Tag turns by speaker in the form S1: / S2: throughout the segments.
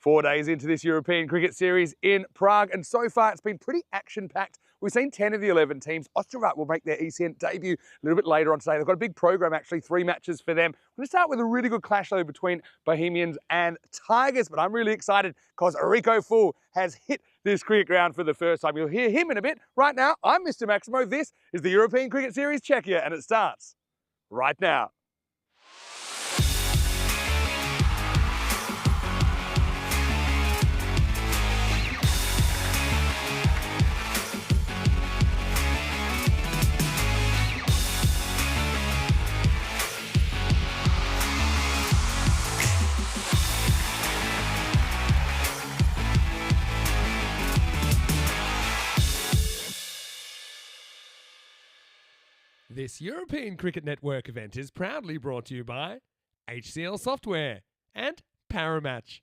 S1: 4 days into this European cricket series in Prague, and so far it's been pretty action-packed. We've seen 10 of the 11 teams. Austria will make their ECN debut a little bit later on today. They've got a big program, actually, 3 matches for them. We're going to start with a really good clash, though, between Bohemians and Tigers, but I'm really excited because Rico Full has hit this cricket ground for the first time. You'll hear him in a bit. Right now, I'm Mr. Maximo. This is the European Cricket Series Czechia, and it starts right now.
S2: This European Cricket Network event is proudly brought to you by HCL Software and Paramatch.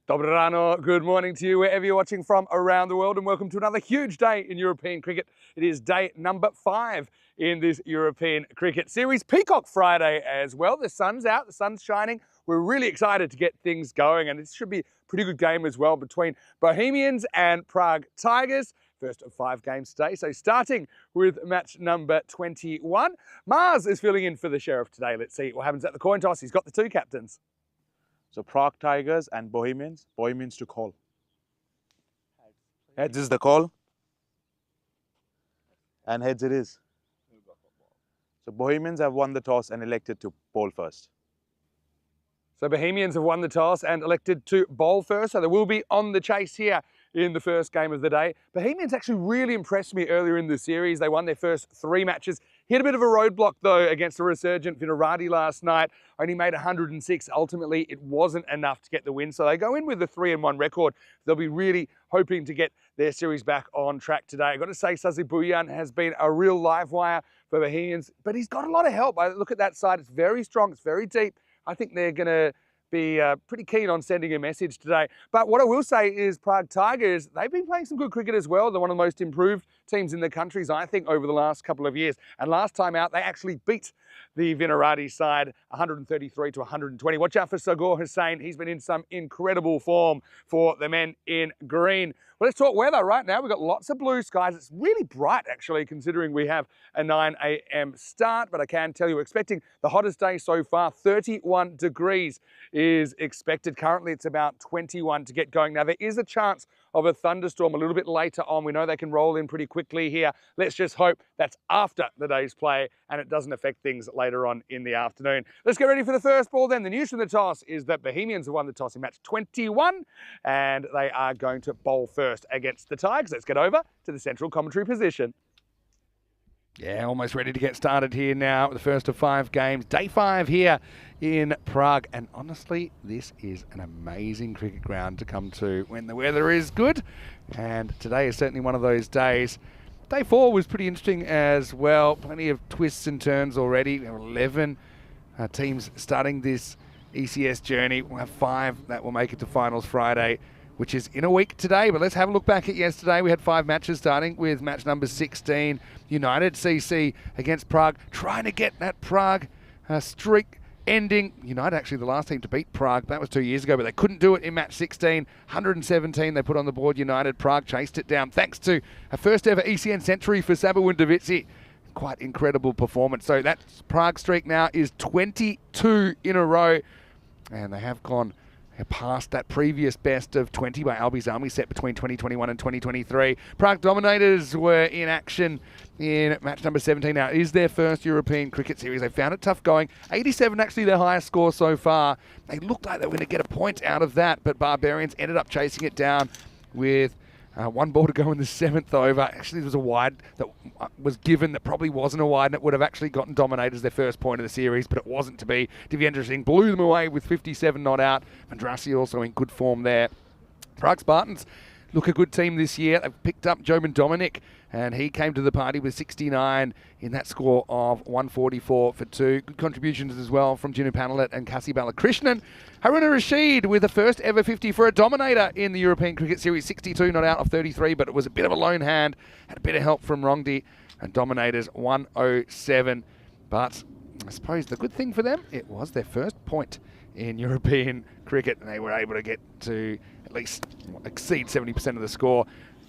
S1: Dobre rano, good morning to you wherever you're watching from around the world, and welcome to another huge day in European cricket. It is day number 5 in this European Cricket Series. Peacock Friday as well. The sun's out, the sun's shining. We're really excited to get things going, and it should be a pretty good game as well between Bohemians and Prague Tigers. First of 5 games today. So starting with match number 21, Mars is filling in for the Sheriff today. Let's see what happens at the coin toss. He's got the 2 captains.
S3: So Prague Tigers and Bohemians. Bohemians to call. Heads is the call. And heads it is. So Bohemians have won the toss and elected to bowl first.
S1: So Bohemians have won the toss and elected to bowl first. So they will be on the chase here in the first game of the day. Bohemians actually really impressed me earlier in the series. They won their first 3 matches. Hit a bit of a roadblock, though, against a resurgent Vinarati last night. Only made 106. Ultimately, it wasn't enough to get the win. So they go in with a 3-1 record. They'll be really hoping to get their series back on track today. I've got to say, Sazi Buyan has been a real live wire for Bohemians, but he's got a lot of help. I look at that side. It's very strong. It's very deep. I think they're going to be pretty keen on sending a message today. But what I will say is Prague Tigers, they've been playing some good cricket as well. They're one of the most improved teams in the countries, I think, over the last couple of years. And last time out, they actually beat the Vinarati side 133 to 120. Watch out for Sagar Hussain. He's been in some incredible form for the men in green. Well, let's talk weather right now. We've got lots of blue skies. It's really bright, actually, considering we have a 9 a.m. start. But I can tell you, we're expecting the hottest day so far, 31 degrees is expected. Currently, it's about 21 to get going. Now, there is a chance of a thunderstorm a little bit later on. We know they can roll in pretty quickly here. Let's just hope that's after the day's play and it doesn't affect things later on in the afternoon. Let's get ready for the first ball then. The news from the toss is that Bohemians have won the toss in match 21 and they are going to bowl first against the Tigers. Let's get over to the central commentary position. Yeah, almost ready to get started here now. The first of 5 games. Day 5 here in Prague. And honestly, this is an amazing cricket ground to come to when the weather is good. And today is certainly one of those days. Day 4 was pretty interesting as well. Plenty of twists and turns already. We have 11 teams starting this ECS journey. We'll have 5 that will make it to finals Friday, which is in a week today. But let's have a look back at yesterday. We had 5 matches, starting with match number 16, United CC against Prague, trying to get that Prague streak ending. United actually the last team to beat Prague. That was 2 years ago, but they couldn't do it in match 16. 117 they put on the board. United. Prague chased it down thanks to a first ever ECN century for Sabo Wundovici. Quite incredible performance. So that Prague streak now is 22 in a row, and they have gone past that previous best of 20 by Albi's Army set between 2021 and 2023. Prague Dominators were in action in match number 17 now. It is their first European Cricket Series. They found it tough going. 87 actually their highest score so far. They looked like they were going to get a point out of that, but Barbarians ended up chasing it down with 1 ball to go in the 7th over. Actually, there was a wide that was given that probably wasn't a wide, and it would have actually gotten Dominators their first point of the series, but it wasn't to be. Devendra Singh blew them away with 57 not out. Mandrasi also in good form there. Prague Spartans look a good team this year. They've picked up Joban Dominic, and he came to the party with 69 in that score of 144 for 2. Good contributions as well from Jinu Panalet and Kasi Balakrishnan. Haruna Rashid with the first ever 50 for a Dominator in the European Cricket Series. 62 not out of 33, but it was a bit of a lone hand. Had a bit of help from Rongdi, and Dominators 107. But I suppose the good thing for them, it was their first point in European cricket, and they were able to get to at least exceed 70% of the score.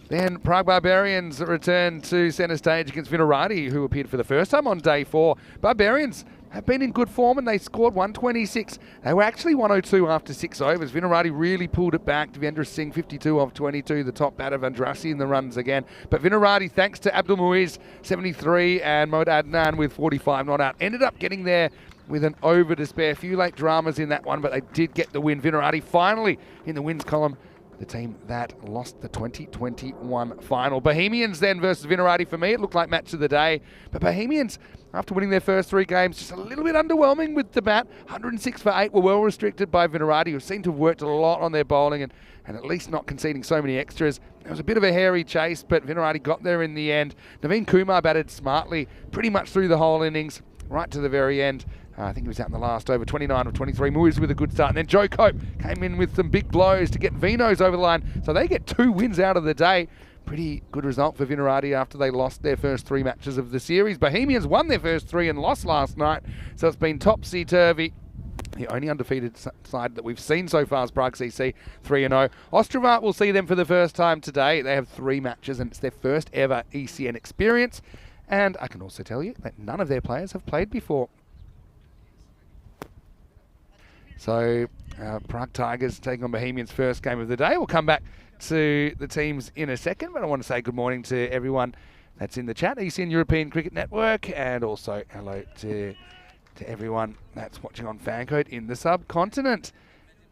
S1: Then Prague Barbarians return to centre stage against Vinarati, who appeared for the first time on day 4. Barbarians have been in good form and they scored 126. They were actually 102 after 6 overs. Vinarati really pulled it back. Devendra Singh 52 of 22, the top batter, Vandrasi in the runs again. But Vinarati, thanks to Abdul Muiz 73 and Mohd Adnan with 45 not out, ended up getting there with an over to spare. A few late dramas in that one, but they did get the win. Vinarati finally in the wins column, the team that lost the 2021 final. Bohemians then versus Vinarati. For me, it looked like match of the day. But Bohemians, after winning their first 3 games, just a little bit underwhelming with the bat. 106 for 8 were well restricted by Vinarati, who seemed to have worked a lot on their bowling and at least not conceding so many extras. It was a bit of a hairy chase, but Vinarati got there in the end. Naveen Kumar batted smartly pretty much through the whole innings, right to the very end. I think he was out in the last over, 29 of 23. Muiz with a good start. And then Joe Cope came in with some big blows to get Vinos over the line. So they get 2 wins out of the day. Pretty good result for Vinarati after they lost their first 3 matches of the series. Bohemians won their first 3 and lost last night. So it's been topsy-turvy. The only undefeated side that we've seen so far is Prague CC, 3-0. Ostrava will see them for the first time today. They have 3 matches and it's their first ever ECN experience. And I can also tell you that none of their players have played before. So Prague Tigers taking on Bohemians' first game of the day. We'll come back to the teams in a second, but I want to say good morning to everyone that's in the chat, ECN European Cricket Network, and also hello to everyone that's watching on Fancode in the subcontinent.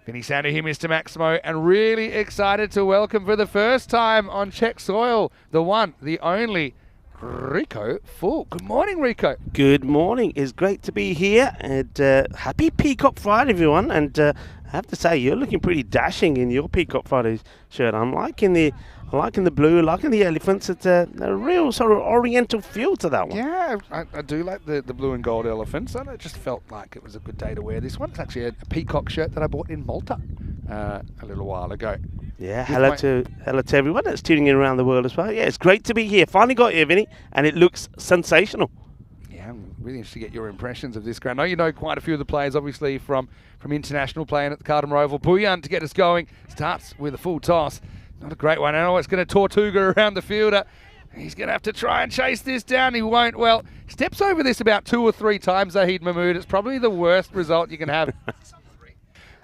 S1: Vinny Sander here, Mr. Maximo, and really excited to welcome for the first time on Czech soil, the one, the only, Rico Full. Good morning, Rico.
S4: Good morning. It's great to be here, and happy Peacock Friday, everyone. And I have to say, you're looking pretty dashing in your Peacock Friday shirt. I'm liking the blue, liking the elephants. It's a real sort of oriental feel to that one.
S1: Yeah, I do like the blue and gold elephants, and it just felt like it was a good day to wear this one. It's actually a peacock shirt that I bought in Malta a little while ago.
S4: Yeah, hello to everyone that's tuning in around the world as well. Yeah, it's great to be here. Finally got here, Vinny, and it looks sensational.
S1: Yeah, I'm really interested to get your impressions of this ground. I know you know quite a few of the players, obviously, from international playing at the Cardamom Oval. Buyan, to get us going, starts with a full toss. Not a great one. I know it's going to Tortuga around the fielder. He's going to have to try and chase this down. He won't. Well, steps over this about 2 or 3 times, Zahid Mahmood. It's probably the worst result you can have.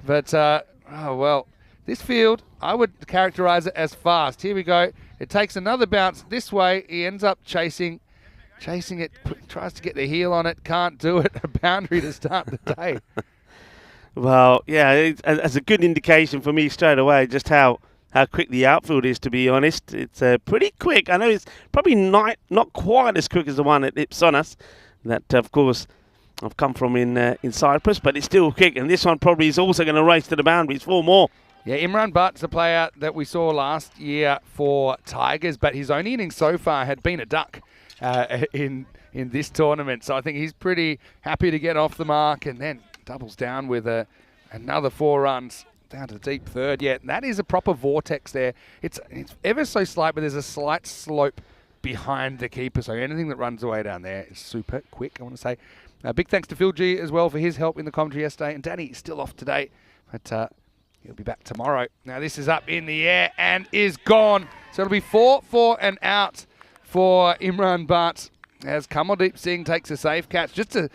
S1: But, oh, well, this field, I would characterise it as fast. Here we go. It takes another bounce this way. He ends up chasing it, tries to get the heel on it, can't do it. A boundary to start the day.
S4: Well, yeah, it's a good indication for me straight away just how quick the outfield is, to be honest. It's pretty quick. I know it's probably not quite as quick as the one at Ipsonas that, of course, I've come from in Cyprus, but it's still quick. And this one probably is also going to race to the boundaries. 4 more.
S1: Yeah, Imran Butt's a player that we saw last year for Tigers, but his only innings so far had been a duck in this tournament. So I think he's pretty happy to get off the mark and then doubles down with another 4 runs down to deep third. Yeah, that is a proper vortex there. It's ever so slight, but there's a slight slope behind the keeper. So anything that runs away down there is super quick, I want to say. Big thanks to Phil G as well for his help in the commentary yesterday. And Danny is still off today, but he'll be back tomorrow. Now this is up in the air and is gone. So it'll be 4 for and out for Imran Butt as Kamaldeep Singh takes a safe catch. Just a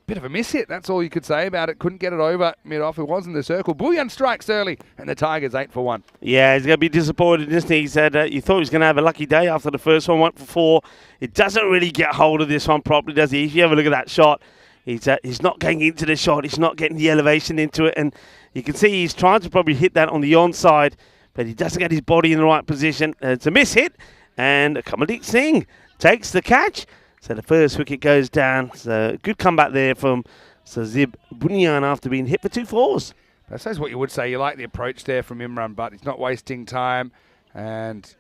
S1: bit of a miss hit. That's all you could say about it. Couldn't get it over mid-off. It was in the circle. Buyan strikes early and the Tigers 8 for 1.
S4: Yeah, he's going to be disappointed, isn't he? He said you thought he was going to have a lucky day after the first one went for 4. It doesn't really get hold of this one properly, does he? If you have a look at that shot, he's not getting into the shot. He's not getting the elevation into it. And you can see he's trying to probably hit that on the onside, but he doesn't get his body in the right position. It's a miss hit, and Kamaldeep Singh takes the catch. So the first wicket goes down. So good comeback there from Sazib Bunyan after being hit for 2 fours.
S1: I suppose what you would say, you like the approach there from Imran Butt. He's not wasting time and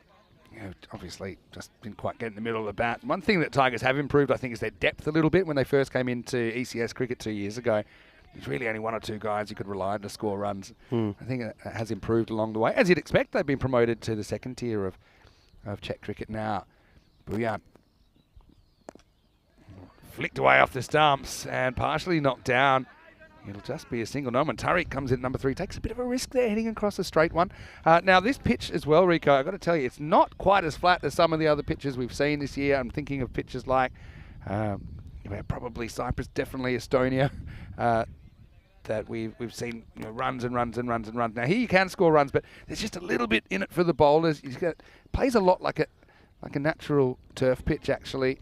S1: obviously just didn't quite get in the middle of the bat. One thing that Tigers have improved, I think, is their depth a little bit. When they first came into ECS cricket 2 years ago, there's really only 1 or 2 guys you could rely on to score runs. I think it has improved along the way. As you'd expect, they've been promoted to the second tier of Czech cricket now. Buyan flicked away off the stumps and partially knocked down. It'll just be a single. No one. Tariq comes in at number 3. Takes a bit of a risk there, heading across a straight one. Now, this pitch as well, Rico, I've got to tell you, it's not quite as flat as some of the other pitches we've seen this year. I'm thinking of pitches like probably Cyprus, definitely Estonia, that we've seen runs and runs and runs and runs. Now, here you can score runs, but there's just a little bit in it for the bowlers. Plays a lot like a natural turf pitch, actually.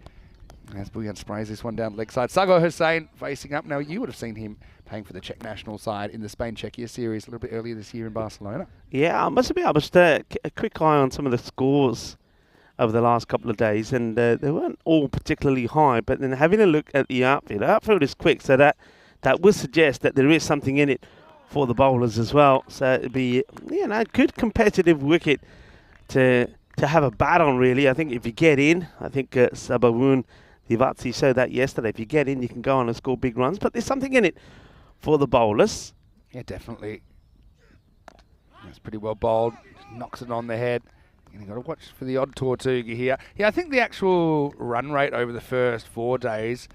S1: As Buyan sprays this one down the leg side. Sago Hussain facing up. Now, you would have seen him playing for the Czech national side in the Spain-Czechia series a little bit earlier this year in Barcelona.
S4: Yeah, I must admit, I was a quick eye on some of the scores over the last couple of days, and they weren't all particularly high, but then having a look at the outfield is quick, so that would suggest that there is something in it for the bowlers as well. So it'd be a good competitive wicket to have a bat on, really. I think if you get in, I think Sabawun Divatsi showed that yesterday. If you get in, you can go on and score big runs, but there's something in it for the bowlers.
S1: Yeah, definitely. That's pretty well bowled. Just knocks it on the head. You've got to watch for the odd Tortuga here. Yeah, I think the actual run rate over the first 4 days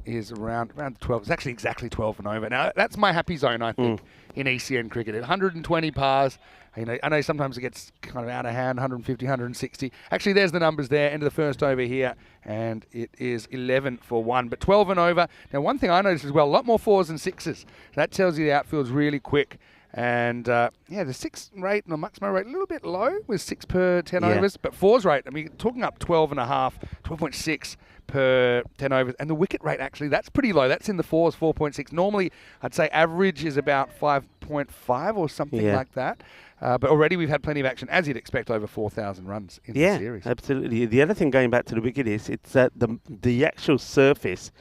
S1: is around 12. It's actually exactly 12 and over. Now, that's my happy zone, I think, in ECN cricket. 120 pars. I know sometimes it gets kind of out of hand, 150, 160. Actually, there's the numbers there. End of the first over here, and it is 11 for 1. But 12 and over. Now, one thing I noticed as well, a lot more 4s and 6s. That tells you the outfield's really quick. And, the 6 rate and the maximum rate a little bit low with 6 per 10 overs. But 4s rate, I mean, talking up 12.5, 12.6 per 10 overs. And the wicket rate, actually, that's pretty low. That's in the 4s, 4.6. Normally, I'd say average is about 5.5 or something like that. But already we've had plenty of action, as you'd expect, over 4,000 runs in the series.
S4: Yeah, absolutely. The other thing going back to the wicket is it's that the actual surface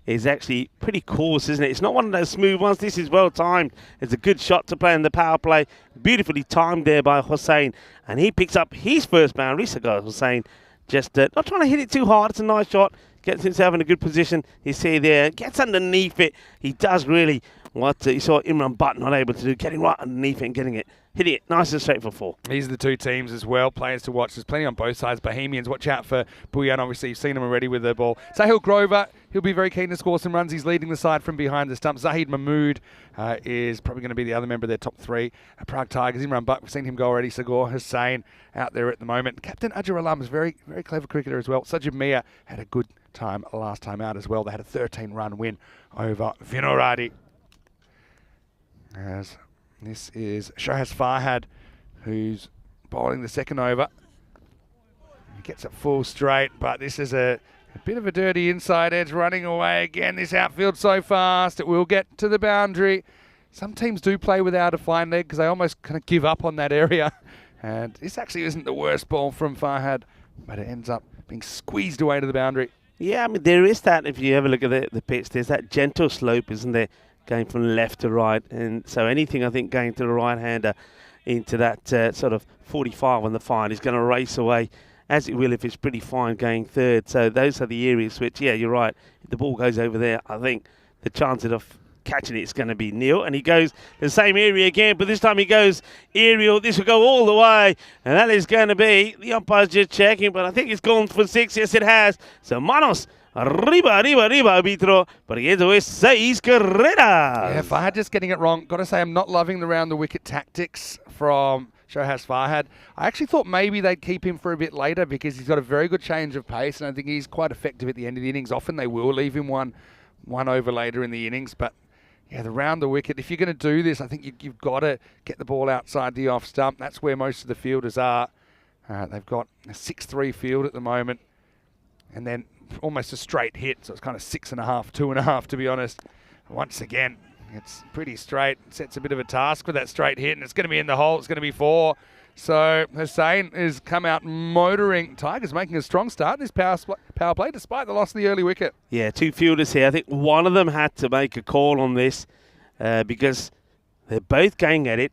S4: is actually pretty coarse, isn't it? It's not one of those smooth ones. This is well timed. It's a good shot to play in the power play. Beautifully timed there by Hussain. And he picks up his first boundary. So Hussain just not trying to hit it too hard. It's a nice shot. Gets himself in a good position. You see there, gets underneath it. He does really what you saw Imran Butt not able to do, getting right underneath it and getting it. Hitting it nice and straight for 4.
S1: These are the two teams as well, players to watch. There's plenty on both sides. Bohemians, watch out for Buyan. Obviously, you've seen him already with the ball. Sahil Grover, he'll be very keen to score some runs. He's leading the side from behind the stump. Zahid Mahmood is probably going to be the other member of their top 3. Prague Tigers, Imran Butt, we've seen him go already. Sagor Hussain out there at the moment. Captain Ajur Alam is very, very clever cricketer as well. Sajid Mia had a good time last time out as well. They had a 13-run win over Vinoradi. As this is Shahaz Farhad, who's bowling the second over. He gets it full straight, but this is a bit of a dirty inside edge running away again. This outfield so fast, it will get to the boundary. Some teams do play without a fine leg because they almost kind of give up on that area. And this actually isn't the worst ball from Farhad, but it ends up being squeezed away to the boundary.
S4: Yeah, I mean, there is that, if you ever look at the pitch, there's that gentle slope, isn't there, going from left to right. And so anything, I think, going to the right-hander into that sort of 45 on the fine is going to race away, as it will if it's pretty fine going third. So those are the areas which, yeah, you're right. If the ball goes over there, I think the chances of catching it is going to be nil. And he goes the same area again, but this time he goes aerial. This will go all the way, and that is going to be, the umpire's just checking, but I think it's gone for 6. Yes, it has. So Manos, arriba, arbitro, porque es 6 carreras.
S1: Yeah, Farhad just getting it wrong. Got to say, I'm not loving the round-the-wicket tactics from Shahaz Farhad. I actually thought maybe they'd keep him for a bit later because he's got a very good change of pace, and I think he's quite effective at the end of the innings. Often they will leave him one over later in the innings, but yeah, the round-the-wicket, if you're going to do this, I think you've got to get the ball outside the off-stump. That's where most of the fielders are. They've got a 6-3 field at the moment, and then almost a straight hit, so it's kind of 6.5, 2.5 to be honest. Once again, it's pretty straight. It sets a bit of a task for that straight hit, and it's going to be in the hole. It's going to be 4. So Hussain has come out motoring. Tigers making a strong start in this power play despite the loss of the early wicket.
S4: Yeah, 2 fielders here. I think one of them had to make a call on this because they're both going at it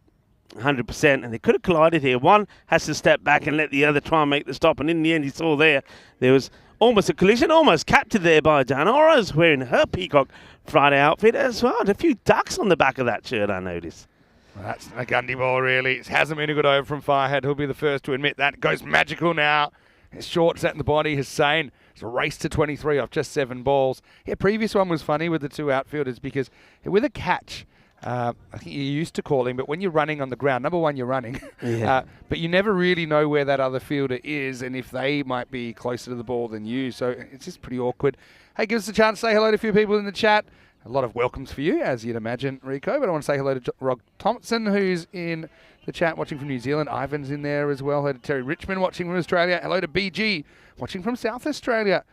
S4: 100%, and they could have collided here. One has to step back and let the other try and make the stop, and in the end, you saw there was almost a collision, almost captured there by Diana Ora's wearing her Peacock Friday outfit as well. A few ducks on the back of that shirt, I noticed.
S1: Well, that's a Gundy ball, really. It hasn't been a good over from Farhad. He'll be the first to admit that. It goes magical now. It's short, set in the body. Hussain It's a race to 23 off just 7 balls. Yeah, previous one was funny with the 2 outfielders because with a catch, I think you're used to calling, but when you're running on the ground, number one, you're running, but you never really know where that other fielder is and if they might be closer to the ball than you. So it's just pretty awkward. Hey, give us a chance to say hello to a few people in the chat. A lot of welcomes for you, as you'd imagine, Rico. But I want to say hello to Rod Thompson, who's in the chat watching from New Zealand. Ivan's in there as well. Hello to Terry Richmond watching from Australia. Hello to BG watching from South Australia.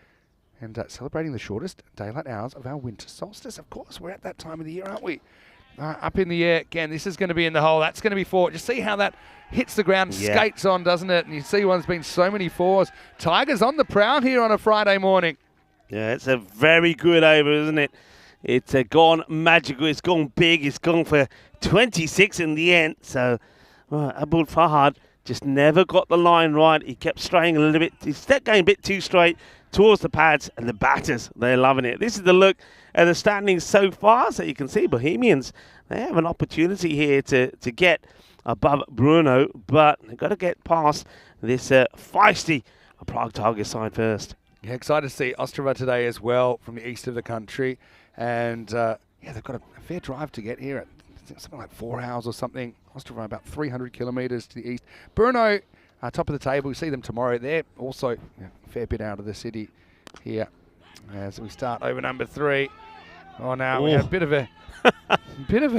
S1: And celebrating the shortest daylight hours of our winter solstice. Of course, we're at that time of the year, aren't we? Up in the air. Again, this is going to be in the hole. That's going to be 4. Just see how that hits the ground, skates on, doesn't it? And you see one's been so many 4s. Tigers on the prowl here on a Friday morning.
S4: Yeah, it's a very good over, isn't it? It's gone magical. It's gone big. It's gone for 26 in the end. So Abul Fahad just never got the line right. He kept straying a little bit. He's going a bit too straight towards the pads, and the batters, they're loving it. This is the look at the standings so far. So you can see Bohemians, they have an opportunity here to get above Bruno, but they've got to get past this feisty Prague Tiger side first.
S1: Yeah, excited to see Ostrava today as well from the east of the country. And, they've got a fair drive to get here at something like 4 hours or something. Ostrava about 300 kilometres to the east. Brno, top of the table. We see them tomorrow. They're also a fair bit out of the city here as we start over number 3. Oh, now we have a bit of a
S4: Dizzy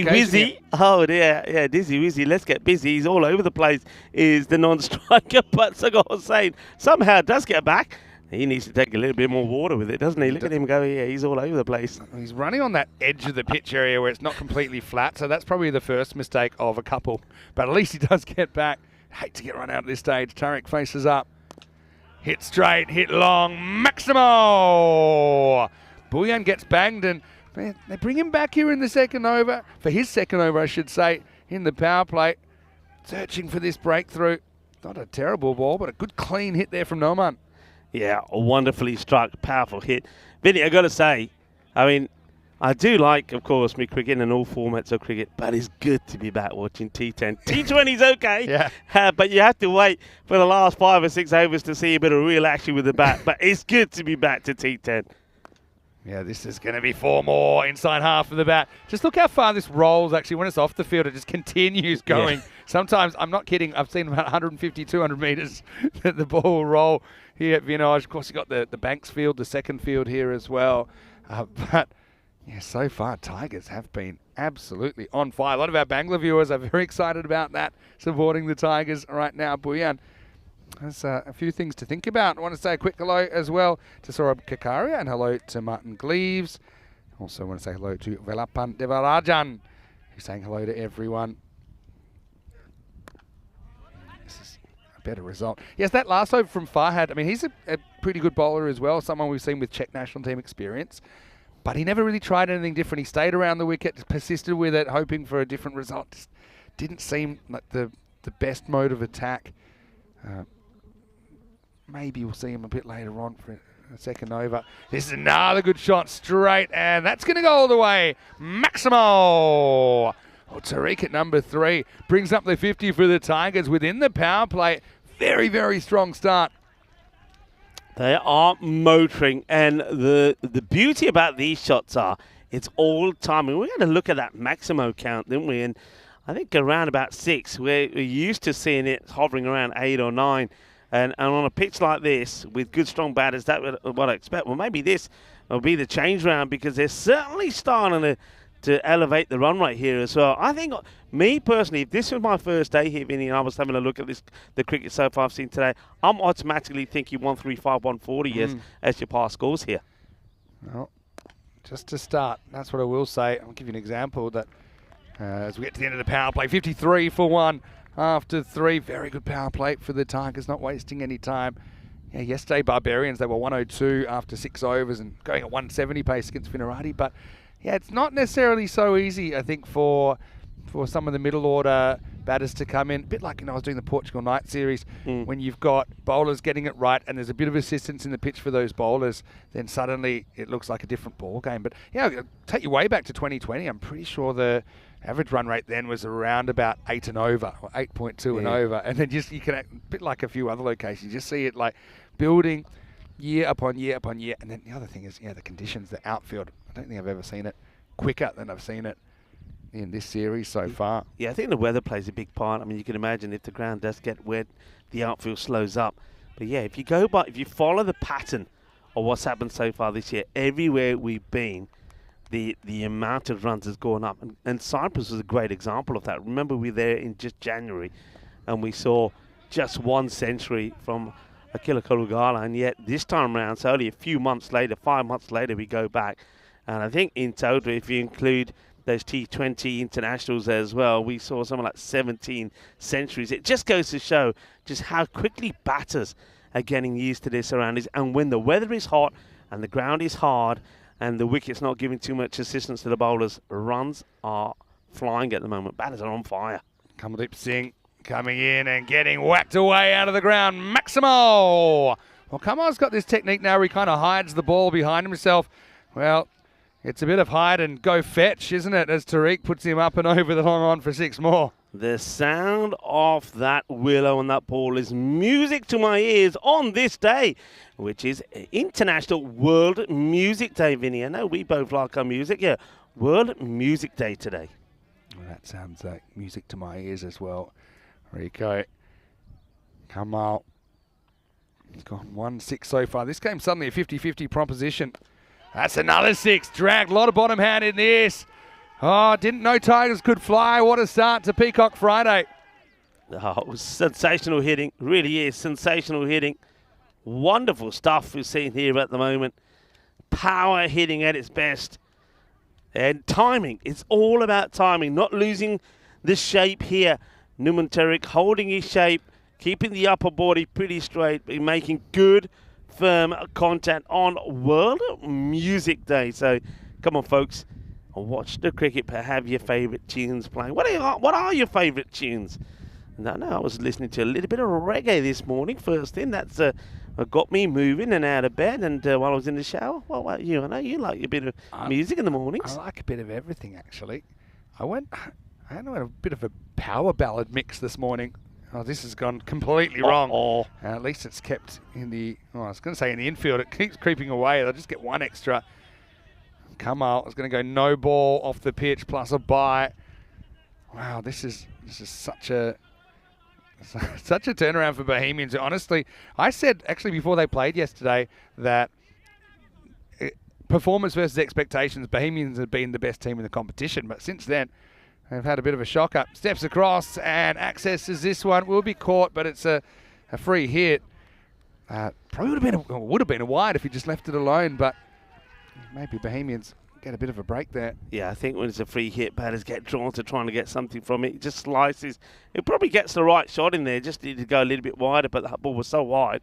S4: Wizzy. Oh, yeah, Dizzy Wizzy. Let's get busy. He's all over the place, is the non-striker. But Sagar was saying somehow it does get back. He needs to take a little bit more water with it, doesn't he? Look at him go here. He's all over the place.
S1: He's running on that edge of the pitch area where it's not completely flat, so that's probably the first mistake of a couple. But at least he does get back. Hate to get run out at this stage. Tarek faces up. Hit straight, hit long. Maximo! Bullion gets banged, and man, they bring him back here in the second over. For his second over, I should say, in the power play. Searching for this breakthrough. Not a terrible ball, but a good clean hit there from Noman.
S4: Yeah, a wonderfully struck, powerful hit. Vinny, I got to say, I mean, I do like, of course, me cricket and all formats of cricket, but it's good to be back watching T10. T20's okay, but you have to wait for the last 5 or 6 overs to see a bit of real action with the bat. But it's good to be back to T10.
S1: Yeah, this is going to be 4 more inside half of the bat. Just look how far this rolls, actually. When it's off the field, it just continues going. Yeah. Sometimes, I'm not kidding, I've seen about 150, 200 metres that the ball will roll here at Vinaj. Of course, you've got the Banks field, the second field here as well. But, yeah, so far, Tigers have been absolutely on fire. A lot of our Bangla viewers are very excited about that, supporting the Tigers right now. Buyan. There's a few things to think about. I want to say a quick hello as well to Saurabh Kakaria and hello to Martin Gleaves. Also want to say hello to Velapan Devarajan, who's saying hello to everyone. This is a better result. Yes, that last over from Farhad, I mean, he's a pretty good bowler as well, someone we've seen with Czech national team experience. But he never really tried anything different. He stayed around the wicket, persisted with it, hoping for a different result. Just didn't seem like the best mode of attack. Maybe we'll see him a bit later on for a second over. This is another good shot straight, and that's going to go all the way. Maximo! Oh, Tariq at number 3 brings up the 50 for the Tigers within the power play. Very, very strong start.
S4: They are motoring, and the beauty about these shots are it's all timing. We had to look at that Maximo count, didn't we? And I think around about 6, we're used to seeing it hovering around 8 or 9. And on a pitch like this, with good, strong batters, that's what I expect. Well, maybe this will be the change round because they're certainly starting to elevate the run rate here as well. I think, me personally, if this was my first day here, Vinny, and I was having a look at the cricket so far I've seen today, I'm automatically thinking 135, 140 as your past scores here.
S1: Well, just to start, that's what I will say. I'll give you an example that as we get to the end of the power play, 53 for 1. After 3, very good power play for the Tigers, not wasting any time. Yeah, yesterday, Barbarians, they were 102 after 6 overs and going at 170 pace against Finarati. But, yeah, it's not necessarily so easy, I think, for some of the middle order batters to come in. A bit like, I was doing the Portugal Night series, when you've got bowlers getting it right and there's a bit of assistance in the pitch for those bowlers, then suddenly it looks like a different ball game. But, yeah, take you way back to 2020. I'm pretty sure the average run rate then was around about 8 and over, or 8.2 and over. And then you can, a bit like a few other locations, you just see it like building year upon year upon year. And then the other thing is, the conditions, the outfield. I don't think I've ever seen it quicker than I've seen it in this series so far.
S4: Yeah, I think the weather plays a big part. I mean, you can imagine if the ground does get wet, the outfield slows up. But yeah, if you follow the pattern of what's happened so far this year, everywhere we've been, the amount of runs has gone up. And Cyprus was a great example of that. Remember, we were there in just January, and we saw just 1 century from Akila Kalugala, and yet this time around, so only a few months later, 5 months later, we go back. And I think in total, if you include those T20 internationals as well, we saw something like 17 centuries. It just goes to show just how quickly batters are getting used to their surroundings. And when the weather is hot and the ground is hard and the wicket's not giving too much assistance to the bowlers, runs are flying at the moment. Batters are on fire.
S1: Kamaldeep Singh coming in and getting whacked away out of the ground. Maximo! Well, Kamal's got this technique now where he kind of hides the ball behind himself. Well, it's a bit of hide and go fetch, isn't it, as Tariq puts him up and over the long on for 6 more.
S4: The sound of that willow and that ball is music to my ears on this day, which is International World Music Day, Vinny. I know we both like our music. Yeah, World Music Day today.
S1: Well, that sounds like music to my ears as well. Rico, Kamal. He's gone 1-6 so far. This game's suddenly a 50-50 proposition. That's another 6. Dragged. A lot of bottom hand in this. Oh, didn't know Tigers could fly. What a start to Peacock Friday.
S4: Oh, it was sensational hitting. Really is sensational hitting. Wonderful stuff we're seeing here at the moment. Power hitting at its best. And timing. It's all about timing. Not losing the shape here. Numan Tariq holding his shape. Keeping the upper body pretty straight. Making good firm contact on World Music Day. So, come on, folks, watch the cricket, but have your favourite tunes playing. What are your favourite tunes? No, I was listening to a little bit of reggae this morning. First thing, that's got me moving and out of bed. And while I was in the shower, what about you? I know you like a bit of music in the mornings.
S1: I like a bit of everything, actually. I went a bit of a power ballad mix this morning. Oh, this has gone completely wrong. At least it's kept in the, I was going to say in the infield. It keeps creeping away. They'll just get one extra. Kamal is going to go no ball off the pitch plus a bye. Wow, this is such a turnaround for Bohemians. Honestly, I said actually before they played yesterday that performance versus expectations, Bohemians have been the best team in the competition. But since then, they've had a bit of a shocker. Steps across and accesses this one. Will be caught, but it's a free hit. Probably would have been a wide if he just left it alone, but maybe Bohemians get a bit of a break there.
S4: Yeah, I think when it's a free hit, batters get drawn to trying to get something from it. It just slices. It probably gets the right shot in there. Just needed to go a little bit wider, but that ball was so wide.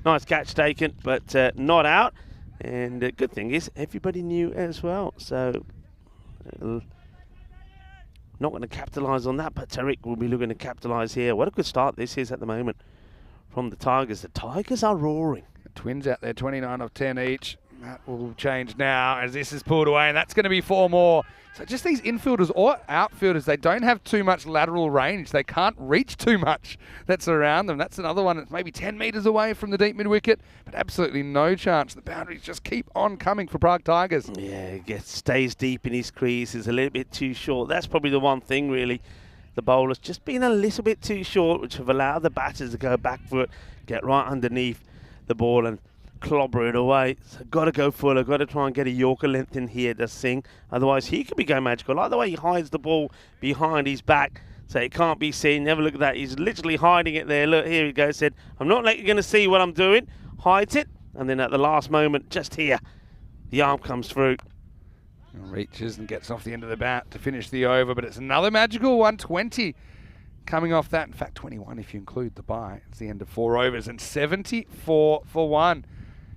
S4: Nice catch taken, but not out. And the good thing is everybody knew as well. So not going to capitalise on that, but Tariq will be looking to capitalise here. What a good start this is at the moment from the Tigers. The Tigers are roaring.
S1: The Twins out there, 29 of 10 each. That will change now as this is pulled away, and that's going to be 4 more. So just these infielders or outfielders, they don't have too much lateral range. They can't reach too much that's around them. That's another one that's maybe 10 metres away from the deep mid-wicket, but absolutely no chance. The boundaries just keep on coming for Prague Tigers.
S4: Yeah, stays deep in his crease. Is a little bit too short. That's probably the one thing, really. The bowler's just been a little bit too short, which have allowed the batters to go back foot, get right underneath the ball and clobber it away. So got to go fuller, got to try and get a Yorker length in here to Singh. Otherwise, he could be going magical. Like the way he hides the ball behind his back so it can't be seen. Never look at that. He's literally hiding it there. Look, here he goes. Said, I'm not letting you going to see what I'm doing. Hides it. And then at the last moment, just here, the arm comes through.
S1: Reaches and gets off the end of the bat to finish the over, but it's another magical 120 coming off that. In fact, 21 if you include the bye. It's the end of 4 overs and 74 for 1.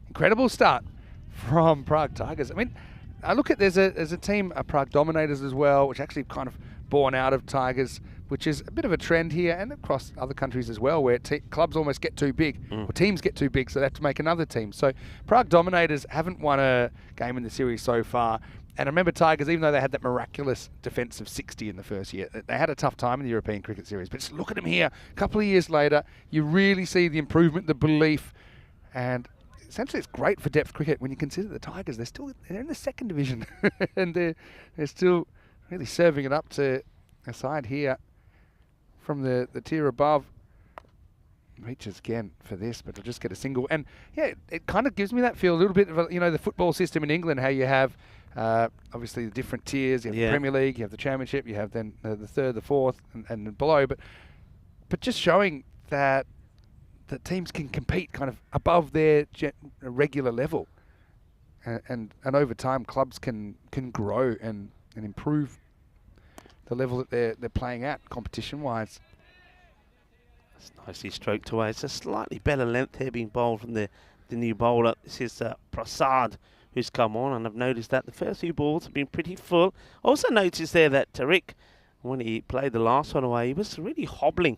S1: Incredible start from Prague Tigers. I mean, I look at there's a team, Prague Dominators as well, which actually kind of born out of Tigers, which is a bit of a trend here and across other countries as well, where clubs almost get too big, or teams get too big, so they have to make another team. So Prague Dominators haven't won a game in the series so far. And I remember Tigers, even though they had that miraculous defence of 60 in the first year, they had a tough time in the European Cricket Series. But just look at them here. A couple of years later, you really see the improvement, the belief. And essentially it's great for depth cricket when you consider the Tigers. They're in the second division and they're still really serving it up to a side here from the tier above. Reaches again for this, but will just get a single. And yeah, it kind of gives me that feel a little bit of, the football system in England, how you have obviously the different tiers. You have the Premier League, you have the Championship, you have then the third, the fourth, and below. But just showing that teams can compete kind of above their regular level, and over time clubs can grow and improve the level that they're playing at competition-wise.
S4: It's nicely stroked away. It's a slightly better length here being bowled from the new bowler. This is Prasad who's come on, and I've noticed that the first few balls have been pretty full. Also noticed there that Tariq, when he played the last one away, he was really hobbling.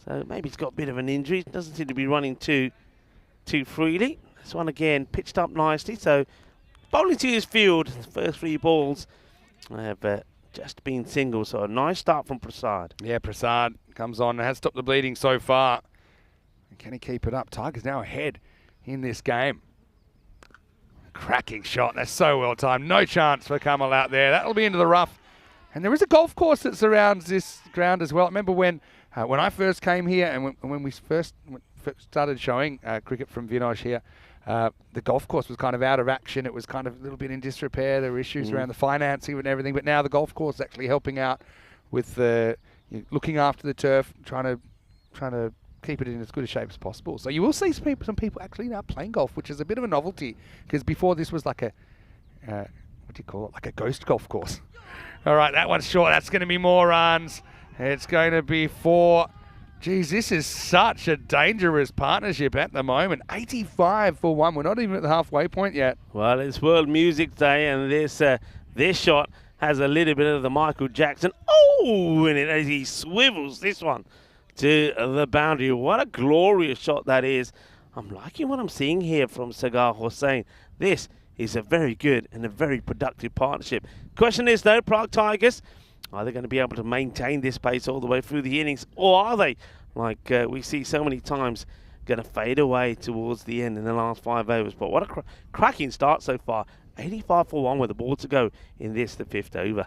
S4: So maybe he's got a bit of an injury. Doesn't seem to be running too freely. This one again pitched up nicely. So bowling to his field, the first 3 balls have just been singles. So a nice start from Prasad.
S1: Yeah, Prasad comes on and has stopped the bleeding so far. Can he keep it up? Tigers now ahead in this game. Cracking shot. That's so well timed. No chance for Kamal out there. That'll be into the rough. And there is a golf course that surrounds this ground as well. I remember when I first came here and when we first started showing cricket from Vinoj here, the golf course was kind of out of action. It was kind of a little bit in disrepair. There were issues around the financing and everything. But now the golf course is actually helping out with looking after the turf, trying to keep it in as good a shape as possible. So you will see some people actually now playing golf, which is a bit of a novelty, because before this was like a like a ghost golf course. All right, that one's short. That's going to be more runs. It's going to be 4. Geez, this is such a dangerous partnership at the moment. 85 for 1. We're not even at the halfway point yet.
S4: Well, it's World Music Day, and this shot has a little bit of the Michael Jackson. Oh, and as he swivels this one to the boundary. What a glorious shot that is. I'm liking what I'm seeing here from Sagar Hossain. This is a very good and a very productive partnership. Question is, though, Prague Tigers, are they going to be able to maintain this pace all the way through the innings, or are they, like we see so many times, going to fade away towards the end in the last 5 overs? But what a cracking start so far. 85 for 1 with a ball to go in this, the 5th over.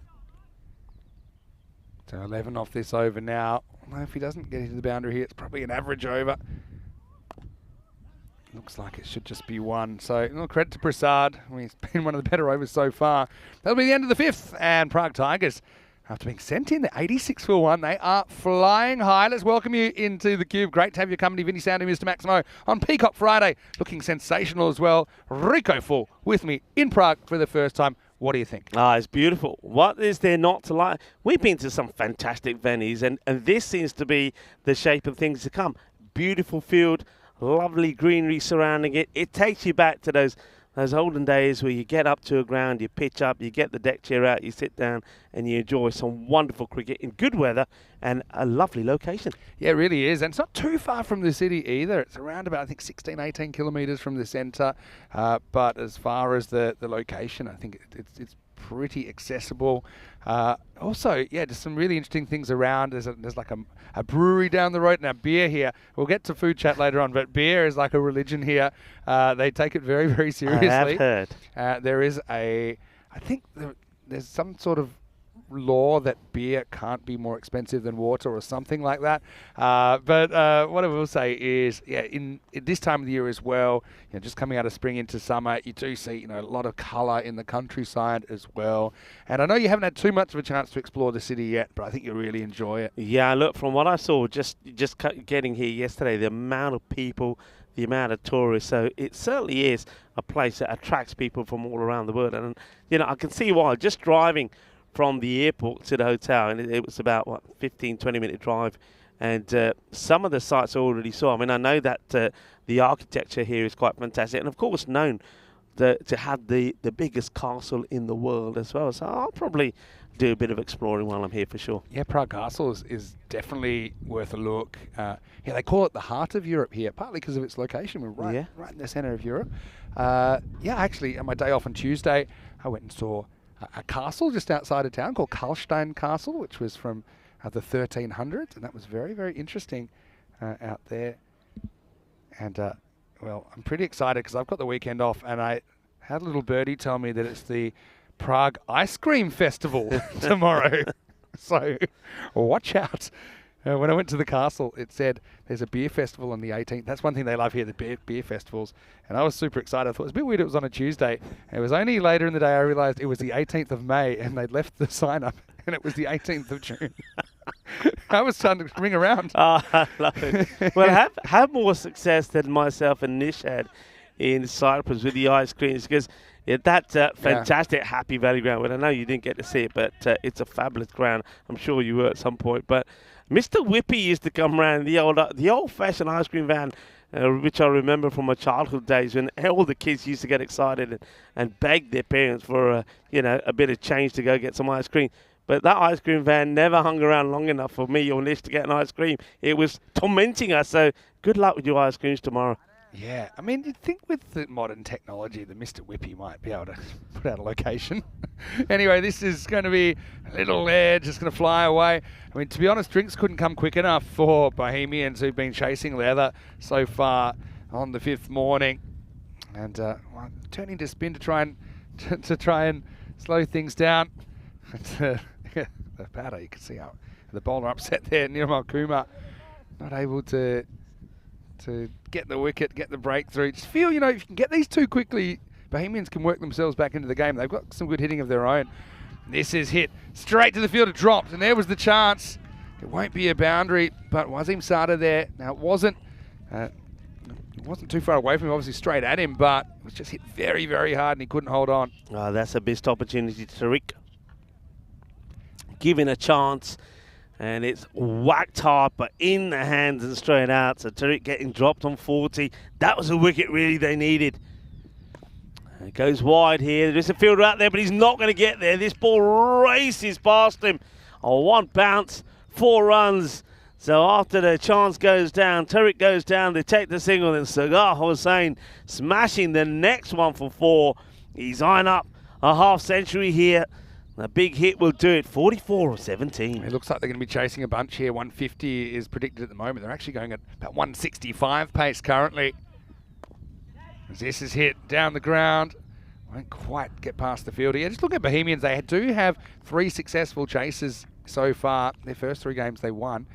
S1: So 11 off this over now. Well, if he doesn't get into the boundary here, it's probably an average over. Looks like it should just be 1. So, credit to Prasad. He's been one of the better overs so far. That'll be the end of the 5th. And Prague Tigers, after being sent in, they're 86 for 1. They are flying high. Let's welcome you into the Cube. Great to have your company, Vinny Sandy, Mr. Maximo, on Peacock Friday. Looking sensational as well. Rico Full with me in Prague for the first time. What do you think?
S4: It's beautiful. What is there not to like? We've been to some fantastic venues, and this seems to be the shape of things to come. Beautiful field, lovely greenery surrounding it. It takes you back to those olden days where you get up to a ground, you pitch up, you get the deck chair out, you sit down, and you enjoy some wonderful cricket in good weather and a lovely location.
S1: Yeah, it really is. And it's not too far from the city either. It's around about, I think, 16, 18 kilometres from the centre. But as far as the location, I think it's pretty accessible. Also, yeah, just some really interesting things around. There's like a brewery down the road and a beer here. We'll get to food chat later on, but beer is like a religion here. They take it very, very seriously.
S4: I have heard.
S1: There is I think there's some sort of law that beer can't be more expensive than water or something like that. But what I will say is, yeah, in this time of the year as well, just coming out of spring into summer, you do see, a lot of colour in the countryside as well. And I know you haven't had too much of a chance to explore the city yet, but I think you'll really enjoy it.
S4: Yeah, look, from what I saw, just getting here yesterday, the amount of people, the amount of tourists. So it certainly is a place that attracts people from all around the world. And, I can see why. Just driving from the airport to the hotel, and it was about 15-20 minute drive, and some of the sites I already saw. I mean, I know that the architecture here is quite fantastic, and of course known to have the biggest castle in the world as well. So I'll probably do a bit of exploring while I'm here for sure.
S1: Yeah, Prague Castle is definitely worth a look. They call it the heart of Europe here, partly because of its location. We're right in the centre of Europe. Actually, on my day off on Tuesday, I went and saw a castle just outside of town called Karlstein Castle, which was from the 1300s, and that was very, very interesting out there. And Well, I'm pretty excited because I've got the weekend off, and I had a little birdie tell me that it's the Prague Ice Cream Festival tomorrow. So watch out. When I went to the castle, it said there's a beer festival on the 18th. That's one thing they love here, the beer festivals. And I was super excited. I thought it was a bit weird it was on a Tuesday. And it was only later in the day I realised it was the 18th of May, and they'd left the sign up, and it was the 18th of June. I was starting to ring around.
S4: Oh, I love it. Well, have more success than myself and Nish had in Cyprus with the ice creams, because that's a fantastic Happy Valley ground. Well, I know you didn't get to see it, but it's a fabulous ground. I'm sure you were at some point. But Mr. Whippy used to come around the old-fashioned ice cream van, which I remember from my childhood days when all the kids used to get excited and beg their parents for a bit of change to go get some ice cream. But that ice cream van never hung around long enough for me or Nish to get an ice cream. It was tormenting us. So good luck with your ice creams tomorrow.
S1: Yeah, I mean, you'd think with the modern technology, the Mr. Whippy might be able to put out a location. Anyway, this is going to be a little edge. It's going to fly away. I mean, to be honest, drinks couldn't come quick enough for Bohemians who've been chasing leather so far on the 5th morning. And turning to spin to try and slow things down. The batter, you can see how the bowler upset there, Nirmal Kumar, not able to get the wicket, get the breakthrough. Just feel, if you can get these two quickly, Bohemians can work themselves back into the game. They've got some good hitting of their own. This is hit straight to the field, it dropped, and there was the chance. It won't be a boundary, but Wasim Sada there. Now, it wasn't too far away from him, obviously straight at him, but it was just hit very, very hard, and he couldn't hold on.
S4: Oh, that's a missed opportunity to Tariq. Given a chance, and it's whacked hard, but in the hands and straight out. So Tariq getting dropped on 40. That was a wicket really they needed. And it goes wide here. There's a fielder out there, but he's not going to get there. This ball races past him. On one bounce, 4 runs. So after the chance goes down, Tariq goes down, they take the single, and Sagar Hossain smashing the next one for 4. He's eyeing up a half century here. A big hit will do it, 44 of 17.
S1: It looks like they're going to be chasing a bunch here. 150 is predicted at the moment. They're actually going at about 165 pace currently. As this is hit down the ground. Won't quite get past the fielder. Yeah, just look at Bohemians. They do have 3 successful chases so far. Their first 3 games they won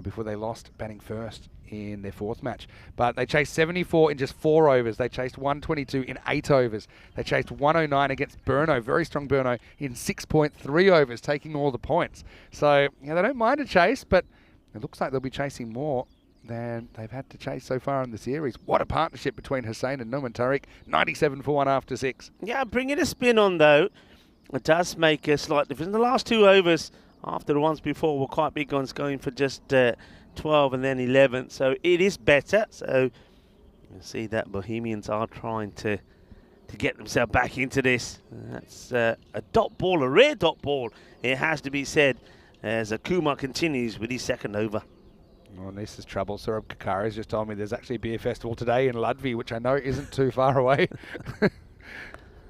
S1: before they lost batting first in their 4th match. But they chased 74 in just 4 overs. They chased 122 in 8 overs. They chased 109 against Burno, very strong Burno, in 6.3 overs, taking all the points. So, they don't mind a chase, but it looks like they'll be chasing more than they've had to chase so far in the series. What a partnership between Hussain and Nouman Tariq. 97 for 1 after 6.
S4: Yeah, bringing a spin on, though, it does make a slight difference. The last 2 overs after the ones before were quite big ones, going for just 12 and then 11, so it is better. So you see that Bohemians are trying to get themselves back into this. That's a dot ball, a rare dot ball, it has to be said, as Kumar continues with his 2nd over.
S1: Well, this is trouble. Saurabh Kakar has just told me there's actually a beer festival today in Ludvi, which I know isn't too far away.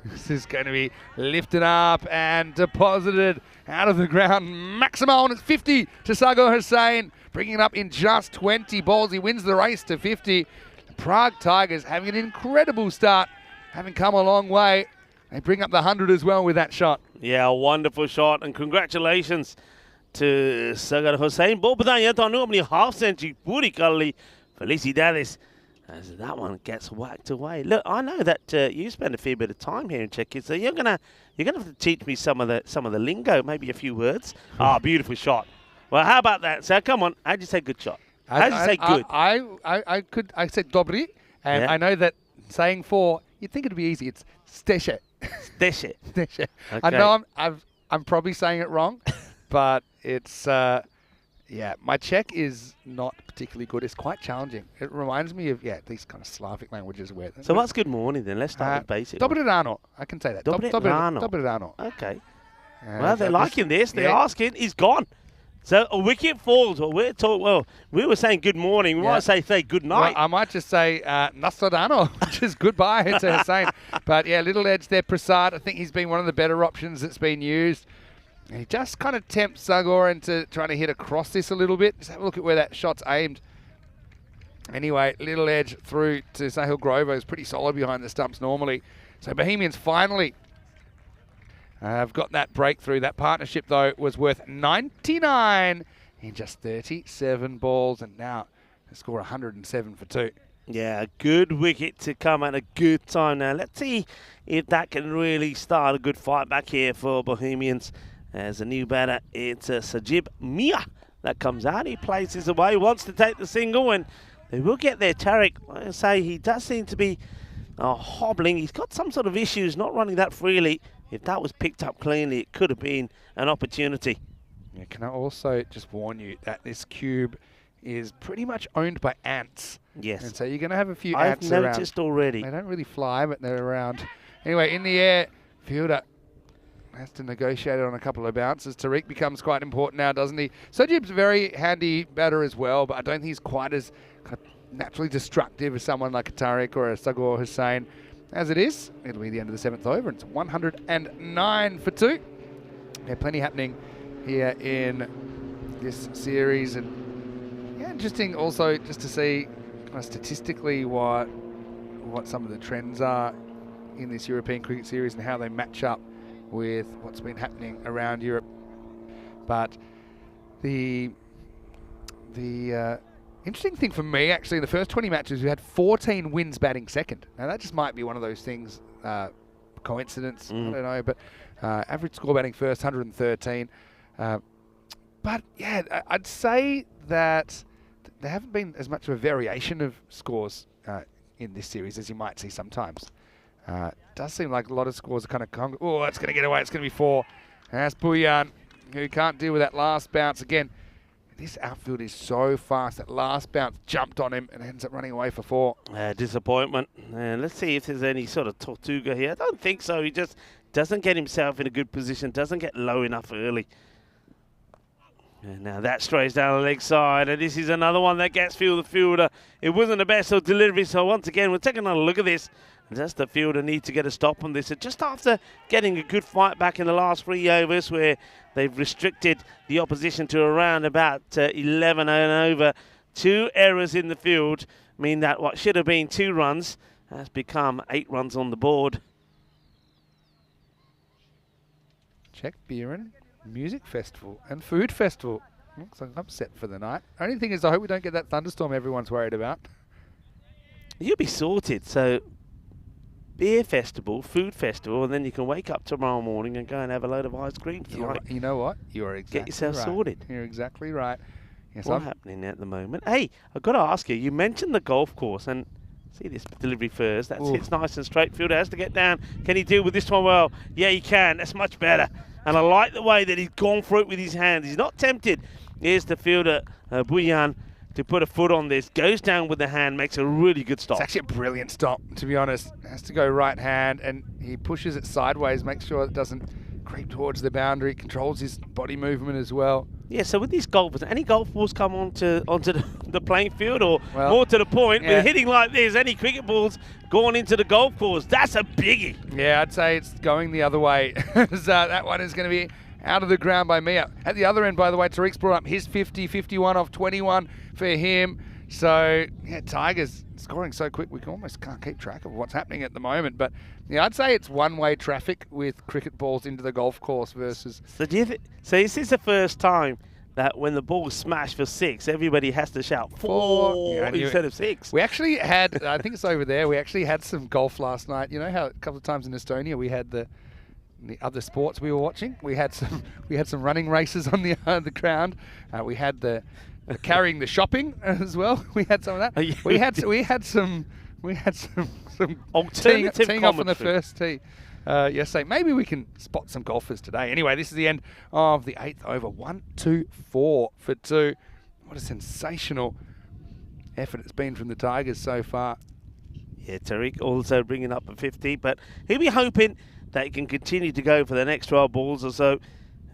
S1: This is going to be lifted up and deposited out of the ground. Maximal, and it's 50 to Sagar Hossain, bringing it up in just 20 balls. He wins the race to 50. The Prague Tigers having an incredible start, having come a long way. They bring up the 100 as well with that shot.
S4: Yeah, a wonderful shot, and congratulations to Sagar Hossain. Both बताइए तो अपनी half century पूरी कर ली. Felicidades. As that one gets whacked away. Look, I know that you spend a fair bit of time here in Czechia, so you're gonna have to teach me some of the lingo, maybe a few words. Beautiful shot. Well, how about that? So come on, how'd you say good shot? How'd you say good?
S1: I said dobry, and
S4: Yeah.
S1: I know that saying 4, you'd think it'd be easy. It's steše.
S4: Steše.
S1: Steše. I
S4: Okay.
S1: know I'm probably saying it wrong, but it's my Czech is not particularly good. It's quite challenging. It reminds me of these kind of Slavic languages where.
S4: So what's good morning then? Let's start with basic.
S1: Dobre ráno. I can say that.
S4: Dobre ráno.
S1: Dobre ráno.
S4: Okay. Well, they're
S1: so
S4: liking this. They're
S1: yeah.
S4: asking. He's gone. So a wicket falls. We were saying good morning. We might say good night.
S1: Well, I might just say Nasradano, which is goodbye to Hussain. But little edge there, Prasad. I think he's been one of the better options that's been used. He just kind of tempts Sagar into trying to hit across this a little bit. Just have a look at where that shot's aimed. Anyway, little edge through to Sahil Grover is pretty solid behind the stumps normally. So Bohemians finally have got that breakthrough. That partnership, though, was worth 99 in just 37 balls, and now they score 107 for 2.
S4: Yeah, a good wicket to come at a good time now. Let's see if that can really start a good fight back here for Bohemians. As a new batter, it's Sajib Mia that comes out. He plays this away, wants to take the single, and they will get there. Tariq, like I say, he does seem to be hobbling. He's got some sort of issues, not running that freely. If that was picked up cleanly, it could have been an opportunity.
S1: Yeah, can I also just warn you that this cube is pretty much owned by ants.
S4: Yes.
S1: And so you're going to have a few ants around.
S4: I've noticed already.
S1: They don't really fly, but they're around. Anyway, in the air, fielder has to negotiate on a couple of bounces. Tariq becomes quite important now, doesn't he? Sajib's a very handy batter as well, but I don't think he's quite as kind of naturally destructive as someone like a Tariq or a Sagur Hussain. As it is, it'll be the end of the 7th over, and it's 109 for 2. Yeah, plenty happening here in this series, and yeah, interesting also just to see kind of statistically what some of the trends are in this European cricket series and how they match up with what's been happening around Europe. But the interesting thing for me, actually, in the first 20 matches, we had 14 wins batting second. Now, that just might be one of those things, coincidence, I don't know, but average score batting first, 113. But, yeah, I'd say that there haven't been as much of a variation of scores in this series as you might see sometimes. It does seem like a lot of scores are kind of, oh, it's going to get away, it's going to be 4. And that's Bhuyan, who can't deal with that last bounce again. This outfield is so fast. That last bounce jumped on him and ends up running away for 4.
S4: Disappointment. And let's see if there's any sort of Tortuga here. I don't think so. He just doesn't get himself in a good position, doesn't get low enough early. And now that strays down the leg side, and this is another one that gets the fielder. It wasn't the best of delivery, so once again, we'll take another look at this. And does the fielder need to get a stop on this? And just after getting a good fight back in the last 3 overs, where they've restricted the opposition to around about 11 and over, 2 errors in the field mean that what should have been 2 runs has become 8 runs on the board.
S1: Czech beer and music festival and food festival. Looks like I'm upset for the night. Only thing is, I hope we don't get that thunderstorm everyone's worried about.
S4: You'll be sorted. So beer festival, food festival, and then you can wake up tomorrow morning and go and have a load of ice cream.
S1: You know what? You're exactly
S4: Get yourself
S1: right.
S4: sorted.
S1: You're exactly right. Yes,
S4: What's happening at the moment? Hey, I've got to ask you, you mentioned the golf course, and see this delivery first. That's hits nice and straight. Fielder has to get down. Can he deal with this one well? Yeah, he can. That's much better. And I like the way that he's gone for it with his hands. He's not tempted. Here's the fielder, Bhuyan, to put a foot on this. Goes down with the hand, makes a really good stop.
S1: It's actually a brilliant stop, to be honest. Has to go right hand, and he pushes it sideways, makes sure it doesn't creep towards the boundary. Controls his body movement as well.
S4: Yeah, so with these golfers, any golf balls come onto the playing field, or more to the point, with hitting like this, any cricket balls going into the golf course, that's a biggie.
S1: Yeah, I'd say it's going the other way. That one is going to be out of the ground by Mia. At the other end, by the way, Tariq's brought up his 50, 51 off 21 for him. So, yeah, Tigers scoring so quick, we almost can't keep track of what's happening at the moment. But, yeah, I'd say it's one-way traffic with cricket balls into the golf course versus...
S4: So, so is this the first time that when the ball is smashed for 6, everybody has to shout 4 instead of 6?
S1: We actually had, I think it's over there, we actually had some golf last night. You know how a couple of times in Estonia we had the other sports we were watching? We had some running races on the ground. We had the carrying the shopping as well. We had some of that. We had some
S4: alternative
S1: teeing off on the first tee. Yesterday. Maybe we can spot some golfers today. Anyway, this is the end of the 8th over. 1-2-4 for 2. What a sensational effort it's been from the Tigers so far.
S4: Yeah, Tariq also bringing up a 50, but he'll be hoping that he can continue to go for the next 12 balls or so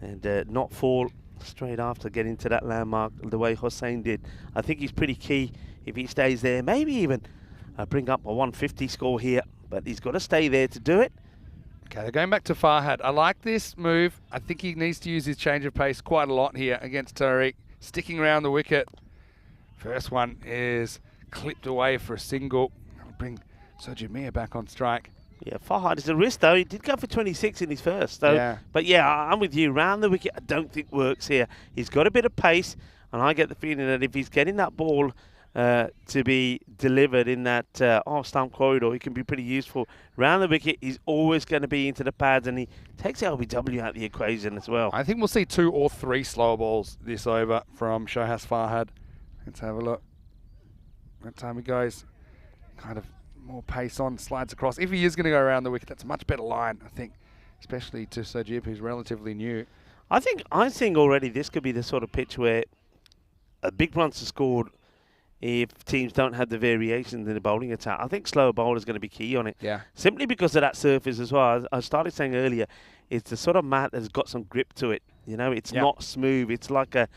S4: and not fall straight after getting to that landmark the way Hossain did. I think he's pretty key if he stays there. Maybe even bring up a 150 score here, but he's got to stay there to do it.
S1: Okay, they're going back to Farhad. I like this move. I think he needs to use his change of pace quite a lot here against Tariq. Sticking around the wicket. First one is clipped away for a single. That'll bring Sergio Mia back on strike.
S4: Yeah, Farhad is a risk though. He did go for 26 in his first. So,
S1: Yeah.
S4: But yeah, I'm with you. Round the wicket, I don't think works here. He's got a bit of pace, and I get the feeling that if he's getting that ball to be delivered in that off-stump corridor, he can be pretty useful. Round the wicket, he's always going to be into the pads, and he takes LBW out of the equation as well.
S1: I think we'll see 2 or 3 slower balls this over from Shohaz Farhad. Let's have a look. That time he goes, kind of more pace on, slides across. If he is going to go around the wicket, that's a much better line, I think, especially to Sergio, who's relatively new.
S4: I think already this could be the sort of pitch where a big runs are scored if teams don't have the variations in the bowling attack. I think slower bowl is going to be key on it.
S1: Yeah.
S4: Simply because of that surface as well. I started saying earlier, it's the sort of mat that's got some grip to it. You know, it's not smooth. It's like a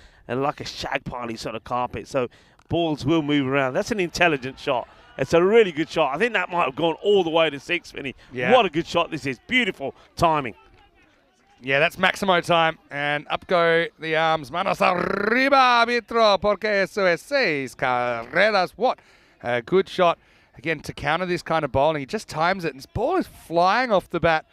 S4: shag party sort of carpet. So balls will move around. That's an intelligent shot. It's a really good shot. I think that might have gone all the way to 6, Vinny.
S1: Yeah.
S4: What a good shot this is. Beautiful timing.
S1: Yeah, that's Maximo time. And up go the arms. Manos arriba, arbitro, porque eso es 6 carreras. What a good shot. Again, to counter this kind of bowling, he just times it. And this ball is flying off the bat.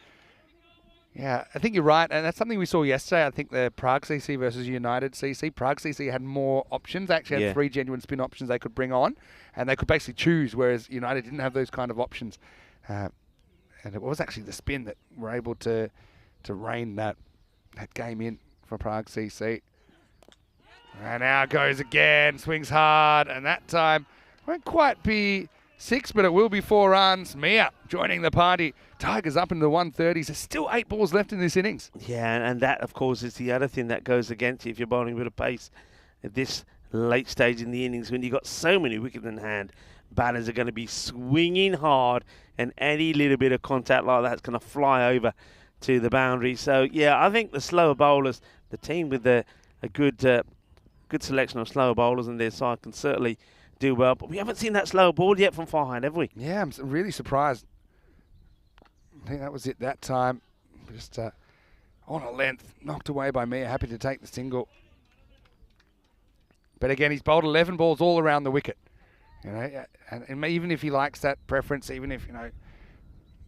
S1: Yeah, I think you're right. And that's something we saw yesterday. I think the Prague CC versus United CC. Prague CC had more options. They actually had 3 genuine spin options they could bring on. And they could basically choose, whereas United didn't have those kind of options. And it was actually the spin that were able to rein that game in for Prague CC. And now goes again, swings hard, and that time won't quite be 6, but it will be 4 runs. Mia joining the party. Tigers up into the 130s. There's still 8 balls left in this innings.
S4: Yeah, and that, of course, is the other thing that goes against you if you're bowling with a pace at this late stage in the innings when you've got so many wickets in hand. Batters are going to be swinging hard, and any little bit of contact like that's going to fly over to the boundary. So, yeah, I think the slower bowlers, the team with a good selection of slower bowlers in their side can certainly do well. But we haven't seen that slower ball yet from Farhad, have we?
S1: Yeah, I'm really surprised. I think that was it that time. Just on a length, knocked away by Mia. Happy to take the single. But again, he's bowled 11 balls all around the wicket. You know, and even if he likes that preference, even if, you know,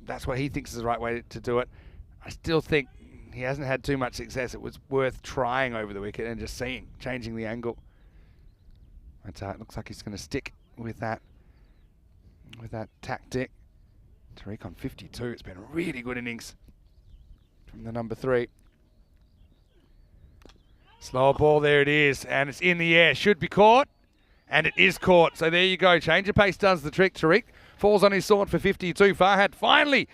S1: that's what he thinks is the right way to do it, I still think he hasn't had too much success. It was worth trying over the wicket and just changing the angle. But it looks like he's going to stick with that tactic. Tariq on 52. It's been a really good innings from the number 3. Slower ball, there it is, and it's in the air. Should be caught, and it is caught. So there you go. Change of pace does the trick. Tariq falls on his sword for 52. Farhad finally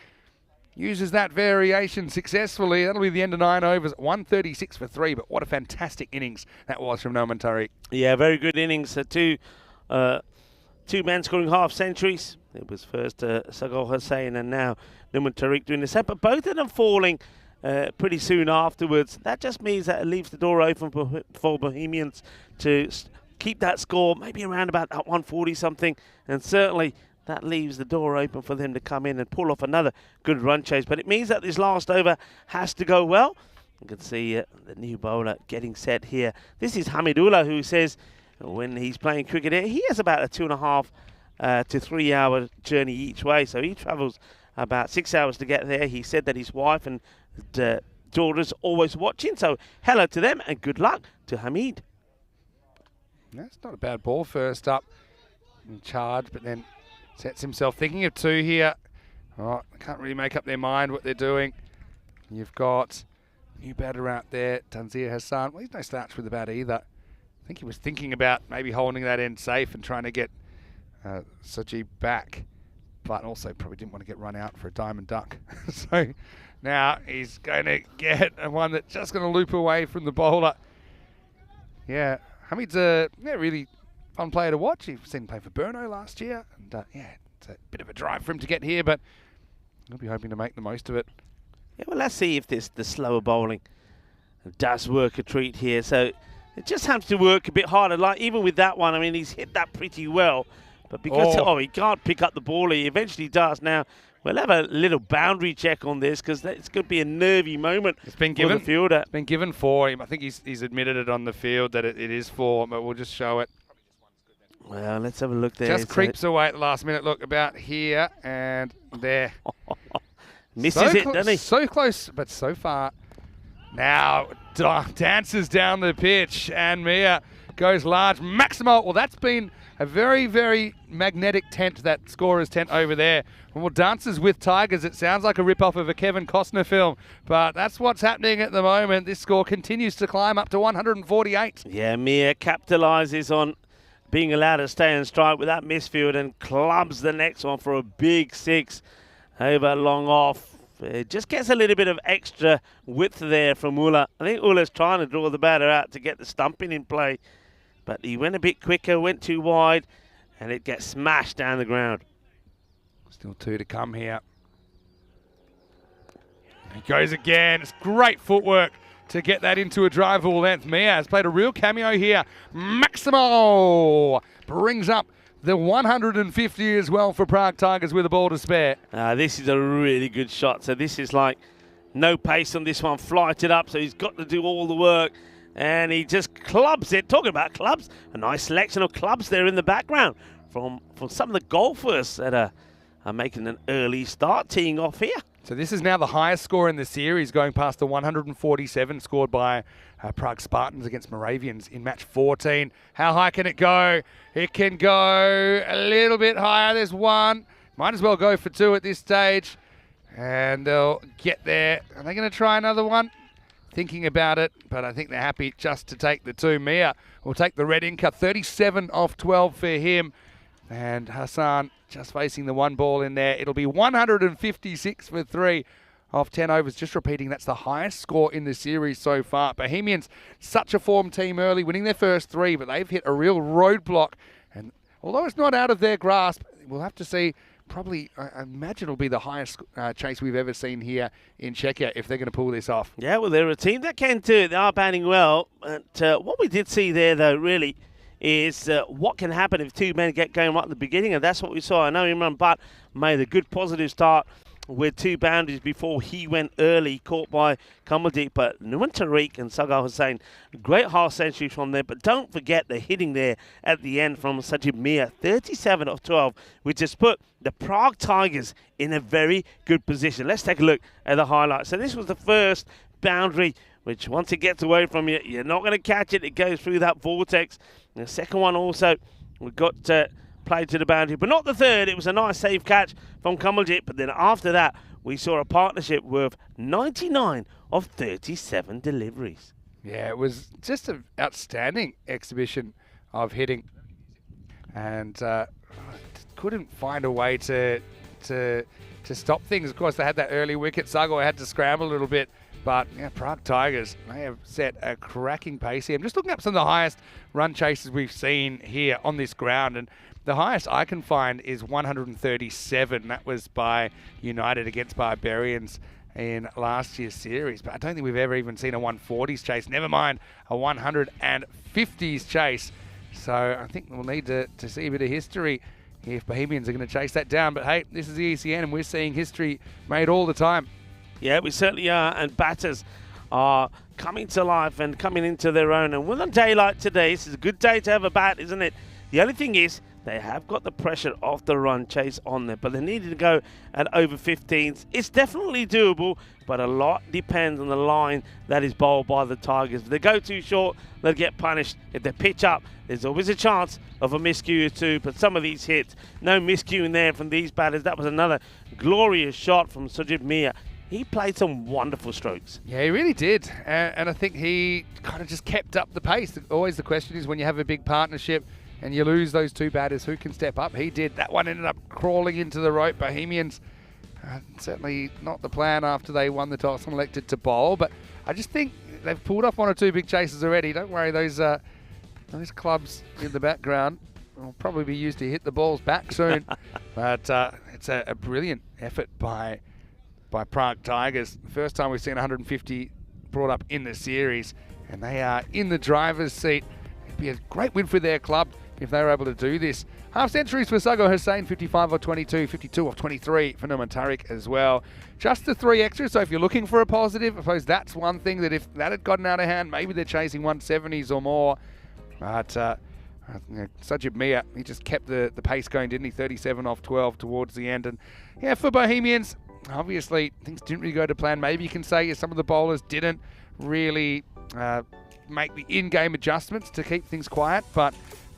S1: uses that variation successfully. That'll be the end of 9 overs. 136 for 3, but what a fantastic innings that was from Noman Tariq.
S4: Yeah, very good innings. Two men scoring half centuries. It was first Sagol Hussain and now Noman Tariq doing the same, but both of them falling pretty soon afterwards. That just means that it leaves the door open for Bohemians to keep that score maybe around about that 140 something, and certainly that leaves the door open for them to come in and pull off another good run chase. But it means that this last over has to go well. You can see the new bowler getting set here. This is Hamidullah, who says when he's playing cricket here, he has about a 2.5 to 3 hour journey each way. So he travels about 6 hours to get there. He said that his wife and daughter's always watching. So hello to them and good luck to Hamid.
S1: That's not a bad ball first up in charge, but then sets himself thinking of 2 here. Oh, they can't really make up their mind what they're doing. You've got new batter out there, Tanzir Hassan. Well, he's no slouch with the bat either. I think he was thinking about maybe holding that end safe and trying to get Saji back, but also probably didn't want to get run out for a diamond duck. So now he's going to get one that's just going to loop away from the bowler. Yeah, Hamid's a really fun player to watch. You've seen him play for Brno last year. And yeah, it's a bit of a drive for him to get here, but he'll be hoping to make the most of it.
S4: Yeah, well, let's see if the slower bowling does work a treat here. So it just has to work a bit harder. Like even with that one, I mean, he's hit that pretty well. But because he can't pick up the ball, he eventually does. Now, we'll have a little boundary check on this because it's going to be a nervy moment for the fielder.
S1: It's been given 4. I think he's admitted it on the field that it is 4, but we'll just show it.
S4: Well, let's have a look there.
S1: Just creeps away at the last minute. Look, about here and there.
S4: Misses it, doesn't he?
S1: So close, but so far. Now dances down the pitch, and Mia goes large. Maximo, well, that's been a very, very magnetic tent, that scorer's tent over there. Well, Dances with Tigers, it sounds like a rip-off of a Kevin Costner film, but that's what's happening at the moment. This score continues to climb up to 148.
S4: Yeah, Mia capitalises on being allowed to stay in strike with that misfield and clubs the next one for a big 6 over long off. It just gets a little bit of extra width there from Ulla. I think Ulla's trying to draw the batter out to get the stumping in play, but he went a bit quicker, went too wide, and it gets smashed down the ground.
S1: Still 2 to come here. He goes again. It's great footwork to get that into a drivable length. Mia has played a real cameo here. Maximo brings up the 150 as well for Prague Tigers with a ball to spare.
S4: This is a really good shot. So this is like no pace on this one. Flighted up, so he's got to do all the work. And he just clubs it. Talking about clubs, a nice selection of clubs there in the background from some of the golfers that are making an early start, teeing off here.
S1: So this is now the highest score in the series, going past the 147 scored by Prague Spartans against Moravians in match 14. How high can it go? It can go a little bit higher. There's one. Might as well go for 2 at this stage. And they'll get there. Are they going to try another one? Thinking about it, but I think they're happy just to take the 2. Mia will take the red inker. 37 off 12 for him. And Hassan just facing the 1 ball in there. It'll be 156 for 3 off 10 overs. Just repeating, that's the highest score in the series so far. Bohemians, such a form team early, winning their first 3, but they've hit a real roadblock. And although it's not out of their grasp, we'll have to see. Probably, I imagine it'll be the highest chase we've ever seen here in Czechia if they're going to pull this off.
S4: Yeah, well, they're a team that can do it. They are batting well. But what we did see there, though, really, is what can happen if 2 men get going right at the beginning, and that's what we saw. I know Imran Butt made a good positive start with 2 boundaries before he went early, caught by Kamaldeep, but Numan Tariq and Sagar Hussain, great half century from there. But don't forget the hitting there at the end from Sajid Mia, 37 of 12, which has put the Prague Tigers in a very good position. Let's take a look at the highlights. So this was the first boundary, which once it gets away from you, you're not going to catch it. It goes through that vortex. And the second one also, we got played to the boundary, but not the third. It was a nice safe catch from Kamaljit, but then after that, we saw a partnership with 99 of 37 deliveries.
S1: Yeah, it was just an outstanding exhibition of hitting, and couldn't find a way to stop things. Of course, they had that early wicket. Sago had to scramble a little bit. But yeah, Prague Tigers, they have set a cracking pace here. I'm just looking up some of the highest run chases we've seen here on this ground. And the highest I can find is 137. That was by United against Barbarians in last year's series. But I don't think we've ever even seen a 140s chase. Never mind a 150s chase. So I think we'll need to see a bit of history if Bohemians are going to chase that down. But hey, this is the ECN and we're seeing history made all the time.
S4: Yeah, we certainly are, and batters are coming to life and coming into their own. And with a day like today, this is a good day to have a bat, isn't it? The only thing is, they have got the pressure of the run chase on them, but they needed to go at over 15s. It's definitely doable, but a lot depends on the line that is bowled by the Tigers. If they go too short, they'll get punished. If they pitch up, there's always a chance of a miscue or 2, but some of these hits, no miscue in there from these batters. That was another glorious shot from Sajid Mia. He played some wonderful strokes.
S1: Yeah, he really did. And I think he kind of just kept up the pace. Always the question is when you have a big partnership and you lose those 2 batters, who can step up? He did. That one ended up crawling into the rope. Bohemians, certainly not the plan after they won the toss and elected to bowl. But I just think they've pulled off 1 or 2 big chases already. Don't worry, those clubs in the background will probably be used to hit the balls back soon. But it's a brilliant effort by Prague Tigers. The first time we've seen 150 brought up in the series, and they are in the driver's seat. It'd be a great win for their club if they were able to do this. Half centuries for Sago Hussain, 55 of 22, 52 of 23 for Numan Tariq as well. Just the 3 extras, so if you're looking for a positive, I suppose that's one thing that if that had gotten out of hand, maybe they're chasing 170s or more. But Sajid Mia, he just kept the pace going, didn't he? 37 off 12 towards the end. And yeah, for Bohemians, obviously things didn't really go to plan. Maybe you can say some of the bowlers didn't really make the in-game adjustments to keep things quiet, but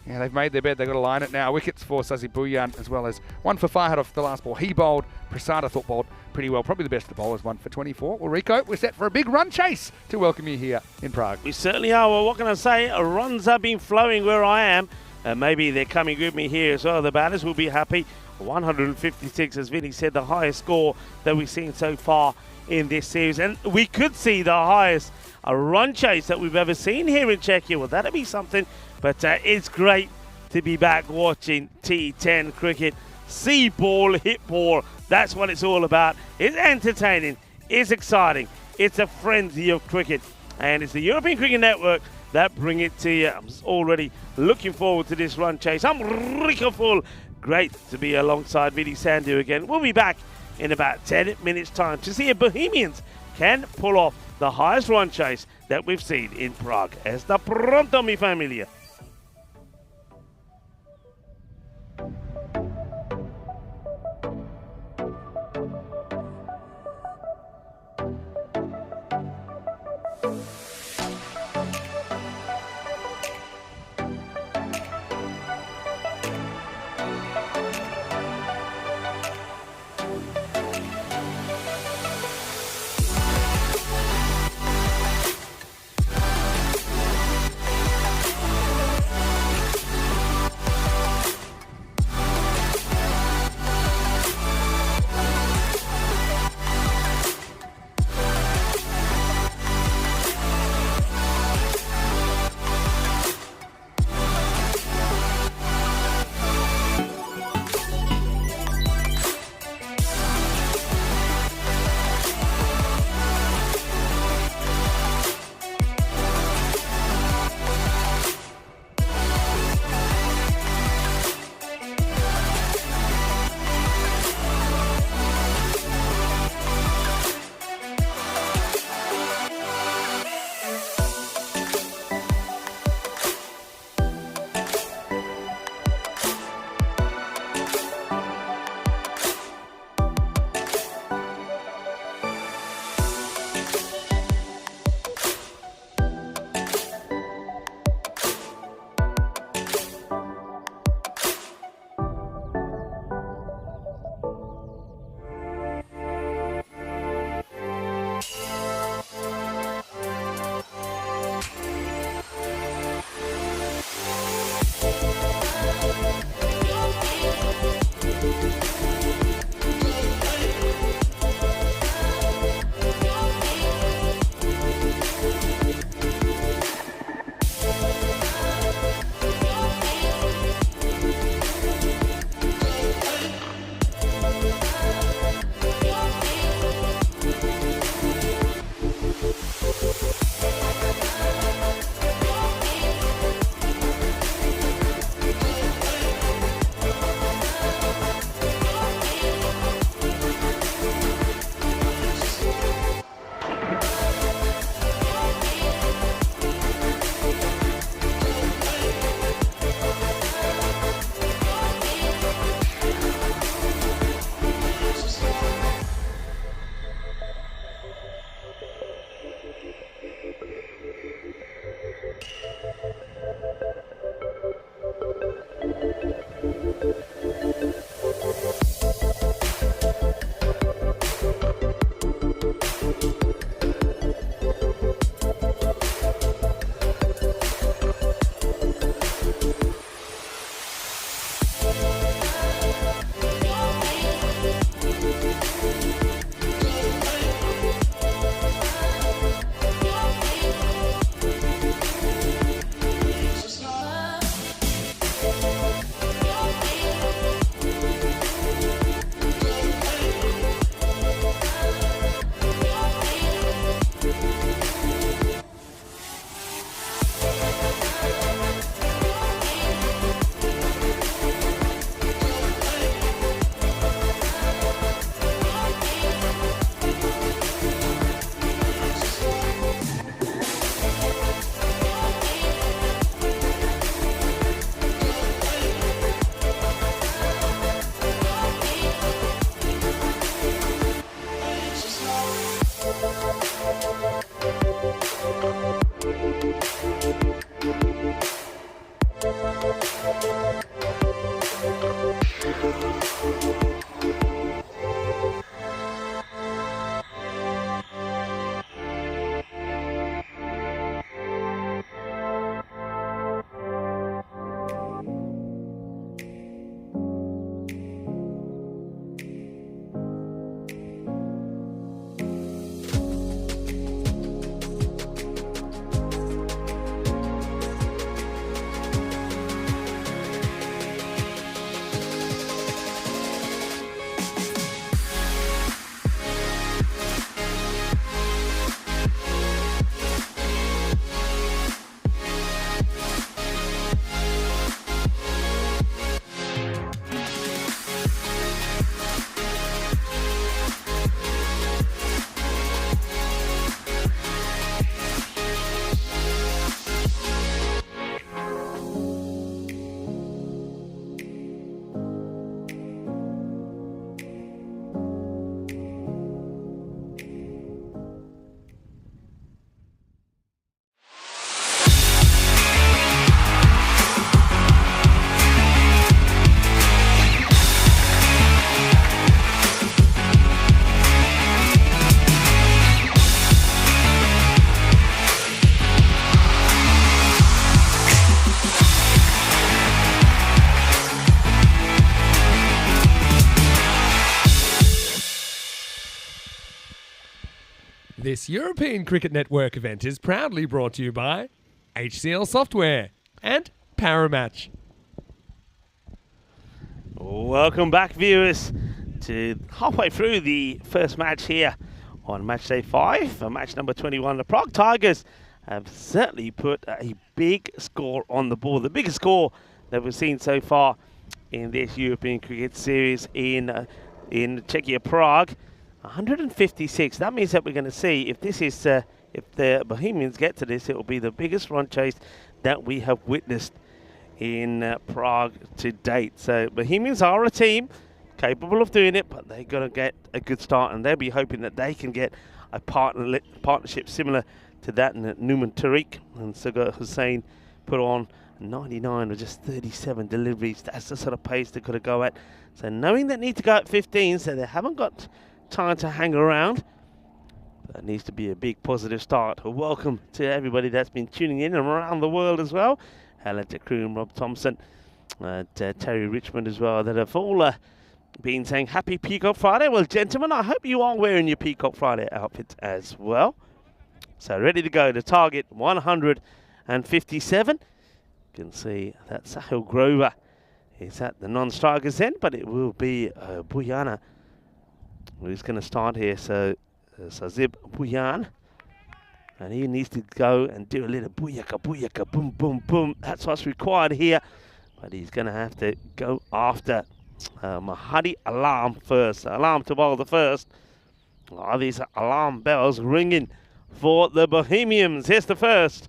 S1: yeah, they've made their bed. They've got to line it now. Wickets for Sazi Bhuyan, as well as one for Farhad off the last ball. He bowled. Prasad thought bowled pretty well. Probably the best of the bowlers, 1 for 24. Well, Rico, we're set for a big run chase to welcome you here in Prague.
S4: We certainly are. Well, what can I say? Runs have been flowing where I am. Maybe they're coming with me here as well. The batters will be happy. 156, as Vinny said, the highest score that we've seen so far in this series. And we could see the highest run chase that we've ever seen here in Czechia. Well, that'll be something. But it's great to be back watching T10 cricket. See ball, hit ball. That's what it's all about. It's entertaining. It's exciting. It's a frenzy of cricket. And it's the European Cricket Network that bring it to you. I'm already looking forward to this run chase. I'm Rico Full. Great to be alongside Vinny Sandhu again. We'll be back in about 10 minutes' time to see if Bohemians can pull off the highest run chase that we've seen in Prague. Hasta pronto, mi familia.
S2: This European Cricket Network event is proudly brought to you by HCL Software and Paramatch.
S4: Welcome back, viewers, to halfway through the first match here on match day 5 for match number 21. The Prague Tigers have certainly put a big score on the board, the biggest score that we've seen so far in this European Cricket Series in Czechia, Prague. 156. That means that we're going to see if this is if the Bohemians get to this, it will be the biggest run chase that we have witnessed in Prague to date. So Bohemians are a team capable of doing it, but they've got to get a good start, and they'll be hoping that they can get a partnership similar to that in Numan Tariq and Sagar Hussain put on 99 with just 37 deliveries. That's the sort of pace they've got to go at. So knowing they need to go at 15, so they haven't got time to hang around. That needs to be a big positive start. Welcome to everybody that's been tuning in and around the world as well. Hello to crew and Rob Thompson, Terry Richmond as well, that have all been saying happy Peacock Friday. Well, gentlemen, I hope you are wearing your Peacock Friday outfit as well. So ready to go. The target 157. You can see that Sahil Grover is at the non-strikers end, but it will be Buyana who's going to start here. So Sazib Buyan. And he needs to go and do a little booyaka, booyaka, boom, boom, boom. That's what's required here. But he's going to have to go after Mahadi Alam first. Alam to bowl the first. Are these alarm bells ringing for the Bohemians? Here's the first.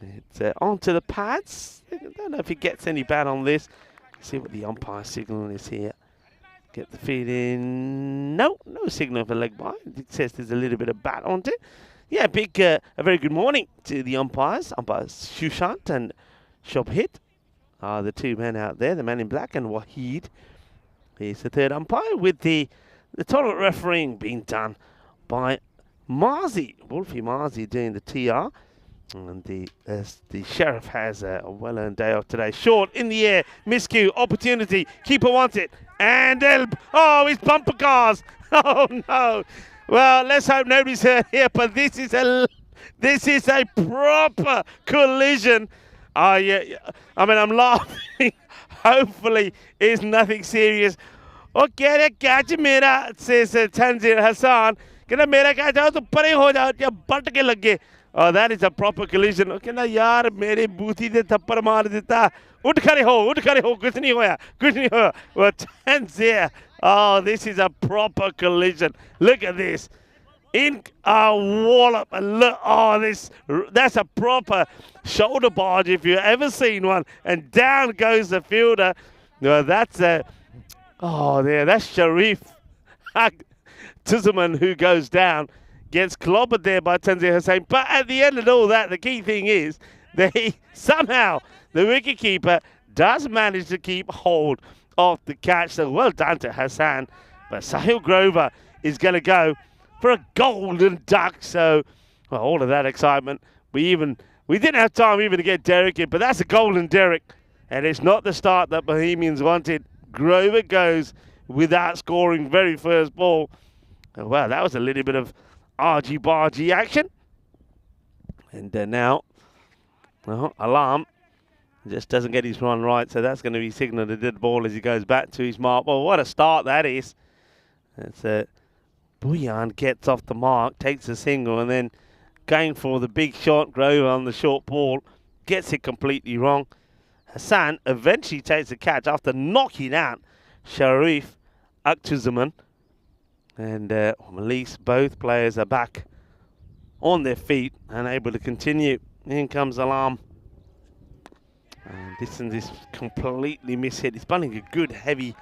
S4: It's onto the pads. I don't know if he gets any bat on this. Let's see what the umpire signal is here. Get the feed in. No signal for leg by. It says there's a little bit of bat on it. Yeah, a very good morning to the umpires. Umpires Shushant and Shobhit are the two men out there. The man in black and Wahid is the third umpire, with the tournament refereeing being done by Marzi, Wolfie Marzi, doing the TR. And the Sheriff has a well-earned day off today. Short in the air, miscue, opportunity, keeper wants it, and it's bumper cars. Oh no! Well, let's hope nobody's hurt here, but this is a proper collision. Yeah. I mean, I'm laughing. Hopefully, it's nothing serious. Okay, catch mera, says Tanzir Hassan. Kena mera catch out to pare ho jao, ya bat ke lage. Oh, that is a proper collision. Okay, na yaar, mere boothi de thappar maar deta. Ut khare ho, kuch nahi hoya. Well, Tanzir. Oh, this is a proper collision. Look at this. In a wallop. And look, that's a proper shoulder barge if you've ever seen one. And down goes the fielder. Well, that's Sharif Tuzaman who goes down. Gets clobbered there by Tanzir Hussain. But at the end of all that, the key thing is somehow the wicketkeeper does manage to keep hold of the catch. So well done to Hassan. But Sahil Grover is going to go for a golden duck. So all of that excitement. We didn't have time even to get Derek in, but that's a golden Derek. And it's not the start that Bohemians wanted. Grover goes without scoring very first ball. Oh, wow, that was a little bit of argy-bargy action. And now, Alarm just doesn't get his run right, so that's going to be signalled a dead ball as he goes back to his mark. Well, what a start that is. It's Buyan gets off the mark, takes a single, and then going for the big shot. Grover on the short ball gets it completely wrong. Hassan eventually takes the catch after knocking out Sharif Akhtuzaman. And at least both players are back on their feet and able to continue. In comes Alarm. And this is completely mishit. He's bowling a good heavy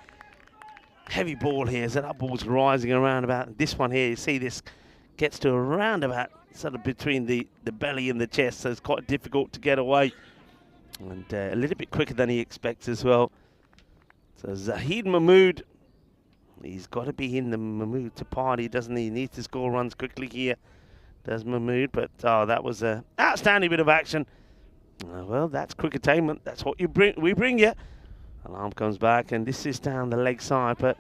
S4: ball here. So that ball's rising around about. This one here, you see this gets to around about sort of between the belly and the chest. So it's quite difficult to get away. And a little bit quicker than he expects as well. So Zahid Mahmood. He's got to be in the mood to party, doesn't he? He needs to score runs quickly here, does Mahmood. But that was an outstanding bit of action. Well, that's crickettainment. That's what we bring you. Alarm comes back, and this is down the leg side. But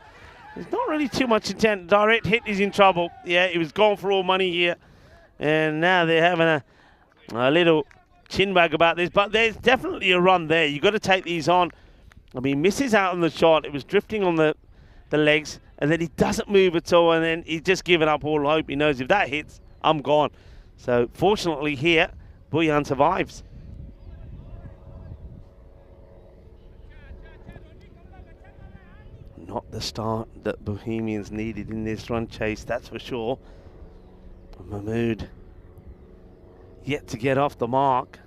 S4: There's not really too much intent. Direct hit is in trouble. Yeah, he was gone for all money here. And now they're having a little chin wag about this. But there's definitely a run there. You've got to take these on. I mean, misses out on the shot. It was drifting on the legs. And then he doesn't move at all. And then he's just given up all hope. He knows if that hits, I'm gone. So fortunately here, Buyan survives. Not the start that Bohemians needed in this run chase, that's for sure. Mahmood yet to get off the mark.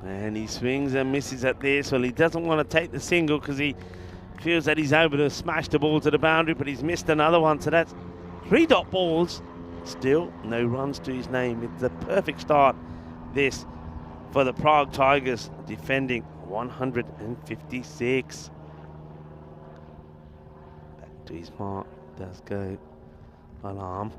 S4: And he swings and misses at this. Well, he doesn't want to take the single because he feels that he's able to smash the ball to the boundary, but he's missed another one. So that's 3 dot balls. Still no runs to his name. It's the perfect start, this, for the Prague Tigers, defending 156. To his mark, does go Alarm.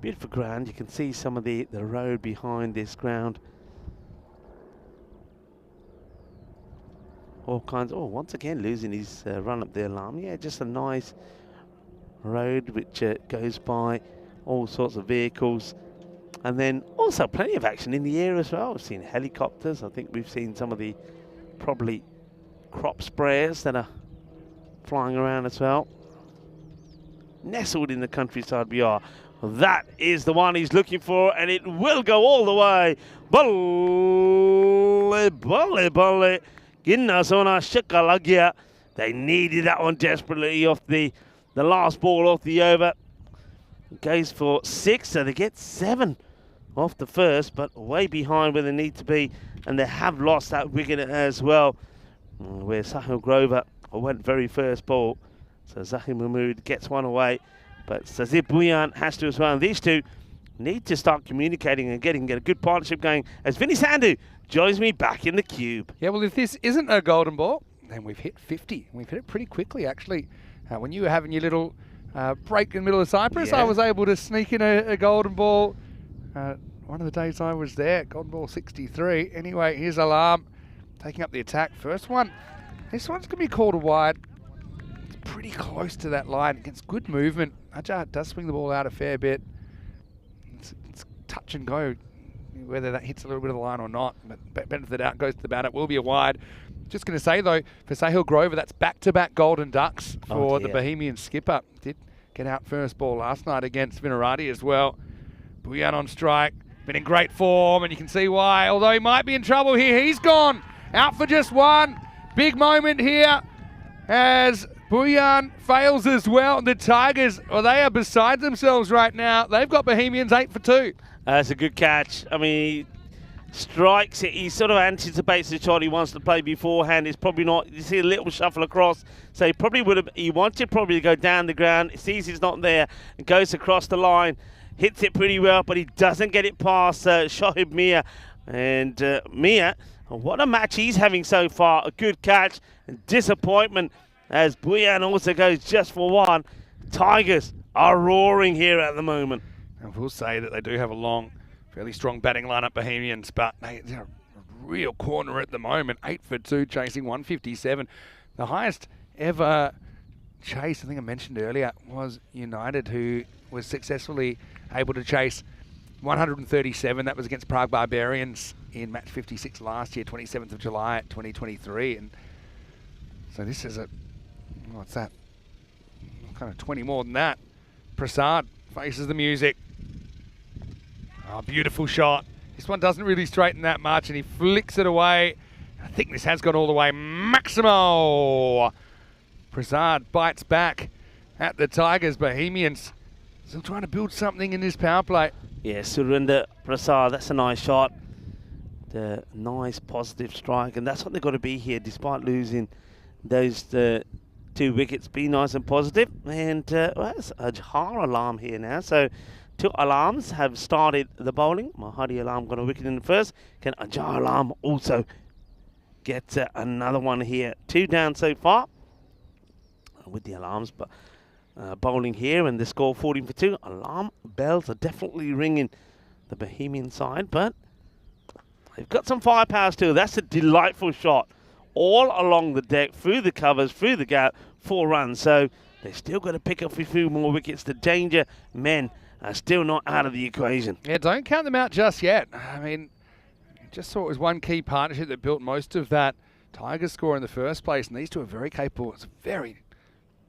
S4: Beautiful ground, you can see some of the road behind this ground. All kinds, oh, once again losing his run up the Alarm. Yeah, just a nice road which goes by all sorts of vehicles. And then also plenty of action in the air as well. We've seen helicopters, I think we've seen some of the probably crop sprayers that are flying around as well. Nestled in the countryside we are. Well, that is the one he's looking for, and it will go all the way. Balle, balle, balle. Ginnasona Shikalagia. They needed that one desperately off the last ball off the over. Goes for 6, so they get 7 off the first, but way behind where they need to be, and they have lost that wicket as well, where Sahil Grover went very first ball. So Zahir Mahmood gets one away, but Sazib Buyan has to as well. And these two need to start communicating and getting a good partnership going as Vinny Sandhu joins me back in the cube.
S1: Yeah, well, if this isn't a golden ball, then we've hit 50. We've hit it pretty quickly, actually. When you were having your little break in the middle of Cyprus,
S4: Yeah.
S1: I was able to sneak in a golden ball. One of the days I was there, golden ball 63. Anyway, here's Alarm taking up the attack. First one. This one's going to be called a wide. It's pretty close to that line. It gets good movement. Ajah does swing the ball out a fair bit. It's touch and go, whether that hits a little bit of the line or not. But benefit of the doubt goes to the bat. It will be a wide. Just going to say, though, for Sahil Grover, that's back-to-back golden ducks for the Bohemian skipper. Did get out first ball last night against Vinarati as well. Buyan on strike. Been in great form, and you can see why. Although he might be in trouble here. He's gone. Out for just one. Big moment here as Buyan fails as well. The Tigers, well, they are beside themselves right now. They've got Bohemians 8 for 2.
S4: That's a good catch. I mean, he strikes it. He sort of anticipates the shot he wants to play beforehand. It's probably not. You see a little shuffle across. So he probably would have. He wanted probably to go down the ground. He sees he's not there and goes across the line. Hits it pretty well, but he doesn't get it past Shoaib Mia. And Mia, what a match he's having so far. A good catch and disappointment as Buyan also goes just for one. Tigers are roaring here at the moment.
S1: I will say that they do have a long, fairly strong batting lineup, Bohemians, but they're a real corner at the moment. 8 for 2, chasing 157. The highest ever chase, I think I mentioned earlier, was United, who was successfully able to chase 137. That was against Prague Barbarians in match 56 last year, 27th of July 2023. And so this is what's that? Kind of 20 more than that. Prasad faces the music. Oh, beautiful shot. This one doesn't really straighten that much, and he flicks it away. I think this has gone all the way. Maximo! Prasad bites back at the Tigers. Bohemians still trying to build something in this power play.
S4: Yeah, Surinder Prasad, that's a nice shot. The nice positive strike, and that's what they've got to be here, despite losing those 2 wickets. Be nice and positive. And well, it's a Jahar Alarm here now. So 2 alarms have started the bowling. Mahadi Alarm got a wicket in the first. Can Ajah Alarm also get another one here? 2 down so far with the alarms, but bowling here, and the score 14 for 2. Alarm bells are definitely ringing the Bohemian side, but they've got some firepower still. That's a delightful shot all along the deck, through the covers, through the gap, 4 runs. So they've still got to pick up a few more wickets. The danger men are still not out of the equation.
S1: Yeah, don't count them out just yet. I mean, just saw it was one key partnership that built most of that Tigers score in the first place, and these two are very capable. It's a very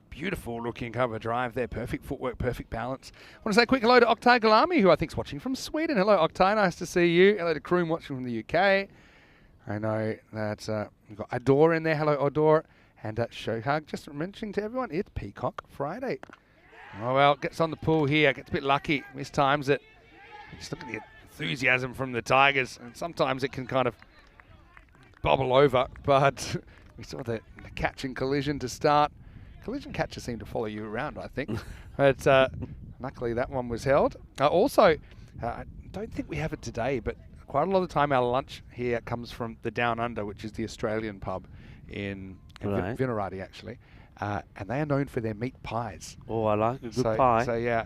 S1: beautiful looking cover drive there. Perfect footwork, perfect balance. I want to say a quick hello to Oktay Galami, who I think is watching from Sweden. Hello, Oktay. Nice to see you. Hello to Kroom watching from the UK. I know that we've got Adore in there. Hello, Adore. And Shohag, just mentioning to everyone, it's Peacock Friday. Oh, well, gets on the pool here. Gets a bit lucky. Mistimes it. Just look at the enthusiasm from the Tigers. And sometimes it can kind of bobble over. But we saw the catch and collision to start. Collision catches seem to follow you around, I think. But luckily that one was held. Also, I don't think we have it today, but quite a lot of the time our lunch here comes from the Down Under, which is the Australian pub in Vinarati, actually. And they are known for their meat pies.
S4: Oh, I like a good pie.
S1: So, yeah,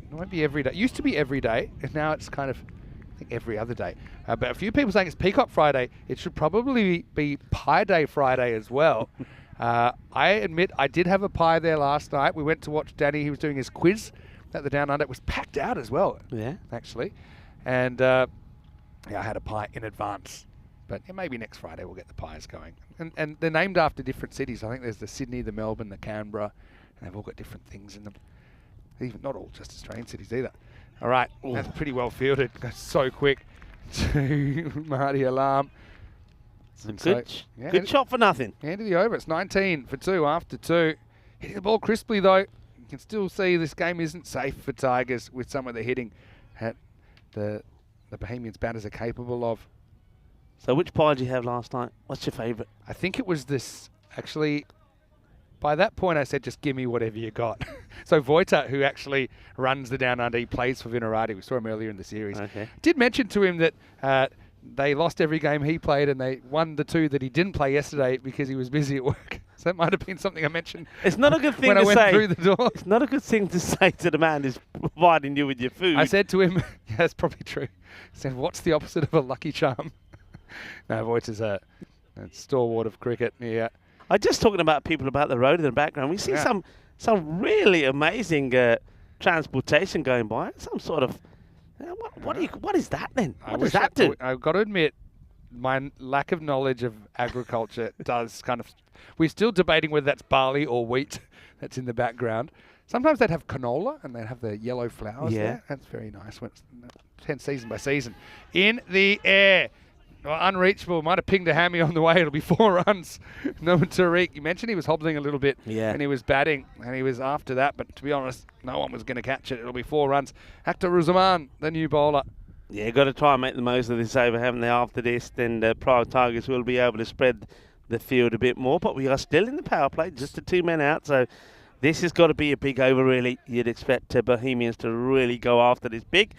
S1: it won't be every day. It used to be every day, and now it's kind of, I think, every other day. But a few people saying it's Peacock Friday. It should probably be Pie Day Friday as well. I admit I did have a pie there last night. We went to watch Danny. He was doing his quiz at the Down Under. It was packed out as well, actually. And, yeah, I had a pie in advance. But yeah, maybe next Friday we'll get the pies going. And they're named after different cities. I think there's the Sydney, the Melbourne, the Canberra, and they've all got different things in them. Even not all just Australian cities either. All right, that's pretty well fielded. Goes so quick to Marty Alarm.
S4: Good shot for nothing.
S1: End of the over. It's 19 for 2 after 2. Hitting the ball crisply, though. You can still see this game isn't safe for Tigers with some of the hitting that the Bohemians batters are capable of.
S4: So which pie did you have last night? What's your favourite?
S1: I think it was this. Actually, by that point, I said, just give me whatever you got. So Voita, who actually runs the Down Under, he plays for Vinarati. We saw him earlier in the series.
S4: Okay.
S1: Did mention to him that they lost every game he played and they won the 2 that he didn't play yesterday because he was busy at work. So that might have been something I mentioned.
S4: It's not a good thing
S1: when
S4: to
S1: I went
S4: say.
S1: Through the door.
S4: It's not a good thing to say to the man who's providing you with your food.
S1: I said to him, yeah, that's probably true. I said, what's the opposite of a lucky charm? No, Voita's a stalwart of cricket. Yeah.
S4: I'm just talking about people about the road in the background. We see some really amazing transportation going by. Some sort of what is that then? What does that do?
S1: I've got to admit, my lack of knowledge of agriculture does kind of. We're still debating whether that's barley or wheat that's in the background. Sometimes they'd have canola and they'd have the yellow flowers there. That's very nice when it's 10 season by season. In the air. Well, unreachable. Might have pinged a hammy on the way. It'll be 4 runs. No one Tariq. You mentioned he was hobbling a little bit when he was batting, and he was after that. But to be honest, no one was going to catch it. It'll be 4 runs. Akhtar Ruzaman, the new bowler.
S4: Yeah, got to try and make the most of this over, haven't they? After this, then the Prague Tigers will be able to spread the field a bit more. But we are still in the power play, just the 2 men out. So this has got to be a big over, really. You'd expect Bohemians to really go after this big.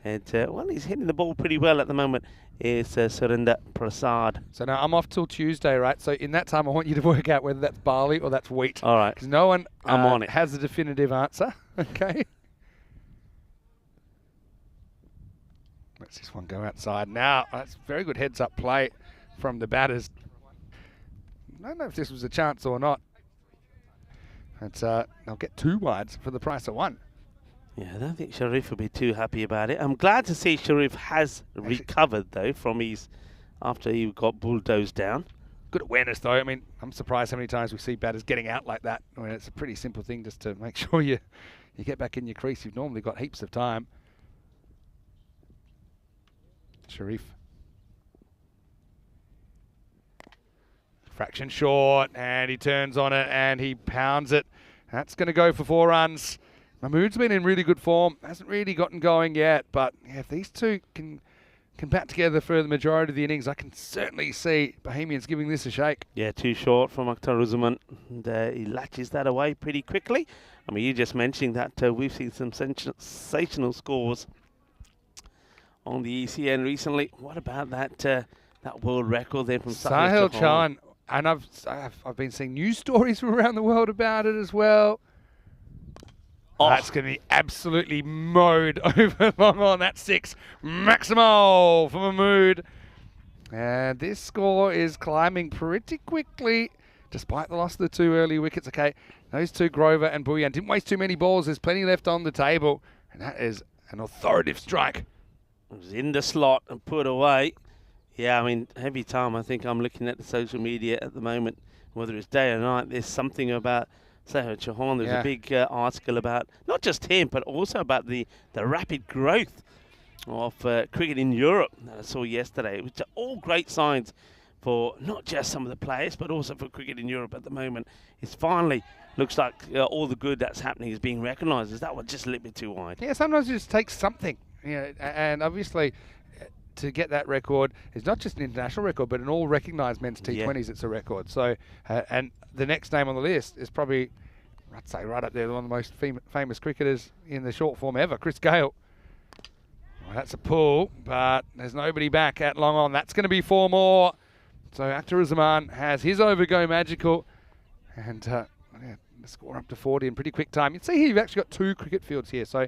S4: And, well, he's hitting the ball pretty well at the moment. Is Surinder Prasad.
S1: So now I'm off till Tuesday, right? So in that time, I want you to work out whether that's barley or that's wheat.
S4: All right.
S1: Because no one
S4: I'm on it.
S1: has a definitive answer. Okay. Let's this one go outside now. That's very good heads-up play from the batters. I don't know if this was a chance or not. It's, they'll get 2 wides for the price of 1.
S4: Yeah, I don't think Sharif will be too happy about it. I'm glad to see Sharif has recovered, though, from his after he got bulldozed down.
S1: Good awareness, though. I mean, I'm surprised how many times we see batters getting out like that. I mean, it's a pretty simple thing just to make sure you get back in your crease. You've normally got heaps of time. Sharif. Fraction short, and he turns on it, and he pounds it. That's going to go for 4 runs. Mahmood's been in really good form. Hasn't really gotten going yet, but yeah, if these two can bat together for the majority of the innings, I can certainly see Bohemians giving this a shake.
S4: Yeah, too short from Akhtar Ruzaman. And he latches that away pretty quickly. I mean, you just mentioned that we've seen some sensational scores on the ECN recently. What about that world record then from
S1: Sahil Chauhan? And I've been seeing news stories from around the world about it as well. That's going to be absolutely mowed over long on that 6. Maximal for Mahmood. And this score is climbing pretty quickly, despite the loss of the 2 early wickets. Okay, those 2, Grover and Bouyan, didn't waste too many balls. There's plenty left on the table. And that is an authoritative strike.
S4: It was in the slot and put away. Yeah, I mean, every time I think I'm looking at the social media at the moment, whether it's day or night, there's something about Seher Chauhan. There's a big article about not just him, but also about the rapid growth of cricket in Europe that I saw yesterday, which are all great signs for not just some of the players, but also for cricket in Europe at the moment. It's finally looks like all the good that's happening is being recognised. Is that one just a little bit too wide?
S1: Yeah, sometimes it just takes something. And obviously to get that record is not just an international record, but an all recognised men's T20s. It's a record. So, and the next name on the list is probably, I'd say, right up there, one of the most famous cricketers in the short form ever, Chris Gayle. Well, that's a pull, but there's nobody back at long on. That's going to be 4 more. So Akhtaruzzahman has his overgo magical, and the score up to 40 in pretty quick time. You can see here you've actually got 2 cricket fields here. So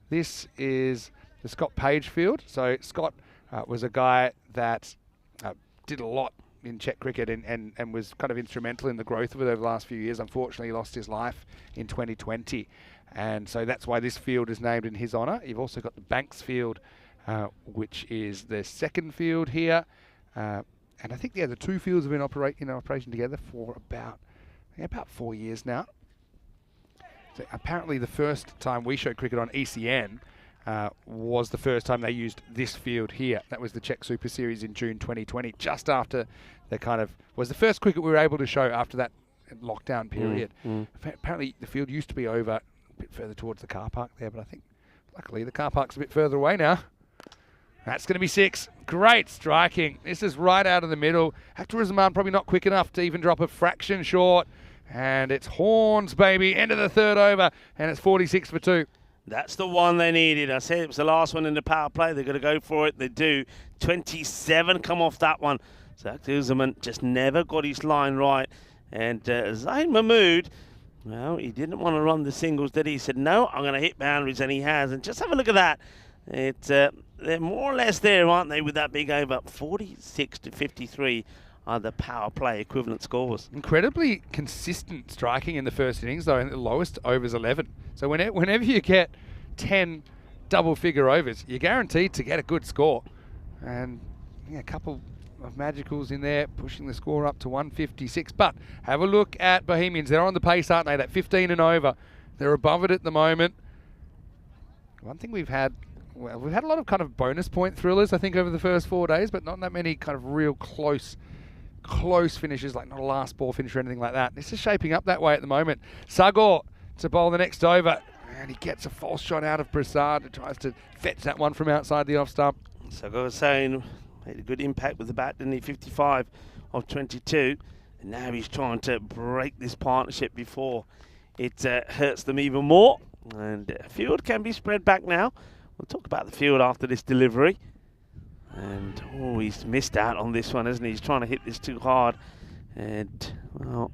S1: this is the Scott Page field. So Scott was a guy that did a lot in Czech cricket and was kind of instrumental in the growth of it over the last few years. Unfortunately, he lost his life in 2020. And so that's why this field is named in his honour. You've also got the Banks field, which is the second field here. And I think, the 2 fields have been in operation together for about 4 years now. So apparently the first time we showed cricket on ECN was the first time they used this field here. That was the Czech Super Series in June 2020, just after was the first cricket we were able to show after that lockdown period. Apparently the field used to be over a bit further towards the car park there, but I think luckily the car park's a bit further away now. That's going to be 6. Great striking. This is right out of the middle. Akhtaruzzahman probably not quick enough to even drop a fraction short. And it's horns, baby. End of the 3rd over, and it's 46 for 2.
S4: That's the one they needed. I said it was the last one in the power play. They're going to go for it. They do. 27 come off that one. So Akhtaruzzahman just never got his line right. And Zayn Mahmood, well, he didn't want to run the singles, did he? He said, no, I'm going to hit boundaries, and he has. And just have a look at that. They're more or less there, aren't they, with that big over? 46 to 53 are the power play equivalent scores.
S1: Incredibly consistent striking in the first innings, though, and the lowest overs 11. So whenever you get 10 double-figure overs, you're guaranteed to get a good score. And a couple of magicals in there, pushing the score up to 156. But have a look at Bohemians. They're on the pace, aren't they? That 15 and over. They're above it at the moment. One thing we've had a lot of kind of bonus point thrillers, I think, over the first 4 days, but not that many kind of real close finishes, like not a last ball finish or anything like that. This is shaping up that way at the moment. Sagor to bowl the next over, and he gets a false shot out of Prasad and tries to fetch that one from outside the off stump.
S4: Sagor was saying, made a good impact with the bat, didn't he? 55 of 22, and now he's trying to break this partnership before it hurts them even more. And field can be spread back now. We'll talk about the field after this delivery. And, he's missed out on this one, hasn't he? He's trying to hit this too hard. And, well,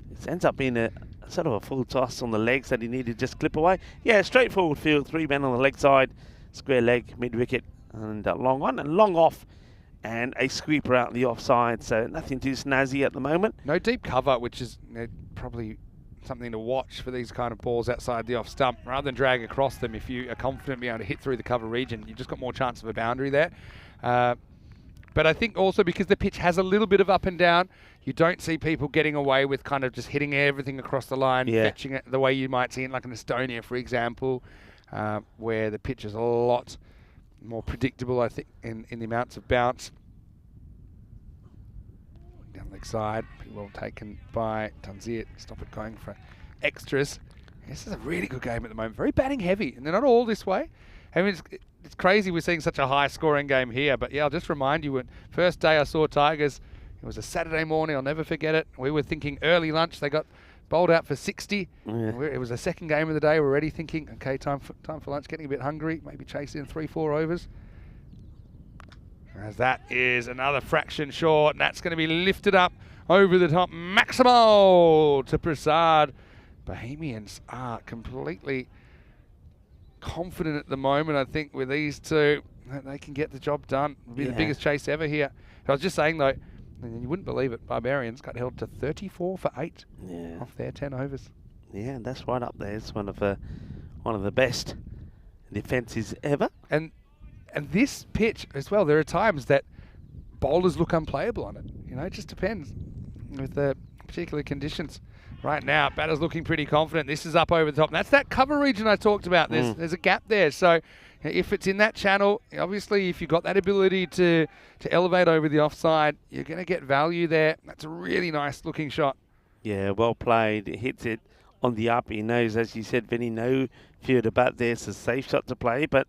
S4: it ends up being a sort of a full toss on the legs that he needed to just clip away. Yeah, straightforward field. 3 men on the leg side. Square leg, mid-wicket, and a long one. And long off. And a sweeper out the offside. So nothing too snazzy at the moment.
S1: No deep cover, which is probably something to watch for these kind of balls outside the off stump. Rather than drag across them, if you are confident being able to hit through the cover region, you've just got more chance of a boundary there. But I think also because the pitch has a little bit of up and down, you don't see people getting away with kind of just hitting everything across the line, fetching it the way you might see in like in Estonia, for example, where the pitch is a lot more predictable, I think, in the amounts of bounce. Down leg side, pretty well taken by Tanzir. Stop it going for extras. This is a really good game at the moment. Very batting heavy, and they're not all this way. I mean, it's crazy we're seeing such a high scoring game here, but yeah, I'll just remind you, when first day I saw Tigers, it was a Saturday morning, I'll never forget it. We were thinking early lunch, they got bowled out for 60. Yeah. It was the second game of the day, we're already thinking, okay, time for lunch, getting a bit hungry, maybe chase in 3-4 overs. As that is another fraction short, and that's going to be lifted up over the top. Maximal to Prasad. Bohemians are completely confident at the moment, I think, with these two. they can get the job done. It'll be the biggest chase ever here. I was just saying, though, and you wouldn't believe it, Barbarians got held to 34 for 8 off their 10 overs.
S4: Yeah, that's right up there. It's one of the best defences ever.
S1: And this pitch as well, there are times that bowlers look unplayable on it. You know, it just depends with the particular conditions. Right now, batter's looking pretty confident. This is up over the top. And that's that cover region I talked about. There's a gap there. So if it's in that channel, obviously if you've got that ability to elevate over the offside, you're going to get value there. That's a really nice looking shot.
S4: Yeah, well played. It hits it on the up. He knows, as you said, Vinny, no fear about this. It's a safe shot to play, but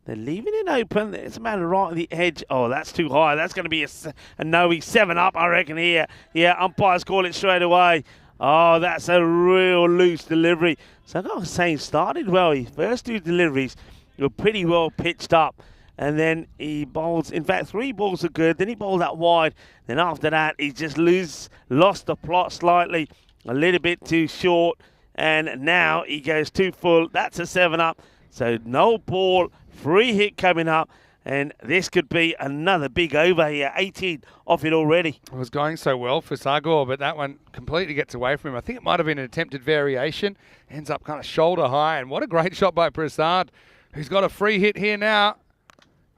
S4: they're leaving it open. It's a matter right on the edge. Oh, that's too high. That's going to be a no. 7 up, I reckon, here. Yeah, umpires call it straight away. Oh, that's a real loose delivery. So I was saying, started well. His first 2 deliveries were pretty well pitched up. And then he bowls, in fact, 3 balls are good. Then he bowls out wide. Then after that, he just lost the plot slightly, a little bit too short. And now he goes too full. That's a 7 up. So no ball, free hit coming up. And this could be another big over here. 18 off it already.
S1: It was going so well for Sagor, but that one completely gets away from him. I think it might have been an attempted variation. Ends up kind of shoulder high. And what a great shot by Prasad, who's got a free hit here now.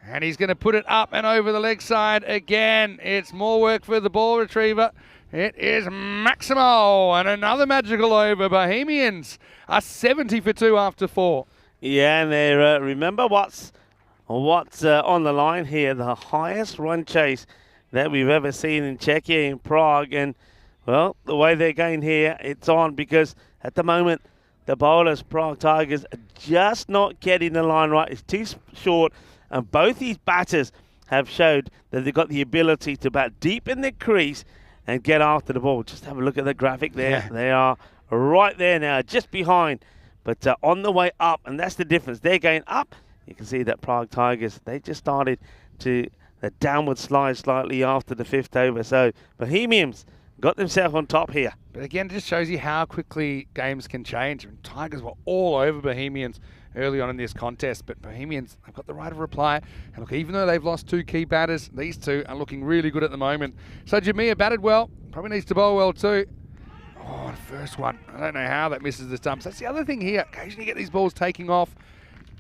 S1: And he's going to put it up and over the leg side again. It's more work for the ball retriever. It is Maximo. And another magical over. Bohemians are 70 for 2 after 4.
S4: Yeah, and they remember what's on the line here, the highest run chase that we've ever seen in Czechia, in Prague. And, well, the way they're going here, it's on because at the moment, the bowlers, Prague Tigers, are just not getting the line right. It's too short, and both these batters have showed that they've got the ability to bat deep in the crease and get after the ball. Just have a look at the graphic there. Yeah. They are right there now, just behind, but on the way up, and that's the difference. They're going up. You can see that Prague Tigers, they just started to the downward slide slightly after the 5th over. So Bohemians got themselves on top here.
S1: But again, it just shows you how quickly games can change. And Tigers were all over Bohemians early on in this contest, but Bohemians have got the right of reply. And look, even though they've lost 2 key batters, these 2 are looking really good at the moment. So Jamia batted well, probably needs to bowl well too. Oh, the first one, I don't know how that misses the stumps. That's the other thing here. Occasionally you get these balls taking off.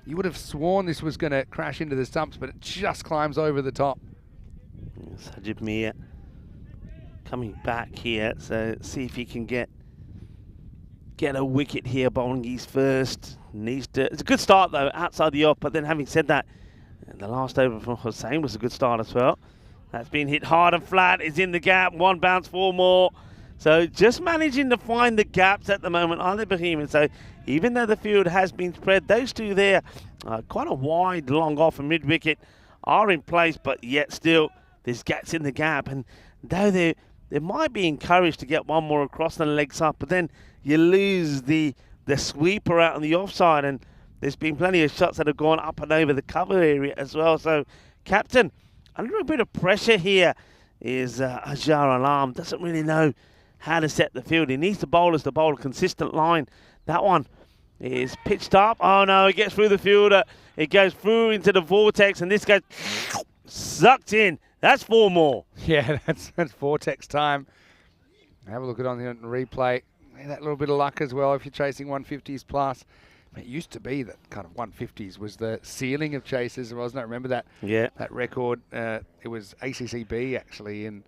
S1: You would have sworn this was going to crash into the stumps, but it just climbs over the top.
S4: Sajid Mir coming back here, so see if he can get a wicket here. Bowling his first. It's a good start though, outside the off. But then, having said that, the last over from Hussain was a good start as well. That's been hit hard and flat. Is in the gap. 1 bounce, 4 more. So just managing to find the gaps at the moment on the Bohemians. So even though the field has been spread, those 2 there, quite a wide, long off and mid-wicket, are in place, but yet still there's gaps in the gap. And though they might be encouraged to get 1 more across the legs up, but then you lose the sweeper out on the offside, and there's been plenty of shots that have gone up and over the cover area as well. So captain, a little bit of pressure here is Ajar Alam. Doesn't really know how to set the field. He needs the bowlers to bowl a consistent line. That one is pitched up. Oh no, it gets through the fielder. It goes through into the vortex, and this goes sucked in. That's 4 more.
S1: Yeah, that's vortex time. Have a look at it on the replay. That little bit of luck as well if you're chasing 150s plus. It used to be that kind of 150s was the ceiling of chases, wasn't it? Remember that?
S4: Yeah.
S1: That record. It was ACCB actually in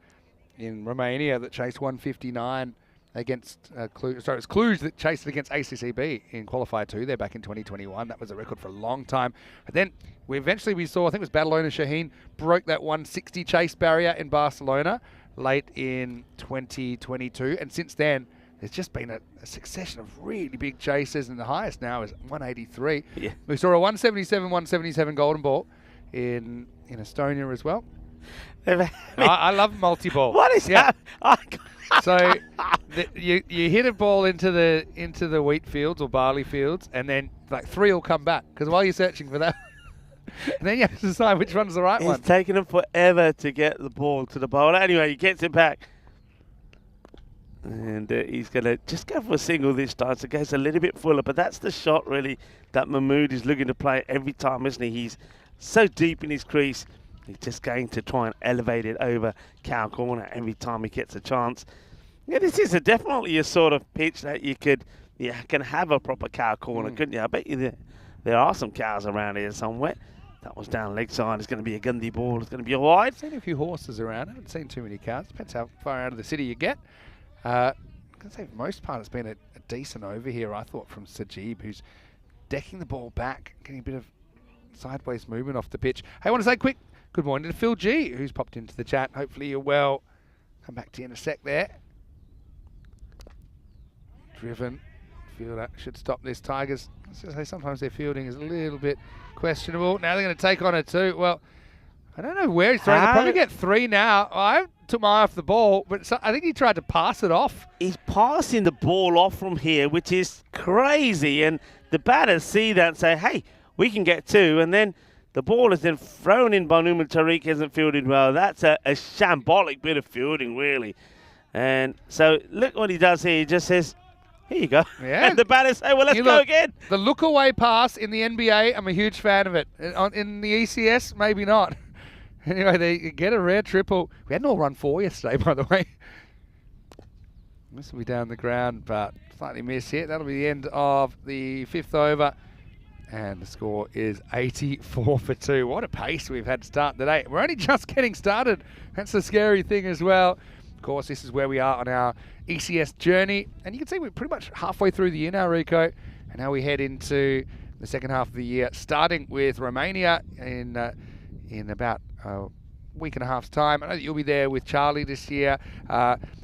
S1: Romania that chased 159 against Cluj. Sorry, it was Cluj that chased it against ACCB in Qualifier 2 there back in 2021. That was a record for a long time. But then we saw, I think it was Badalona Shaheen, broke that 160 chase barrier in Barcelona late in 2022. And since then, there's just been a succession of really big chases, and the highest now is 183.
S4: Yeah. We
S1: saw a 177 golden ball in Estonia as well. I love multi-ball.
S4: What is that?
S1: So you hit a ball into the wheat fields or barley fields, and then like 3 will come back, because while you're searching for that, and then you have to decide which one's the right one.
S4: It's taken him forever to get the ball to the bowler. Anyway, he gets it back. And he's going to just go for a single this time, so it goes a little bit fuller. But that's the shot, really, that Mahmood is looking to play every time, isn't he? He's so deep in his crease. He's just going to try and elevate it over cow corner every time he gets a chance. Yeah, this is definitely a sort of pitch that you can have a proper cow corner, couldn't you? I bet you there are some cows around here somewhere. That was down leg side. It's going to be a Gundy ball. It's going to be all right.
S1: I've seen a few horses around. I haven't seen too many cows. Depends how far out of the city you get. I can say for the most part it's been a decent over here, I thought, from Sajib, who's decking the ball back, getting a bit of sideways movement off the pitch. Hey, I want to say quick good morning to Phil G, who's popped into the chat. Hopefully you're well. Come back to you in a sec there. Driven. Feel that should stop this. Tigers, let's just say sometimes their fielding is a little bit questionable. Now they're going to take on it too. Well, I don't know where he's throwing. They'll probably get 3 now. I took my eye off the ball, but I think he tried to pass it off.
S4: He's passing the ball off from here, which is crazy. And the batters see that and say, hey, we can get 2. And then the ball is then thrown in by Numan Tariq, hasn't fielded well. That's a shambolic bit of fielding, really. And so look what he does here. He just says, here you go.
S1: Yeah.
S4: And the batters say, well, let's go again.
S1: The look away pass in the NBA, I'm a huge fan of it. In the ECS, maybe not. Anyway, they get a rare triple. We had an all-run 4 yesterday, by the way. This will be down the ground, but slightly missed hit. That'll be the end of the 5th over. And the score is 84 for 2. What a pace we've had to start today. We're only just getting started. That's the scary thing as well. Of course, this is where we are on our ECS journey. And you can see we're pretty much halfway through the year now, Rico. And now we head into the second half of the year, starting with Romania in about a week and a half's time. I know that you'll be there with Charlie this year.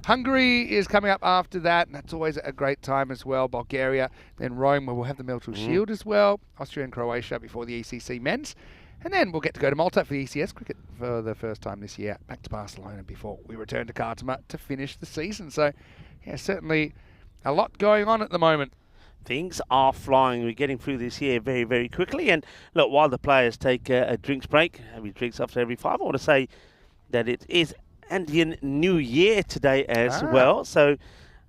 S1: Hungary is coming up after that, and that's always a great time as well. Bulgaria, then Rome, where we'll have the Melton Shield as well. Austria and Croatia before the ECC men's. And then we'll get to go to Malta for the ECS cricket for the first time this year. Back to Barcelona before we return to Khartoum to finish the season. So, yeah, certainly a lot going on at the moment.
S4: Things are flying. We're getting through this year very, very quickly. And look, while the players take a drinks break, we drinks after every 5, I want to say that it is Andean New Year today as well. So,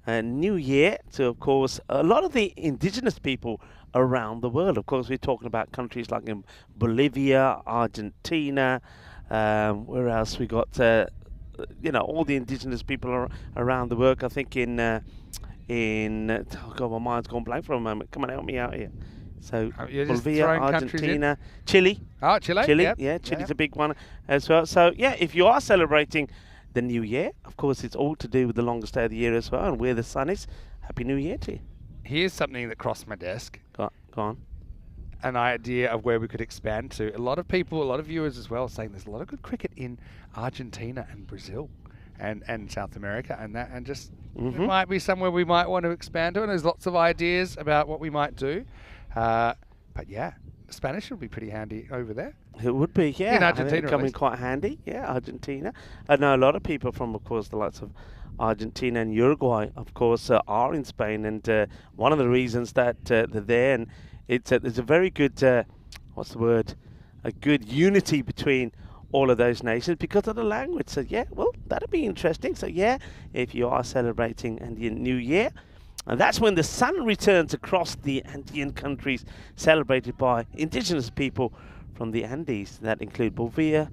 S4: New Year to, of course, a lot of the indigenous people around the world. Of course, we're talking about countries like in Bolivia, Argentina, where else we got, all the indigenous people around the world. I think oh God, my mind's gone blank for a moment. Come on, help me out here. So, Bolivia, Argentina, Chile.
S1: Oh, Chile.
S4: Chile,
S1: yep.
S4: yeah, Chile's a big one as well. So, yeah, if you are celebrating the New Year, of course, it's all to do with the longest day of the year as well and where the sun is. Happy New Year to you.
S1: Here's something that crossed my desk.
S4: Go on.
S1: An idea of where we could expand to. A lot of people, a lot of viewers as well, saying there's a lot of good cricket in Argentina and Brazil and South America and just it might be somewhere we might want to expand to. And there's lots of ideas about what we might do. But yeah, Spanish would be pretty handy over there.
S4: It would be, yeah.
S1: In Argentina,
S4: I think coming quite handy. Yeah, Argentina. I know a lot of people from, of course, the likes of Argentina and Uruguay, of course, are in Spain. And one of the reasons that they're there, and there's a very good, a good unity between all of those nations because of the language. So, yeah, well, that'll be interesting. So, yeah, if you are celebrating Andean New Year, and that's when the sun returns across the Andean countries, celebrated by indigenous people from the Andes. That include Bolivia,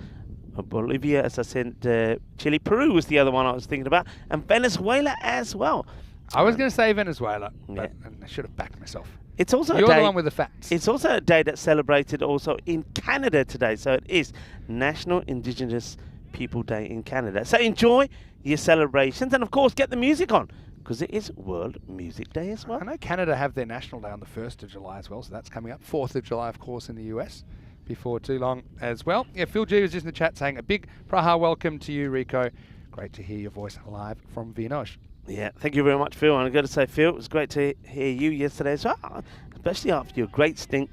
S4: as I said, Chile. Peru was the other one I was thinking about, and Venezuela as well.
S1: I was going to say Venezuela, but I should have backed myself.
S4: It's also
S1: You're the one with the facts.
S4: It's also a day that's celebrated also in Canada today. So it is National Indigenous People Day in Canada. So enjoy your celebrations and, of course, get the music on because it is World Music Day as well.
S1: I know Canada have their National Day on the 1st of July as well, so that's coming up. 4th of July, of course, in the US before too long as well. Yeah, Phil G was just in the chat saying a big Praha welcome to you, Rico. Great to hear your voice live from Viennoge.
S4: Yeah, thank you very much, Phil. And I've got to say, Phil, it was great to hear you yesterday as well, especially after your great stint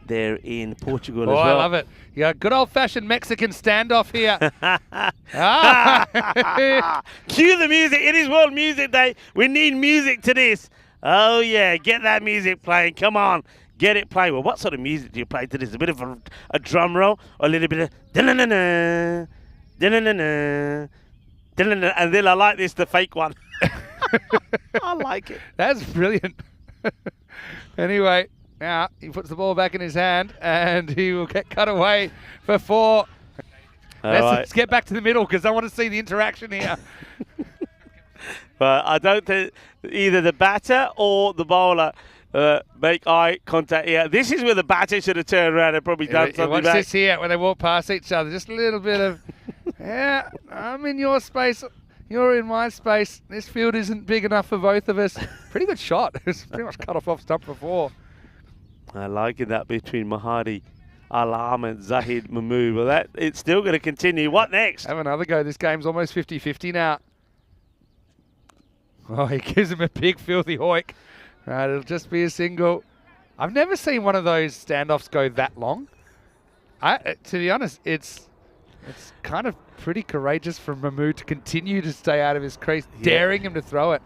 S4: there in Portugal as well.
S1: I love it. Yeah, good old-fashioned Mexican standoff here.
S4: Cue the music. It is World Music Day. We need music to this. Oh, yeah, get that music playing. Come on, get it playing. Well, what sort of music do you play to this? A bit of a drum roll or a little bit of da-na-na-na, da-na-na-na, da-na-na, and then I like this, the fake one. I like it.
S1: That's brilliant. Anyway, Now he puts the ball back in his hand and he will get cut away for 4. Let's get back to the middle because I want to see the interaction here.
S4: But I don't think either the batter or the bowler make eye contact here. This is where the batter should have turned around and probably done something
S1: watch
S4: back.
S1: this here when they walk past each other. Just a little bit of, yeah, I'm in your space. You're in my space. This field isn't big enough for both of us. Pretty good shot. It's pretty much cut off stump before.
S4: I like it that between Mahadi Alam and Zahid Mahmood. Well, it's still going to continue. What next?
S1: Have another go. This game's almost 50-50 now. Oh, he gives him a big filthy hoik. Right, it'll just be a single. I've never seen one of those standoffs go that long. To be honest, it's kind of pretty courageous for Mahmood to continue to stay out of his crease, daring him to throw it.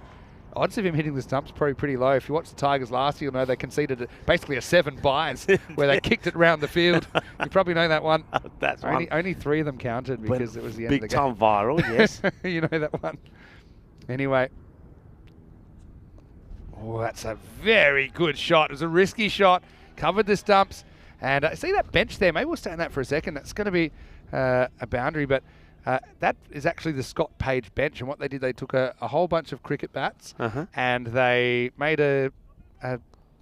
S1: Odds of him hitting the stumps probably pretty low. If you watch the Tigers last year, you'll know they conceded basically a 7 buys where they kicked it round the field. You probably know that one.
S4: That's
S1: only 3 of them counted because it was the end of the game.
S4: Big time viral, yes.
S1: You know that one. Anyway. Oh, that's a very good shot. It was a risky shot. Covered the stumps. And see that bench there? Maybe we'll stay on that for a second. That's going to be a boundary, but that is actually the Scott Page bench. And what they did, they took a whole bunch of cricket bats and they made a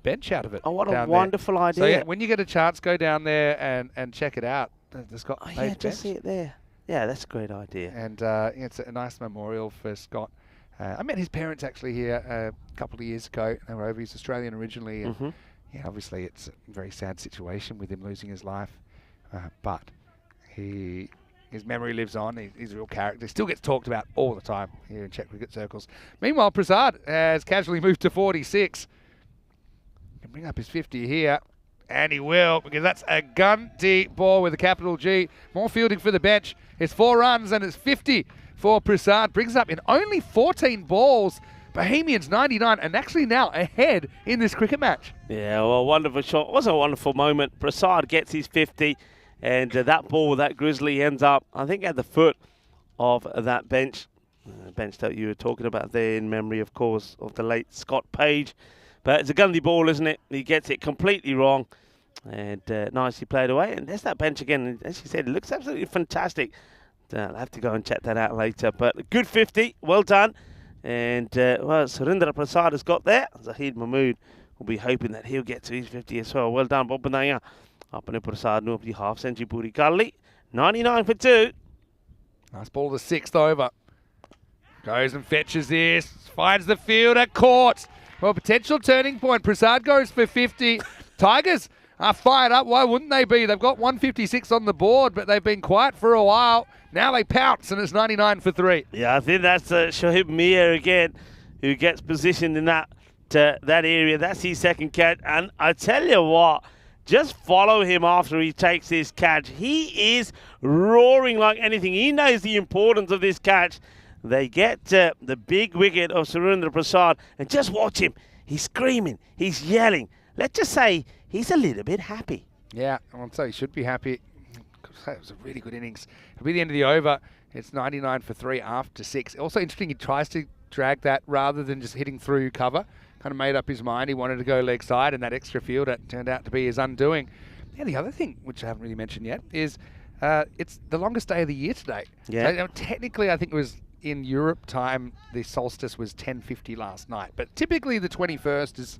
S1: bench out of it.
S4: Oh, what a wonderful idea.
S1: So yeah, when you get a chance, go down there and check it out. The Scott Page bench.
S4: Just see it there. Yeah, that's a great idea.
S1: And it's a nice memorial for Scott. I met his parents actually here a couple of years ago. They were over. He's Australian originally. And yeah, obviously it's a very sad situation with him losing his life. But his memory lives on. He's a real character. He still gets talked about all the time here in Czech cricket circles. Meanwhile, Prasad has casually moved to 46. He can bring up his 50 here. And he will, because that's a gun-D ball with a capital G. More fielding for the bench. It's 4 runs and it's 50 for Prasad. Brings up in only 14 balls. Bohemians 99 and actually now ahead in this cricket match.
S4: Yeah, well, wonderful shot. It was a wonderful moment. Prasad gets his 50 and that ball, that Grizzly ends up, I think, at the foot of that bench. Bench that you were talking about there in memory, of course, of the late Scott Page. But it's a gundy ball, isn't it? He gets it completely wrong and nicely played away. And there's that bench again. And as you said, it looks absolutely fantastic. I'll have to go and check that out later. But a good 50, well done. And, well, Surinder Prasad has got there. Zahid Mahmood will be hoping that he'll get to his 50 as well. Well done, Bob Banaya. Apane Prasad nu apni half century puri kar li. 99 for 2.
S1: Nice ball to the 6th over. Goes and fetches this. Finds the fielder. Caught. Well, potential turning point. Prasad goes for 50. Tigers are fired up. Why wouldn't they be? They've got 156 on the board, but they've been quiet for a while. Now they pounce, and it's 99 for 3.
S4: Yeah, I think that's Shoaib Mir again, who gets positioned in that area. That's his second catch. And I tell you what, just follow him after he takes this catch. He is roaring like anything. He knows the importance of this catch. They get the big wicket of Surinder Prasad, and just watch him. He's screaming. He's yelling. Let's just say he's a little bit happy.
S1: Yeah, I'll say he should be happy. It was a really good innings. It'll be the end of the over. It's 99 for 3 after 6. Also interesting, he tries to drag that rather than just hitting through cover. Kind of made up his mind. He wanted to go leg side, and that extra fielder turned out to be his undoing. Yeah, the other thing, which I haven't really mentioned yet, is it's the longest day of the year today.
S4: Yeah.
S1: So, technically, I think it was in Europe time, the solstice was 10:50 last night. But typically the 21st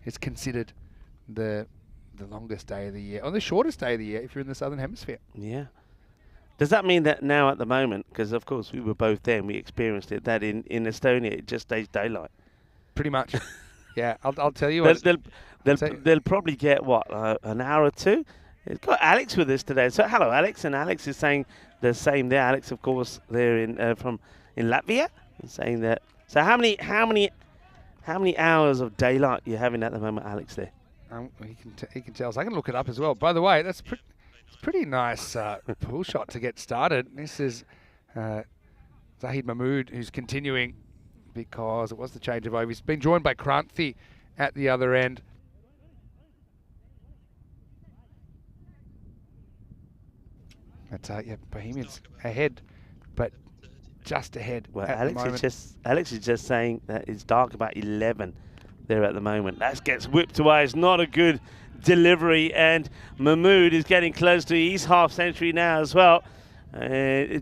S1: is considered the longest day of the year, or the shortest day of the year if you're in the Southern Hemisphere.
S4: Yeah. Does that mean that now at the moment, because of course we were both there and we experienced it, that in Estonia it just stays daylight?
S1: Pretty much. Yeah, I'll tell you what.
S4: They'll probably get, what, an hour or two? It's got Alex with us today. So hello, Alex. And Alex is saying the same there. Alex, of course, there in Latvia, saying that. So how many hours of daylight are you having at the moment, Alex, there?
S1: He can tell us. I can look it up as well. By the way, that's pretty nice pull shot to get started. This is Zahid Mahmood, who's continuing because it was the change of over. He's been joined by Kranthi at the other end. But yeah, Bohemians ahead, but just ahead.
S4: Well,
S1: at
S4: Alex is just saying that it's dark about 11 there at the moment. That gets whipped away. It's not a good delivery, and Mahmood is getting close to his half century now as well.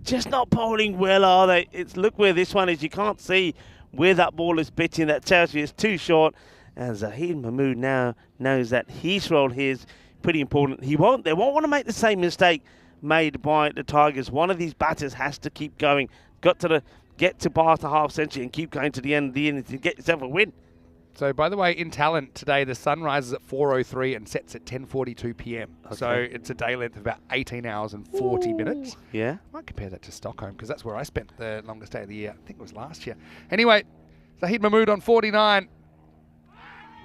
S4: Just not bowling well, are they? Look where this one is. You can't see where that ball is pitching. That tells you it's too short. And Zahid Mahmood now knows that his role here is pretty important. They won't want to make the same mistake made by the Tigers. One of these batters has to keep going. Get to past the half century and keep going to the end of the innings to get yourself a win.
S1: So, by the way, in talent today, the sun rises at 4:03 and sets at 10:42 p.m. Okay. So it's a day length of about 18 hours and 40 minutes.
S4: Yeah.
S1: I might compare that to Stockholm because that's where I spent the longest day of the year. I think it was last year. Anyway, Zahid Mahmood on 49.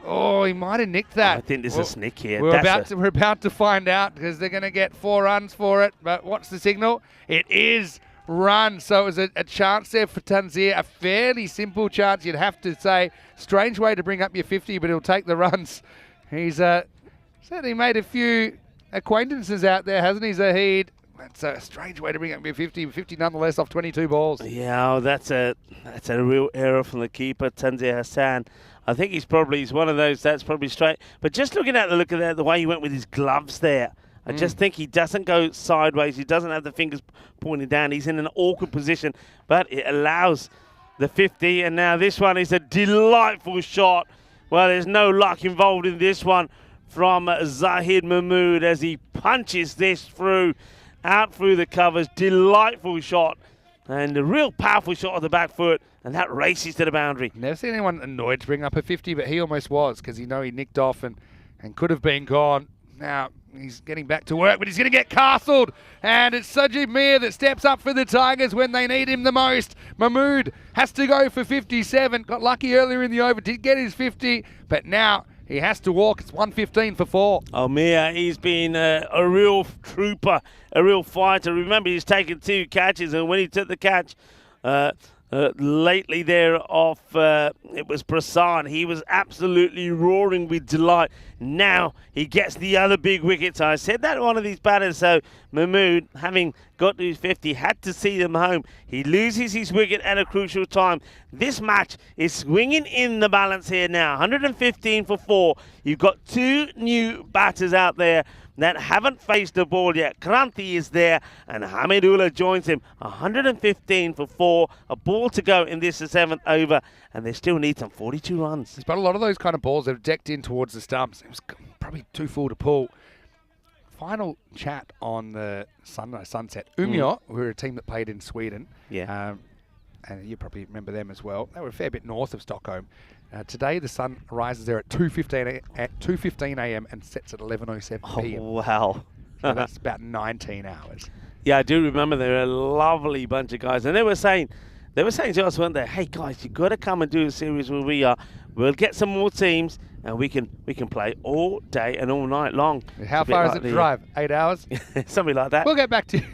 S1: Oh, he might have nicked that.
S4: I think there's a snick here.
S1: We're about to find out because they're going to get 4 runs for it. But what's the signal? It is run. So it was a chance there for Tanzania, a fairly simple chance, you'd have to say. Strange way to bring up your 50, but he'll take the runs. He's certainly made a few acquaintances out there, hasn't he, Zahid? That's a strange way to bring up your 50. 50 nonetheless off 22 balls.
S4: Yeah, that's a real error from the keeper, Tanzania Hassan. I think he's one of those that's probably straight. But just looking at the way he went with his gloves there, I just think he doesn't go sideways. He doesn't have the fingers pointing down. He's in an awkward position, but it allows the 50. And now this one is a delightful shot. Well, there's no luck involved in this one from Zahid Mahmood as he punches this out through the covers. Delightful shot. And a real powerful shot on the back foot. And that races to the boundary.
S1: Never seen anyone annoyed to bring up a 50, but he almost was because he nicked off and could have been gone. Now he's getting back to work, but he's going to get castled. And it's Sajid Mir that steps up for the Tigers when they need him the most. Mahmood has to go for 57. Got lucky earlier in the over, did get his 50, but now he has to walk. It's 115 for 4.
S4: Oh, Mir, he's been a real trooper, a real fighter. Remember, he's taken 2 catches, and when he took the catch lately there off, it was Prasan. He was absolutely roaring with delight. Now he gets the other big wickets. I said that one of these batters, so Mahmood, having got to his 50, had to see them home. He loses his wicket at a crucial time. This match is swinging in the balance here now. 115 for 4. You've got 2 new batters out there that haven't faced the ball yet. Kranti is there and Hamidullah joins him. 115 for 4. A ball to go in this 7th over, and they still need some 42 runs.
S1: But a lot of those kind of balls have decked in towards the stumps. It was probably too full to pull. Final chat on the sunset. Umeå, who are a team that played in Sweden.
S4: Yeah.
S1: And you probably remember them as well. They were a fair bit north of Stockholm. Today the sun rises there at 2:15 a.m. and sets at 11:07 p.m.
S4: Oh, wow.
S1: So that's about 19 hours.
S4: Yeah, I do remember they're a lovely bunch of guys. And they were saying to us, weren't they, hey guys, you've got to come and do a series where we are. We'll get some more teams and we can play all day and all night long.
S1: How far is it to drive? 8 hours?
S4: Something like that.
S1: We'll get back to you.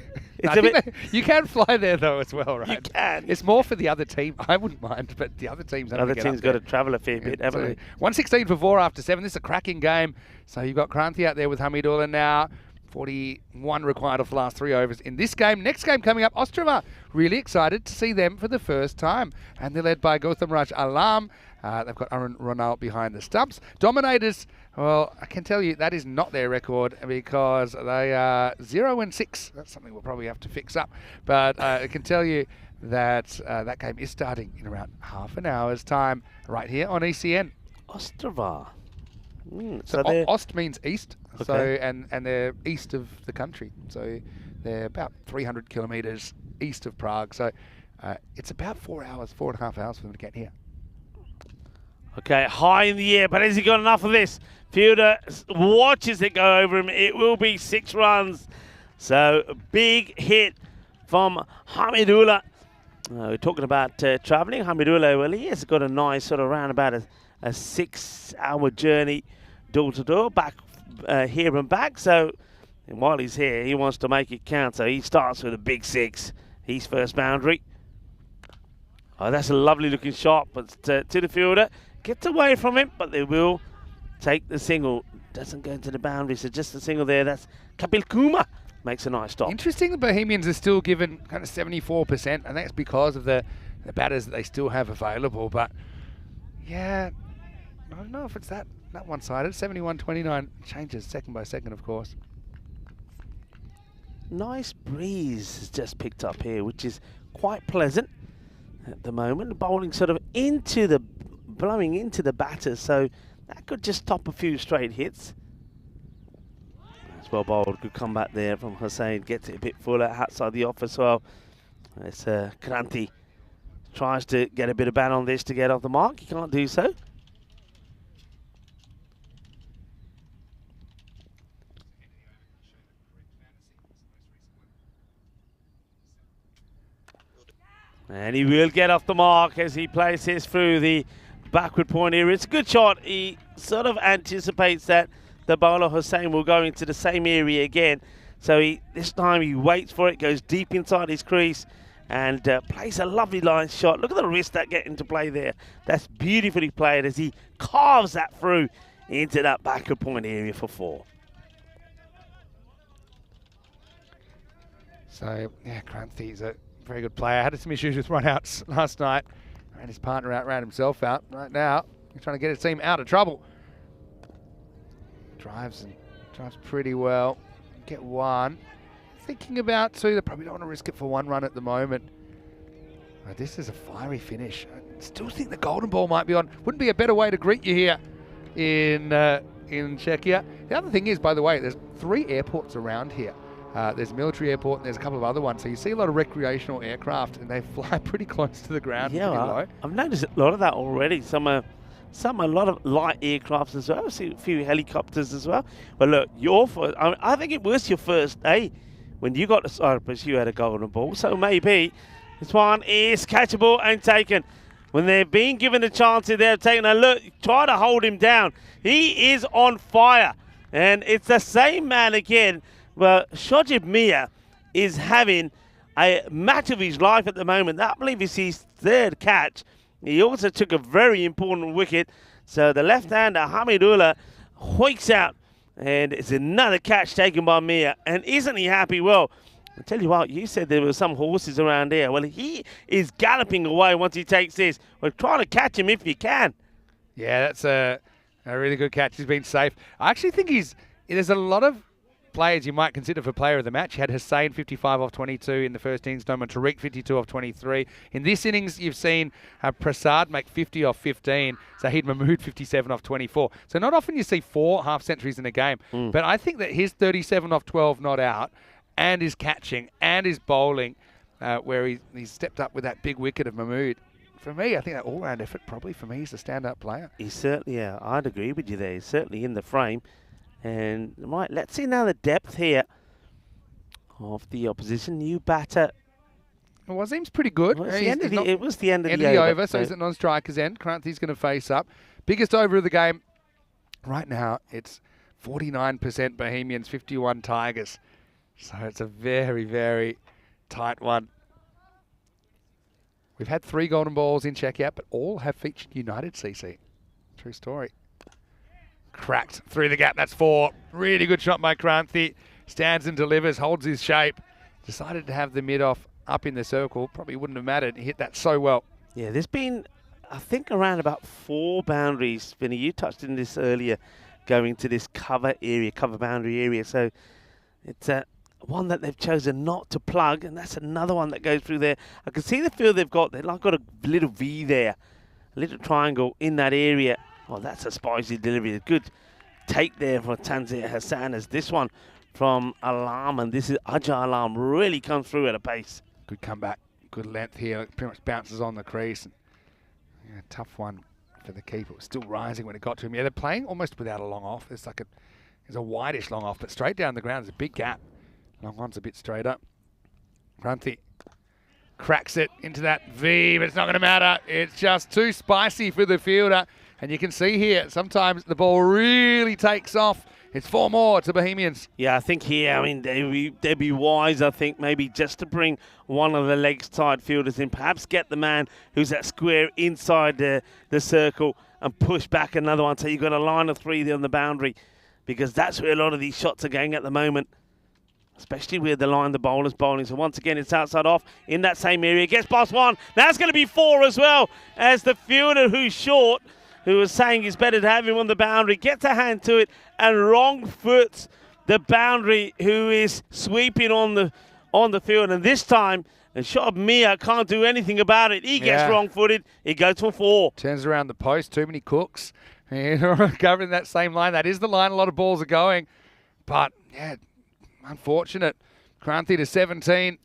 S1: You can fly there though as well, right?
S4: You can.
S1: It's more for the other team. I wouldn't mind, but the other teams have to get
S4: got to travel a fair bit, haven't they?
S1: 116 for 4 after 7. This is a cracking game. So you've got Kranti out there with Hamidullah now. 41 required off the last 3 overs in this game. Next game coming up, Ostrava. Really excited to see them for the first time. And they're led by Gautam Raj Alam. They've got Arun Ronald behind the stumps. Dominators, well, I can tell you that is not their record because they are 0-6. That's something we'll probably have to fix up. But I can tell you that that game is starting in around half an hour's time right here on ECN.
S4: Ostrava.
S1: So Ost means east.
S4: Okay.
S1: So and they're east of the country. So they're about 300 kilometres east of Prague. So it's about 4.5 hours for them to get here.
S4: Okay, high in the air, but has he got enough of this? Fielder watches it go over him. It will be 6 runs. So big hit from Hamidullah. We're talking about travelling. Hamidullah, well, he has got a nice sort of round about a 6-hour journey door to door, back here and back. So and while he's here, he wants to make it count. So he starts with a big 6. His first boundary. Oh, that's a lovely looking shot, but to the fielder. Gets away from him, but they will take the single. Doesn't go into the boundary, so just the single there. That's Kapil Kumar makes a nice stop.
S1: Interesting, the Bohemians are still given kind of 74%, and that's because of the batters that they still have available. But yeah, I don't know if it's that one-sided. 71-29 changes second by second, of course.
S4: Nice breeze has just picked up here, which is quite pleasant at the moment. The bowling sort of blowing into the batter, so that could just stop a few straight hits. That's well bowled. Good comeback there from Hussain. Gets it a bit fuller outside the off as well. It's Kranti tries to get a bit of ban on this to get off the mark. He can't do so. And he will get off the mark as he places through the backward point area. It's a good shot. He sort of anticipates that the bowler Hussain will go into the same area again. So this time he waits for it, goes deep inside his crease and plays a lovely line shot. Look at the wrist that get into play there. That's beautifully played as he carves that through into that backward point area for 4.
S1: So, yeah, Kranti's a very good player. Had some issues with run-outs last night. Ran his partner out, ran himself out. Right now, he's trying to get his team out of trouble. Drives pretty well. Get 1. Thinking about 2. They probably don't want to risk it for 1 run at the moment. But this is a fiery finish. I still think the golden ball might be on. Wouldn't be a better way to greet you here in Czechia. The other thing is, by the way, there's 3 airports around here. There's a military airport and there's a couple of other ones. So you see a lot of recreational aircraft and they fly pretty close to the ground.
S4: Yeah, I've noticed a lot of that already. A lot of light aircrafts as well. I see a few helicopters as well. But look, I think it was your first day when you got to Cyprus, you had a golden ball. So maybe this one is catchable and taken. When they've been given a chance, they've taken a look, try to hold him down. He is on fire. And it's the same man again. Well, Shojib Mia is having a match of his life at the moment. I believe it's his 3rd catch. He also took a very important wicket. So the left-hander, Hamidullah, hoiks out. And it's another catch taken by Mia. And isn't he happy? Well, I tell you what, you said there were some horses around here. Well, he is galloping away once he takes this. We're trying to catch him if you can.
S1: Yeah, that's a really good catch. He's been safe. I actually think there's a lot of players you might consider for player of the match. You had Hussain 55 off 22 in the first innings, Noman Tariq 52 off 23. In this innings, you've seen Prasad make 50 off 15, Zahid Mahmood 57 off 24. So not often you see 4 half centuries in a game, but I think that his 37 off 12 not out and his catching and his bowling, where he's stepped up with that big wicket of Mahmood. For me, I think that all-round effort probably for me is the stand-up player.
S4: He's certainly, yeah, I'd agree with you there. He's certainly in the frame. And right, let's see now the depth here of the opposition. New batter.
S1: Well, Wazim's pretty good.
S4: Well, it was the end of the
S1: over. So he's at non-striker's end. Kranti's going to face up. Biggest over of the game. Right now, it's 49% Bohemians, 51 Tigers. So it's a very, very tight one. We've had 3 golden balls in Czechia, but all have featured United CC. True story. Cracked through the gap. That's 4. Really good shot by Kranti. Stands and delivers, holds his shape. Decided to have the mid-off up in the circle. Probably wouldn't have mattered. He hit that so well.
S4: Yeah, there's been, I think, around about 4 boundaries. Vinny, you touched on this earlier, going to this cover boundary area. So it's one that they've chosen not to plug, and that's another one that goes through there. I can see the field they've got. They've got a little V there, a little triangle in that area. Oh, that's a spicy delivery. A good take there for Tanzir Hassan as this one from Alam, and this is Ajay Alam, really comes through at a pace.
S1: Good comeback, good length here. It pretty much bounces on the crease. And, yeah, tough one for the keeper. It was still rising when it got to him. Yeah, they're playing almost without a long off. There's a whitish long off, but straight down the ground. There's a big gap. Long one's a bit straighter. Kranti cracks it into that V, but it's not going to matter. It's just too spicy for the fielder. And you can see here, sometimes the ball really takes off. It's 4 more to Bohemians.
S4: Yeah, I think here, I mean, they'd be wise, I think, maybe just to bring one of the leg-side fielders in, perhaps get the man who's at square inside the circle and push back another one. So you've got a line of 3 there on the boundary, because that's where a lot of these shots are going at the moment, especially with the line the bowler's bowling. So once again, it's outside off in that same area. Gets past 1. That's going to be 4 as well, as the fielder who's short who was saying it's better to have him on the boundary, gets a hand to it and wrong foots the boundary, who is sweeping on the field. And this time, and Shob Mia can't do anything about it. He gets wrong-footed. He goes for 4.
S1: Turns around the post. Too many cooks. Covering that same line. That is the line a lot of balls are going. But, yeah, unfortunate. Kranthi to 17.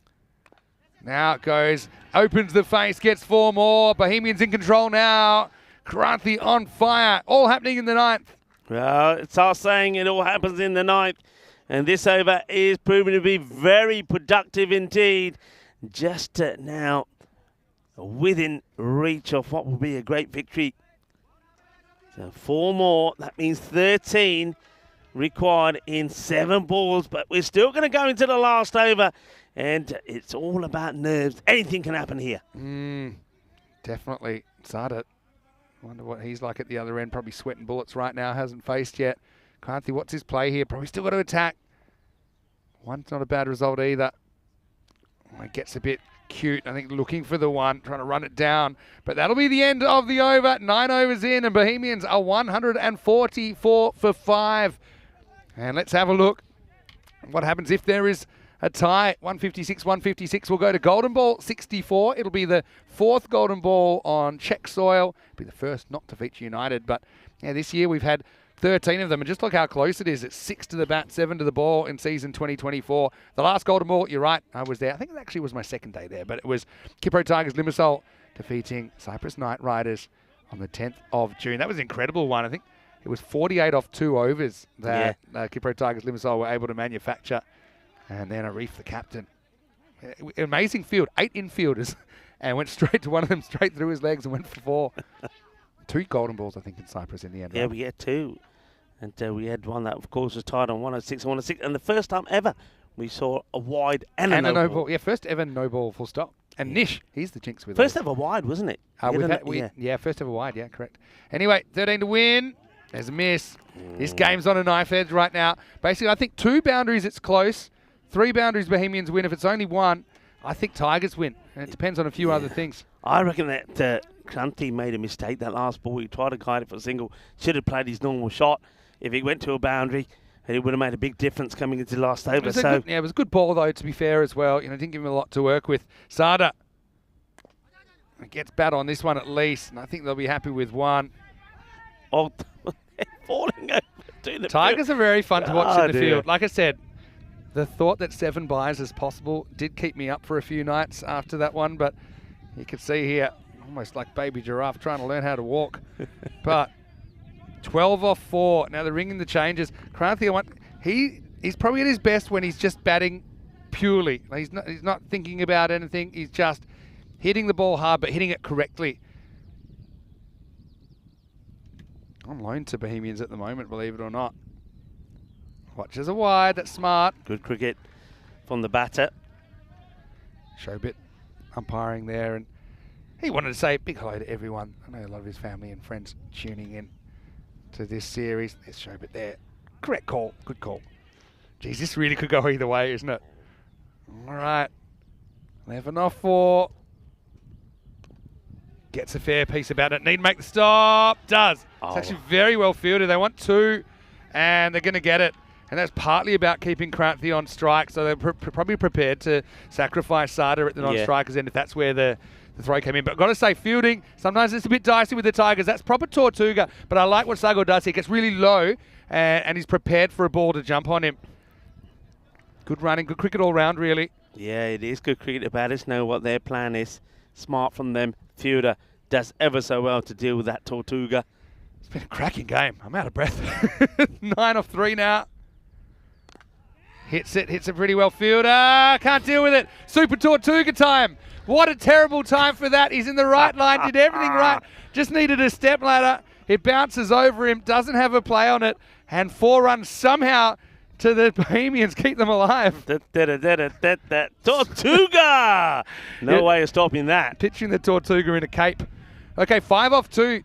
S1: Now it goes. Opens the face. Gets 4 more. Bohemians in control now. Kranthi on fire. All happening in the 9th.
S4: Well, it's our saying it all happens in the 9th. And this over is proving to be very productive indeed. Just now within reach of what will be a great victory. So 4 more. That means 13 required in 7 balls. But we're still going to go into the last over. And it's all about nerves. Anything can happen here.
S1: Definitely. Sada. Wonder what he's like at the other end. Probably sweating bullets right now. Hasn't faced yet. Kranthi, what's his play here? Probably still got to attack. One's not a bad result either. It gets a bit cute. I think looking for the 1, trying to run it down. But that'll be the end of the over. 9 overs in, and Bohemians are 144 for 5. And let's have a look what happens if there is a tie. 156 will go to Golden Ball 64. It'll be the 4th Golden Ball on Czech soil. It'll be the first not to feature United. But yeah, this year we've had 13 of them, and just look how close it is. It's 6 to the bat, 7 to the ball in season 2024. The last Golden Ball, you're right, I was there. I think it actually was my second day there, but it was Kipro Tigers Limassol defeating Cyprus Knight Riders on the 10th of June. That was an incredible one. I think it was 48 off 2 overs that Kipro Tigers Limassol were able to manufacture. And then Arif, the captain. Amazing field, 8 infielders, and went straight to one of them, straight through his legs and went for 4. 2 Golden Balls, I think, in Cyprus in the end.
S4: Yeah, right? We had 2. And we had one that, of course, was tied on 106 and 106. And the first time ever we saw a wide and a no ball.
S1: Yeah, first ever no ball, full stop. And Nish, he's the jinx with
S4: First ever wide, wasn't it?
S1: First ever wide, yeah, correct. Anyway, 13 to win. There's a miss. This game's on a knife edge right now. Basically, I think 2 boundaries, it's close. 3 boundaries, Bohemians win. If it's only 1, I think Tigers win. And it depends on a few other things.
S4: I reckon that Kranthi made a mistake that last ball. He tried to guide it for a single. Should have played his normal shot. If he went to a boundary, it would have made a big difference coming into the last over.
S1: It was a good ball, though, to be fair as well. Didn't give him a lot to work with. Sada gets bat on this one at least, and I think they'll be happy with 1.
S4: Oh, falling over.
S1: Tigers are very fun to watch in the field. Like I said, the thought that 7 buys is possible did keep me up for a few nights after that one, but you can see here, almost like baby giraffe trying to learn how to walk. But 12 off 4. Now they're ringing the changes. Kranthi, he's probably at his best when he's just batting purely. He's not thinking about anything. He's just hitting the ball hard, but hitting it correctly. On loan to Bohemians at the moment, believe it or not. Watches a wide. That's smart.
S4: Good cricket from the batter.
S1: Showbit umpiring there, and he wanted to say a big hello to everyone. I know a lot of his family and friends tuning in to this series. There's Showbit there. Correct call. Good call. Geez, this really could go either way, isn't it? All right. 11 off 4. Gets a fair piece about it. Need to make the stop. Does. It's actually very well fielded. They want 2, and they're going to get it. And that's partly about keeping Kranthi on strike, so they're probably prepared to sacrifice Sada at the non-strikers end if that's where the throw came in. But I've got to say, fielding, sometimes it's a bit dicey with the Tigers. That's proper Tortuga, but I like what Sago does. He gets really low, and he's prepared for a ball to jump on him. Good running, good cricket all round, really. Yeah, it is good cricket. The batters know what their plan is. Smart from them. Fielder does ever so well to deal with that Tortuga. It's been a cracking game. I'm out of breath. 9 off 3 now. Hits it pretty well. Fielder can't deal with it. Super Tortuga time. What a terrible time for that. He's in the right line, did everything right. Just needed a step ladder. It bounces over him, doesn't have a play on it, and 4 runs somehow to the Bohemians, keep them alive. Tortuga! No way of stopping that. Pitching the Tortuga in a cape. Okay, 5 off 2.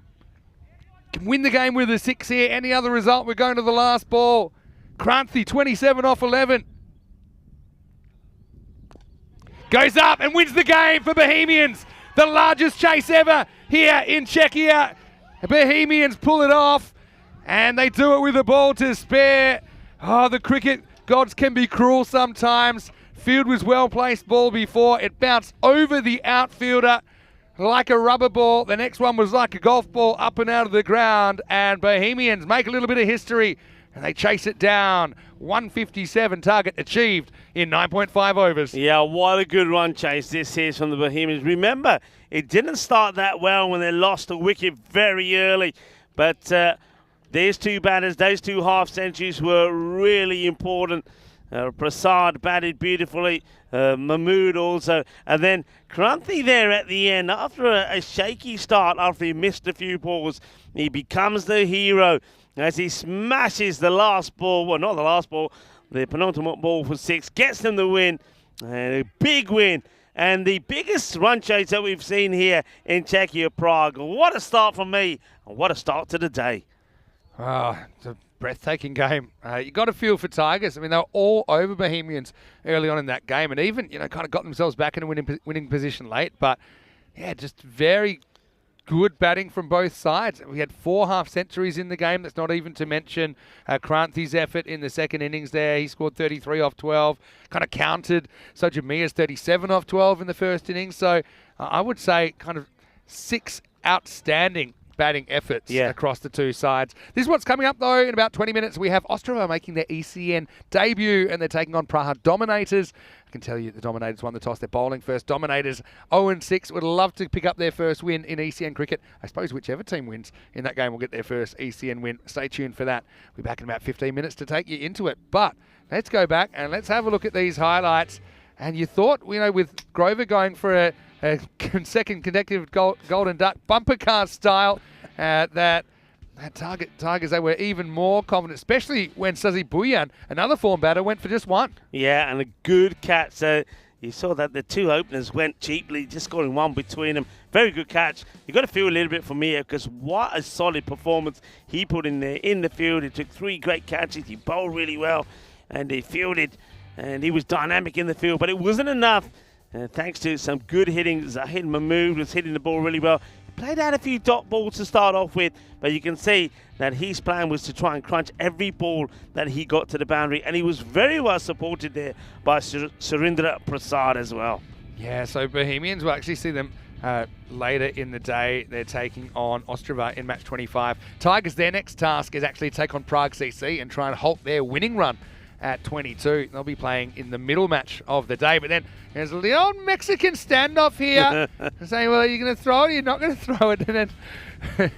S1: Can win the game with a 6 here. Any other result, we're going to the last ball. Kranthi, 27 off 11. Goes up and wins the game for Bohemians. The largest chase ever here in Czechia. The Bohemians pull it off, and they do it with a ball to spare. Oh, the cricket gods can be cruel sometimes. Field was well-placed ball before. It bounced over the outfielder like a rubber ball. The next one was like a golf ball up and out of the ground, and Bohemians make a little bit of history, and they chase it down. 157 target achieved in 9.5 overs.
S4: Yeah, what a good run chase this is from the Bohemians. Remember, it didn't start that well when they lost a wicket very early, but these two batters, those two half-centuries were really important. Prasad batted beautifully, Mahmood also, and then Kranthi there at the end. After a shaky start, after he missed a few balls, he becomes the hero as he smashes the last ball, well, not the last ball, the penultimate ball for 6, gets them the win, and a big win, and the biggest run chase that we've seen here in Czechia, Prague. What a start from me, and what a start to the day.
S1: It's a breathtaking game. You got to feel for Tigers. I mean, they were all over Bohemians early on in that game, and even, kind of got themselves back in a winning position late. But yeah, just very good batting from both sides. We had 4 half-centuries in the game. That's not even to mention Kranthi's effort in the second innings there. He scored 33 off 12, kind of countered Sojamia's 37 off 12 in the first innings. So I would say kind of 6 outstanding batting efforts across the two sides. This is what's coming up, though. In about 20 minutes, we have Ostrava making their ECN debut, and they're taking on Praha Dominators. I can tell you the Dominators won the toss. They're bowling first. Dominators 0-6. Would love to pick up their first win in ECN cricket. I suppose whichever team wins in that game will get their first ECN win. Stay tuned for that. We'll be back in about 15 minutes to take you into it. But let's go back and let's have a look at these highlights. And you thought, with Grover going for a second consecutive golden duck bumper car style, that Tigers, they were even more confident, especially when Sazi Buyan, another form batter, went for just 1.
S4: Yeah, and a good catch. So you saw that the 2 openers went cheaply, just scoring 1 between them. Very good catch. You got to feel a little bit for Mia, because what a solid performance he put in there in the field. He took 3 great catches. He bowled really well, and he fielded, and he was dynamic in the field. But it wasn't enough. Thanks to some good hitting. Zahid Mahmood was hitting the ball really well. Played out a few dot balls to start off with, but you can see that his plan was to try and crunch every ball that he got to the boundary, and he was very well supported there by Surendra Prasad as well.
S1: Yeah, so Bohemians, we'll actually see them later in the day. They're taking on Ostrava in match 25. Tigers, their next task is actually to take on Prague CC and try and halt their winning run at 22. They'll be playing in the middle match of the day. But then there's the old Mexican standoff here. Saying, well, are you going to throw it or you're not going to throw it? And then,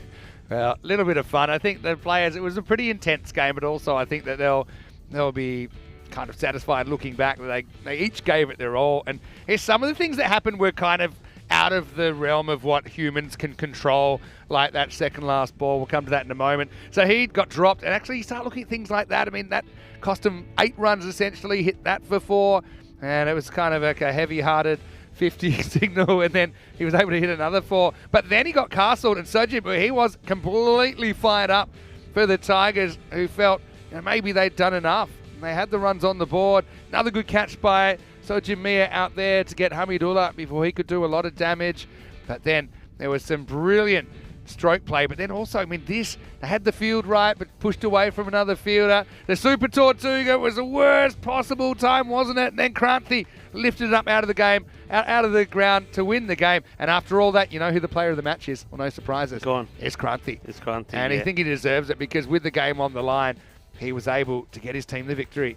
S1: well, a little bit of fun. I think the players, it was a pretty intense game, but also I think that they'll be kind of satisfied looking back that they each gave it their all. And some of the things that happened were kind of out of the realm of what humans can control, like that second last ball. We'll come to that in a moment. So he got dropped, and actually you start looking at things like that. I mean, that cost him 8 runs essentially, hit that for 4, and it was kind of like a heavy-hearted 50 signal, and then he was able to hit another 4. But then he got castled, and Sojib, he was completely fired up for the Tigers, who felt maybe they'd done enough. They had the runs on the board. Another good catch by Sojib Mia out there to get Hamidullah before he could do a lot of damage. But then there was some brilliant stroke play. But then also, they had the field right, but pushed away from another fielder. The Super Tortuga was the worst possible time, wasn't it? And then Kranthi lifted it up out of the game, out of the ground to win the game. And after all that, you know who the player of the match is? Well, no surprises.
S4: Go on.
S1: It's Kranthi.
S4: It's Kranthi,
S1: and I think he deserves it, because with the game on the line, he was able to get his team the victory.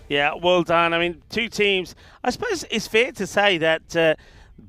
S4: Yeah, well done. Two teams. I suppose it's fair to say that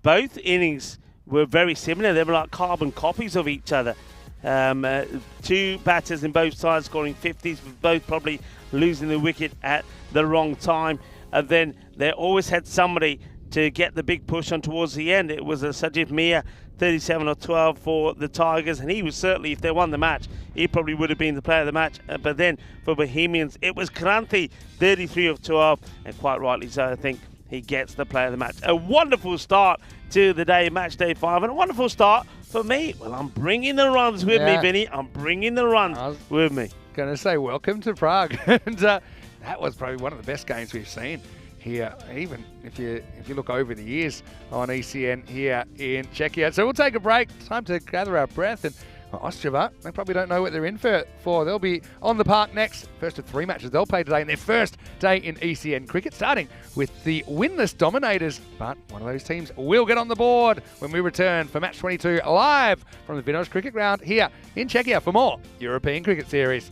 S4: both innings were very similar. They were like carbon copies of each other. 2 batters in both sides scoring 50s, both probably losing the wicket at the wrong time. And then they always had somebody to get the big push on towards the end. It was a Sajid Mia, 37 or 12 for the Tigers, and he was certainly, if they won the match, he probably would have been the player of the match. But then for Bohemians, it was Kranthi, 33 of 12, and quite rightly so, I think he gets the player of the match. A wonderful start to the day, match day 5, and a wonderful start for me. Well, I'm bringing the runs with me, Vinny. I'm bringing the runs with me.
S1: Going to say welcome to Prague. And that was probably one of the best games we've seen here, even if you look over the years on ECN here in Czechia. So we'll take a break. Time to gather our breath, and Ostrava, they probably don't know what they're in for. They'll be on the park next. First of 3 matches they'll play today in their first day in ECN cricket, starting with the winless Dominators. But one of those teams will get on the board when we return for match 22 live from the Vinož Cricket Ground here in Czechia for more European Cricket Series.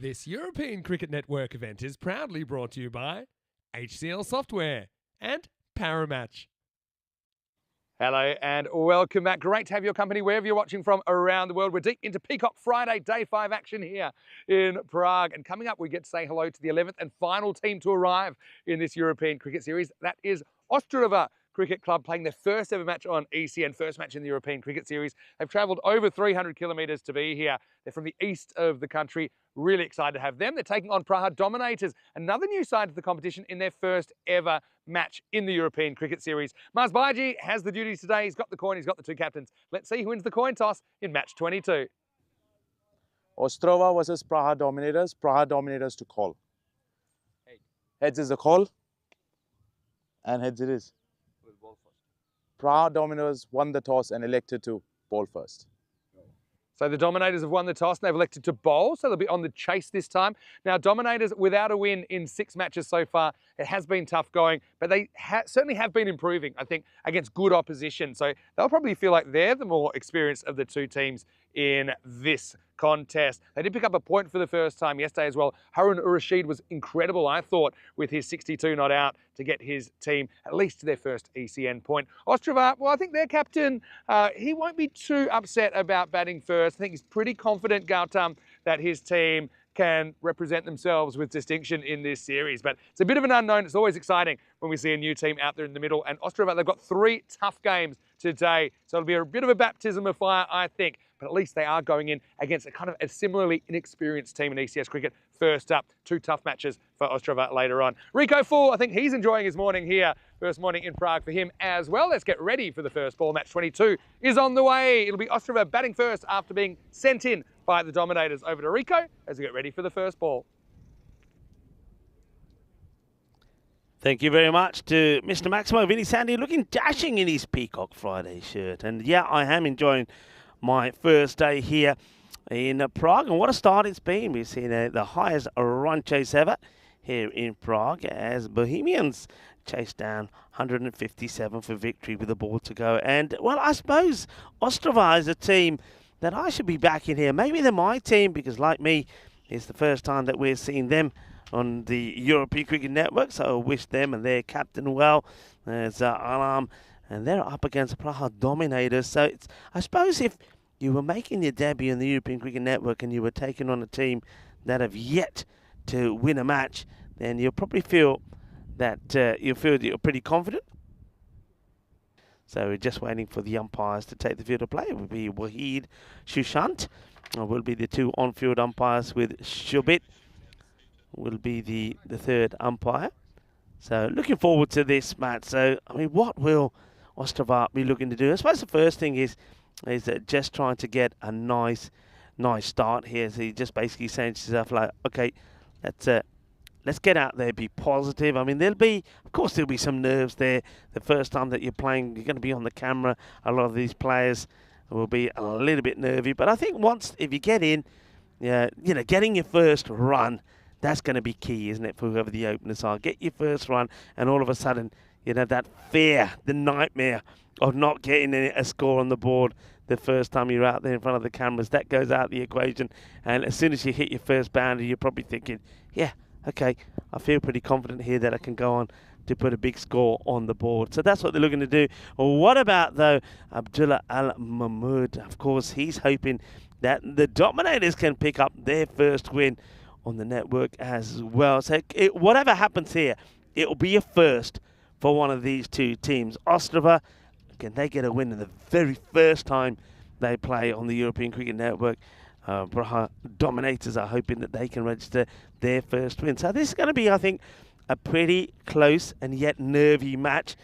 S2: This European Cricket Network event is proudly brought to you by HCL Software and Paramatch.
S1: Hello and welcome back. Great to have your company wherever you're watching from around the world. We're deep into Peacock Friday, Day 5 action here in Prague. And coming up, we get to say hello to the 11th and final team to arrive in this European Cricket Series. That is Ostrava Cricket Club playing their first ever match on ECN, first match in the European Cricket Series. They've travelled over 300 kilometres to be here. They're from the east of the country. Really excited to have them. They're taking on Praha Dominators, another new side to the competition in their first ever match in the European Cricket Series. Mars Baiji has the duties today. He's got the coin, he's got the two captains. Let's see who wins the coin toss in match 22.
S3: Ostrava versus Praha Dominators. Praha Dominators to call. Heads is the call. And heads it is. Praha Dominators won the toss and elected to bowl first.
S1: So the Dominators have won the toss and they've elected to bowl, so they'll be on the chase this time. Now, Dominators without a win in 6 matches so far. It has been tough going, but they certainly have been improving, I think, against good opposition. So they'll probably feel like they're the more experienced of the two teams in this contest. They did pick up a point for the first time yesterday as well. Harun Rashid was incredible, I thought, with his 62 not out to get his team at least to their first ECN point. Ostrava, well, I think their captain, he won't be too upset about batting first. I think he's pretty confident, Gautam, that his team can represent themselves with distinction in this series. But it's a bit of an unknown. It's always exciting when we see a new team out there in the middle. And Ostrava, they've got 3 tough games today. So it'll be a bit of a baptism of fire, I think. But at least they are going in against a kind of a similarly inexperienced team in ECS cricket. First up, 2 tough matches for Ostrava later on. Rico Full, I think he's enjoying his morning here. First morning in Prague for him as well. Let's get ready for the first ball. Match 22 is on the way. It'll be Ostrava batting first after being sent in by the Dominators. Over to Rico as we get ready for the first ball.
S4: Thank you very much to Mr. Maximo Vinny Sandy, looking dashing in his Peacock Friday shirt. And yeah, I am enjoying my first day here in Prague. And what a start it's been. We've seen the highest run chase ever here in Prague as Bohemians chase down 157 for victory with a ball to go. And, well, I suppose Ostrava is a team that I should be backing here. Maybe they're my team because, like me, it's the first time that we're seeing them on the European Cricket Network. So I wish them and their captain well. There's Alam, and they're up against Praha Dominators. So it's, I suppose if you were making your debut in the European Cricket Network and you were taking on a team that have yet to win a match, then you'll probably feel that you're pretty confident. So we're just waiting for the umpires to take the field of play. It will be Wahid Shushant. Will be the 2 on-field umpires with Shubit will be the third umpire. So looking forward to this match. So, I mean, what will Ostrava be looking to do? I suppose the first thing is just trying to get a nice start here. So you're just basically saying to yourself, like, okay, let's get out there, be positive. I mean, there'll be some nerves there. The first time that you're playing, you're going to be on the camera. A lot of these players will be a little bit nervy. But I think if you get in, getting your first run, that's going to be key, isn't it, for whoever the openers are. Get your first run, and all of a sudden, that fear, the nightmare of not getting a score on the board the first time you're out there in front of the cameras, that goes out the equation. And as soon as you hit your first boundary, you're probably thinking, yeah, okay, I feel pretty confident here that I can go on to put a big score on the board. So that's what they're looking to do. Well, what about, though, Abdullah Al-Mahmoud? Of course, he's hoping that the Dominators can pick up their first win on the network as well. So whatever happens here, it will be a first for one of these two teams. Ostrava, can they get a win in the very first time they play on the European Cricket Network? Praha Dominators are hoping that they can register their first win. So this is going to be, I think, a pretty close and yet nervy match.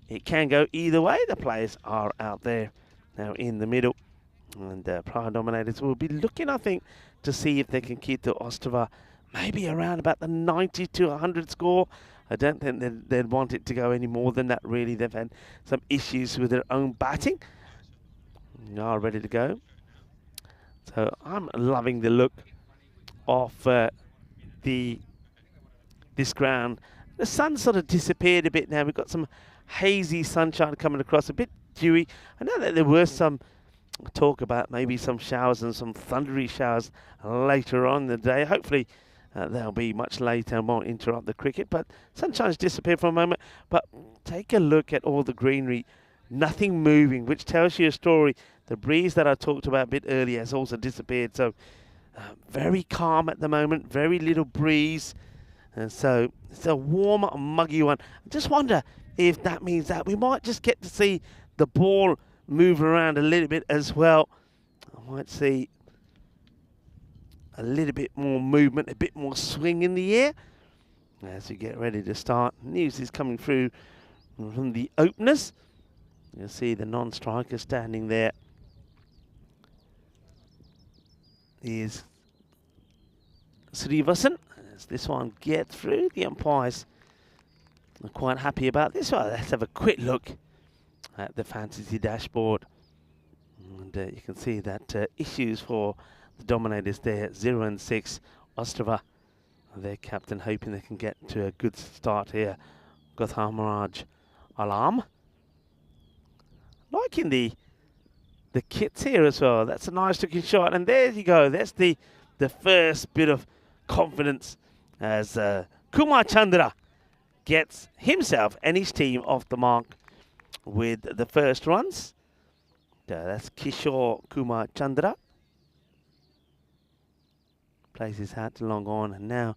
S4: It can go either way. The players are out there now in the middle. And Praha Dominators will be looking, I think, to see if they can keep the Ostrava maybe around about the 90 to 100 score. I don't think they'd want it to go any more than that, really. They've had some issues with their own batting. They are ready to go. So I'm loving the look of this ground. The sun sort of disappeared a bit now. We've got some hazy sunshine coming across, a bit dewy. I know that there were some talk about maybe some showers and some thundery showers later on in the day. Hopefully they'll be much later and won't interrupt the cricket, but sunshine's disappeared for a moment. But take a look at all the greenery, nothing moving, which tells you a story. The breeze that I talked about a bit earlier has also disappeared, so very calm at the moment, very little breeze, and so it's a warm, muggy one. I just wonder if that means that we might just get to see the ball move around a little bit as well. I might see a little bit more movement, a bit more swing in the air as we get ready to start. News is coming through from the openers. You'll see the non-striker standing there is Srivasan. As this one gets through, the umpires are quite happy about this one. Let's have a quick look at the fantasy dashboard. And you can see that issues for the dominators there, 0 and 6. Ostrava, their captain, hoping they can get to a good start here. Gothamaraj Alam. Liking the kits here as well. That's a nice looking shot. And there you go. That's the first bit of confidence as Kumar Chandra gets himself and his team off the mark with the first runs. That's Kishore Kumar Chandra. Plays his hat long on, and now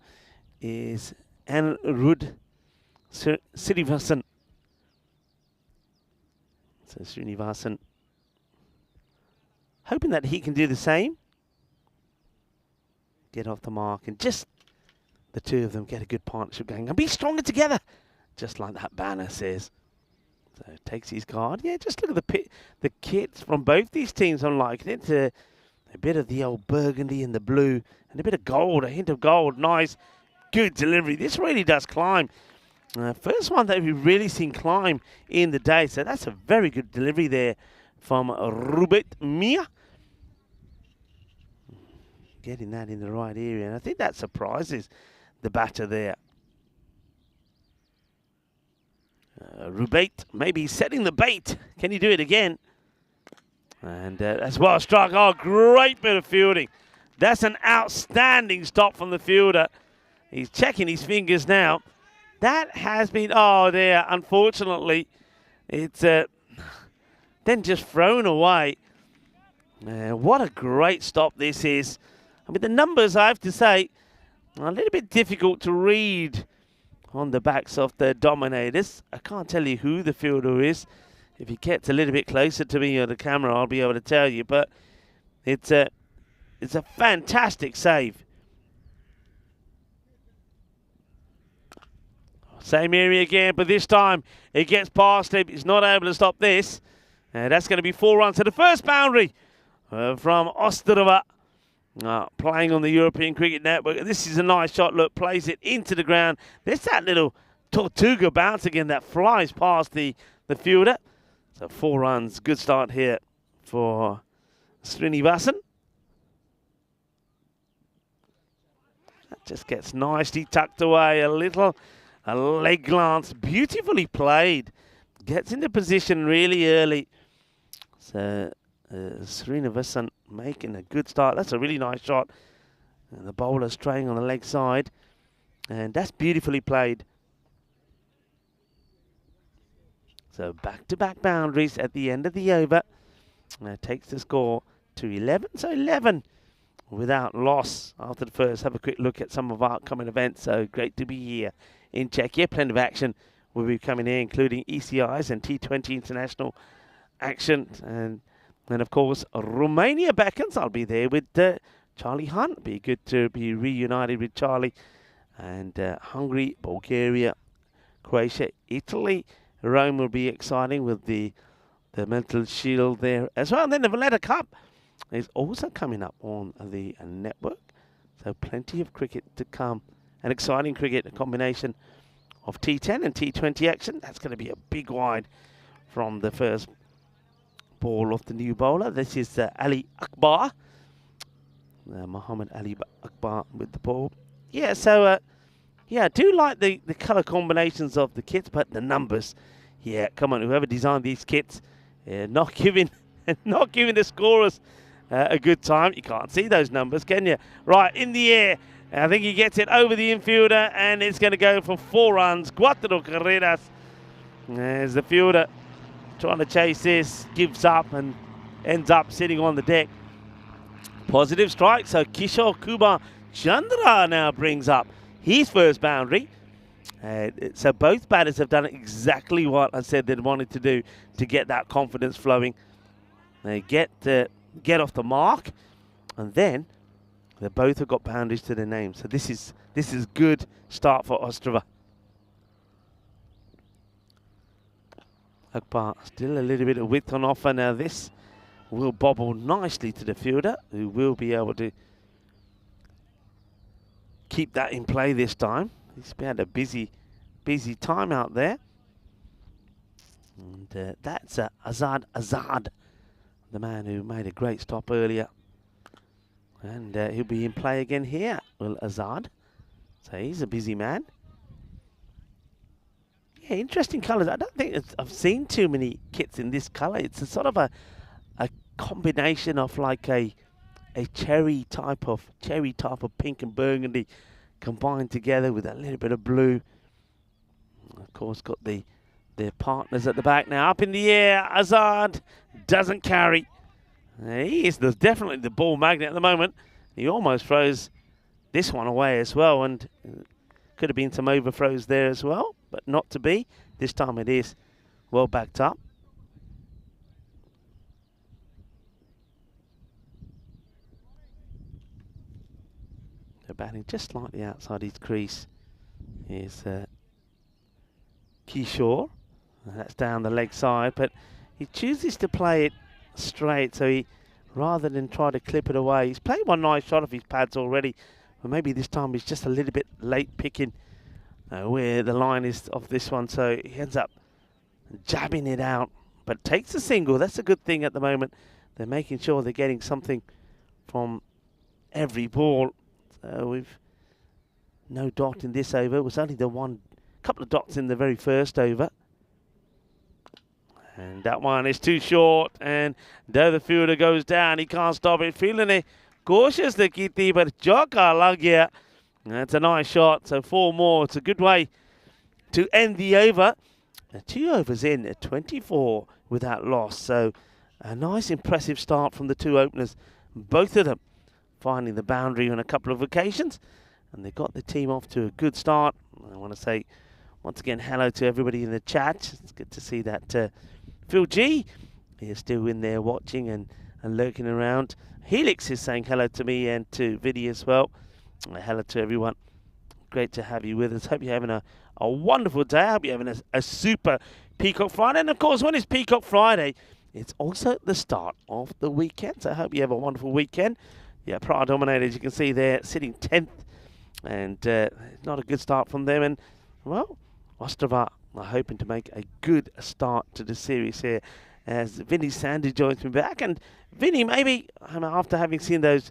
S4: is Anirudh Srinivasan. So Srinivasan hoping that he can do the same. Get off the mark, and just the two of them get a good partnership going and be stronger together, just like that banner says. So takes his guard. Yeah, just look at the kits from both these teams. I'm liking it. A bit of the old burgundy and the blue, and a bit of gold, a hint of gold. Nice, good delivery. This really does climb. First one that we've really seen climb in the day. So that's a very good delivery there from Rubet Mia. Getting that in the right area, and I think that surprises the batter there. Rubate maybe setting the bait. Can he do it again? And that's well struck. Oh, great bit of fielding. That's an outstanding stop from the fielder. He's checking his fingers now. That has been, oh dear, unfortunately, it's then just thrown away. What a great stop this is. I mean, the numbers, I have to say, are a little bit difficult to read on the backs of the dominators. I can't tell you who the fielder is. If he gets a little bit closer to me on the camera, I'll be able to tell you. But it's a fantastic save. Same area again, but this time it gets past him. He's not able to stop this. And that's going to be 4 runs to the first boundary from Ostrava. Playing on the European Cricket Network. This is a nice shot. Look, plays it into the ground. There's that little Tortuga bounce again that flies past the fielder. So 4 runs. Good start here for Srinivasan. That just gets nicely tucked away. A leg glance. Beautifully played. Gets into position really early. So Srinivasan making a good start. That's a really nice shot. And the bowler straying on the leg side. And that's beautifully played. So back-to-back boundaries at the end of the over. Takes the score to 11. So 11 without loss after the first. Have a quick look at some of our upcoming events. So great to be here in Czechia. Plenty of action will be coming here, including ECS and T10 international action. And then, of course, Romania beckons. I'll be there with Charlie Hunt. Be good to be reunited with Charlie. And Hungary, Bulgaria, Croatia, Italy. Rome will be exciting with the Mental Shield there as well. And then the Valletta Cup is also coming up on the network. So plenty of cricket to come. An exciting cricket, a combination of T10 and T20 action. That's going to be a big wide from the first ball of the new bowler. This is Ali Akbar. Muhammad Ali Akbar with the ball. Yeah, so yeah, I do like the colour combinations of the kits, but the numbers, yeah, come on, whoever designed these kits, not giving and not giving the scorers a good time. You can't see those numbers, can you? Right, in the air. I think he gets it over the infielder, and it's going to go for 4 runs. 4 carreras. As the fielder trying to chase this, gives up and ends up sitting on the deck. Positive strike, so Kishore Kumar Chandra now brings up his first boundary. So both batters have done exactly what I said they wanted to do to get that confidence flowing. They get off the mark, and then they both have got boundaries to their names. So this is good start for Ostrava. Akbar still a little bit of width on offer. Now this will bobble nicely to the fielder, who will be able to keep that in play this time. He's had a busy time out there. And that's Azad, the man who made a great stop earlier. And he'll be in play again here, well, Azad. So he's a busy man. Yeah, interesting colours. I don't think I've seen too many kits in this colour. It's a sort of a combination of like a cherry type of pink and burgundy combined together with a little bit of blue. Of course, got their partners at the back now. Up in the air, Azad doesn't carry. He is definitely the ball magnet at the moment. He almost throws this one away as well, and could have been some overthrows there as well, but not to be. This time it is well backed up. They're batting just slightly outside his crease. Here's Kishore. That's down the leg side, but he chooses to play it straight, so he, rather than try to clip it away, he's played one nice shot of his pads already, but maybe this time he's just a little bit late picking where the line is of this one, so he ends up jabbing it out, but takes a single. That's a good thing at the moment. They're making sure they're getting something from every ball. So we've no dot in this over. It was only the couple of dots in the very first over. And that one is too short, and there the fielder goes down. He can't stop it. Feeling it cautious, the Kitty, but Joka Lagia. That's a nice shot, so 4 more. It's a good way to end the over. 2 overs in at 24 without loss. So a nice, impressive start from the 2 openers. Both of them finding the boundary on a couple of occasions, and they got the team off to a good start. I want to say once again hello to everybody in the chat. It's good to see that Phil G is still in there watching and lurking around. Helix is saying hello to me and to Viddy as well. Hello to everyone. Great to have you with us. Hope you're having a wonderful day. I hope you're having a super Peacock Friday. And of course, when it's Peacock Friday, it's also the start of the weekend. So I hope you have a wonderful weekend. Yeah, Prague Dominator, as you can see there, sitting 10th. And not a good start from them. And, well, Ostrava are hoping to make a good start to the series here as Vinny Sandy joins me back. And Vinny, maybe after having seen the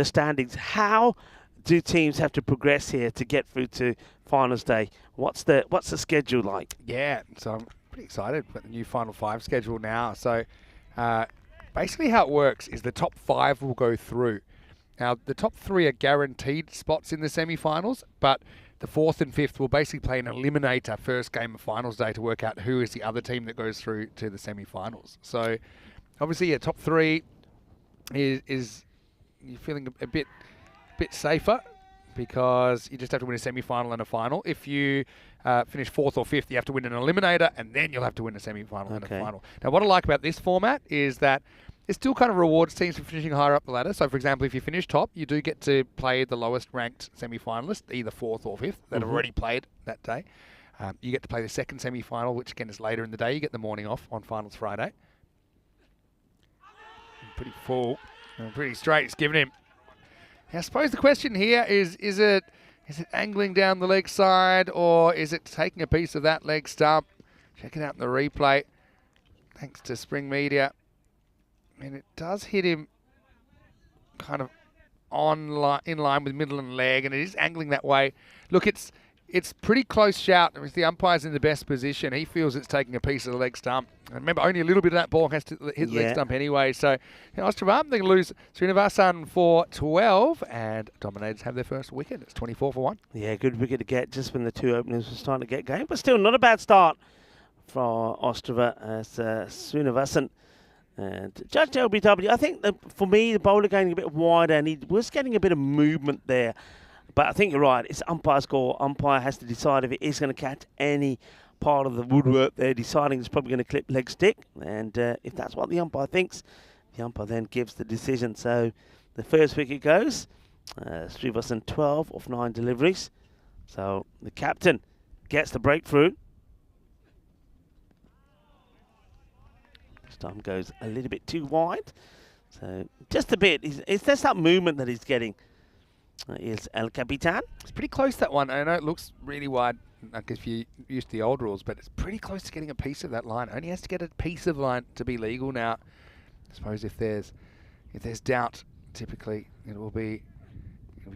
S4: standings, how do teams have to progress here to get through to finals day? What's the schedule like?
S1: Yeah, so I'm pretty excited about the new Final 5 schedule now. So basically how it works is the top 5 will go through. Now, the top 3 are guaranteed spots in the semi-finals, but the 4th and 5th will basically play an eliminator first game of finals day to work out who is the other team that goes through to the semi-finals. So, obviously, top 3 is you're feeling a bit safer because you just have to win a semi-final and a final. If you finish 4th or 5th, you have to win an eliminator, and then you'll have to win a semi-final and a final. Now, what I like about this format is that it still kind of rewards teams for finishing higher up the ladder. So, for example, if you finish top, you do get to play the lowest ranked semi-finalist, either 4th or 5th, that have already played that day. You get to play the second semi-final, which again is later in the day. You get the morning off on Finals Friday. Pretty full. Pretty straight. It's giving him. I suppose the question here is it angling down the leg side, or is it taking a piece of that leg stump? Check it out in the replay. Thanks to Spring Media. And it does hit him kind of in line with middle and leg, and it is angling that way. Look, It's pretty close shout. If the umpire's in the best position, he feels it's taking a piece of the leg stump. And remember, only a little bit of that ball has to hit the leg stump anyway. So, Ostrava, they're going to lose Srinivasan for 12, and Dominators have their first wicket. It's 24 for 1.
S4: Yeah, good wicket to get just when the two openers were starting to get going. But still, not a bad start for Ostrava as Srinivasan. And Judge LBW, I think that for me, the bowler going a bit wider, and he was getting a bit of movement there. But I think you're right. It's umpire's call. Umpire has to decide if it is going to catch any part of the woodwork there, deciding it's probably going to clip leg stick. And if that's what the umpire thinks, the umpire then gives the decision. So the first wicket goes. Srinivasan 12 of 9 deliveries. So the captain gets the breakthrough. This time goes a little bit too wide. So just a bit. It's just that movement that he's getting. Is El Capitan.
S1: It's pretty close, that one. I know it looks really wide, like if you're used to the old rules, but it's pretty close to getting a piece of that line. Only has to get a piece of line to be legal now. I suppose if there's doubt, typically it'll be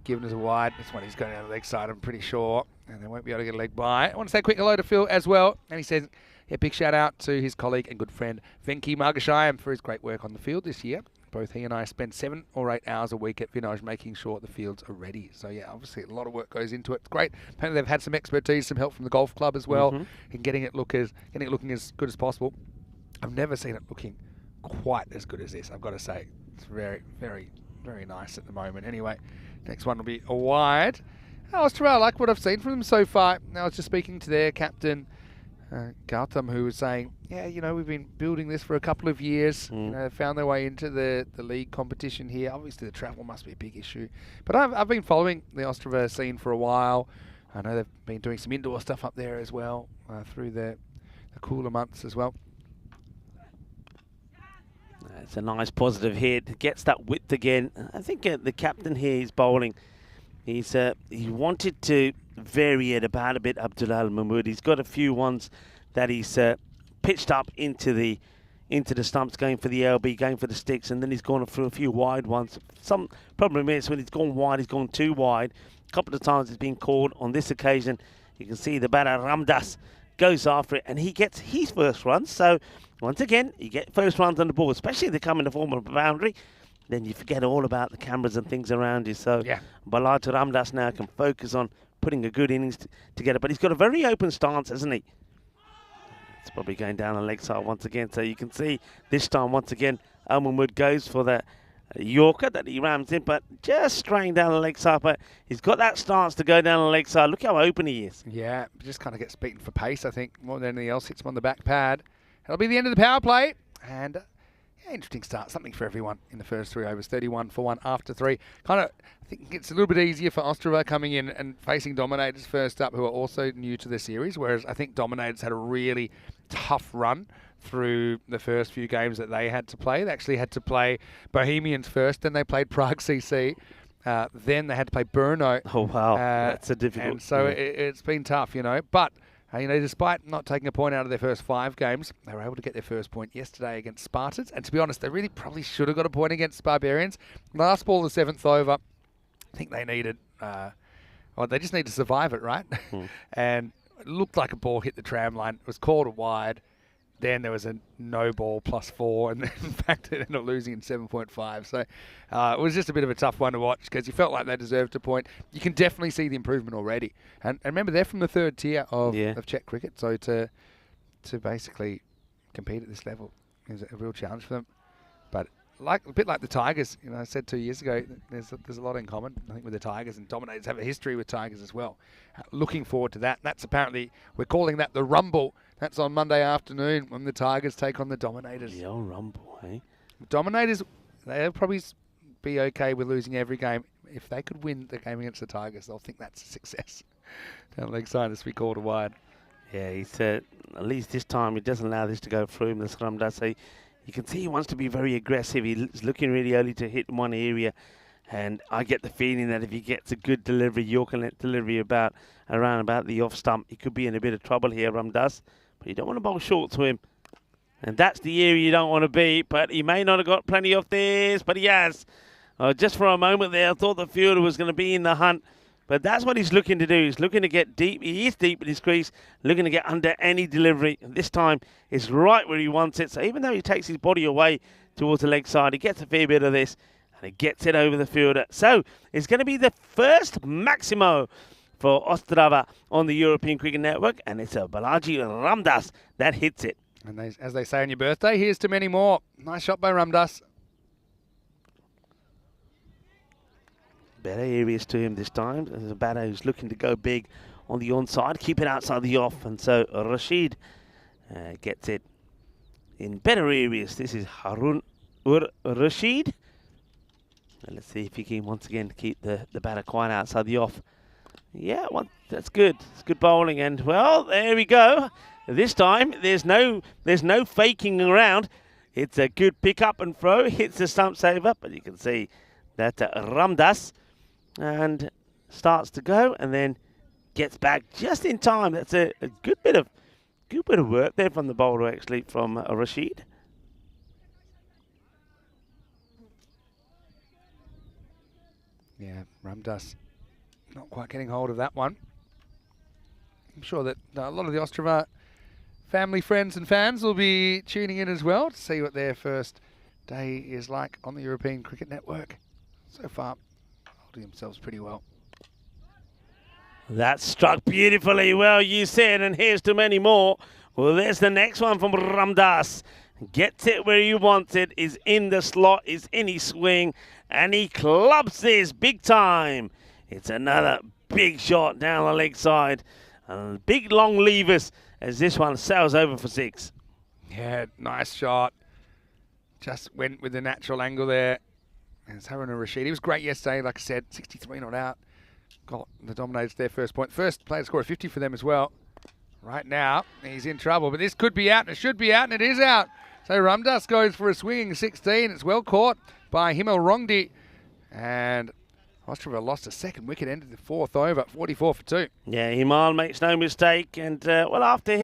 S1: given as a wide. This one he's going down the leg side, I'm pretty sure, and they won't be able to get a leg by. I want to say a quick hello to Phil as well, and he says, yeah, big shout out to his colleague and good friend Venki Margashayam for his great work on the field this year. Both he and I spend 7 or 8 hours a week at Vinaj making sure the fields are ready. So, yeah, obviously a lot of work goes into it. It's great. Apparently they've had some expertise, some help from the golf club as well in getting it looking as good as possible. I've never seen it looking quite as good as this, I've got to say. It's very, very, very nice at the moment. Anyway, next one will be a wide. Australia, I like what I've seen from them so far. Now, I was just speaking to their captain, Gautam, who was saying, yeah, we've been building this for a couple of years. They found their way into the league competition here. Obviously, the travel must be a big issue. But I've been following the Ostrava scene for a while. I know they've been doing some indoor stuff up there as well through the cooler months as well.
S4: It's a nice positive hit. Gets that width again. I think the captain here is bowling. He wanted to vary it about a bit, Abdullah Mahmood. He's got a few ones that he's pitched up into the stumps, going for the LB, going for the sticks, and then he's gone through a few wide ones. Some problem is when he's gone wide, he's gone too wide. A couple of times it's been called. On this occasion, you can see the batter Ramdas goes after it, and he gets his first runs. So once again, you get first runs on the ball, especially if they come in the form of a boundary. Then you forget all about the cameras and things around you. So Balata Ramdas now can focus on putting a good innings together. But he's got a very open stance, hasn't he? It's probably going down the leg side once again. So you can see this time, once again, Elman goes for the Yorker that he rams in, but just straying down the leg side. But he's got that stance to go down the leg side. Look how open he is.
S1: Yeah, just kind of gets beaten for pace, I think, more than anything else. Hits him on the back pad. That'll be the end of the power play. And interesting start. Something for everyone in the first 3 overs. 31 for 1 after 3. Kind of, I think it's a little bit easier for Ostrava coming in and facing Dominators first up, who are also new to the series, whereas I think Dominators had a really tough run through the first few games that they had to play. They actually had to play Bohemians first, then they played Prague CC, then they had to play Brno.
S4: Oh, wow. That's a difficult.
S1: And so it's been tough, But despite not taking a point out of their first 5 games, they were able to get their first point yesterday against Spartans. And to be honest, they really probably should have got a point against Barbarians. Last ball of the 7th over, I think they needed, they just need to survive it, right? And it looked like a ball hit the tram line. It was called a wide. Then there was a no ball +4, and then in fact they ended up losing in 7.5. So it was just a bit of a tough one to watch because you felt like they deserved a point. You can definitely see the improvement already. And remember, they're from the 3rd tier of Czech cricket, so to basically compete at this level is a real challenge for them. But a bit like the Tigers, I said 2 years ago, there's a lot in common, I think, with the Tigers, and Dominators have a history with Tigers as well. Looking forward to that. That's apparently, we're calling that the Rumble. That's on Monday afternoon when the Tigers take on the Dominators.
S4: The old Rumble, eh?
S1: Dominators, they'll probably be okay with losing every game. If they could win the game against the Tigers, they'll think that's a success. Down the leg side as we called a wide.
S4: Yeah, he said, at least this time he doesn't allow this to go through him, the scrum does. So you can see he wants to be very aggressive. He's looking really early to hit in one area. And I get the feeling that if he gets a good delivery, Yorker delivery around about the off stump, he could be in a bit of trouble here, does. But you don't want to bowl short to him. And that's the area you don't want to be. But he may not have got plenty of this, but he has. Just for a moment there, I thought the fielder was going to be in the hunt. But that's what he's looking to do. He's looking to get deep. He is deep in his crease, looking to get under any delivery. And this time, it's right where he wants it. So even though he takes his body away towards the leg side, he gets a fair bit of this, and he gets it over the fielder. So it's going to be the first Maximo for Ostrava on the European Cricket Network, and it's a Balaji Ramdas that hits it.
S1: And as they say on your birthday, here's to many more. Nice shot by Ramdas.
S4: Better areas to him this time. There's a batter who's looking to go big on the onside, keep it outside the off, and so Rashid gets it in better areas. This is Harun Rashid. And let's see if he can once again keep the batter quite outside the off. Yeah, well, that's good. It's good bowling, and well, there we go. This time there's no faking around. It's a good pick up and throw. Hits the stump saver, but you can see that Ramdas and starts to go and then gets back just in time. That's a good bit of work there from the bowler, actually, from Rashid.
S1: Yeah, Ramdas not quite getting hold of that one. I'm sure that a lot of the Ostrava family, friends and fans will be tuning in as well to see what their first day is like on the European Cricket Network. So far, holding themselves pretty well.
S4: That struck beautifully well, you said, and here's to many more. Well, there's the next one from Ramdas. Gets it where he wants it, is in the slot, is in his swing, and he clubs this big time. It's another big shot down the leg side. And big long levers as this one sails over for 6.
S1: Yeah, nice shot. Just went with the natural angle there. And it's Harun Rashid. He was great yesterday, like I said, 63 not out. Got the Dominators their first point. First player to score a 50 for them as well. Right now, he's in trouble, but this could be out, and it should be out, and it is out. So Ramdas goes for a swinging 16. It's well caught by Himal Rongdi. And Ostrava lost a second wicket, ended the 4th over, 44 for 2.
S4: Yeah, Himal makes no mistake, and well, after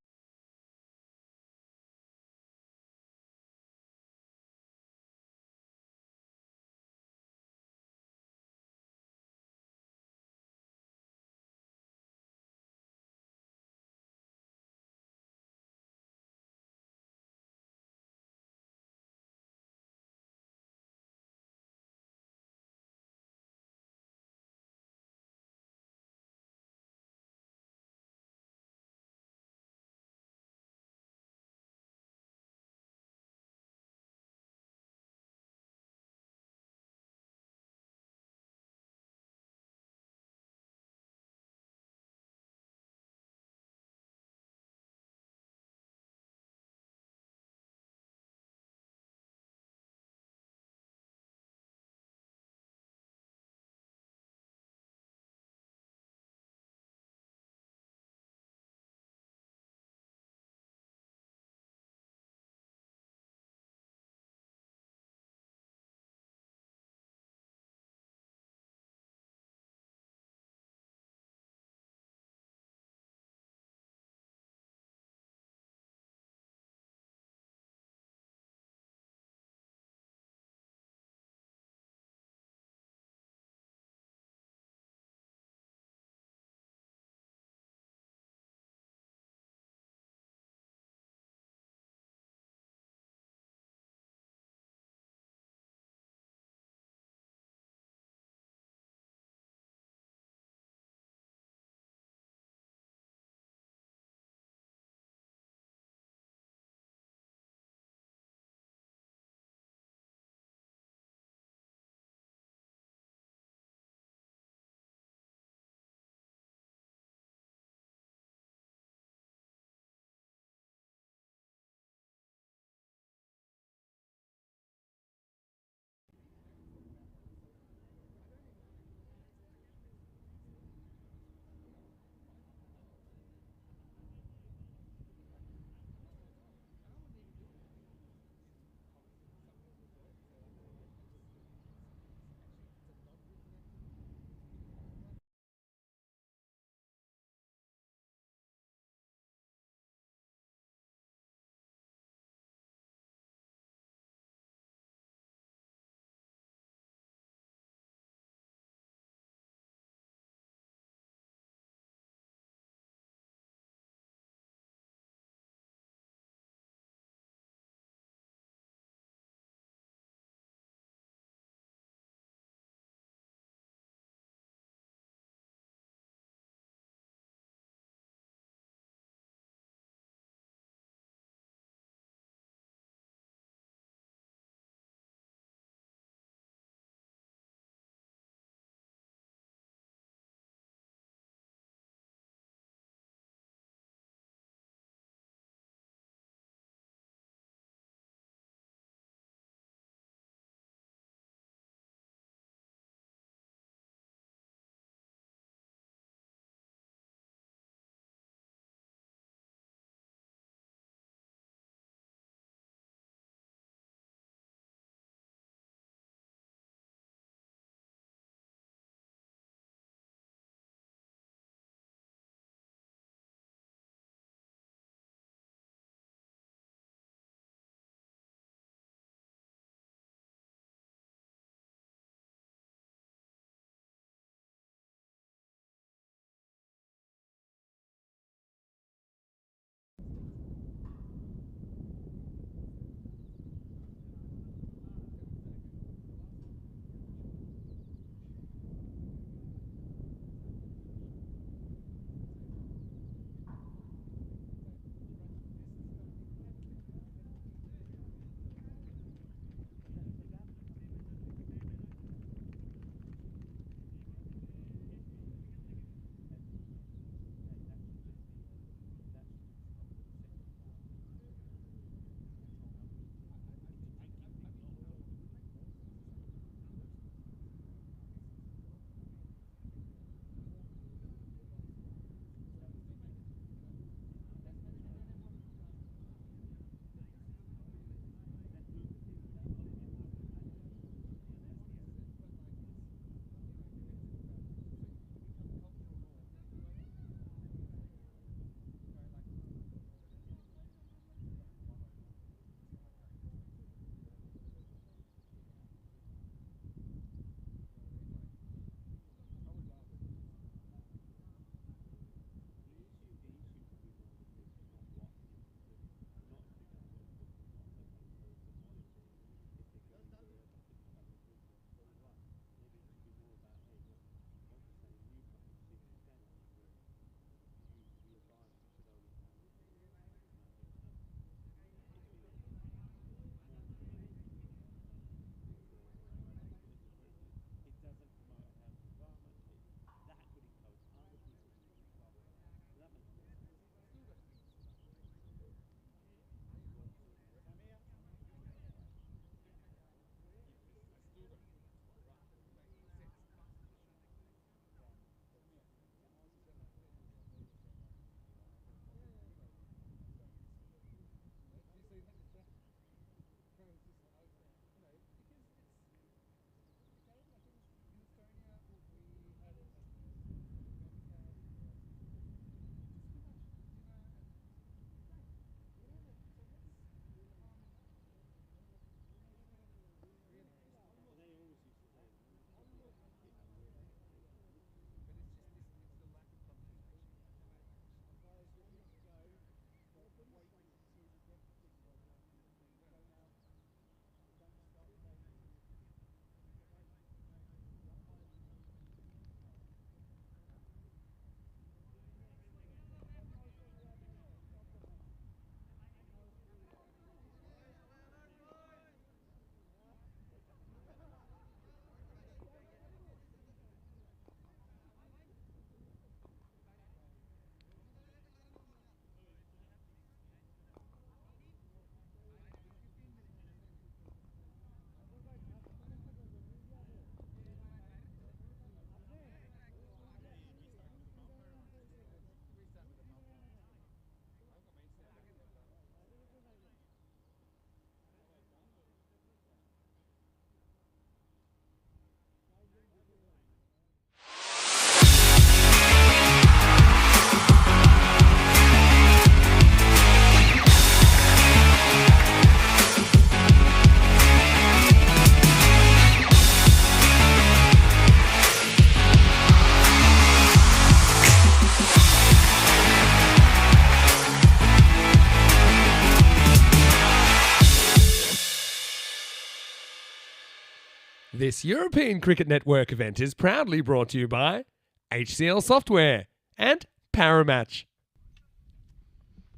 S2: This European Cricket Network event is proudly brought to you by HCL Software and Paramatch.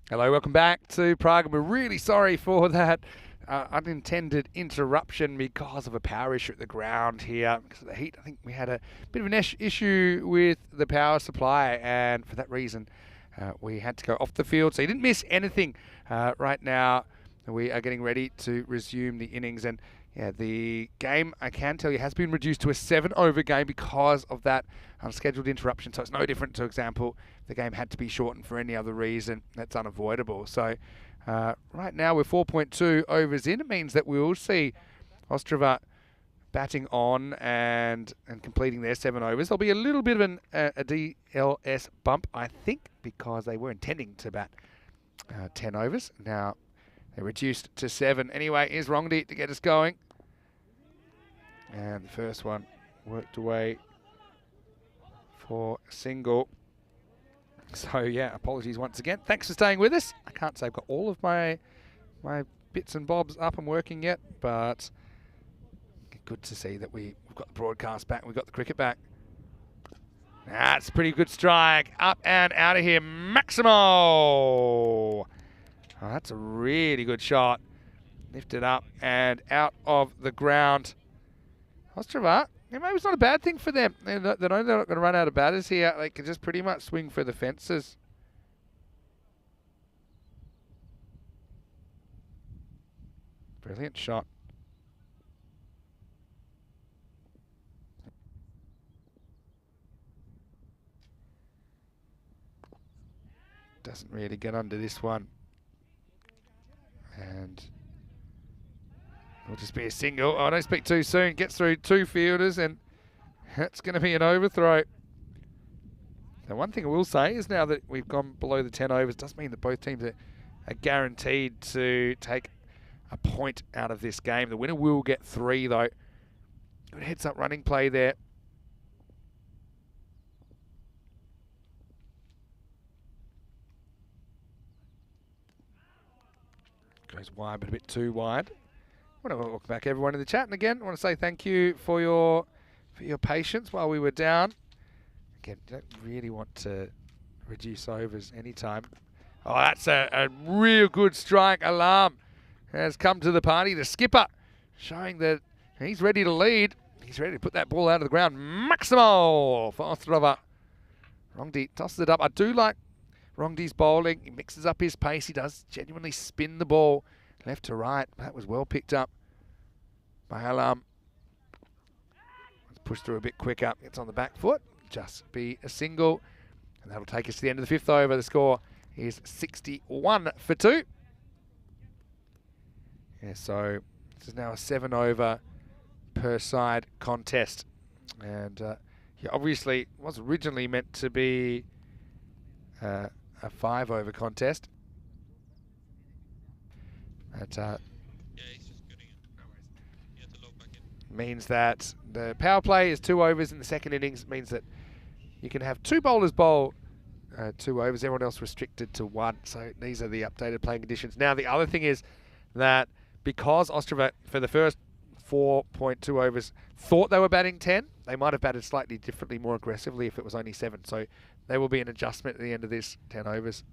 S1: Hello, welcome back to Prague. We're really sorry for that unintended interruption because of a power issue at the ground here. Because of the heat, I think we had a bit of an issue with the power supply, and for that reason, we had to go off the field. So you didn't miss anything. Right now, we are getting ready to resume the innings, and yeah, the game, I can tell you, has been reduced to a 7-over game because of that unscheduled interruption. So it's no different, for example, the game had to be shortened for any other reason. That's unavoidable. So right now we're 4.2 overs in. It means that we will see Ostrava batting on and completing their 7 overs. There'll be a little bit of a DLS bump, I think, because they were intending to bat 10 overs. Now they're reduced to 7. Anyway, here's Rongdi to get us going. And the first one worked away for a single. So yeah, apologies once again. Thanks for staying with us. I can't say I've got all of my bits and bobs up and working yet, but good to see that we've got the broadcast back and we've got the cricket back. That's a pretty good strike. Up and out of here, Maximo. Oh, that's a really good shot. Lifted up and out of the ground. Ostrava, maybe it's not a bad thing for them. They know they're not going to run out of batters here. They can just pretty much swing for the fences. Brilliant shot. Doesn't really get under this one. And it'll just be a single. Oh, don't speak too soon. Gets through 2 fielders, and that's going to be an overthrow. The one thing I will say is now that we've gone below the 10 overs, does mean that both teams are guaranteed to take a point out of this game. The winner will get 3, though. Good heads-up running play there. Goes wide, but a bit too wide. I want to welcome back everyone in the chat, and again, I want to say thank you for your patience while we were down. Again, don't really want to reduce overs anytime. Oh, that's a real good strike. Alarm has come to the party. The skipper showing that he's ready to lead. He's ready to put that ball out of the ground. Maximo for Ostrava. Rongdi tosses it up. I do like Rongdi's bowling. He mixes up his pace. He does genuinely spin the ball left to right. That was well picked up by Alarm. Let's push through a bit quicker. It's on the back foot. Just be a single. And that'll take us to the end of the 5th over. The score is 61 for 2. Yeah, so this is now a 7-over per side contest. And yeah, obviously it was originally meant to be a 5-over contest. But means that the power play is 2 overs in the second innings. Means that you can have 2 bowlers bowl 2 overs. Everyone else restricted to 1. So these are the updated playing conditions. Now the other thing is that because Ostrava for the first 4.2 overs thought they were batting 10, they might have batted slightly differently, more aggressively if it was only 7. So there will be an adjustment at the end of this 10 overs.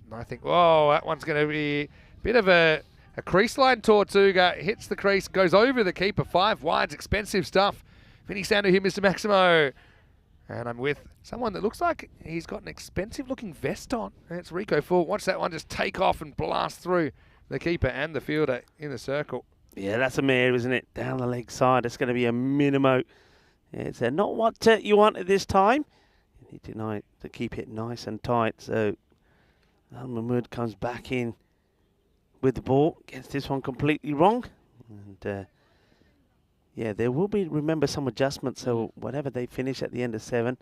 S1: And I think, whoa, that one's going to be a bit of a crease line. Tortuga hits the crease, goes over the keeper. 5 wides, expensive stuff. Vinny Sandu here, Mr. Maximo. And I'm with someone that looks like he's got an expensive looking vest on. And it's Rico Full. Watch that one just take off and blast through the keeper and the fielder in the circle.
S4: Yeah, that's a mare, isn't it? Down the leg side. It's going to be a minimo. It's not what you want at this time. You need to keep it nice and tight. So Al-Mahmoud comes back in with the ball. Gets this one completely wrong. And yeah, there will be, remember, some adjustments. So whatever they finish at the end of 7,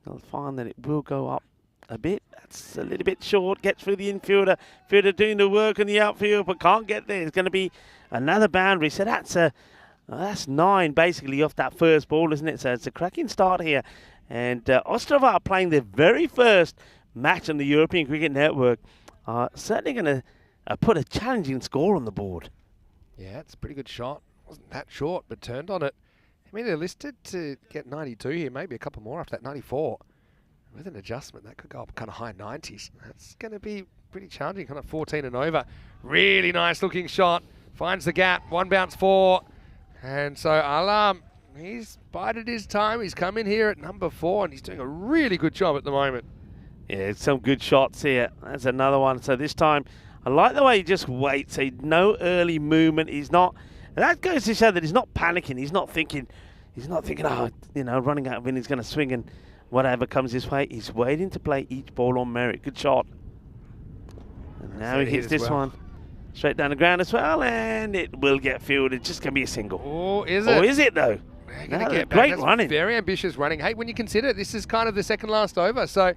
S4: they'll find that it will go up a bit. That's a little bit short. Gets through the infielder. Fielder doing the work in the outfield, but can't get there. It's going to be another boundary. So that's 9 basically off that first ball, isn't it? So it's a cracking start here. And Ostrava are playing their very first match on the European Cricket Network. Certainly going to put a challenging score on the board.
S1: Yeah, it's a pretty good shot. Wasn't that short, but turned on it.
S5: I mean, they're listed to get 92 here, maybe a couple more after that, 94. With an adjustment, that could go up kind of high 90s. That's going to be pretty challenging, kind of 14 and over. Really nice looking shot. Finds the gap, 1 bounce 4. And so Alam, he's bided his time. He's come in here at number 4 and he's doing a really good job at the moment.
S4: Yeah, some good shots here. That's another one. So this time, I like the way he just waits. So no early movement. He's not. That goes to show that he's not panicking. He's not thinking, oh, you know, running out of innings, going to swing and whatever comes his way. He's waiting to play each ball on merit. Good shot. And now he hits this one straight down the ground as well, and it will get fielded. Just going to be a single.
S5: Oh, is it?
S4: Or is it though?
S5: No,
S4: Great
S5: That's
S4: running.
S5: Very ambitious running. Hey, when you consider this is kind of the second last over, so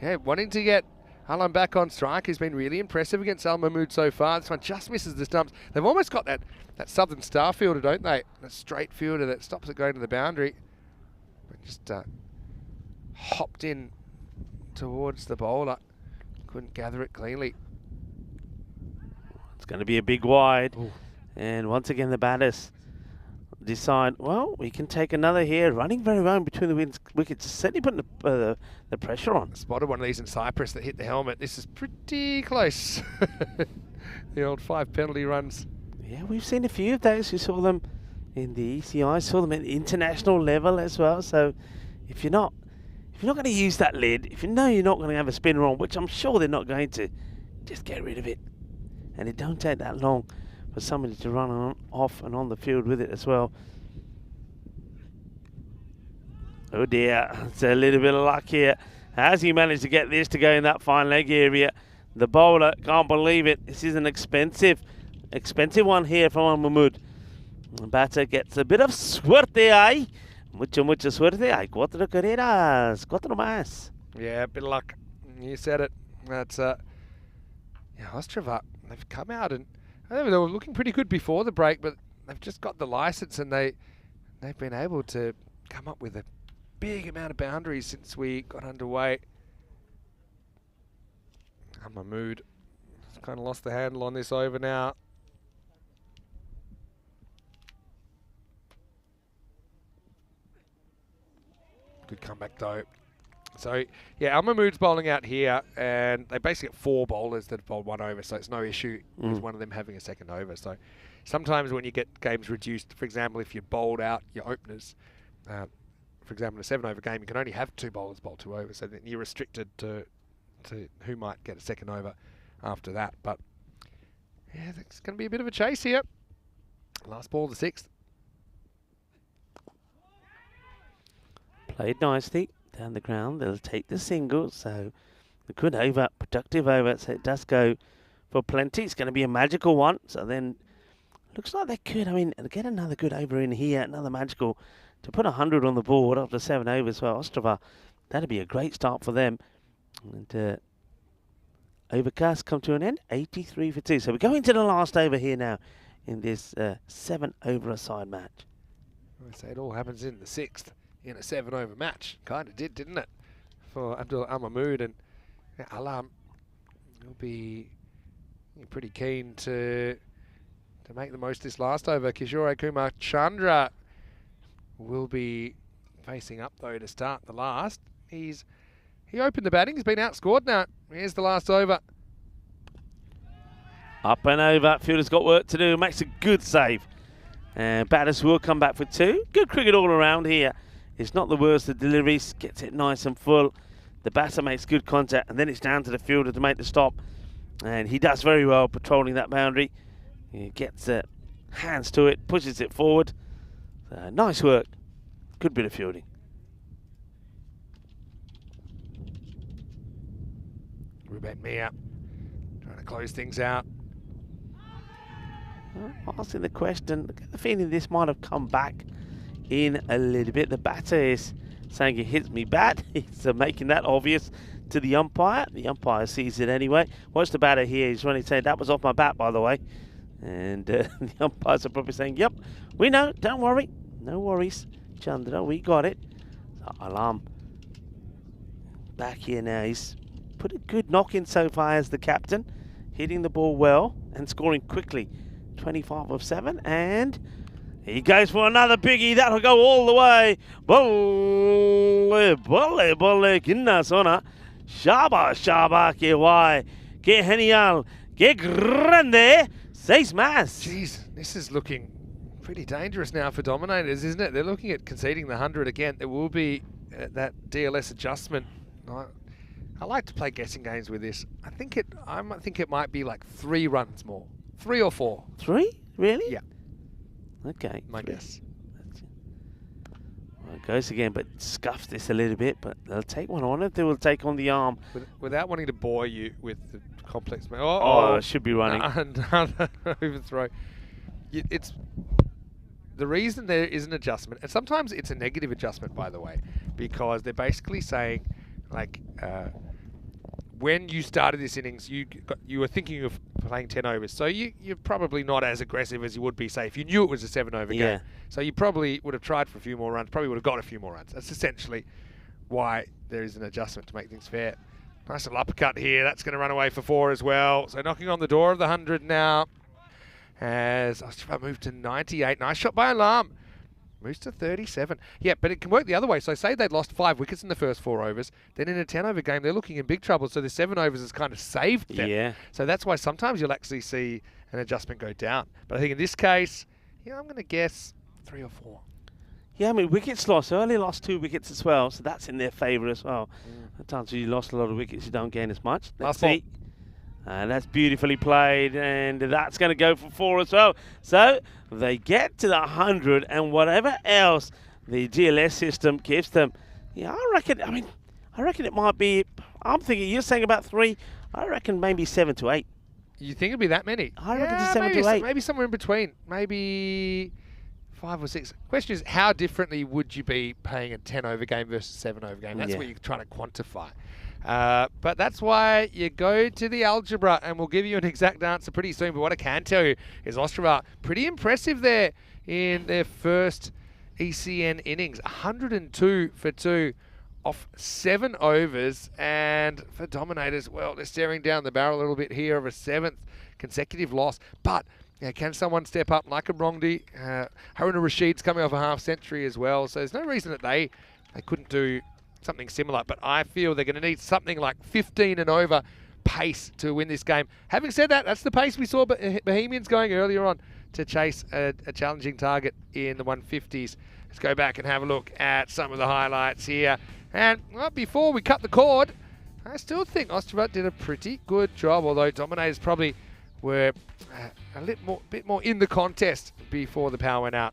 S5: yeah, wanting to get Alam back on strike has been really impressive against Al Mahmood so far. This one just misses the stumps. They've almost got that Southern Star fielder, don't they? A straight fielder that stops it going to the boundary. But just hopped in towards the bowler. Couldn't gather it cleanly.
S4: It's going to be a big wide.
S5: Ooh.
S4: And once again, the batters decide, well, we can take another here. Running very well in between the wickets. Certainly putting the pressure on.
S5: Spotted one of these in Cyprus that hit the helmet. This is pretty close. The old 5 penalty runs.
S4: Yeah, we've seen a few of those. We saw them in the ECI, saw them at the international level as well. So if you're not going to use that lid, if you know you're not going to have a spinner on, which I'm sure they're not going to, just get rid of it. And it don't take that long for somebody to run on, off and on the field with it as well. Oh dear, it's a little bit of luck here. Has he managed to get this to go in that fine leg area? The bowler can't believe it. This is an expensive one here from Al Mahmood. The batter gets a bit of suerte, eh? Mucha suerte. Hay 4 carreras, 4 más.
S5: Yeah, a bit of luck. You said it. That's Ostrava. They've come out and I think they were looking pretty good before the break, but they've just got the license and they've been able to come up with a big amount of boundaries since we got underway. Al Mahmood has kind of lost the handle on this over now. Good comeback though. So, yeah, Al Mahmood's bowling out here, and they basically get 4 bowlers that have bowled 1 over, so it's no issue with one of them having a second over. So, sometimes when you get games reduced, for example, if you bowled out your openers, for example, in a 7 over game, you can only have 2 bowlers bowl 2 overs, so then you're restricted to who might get a second over after that. But, yeah, it's going to be a bit of a chase here. Last ball of the 6th.
S4: Played nicely down the ground. They'll take the single, so a good over, productive over. So it does go for plenty. It's going to be a magical one. So then looks like they could, get another good over in here, another magical to put 100 on the board after 7 overs for Ostrava. That'd be a great start for them. And overcast come to an end, 83 for 2. So we're going to the last over here now in this 7 over a side match.
S5: I say it all happens in the 6th. In a 7 over match. Kind of did, didn't it? For Abdul Al Mahmood, and Alam will be pretty keen to make the most of this last over. Kishore Kumar Chandra will be facing up though to start the last. He opened the batting, he's been outscored now. Here's the last over.
S4: Up and over, fielder's got work to do, makes a good save. And batters will come back for 2. Good cricket all around here. It's not the worst of deliveries, gets it nice and full. The batter makes good contact, and then it's down to the fielder to make the stop. And he does very well patrolling that boundary. He gets hands to it, pushes it forward. Nice work. Good bit of fielding.
S5: Ruben Mia trying to close things out.
S4: Asking the question, I get the feeling this might have come back in a little bit. The batter is saying it hits me bad. He's making that obvious to the umpire. The umpire sees it anyway. Watch the batter here. He's running saying, that was off my bat, by the way. And the umpires are probably saying, yep, we know, don't worry. No worries, Chandra, we got it. So Alam back here now. He's put a good knock in so far as the captain. Hitting the ball well and scoring quickly. 25 of 7, and He goes for another biggie. That'll go all the way. Bolle, bolle, bolle. Ginna sona. Shaba, shaba, que guay. Que genial. Que grande. 6 más.
S5: Jeez, this is looking pretty dangerous now for Dominators, isn't it? They're looking at conceding the 100 again. There will be that DLS adjustment. I like to play guessing games with this. I think it might be like 3 runs more. 3 or 4.
S4: 3? Really?
S5: Yeah.
S4: Okay.
S5: My guess.
S4: Well, it goes again, but scuffs this a little bit, but they'll take one on it. They will take on the arm.
S5: Without wanting to bore you with the complex.
S4: Oh, it should be running.
S5: Another overthrow. It's the reason there is an adjustment, and sometimes it's a negative adjustment, by the way, because they're basically saying, like, when you started this innings, you were thinking of playing 10 overs, so you're probably not as aggressive as you would be, say, if you knew it was a 7-over game. So you probably would have tried for a few more runs, probably would have got a few more runs. That's essentially why there is an adjustment to make things fair. Nice little uppercut here. That's going to run away for 4 as well. So knocking on the door of the 100 now. As Ostrava moved to 98. Nice shot by Alarm. Moves to 37. Yeah, but it can work the other way. So say they'd lost 5 wickets in the first 4 overs. Then in a 10-over game, they're looking in big trouble. So the 7 overs has kind of saved them.
S4: Yeah.
S5: So that's why sometimes you'll actually see an adjustment go down. But I think in this case, yeah, I'm going to guess 3 or 4.
S4: Yeah, I mean, wickets lost. Early lost 2 wickets as well, so that's in their favour as well. At times you lost a lot of wickets, you don't gain as much. Let's see. And that's beautifully played, and that's going to go for 4 as well. So they get to the 100, and whatever else the GLS system gives them, yeah, I reckon it might be, I'm thinking, you're saying about 3, I reckon maybe 7 to 8.
S5: You think it'd be that many?
S4: I reckon it's 7 to 8.
S5: Maybe somewhere in between. Maybe 5 or 6. Question is, how differently would you be playing a 10-over game versus a 7-over game? That's what you're trying to quantify. But that's why you go to the algebra, and we'll give you an exact answer pretty soon. But what I can tell you is Ostrava pretty impressive there in their first ECN innings. 102 for 2 off 7 overs. And for Dominators, well, they're staring down the barrel a little bit here of a 7th consecutive loss. But can someone step up like a Brongdi? Haruna Rashid's coming off a half-century as well. So there's no reason that they couldn't do something similar, but I feel they're going to need something like 15 and over pace to win this game. Having said that, that's the pace we saw Bohemians going earlier on to chase a challenging target in the 150s. Let's go back and have a look at some of the highlights here. And before we cut the cord, I still think Ostrava did a pretty good job, although Dominators probably were a bit more in the contest before the power went out.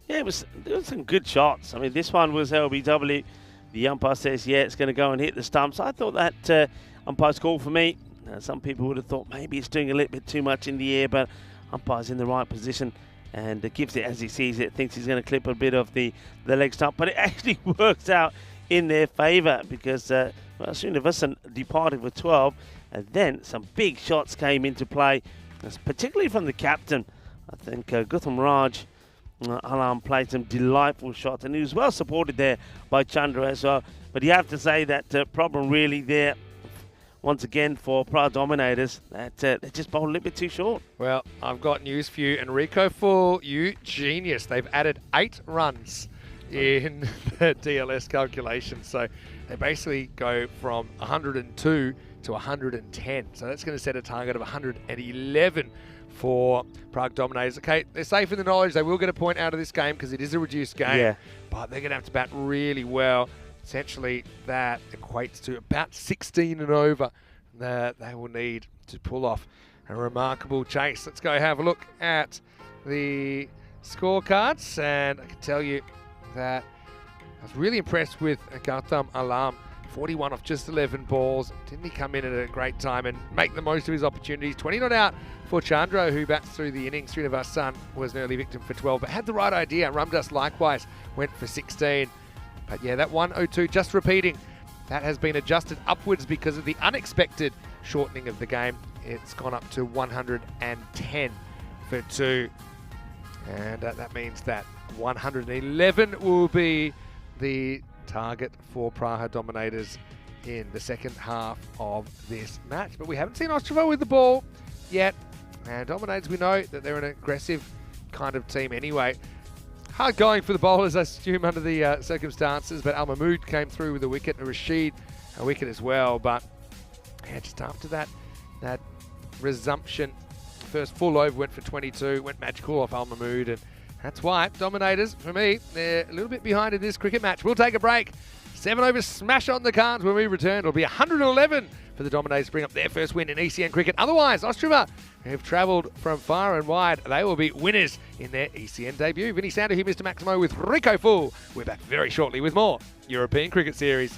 S4: Yeah, there was some good shots. I mean, this one was LBW. The umpire says, yeah, it's going to go and hit the stumps. I thought that umpire's call for me. Some people would have thought maybe it's doing a little bit too much in the air, but umpire's in the right position and gives it as he sees it. Thinks he's going to clip a bit of the leg stump, but it actually works out in their favour because Srinivasan departed with 12, and then some big shots came into play, particularly from the captain. I think Gautam Raj Alam played some delightful shots, and he was well supported there by Chandra as well. But you have to say that problem really there, once again, for Prague Dominators, that they just bowled a little bit too short.
S5: Well, I've got news for you. Enrico, for you, genius. They've added 8 runs in the DLS calculation. So they basically go from 102 to 110. So that's going to set a target of 111 for Prague Dominators. Okay, they're safe in the knowledge they will get a point out of this game because it is a reduced game, but they're going to have to bat really well. Essentially, that equates to about 16 and over that they will need to pull off a remarkable chase. Let's go have a look at the scorecards, and I can tell you that I was really impressed with Gautam Alam. 41 off just 11 balls. Didn't he come in at a great time and make the most of his opportunities? 20 not out for Chandra, who bats through the innings. Srinivasan was an early victim for 12, but had the right idea. Ramdas likewise went for 16. But yeah, that 102 just repeating. That has been adjusted upwards because of the unexpected shortening of the game. It's gone up to 110 for 2. And that means that 111 will be the target for Praha Dominators in the second half of this match. But we haven't seen Ostrava with the ball yet. And Dominators, we know that they're an aggressive kind of team anyway. Hard going for the bowlers, I assume, under the circumstances, but Al Mahmood came through with a wicket, and Rashid a wicket as well. But yeah, just after that resumption, first full over went for 22, went magical off Al Mahmood, and that's why Dominators, for me, they're a little bit behind in this cricket match. We'll take a break. 7 overs smash on the cards when we return. It'll be 111 for the Dominators to bring up their first win in ECN cricket. Otherwise, Ostrava, who have travelled from far and wide, they will be winners in their ECN debut. Vinny Sander here, Mr. Maximo with Rico Full. We're back very shortly with more European Cricket Series.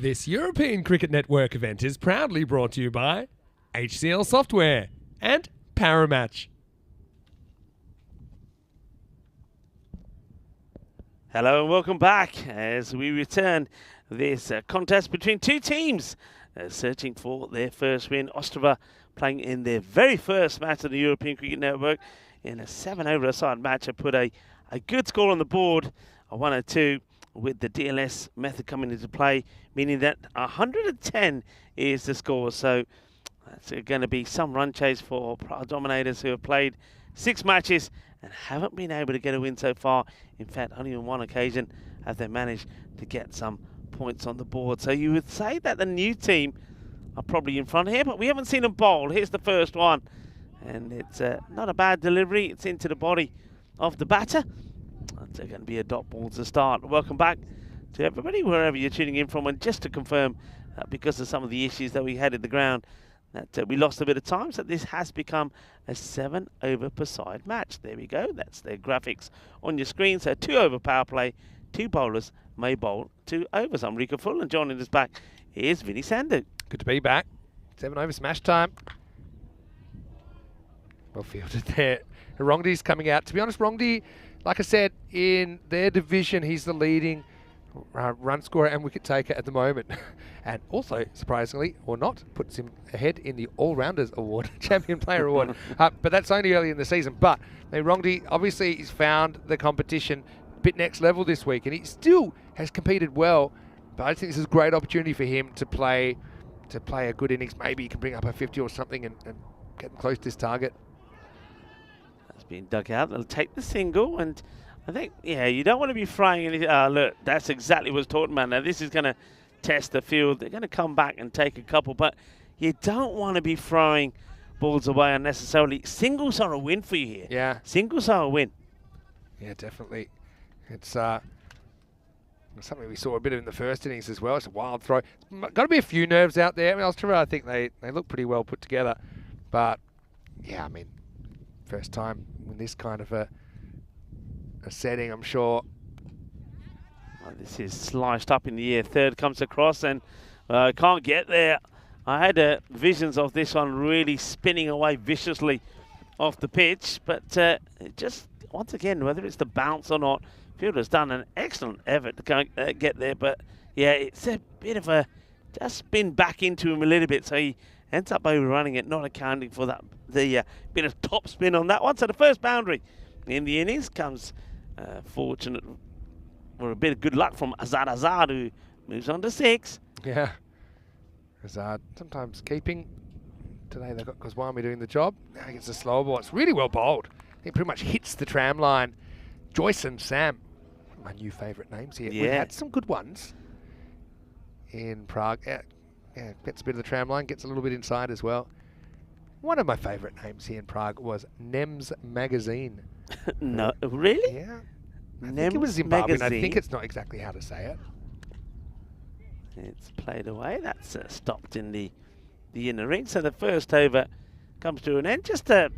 S2: This European Cricket Network event is proudly brought to you by HCL Software and Paramatch.
S4: Hello and welcome back as we return this contest between two teams searching for their first win. Ostrava playing in their very first match of the European Cricket Network in a 7-over-a-side match. I put a good score on the board, a 102, with the DLS method coming into play, meaning that 110 is the score. So that's going to be some run chase for Prague Dominators, who have played 6 matches and haven't been able to get a win so far. In fact, only on one occasion have they managed to get some points on the board. So you would say that the new team are probably in front here, but we haven't seen them bowl. Here's the first one, and it's not a bad delivery. It's into the body of the batter. It's going to be a dot ball to start. Welcome back to everybody, wherever you're tuning in from. And just to confirm, because of some of the issues that we had at the ground, that we lost a bit of time, so this has become a 7-over-per-side match. There we go. That's their graphics on your screen. So 2-over power play, 2 bowlers may bowl 2 overs. I'm Rico Full, and joining us back is Vinny Sandu.
S5: Good to be back. 7-over smash time. Well fielded there. Rongdi's coming out. To be honest, Rongdi, like I said, in their division, he's the leading run scorer and wicket taker at the moment. And also, surprisingly, or not, puts him ahead in the All-Rounders Award, Champion Player Award. But that's only early in the season. But Rongdi, obviously, he's found the competition a bit next level this week, and he still has competed well. But I think this is a great opportunity for him to play a good innings. Maybe he can bring up a 50 or something and get close to this target.
S4: That's been dug out. They'll take the single, and I think, yeah, you don't want to be frying anything. Look, that's exactly what's talking about. Now, this is going to test the field. They're going to come back and take a couple, but you don't want to be throwing balls away unnecessarily. Singles are a win for you here.
S5: Yeah.
S4: Singles are a win.
S5: Yeah, definitely. It's something we saw a bit of in the first innings as well. It's a wild throw. Got to be a few nerves out there. I mean, Ostrava, I think they look pretty well put together. But, yeah, I mean, first time in this kind of a setting, I'm sure.
S4: Well, this is sliced up in the air. Third comes across and can't get there. I had visions of this one really spinning away viciously off the pitch, but just once again, whether it's the bounce or not, fielder's done an excellent effort to get there, but yeah, it's a bit of a just spin back into him a little bit, so he ends up overrunning it, not accounting for that the bit of top spin on that one. So the first boundary in the innings comes fortunate or a bit of good luck from Azad, who moves on to 6.
S5: Yeah. Azad sometimes keeping. Today they've got Kozwami doing the job. Now he gets a slower ball. It's really well bowled. It pretty much hits the tram line. Joyce and Sam, my new favourite names here.
S4: Yeah.
S5: We've had some good ones in Prague. Yeah, gets a bit of the tram line, gets a little bit inside as well. One of my favourite names here in Prague was Innings Magazine.
S4: No, really?
S5: Yeah. I think it was Zimbabwean.
S4: Magazine.
S5: I think it's not exactly how to say it.
S4: It's played away. That's stopped in the inner ring. So the first over comes to an end. Just the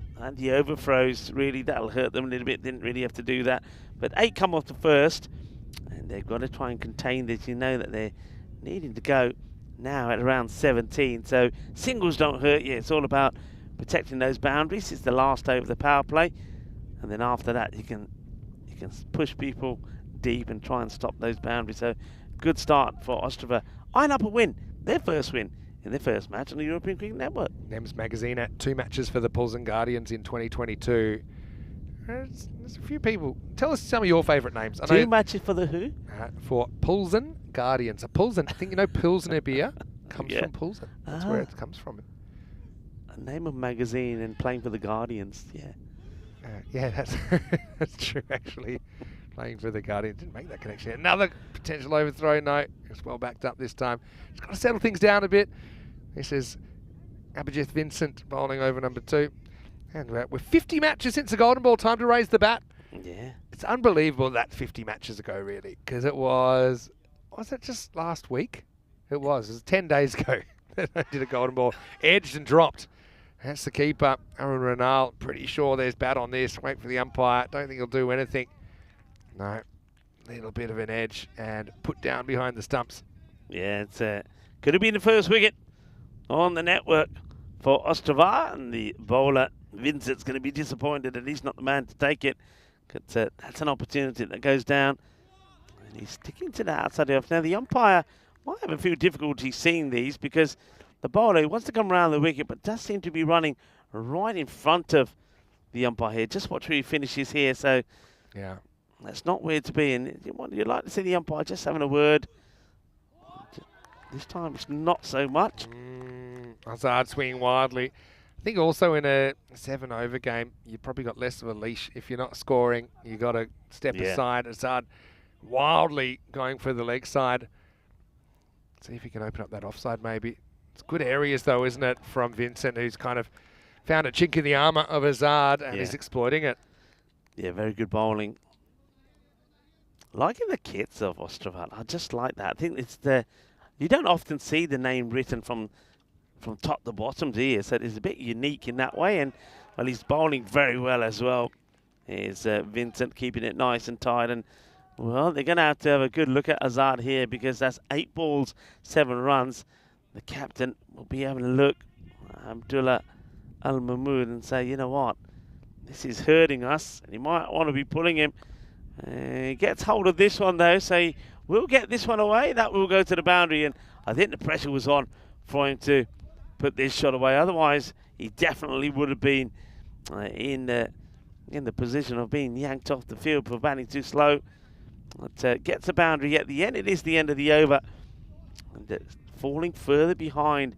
S4: overthrows, really, that'll hurt them a little bit. Didn't really have to do that. But 8 come off the first, and they've got to try and contain this. You know that they're needing to go now at around 17. So singles don't hurt you. It's all about protecting those boundaries. It's the last over the power play. And then after that, you can push people deep and try and stop those boundaries. So good start for Ostrava. Eyeing up a win, their first win in their first match on the European Cricket Network.
S5: Innings Magazine at 2 matches for the Pulsen Guardians in 2022. There's a few people. Tell us some of your favourite names. I
S4: 2 matches for the who?
S5: For Pulsen Guardians. A Pulsen, I think you know Pilsner beer comes from Pulsen. That's where it comes from.
S4: A name of magazine and playing for the Guardians, yeah.
S5: Yeah, that's true, actually. Playing for the Guardians. Didn't make that connection. Another potential overthrow. No, it's well backed up this time. It's got to settle things down a bit. This is Abhijit Vincent bowling over number 2. And we're 50 matches since the Golden Ball. Time to raise the bat.
S4: Yeah.
S5: It's unbelievable that's 50 matches ago, really. Because it was it just last week? It was 10 days ago that I did a Golden Ball. Edged and dropped. That's the keeper, Aaron Renal. Pretty sure there's bat on this. Wait for the umpire. Don't think he'll do anything. No. Little bit of an edge and put down behind the stumps.
S4: Yeah, it's could have been the first wicket on the network for Ostrava, and the bowler Vincent's going to be disappointed that he's not the man to take it. That's an opportunity that goes down, and he's sticking to the outside off. Now the umpire might have a few difficulties seeing these because the bowler wants to come around the wicket, but does seem to be running right in front of the umpire here. Just watch where he finishes here. So
S5: Yeah.
S4: that's not where to be, and you'd like to see the umpire just having a word. This time it's not so much.
S5: Azad swinging wildly. I think also in a 7-over game, you've probably got less of a leash. If you're not scoring, you got to step aside. Azad wildly going for the leg side. See if he can open up that offside maybe. It's good areas though, isn't it, from Vincent, who's kind of found a chink in the armour of Azad and is exploiting it.
S4: Yeah, very good bowling. Liking the kits of Ostrava. I just like that. I think it's you don't often see the name written from top to bottom here, so it's a bit unique in that way. And well, he's bowling very well as well. Here's Vincent keeping it nice and tight. And well, they're going to have a good look at Azad here because that's 8 balls, 7 runs. The captain will be having a look, Abdullah Al Mahmood, and say, you know what, this is hurting us, and he might want to be pulling him. He gets hold of this one though, so he will get this one away. That will go to the boundary, and I think the pressure was on for him to put this shot away. Otherwise, he definitely would have been in the position of being yanked off the field for batting too slow. But gets a boundary at the end. It is the end of the over, and falling further behind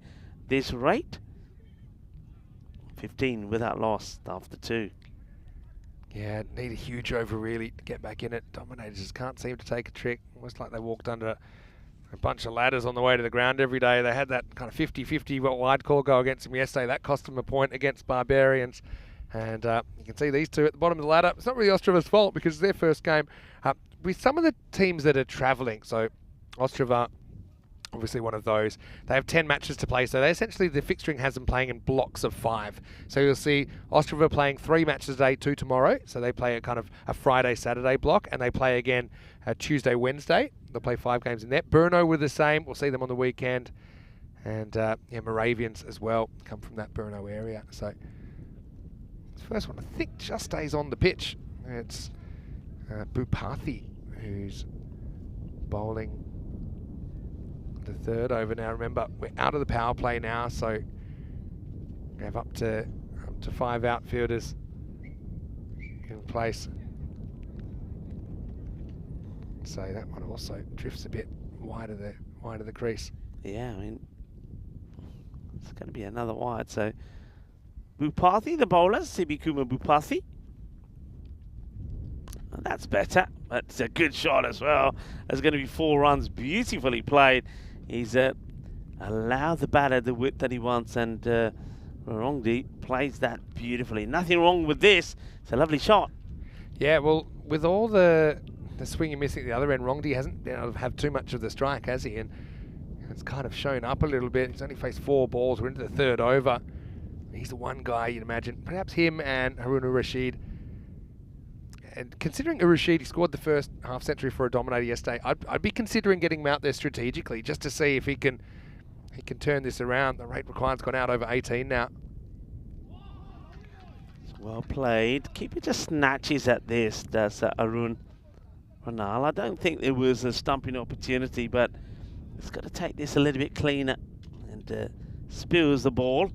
S4: this rate. 15 without loss after 2.
S5: Yeah, need a huge over really to get back in it. Dominators just can't seem to take a trick. Almost like they walked under a bunch of ladders on the way to the ground every day. They had that kind of 50-50 wide call go against them yesterday. That cost them a point against Barbarians. And you can see these two at the bottom of the ladder. It's not really Ostrava's fault because it's their first game. With some of the teams that are travelling, so Ostrava, obviously one of those, they have 10 matches to play, so they essentially, the fixturing has them playing in blocks of 5. So you'll see Ostrava playing 3 matches today, 2 tomorrow, so they play a kind of a Friday-Saturday block, and they play again Tuesday, Wednesday. They'll play 5 games in that. Brno were the same, we'll see them on the weekend, and Moravians as well come from that Brno area. So this first one I think just stays on the pitch. It's Bupathi who's bowling the 3rd over now. Remember, we're out of the power play now, so we have up to 5 outfielders in place. So that one also drifts a bit wider the crease.
S4: Yeah, I mean, it's going to be another wide. So Bupathi, the bowler, Sibikuma Bupathi. That's better. That's a good shot as well. There's going to be 4 runs, beautifully played. He's allowed the batter the width that he wants, and Rongdi plays that beautifully. Nothing wrong with this. It's a lovely shot.
S5: Yeah, well, with all the swing and missing at the other end, Rongdi hasn't been able to have too much of the strike, has he? And it's kind of shown up a little bit. He's only faced 4 balls. We're into the 3rd over. He's the one guy you'd imagine, perhaps him and Harun Rashid. And considering Rashid, he scored the first half century for a dominator yesterday, I'd be considering getting him out there strategically just to see if he can turn this around. The rate required's gone out over 18 now.
S4: Well played. Keeper just snatches at this, does Arun Ranal. I don't think there was a stumping opportunity, but it's got to take this a little bit cleaner, and spills the ball.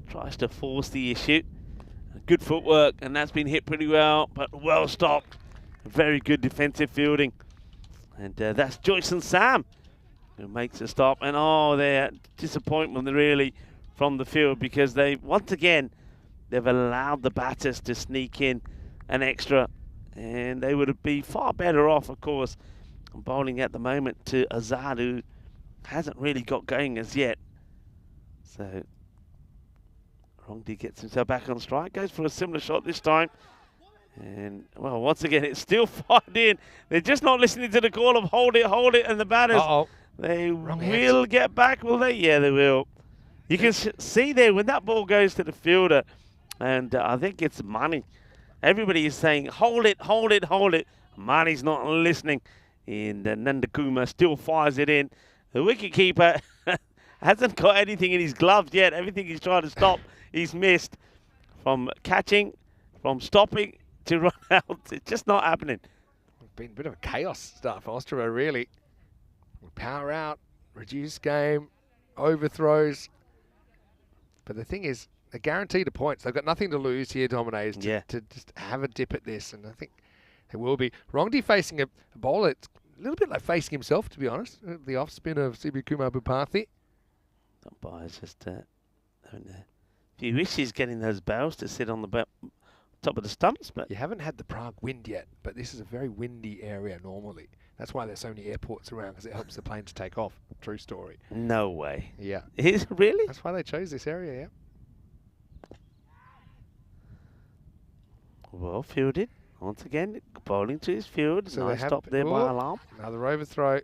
S4: Tries to force the issue. Good footwork, and that's been hit pretty well, but well stopped. Very good defensive fielding. And that's Joyce and Sam who makes a stop. And oh, their disappointment really from the field, because they, once again, they've allowed the batters to sneak in an extra, and they would be far better off, of course, bowling at the moment to Azad, who hasn't really got going as yet. So Rongdi gets himself back on strike, goes for a similar shot this time. And, well, once again, it's still fired in. They're just not listening to the call of hold it, and the batters, they will get back, will they? Yeah, they will. You can see there when that ball goes to the fielder, and I think it's Mani. Everybody is saying, hold it. Mani's not listening. And Nandakuma still fires it in. The wicketkeeper hasn't got anything in his gloves yet. Everything he's trying to stop, he's missed. From catching, from stopping to run out. It's just not happening.
S5: Been a bit of a chaos start for Ostrava, really. Power out, reduced game, overthrows. But the thing is, they're guaranteed a point. So they've got nothing to lose here, Dominators, to just have a dip at this. And I think they will be. Rongdi facing a bowler. It's a little bit like facing himself, to be honest. The off-spin of Sibu Kumar Bupathi.
S4: Umpire's just having a few issues getting those barrels to sit on the top of the stumps. But
S5: you haven't had the Prague wind yet, but this is a very windy area normally. That's why there's so many airports around, because it helps the planes take off. True story.
S4: No way.
S5: Yeah.
S4: Is it really?
S5: That's why they chose this area, yeah.
S4: Well fielded. Once again, bowling to his field.
S5: So
S4: nice stop there by Alarm.
S5: Another overthrow.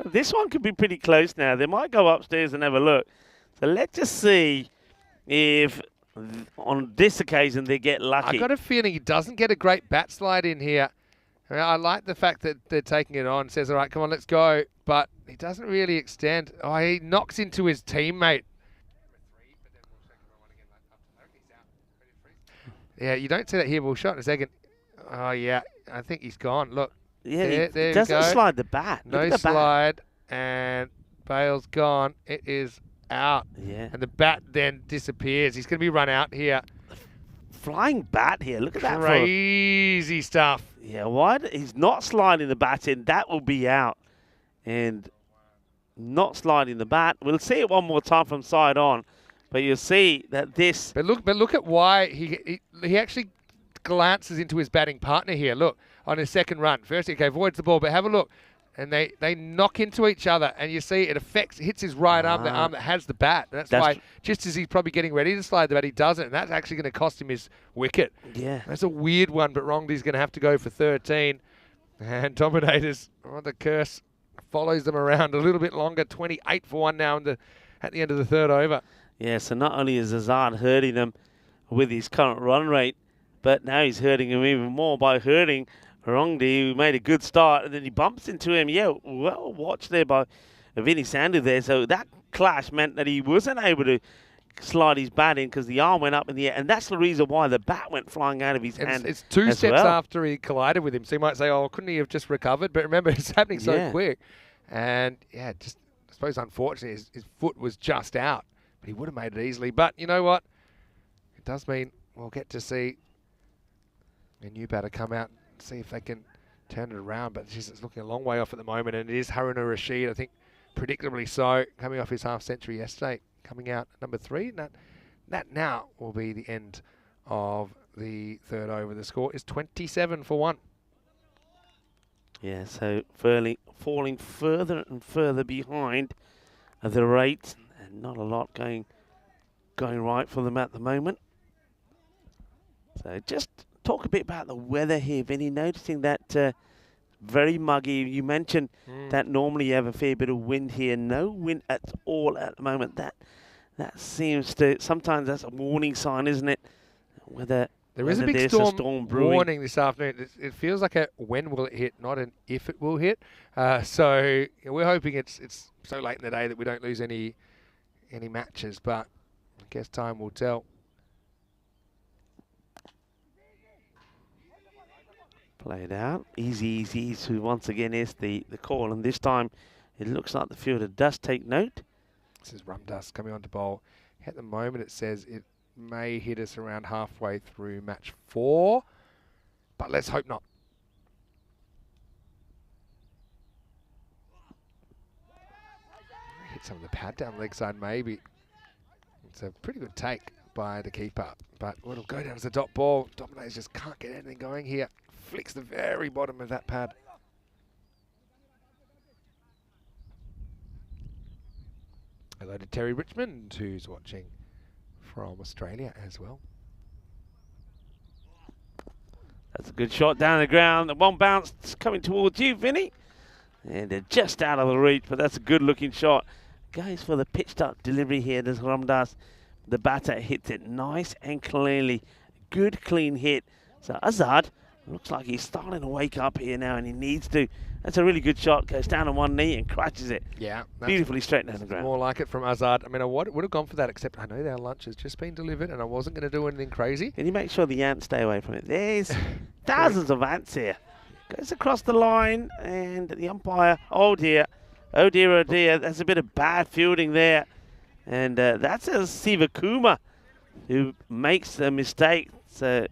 S4: This one could be pretty close now. They might go upstairs and have a look. So let's just see if on this occasion they get lucky.
S5: I got a feeling he doesn't get a great bat slide in here. I like the fact that they're taking it on. Says, all right, come on, let's go. But he doesn't really extend. Oh, he knocks into his teammate. Yeah, you don't see that here. We'll shot in a second. Oh, yeah. I think he's gone. Look.
S4: Yeah,
S5: there
S4: he doesn't slide the bat.
S5: No slide. And Bale's gone. It is out.
S4: Yeah.
S5: And the bat then disappears. He's going to be run out here.
S4: Flying bat here. Look at that.
S5: Crazy stuff.
S4: Yeah, why? He's not sliding the bat in. That will be out. And not sliding the bat. We'll see it one more time from side on. But you'll see that this...
S5: But look at why he actually glances into his batting partner here. Look, on his second run. First, okay, avoids the ball, but have a look. And they knock into each other, and you see it hits his right arm, the arm that has the bat. And that's why, just as he's probably getting ready to slide the bat, he doesn't. And that's actually going to cost him his wicket.
S4: Yeah.
S5: That's a weird one, but Rongdi's going to have to go for 13. And Dominators, the curse follows them around a little bit longer. 28 for 1 now at the end of the third over.
S4: Yeah, so not only is Azad hurting them with his current run rate, but now he's hurting him even more by hurting Rongdi, who made a good start, and then he bumps into him. Yeah, well watched there by Vinny Sandu there. So that clash meant that he wasn't able to slide his bat in because the arm went up in the air, and that's the reason why the bat went flying out of his hand.
S5: It's 2 steps after he collided with him, so you might say, oh, couldn't he have just recovered? But remember, it's happening so quick. And, yeah, just I suppose unfortunately his foot was just out, but he would have made it easily. But you know what? It does mean we'll get to see a new batter come out and see if they can turn it around. But geez, it's looking a long way off at the moment, and it is Haruna Rashid, I think, predictably so, coming off his half-century yesterday, coming out at number 3. That now will be the end of the third over. The score is 27 for 1.
S4: Yeah, so falling further and further behind the rate, and not a lot going right for them at the moment. So just talk a bit about the weather here, Vinny. Noticing that very muggy. You mentioned that normally you have a fair bit of wind here. No wind at all at the moment. That seems to, sometimes that's a warning sign, isn't it?
S5: There is a big storm warning this afternoon. It feels like a when will it hit, not an if it will hit. So we're hoping it's so late in the day that we don't lose any matches, but I guess time will tell.
S4: Played out. Easy, who once again is the call, and this time it looks like the fielder does take note.
S5: This is Ramdas coming on to bowl. At the moment it says it may hit us around halfway through match 4, but let's hope not. Hit some of the pad down leg side maybe. It's a pretty good take by the keeper, but it'll go down as a dot ball. Dominators just can't get anything going here. Flicks the very bottom of that pad. Hello to Terry Richmond, who's watching from Australia as well.
S4: That's a good shot down the ground. The one bounce coming towards you, Vinny. And they're just out of the reach, but that's a good looking shot. Goes for the pitched up delivery here. Does Ramdas. The batter hits it nice and cleanly. Good clean hit. So Azad Looks like he's starting to wake up here now, and he needs to. That's a really good shot. Goes down on one knee and crutches it.
S5: Yeah.
S4: Beautifully straight down the ground.
S5: More like it from Azad. I mean, I would have gone for that, except I know their lunch has just been delivered and I wasn't going to do anything crazy.
S4: Can you make sure the ants stay away from it? There's thousands of ants here. Goes across the line, and the umpire, oh dear. Oh dear, oh dear. That's a bit of bad fielding there. And that's a Sivakuma who makes a mistake. So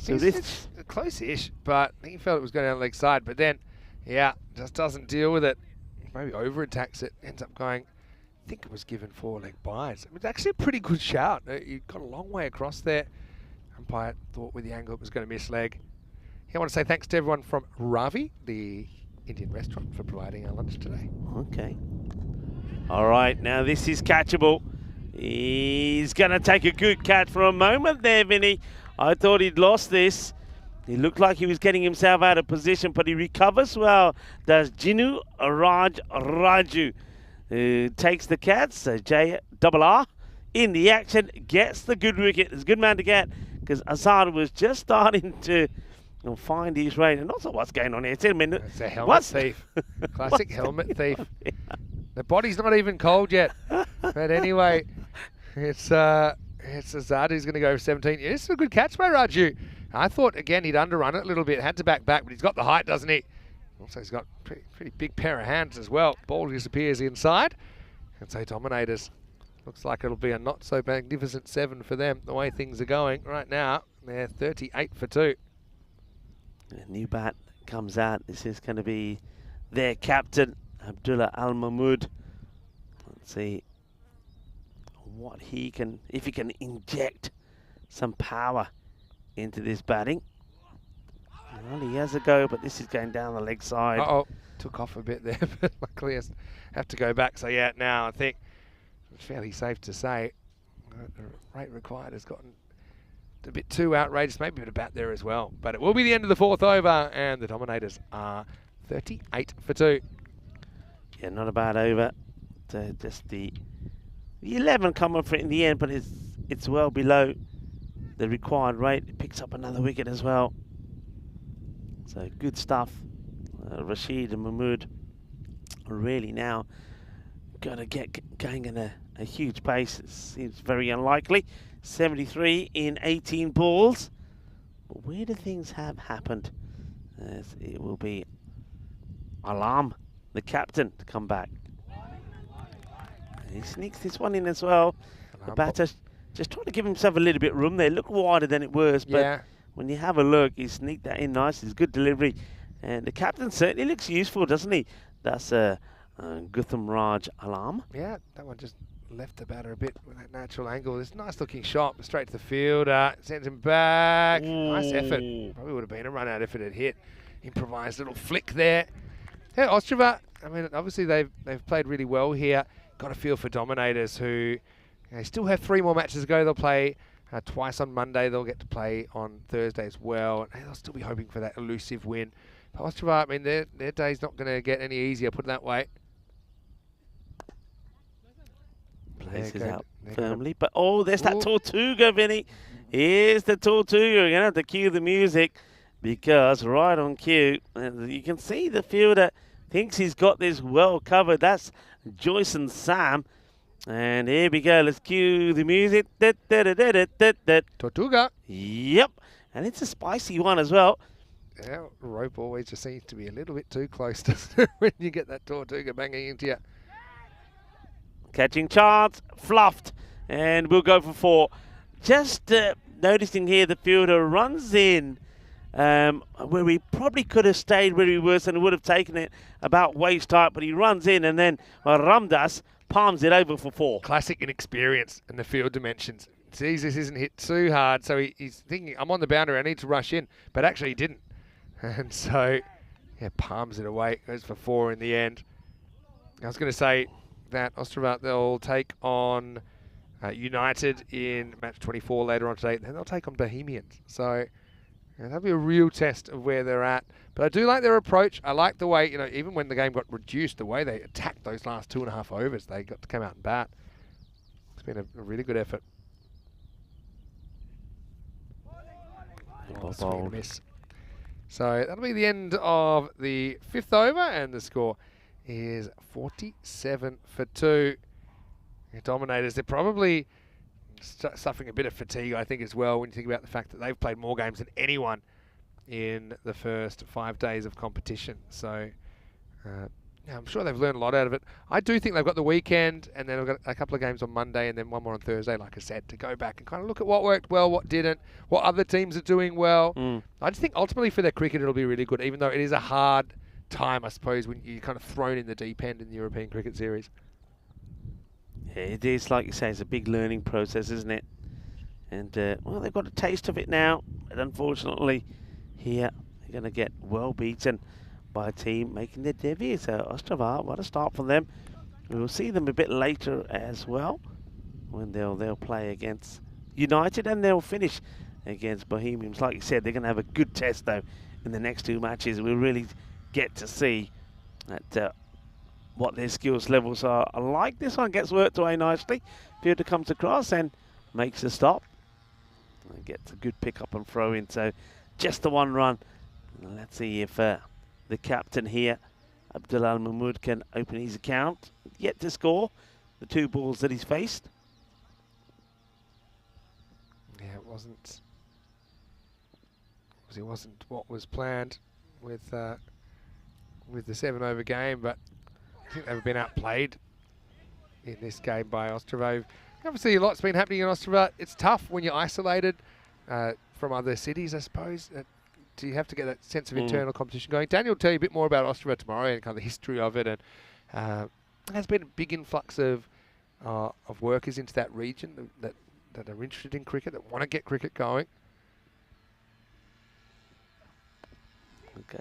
S5: It's close-ish, but he felt it was going down the leg side. But then, yeah, just doesn't deal with it. Maybe over-attacks it. Ends up going, I think it was given 4-leg buys. It was actually a pretty good shout. You got a long way across there. Umpire thought with the angle it was going to miss leg. I want to say thanks to everyone from Ravi, the Indian restaurant, for providing our lunch today.
S4: Okay. All right, now this is catchable. He's going to take a good catch for a moment there, Vinny. I thought he'd lost this. He looked like he was getting himself out of position, but he recovers well. Does Jinu Raju, who takes the catch. So JRR in the action, gets the good wicket. It's a good man to get, because Azad was just starting to find his range. And also, what's going on here?
S5: It's a helmet thief. Classic helmet thief. The body's not even cold yet. But anyway, it's Azad who's going to go for 17. This is a good catch by Raju. I thought, again, he'd underrun it a little bit. Had to back, but he's got the height, doesn't he? Also, he's got pretty big pair of hands as well. Ball disappears inside. And so Dominators, looks like it'll be a not-so-magnificent 7 for them, the way things are going right now. They're 38 for 2.
S4: A new bat comes out. This is going to be their captain, Abdullah Al Mahmood. Let's see what he can, if he can inject some power into this batting. Well, he has a go, but this is going down the leg side.
S5: Uh-oh, took off a bit there, but luckily I have to go back. So yeah, now I think it's fairly safe to say the rate required has gotten a bit too outrageous, maybe a bit of bat there as well. But it will be the end of the 4th over, and the Dominators are 38 for 2.
S4: Yeah, not a bad over. Just the 11 coming for it in the end, but it's well below the required rate. It picks up another wicket as well. So good stuff. Rashid and Mahmood are really now going to get going in a huge pace. It seems very unlikely. 73 in 18 balls. But where do things have happened? It will be Alam, the captain, to come back. And he sneaks this one in as well. The batter just trying to give himself a little bit room there. Look wider than it was, but when you have a look, he sneaked that in nice. It's good delivery. And the captain certainly looks useful, doesn't he? That's Gutham Raj Alam.
S5: Yeah, that one just left the batter a bit with that natural angle. This nice looking shot straight to the field. Sends him back. Ooh. Nice effort. Probably would have been a run out if it had hit. Improvised little flick there. Yeah, Ostrava, I mean, obviously they've played really well here. Got a feel for Dominators, who they still have 3 more matches to go. They'll play twice on Monday. They'll get to play on Thursday as well. And they'll still be hoping for that elusive win. But Ostrava, I mean, their day's not going to get any easier, put it that way.
S4: Places out firmly. But, there's that Tortuga, Vinny. Here's the Tortuga. You're going to have to cue the music, because right on cue, you can see the fielder thinks he's got this well covered. That's Joyce and Sam. And here we go. Let's cue the music.
S5: Tortuga.
S4: Yep. And it's a spicy one as well.
S5: Yeah, rope always just seems to be a little bit too close, doesn't it, when you get that Tortuga banging into you.
S4: Catching chance, fluffed, and we'll go for 4. Just noticing here the fielder runs in where he probably could have stayed where he was and would have taken it about waist height, but he runs in, and then Ramdas palms it over for 4.
S5: Classic inexperience in the field dimensions. Sees this isn't hit too hard, so he's thinking, I'm on the boundary, I need to rush in, but actually he didn't. And so, yeah, palms it away, goes for 4 in the end. I was going to say that Ostrava, they'll take on United in match 24 later on today, then they'll take on Bohemians. So that'll be a real test of where they're at. But I do like their approach. I like the way, even when the game got reduced, the way they attacked those last 2.5 overs, they got to come out and bat. It's been a really good effort.
S4: Bowled.
S5: Miss. So that'll be the end of the 5th over, and the score is 47 for 2. The Dominators, they're probably suffering a bit of fatigue, I think, as well, when you think about the fact that they've played more games than anyone in the first 5 days of competition. So yeah, I'm sure they've learned a lot out of it. I do think they've got the weekend, and then they've got a couple of games on Monday and then one more on Thursday, like I said, to go back and kind of look at what worked well, what didn't, what other teams are doing well. I just think ultimately for their cricket it'll be really good, even though it is a hard time, I suppose, when you're kind of thrown in the deep end in the European Cricket Series.
S4: Yeah, it is, like you say, it's a big learning process, isn't it? And, well, they've got a taste of it now, but unfortunately here they're going to get well beaten by a team making their debut. So Ostrava, what a start for them. We will see them a bit later as well, when they'll play against United, and they'll finish against Bohemians. Like you said, they're going to have a good test, though, in the next 2 matches. We'll really get to see that what their skills levels are like. This one gets worked away nicely. Fielder comes across and makes a stop. And gets a good pick up and throw in. So just the 1 run. Let's see if the captain here, Abdullah Mahmood, can open his account. Yet to score the 2 balls that he's faced.
S5: Yeah, it wasn't what was planned with the 7 over game, but I think they've been outplayed in this game by Ostrava. Obviously, a lot's been happening in Ostrava. It's tough when you're isolated from other cities, I suppose. Do you have to get that sense of internal competition going? Daniel will tell you a bit more about Ostrava tomorrow and kind of the history of it. And there's been a big influx of workers into that region that are interested in cricket, that want to get cricket going.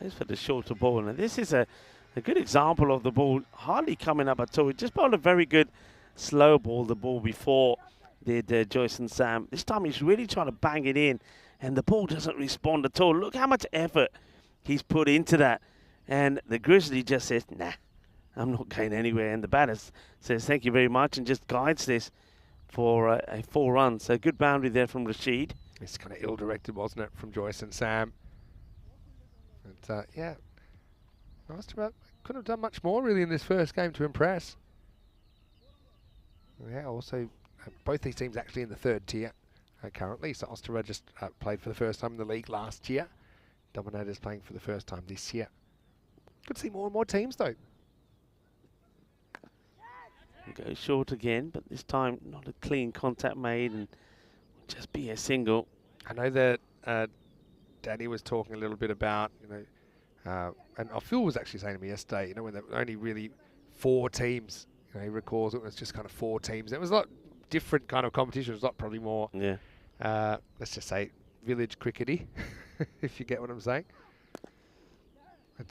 S4: Goes for the shorter ball. Now this is a good example of the ball hardly coming up at all. He just bowled a very good slow ball the ball before did Joyce and Sam. This time he's really trying to bang it in, and the ball doesn't respond at all. Look how much effort he's put into that. And the Grizzly just says, nah, I'm not going anywhere. And the batter says, thank you very much, and just guides this for a 4 run. So good boundary there from Rashid.
S5: It's kind of ill-directed, wasn't it, from Joyce and Sam? But, yeah, Ostrava couldn't have done much more, really, in this first game to impress. Yeah, also, both these teams actually in the 3rd tier currently. So Ostrava just played for the first time in the league last year. Dominators playing for the first time this year. Good to see more and more teams, though.
S4: Go short again, but this time not a clean contact made, and just be a single.
S5: I know that Danny was talking a little bit about, and Phil was actually saying to me yesterday, when there were only really 4 teams. He recalls it was just kind of 4 teams. It was a lot different kind of competition. It was a lot probably more, let's just say, village crickety, if you get what I'm saying.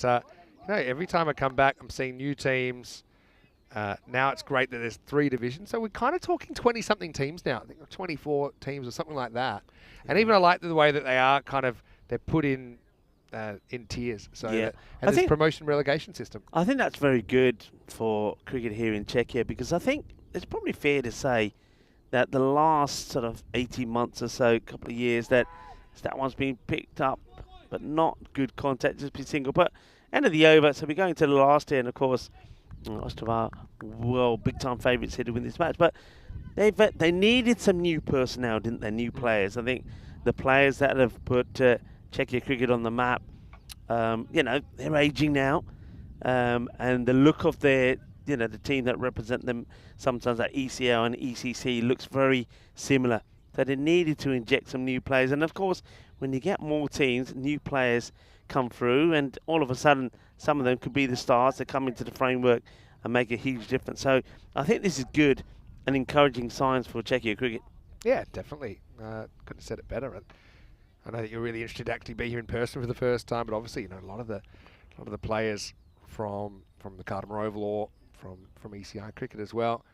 S5: But every time I come back, I'm seeing new teams. Now it's great that there's 3 divisions. So we're kind of talking 20-something teams now. I think 24 teams or something like that. And even I like the way that they are they're put in tiers. So and there's promotion relegation system.
S4: I think that's very good for cricket here in Czechia, because I think it's probably fair to say that the last sort of 18 months or so, couple of years, that one's been picked up, but not good contact, just be single. But end of the over, so we're going to the last year, and of course, Ostrava, big time favourites here to win this match. But they needed some new personnel, didn't they? New players. I think the players that have put Czechia cricket on the map, they're aging now, and the look of their, the team that represent them, sometimes at ECL and ECC, looks very similar. So they needed to inject some new players, and of course, when you get more teams, new players come through, and all of a sudden, some of them could be the stars that come into the framework and make a huge difference. So I think this is good and encouraging signs for Czechia cricket.
S5: Yeah, definitely. Couldn't have said it better. I know that you're really interested to actually be here in person for the first time, but obviously, a lot of the players from the Cardamom Oval or from ECI cricket as well.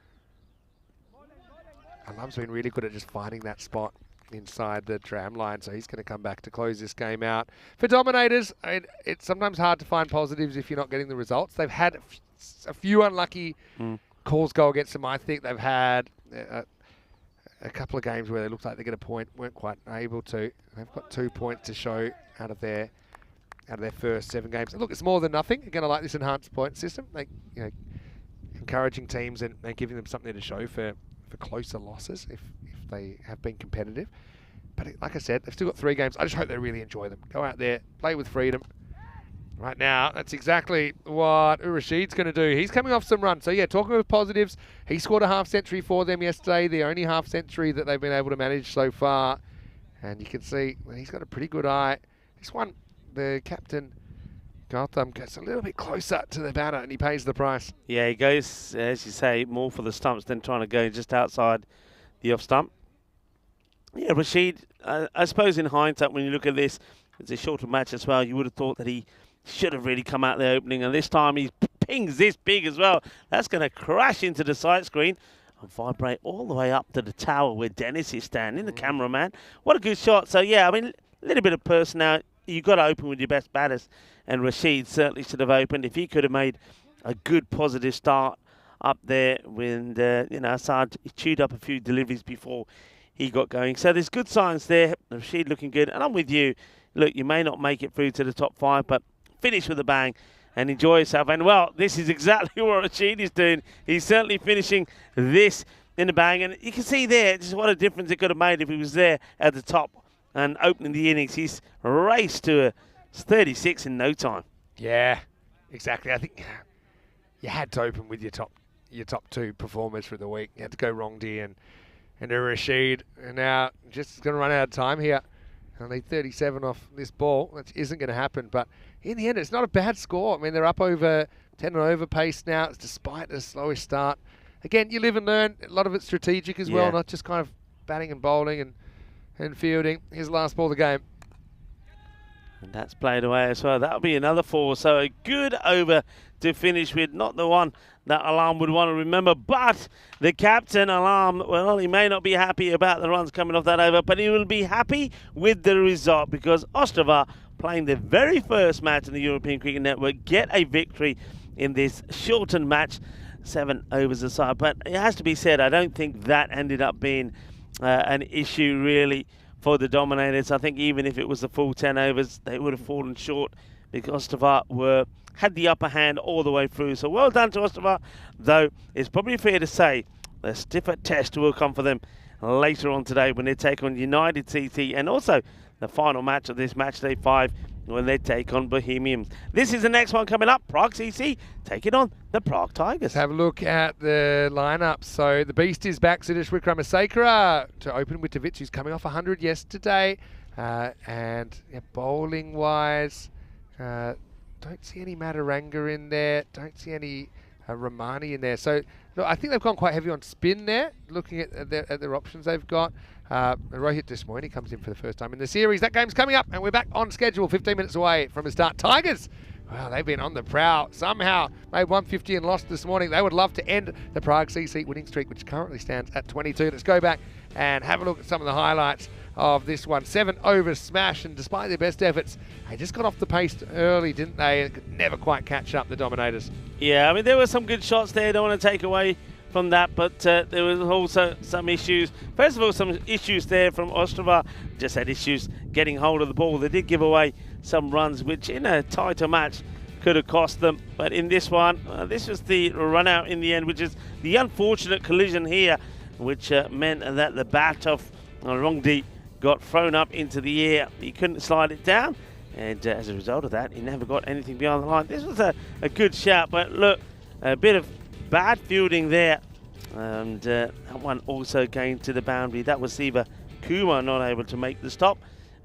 S5: And Lum's been really good at just finding that spot inside the tram line, so he's going to come back to close this game out. For Dominators, it's sometimes hard to find positives if you're not getting the results. They've had a few unlucky calls go against them. I think they've had a couple of games where they looked like they get a point, weren't quite able to. They've got 2 points to show out of their out of their first 7 games. And look, it's more than nothing. Again, I like this enhanced point system. Like, encouraging teams and giving them something to show for closer losses if they have been competitive. But like I said, they've still got 3 games. I just hope they really enjoy them. Go out there, play with freedom. Right now, that's exactly what Rashid's going to do. He's coming off some runs. So, yeah, talking of positives, he scored a half-century for them yesterday, the only half-century that they've been able to manage so far. And you can see he's got a pretty good eye. This one, the captain, Gotham, gets a little bit closer to the batter and he pays the price.
S4: Yeah, he goes, as you say, more for the stumps than trying to go just outside the off-stump. Yeah, Rashid, I suppose in hindsight, when you look at this, it's a shorter match as well. You would have thought that he should have really come out there opening, and this time he pings this big as well. That's going to crash into the sight screen and vibrate all the way up to the tower where Dennis is standing, the cameraman. What a good shot. So, yeah, I mean, a little bit of personality. You've got to open with your best batters, and Rashid certainly should have opened. If he could have made a good positive start up there when, Assad chewed up a few deliveries before he got going. So there's good signs there. Rashid looking good. And I'm with you. Look, you may not make it through to the top 5, but finish with a bang and enjoy yourself. And, well, this is exactly what Rashid is doing. He's certainly finishing this in the bang. And you can see there just what a difference it could have made if he was there at the top and opening the innings. He's raced to a 36 in no time.
S5: Yeah, exactly. I think you had to open with your top 2 performers for the week. You had to go Rongdi and Rashid. And now just going to run out of time here. Only 37 off this ball. That isn't going to happen. But in the end, it's not a bad score. I mean, they're up over 10 and over pace now. It's despite the slowest start. Again, you live and learn. A lot of it's strategic as well, not just kind of batting and bowling and fielding. Here's the last ball of the game.
S4: And that's played away as well. That'll be another 4. So a good over to finish with. Not the one that Alam would want to remember, but the captain, Alam, well, he may not be happy about the runs coming off that over, but he will be happy with the result because Ostrava, playing their very first match in the European Cricket Network, get a victory in this shortened match, 7 overs aside. But it has to be said, I don't think that ended up being an issue really for the Dominators. I think even if it was the full 10 overs, they would have fallen short because Ostrava had the upper hand all the way through. So well done to Ostrava, though it's probably fair to say a stiffer test will come for them later on today when they take on United CT and also the final match of this match day 5 when they take on Bohemians. This is the next one coming up. Prague CC taking on the Prague Tigers.
S5: Let's have a look at the lineup. So the Beast is back, Siddharth Wickramasekara to open with Tavic, who's coming off 100 yesterday. And bowling-wise, don't see any Mataranga in there. Don't see any Romani in there. So no, I think they've gone quite heavy on spin there, looking at their options they've got. Rohit Desmoini comes in for the first time in the series. That game's coming up, and we're back on schedule 15 minutes away from the start. Tigers, well, they've been on the prowl. Somehow made 150 and lost this morning. They would love to end the Prague CC winning streak, which currently stands at 22. Let's go back and have a look at some of the highlights of this one. 7 overs smash, and despite their best efforts, they just got off the pace early, didn't they? And could never quite catch up, the Dominators.
S4: Yeah, I mean, there were some good shots there. Don't want to take away from that, but there was also some issues. First of all, some issues there from Ostrava. Just had issues getting hold of the ball. They did give away some runs, which in a tighter match could have cost them. But in this one, this was the run out in the end, which is the unfortunate collision here, which meant that the bat of Rongdi got thrown up into the air. He couldn't slide it down, and as a result of that, he never got anything beyond the line. This was a good shout, but look, a bit of bad fielding there, and that one also came to the boundary. That was Siva Kumar not able to make the stop.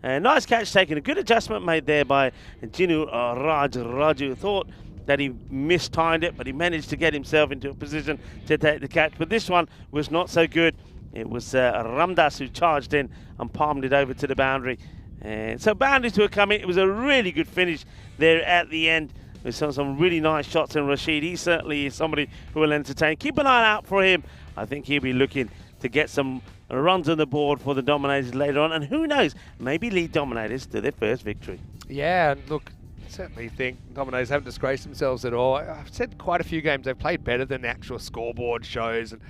S4: Nice catch taken, a good adjustment made there by Jinu Raju. Thought that he mistimed it, but he managed to get himself into a position to take the catch. But this one was not so good. It was Ramdas who charged in and palmed it over to the boundary. And so boundaries were coming. It was a really good finish there at the end. We saw some really nice shots in Rashid. He certainly is somebody who will entertain. Keep an eye out for him. I think he'll be looking to get some runs on the board for the Dominators later on. And who knows, maybe lead Dominators to their first victory.
S5: Yeah, and look, I certainly think Dominators haven't disgraced themselves at all. I've said quite a few games they've played better than the actual scoreboard shows. And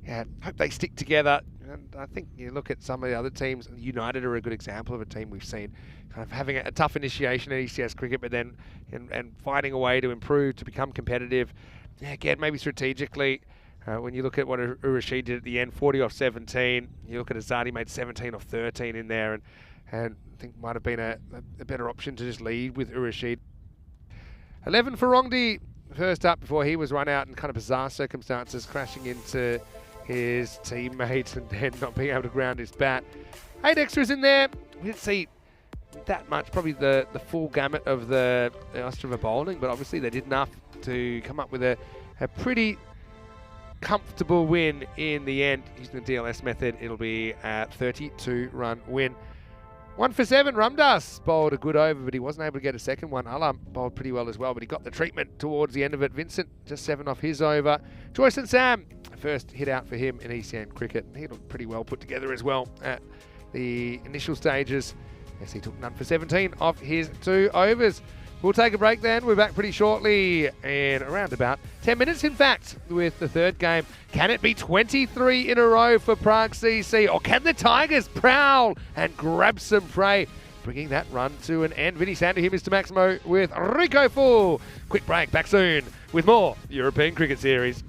S5: yeah, hope they stick together. And I think you look at some of the other teams, United are a good example of a team we've seen kind of having a tough initiation in ECS cricket, but then and finding a way to improve, to become competitive. Yeah, again, maybe strategically, when you look at what Urashid did at the end, 40 off 17. You look at Azadi made 17 off 13 in there, and I think might have been a better option to just lead with Urashid. 11 for Rongdi, first up before he was run out in kind of bizarre circumstances, crashing into his teammate and then not being able to ground his bat. 8 extras in there. We didn't see that much, probably the full gamut of the Ostrava bowling, but obviously they did enough to come up with a pretty comfortable win in the end. Using the DLS method, it'll be a 32-run win. 1 for 7, Ramdas bowled a good over, but he wasn't able to get a second one. Alam bowled pretty well as well, but he got the treatment towards the end of it. Vincent, just 7 off his over. Joyce and Sam, first hit out for him in ECN cricket. He looked pretty well put together as well at the initial stages. Yes, he took none for 17 off his 2 overs. We'll take a break then. We're back pretty shortly in around about 10 minutes, in fact, with the third game. Can it be 23 in a row for Prague CC, or can the Tigers prowl and grab some prey, bringing that run to an end? Vinny Sander here, Mr. Maximo, with Rico Full. Quick break, back soon with more European Cricket Series.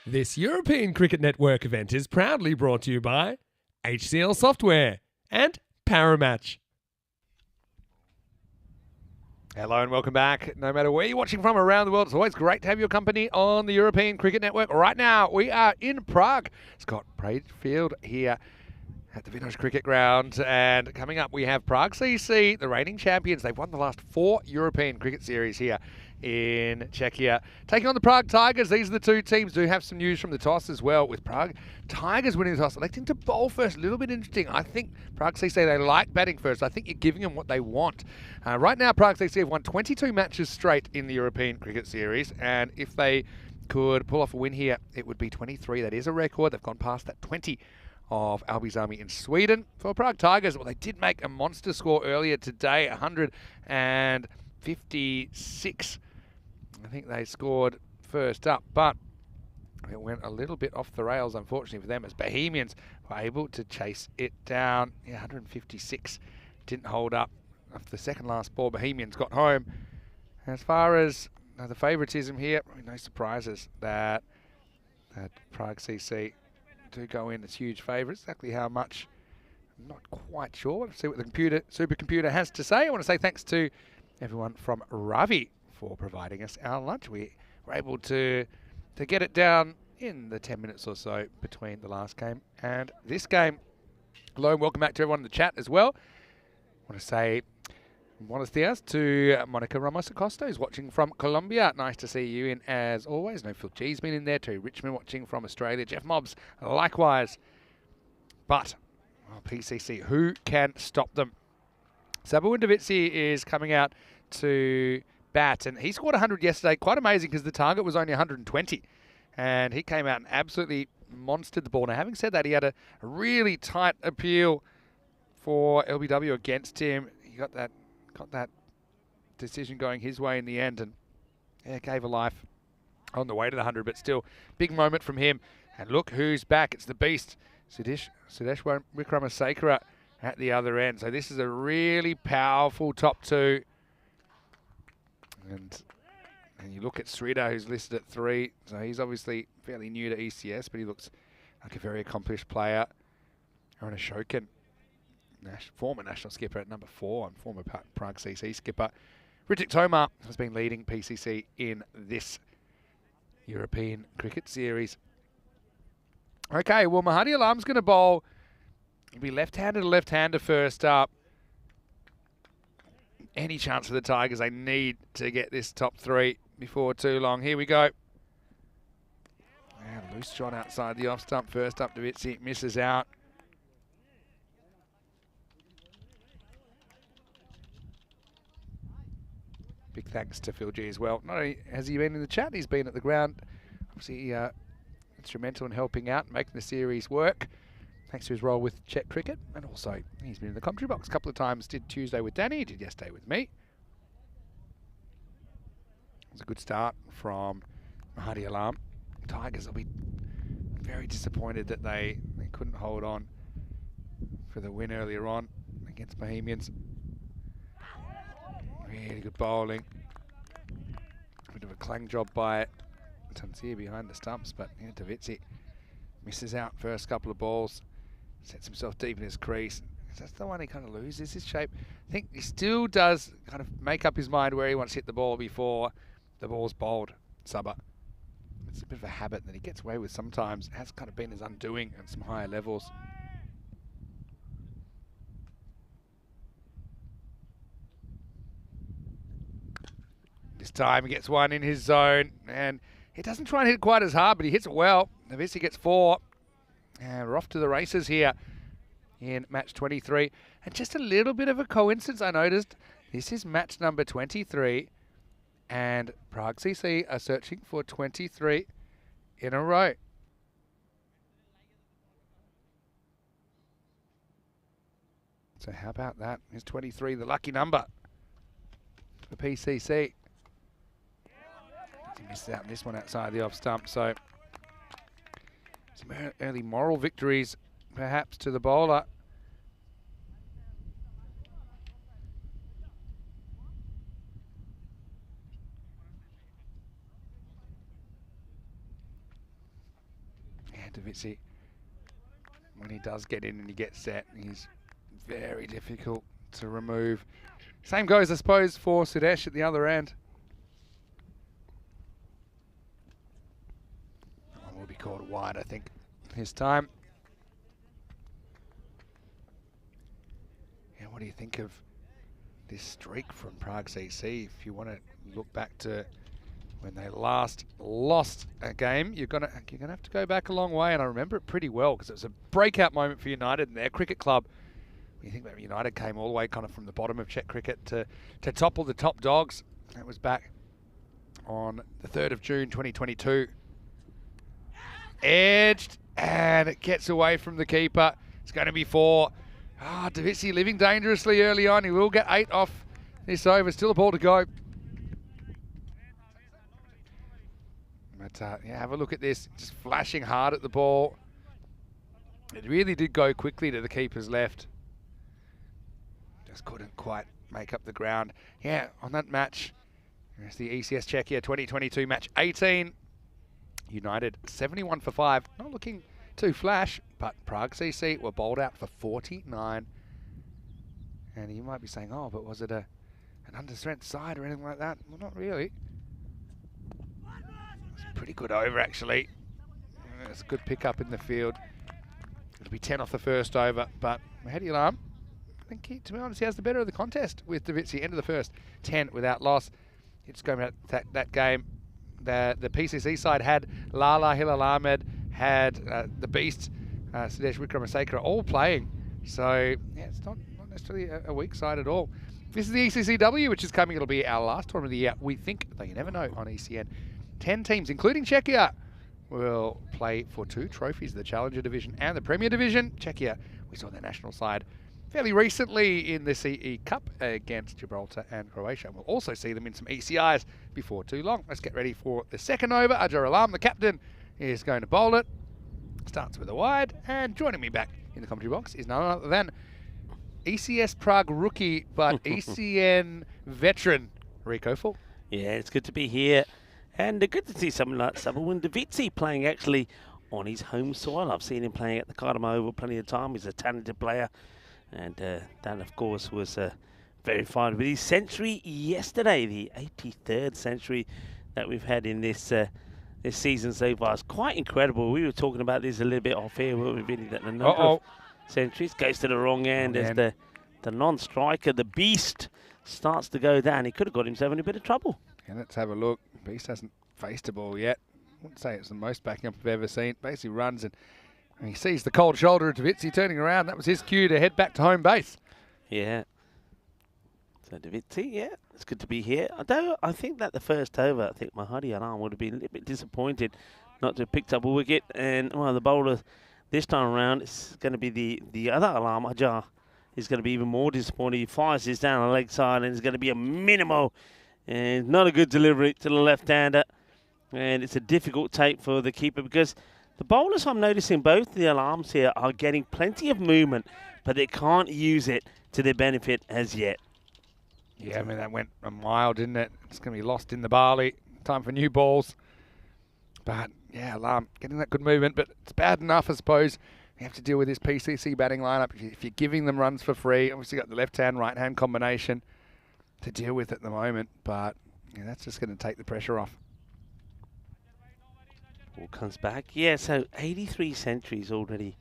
S2: This European Cricket Network event is proudly brought to you by HCL Software and Paramatch.
S5: Hello and welcome back. No matter where you're watching from around the world, it's always great to have your company on the European Cricket Network. Right now, we are in Prague. Scott Braidfield here at the Vinož Cricket Ground. And coming up, we have Prague CC, the reigning champions. They've won the last 4 European Cricket Series here in Czechia. Taking on the Prague Tigers. These are the two teams. Do have some news from the toss as well with Prague Tigers winning the toss, electing to bowl first. A little bit interesting. I think Prague CC, they like batting first. I think you're giving them what they want. Right now, Prague CC have won 22 matches straight in the European Cricket Series, and if they could pull off a win here, it would be 23. That is a record. They've gone past that 20 of Albi's Army in Sweden. For Prague Tigers, well, they did make a monster score earlier today, 156. I think they scored first up, but it went a little bit off the rails, unfortunately for them, as Bohemians were able to chase it down. Yeah, 156 didn't hold up. After the second last ball, Bohemians got home. As far as the favouritism here, no surprises that Prague CC do go in as huge favourites. Exactly how much, I'm not quite sure. Let's see what the supercomputer has to say. I want to say thanks to everyone from Ravi for providing us our lunch. We were able to get it down in the 10 minutes or so between the last game and this game. Hello and welcome back to everyone in the chat as well. I want to say buenos dias to Monica Ramos Acosta, who's watching from Colombia. Nice to see you in as always. No, Phil G's been in there too. Richmond watching from Australia. Jeff Mobbs likewise. But PCC, who can stop them? Sabo Windovitsi is coming out to bat, and he scored 100 yesterday. Quite amazing because the target was only 120, and he came out and absolutely monstered the ball. Now, having said that, he had a really tight appeal for LBW against him. He got that decision going his way in the end, and yeah, gave a life on the way to the 100. But still, big moment from him. And look who's back! It's the beast, Sudesh Wickramasekara at the other end. So this is a really powerful top 2. And you look at Sridhar, who's listed at 3. So he's obviously fairly new to ECS, but he looks like a very accomplished player. Aaron Ashokan, former national skipper at number 4 and former Prague CC skipper. Ritik Tomar has been leading PCC in this European Cricket Series. Okay, well, Mahadi Alam's going to bowl. He'll be left-handed to left-hander first up. Any chance for the Tigers? They need to get this top 3 before too long. Here we go. And loose shot outside the off stump. First up, Davitsi misses out. Big thanks to Phil G as well. Not only has he been in the chat, he's been at the ground. Obviously instrumental in helping out and making the series work. Thanks to his role with Czech cricket, and also he's been in the commentary box a couple of times. Did Tuesday with Danny, did yesterday with me. It was a good start from Mahadi Alam. Tigers will be very disappointed that they couldn't hold on for the win earlier on against Bohemians. Really good bowling. A bit of a clang job by Tanzir behind the stumps, but yeah, Davitsi misses out first couple of balls. Sets himself deep in his crease. That's the one he kind of loses his shape. I think he still does kind of make up his mind where he wants to hit the ball before the ball's bowled. Sabah. It's a bit of a habit that he gets away with sometimes. It has kind of been his undoing at some higher levels. This time he gets one in his zone, and he doesn't try and hit it quite as hard, but he hits it well. Navisi gets 4. And we're off to the races here in match 23. And just a little bit of a coincidence, I noticed. This is match number 23. And Prague CC are searching for 23 in a row. So how about that? Is 23 the lucky number for PCC? He missed out on this one outside the off stump. So some early moral victories, perhaps, to the bowler. Davizzi, when he does get in and he gets set, he's very difficult to remove. Same goes, I suppose, for Sudesh at the other end. That one will be called wide, I think, this time. Yeah, what do you think of this streak from Prague CC? If you want to look back to when they last lost a game, you're gonna have to go back a long way, and I remember it pretty well because it was a breakout moment for United and their cricket club. When you think about United came all the way kind of from the bottom of Czech cricket to topple the top dogs. That was back on the 3rd of June 2022. Edged, and it gets away from the keeper. It's going to be 4. Davizzi living dangerously early on. He will get 8 off this over. Still a ball to go. But yeah, have a look at this. Just flashing hard at the ball. It really did go quickly to the keeper's left. Just couldn't quite make up the ground. Yeah, on that match, it's the ECS Czechia 2022 match 18. United 71 for 5. Not looking too flash, but Prague CC were bowled out for 49. And you might be saying, oh, but was it an understrength side or anything like that? Well, not really. It's a pretty good over, actually. It's a good pick-up in the field. It'll be 10 off the first over, but Mahdi Alam, I think he, to be honest, he has the better of the contest with Davizzi. End of the first, 10 without loss. It's going about that game. The PCC side had Lala, Hilal Ahmed, had the Beast, Sudesh Wickramasekara all playing. So, yeah, it's not necessarily a weak side at all. This is the ECCW, which is coming. It'll be our last tournament of the year, we think, though you never know, on ECN. 10 teams, including Czechia, will play for 2 trophies, the Challenger Division and the Premier Division. Czechia, we saw their national side fairly recently in the CE Cup against Gibraltar and Croatia. We'll also see them in some ECIs before too long. Let's get ready for the second over. Ajar Alam, the captain, is going to bowl it. Starts with a wide, and joining me back in the commentary box is none other than ECS Prague rookie, but ECN veteran, Rico Full.
S4: Yeah, it's good to be here. And good to see someone like Sabawin Davizzi playing actually on his home soil. I've seen him playing at the Cardamom Oval plenty of time. He's a talented player. And that, of course, was verified with his century yesterday, the 83rd century that we've had in this this season so far. It's quite incredible. We were talking about this a little bit off here, weren't we, Vinny? That the number of centuries goes to the wrong end as the non-striker, the Beast, starts to go down. He could have got himself in a bit of trouble.
S5: Yeah, let's have a look. Beast hasn't faced a ball yet. I wouldn't say it's the most backing up I've ever seen. Basically runs and he sees the cold shoulder of Davizzi turning around. That was his cue to head back to home base.
S4: Yeah. So Davizzi, yeah, it's good to be here. Although I think that the first over, I think Mahdi Alam would have been a little bit disappointed not to have picked up a wicket. And well, the bowler this time around, it's going to be the other Alam, Ajar, is going to be even more disappointed. He fires this down the leg side and it's going to be a minimal and not a good delivery to the left-hander. And it's a difficult take for the keeper because the bowlers, I'm noticing both the alarms here are getting plenty of movement, but they can't use it to their benefit as yet.
S5: Yeah, I mean, that went a mile, didn't it? It's going to be lost in the barley. Time for new balls. But, yeah, Alarm getting that good movement, but it's bad enough, I suppose. You have to deal with this PCC batting lineup. If you're giving them runs for free, obviously got the left-hand, right-hand combination to deal with at the moment. But, yeah, that's just going to take the pressure off.
S4: Ball comes back. Yeah, so 83 centuries already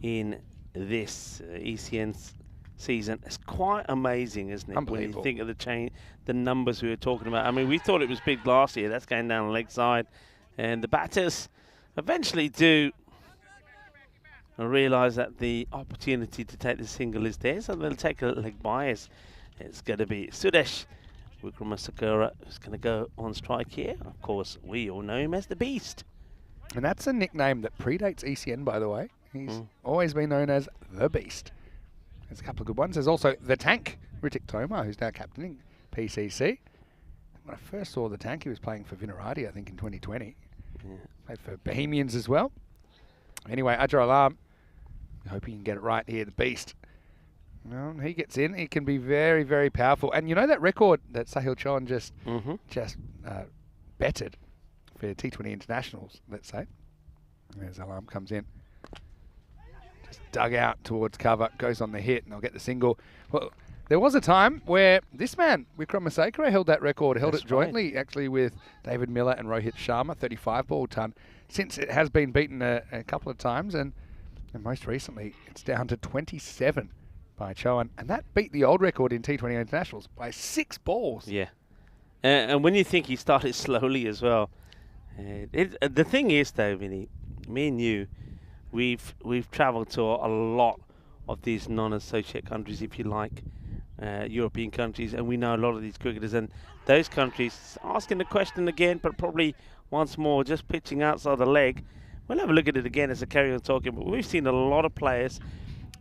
S4: in this ECN season. It's quite amazing, isn't it? When you think of the numbers we were talking about. I mean, we thought it was big last year. That's going down the leg side. And the batters eventually do realise that the opportunity to take the single is there. So they'll take a leg bias. It's going to be Sudesh Wickramasekara who's going to go on strike here. Of course, we all know him as the Beast.
S5: And that's a nickname that predates ECN, by the way. He's always been known as the Beast. There's a couple of good ones. There's also the Tank, Ritik Tomar, who's now captaining PCC. When I first saw the Tank, he was playing for Vinarati, I think, in 2020. Yeah. Played for Bohemians as well. Anyway, Ajar Alam, I hope he can get it right here, the Beast. Well, he gets in. He can be very, very powerful. And you know that record that Sahil Chauhan just betted for T20 internationals, let's say?
S1: As Alarm comes in. Just dug out towards cover, goes on the hit, and they'll get the single. Well, there was a time where this man, Vikram Masakara, held that record, held it jointly, actually, with David Miller and Rohit Sharma, 35 ball ton. Since it has been beaten a couple of times, and most recently, it's down to 27 by Chowan. And that beat the old record in T20 Internationals by 6 balls.
S4: Yeah. And when you think he started slowly as well. The thing is, though, Vinny, me and you, we've travelled to a lot of these non-associate countries, if you like, European countries, and we know a lot of these cricketers, and those countries asking the question again, but probably once more, just pitching outside the leg. We'll have a look at it again as I carry on talking, but we've seen a lot of players,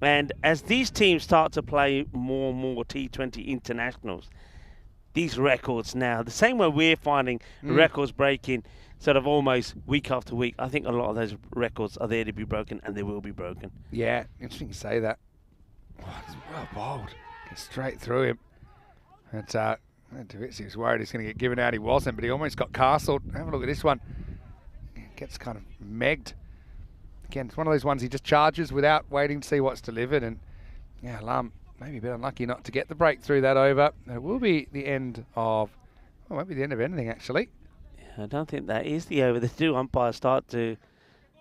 S4: and as these teams start to play more and more T20 internationals, these records now, the same way we're finding records breaking sort of almost week after week, I think a lot of those records are there to be broken, and they will be broken.
S1: Yeah, interesting you say that. Oh, it's well bowled. Gets straight through him. But Davitsi was worried he's going to get given out. He wasn't, but he almost got castled. Have a look at this one. Gets kind of megged. Again, it's one of those ones he just charges without waiting to see what's delivered. And yeah, Alarm maybe a bit unlucky not to get the break through that over. It will be the end of, well, it won't be the end of anything, actually.
S4: I don't think that is the over. The two umpires start to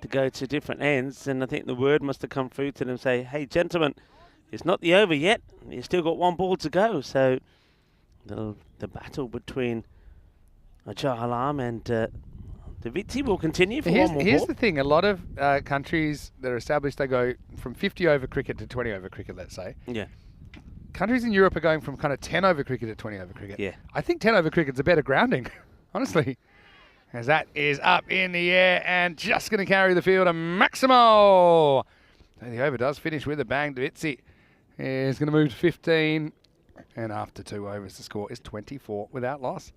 S4: go to different ends, and I think the word must have come through to them, say, hey, gentlemen, it's not the over yet. You've still got 1 ball to go. So the battle between Ajay Alam and Davitsi will continue for 1 more ball.
S1: Here's the thing. A lot of countries that are established, they go from 50 over cricket to 20 over cricket, let's say.
S4: Yeah.
S1: Countries in Europe are going from kind of 10 over cricket to 20 over cricket.
S4: Yeah.
S1: I think 10 over cricket's a better grounding, honestly. As that is up in the air and just going to carry the field, a Maximo. So the over does finish with a bang. Davitsi is going to move to 15. And after 2 overs, the score is 24 without loss.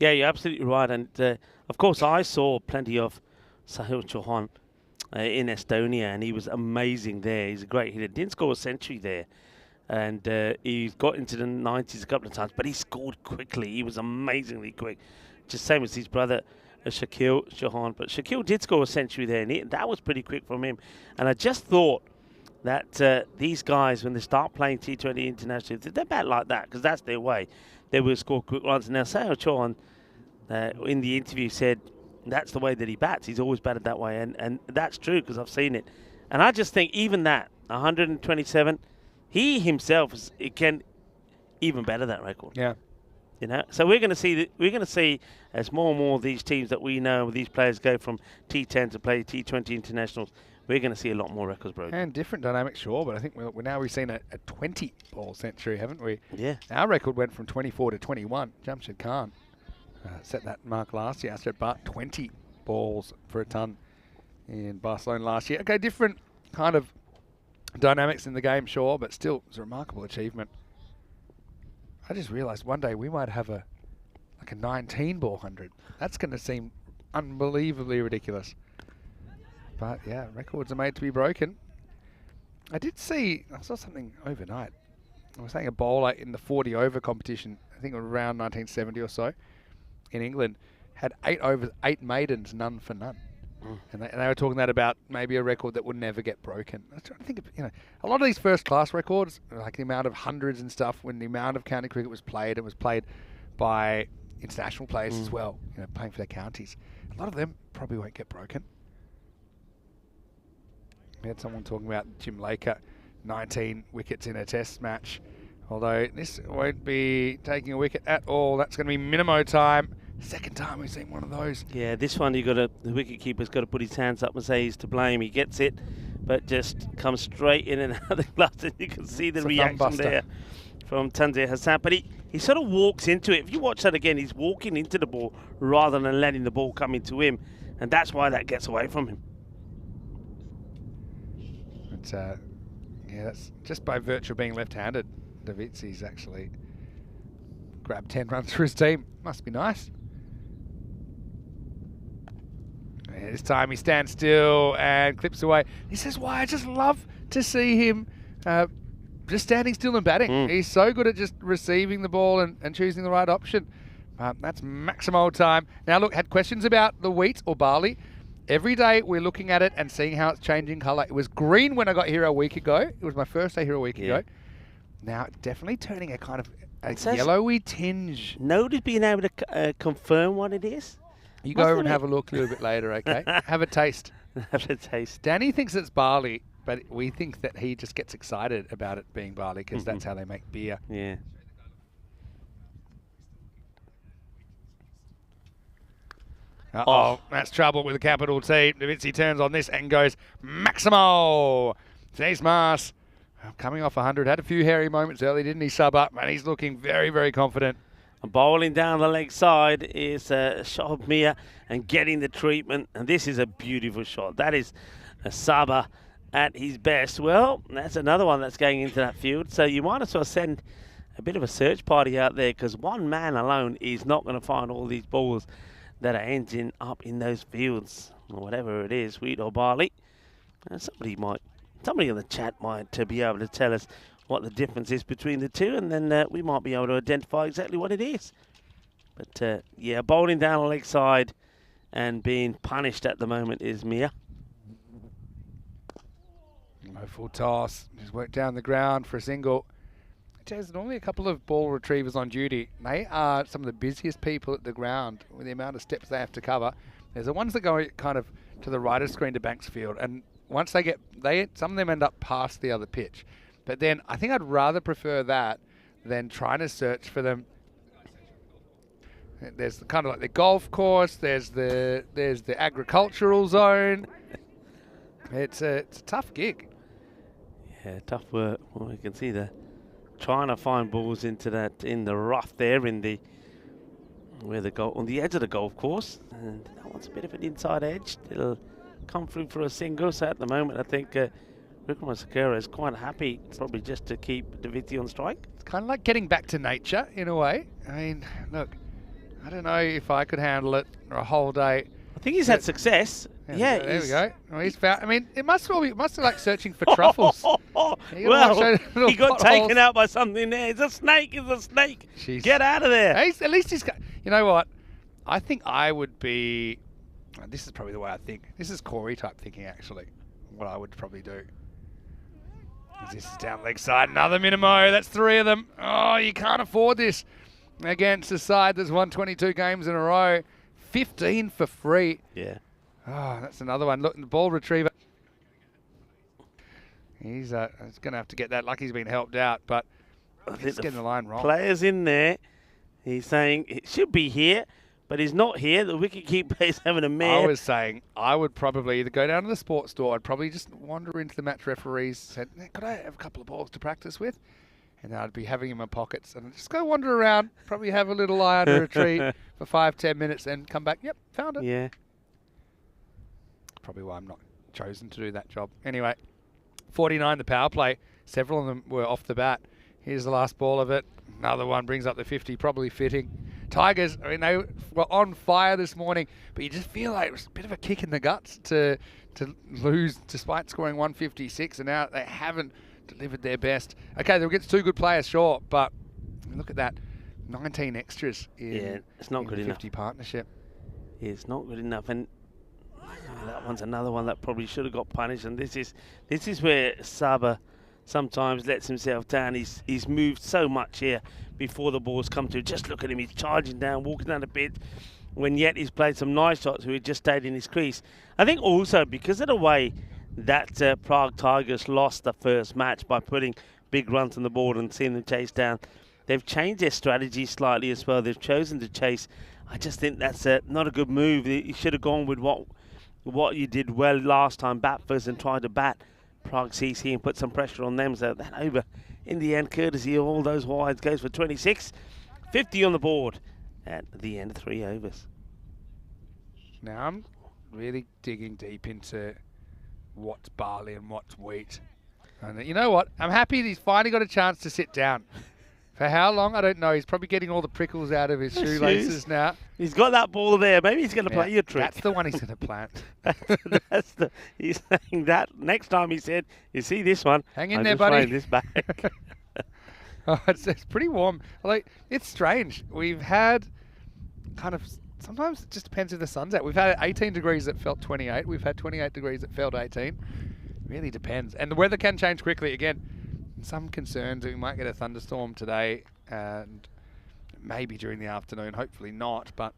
S4: Yeah, you're absolutely right. And, of course, I saw plenty of Sahil Chauhan in Estonia, and he was amazing there. He's a great hitter. Didn't score a century there. And he got into the 90s a couple of times, but he scored quickly. He was amazingly quick. Just same as his brother, Shakil Chauhan. But Shakil did score a century there, and that was pretty quick from him. And I just thought that these guys, when they start playing T20 internationally, they're bad like that, because that's their way. They will score quick runs. Now, Sahil Chauhan, in the interview, said that's the way that he bats. He's always batted that way, and that's true, because I've seen it. And I just think even that, 127, he himself can even better that record.
S1: Yeah.
S4: You know, so we're going to see as more and more of these teams that we know, these players go from T10 to play T20 internationals. We're going to see a lot more records broken.
S1: And different dynamics, sure, but I think we've seen a 20-ball century, haven't we?
S4: Yeah.
S1: Our record went from 24 to 21. Jamshid Khan set that mark last year. Astrid Bart, 20 balls for a ton in Barcelona last year. Okay, different kind of dynamics in the game, sure, but still, it's a remarkable achievement. I just realised one day we might have a 19-ball 100. That's going to seem unbelievably ridiculous. But yeah, records are made to be broken. I saw something overnight. I was saying a bowler in the 40 over competition, I think around 1970 or so, in England, had 8 overs, 8 maidens, none for none. And they were talking that about maybe a record that would never get broken. I was trying to think of, a lot of these first class records, like the amount of hundreds and stuff, when the amount of county cricket was played, it was played by international players as well, playing for their counties. A lot of them probably won't get broken. We had someone talking about Jim Laker, 19 wickets in a test match. Although this won't be taking a wicket at all. That's going to be Minimo time. Second time we've seen one of those.
S4: Yeah, this one the wicket keeper's got to put his hands up and say he's to blame. He gets it, but just comes straight in and out of the gloves, and you can see the reaction there from Tanzir Hassan. But he sort of walks into it. If you watch that again, he's walking into the ball rather than letting the ball come into him, and that's why that gets away from him.
S1: But yeah, that's just by virtue of being left-handed. Davitsi's actually grabbed 10 runs for his team. Must be nice. And this time he stands still and clips away. This is why I just love to see him just standing still and batting. He's so good at just receiving the ball and choosing the right option. That's maximal time. Now look, had questions about the wheat or barley.
S5: Every day we're looking at it and seeing how it's changing colour. It was green when I got here a week ago. It was my first day here a week ago. Now it's definitely turning a kind of a yellowy tinge.
S4: Nobody's been able to confirm what it is.
S5: You go over and have a look a little bit later, okay? Have a taste.
S4: Have a taste.
S5: Danny thinks it's barley, but we think that he just gets excited about it being barley because that's how they make beer.
S4: Yeah.
S5: Uh-oh, that's trouble with a capital T. Davizzi turns on this and goes Maximo. Mas coming off 100. Had a few hairy moments early, didn't he? Sub up, and he's looking very, very confident.
S4: Bowling down the leg side is a shot of Mia and getting the treatment. And this is a beautiful shot. That is a Saba at his best. Well, that's another one that's going into that field. So you might as well send a bit of a search party out there because one man alone is not going to find all these balls that are ending up in those fields or whatever it is, wheat or barley. And somebody in the chat might be able to tell us what the difference is between the two, and then we might be able to identify exactly what it is. But yeah, bowling down the leg side and being punished at the moment is Mia.
S5: No full toss. Just work down the ground for a single. There's normally a couple of ball retrievers on duty. They are some of the busiest people at the ground with the amount of steps they have to cover. There's the ones that go kind of to the right of screen to Banks Field, and once they get, some of them end up past the other pitch. But then I think I'd rather prefer that than trying to search for them. There's kind of like the golf course. There's the agricultural zone. It's a tough gig.
S4: Yeah, tough work. Well, you can see the trying to find balls into that in the rough there in the on the edge of the golf course, and that one's a bit of an inside edge. It'll come through for a single. So at the moment, I think Rikuma Sakura is quite happy, probably just to keep Davizzi on strike.
S5: It's kind of like getting back to nature in a way. I mean, look, I don't know if I could handle it for a whole day.
S4: I think he's had success. Yeah,
S5: there we go. Well, he's found. I mean, it must be like searching for truffles.
S4: Well, he got taken out by something there. It's a snake. It's a snake.
S5: Jeez.
S4: Get out of there.
S5: At least he's got. You know what? I think I would be. This is probably the way I think. This is Corey type thinking, actually. What I would probably do. This is down leg side. Another Minimo. That's 3 of them. Oh, you can't afford this against a side that's won 22 games in a row. 15 for free.
S4: Yeah.
S5: Oh, that's another one. Look, the ball retriever. He's going to have to get that. Like he's been helped out, but he's getting the line wrong.
S4: Players in there. He's saying it should be here, but he's not here. The wicketkeeper is having a mare.
S5: I was saying I would probably either go down to the sports store. I'd probably just wander into the match referees. Said, could I have a couple of balls to practice with? And I'd be having in my pockets and just go wander around. Probably have a little lie under a tree for 5-10 minutes and come back. Yep, found it.
S4: Yeah.
S5: Probably why I'm not chosen to do that job. Anyway, 49 the power play. Several of them were off the bat. Here's the last ball of it. Another one brings up the 50, probably fitting. Tigers, I mean, they were on fire this morning, but you just feel like it was a bit of a kick in the guts to lose despite scoring 156, and now they haven't delivered their best. Okay, they'll get 2 good players, sure, but look at that. 19 extras in,
S4: it's not good
S5: the
S4: enough.
S5: 50 partnership.
S4: Yeah, it's not good enough, and that one's another one that probably should have got punished. And this is where Saba sometimes lets himself down. He's moved so much here before the ball's come to. Just look at him. He's charging down, walking down the pitch. When yet he's played some nice shots who had just stayed in his crease. I think also because of the way that Prague Tigers lost the first match by putting big runs on the board and seeing them chase down, they've changed their strategy slightly as well. They've chosen to chase. I just think that's not a good move. You should have gone with what you did well last time, bat first, and tried to bat Prague CC and put some pressure on them. So that over in the end, courtesy of all those wides, goes for 26. 50 on the board at the end of 3 overs.
S5: Now I'm really digging deep into what's barley and what's wheat. And you know what? I'm happy that he's finally got a chance to sit down. For how long? I don't know. He's probably getting all the prickles out of his shoelaces now.
S4: He's got that ball there. Maybe he's going to play your trick.
S5: That's the one he's going to plant.
S4: He's saying that. Next time he said, you see this one?
S5: Hang in there, buddy.
S4: This back.
S5: Oh, it's pretty warm. Like, it's strange. We've had kind of sometimes it just depends if the sun's out. We've had 18 degrees that felt 28. We've had 28 degrees that felt 18. Really depends. And the weather can change quickly. Again, some concerns that we might get a thunderstorm today and maybe during the afternoon. Hopefully not, but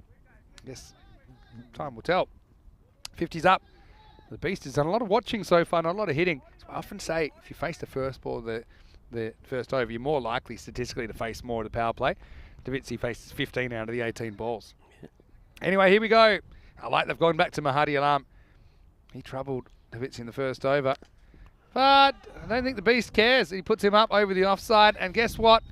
S5: I guess time will tell. 50's up. The Beast has done a lot of watching so far, not a lot of hitting. So I often say if you face the first ball, the first over, you're more likely statistically to face more of the power play. Davitsi faces 15 out of the 18 balls. Anyway, here we go. I like they've gone back to Mahadi Alam. He troubled Davitsi in the first over. But I don't think the Beast cares. He puts him up over the offside. And guess what?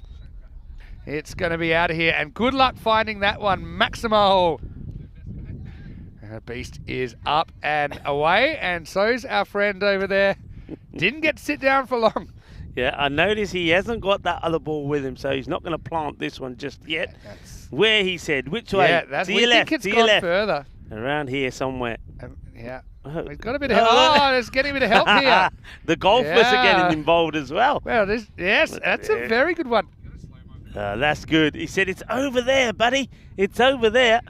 S5: It's going to be out of here. And good luck finding that one, Maximo. Beast is up and away, and so's our friend over there. Didn't get to sit down for long.
S4: Yeah, I notice he hasn't got that other ball with him, so he's not going to plant this one just yet. Where he said, which way?
S5: Yeah,
S4: to your left,
S5: think it's
S4: to your
S5: gone
S4: left.
S5: Further.
S4: Around here somewhere.
S5: Yeah. We've got a bit of help. Oh, there's getting a bit of help here.
S4: The golfers are getting involved as well.
S5: Well, yes, that's a very good one.
S4: That's good. He said, it's over there, buddy. It's over there.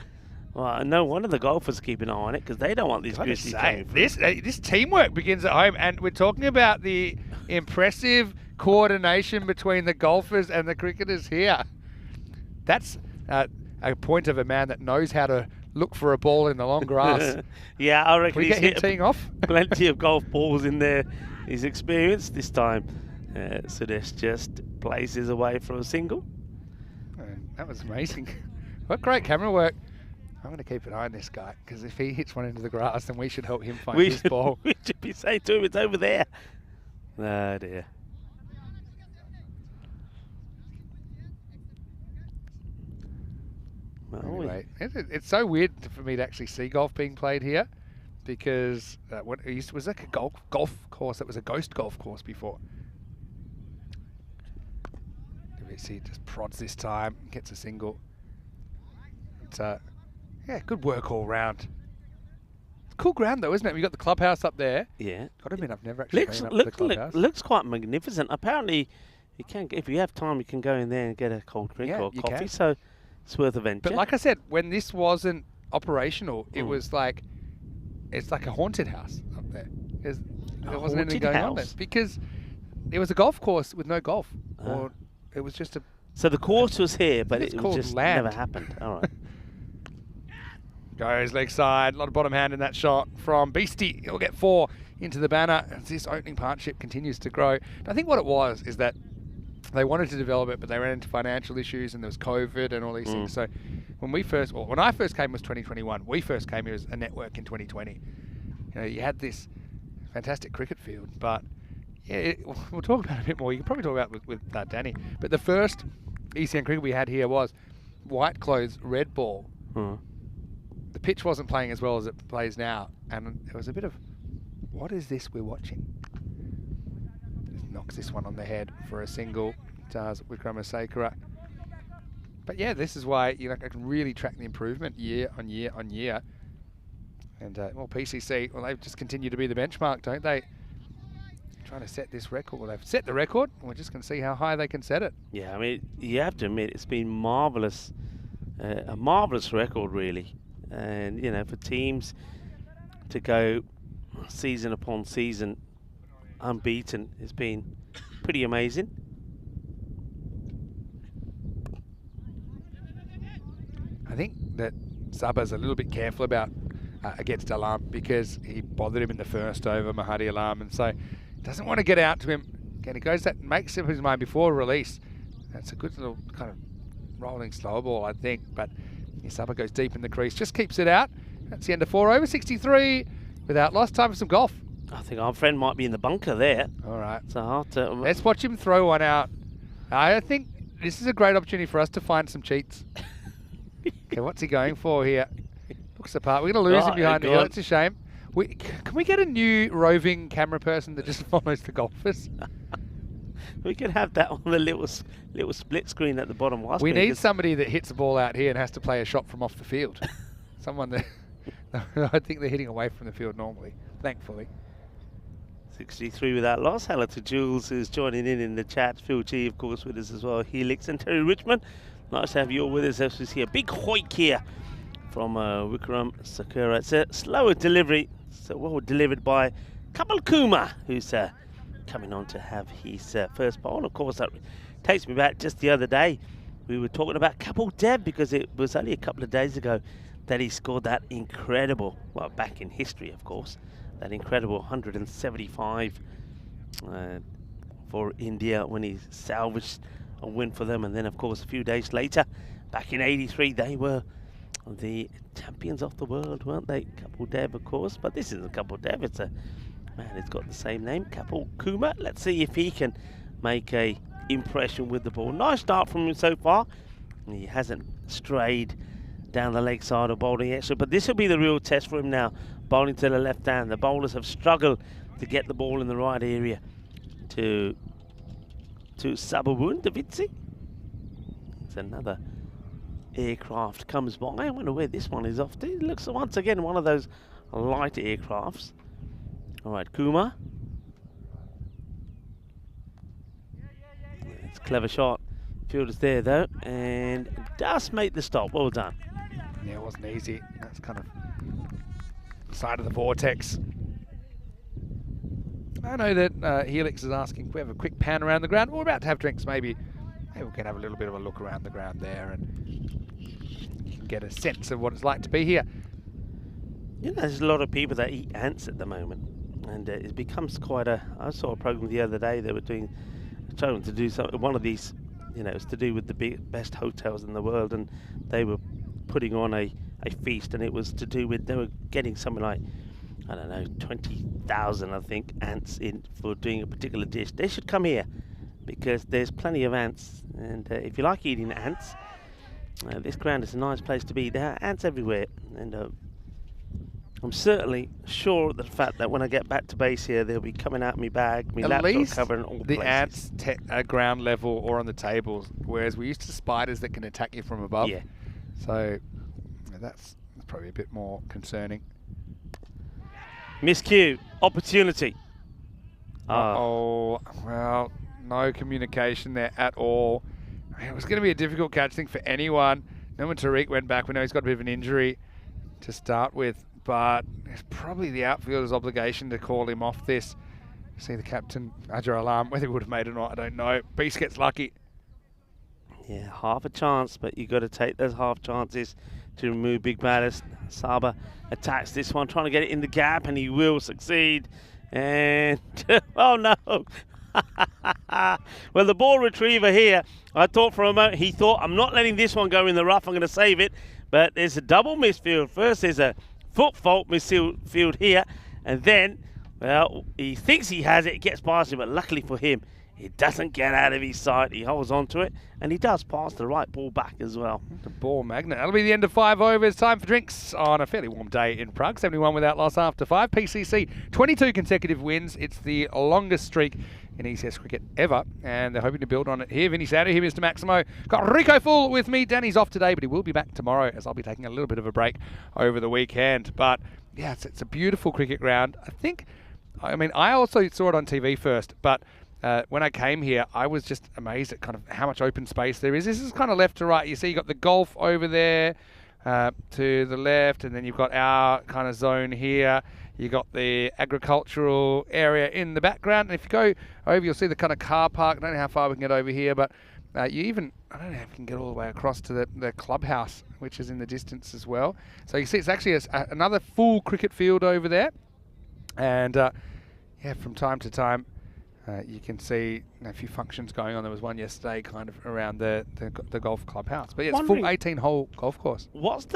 S4: Well, no wonder the golfers keep an eye on it because they don't want this grizzly coming through.
S5: This teamwork begins at home, and we're talking about the impressive coordination between the golfers and the cricketers here. That's a point of a man that knows how to look for a ball in the long grass.
S4: Yeah, I reckon
S5: he's
S4: hit
S5: teeing off.
S4: Plenty of golf balls in there. His experience this time. Sudesh just places away from a single.
S5: That was amazing. What great camera work. I'm going to keep an eye on this guy because if he hits one into the grass, then we should help him find his ball.
S4: We should be saying to him, it's over there. Oh, dear.
S5: Anyway, it's so weird for me to actually see golf being played here because it was like a golf course that was a ghost golf course before. He just prods this time, gets a single. Yeah, good work all round. It's cool ground though, isn't it? We got the clubhouse up there.
S4: Yeah.
S5: Got to admit, I've never actually been up to the clubhouse.
S4: Looks quite magnificent. Apparently, you can, if you have time, you can go in there and get a cold drink or coffee.
S5: Can.
S4: So it's worth a venture.
S5: But like I said, when this wasn't operational, it was like it's like a haunted house up there. There wasn't anything going on there because it was a golf course with no golf, or it was just a.
S4: So the course was here, but it
S5: called
S4: just
S5: land.
S4: never happened. All right.
S5: Goes leg side, a lot of bottom hand in that shot from Beastie. He'll get 4 into the banner as this opening partnership continues to grow. And I think what it was is that they wanted to develop it, but they ran into financial issues and there was COVID and all these things. So when I first came was 2021. We first came here as a network in 2020. You know, you had this fantastic cricket field, but yeah, we'll talk about it a bit more. You can probably talk about it with Danny. But the first ECN cricket we had here was white clothes, red ball. The pitch wasn't playing as well as it plays now, and it was a bit of, what is this we're watching? Just knocks this one on the head for a single. Does Wickramasakara. But yeah, this is why I can really track the improvement year on year on year. And PCC, they've just continued to be the benchmark, don't they? Trying to set this record. Well, they've set the record. We're just going to see how high they can set it.
S4: Yeah, I mean, you have to admit it's been marvellous, a marvellous record, really. And, for teams to go season upon season unbeaten has been pretty amazing.
S5: I think that Saba's a little bit careful about against Alam because he bothered him in the first over, Mahadi Alam, and so doesn't want to get out to him. Again, he goes that makes up his mind before release. That's a good little kind of rolling slow ball, I think, but Saba goes deep in the crease, just keeps it out. That's the end of 4 over 63 without loss. Time for some golf.
S4: I think our friend might be in the bunker there.
S5: All right.
S4: So
S5: let's watch him throw one out. I think this is a great opportunity for us to find some cheats. Okay, what's he going for here? Looks the part. We're going to lose him behind the hill. It's a shame. Can we get a new roving camera person that just follows the golfers?
S4: We could have that on the little split screen at the bottom.
S5: We need somebody that hits the ball out here and has to play a shot from off the field. Someone that I think they're hitting away from the field normally, thankfully.
S4: 63 without loss. Hello to Jules, who's joining in the chat. Phil G, of course, with us as well. Helix and Terry Richmond. Nice to have you all with us as we see a big hoik here from Vikram Sakura. It's a slower delivery, so well delivered by Kapil Kumar, who's coming on to have his first bowl. And of course, that takes me back just the other day. We were talking about Kapil Dev because it was only a couple of days ago that he scored that incredible, well, back in history, of course, that incredible 175 for India when he salvaged a win for them. And then, of course, a few days later, back in '83, they were the champions of the world, weren't they? Kapil Dev, of course, but this isn't Kapil Dev. It's a man, it's got the same name, Kapil Kumar. Let's see if he can make a impression with the ball. Nice start from him so far. He hasn't strayed down the leg side of bowling extra, but this will be the real test for him now, bowling to the left hand. The bowlers have struggled to get the ball in the right area to Sabawun Davitsi. It's another aircraft comes by. I wonder where this one is off to. It looks once again one of those light aircrafts. All right, Kumar. It's a clever shot. Fielder's there though, and does make the stop. Well done.
S5: Yeah, it wasn't easy. That's kind of the side of the vortex. I know that Helix is asking if we have a quick pan around the ground. We're about to have drinks. Maybe we can have a little bit of a look around the ground there, and you can get a sense of what it's like to be here.
S4: You know, there's a lot of people that eat ants at the moment, and it becomes quite a. I saw a program the other day. They were trying to do one of these. You know, it's to do with the best hotels in the world, and they were putting on a feast, and it was to do with they were getting something like, I don't know, 20,000, I think, ants in for doing a particular dish. They should come here because there's plenty of ants, and if you like eating ants, this ground is a nice place to be. There are ants everywhere, and I'm certainly sure of the fact that when I get back to base here, they'll be coming out my bag, my laptop covering all
S5: the
S4: places.
S5: ants at ground level or on the tables, whereas we're used to spiders that can attack you from above.
S4: Yeah.
S5: So that's probably a bit more concerning.
S4: Miscue, opportunity.
S5: Oh, well, no communication there at all. I mean, it was going to be a difficult catch, I think, for anyone. Then when Tariq went back, we know he's got a bit of an injury to start with, but it's probably the outfielder's obligation to call him off this. See the captain, Ajay Alam, whether he would have made it or not, I don't know. Beast gets lucky.
S4: Yeah, half a chance, but you've got to take those half chances to remove big batters. Saba attacks this one, trying to get it in the gap, and he will succeed. And, oh no. Well, the ball retriever here, I thought for a moment, he thought, I'm not letting this one go in the rough, I'm going to save it. But there's a double misfield. First, there's a foot fault misfield here, and then, well, he thinks he has it, gets past him, but luckily for him, it doesn't get out of his sight. He holds on to it, and he does pass the right ball back as well.
S5: The ball magnet. That'll be the end of 5 overs. Time for drinks on a fairly warm day in Prague. 71 without loss after 5. PCC, 22 consecutive wins. It's the longest streak in ECS cricket ever, and they're hoping to build on it here. Vinny Sato, here, Mr. Maximo. Got Rico Full with me. Danny's off today, but he will be back tomorrow, as I'll be taking a little bit of a break over the weekend. But, yeah, it's a beautiful cricket ground. I also saw it on TV first, but when I came here, I was just amazed at kind of how much open space there is. This is kind of left to right. You see, you've got the golf over there to the left, and then you've got our kind of zone here. You've got the agricultural area in the background. And if you go over, you'll see the kind of car park. I don't know how far we can get over here, but I don't know if you can get all the way across to the clubhouse, which is in the distance as well. So you see it's actually another full cricket field over there. And, yeah, from time to time, you can see a few functions going on. There was one yesterday kind of around the golf clubhouse. But yeah, it's a full 18-hole golf course.
S4: What's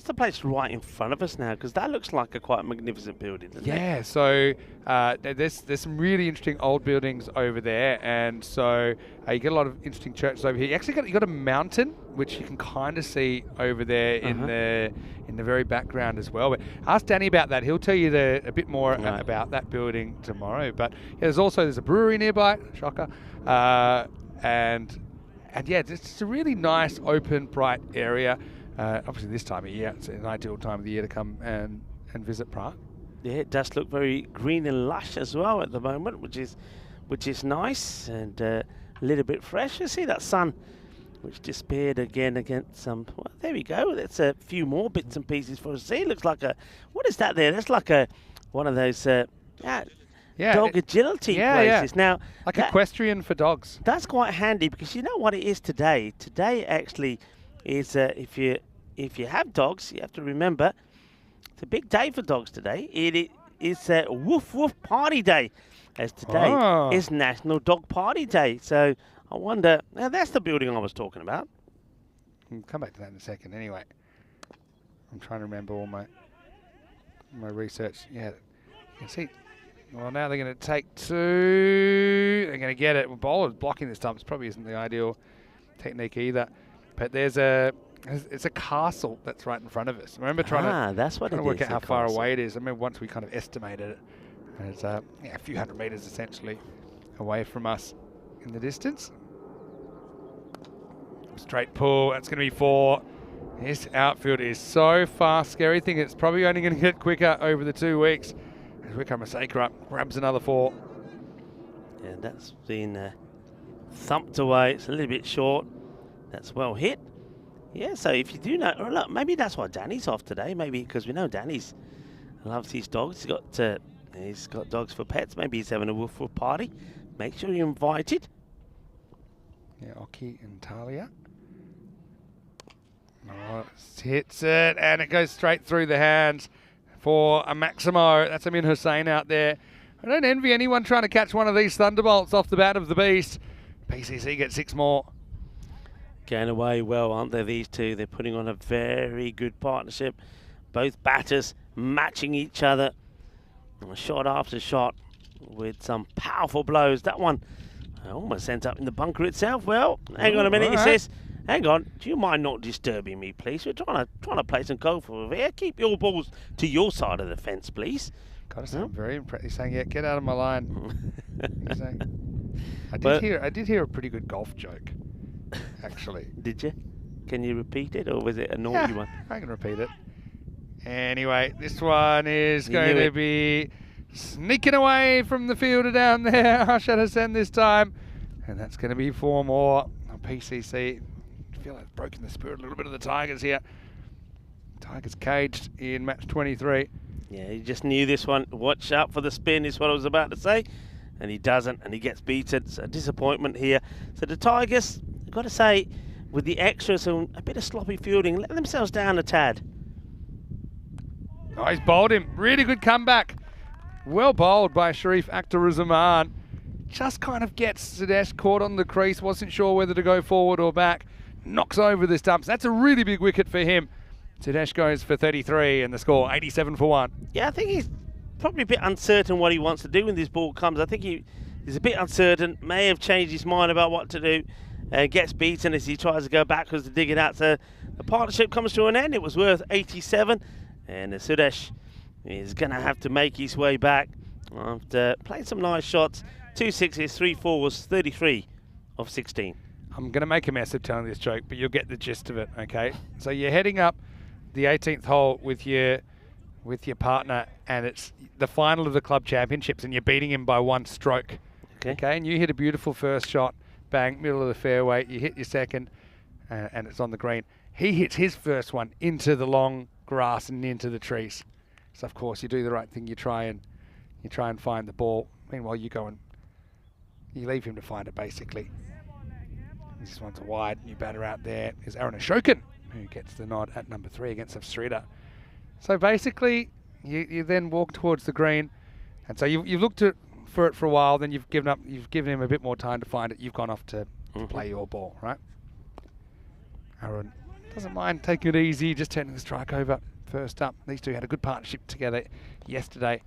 S4: the place right in front of us now? Because that looks like a quite magnificent building, doesn't it?
S5: Yeah, so there's some really interesting old buildings over there, and so you get a lot of interesting churches over here. You actually got a mountain, which you can kind of see over there in the very background as well. But ask Danny about that. He'll tell you a bit more about that building tomorrow. But yeah, there's a brewery nearby, shocker, and yeah, it's a really nice, open, bright area. Obviously this time of year, it's an ideal time of the year to come and visit Prague.
S4: Yeah, it does look very green and lush as well at the moment, which is nice and a little bit fresh. You see that sun which disappeared again against some. Well, there we go. That's a few more bits and pieces for us to see. Looks like a. What is that there? That's like a one of those dog agility places. Now,
S5: like equestrian for dogs.
S4: That's quite handy because you know what it is today. Today actually is if you have dogs, you have to remember it's a big day for dogs today. It is a woof woof party day, as today is National Dog Party Day. So I wonder. Now that's the building I was talking about.
S5: We'll come back to that in a second. Anyway, I'm trying to remember all my research. Yeah, you can see. Well, now they're going to take two. They're going to get it. Well, bowler's blocking this time. This probably isn't the ideal technique either. But it's a castle that's right in front of us. I remember trying to work out how far away it is. I remember once we kind of estimated it. And it's a few hundred meters essentially away from us in the distance. Straight pull. That's going to be 4. This outfield is so fast. Scary thing, it's probably only going to get quicker over the 2 weeks. Wickham Maseka up, grabs another 4.
S4: Yeah, that's been thumped away. It's a little bit short. That's well hit. Yeah, so if you do know, or look, maybe that's why Danny's off today. Maybe because we know Danny's loves his dogs. He's got dogs for pets. Maybe he's having a woof woof party. Make sure you're invited.
S5: Yeah, Oki and Talia. Oh, hits it, and it goes straight through the hands for a Maximo. That's Amin Hussain out there. I don't envy anyone trying to catch one of these thunderbolts off the bat of the beast. PCC gets 6 more.
S4: Going away well, aren't they, these two? They're putting on a very good partnership. Both batters matching each other. Shot after shot with some powerful blows. That one almost ends up in the bunker itself. Well, hang on a minute, he says. Hang on, do you mind not disturbing me, please? We're trying to play some golf over here. Keep your balls to your side of the fence, please.
S5: Gotta say, I'm very impressed. He's saying, yeah, get out of my line. I did hear a pretty good golf joke, actually.
S4: Did you? Can you repeat it, or was it a naughty one?
S5: I can repeat it. Anyway, this one is going to be sneaking away from the fielder down there. Arshad Hassan this time. And that's going to be 4 more on PCC. I feel like it's broken the spirit a little bit of the Tigers here. Tigers caged in match 23.
S4: Yeah, he just knew this one. Watch out for the spin is what I was about to say. And he doesn't, and he gets beaten. It's a disappointment here. So the Tigers, I've got to say, with the extras and a bit of sloppy fielding, let themselves down a tad.
S5: Oh, he's bowled him. Really good comeback. Well bowled by Sharif Akhtaruzzman. Just kind of gets Sudesh caught on the crease. Wasn't sure whether to go forward or back. Knocks over the stumps. That's a really big wicket for him. Sudesh goes for 33 and the score 87 for 1.
S4: Yeah, I think he's probably a bit uncertain what he wants to do when this ball comes. I think he's a bit uncertain. May have changed his mind about what to do. Gets beaten as he tries to go backwards to dig it out. So the partnership comes to an end. It was worth 87. And Sudesh is going to have to make his way back after playing some nice shots. 2 6s, 3 4s, 33 of 16.
S5: I'm going to make a mess of telling this joke, but you'll get the gist of it, okay? So you're heading up the 18th hole with your partner, and it's the final of the club championships, and you're beating him by 1 stroke. Okay? And you hit a beautiful first shot, bang, middle of the fairway. You hit your second, and it's on the green. He hits his first one into the long grass and into the trees. So of course you do the right thing. You try and find the ball. Meanwhile, you go and you leave him to find it. Basically, this one's wide. New batter out there is Aaron Ashokan, who gets the nod at number 3 against Afsrida. So basically, you then walk towards the green, and so you've looked for it for a while. Then you've given up. You've given him a bit more time to find it. You've gone off to play your ball, right? Aaron doesn't mind taking it easy, just turning the strike over first up. These two had a good partnership together yesterday.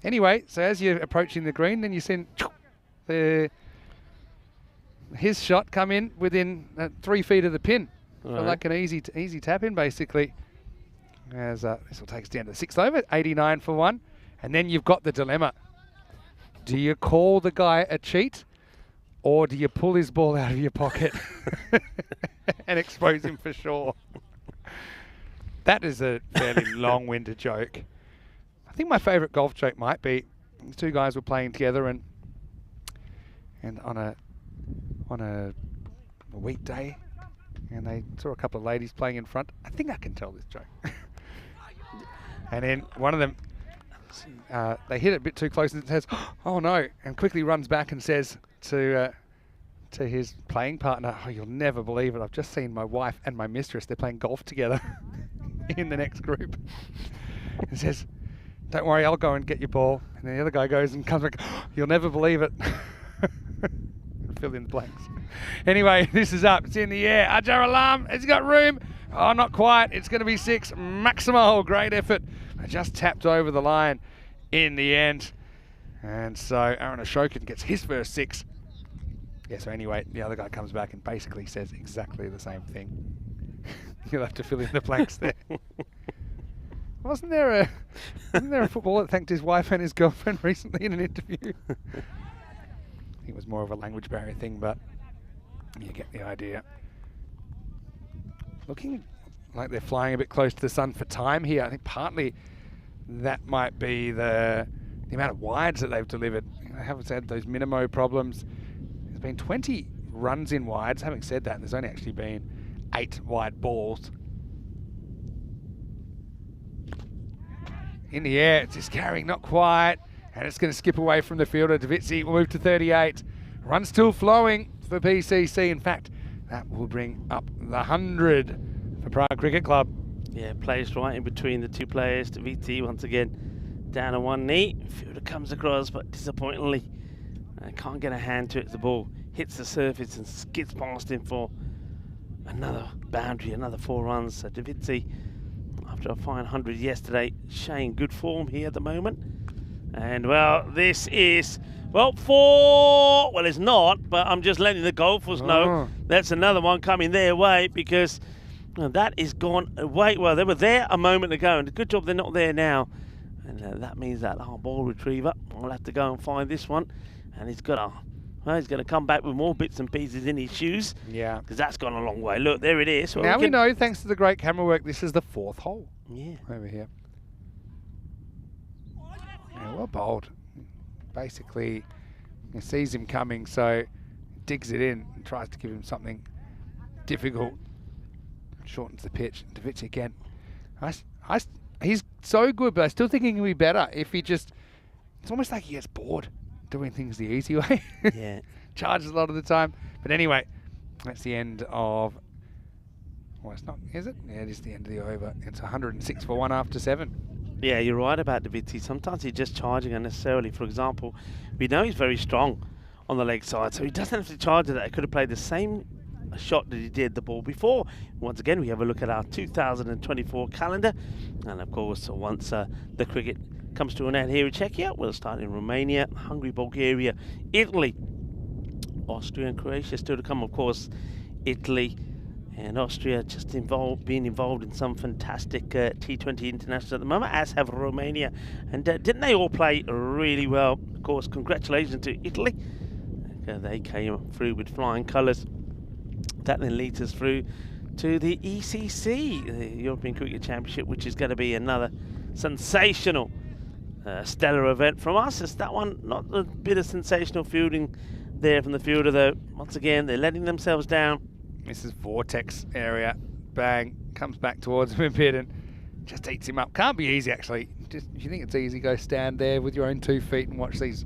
S5: Anyway, so as you're approaching the green, then you send his shot come in within 3 feet of the pin. So like an easy tap in, basically. As this will take us down to the 6th over, 89 for 1. And then you've got the dilemma. Do you call the guy a cheat, or do you pull his ball out of your pocket and expose him for sure? That is a fairly long-winded joke. I think my favourite golf joke might be the 2 guys were playing together, and on a weekday, and they saw a couple of ladies playing in front. I think I can tell this joke. And then one of them, they hit it a bit too close and it says, "Oh no," and quickly runs back and says to his playing partner, "Oh, you'll never believe it. I've just seen my wife and my mistress. They're playing golf together in the next group." And says, "Don't worry, I'll go and get your ball." And then the other guy goes and comes back, "Oh, you'll never believe it." Fill in the blanks. Anyway, this is up. It's in the air. Ajar Alam has got room. Oh, not quite. It's going to be 6. Maximal, great effort. I just tapped over the line in the end. And so Aaron Ashokan gets his first 6. Yeah, so anyway, the other guy comes back and basically says exactly the same thing. You'll have to fill in the blanks there. Wasn't there a footballer that thanked his wife and his girlfriend recently in an interview? It was more of a language barrier thing, but you get the idea. Looking like they're flying a bit close to the sun for time here. I think partly that might be the amount of wides that they've delivered. They haven't had those minimo problems. There's been 20 runs in wides. Having said that, there's only actually been 8 wide balls. In the air, it's just carrying, not quite. And it's going to skip away from the fielder. Davitsi will move to 38. Run still flowing for PCC. In fact, that will bring up the 100 for Prague Cricket Club.
S4: Yeah, placed right in between the two players. Davitsi once again down on one knee. Fielder comes across, but disappointingly can't get a hand to it. The ball hits the surface and skids past him for another boundary, another 4 runs. So Davitsi, after a fine 100 yesterday, showing good form here at the moment. And, well, this is, well, 4. Well, it's not, but I'm just letting the golfers know that's another one coming their way because that is gone away. Well, they were there a moment ago, and good job they're not there now. And that means that our ball retriever will have to go and find this one. And he's got he's going to come back with more bits and pieces in his shoes. Yeah. Because that's gone a long way. Look, there it is. Well,
S5: now we know, thanks to the great camera work, this is the 4th hole.
S4: Yeah.
S5: Over here. Yeah, well bowled. Basically, he sees him coming, so digs it in and tries to give him something difficult. Shortens the pitch. Davitsi again. He's so good, but I still think he can be better if he just... It's almost like he gets bored doing things the easy way.
S4: Yeah.
S5: Charges a lot of the time. But anyway, that's the end of... Well, it's not, is it? Yeah, it is the end of the over. It's 106 for 1 after 7.
S4: Yeah, you're right about Davitsi. Sometimes he's just charging unnecessarily. For example, we know he's very strong on the leg side, so he doesn't have to charge it. He could have played the same shot that he did the ball before. Once again, we have a look at our 2024 calendar. And of course, once the cricket comes to an end here in Czechia, we'll start in Romania, Hungary, Bulgaria, Italy, Austria and Croatia still to come. Of course, Italy and Austria just being involved in some fantastic T20 internationals at the moment, as have Romania. And didn't they all play really well? Of course, congratulations to Italy. They came through with flying colours. That then leads us through to the ECC, the European Cricket Championship, which is going to be another sensational stellar event from us. It's that one, not a bit of sensational fielding there from the fielder, though. Once again, they're letting themselves down.
S5: This is Vortex area. Bang. Comes back towards him a bit and just eats him up. Can't be easy, actually. Just, if you think it's easy, go stand there with your own 2 feet and watch these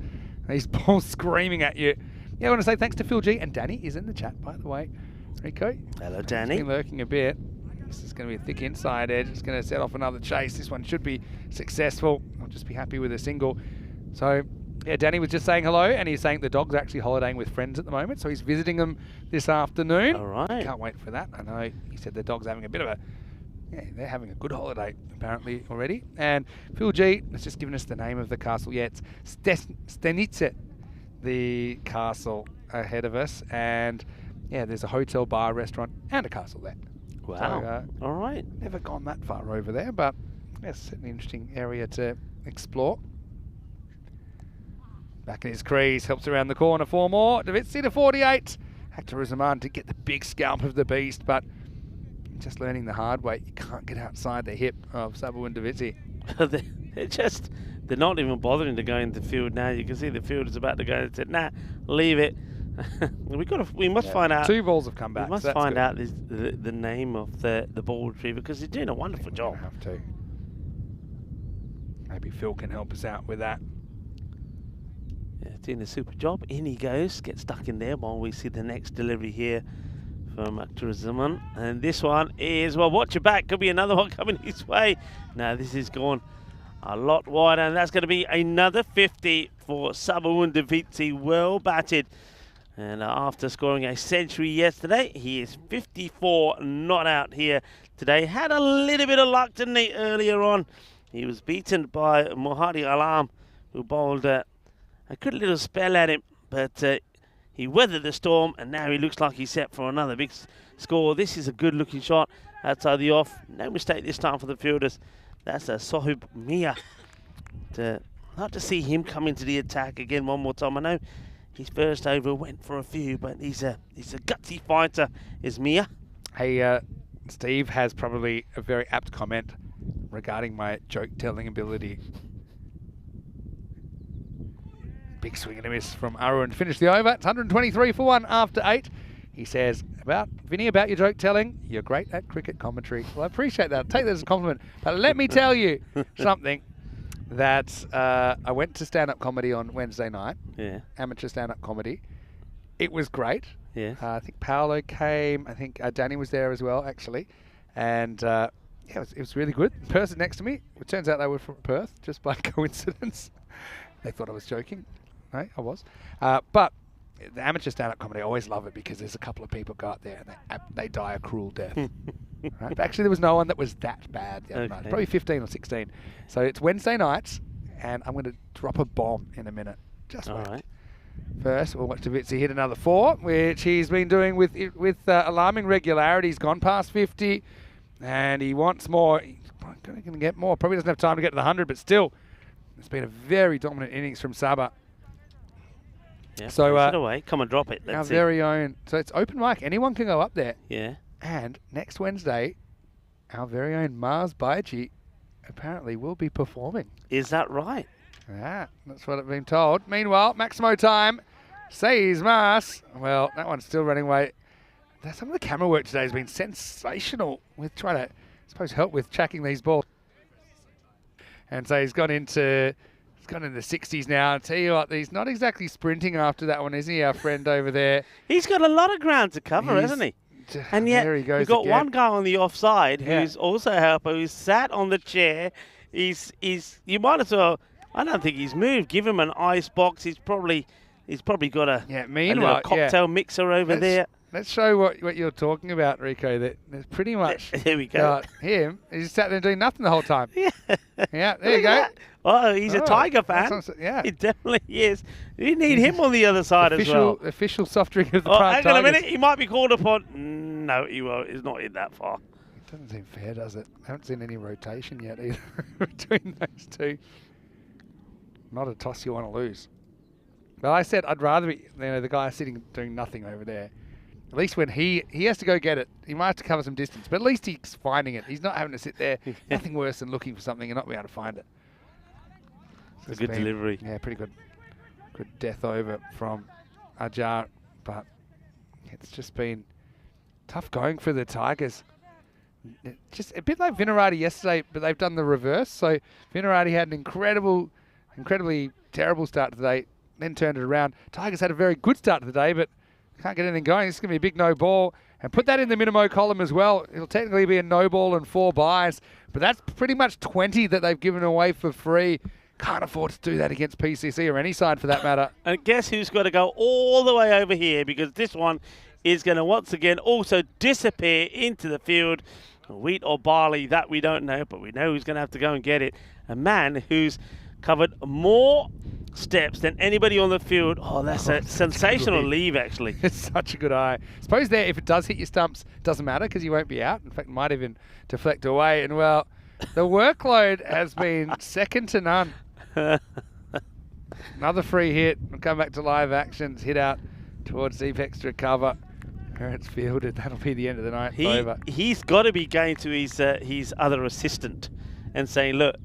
S5: balls screaming at you. Yeah, I want to say thanks to Phil G. And Danny is in the chat, by the way. Rico.
S4: Hello, Danny.
S5: He's been lurking a bit. This is going to be a thick inside edge. It's going to set off another chase. This one should be successful. I'll just be happy with a single. So... yeah, Danny was just saying hello, and he's saying the dog's actually holidaying with friends at the moment, so he's visiting them this afternoon.
S4: All right.
S5: Can't wait for that. I know he said the dog's having a bit of a... yeah, they're having a good holiday, apparently, already. And Phil G has just given us the name of the castle. Yeah, it's Stenice, the castle ahead of us. And, yeah, there's a hotel, bar, restaurant, and a castle there.
S4: Wow.
S5: So,
S4: all right.
S5: Never gone that far over there, but it's an interesting area to explore. Back in his crease, helps around the corner, 4 more. Davitsi to 48. Akhtaruzaman to get the big scalp of the beast, but just learning the hard way. You can't get outside the hip of Sabu and Davitsi.
S4: They're not even bothering to go into the field now. You can see the field is about to go. They said, nah, leave it. We must find out.
S1: 2 balls have come back.
S4: We must
S1: so that's
S4: find
S1: good.
S4: out the name of the ball retriever because he's doing a wonderful job.
S1: Have to. Maybe Phil can help us out with that.
S4: Yeah, doing a super job. In he goes. Gets stuck in there while we see the next delivery here from Akhtaruzzahman. And this one is, well, watch your back. Could be another one coming his way. No, this is gone a lot wider, and that's going to be another 50 for Sabawun Davitsi. Well batted. And after scoring a century yesterday, he is 54 not out here today. Had a little bit of luck, didn't he, earlier on? He was beaten by Mohadi Alam, who bowled a good little spell at him, but he weathered the storm, and now he looks like he's set for another big score. This is a good-looking shot outside the off. No mistake this time for the fielders. That's a Sohib Mia. Like to see him come into the attack again one more time. I know his first over went for a few, but he's a gutsy fighter, is Mia.
S1: Hey, Steve has probably a very apt comment regarding my joke-telling ability. Big swing and a miss from Arun to finish the over. It's 123 for 1 after 8. He says, Vinny, about your joke-telling, you're great at cricket commentary. Well, I appreciate that. I'll take that as a compliment. But let me tell you something, that I went to stand-up comedy on Wednesday night.
S4: Yeah.
S1: Amateur stand-up comedy. It was great.
S4: Yeah.
S1: I think Paolo came. I think Danny was there as well, actually. And yeah, it was really good. The person next to me, it turns out they were from Perth, just by coincidence. They thought I was joking. No, I was. But the amateur stand-up comedy, I always love it because there's a couple of people go out there and they die a cruel death. Right? But actually, there was no one that was that bad the other night. Probably 15 or 16. So it's Wednesday nights, and I'm going to drop a bomb in a minute. Just wait.
S4: All right.
S1: First, we'll watch Davitsi hit another 4, which he's been doing with alarming regularity. He's gone past 50, and he wants more. He's going to get more. Probably doesn't have time to get to the 100, but still, it's been a very dominant innings from Sabah.
S4: Yeah,
S1: so
S4: pass it away. Come and drop it.
S1: Our
S4: Let's see.
S1: very own. So it's open mic. Anyone can go up there.
S4: Yeah.
S1: And next Wednesday, our very own Mars Baiji apparently will be performing.
S4: Is that right?
S1: Yeah, that's what I've been told. Meanwhile, Maximo time says Mars. Well, that one's still running away. Some of the camera work today has been sensational with trying to, I suppose, help with tracking these balls. And so he's gone into the 60s now. I tell you what, he's not exactly sprinting after that one, is he, our friend over there?
S4: He's got a lot of ground to cover, hasn't he? And yet,
S1: there he goes
S4: we've got
S1: again.
S4: one guy on the offside
S1: Yeah.
S4: who's also a helper, who's sat on the chair. You might as well, I don't think he's moved. Give him an ice box. He's probably got a
S1: Meanwhile,
S4: little cocktail mixer over there.
S1: Let's show what you're talking about, Rico. That there's pretty much
S4: There we go.
S1: him. He's sat there doing nothing the whole time.
S4: Yeah.
S1: Yeah, there you go.
S4: Oh, he's a Tiger fan.
S1: Yeah.
S4: He definitely is. You need him on the other side as well.
S1: Official soft drink of the
S4: Oh,
S1: Pride
S4: hang on a
S1: Tigers.
S4: minute. He might be called upon. No, he won't. He's not in that far.
S1: Doesn't seem fair, does it? I haven't seen any rotation yet either between those two. Not a toss you want to lose. But I said I'd rather be the guy sitting doing nothing over there. At least when he has to go get it, he might have to cover some distance, but at least he's finding it. He's not having to sit there. Nothing worse than looking for something and not being able to find it.
S4: It's a good delivery.
S1: Yeah, pretty good. Good death over from Ajar, but it's just been tough going for the Tigers. Just a bit like Vinarati yesterday, but they've done the reverse. So Vinarati had an incredibly terrible start today, then turned it around. Tigers had a very good start to the day, but can't get anything going. It's going to be a big no ball. And put that in the Minimo column as well. It'll technically be a no ball and 4 byes, but that's pretty much 20 that they've given away for free. Can't afford to do that against PCC or any side for that matter.
S4: And guess who's got to go all the way over here, because this one is going to once again also disappear into the field. Wheat or barley, that we don't know, but we know who's going to have to go and get it. A man who's covered more steps than anybody on the field. Oh, that's a sensational leave, actually.
S1: It's such a good eye. Suppose there, if it does hit your stumps, it doesn't matter because you won't be out. In fact, it might even deflect away. And, well, the workload has been second to none. Another free hit. We'll come back to live actions. Hit out towards deep extra cover. Where it's fielded. That'll be the end of the night. Over.
S4: He's got to be going to his other assistant and saying, look,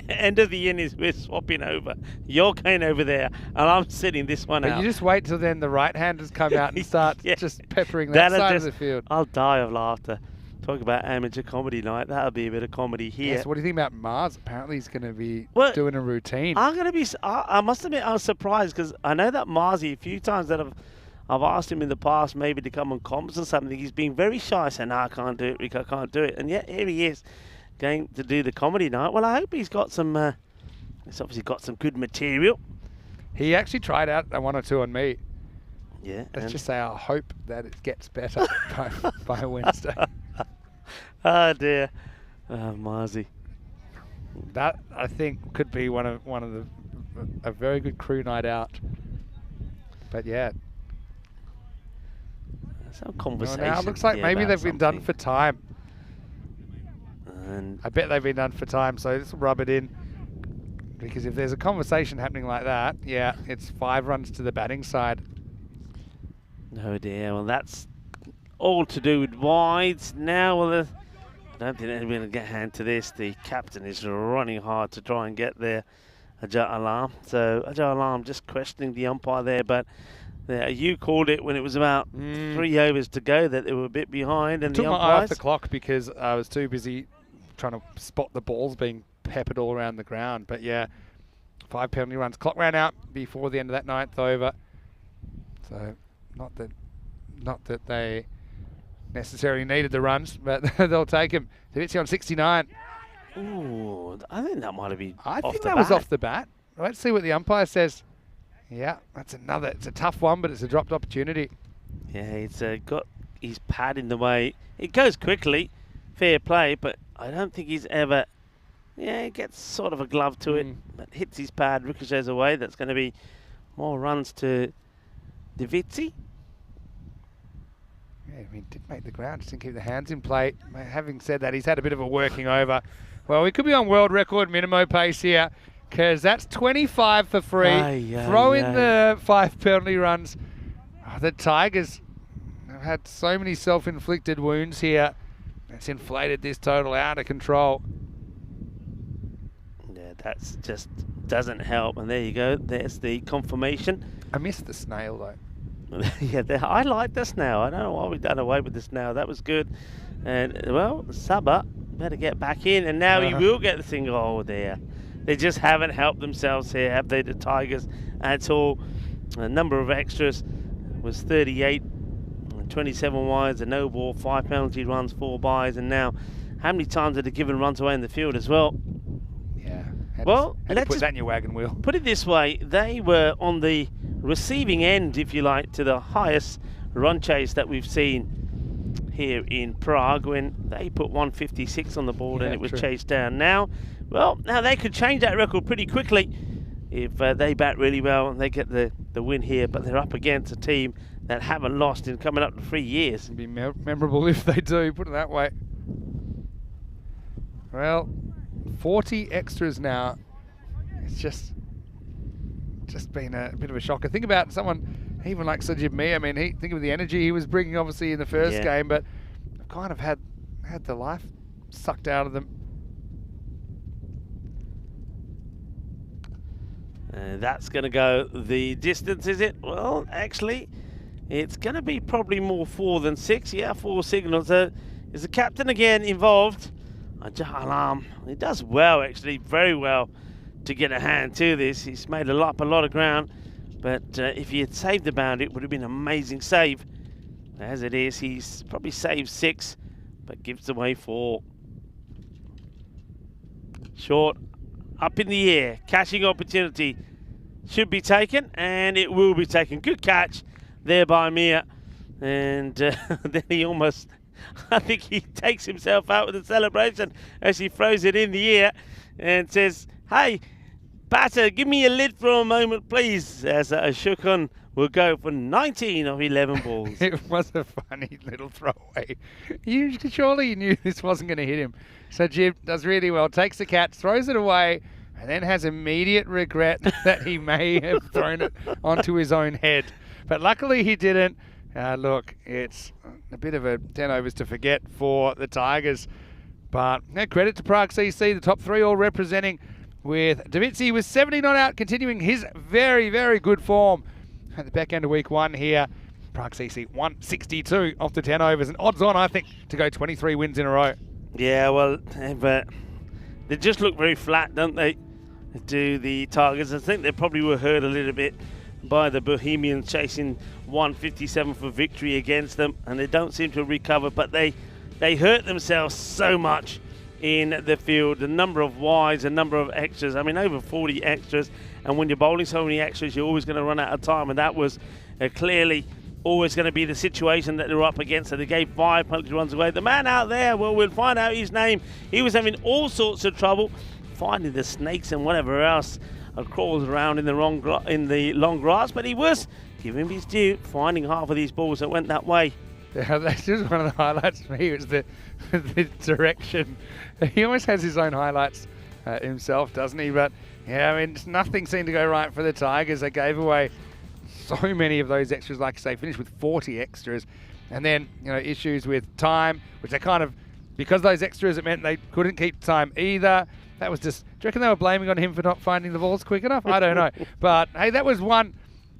S4: end of the innings, we're swapping over. You're going over there, and I'm sitting this one
S5: But
S4: out.
S5: you just wait till then the right-handers come out and start
S4: Yeah.
S5: just peppering that
S4: That'll
S5: side of
S4: just-
S5: the field.
S4: I'll die of laughter. Talk about amateur comedy night. That'll be a bit of comedy here.
S5: Yes, what do you think about Mars? Apparently he's going to be
S4: Well,
S5: doing a routine.
S4: I'm going to be. I must admit, I was surprised because I know that Marzi, a few times that I've asked him in the past maybe to come on comps or something. He's been very shy, saying, "No, I can't do it, Rick. I can't do it." And yet here he is, going to do the comedy night. Well, I hope he's got some. He's obviously got some good material.
S5: He actually tried out a 1 or 2 on me.
S4: Yeah.
S5: Let's
S4: and-
S5: just say I hope that it gets better by Wednesday.
S4: Oh dear, Marzi.
S5: That I think could be one of a very good crew night out. But yeah,
S4: Some
S5: well,
S4: conversation.
S5: now it looks like
S4: here
S5: maybe
S4: about
S5: they've been done
S4: something.
S5: for time.
S4: And
S5: I bet they've been done for time, so let's rub it in. Because if there's a conversation happening like that, yeah, it's 5 runs to the batting side.
S4: oh dear. Well, that's all to do with wides. Now, well, I don't think anyone's going to get a hand to this. The captain is running hard to try and get there. Ajay Alam. So Ajay Alam just questioning the umpire there, but you called it when it was about 3 overs to go that they were a bit behind, and
S5: Took
S4: the
S5: my eye off
S4: umpires.
S5: the clock because I was too busy trying to spot the balls being peppered all around the ground. But yeah, 5 penalty runs. Clock ran out before the end of that 9th over. So not that they necessarily needed the runs, but they'll take him. Davizzi on 69.
S4: Ooh, I think that might have been.
S5: I
S4: off
S5: think
S4: the
S5: that was
S4: bat.
S5: off the bat. Let's see what the umpire says. Yeah, that's another. It's a tough one, but it's a dropped opportunity.
S4: Yeah, it's got his pad in the way. It goes quickly, fair play, but I don't think he's ever. Yeah, it gets sort of a glove to it, but hits his pad, ricochets away. That's going to be more runs to Davizzi.
S5: Yeah, I mean, did make the ground, just didn't keep the hands in play. Having said that, he's had a bit of a working over. Well, we could be on world record minimo pace here, because that's 25 for free. Throw in the 5 penalty runs. Oh, the Tigers have had so many self-inflicted wounds here. It's inflated this total out of control.
S4: Yeah, that's just doesn't help. And there you go. There's the confirmation.
S5: I missed the snail, though.
S4: Yeah, I like the snail. I don't know why we've done away with the snail. That was good. And, well, Sabah better get back in. And now he will get the single. Oh, there. They just haven't helped themselves here, have they, the Tigers, at all. The number of extras was 38, 27 wides, a no ball, 5 penalty runs, 4 byes. And now, how many times have they given runs away in the field as well?
S5: Yeah.
S4: Well,
S5: had to
S4: let's
S5: put
S4: just
S5: that in your wagon wheel.
S4: put it this way. They were on the receiving end, if you like, to the highest run chase that we've seen here in Prague when they put 156 on the board and it was chased down. Now they could change that record pretty quickly if they bat really well and they get the win here, but they're up against a team that haven't lost in coming up to 3 years.
S5: It'd be memorable if they do, put it that way. Well, 40 extras now. It's just been a bit of a shocker. Think about someone even like Sajid Mir. I mean, think of the energy he was bringing obviously in the first game, but kind of had the life sucked out of them.
S4: That's going to go the distance, is it? Well, actually, it's going to be probably more 4 than 6. Yeah, 4 signals. Is the captain again involved? Ajay Alam, he does well, actually, very well to get a hand to this. He's made a lot of ground, but if he had saved the boundary, it would have been an amazing save. As it is, he's probably saved 6, but gives away 4. Short, up in the air, catching opportunity should be taken, and it will be taken. Good catch there by Mir, and then he almost, I think he takes himself out with the celebration as he throws it in the air and says, "Hey, batter, give me a lid for a moment, please," as Ashokun will go for 19 of 11 balls.
S5: It was a funny little throwaway. Surely you knew this wasn't going to hit him. So Jib does really well, takes the catch, throws it away, and then has immediate regret that he may have thrown it onto his own head. But luckily he didn't. Look, it's a bit of a 10 overs to forget for the Tigers. But credit to Prague CC, the top three all representing, with Davitsi with 70 not out, continuing his very, very good form at the back end of week one here. Prague CC 162 off the 10 overs, and odds on, I think, to go 23 wins in a row.
S4: Yeah, well, they just look very flat, don't they, to the Tigers? I think they probably were hurt a little bit by the Bohemians chasing 157 for victory against them, and they don't seem to recover, but they hurt themselves so much in the field. The number of wides, the number of extras, I mean, over 40 extras, and when you're bowling so many extras, you're always going to run out of time, and that was clearly always going to be the situation that they were up against. So they gave 5 penalty runs away. The man out there, well, we'll find out his name. He was having all sorts of trouble finding the snakes and whatever else crawls around in the long grass, but he was giving him his due, finding half of these balls that went that way.
S5: Yeah, that's just one of the highlights for me, was the direction. He always has his own highlights himself, doesn't he? But yeah, I mean, nothing seemed to go right for the Tigers. They gave away so many of those extras, like I say, finished with 40 extras. And then, issues with time, which they kind of, because those extras, it meant they couldn't keep time either. That was just, do you reckon they were blaming on him for not finding the balls quick enough? I don't know. But hey, that was one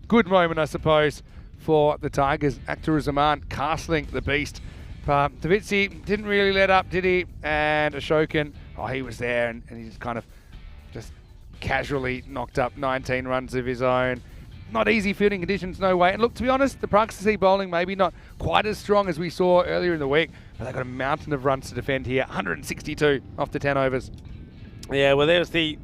S5: good moment, I suppose, for the Tigers. Akhtar Zaman castling the beast. But Davitsi didn't really let up, did he? And Ashokan, he was there, and he just kind of just casually knocked up 19 runs of his own. Not easy fielding conditions, no way. And look, to be honest, the Prague CC bowling maybe not quite as strong as we saw earlier in the week, but they've got a mountain of runs to defend here. 162 off the 10 overs.
S4: Yeah, well, there's the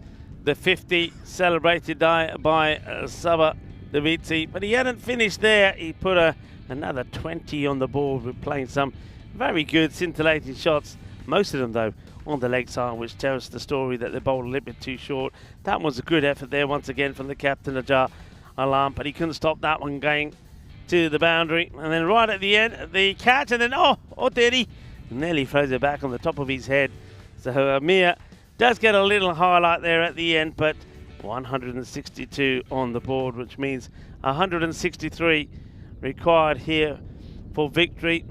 S4: 50 celebrated by Saba Davitsi, but he hadn't finished there. He put another 20 on the board with playing some very good scintillating shots, most of them though on the leg side, which tells the story that they bowled a little bit too short. That was a good effort there once again from the captain Ajar Alam, but he couldn't stop that one going to the boundary. And then right at the end, the catch, and then did he? Nearly throws it back on the top of his head. So Amir does get a little highlight there at the end, but 162 on the board, which means 163 required here for victory.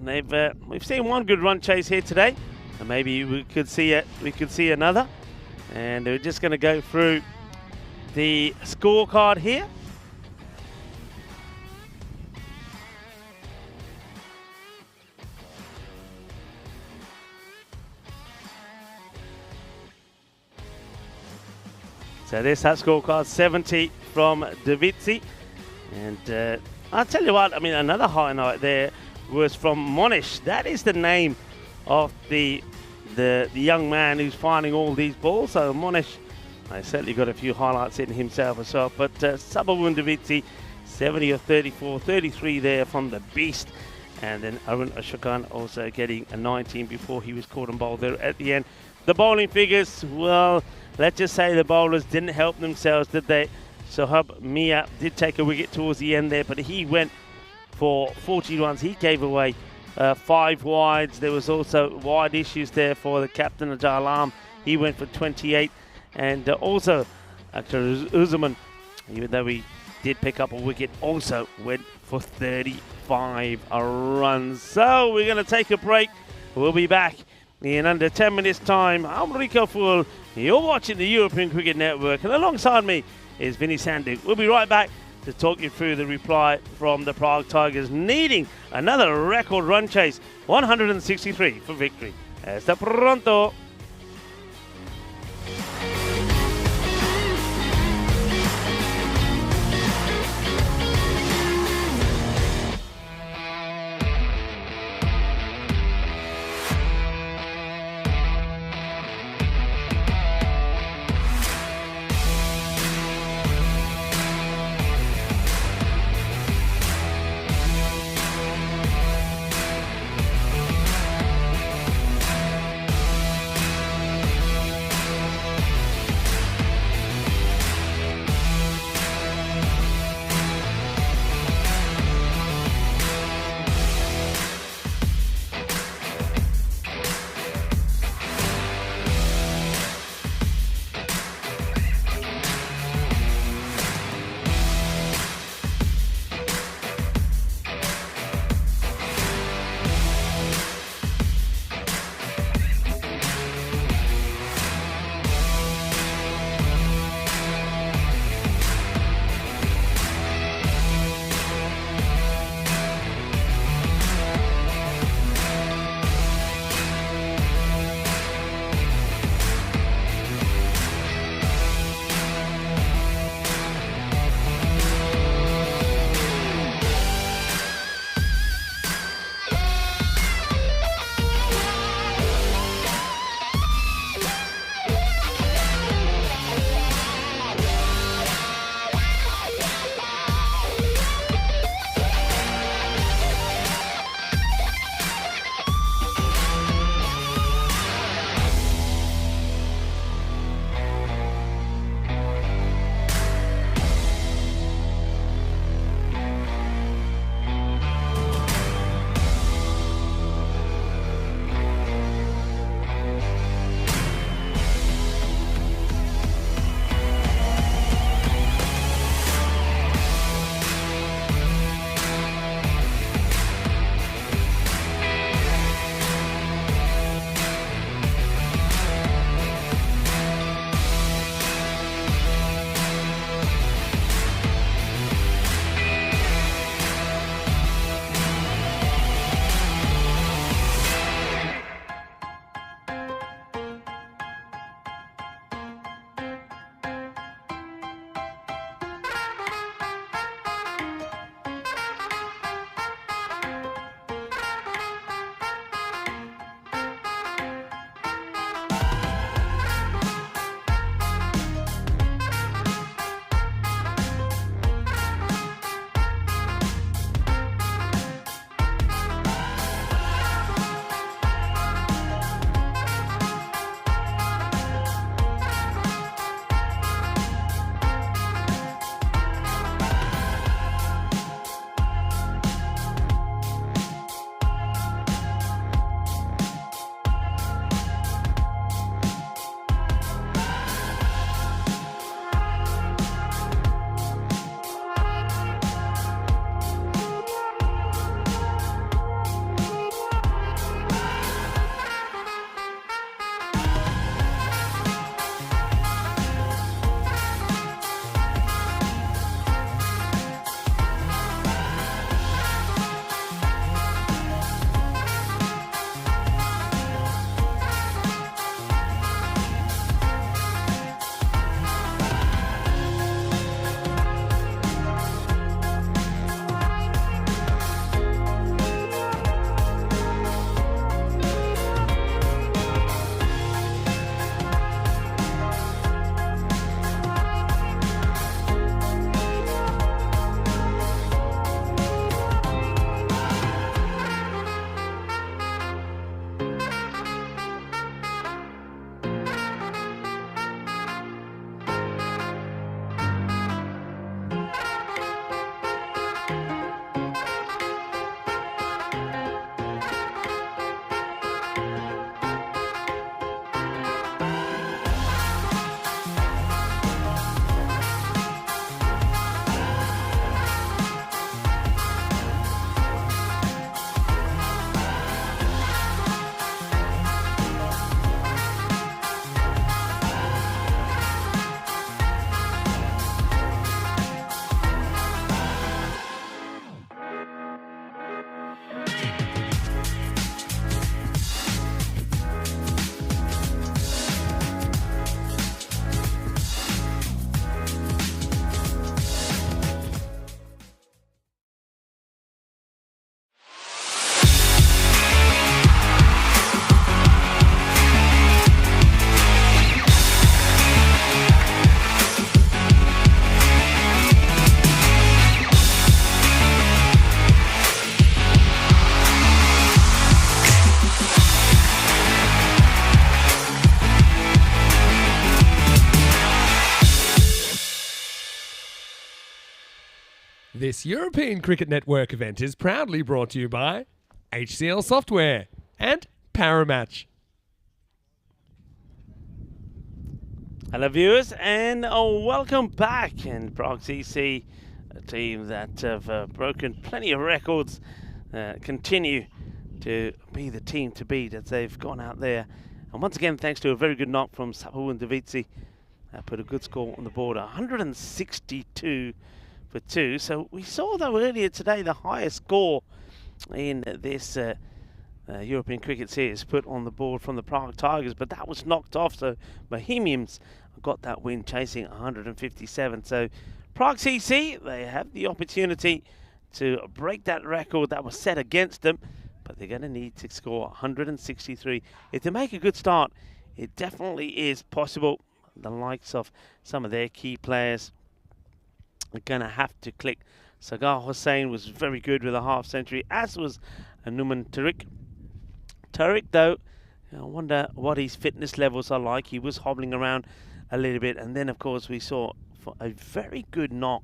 S4: We've seen one good run chase here today, and maybe we could see another. And we're just going to go through the scorecard here. So there's that scorecard, 70 from Davitsi. And I'll tell you what, I mean, another highlight there was from Monish. That is the name of the young man who's finding all these balls. So Monish, I certainly got a few highlights in himself as well. But Sabawun Davitsi, 70 of 34, 33 there from the beast. And then Arun Ashokan also getting a 19 before he was caught and bowled there at the end. The bowling figures, well, let's just say the bowlers didn't help themselves, did they? Sohab Mia did take a wicket towards the end there, but he went for 40 runs. He gave away 5 wides. There was also wide issues there for the captain of Alam. He went for 28. And also, Akhtar Uzman, even though he did pick up a wicket, also went for 35 runs. So we're going to take a break. We'll be back in under 10 minutes time. I'm Rico Fool. You're watching the European Cricket Network, and alongside me is Vinny Sandu. We'll be right back to talk you through the reply from the Prague Tigers, needing another record run chase, 163 for victory. Hasta pronto.
S2: This European Cricket Network event is proudly brought to you by HCL Software and Paramatch.
S4: Hello viewers and welcome back. And Prague CC, a team that have broken plenty of records, continue to be the team to beat as they've gone out there. And once again, thanks to a very good knock from Sabu and Davitsi, put a good score on the board, 162 for 2. So we saw though earlier today the highest score in this European Cricket Series put on the board from the Prague Tigers, but that was knocked off. So Bohemians got that win, chasing 157. So Prague CC, they have the opportunity to break that record that was set against them, but they're going to need to score 163. If they make a good start, it definitely is possible. The likes of some of their key players are going to have to click. Sagar Hossain was very good with a half century, as was Numan Tariq. Tariq, though, I wonder what his fitness levels are like. He was hobbling around a little bit, and then, of course, we saw a very good knock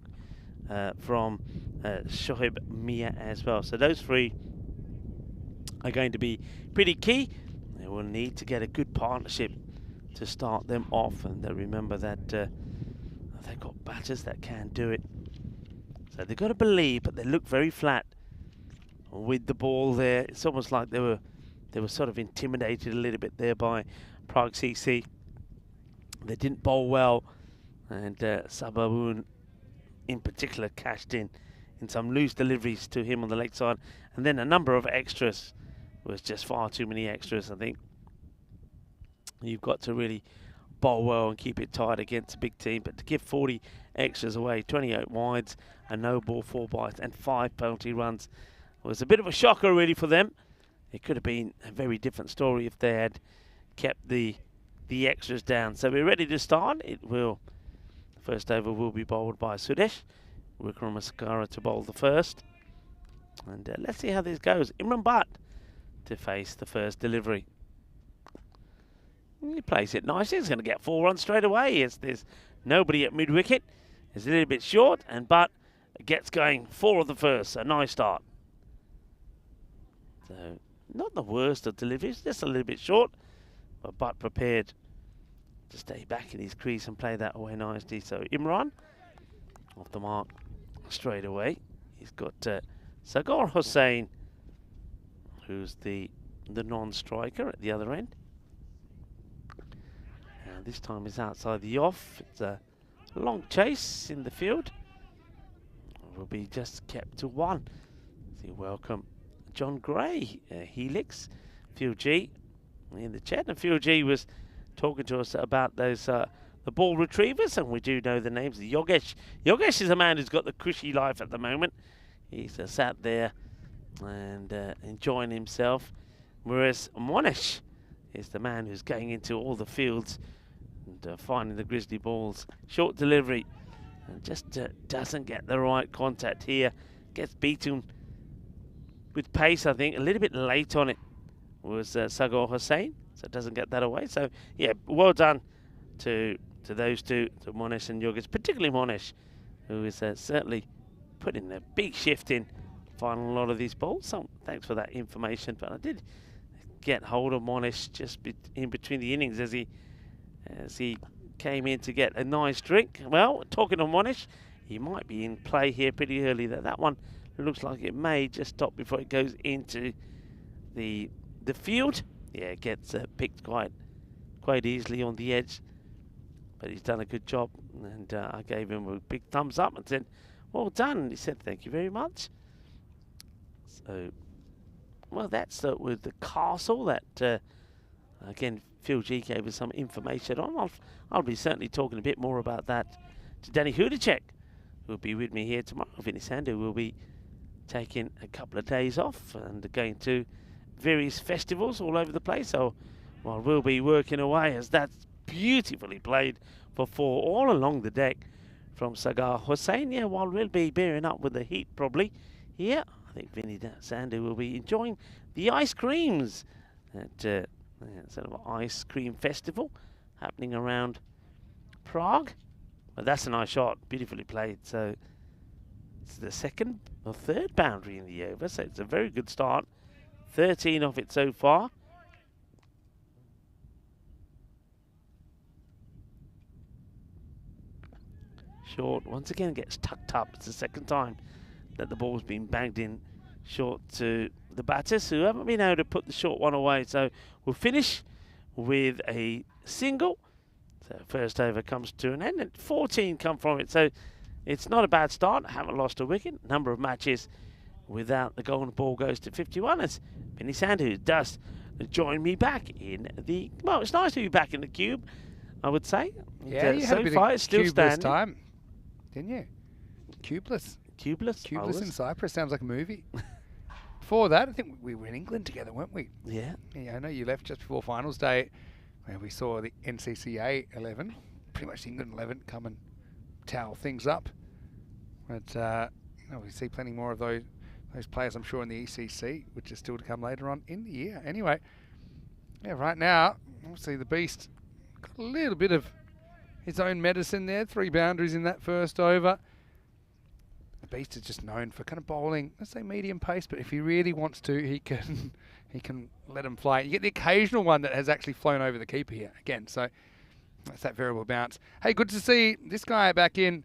S4: from Shoaib Mia as well. So those three are going to be pretty key. They will need to get a good partnership to start them off, and remember that they've got batters that can do it. So they've got to believe, but they look very flat with the ball there. It's almost like they were sort of intimidated a little bit there by Prague CC. They didn't bowl well, and Sababoon in particular cashed in some loose deliveries to him on the leg side, and then a number of extras. Was just far too many extras. I think you've got to really bowl well and keep it tight against a big team, but to give 40 extras away, 28 wides, a no ball, 4 bites, and 5 penalty runs was a bit of a shocker really for them. It could have been a very different story if they had kept the extras down. So we're ready to start. The first over will be bowled by Sudesh. Wickramascara to bowl the first. And let's see how this goes. Imran Bhatt to face the first delivery. He plays it nicely. He's going to get 4 runs straight away. There's nobody at mid-wicket. It's a little bit short, and Bhatt gets going 4 of the first. A nice start. So not the worst of deliveries, just a little bit short, but Bhatt prepared to stay back in his crease and play that away nicely. So Imran off the mark straight away. He's got Sagar Hossain, who's the non-striker at the other end. And this time he's outside the off. It's a long chase in the field. It will be just kept to 1. So welcome John Gray, Helix, Phil G in the chat. And Phil G was talking to us about those the ball retrievers, and we do know the names. Yogesh. Yogesh is a man who's got the cushy life at the moment. He's sat there and enjoying himself, whereas Monesh is the man who's going into all the fields and finding the grizzly balls. Short delivery and just doesn't get the right contact here. Gets beaten with pace, I think. A little bit late on it was Sagar Hossain, so doesn't get that away. So yeah, well done to those two, to Monesh and Yogesh, particularly Monesh, who is certainly putting a big shift in finding a lot of these balls. So thanks for that information. But I did get hold of Monesh just in between the innings as he came in to get a nice drink. Well, talking of Monesh, he might be in play here pretty early. That one looks like it may just stop before it goes into the field. Yeah, it gets picked quite easily on the edge, but he's done a good job, and I gave him a big thumbs up and said, well done. And he said, thank you very much. So, well, that's with the castle that, again, Phil G gave us some information on. I'll be certainly talking a bit more about that to Danny Hudacek, who will be with me here tomorrow. Vinny Sandu will be taking a couple of days off and going to various festivals all over the place. So, well, we'll be working away as that's beautifully played for 4 all along the deck from Sagar Hossain. Yeah, while we'll be bearing up with the heat probably. Yeah, I think Vinny Sandu will be enjoying the ice creams at sort of an ice cream festival happening around Prague. But that's a nice shot, beautifully played. So It's the second or third boundary in the over, so it's a very good start. 13 of it so far. Short once again gets tucked up. It's the second time that the ball's been banged in short to the batters, who haven't been able to put the short one away. So we'll finish with a single. So first over comes to an end, and 14 come from it. So it's not a bad start. Haven't lost a wicket. Number of matches without the golden ball goes to 51. As Benny Sandhu does join me back in the... Well, it's nice to be back in the cube, I would say.
S5: Yeah, you had a
S4: so
S5: bit
S4: far
S5: of
S4: it's still
S5: cubeless
S4: standing.
S5: time, didn't you? Cubeless.
S4: Cubeless.
S5: Cubeless in Cyprus sounds like a movie. Before that, I think we were in England together, weren't we?
S4: Yeah.
S5: Yeah, I know you left just before finals day, where we saw the NCCA 11, pretty much England 11, come and towel things up. But we see plenty more of those players, I'm sure, in the ECC, which is still to come later on in the year. Anyway, yeah, right now, obviously the Beast got a little bit of his own medicine there. 3 boundaries in that first over. The Beast is just known for kind of bowling, let's say medium pace, but if he really wants to, he can let him fly. You get the occasional one that has actually flown over the keeper here again, so that's that variable bounce. Hey, good to see this guy back in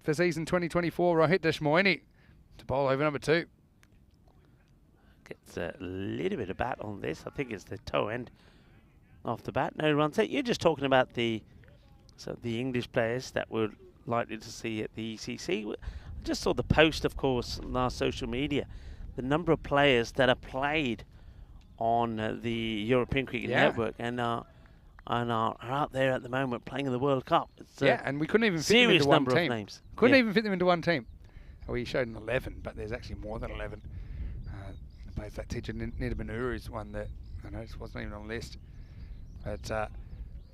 S5: for season 2024, Rohit Deshmoini, to bowl over number 2.
S4: Gets a little bit of bat on this. I think it's the toe end off the bat. No runs. You're just talking about the English players that we're likely to see at the ECC. I just saw the post, of course, on our social media. The number of players that are played on the European Cricket Network and are out there at the moment playing in the World Cup. It's
S5: and we couldn't even fit them into one
S4: number
S5: team.
S4: Of names.
S5: Couldn't even fit them into one team. We showed an 11, but there's actually more than 11. Plays that teacher Nidamanuru is one that I noticed wasn't even on the list. But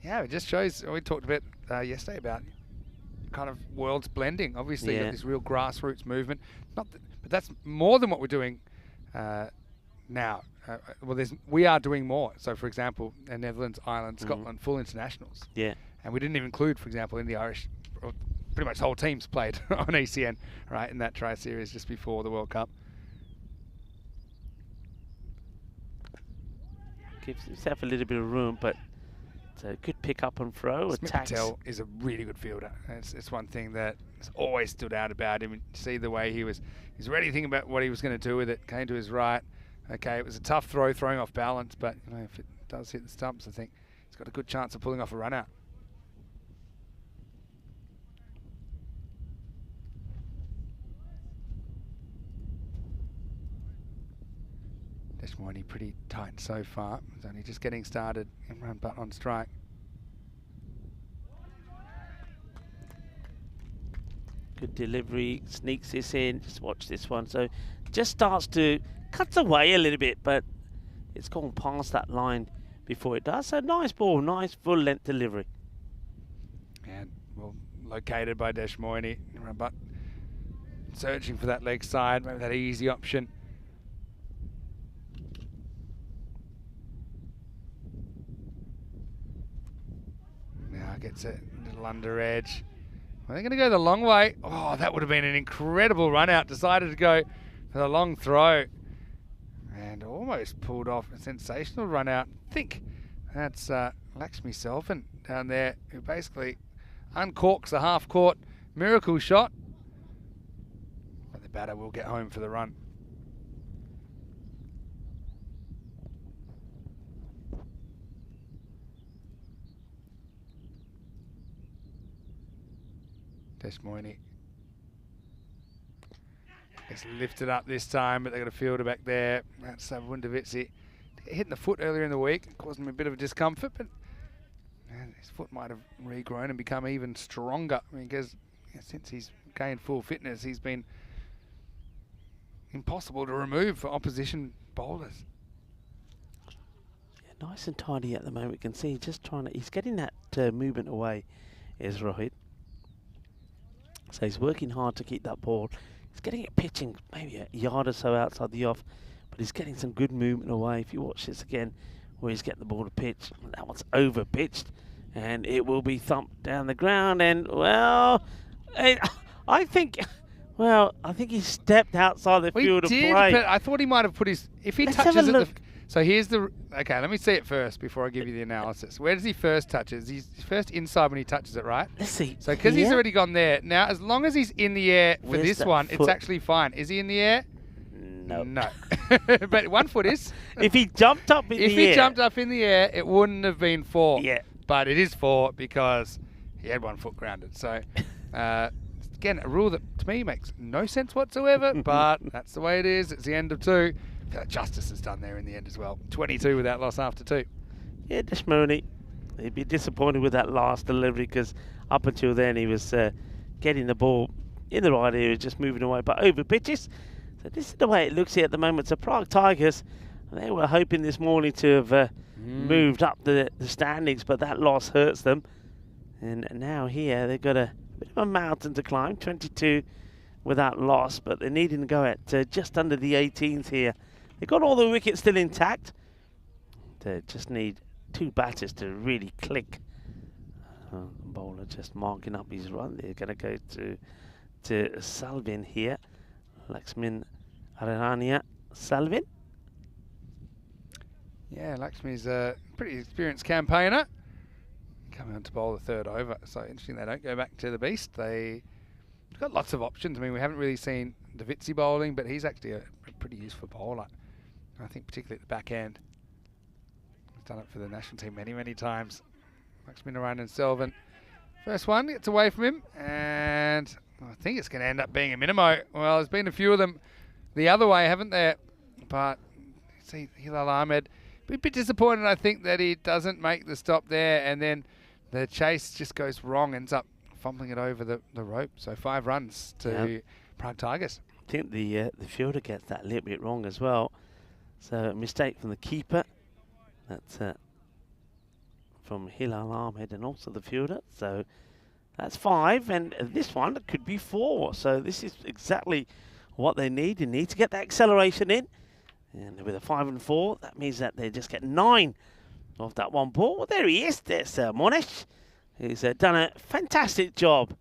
S5: it just shows. We talked a bit yesterday about kind of worlds blending. Obviously, you've got this real grassroots movement. But that's more than what we're doing now. We are doing more. So, for example, the Netherlands, Ireland, Scotland, full internationals. Yeah. And we didn't even include, for example, in the Irish, pretty much the whole team's played on ECN, right, in that tri-series just before the World Cup.
S4: Gives himself a little bit of room, but it's a good pick up and throw.
S5: Smith Patel is a really good fielder. It's one thing that has always stood out about him. You see the way he's ready thinking about what he was going to do with it. Came to his right. Okay, it was a tough throw, throwing off balance, but if it does hit the stumps, I think he's got a good chance of pulling off a run out. Deshmoini pretty tight so far. He's only just getting started. Imran Butt on strike.
S4: Good delivery, sneaks this in. Just watch this one. So just starts to cuts away a little bit, but it's gone past that line before it does. So nice ball, nice full length delivery.
S5: And well located by Deshmoini. Imran Butt searching for that leg side, maybe that easy option. Gets it a little under edge. Well, they're going to go the long way. Oh, that would have been an incredible run out. Decided to go for the long throw and almost pulled off a sensational run out. I think that's Lakshmi Selvan down there, who basically uncorks a half-court miracle shot. But the batter will get home for the run. Deshmoini gets lifted up this time, but they've got a fielder back there. That's Wundavitsi. Hitting the foot earlier in the week, caused him a bit of a discomfort, but his foot might have regrown and become even stronger, because since he's gained full fitness, he's been impossible to remove for opposition bowlers.
S4: Yeah, nice and tidy at the moment. You can see he's getting that movement away, is Rohit. So he's working hard to keep that ball. He's getting it pitching maybe a yard or so outside the off, but he's getting some good movement away. If you watch this again, where he's getting the ball to pitch, that one's over pitched, and it will be thumped down the ground. And well, I think Well, I think he stepped outside the
S5: We
S4: field of
S5: did,
S4: play.
S5: but I thought he might have put his... If he
S4: Let's have
S5: touches
S4: a
S5: it...
S4: look.
S5: So here's the... Okay, let me see it first before I give you the analysis. Where does he first touch it? Is he first inside when he touches it, right?
S4: Let's see.
S5: So because he's
S4: Here?
S5: already gone there, now as long as he's in the air for
S4: Where's
S5: this
S4: that
S5: one,
S4: foot?
S5: it's actually fine. Is he in the air?
S4: No.
S5: No. But 1 foot is.
S4: If he jumped up in
S5: If
S4: the
S5: he
S4: air.
S5: jumped up in the air, it wouldn't have been 4.
S4: Yeah.
S5: But it is 4 because he had 1 foot grounded. So, again, a rule that to me makes no sense whatsoever, but that's the way it is. It's the end of 2. I feel like justice is done there in the end as well. 22 without loss after 2.
S4: Yeah, Deshmoni. He'd be disappointed with that last delivery because up until then he was getting the ball in the right area, just moving away, but over pitches. So this is the way it looks here at the moment. So Prague Tigers, they were hoping this morning to have moved up the standings, but that loss hurts them. And now here they've got a bit of a mountain to climb, 22 without loss, but they're needing to go at just under the 18s here. They've got all the wickets still intact. They just need 2 batters to really click. Bowler just marking up his run. They're going to go to Salvin here. Laxmin Arania Salvin.
S5: Yeah, Lakshmi's a pretty experienced campaigner. Coming on to bowl the 3rd over. So interesting they don't go back to the beast. They've got lots of options. I mean, we haven't really seen Davitsi bowling, but he's actually a pretty useful bowler. I think particularly at the back end. He's done it for the national team many, many times. Lakshmi Narayan Selvin. First one gets away from him, and I think it's going to end up being a minimo. Well, there's been a few of them the other way, haven't there? But see, Hilal Ahmed, a bit disappointed, I think, that he doesn't make the stop there, and then the chase just goes wrong, ends up fumbling it over the rope. So 5 runs to Prague Tigers.
S4: I think the fielder gets that a little bit wrong as well. So a mistake from the keeper. That's from Hilal Ahmed and also the fielder. So that's 5, and this one could be 4. So this is exactly what they need. You need to get that acceleration in. And with a 5 and 4, that means that they just get 9 of that one ball. Well, there he is. There's Monesh. He's done a fantastic job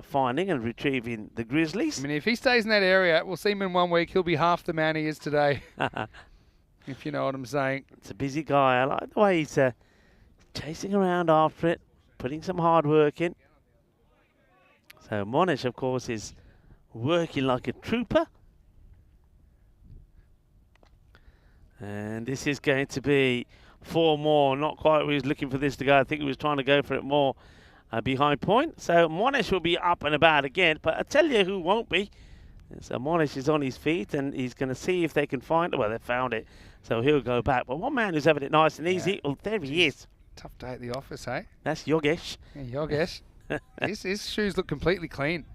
S4: finding and retrieving the Grizzlies.
S5: I mean, if he stays in that area, we'll see him in 1 week. He'll be half the man he is today, if you know what I'm saying.
S4: It's a busy guy. I like the way he's chasing around after it, putting some hard work in. So Monesh, of course, is working like a trooper. And this is going to be 4 more. Not quite where he was looking for this to go. I think he was trying to go for it more behind point. So Monesh will be up and about again. But I tell you who won't be. So Monesh is on his feet and he's going to see if they can find it. Well, they found it. So he'll go back. But one man who's having it nice and easy. Well, there he is.
S5: Tough day at the office, eh?
S4: That's Yogesh.
S5: Yeah, Yogesh. his shoes look completely clean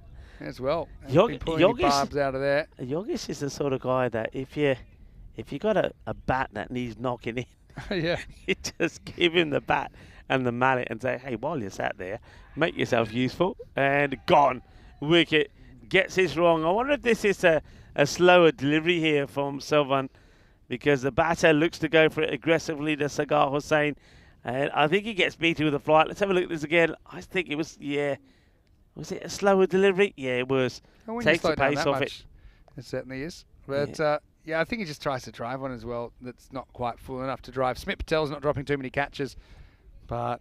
S5: as well.
S4: Yogesh,
S5: pulling any barbs out of there.
S4: Yogesh is the sort of guy that if you got a bat that needs knocking in,
S5: Yeah.
S4: you just give him the bat and the mallet and say, hey, while you're sat there, make yourself useful. And gone. Wicket gets this wrong. I wonder if this is a slower delivery here from Selvan, because the batter looks to go for it aggressively to Sagar Hussain. And I think he gets beaten with a flight. Let's have a look at this again. I think it was, was it a slower delivery? Yeah, it was.
S5: And when
S4: Takes
S5: you slow
S4: the
S5: down
S4: pace
S5: that
S4: off
S5: much, it certainly is. But I think he just tries to drive one as well. That's not quite full enough to drive. Smith Patel's not dropping too many catches, but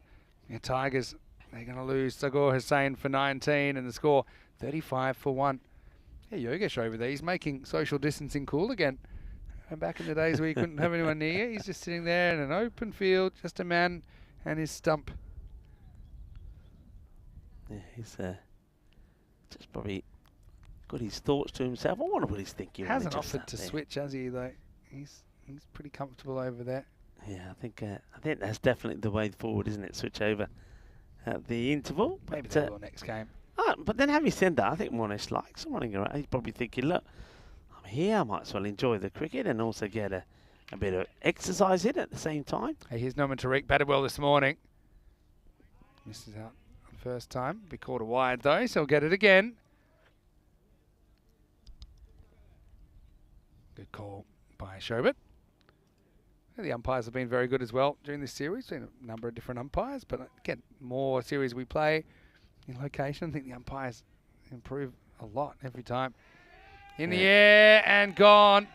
S5: Tigers, they're going to lose Sagar Hussain for 19 and the score 35 for 1. Yeah, Yogesh over there, he's making social distancing cool again. And back in the days where you couldn't have anyone near you, he's just sitting there in an open field, just a man and his stump.
S4: Yeah, he's just probably got his thoughts to himself. I wonder what he's thinking.
S5: Hasn't offered to switch, has he, though? He's pretty comfortable over there.
S4: Yeah, I think that's definitely the way forward, isn't it? Switch over at the interval.
S5: Maybe the next game.
S4: But then having said that, I think Monesh likes someone around. He's probably thinking, look, I'm here, I might as well enjoy the cricket and also get a bit of exercise in at the same time.
S5: Hey, here's Norman Tariq, batted well this morning. Misses out the first time. Be caught a wide though, so he'll get it again. Good call by Shobit. The umpires have been very good as well during this series. Been a number of different umpires, but again, more series we play in location, I think the umpires improve a lot every time. In the air and gone.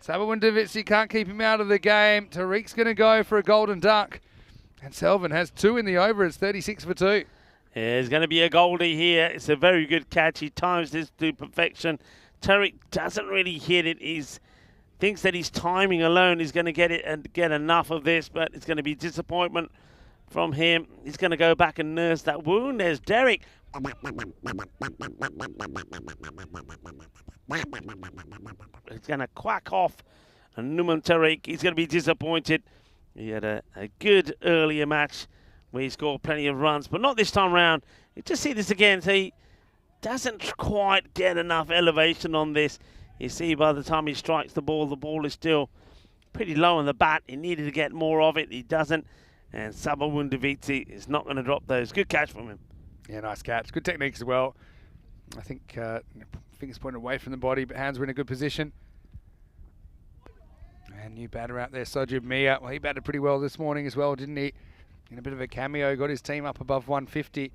S5: Sabawundavitsi can't keep him out of the game. Tariq's going to go for a golden duck. And Selvin has 2 in the over. It's 36 for 2.
S4: Yeah, it's going to be a goldie here. It's a very good catch. He times this to perfection. Tariq doesn't really hit it. He thinks that his timing alone is going to get it and get enough of this, but it's going to be disappointment from him. He's going to go back and nurse that wound. There's Derek. He's going to quack off Numan Tariq. He's going to be disappointed. He had a good earlier match where he scored plenty of runs, but not this time round. You just see this again. So he doesn't quite get enough elevation on this. You see by the time he strikes the ball is still pretty low on the bat. He needed to get more of it. He doesn't. And Sabawundavitsi is not going to drop those. Good catch from him.
S5: Yeah, nice catch. Good technique as well. I think fingers pointed away from the body, but hands were in a good position. And new batter out there, Sajid Mia. Well, he batted pretty well this morning as well, didn't he? In a bit of a cameo, got his team up above 150.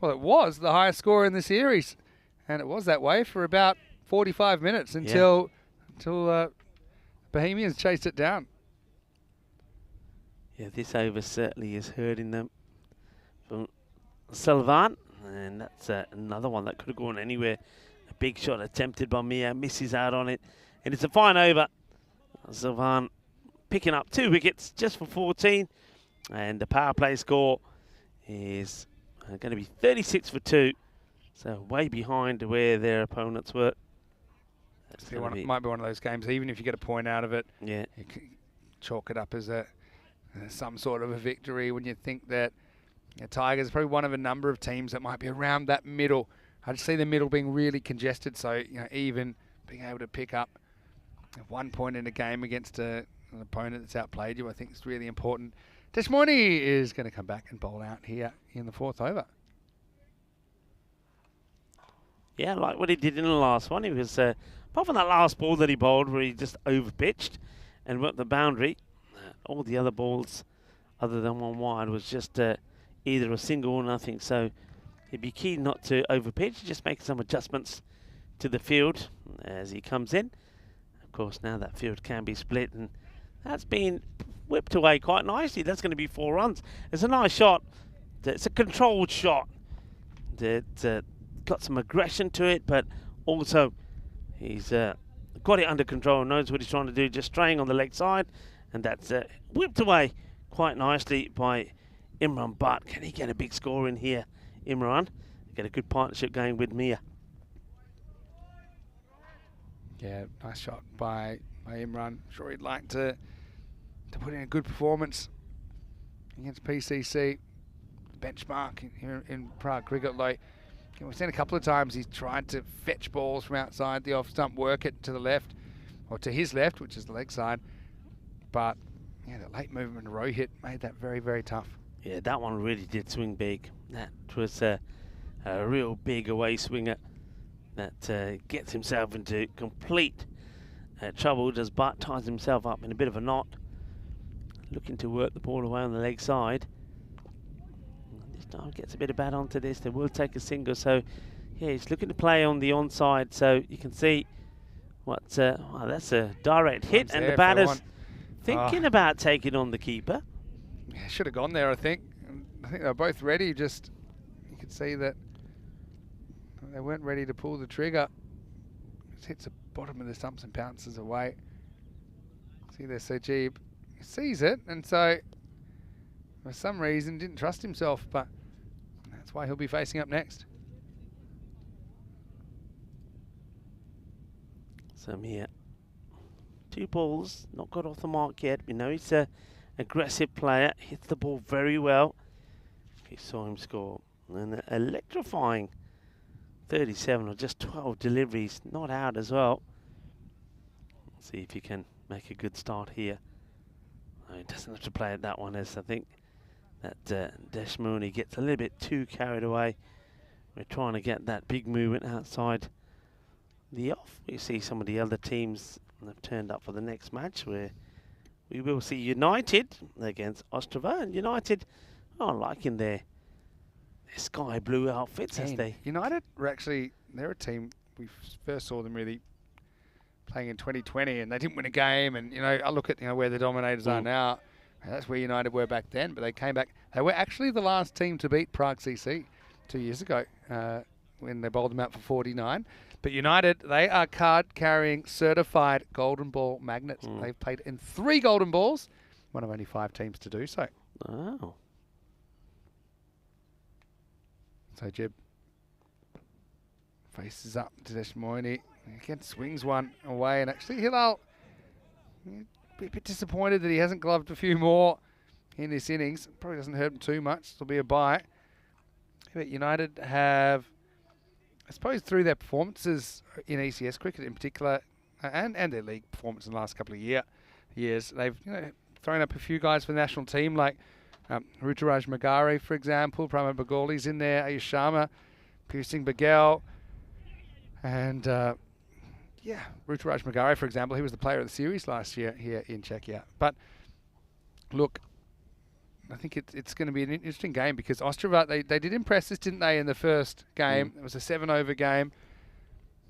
S5: Well, it was the highest score in the series. And it was that way for about 45 minutes until Bohemians chased it down.
S4: Yeah, this over certainly is hurting them. From Salvan, and that's another one that could have gone anywhere. A big shot attempted by Mia, misses out on it. And it's a fine over. Salvan picking up 2 wickets just for 14. And the power play score is going to be 36 for 2. So way behind where their opponents were.
S5: Might be one of those games, even if you get a point out of it,
S4: yeah,
S5: you can chalk it up as some sort of a victory when you think that Tigers are probably one of a number of teams that might be around that middle. I just see the middle being really congested, so even being able to pick up 1 point in a game against an opponent that's outplayed you, I think is really important. Deshmoni is going to come back and bowl out here in the 4th over.
S4: Yeah, like what he did in the last one. He was, apart from that last ball that he bowled where he just overpitched and went the boundary, all the other balls other than one wide was just either a single or nothing. So he'd be keen not to overpitch, just make some adjustments to the field as he comes in. Of course, now that field can be split, and that's been whipped away quite nicely. That's going to be 4 runs. It's a nice shot. It's a controlled shot. That got some aggression to it, but also he's got it under control, knows what he's trying to do, just straying on the leg side, and that's whipped away quite nicely by Imran Butt. Can he get a big score in here, Imran? Get a good partnership going with Mia.
S5: Yeah, nice shot by Imran. Sure he'd like to put in a good performance against PCC. Benchmark here in Prague Cricket. Like, we've seen a couple of times he's tried to fetch balls from outside the off stump, work it to the left, or to his left, which is the leg side. But yeah, the late movement Rohit made that very, very tough.
S4: Yeah, that one really did swing big. That was a real big away swinger that gets himself into complete trouble. Does Butt ties himself up in a bit of a knot, looking to work the ball away on the leg side. This time gets a bit of bat onto this. They will take a single. So yeah, he's looking to play on the onside. So you can see what wow, that's a direct hit, and the batter's thinking about taking on the keeper.
S5: Yeah, should have gone there, I think. I think they were both ready. Just you could see that they weren't ready to pull the trigger. Just hits the bottom of the stumps and bounces away. See there, Sajib sees it, and so for some reason didn't trust himself, but that's why he'll be facing up next.
S4: So Mia, 2 balls, not got off the mark yet. We know he's a aggressive player, hits the ball very well. You saw him score an electrifying 37 or just 12 deliveries, not out as well. Let's see if he can make a good start here. Oh, he doesn't have to play at that one, as I think that Deshmoni gets a little bit too carried away. We're trying to get that big movement outside the off. We see some of the other teams have turned up for the next match, where we will see United against Ostrava, and United are liking their sky blue outfits, as they.
S5: United were actually, they're a team, we first saw them really playing in 2020 and they didn't win a game. And, I look at, where the Dominators are now. And that's where United were back then, but they came back. They were actually the last team to beat Prague CC 2 years ago when they bowled them out for 49. But United, they are card-carrying certified golden ball magnets. They've played in 3 golden balls, one of only 5 teams to do so.
S4: Oh.
S5: So Jib faces up to Deshmoini. Again, swings one away. And actually, Hilal, a bit disappointed that he hasn't gloved a few more in this innings. Probably doesn't hurt him too much. It'll be a bye. But United have, I suppose, through their performances in ECS cricket in particular, and their league performance in the last couple of years, they've thrown up a few guys for the national team, like Ruturaj Magare, for example. Pramod Bagoli's in there, Ayush Sharma, Piercing Bagel, and Ruturaj Magare, for example, he was the player of the series last year here in Czechia. But look, I think it's going to be an interesting game because Ostrava, they did impress us, didn't they, in the first game? It was a 7-over game.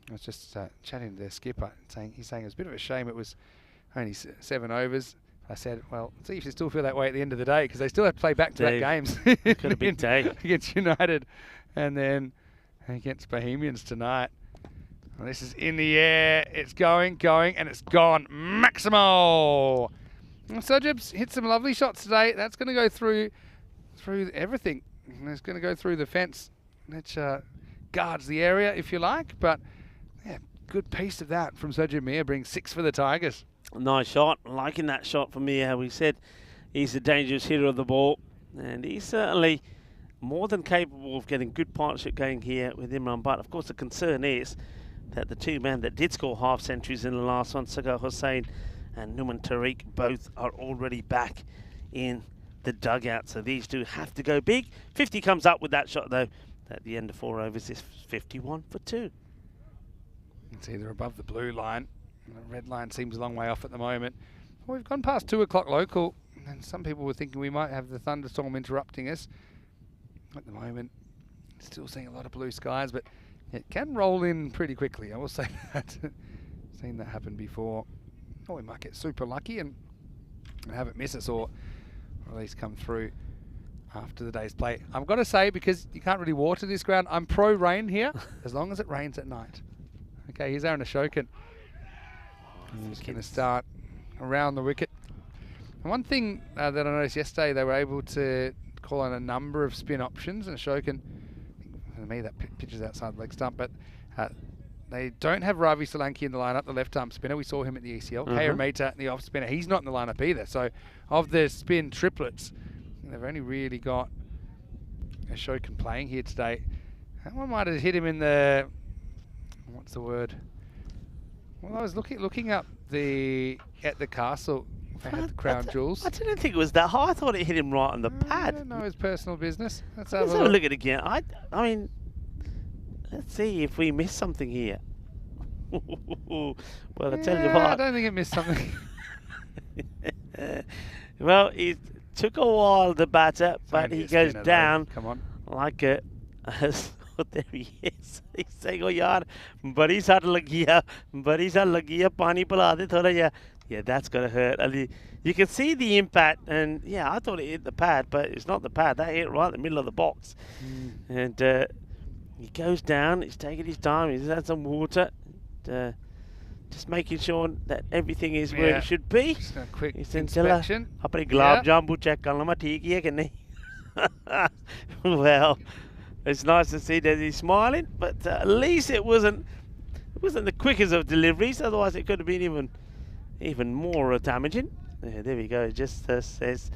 S5: I was just chatting to their skipper, he's saying it was a bit of a shame it was only 7 overs. I said, well, see if you still feel that way at the end of the day, because they still have to play back-to-back games.
S4: Got a big day
S5: against United and then against Bohemians tonight. Well, this is in the air. It's going, and it's gone. Maximo! Sojib's hit some lovely shots today. That's going to go through everything. And it's going to go through the fence, which guards the area, if you like. But, yeah, good piece of that from Sojib Mir, brings 6 for the Tigers.
S4: Nice shot. Liking that shot from Mir, how we said he's a dangerous hitter of the ball. And he's certainly more than capable of getting good partnership going here with Imran. But, of course, the concern is that the 2 men that did score half centuries in the last one, Sagar Hossain and Numan Tariq, both are already back in the dugout. So these 2 have to go big. 50 comes up with that shot, though. At the end of 4 overs, it's 51 for 2.
S5: It's either above the blue line. The red line seems a long way off at the moment. Well, we've gone past 2 o'clock local, and some people were thinking we might have the thunderstorm interrupting us. At the moment, still seeing a lot of blue skies, but it can roll in pretty quickly, I will say that. Seen that happen before. Or we might get super lucky and have it miss us, or at least come through after the day's play. I've got to say, because you can't really water this ground, I'm pro-rain here, as long as it rains at night. Okay, here's Aaron Ashokan. He's going to start around the wicket. And one thing that I noticed yesterday, they were able to call on a number of spin options, and Ashokan, for me, that pitches outside the leg stump, but they don't have Ravi Solanki in the lineup, the left-arm spinner. We saw him at the ECL. K. Ramita, the off spinner, he's not in the lineup either. So, of the spin triplets, they've only really got Ashokan playing here today. And one might have hit him in the, what's the word? Well, I was looking up at the castle. They had the crown jewels.
S4: I didn't think it was that high. I thought it hit him right on the pad.
S5: I don't know his personal business. Let's
S4: have a look at it again. I mean, let's see if we missed something here. Well, I tell you what.
S5: I don't think it missed something.
S4: Well, it took a while, the batter, but he goes down.
S5: Come on.
S4: Like a... there he is. He's saying, oh, yaar, badi sat lagiya, pani pila de thoda ya. Yeah, that's going to hurt. And you can see the impact, and yeah, I thought it hit the pad, but it's not the pad. That hit right in the middle of the box. And he goes down. He's taking his time. He's had some water. Just making sure that everything is where it should be.
S5: Just a quick inspection.
S4: Apne gulab jambu check kar lama theek hi hai ki nahi. Well, it's nice to see that he's smiling, but at least it wasn't the quickest of deliveries. Otherwise, it could have been even more damaging. There we go. It just says,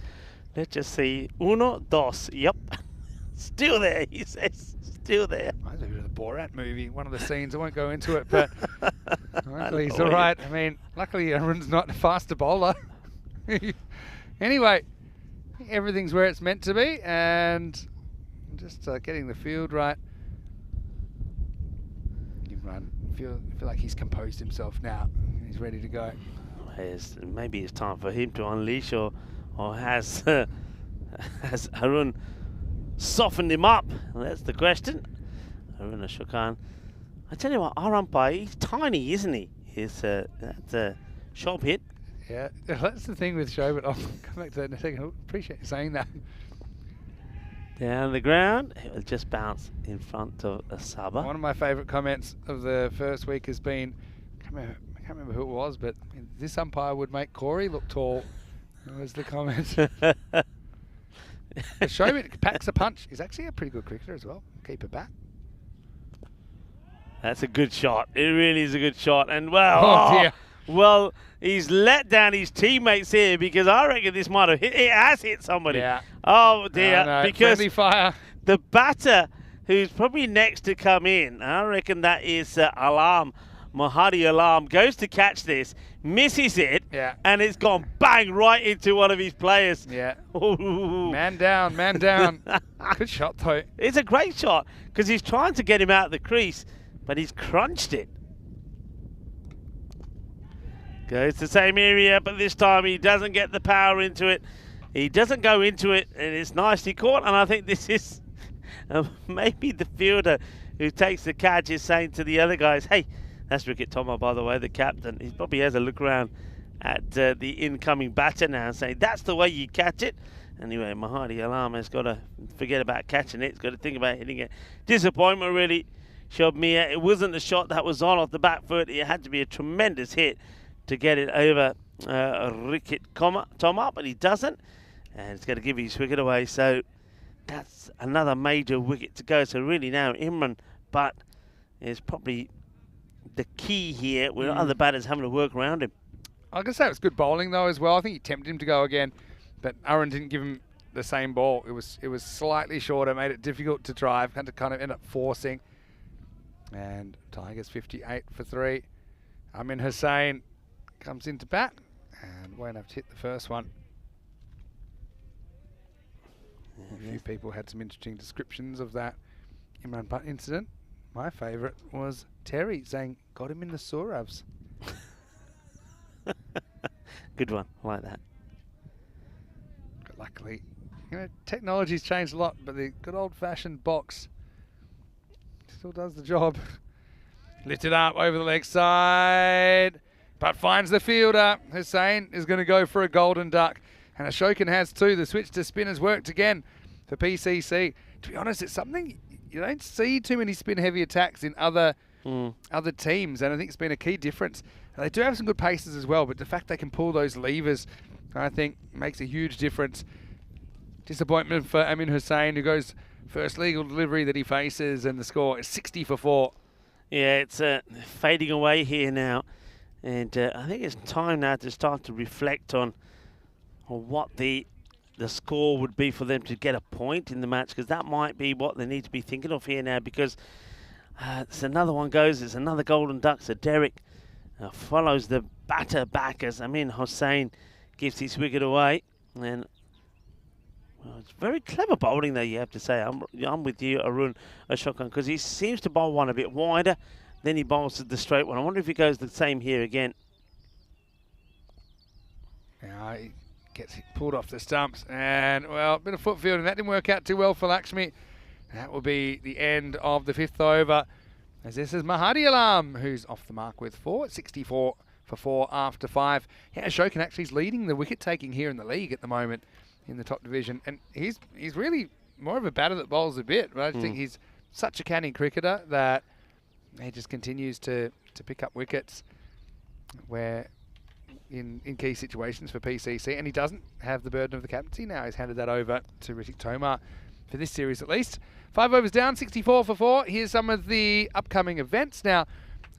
S4: let's just see. Uno, dos. Yep. Still there, he says. Still there.
S5: I think it was the Borat movie, one of the scenes. I won't go into it, but luckily he's all right. I mean, luckily Aaron's not a faster bowler. Anyway, everything's where it's meant to be, and just getting the field right. Imran, feel like he's composed himself now. He's ready to go.
S4: Maybe it's time for him to unleash, or has Arun softened him up? Well, that's the question. Arun Ashokan. I tell you what, our umpire, he's tiny, isn't he? That's a sharp hit.
S1: Yeah, that's the thing with Shobit. I'll come back to that in a second. I appreciate you saying that.
S4: Down the ground, it will just bounce in front of a Saba.
S1: One of my favourite comments of the first week has been, I can't remember who it was, but this umpire would make Corey look tall. That was the comment. Shobit packs a punch. He's actually a pretty good cricketer as well. Keep it back.
S4: That's a good shot. It really is a good shot. And well, well, he's let down his teammates here because I reckon this might have hit. It has hit somebody.
S1: Yeah.
S4: Oh dear.
S1: No,
S4: because
S1: friendly fire.
S4: the batter who's probably next to come in, I reckon that is Alam. Mahadi Alam goes to catch this, misses it, and it's gone bang right into one of his players.
S1: Yeah.
S4: Ooh.
S1: Man down, man down. Good shot though.
S4: It's a great shot because he's trying to get him out of the crease, but he's crunched it. Goes to the same area, but this time he doesn't get the power into it. He doesn't go into it, and it's nicely caught. And I think this is maybe the fielder who takes the catch is saying to the other guys, hey, that's Ricket Thomas, by the way, the captain. He probably has a look around at the incoming batter now and saying, that's the way you catch it. Anyway, Mahadi Alam has got to forget about catching it. He's got to think about hitting it. Disappointment, really, Shobmia. It wasn't the shot that was on off the back foot. It had to be a tremendous hit to get it over Ricket Thomas, but he doesn't. And it's going to give his wicket away. So that's another major wicket to go. So really now Imran Butt is probably the key here with other batters having to work around him.
S1: I can say it was good bowling though as well. I think he tempted him to go again, but Arun didn't give him the same ball. It was slightly shorter, made it difficult to drive, had to kind of end up forcing. And Tigers 58 for 3. Amin Hussain comes into bat and won't have to hit the first one. A few people had some interesting descriptions of that Imran Butt incident. My favourite was Terry saying, got him in the Sauravs.
S4: Good one, I like that.
S1: But luckily, technology's changed a lot, but the good old-fashioned box still does the job. Lifted up over the leg side, but finds the fielder. Hussain is going to go for a golden duck, and Ashokan has too. The switch to spin has worked again for PCC. To be honest, it's something you don't see too many spin-heavy attacks in other teams, and I think it's been a key difference. And they do have some good paces as well, but the fact they can pull those levers, I think, makes a huge difference. Disappointment for Amin Hussain, who goes first legal delivery that he faces, and the score is 60 for 4.
S4: Yeah, it's fading away here now, and I think it's time now to start to reflect on what the score would be for them to get a point in the match, because that might be what they need to be thinking of here now, because it's another one goes, it's another golden duck. So Derek follows the batter back as Amin Hussain gives his wicket away, and well, it's very clever bowling there, you have to say. I'm with you, Arun Ashokan, because he seems to bowl one a bit wider, then he bowls the straight one. I wonder if he goes the same here again.
S1: Yeah, he gets pulled off the stumps, and well, a bit of foot fielding. That didn't work out too well for Lakshmi. That will be the end of the 5th over, as this is Mahadi Alam, who's off the mark with 4, 64 for 4 after 5. Yeah, Ashokan actually is leading the wicket taking here in the league at the moment in the top division, and he's really more of a batter that bowls a bit, but I think he's such a canny cricketer that he just continues to pick up wickets where in key situations for PCC, and he doesn't have the burden of the captaincy now. He's handed that over to Ritik Tomar for this series at least. 5 overs down, 64 for 4. Here's some of the upcoming events. Now,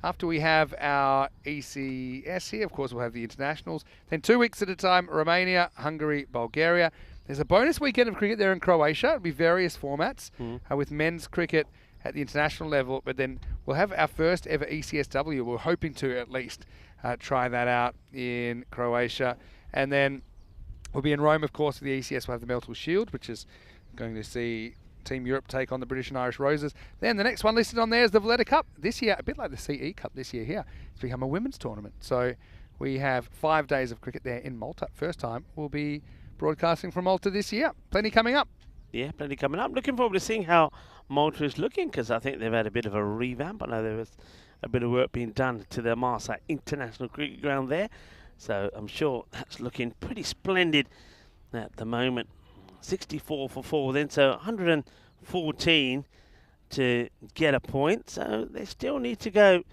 S1: after we have our ECS here, of course, we'll have the internationals. Then 2 weeks at a time, Romania, Hungary, Bulgaria. There's a bonus weekend of cricket there in Croatia. It'll be various formats with men's cricket at the international level, but then we'll have our first ever ECSW. We're hoping to at least try that out in Croatia. And then we'll be in Rome, of course, for the ECS. We'll have the Meltle Shield, which is going to see Team Europe take on the British and Irish Roses. Then the next one listed on there is the Valletta Cup. This year, a bit like the CE Cup this year here, it's become a women's tournament. So we have 5 days of cricket there in Malta. First time we'll be broadcasting from Malta this year. Plenty coming up.
S4: Yeah, plenty coming up. Looking forward to seeing how Malta is looking, because I think they've had a bit of a revamp. I know there was a bit of work being done to their Marseille International Cricket Ground there. So I'm sure that's looking pretty splendid at the moment. 64 for 4 then, so 114 to get a point. So they still need to go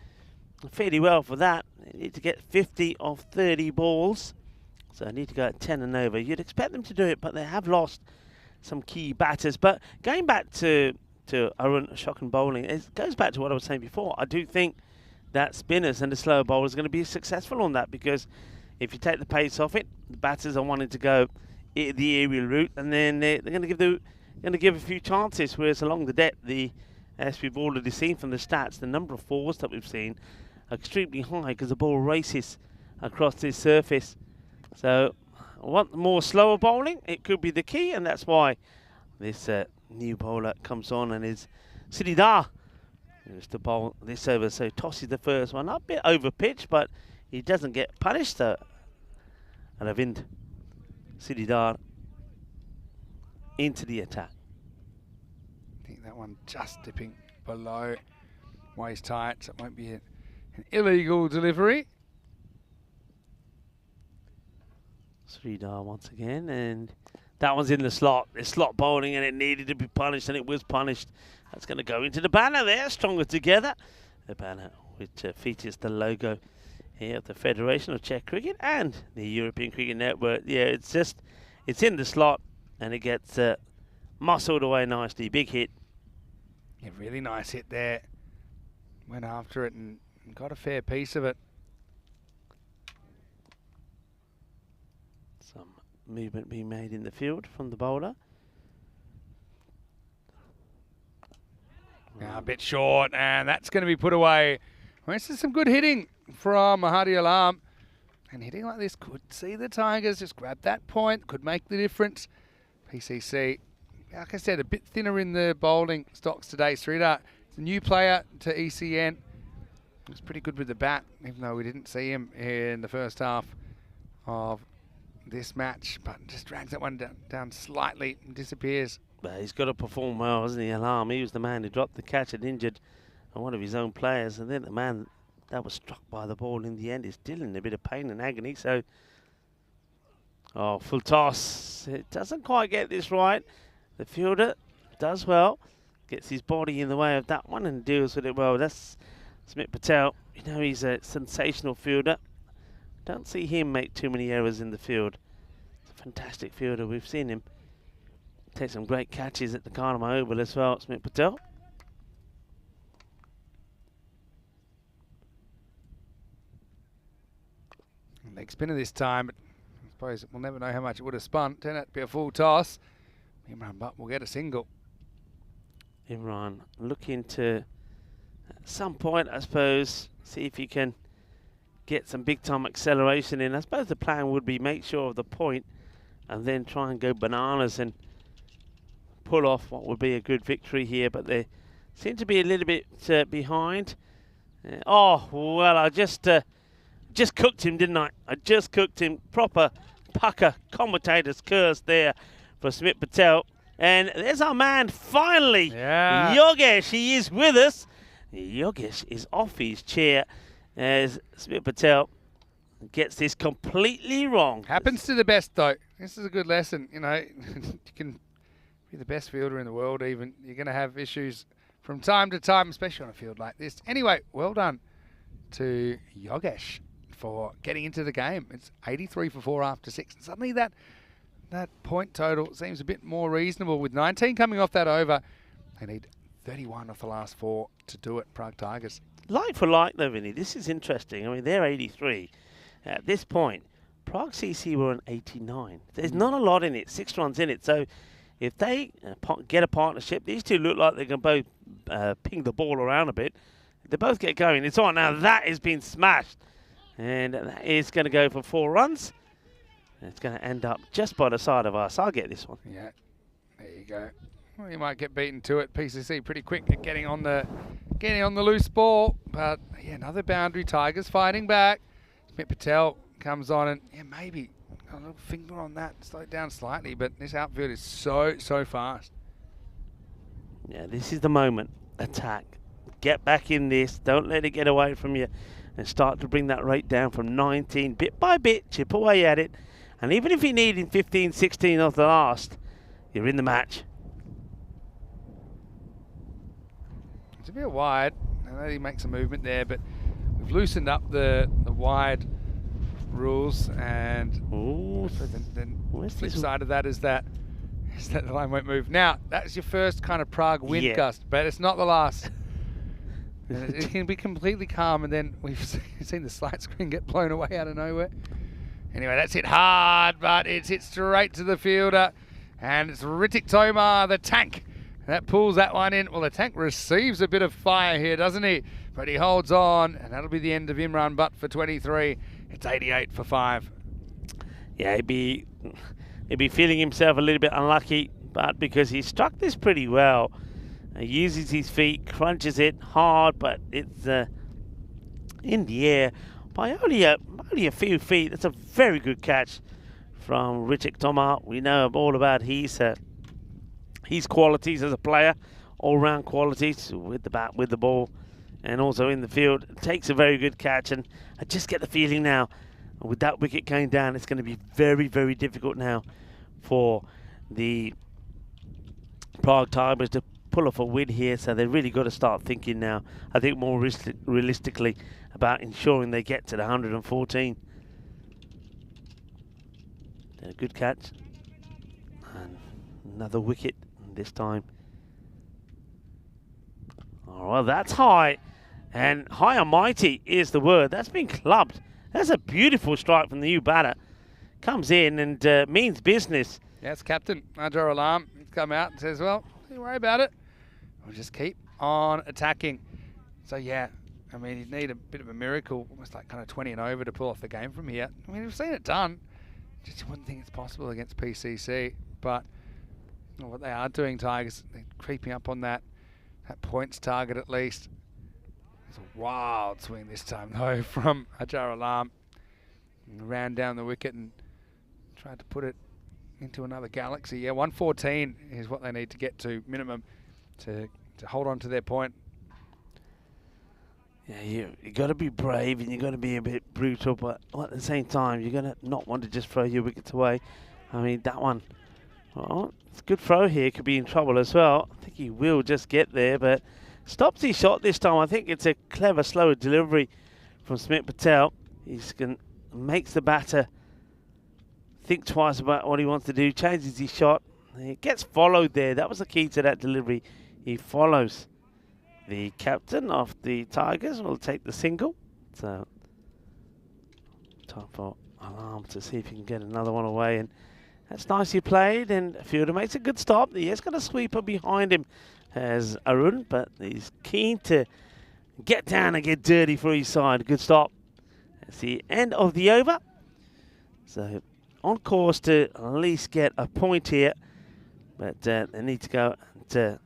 S4: fairly well for that. They need to get 50 of 30 balls. So they need to go at 10 and over. You'd expect them to do it, but they have lost some key batters. But going back to Arun Ashokan bowling, it goes back to what I was saying before. I do think that spinners and the slower bowlers are going to be successful on that, because if you take the pace off it, the batters are wanting to go the aerial route, and then they're going to give a few chances. Whereas along the deck, as we've already seen from the stats, the number of fours that we've seen are extremely high because the ball races across this surface. So I want more slower bowling. It could be the key, and that's why this new bowler comes on and is Siddhar. Who's to bowl this over, so tosses the first one up, a bit over pitch, but he doesn't get punished. So Aravind Siddhar into the attack.
S5: I think that one just dipping below waist height, so it won't be an illegal delivery.
S4: Sridhar once again, and that one's in the slot. It's slot bowling, and it needed to be punished, and it was punished. That's going to go into the banner there, stronger together. The banner which features the logo here of the Federation of Czech Cricket and the European Cricket Network. Yeah, it's in the slot, and it gets muscled away nicely. Big hit.
S5: Yeah, really nice hit there. Went after it and got a fair piece of it.
S4: Some movement being made in the field from the bowler.
S5: A bit short, and that's going to be put away. Well, this is some good hitting from Mahadi Alam. And hitting like this could see the Tigers just grab that point, could make the difference. PCC, like I said, a bit thinner in the bowling stocks today. Sridhar, the new player to ECN. He was pretty good with the bat, even though we didn't see him in the first half of this match. But just drags that one down slightly and disappears.
S4: But he's got to perform well, hasn't he, Alam? He was the man who dropped the catch and injured one of his own players. And then the man that was struck by the ball in the end is still in a bit of pain and agony. So, full toss. It doesn't quite get this right. The fielder does well. Gets his body in the way of that one and deals with it well. That's Smit Patel. You know, he's a sensational fielder. Don't see him make too many errors in the field. He's a fantastic fielder. We've seen him take some great catches at the Karma Oval as well, Smit Patel.
S5: Leg spinner this time, but I suppose we'll never know how much it would have spun. Turned out to be a full toss. Imran Butt will get a single.
S4: Imran looking to, at some point, I suppose, see if he can get some big-time acceleration in. I suppose the plan would be make sure of the point and then try and go bananas and pull off what would be a good victory here, but they seem to be a little bit behind. Well, I just cooked him, didn't I? I just cooked him. Proper pucker commentator's curse there for Smit Patel. And there's our man, finally.
S5: Yeah.
S4: Yogesh, he is with us. Yogesh is off his chair as Smit Patel gets this completely wrong.
S5: Happens to the best, though. This is a good lesson. You know, you can be the best fielder in the world even. You're going to have issues from time to time, especially on a field like this. Anyway, well done to Yogesh for getting into the game. It's 83 for 4 after 6. And suddenly that point total seems a bit more reasonable. With 19 coming off that over, they need 31 off the last 4 to do it, Prague Tigers.
S4: Like for like, though, Vinny, this is interesting. I mean, they're 83. At this point, Prague CC were on 89. There's not a lot in it, 6 runs in it. So if they get a partnership, these two look like they can both ping the ball around a bit. They both get going. It's on. Now that has been smashed. And that is going to go for 4 runs. It's going to end up just by the side of us. I'll get this one.
S5: Yeah, there you go. Well, you might get beaten to it. PCC pretty quick at getting on the loose ball. But yeah, another boundary. Tigers fighting back. Smit Patel comes on and maybe a little finger on that, slow it down slightly, but this outfield is so fast.
S4: Yeah, this is the moment. Attack. Get back in this. Don't let it get away from you. And start to bring that rate down from 19. Bit by bit, chip away at it. And even if you're needing 15, 16 off the last, you're in the match.
S5: It's a bit wide. I know he makes a movement there, but we've loosened up the wide rules, and the flip side of that is that the line won't move. Now, that's your first kind of Prague wind gust, but it's not the last. It can be completely calm, and then we've seen the slide screen get blown away out of nowhere. Anyway, that's hit hard, but it's hit straight to the fielder, and it's Ritik Tomar, the tank, that pulls that one in. Well, the tank receives a bit of fire here, doesn't he? But he holds on, and that'll be the end of Imran Butt for 23. It's 88 for 5.
S4: Yeah, he'd be feeling himself a little bit unlucky, but because he struck this pretty well. He uses his feet, crunches it hard, but it's in the air by only a few feet. That's a very good catch from Ritik Tomar. We know all about his qualities as a player, all-round qualities with the bat, with the ball, and also in the field. Takes a very good catch, and I just get the feeling now, with that wicket going down, it's going to be very, very difficult now for the Prague Tigers to pull off a win here, so they've really got to start thinking now, I think, more realistically about ensuring they get to the 114. A good catch. And another wicket this time. Oh, well, that's high. And high and mighty is the word. That's been clubbed. That's a beautiful strike from the new batter. Comes in and means business.
S5: Yes, Captain Ajar Alam. He's come out and says, well, don't worry about it. We'll just keep on attacking. So, yeah, I mean, you need a bit of a miracle, almost like kind of 20 and over to pull off the game from here. I mean, we've seen it done. Just wouldn't think it's possible against PCC. But what they are doing, Tigers, they're creeping up on that points target at least. It's a wild swing this time, though, from Ajar Alam. Ran down the wicket and tried to put it into another galaxy. Yeah, 114 is what they need to get to minimum to hold on to their point.
S4: Yeah, you got to be brave and you got to be a bit brutal, but at the same time, you're going to not want to just throw your wickets away. I mean, that one, well, it's a good throw here. Could be in trouble as well. I think he will just get there, but stops his shot this time. I think it's a clever, slow delivery from Smith Patel. Makes the batter think twice about what he wants to do, changes his shot. He gets followed there. That was the key to that delivery. He follows. The captain of the Tigers will take the single. So, time for Alam to see if he can get another one away. And that's nicely played. And Fielder makes a good stop. He has got a sweeper behind him as Arun, but he's keen to get down and get dirty for his side. Good stop. That's the end of the over. So, on course to at least get a point here. But they need to go to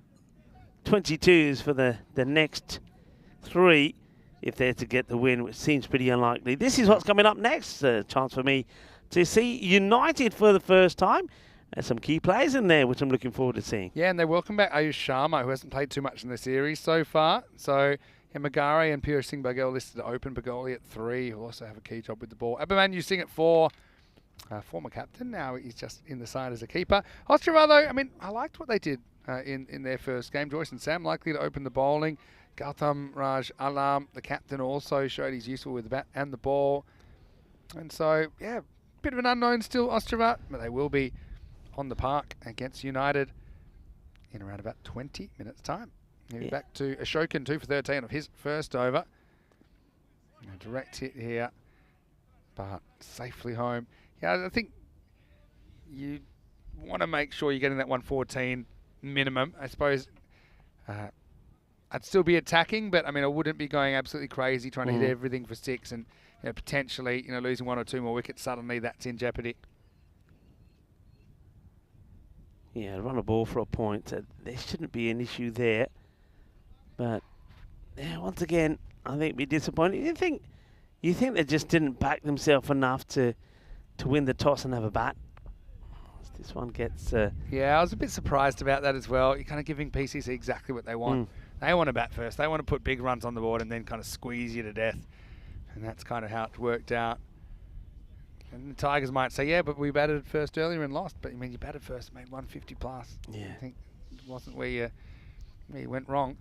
S4: 22s for the next 3 if they're to get the win, which seems pretty unlikely. This is what's coming up next. A chance for me to see United for the first time. There's some key players in there, which I'm looking forward to seeing.
S5: Yeah, and they welcome back Ayush Sharma, who hasn't played too much in the series so far. So, Magare and Pure Singh Baghel listed to open. Bagoli at 3. He'll also have a key job with the ball. Abhimanyu Singh at 4. Former captain. Now he's just in the side as a keeper. Austria, though, I mean, I liked what they did in their first game. Joyce and Sam likely to open the bowling. Gautam Raj Alam, the captain, also showed he's useful with the bat and the ball. And so, yeah, bit of an unknown still, Austria, but they will be on the park against United in around about 20 minutes' time. He'll be back to Ashokan, 2 for 13 of his first over. A direct hit here, but safely home. Yeah, I think you want to make sure you're getting that 114 minimum. I suppose I'd still be attacking, but I mean, I wouldn't be going absolutely crazy trying to hit everything for 6 and potentially losing 1 or 2 more wickets. Suddenly, that's in jeopardy.
S4: Yeah, run a ball for a point. There shouldn't be an issue there. But yeah, once again, I think be disappointed. You think they just didn't back themselves enough to to win the toss and have a bat. This one gets...
S5: Yeah, I was a bit surprised about that as well. You're kind of giving PCC exactly what they want. They want to bat first. They want to put big runs on the board and then kind of squeeze you to death. And that's kind of how it worked out. And the Tigers might say, yeah, but we batted first earlier and lost. But I mean, you batted first, made 150 plus.
S4: Yeah.
S5: I think it wasn't where you went wrong.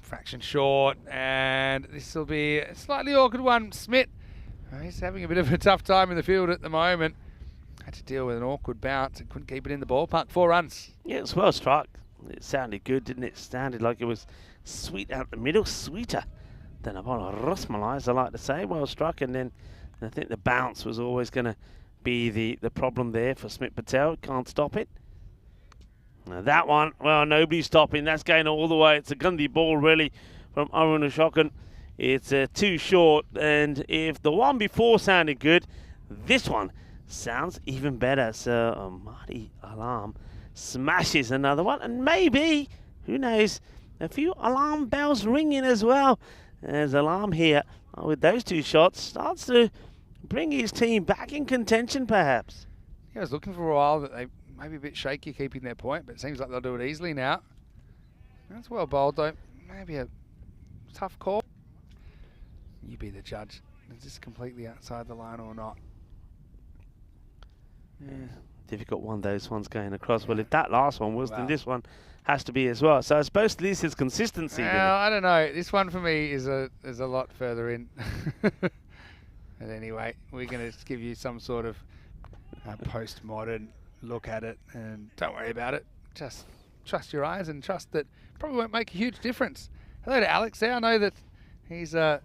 S5: Fraction short, and this will be a slightly awkward one. Smith, he's having a bit of a tough time in the field at the moment. Had to deal with an awkward bounce and couldn't keep it in the ballpark. 4 runs.
S4: Yeah, it was well struck. It sounded good, didn't it? Sounded like it was sweet out the middle, sweeter than a bowl of rasmalai, as I like to say. Well struck, and then I think the bounce was always going to be the problem there for Smith Patel. Can't stop it. Now that one, well, nobody's stopping. That's going all the way. It's a gundy ball, really, from Arun Ashokan. It's too short, and if the one before sounded good, this one sounds even better. So Marty Alarm smashes another one, and maybe, who knows, a few alarm bells ringing as well. As Alarm here, with those 2 shots, starts to bring his team back in contention, perhaps.
S5: Yeah, I was looking for a while that they may be a bit shaky keeping their point, but it seems like they'll do it easily now. That's well bowled, though. Maybe a tough call. You be the judge. Is this completely outside the line or not?
S4: Yeah. Difficult one, those ones going across. Well, if that last one was, then this one has to be as well. So I suppose this is consistency.
S5: Well, I don't know. This one for me is a lot further in. But anyway, we're going to give you some sort of postmodern look at it, and don't worry about it. Just trust your eyes and trust that probably won't make a huge difference. Hello to Alex there. I know that he's having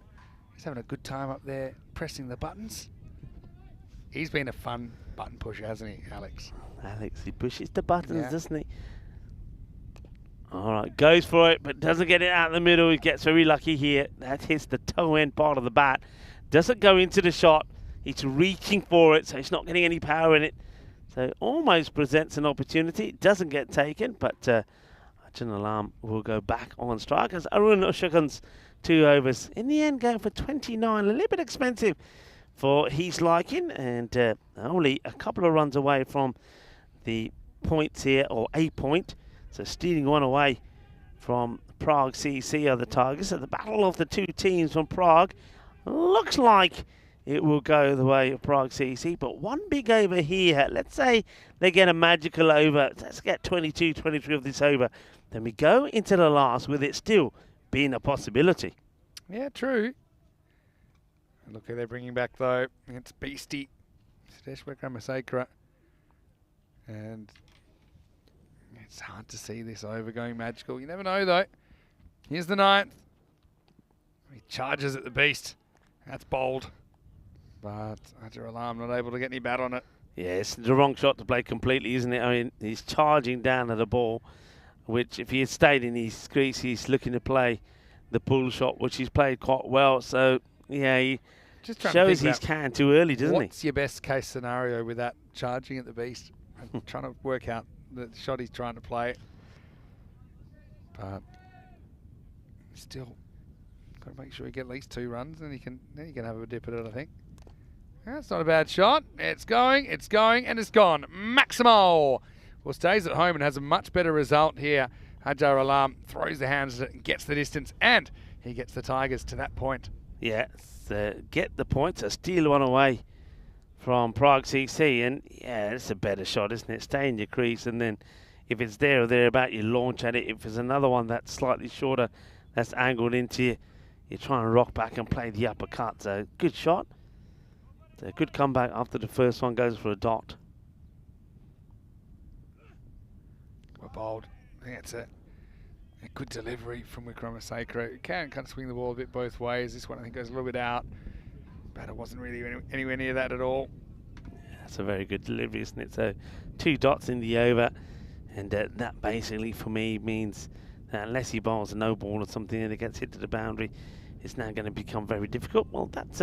S5: a good time up there pressing the buttons. He's been a fun button pusher, hasn't he, Alex?
S4: Alex, he pushes the buttons,
S5: Yeah.
S4: doesn't he? All right, goes for it, but doesn't get it out in the middle. He gets very lucky here. That hits the toe end part of the bat. Doesn't go into the shot. He's reaching for it, so he's not getting any power in it. So almost presents an opportunity. It doesn't get taken, but Arjun Alarm will go back on strike as Arun Ashokan's 2 overs. In the end, going for 29, a little bit expensive for his liking, and only a couple of runs away from the points here, or a point. So stealing one away from Prague CC are the Tigers. So the battle of the 2 teams from Prague looks like it will go the way of Prague CC, but one big over here. Let's say they get a magical over. Let's get 22, 23 of this over. Then we go into the last with it still being a possibility.
S5: Yeah, true. Look who they're bringing back, though. It's Beastie. Sudesh Wickramasekara. And it's hard to see this over going magical. You never know, though. Here's the 9th. He charges at the Beast. That's bold. But Arjun Alarm not able to get any bat on it.
S4: Yeah, it's the wrong shot to play completely, isn't it? I mean, he's charging down at the ball, which if he had stayed in his crease, he's looking to play the pull shot, which he's played quite well. So, yeah, he
S5: Just trying
S4: shows
S5: to think
S4: his can too early, doesn't he?
S5: What's your best case scenario with that charging at the Beast? I'm trying to work out the shot he's trying to play. But still, got to make sure you get at least 2 runs, and then you can have a dip at it, I think. That's not a bad shot. It's going, and it's gone. Maximo! Well, stays at home and has a much better result here. Arjun Alarm throws the hands at it and gets the distance, and he gets the Tigers to that point.
S4: Yeah, so get the points. A steal one away from Prague CC, and yeah, it's a better shot, isn't it? Stay in your crease, and then if it's there or thereabout, you launch at it. If there's another one that's slightly shorter, that's angled into you, you try and rock back and play the uppercut. So good shot. A good comeback after the first one goes for a dot.
S5: We're bold. I think it's a good delivery from Wickramasekara. It can kind of swing the ball a bit both ways. This one I think goes a little bit out. But it wasn't really anywhere near that at all.
S4: That's a very good delivery, isn't it? So 2 dots in the over. And that basically for me means that unless he bowls a no ball or something and it gets hit to the boundary, it's now going to become very difficult. Well, that's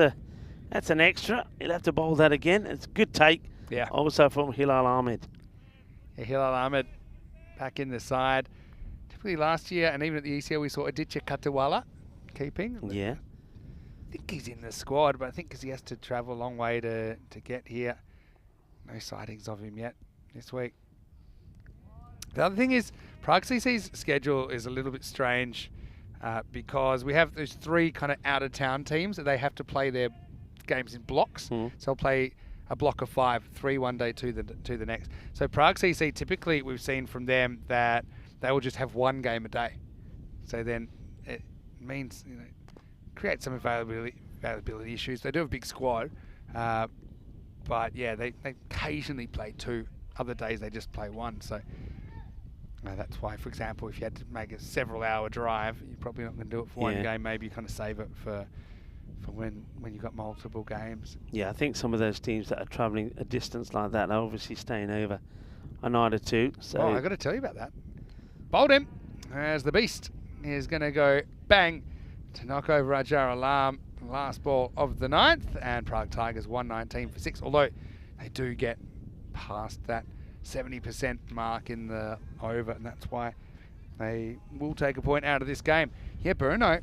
S4: an extra. He'll have to bowl that again. It's a good take.
S5: Yeah.
S4: Also from Hilal Ahmed.
S5: Yeah, Hilal Ahmed back in the side. Typically last year and even at the ECL we saw Aditya Katawala keeping.
S4: Yeah.
S5: think he's in the squad, but I think because he has to travel a long way to get here. No sightings of him yet this week. The other thing is Prague CC's schedule is a little bit strange because we have those 3 kind of out-of-town teams that they have to play their games in blocks. So they'll play a block of 5, 3 one day, to the next. So Prague CC, typically we've seen from them that they will just have 1 game a day. So then it means, create some availability issues. They do have a big squad, but yeah, they occasionally play 2. Other days they just play 1. So that's why, for example, if you had to make a several-hour drive, you're probably not going to do it for 1 game. Maybe you kind of save it for when you've got multiple games.
S4: Yeah, I think some of those teams that are travelling a distance like that are obviously staying over a night or 2. So
S5: I've got to tell you about that. Bowled him as the Beast is going to go bang to knock over Rajar Alarm. Last ball of the 9th, and Prague Tigers 119 for 6, although they do get past that 70% mark in the over, and that's why they will take a point out of this game. Yeah, Brno.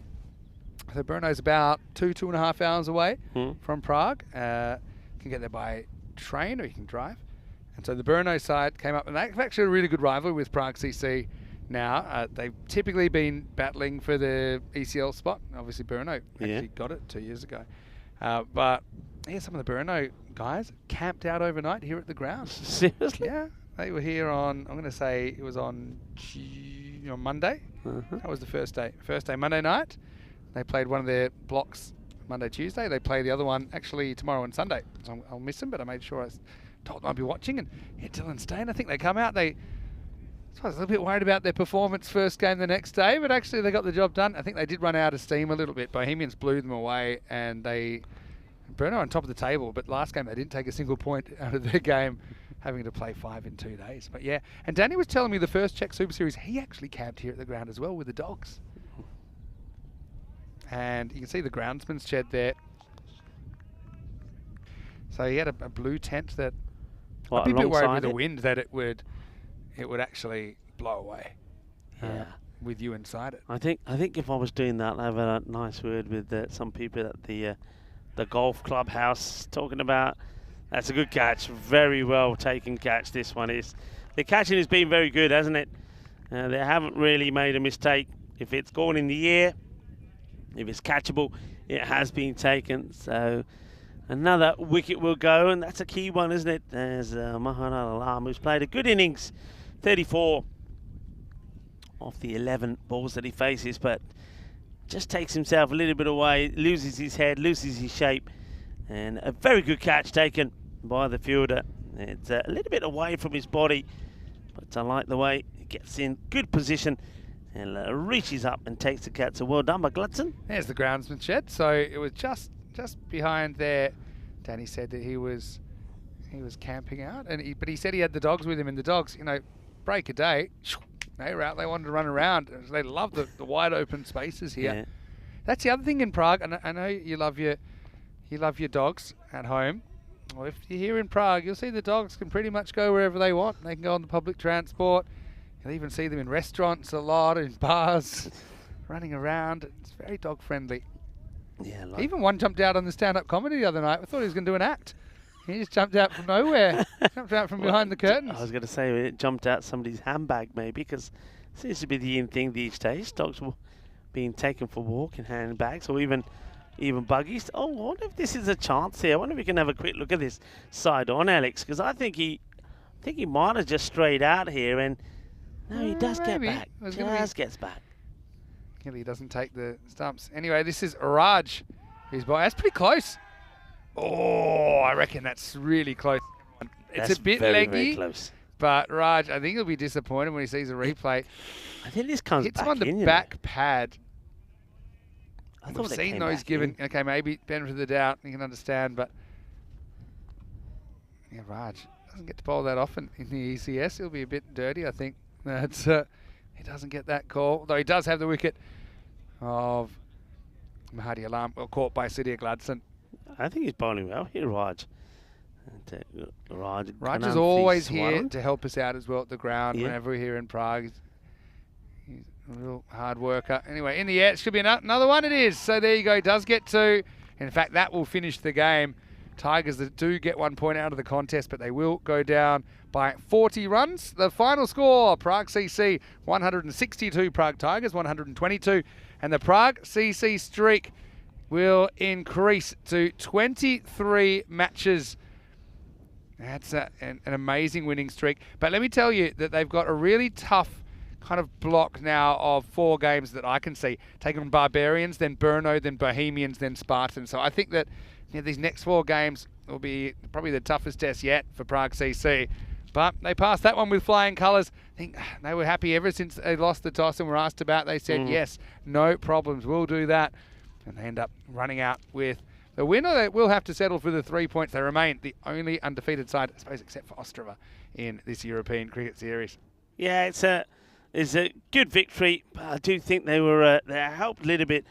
S5: So Brno's about 2.5 hours away from Prague. You can get there by train or you can drive. And so the Brno side came up, and they've actually a really good rivalry with Prague CC now. They've typically been battling for the ECL spot. Obviously, Brno actually got it 2 years ago. But yeah, some of the Brno guys camped out overnight here at the ground.
S4: Seriously?
S5: Yeah, they were here on, I'm going to say it was on Monday. That was the first day. First day, Monday night. They played one of their blocks Monday, Tuesday. They play the other one actually tomorrow and Sunday. So I'll miss them, but I made sure I told them I'd be watching. And yeah, Dylan Stain, I think they come out. I was a little bit worried about their performance first game the next day, but actually they got the job done. I think they did run out of steam a little bit. Bohemians blew them away, and Brno on top of the table, but last game they didn't take a single point out of their game, having to play 5 in 2 days. But yeah, and Danny was telling me the first Czech Super Series, he actually camped here at the ground as well with the dogs. And you can see the groundsman's shed there. So he had a blue tent that I'd be a bit worried with the wind that it would actually blow away. With you inside it.
S4: I think if I was doing that, I'd have a nice word with some people at the golf clubhouse talking about. That's a good catch, very well taken catch. This one is. The catching has been very good, hasn't it? They haven't really made a mistake. If it's gone in the air, if it's catchable, it has been taken. So another wicket will go, and that's a key one, isn't it? There's Mahan Al-Alam, who's played a good innings, 34 off the 11 balls that he faces, but just takes himself a little bit away, loses his head, loses his shape, and a very good catch taken by the fielder. It's a little bit away from his body, but I like the way he gets in good position and reaches up and takes the catch. So well done by Gludson.
S5: There's the groundsman shed. So it was just behind there. Danny said that he was camping out, but he said he had the dogs with him, and the dogs, break a day, they were out. They wanted to run around. They love the wide open spaces here. Yeah. That's the other thing in Prague. And I know you love your dogs at home. Well, if you're here in Prague, you'll see the dogs can pretty much go wherever they want. They can go on the public transport. You'll even see them in restaurants a lot, in bars, running around. It's very dog friendly.
S4: Yeah.
S5: Even one jumped out on the stand-up comedy the other night. I thought he was going to do an act. He just jumped out from nowhere. Jumped out from behind the curtains.
S4: I was going to say it jumped out somebody's handbag maybe, because it seems to be the in thing these days. Dogs were being taken for a walk in handbags, or even buggies. Oh, I wonder if this is a chance here. I wonder if we can have a quick look at this side on, Alex, because I think he might have just strayed out here, and no, he does get back. Just gets back.
S5: He doesn't take the stumps. Anyway, this is Raj. That's pretty close. Oh, I reckon that's really close. It's a bit leggy,
S4: very close.
S5: But Raj, I think he'll be disappointed when he sees a replay.
S4: I think this comes
S5: hits
S4: back
S5: him on the back pad. We've seen those given. Okay, maybe benefit of the doubt. You can understand, but yeah, Raj doesn't get to bowl that often in the ECS. He'll be a bit dirty, I think. He doesn't get that call, though he does have the wicket of Mahadi Alam, well caught by Siddhia Gladson.
S4: I think he's bowling well here, Raj.
S5: Raj is always here to help us out as well at the ground whenever we're here in Prague.
S1: A real hard worker. Anyway, in the air, it should be another one. It is. So there you go. Does get 2. In fact, that will finish the game. Tigers that do get 1 point out of the contest, but they will go down by 40 runs. The final score, Prague CC 162, Prague Tigers 122. And the Prague CC streak will increase to 23 matches. That's an amazing winning streak. But let me tell you that they've got a really tough kind of block now of 4 games that I can see. Taking on Barbarians, then Brno, then Bohemians, then Spartans. So I think that these next 4 games will be probably the toughest test yet for Prague CC. But they passed that one with flying colours. I think they were happy ever since they lost the toss and were asked about. They said, yes, no problems, we'll do that. And they end up running out with the winner. They will have to settle for the 3 points. They remain the only undefeated side, I suppose, except for Ostrava in this European Cricket Series.
S4: Yeah, it's a good victory. But I do think they were helped a little bit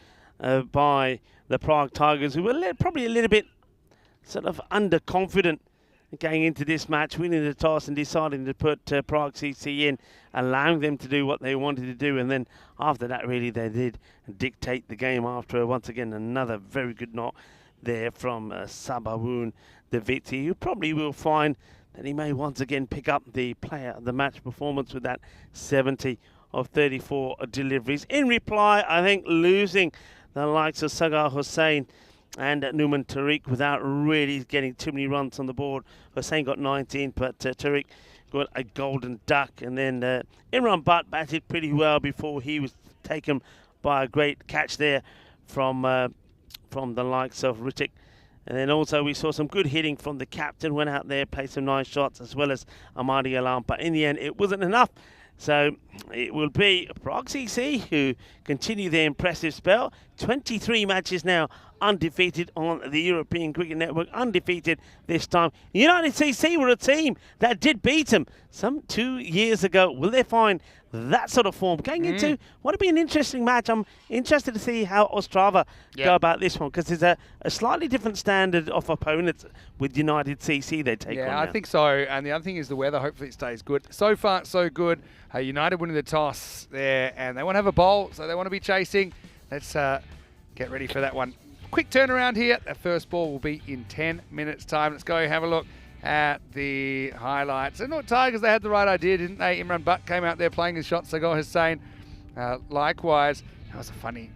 S4: by the Prague Tigers, who were probably a little bit sort of underconfident going into this match, winning the toss and deciding to put Prague CC in, allowing them to do what they wanted to do. And then after that, really, they did dictate the game after, once again, another very good knock there from Sabawun Daviti, who probably will find that he may once again pick up the player of the match performance with that 70 of 34 deliveries. In reply, I think losing the likes of Sagar Hussain and Numan Tariq without really getting too many runs on the board. Hussain got 19, but Tariq got a golden duck. And then Imran Butt batted pretty well before he was taken by a great catch there from the likes of Ritik. And then also we saw some good hitting from the captain, went out there, played some nice shots, as well as Ahmadi Alam. But in the end, it wasn't enough. So it will be Prague CC who continue their impressive spell. 23 matches now undefeated on the European Cricket Network, undefeated this time. United CC were a team that did beat them some 2 years ago. Will they find that sort of form going into what would be an interesting match? I'm interested to see how Ostrava go about this one, because there's a slightly different standard of opponents with United CC they take on.
S1: Yeah, I think so. And the other thing is the weather. Hopefully it stays good. So far, so good. United winning the toss there, and they want to have a bowl, so they want to be chasing. Let's get ready for that one. Quick turnaround here. That first ball will be in 10 minutes' time. Let's go have a look at the highlights. And look, Tigers, they had the right idea, didn't they? Imran Butt came out there playing his shot. Sagar Hussain, likewise. That was a funny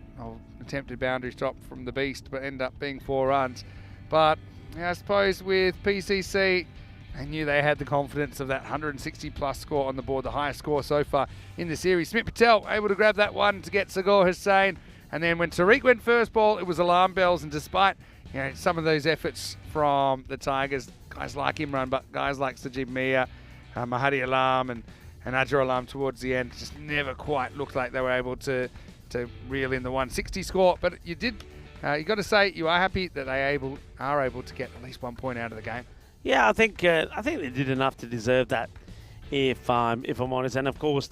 S1: attempted boundary stop from the Beast, but ended up being 4 runs. But I suppose with PCC, they knew they had the confidence of that 160-plus score on the board, the highest score so far in the series. Smith Patel able to grab that one to get Sagar Hussain. And then when Tariq went first ball, it was alarm bells. And despite some of those efforts from the Tigers, guys like Imran, but guys like Sajid Mia, Mahadi Alam and Ajra Alam towards the end just never quite looked like they were able to reel in the 160 score. But you got to say you are happy that they are able to get at least 1 point out of the game.
S4: Yeah, I think they did enough to deserve that, if I'm honest. And of course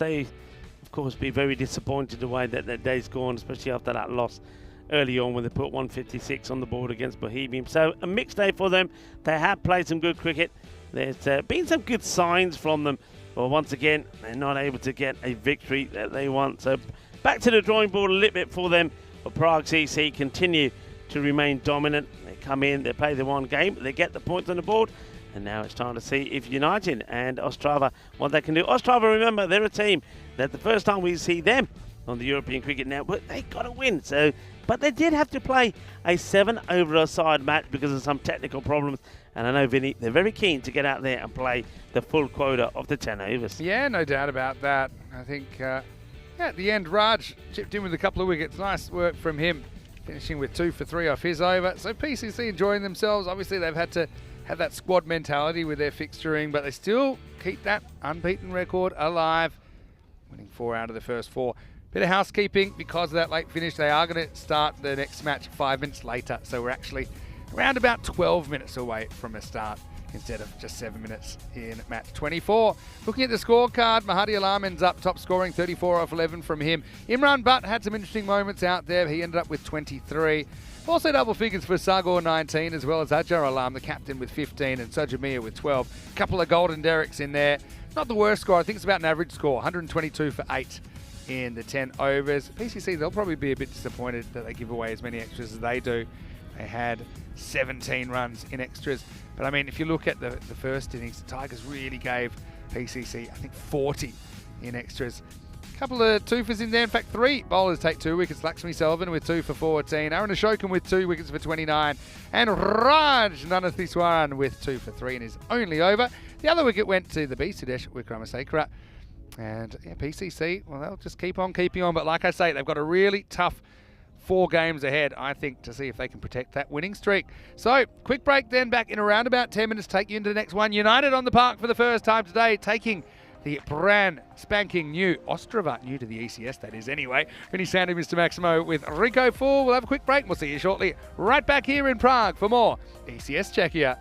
S4: be very disappointed the way that their day's gone, especially after that loss early on when they put 156 on the board against Bohemian. So a mixed day for them. They have played some good cricket. There's been some good signs from them, but once again they're not able to get a victory that they want. So back to the drawing board a little bit for them. But Prague CC continue to remain dominant. They come in, they play the one game, they get the points on the board. And now it's time to see if United and Ostrava, what they can do. Ostrava, remember, they're a team that the first time we see them on the European Cricket Network, they got to win. But they did have to play a 7-over-a-side match because of some technical problems. And I know, Vinny, they're very keen to get out there and play the full quota of the 10 overs.
S1: Yeah, no doubt about that. I think, at the end, Raj chipped in with a couple of wickets. Nice work from him, finishing with 2 for 3 off his over. So PCC enjoying themselves. Obviously, they've had to have that squad mentality with their fixturing, but they still keep that unbeaten record alive, winning 4 out of the first 4. Bit of housekeeping because of that late finish. They are going to start the next match 5 minutes later, so we're actually around about 12 minutes away from a start instead of just 7 minutes in match 24. Looking at the scorecard, Mahadi Alam ends up top scoring, 34 off 11 from him. Imran Butt had some interesting moments out there. He ended up with 23. Also double figures for Sagar, 19, as well as Ajra Alam, the captain, with 15, and Sajamir with 12. A couple of golden derricks in there. Not the worst score. I think it's about an average score, 122 for 8 in the 10 overs. PCC, they'll probably be a bit disappointed that they give away as many extras as they do. They had 17 runs in extras. But I mean, if you look at the first innings, the Tigers really gave PCC, I think, 40 in extras. A couple of twofers in there. In fact, 3 bowlers take 2 wickets. Lakshmi Selvan with 2 for 14. Aaron Ashokan with 2 wickets for 29. And Raj Nanathiswaran with 2 for 3 in his only over. The other wicket went to the B, Sudesh Wickramasekara. And yeah, PCC, well, they'll just keep on keeping on. But like I say, they've got a really tough 4 games ahead, I think, to see if they can protect that winning streak. So, quick break then, back in around about 10 minutes, take you into the next one. United on the park for the first time today, taking the brand spanking new Ostrava, new to the ECS, that is anyway. Vinny Sandy, Mr. Maximo with Rico Full. We'll have a quick break. We'll see you shortly right back here in Prague for more ECS Czechia.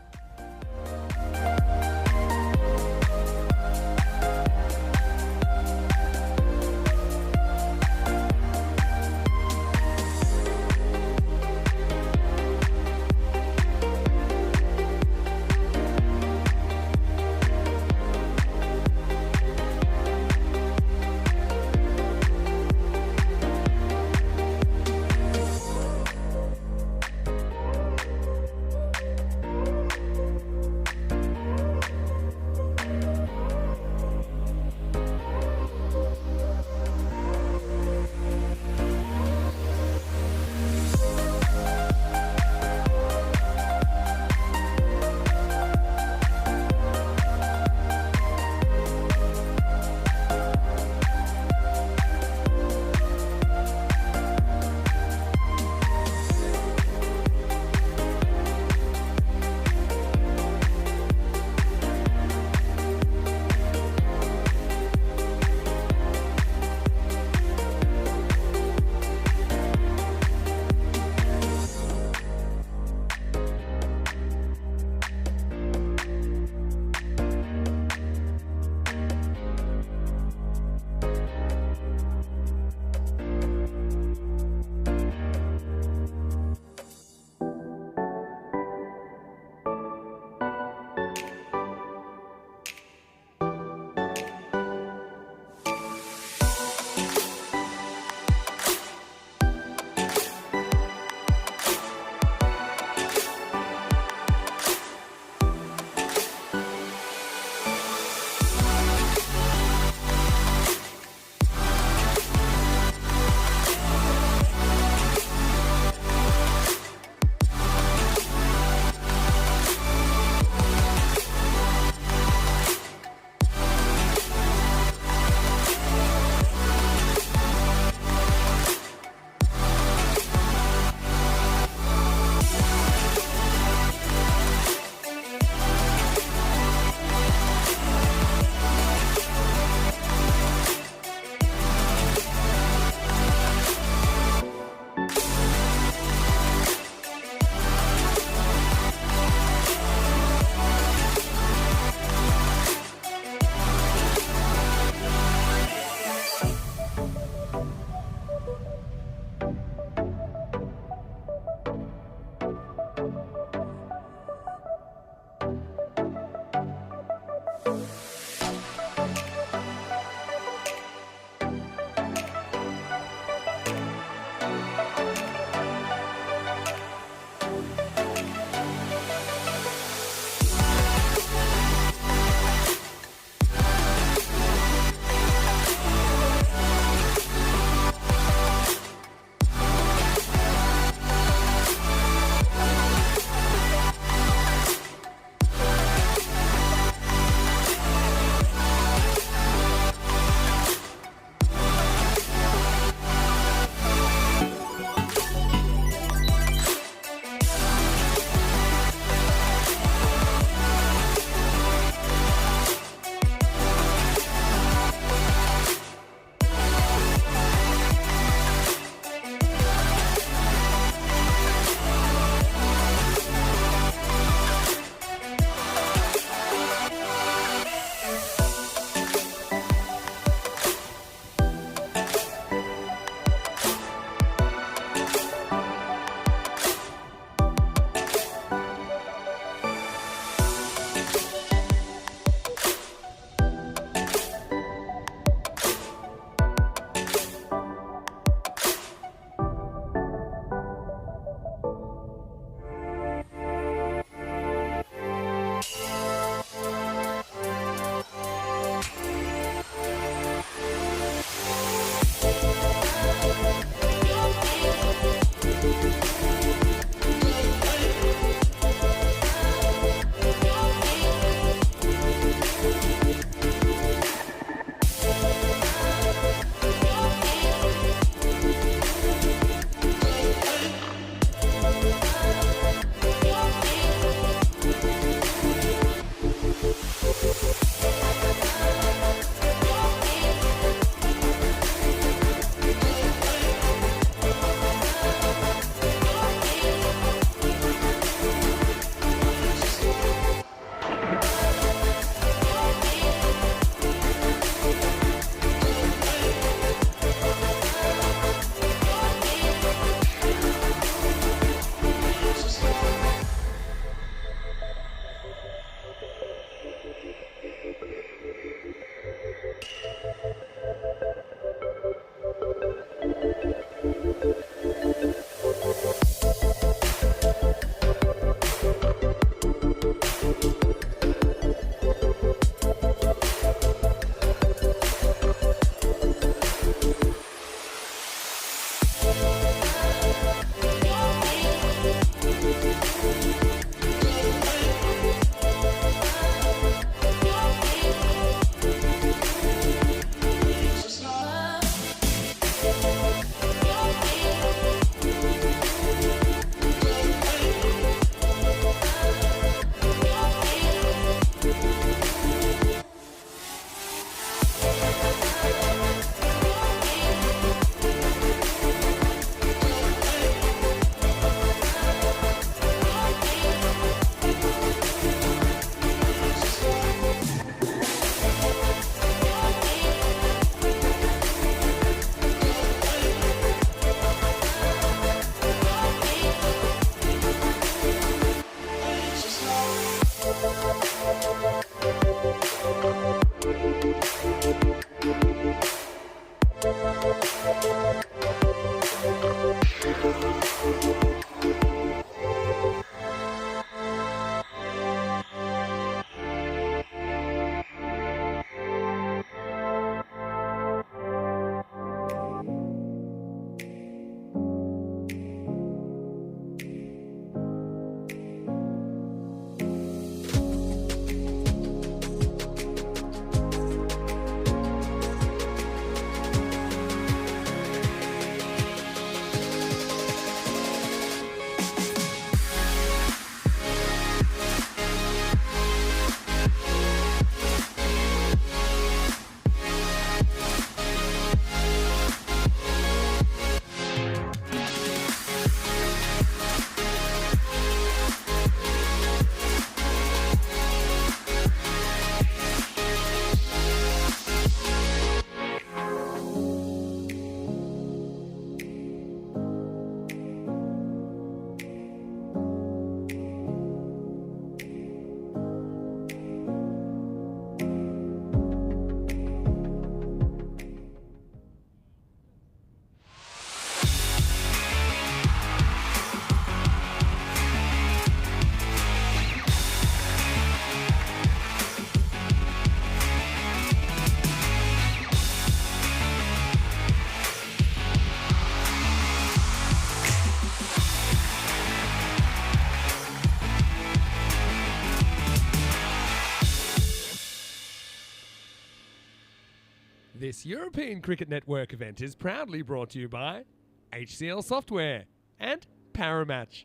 S2: This European Cricket Network event is proudly brought to you by HCL Software and Paramatch.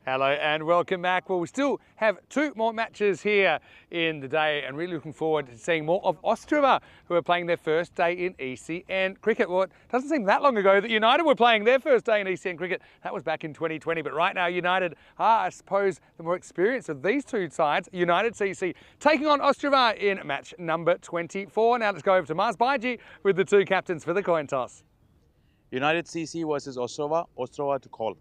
S1: Hello and welcome back. Well, we still have two more matches here in the day and really looking forward to seeing more of Ostrava, who are playing their first day in ECN cricket. Well, it doesn't seem that long ago that United were playing their first day in ECN cricket. That was back in 2020, but right now United are, I suppose, the more experienced of these two sides. United CC taking on Ostrava in match number 24. Now let's go over to Mars Baiji with the two captains for the coin toss.
S3: United CC versus Ostrava. Ostrava to call.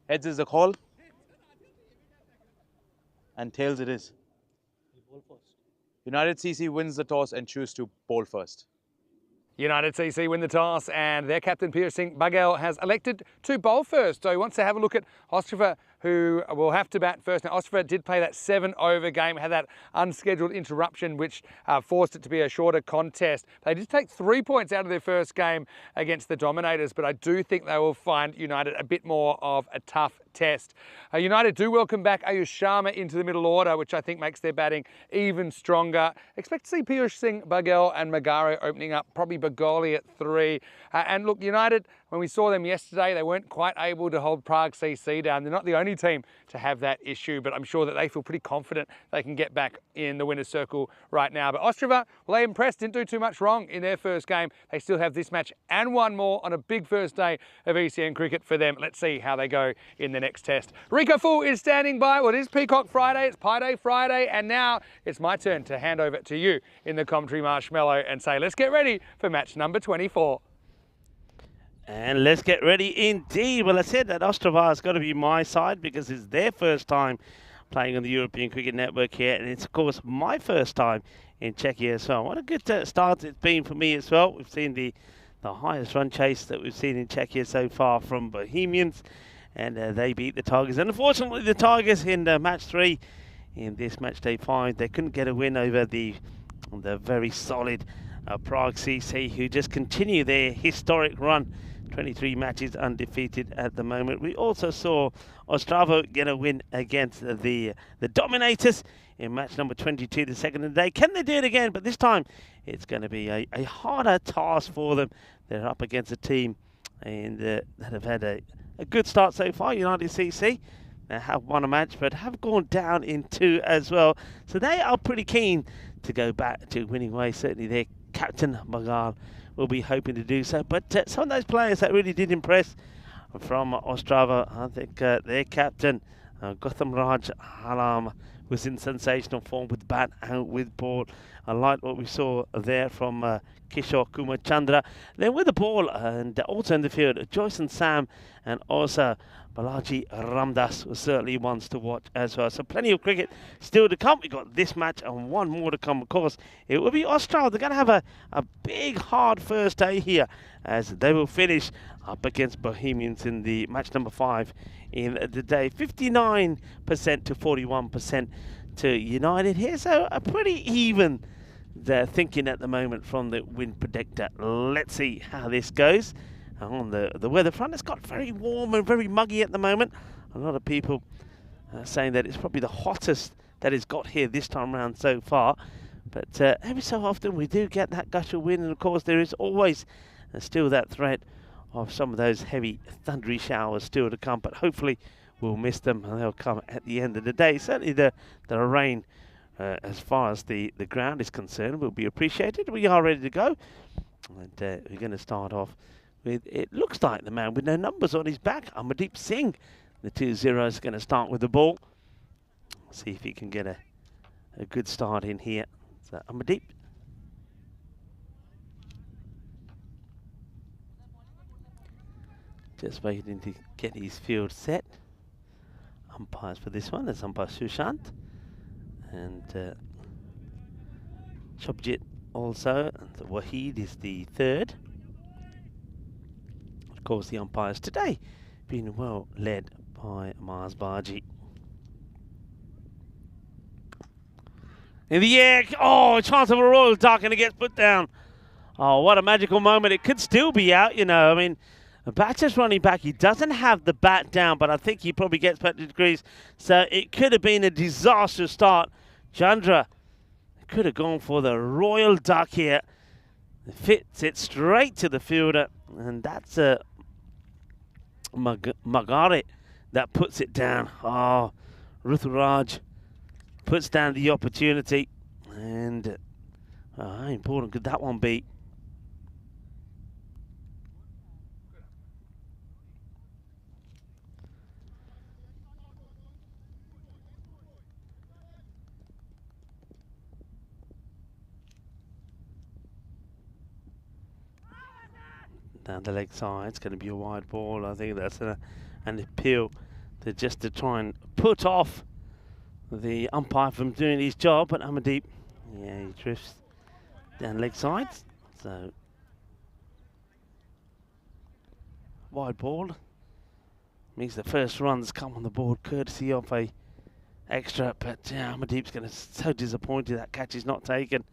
S3: Heads is the call, and tails it is. United CC wins the toss and choose to bowl first.
S1: United CC win the toss and their captain Peter Singh Bagel has elected to bowl first. So he wants to have a look at Ostrava, who will have to bat first. Now Ostrava did play that 7-over game, had that unscheduled interruption which forced it to be a shorter contest. They did take 3 points out of their first game against the Dominators, but I do think they will find United a bit more of a tough test. United do welcome back Ayush Sharma into the middle order, which I think makes their batting even stronger. Expect to see Piyush Singh Bagel and Magaro opening up, probably Bagoli at 3. And look, United, when we saw them yesterday, they weren't quite able to hold Prague CC down. They're not the only team to have that issue, but I'm sure that they feel pretty confident they can get back in the winner's circle right now. But Ostrava, well, they impressed, didn't do too much wrong in their first game. They still have this match and one more on a big first day of ECN cricket for them. Let's see how they go in the next test. Rico Full is standing by. Well, it is Peacock Friday, it's Pie Day Friday, and now it's my turn to hand over to you in the commentary marshmallow and say, let's get ready for match number 24.
S4: And let's get ready indeed. Well, I said that Ostrava has got to be my side because it's their first time playing on the European Cricket Network here, and it's of course my first time in Czechia as well. What a good start it's been for me as well. We've seen the highest run chase that we've seen in Czechia so far from Bohemians, and they beat the Tigers. And unfortunately, the Tigers in match 3 in this match day 5, they couldn't get a win over the very solid Prague CC, who just continue their historic run. 23 matches undefeated at the moment. We also saw Ostrava get a win against the Dominators in match number 22, the second of the day. Can they do it again? But this time it's going to be a harder task for them. They're up against a team and that have had a good start so far. United CC, they have won a match but have gone down in 2 as well. So they are pretty keen to go back to winning ways. Certainly their captain, Magal, will be hoping to do so. But some of those players that really did impress from Ostrava, I think their captain, Gautam Raj Halam, was in sensational form with bat and with ball. I like what we saw there from Kishore Kumar Chandra. Then with the ball and also in the field, Joyce and Sam and also Balaji Ramdas was certainly ones to watch as well. So plenty of cricket still to come. We've got this match and one more to come, of course. It will be Ostrava. They're going to have a big, hard first day here as they will finish up against Bohemians in the match number 5 in the day. 59% to 41% to United here. So a pretty even thinking at the moment from the wind predictor. Let's see how this goes. On the weather front, it's got very warm and very muggy at the moment. A lot of people saying that it's probably the hottest that it's got here this time around so far. But every so often we do get that gush of wind, and of course there is always still that threat of some of those heavy thundery showers still to come. But hopefully we'll miss them and they'll come at the end of the day. Certainly the rain, as far as the ground is concerned, will be appreciated. We are ready to go, and we're going to start off with, it looks like the man with no numbers on his back, Amardeep Singh. The 2-0 is going to start with the ball. See if he can get a good start in here. So Amardeep. Just waiting to get his field set. Umpires for this one, there's umpire Sushant. And Chobjit also. And Wahid is the 3rd. Of course, the umpires today being well led by Mars Baji. In the air, oh, chance of a royal duck, and it gets put down. Oh, what a magical moment. It could still be out, you know. I mean, the batter's running back. He doesn't have the bat down, but I think he probably gets back to degrees. So it could have been a disastrous start. Chandra could have gone for the royal duck here. Fits it straight to the fielder, and that's Magaret that puts it down. Oh, Ruthuraj puts down the opportunity, and how important could that one be? Down the leg side, it's going to be a wide ball. I think that's an appeal to try and put off the umpire from doing his job. But Amardeep, yeah, he drifts down leg side. So wide ball means the first runs come on the board courtesy of a extra. But yeah, Amardeep's going to so disappointed that catch is not taken.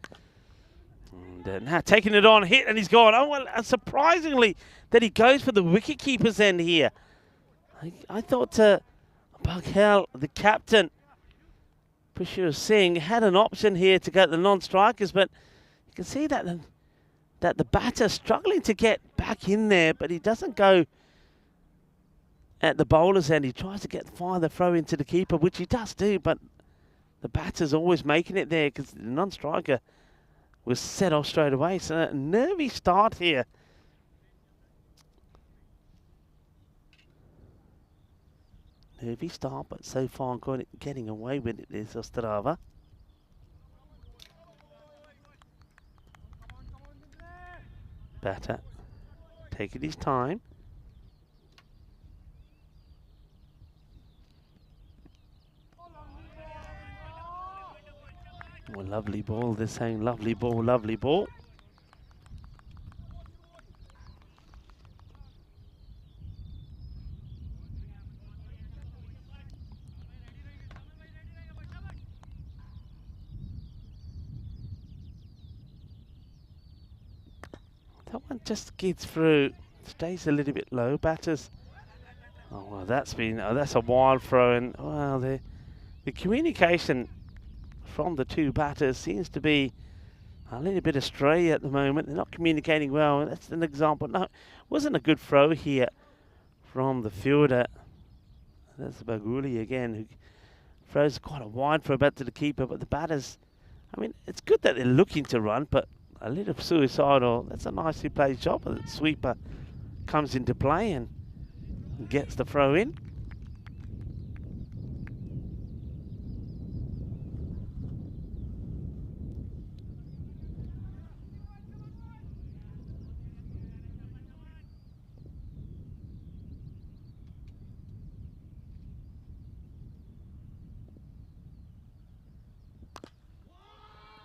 S4: And now taking it on, hit, and he's gone. Oh, well, surprisingly that he goes for the wicketkeeper's end here. I thought Baghel, the captain, Prashur Singh, had an option here to go to the non-strikers, but you can see that the batter's struggling to get back in there, but he doesn't go at the bowler's end. He tries to fire the throw into the keeper, which he does do, but the batter's always making it there because the non-striker was set off straight away. So a nervy start here. Nervy start, but so far getting away with it is Ostrava. Batter taking his time. Oh, lovely ball. They're saying lovely ball, lovely ball. That one just gets through. Stays a little bit low. Batters. Oh, well, that's a wild throw. And, well, the communication from the two batters seems to be a little bit astray at the moment. They're not communicating well. That's an example. No, it wasn't a good throw here from the fielder. That's Baguli again, who throws quite a wide throw back to the keeper. But the batters, I mean, it's good that they're looking to run, but a little suicidal. That's a nicely played shot, but the sweeper comes into play and gets the throw in.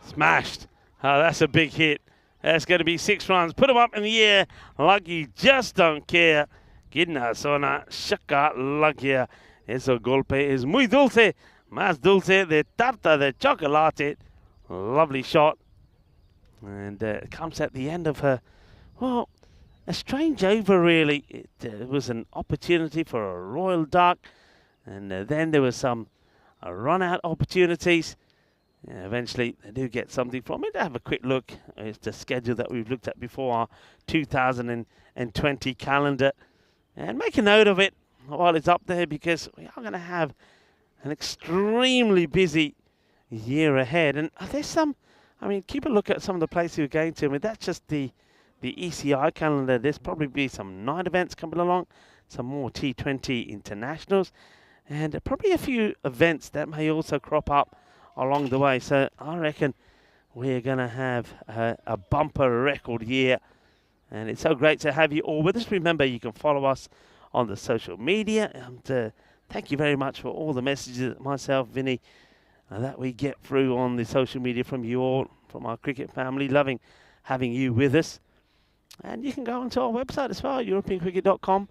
S4: Smashed. Oh, that's a big hit. That's going to be 6 runs. Put them up in the air like you just don't care. Quina zona, shaka lagia. Eso golpe es muy dulce. Más dulce de tarta de chocolate. Lovely shot. And it comes at the end of her, well, a strange over really. It was an opportunity for a royal duck. And then there was some run-out opportunities. Yeah, eventually, they do get something from it. Have a quick look. It's the schedule that we've looked at before, our 2020 calendar. And make a note of it while it's up there, because we are going to have an extremely busy year ahead. And there's some, I mean, keep a look at some of the places we're going to. I mean, that's just the ECI calendar. There's probably be some night events coming along, some more T20 internationals, and probably a few events that may also crop up along the way. So I reckon we're going to have a bumper record year. And it's so great to have you all with us. Remember, you can follow us on the social media. And thank you very much for all the messages that myself, Vinny, that we get through on the social media from you all, from our cricket family. Loving having you with us. And you can go onto our website as well, europeancricket.com,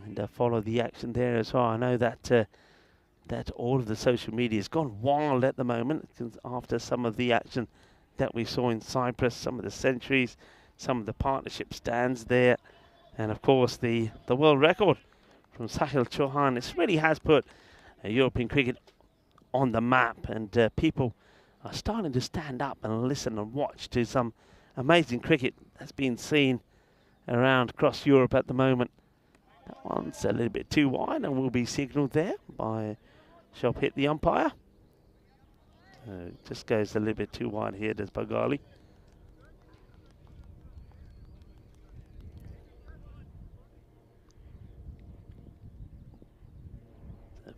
S4: and follow the action there as well. I know that that all of the social media has gone wild at the moment after some of the action that we saw in Cyprus, some of the centuries, some of the partnership stands there, and of course the world record from Sahil Chauhan. It really has put European cricket on the map, and people are starting to stand up and listen and watch to some amazing cricket that's being seen around across Europe at the moment. That one's a little bit too wide and will be signalled there by Shop hit the umpire. Just goes a little bit too wide here, does Bagali.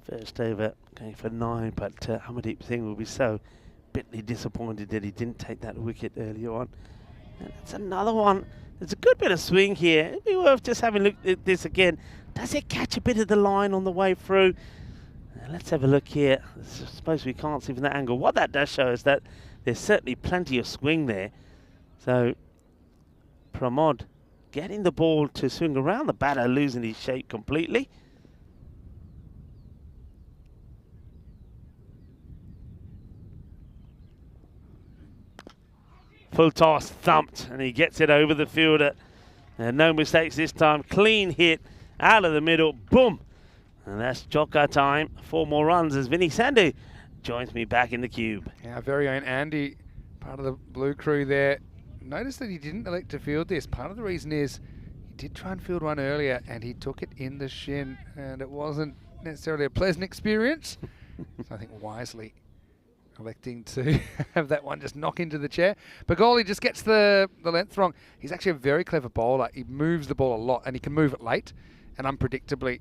S4: First over going for 9, but Amardeep Singh will be so bitterly disappointed that he didn't take that wicket earlier on. And that's another one. There's a good bit of swing here. It'd be worth just having a look at this again. Does it catch a bit of the line on the way through? Let's have a look here. I suppose we can't see from that angle. What that does show is that there's certainly plenty of swing there. So Pramod getting the ball to swing around the batter, losing his shape completely. Full toss, thumped, and he gets it over the fielder. And no mistakes this time. Clean hit out of the middle. Boom. And that's Joka time. 4 more runs as Vinny Sandhu joins me back in the cube.
S5: Our very own Andy, part of the blue crew there. Notice that he didn't elect to field this. Part of the reason is he did try and field one earlier and he took it in the shin, and it wasn't necessarily a pleasant experience. So I think wisely electing to have that one just knock into the chair. Bagoli just gets the length wrong. He's actually a very clever bowler. He moves the ball a lot and he can move it late and unpredictably.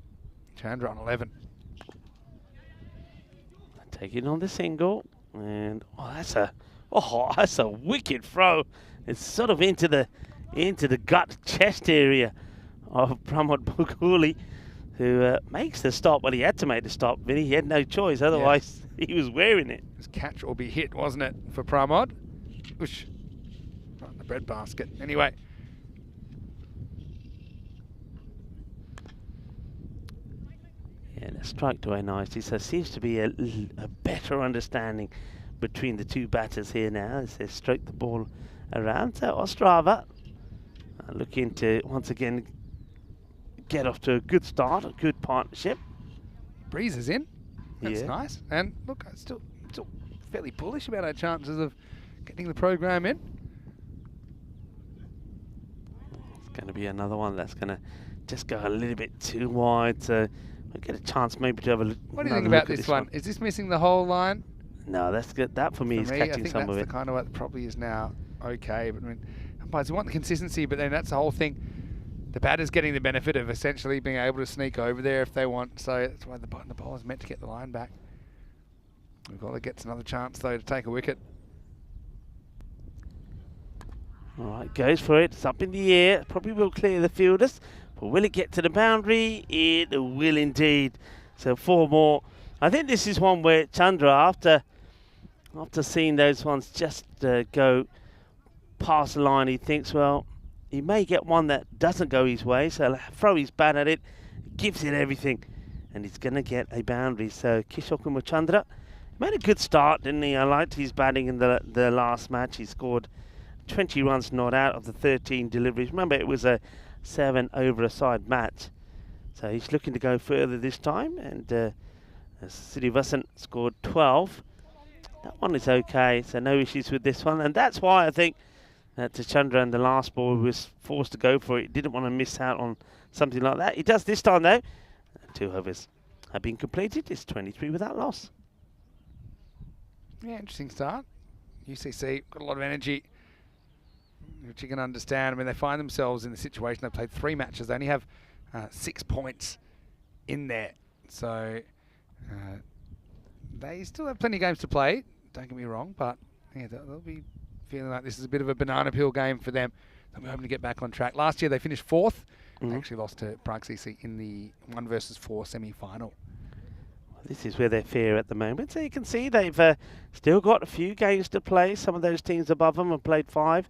S5: Chandra on 11.
S4: Taking on the single, and that's a wicked throw. It's sort of into the gut chest area of Pramod Baguli, who makes the stop. Well, he had to make the stop, Vinny. He had no choice. Otherwise, he was wearing it.
S5: It was catch or be hit, wasn't it, for Pramod? Whoosh. Right in the breadbasket. Anyway.
S4: Yeah, they striked away nicely. So there seems to be a better understanding between the two batters here now as they stroke the ball around. So Ostrava looking to, once again, get off to a good start, a good partnership.
S5: Breeze is in. That's
S4: Yeah.
S5: nice. And look, I'm still fairly bullish about our chances of getting the program in.
S4: It's going to be another one that's going to just go a little bit too wide. So we'll get a chance maybe to have a look.
S5: What do you think about this one? Is this missing the whole line?
S4: No, that's good. That for me is
S5: I
S4: catching
S5: think
S4: some
S5: that's
S4: of
S5: the
S4: it.
S5: kind of what probably is now okay. But I mean, umpires want the consistency, but then that's the whole thing. The batter's getting the benefit of essentially being able to sneak over there if they want. So that's why the bowler's meant to get the line back. The bowler gets another chance though to take a wicket.
S4: All right, goes for it. It's up in the air. Probably will clear the fielders. But will it get to the boundary? It will indeed. So 4 more. I think this is one where Chandra, after seeing those ones just go past the line, he thinks, well, he may get one that doesn't go his way. So he'll throw his bat at it, gives it everything, and he's going to get a boundary. So Kishore Kumar Chandra made a good start, didn't he? I liked his batting in the last match. He scored 20 runs not out of the 13 deliveries. Remember, it was a 7 over a side match. So he's looking to go further this time. And Srivasan scored 12. That one is okay, so no issues with this one. And that's why I think that Chandra in the last ball was forced to go for it. He didn't want to miss out on something like that. He does this time, though. 2 overs have been completed. It's 23 without loss.
S5: Yeah, interesting start. UCC got a lot of energy, which you can understand. I mean, they find themselves in the situation. They've played 3 matches. They only have 6 points in there. So they still have plenty of games to play. Don't get me wrong, but yeah, they'll be feeling like this is a bit of a banana peel game for them. They'll be hoping to get back on track. Last year they finished 4th. They actually lost to Prague CC in the 1 versus 4 semi-final.
S4: This is where they're fair at the moment. So you can see they've still got a few games to play. Some of those teams above them have played 5.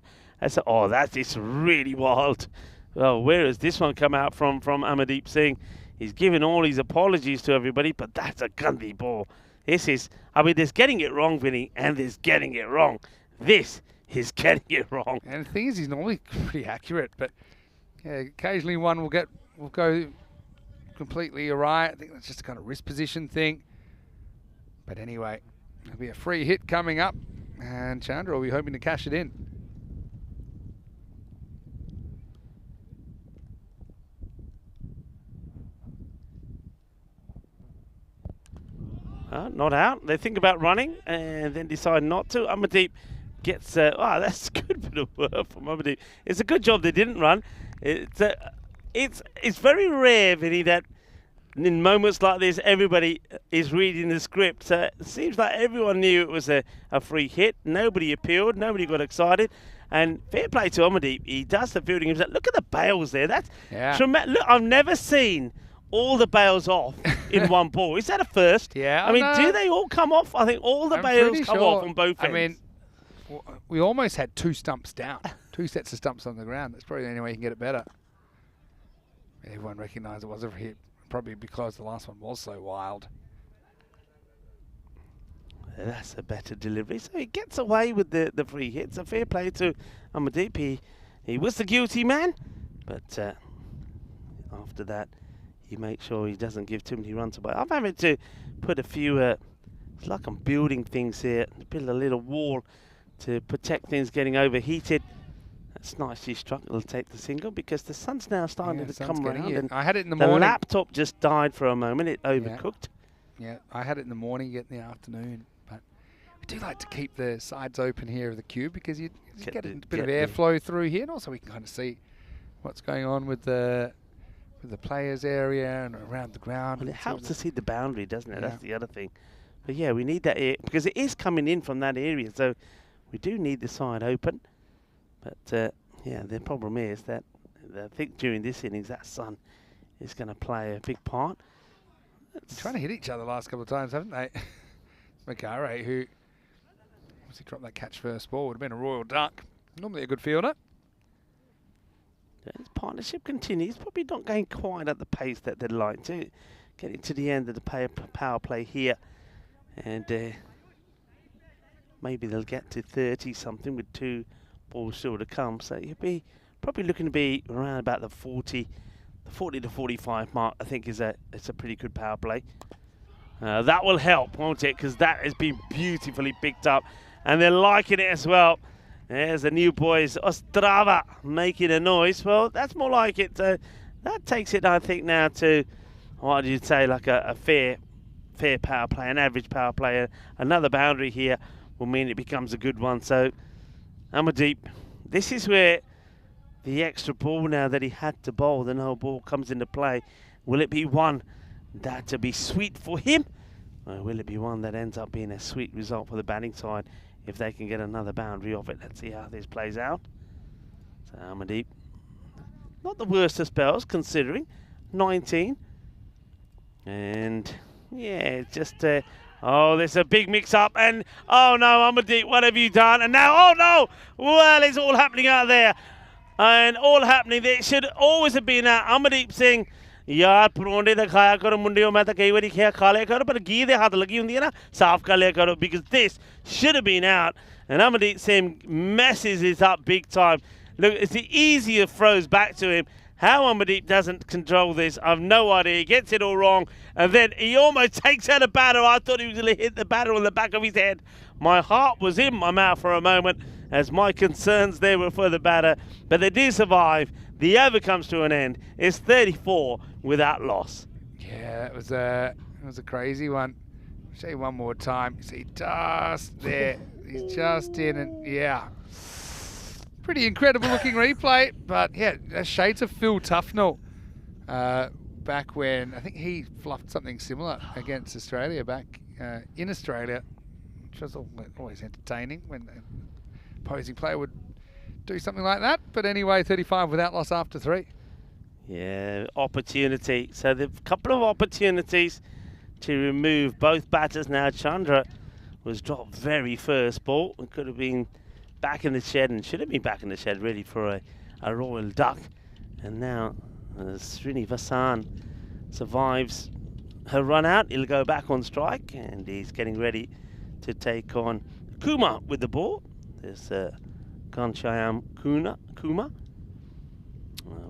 S4: Oh, that is really wild. Well, where has this one come out from Amardeep Singh? He's given all his apologies to everybody, but that's a Gandhi ball. This is, I mean, there's getting it wrong, Vinny, and there's getting it wrong. This is getting it wrong.
S5: And the thing is, he's normally pretty accurate, but yeah, occasionally one will go completely awry. I think that's just a kind of wrist position thing. But anyway, there'll be a free hit coming up, and Chandra will be hoping to cash it in.
S4: Not out. They think about running and then decide not to. Amardeep gets... that's a good bit of work from Amardeep. It's a good job they didn't run. It's very rare, Vinny, that in moments like this, everybody is reading the script. So it seems like everyone knew it was a free hit. Nobody appealed. Nobody got excited. And fair play to Amardeep. He does the fielding himself. Look at the bails there. That's tremendous. Look, I've never seen all the bails off in one ball. Is that a first?
S5: Yeah.
S4: I mean, do they all come off? I think all the bails come off on both ends.
S5: I mean, we almost had 2 stumps down. 2 sets of stumps on the ground. That's probably the only way you can get it better. Everyone recognised it was a hit, probably because the last one was so wild.
S4: That's a better delivery. So he gets away with the free hits. A fair play to Amardeep. He was the guilty man, but after that, he makes sure he doesn't give too many runs away. I'm having to put a few, it's like I'm building things here, build a little wall to protect things getting overheated. That's nicely struck. It'll take the single because the sun's now starting to come around. And
S5: I had it in the morning.
S4: The laptop just died for a moment. It overcooked.
S5: Yeah, I had it in the morning, yet in the afternoon. But we do like to keep the sides open here of the cube because you get a bit of airflow through here, and also we can kind of see what's going on with the players area and around the ground.
S4: Well, it helps to see the boundary, doesn't it? Yeah. That's the other thing. But yeah, we need that air because it is coming in from that area, so we do need the side open. But yeah, the problem is that I think during this innings that sun is going to play a big part.
S5: They're trying to hit each other the last couple of times, haven't they? Magare, who obviously dropped that catch first ball, would have been a royal duck. Normally a good fielder.
S4: His partnership continues, probably not going quite at the pace that they'd like to. Getting to the end of the power play here. And maybe they'll get to 30-something with 2 balls still to come. So you'll be probably looking to be around about the 40 to 45 mark, I think it's a pretty good power play. That will help, won't it? Because that has been beautifully picked up. And they're liking it as well. There's the new boys, Ostrava, making a noise. Well, that's more like it. That takes it, I think, now to, what do you say, like a fair power play, an average power play. Another boundary here will mean it becomes a good one. So, Amardeep, this is where the extra ball now that he had to bowl, the no ball comes into play. Will it be one that to be sweet for him? Or will it be one that ends up being a sweet result for the batting side if they can get another boundary off it? Let's see how this plays out. So Amardeep, not the worst of spells considering, 19. And yeah, just oh, there's a big mix-up, and oh no, Amardeep, what have you done? And now, oh no, well, it's all happening out there. And all happening, there should always have been out. Amardeep Singh, यार परोंठे तो खाया करो मुंडियों में तो कई बार खा लिया करो पर घी दे हाथ लगी होंदी है ना साफ कर लिया करो, because this should have been out. And Amardeep Singh messes it up big time. Look, it's the easier throws back to him. How Amardeep doesn't control this, I've no idea. He gets it all wrong, and then he almost takes out a batter. I thought he was going to hit the batter on the back of his head. My heart was in my mouth for a moment, as my concerns there were for the batter. But they do survive. The over comes to an end. It's 34 without loss.
S5: Yeah, it was a crazy one. I'll show you one more time. You see just there. He's just in, and yeah. Pretty incredible looking replay, but yeah, shades of Phil Tufnell back when I think he fluffed something similar against Australia back in Australia, which was always entertaining when an opposing player would do something like that. But anyway, 35 without loss after 3.
S4: Yeah, opportunity. So the couple of opportunities to remove both batters now. Chandra was dropped very first ball and could have been back in the shed, and should have been back in the shed really for a royal duck. And now Srinivasan survives her run out. He'll go back on strike, and he's getting ready to take on Kumar with the ball. There's Ghanshyam Kumar,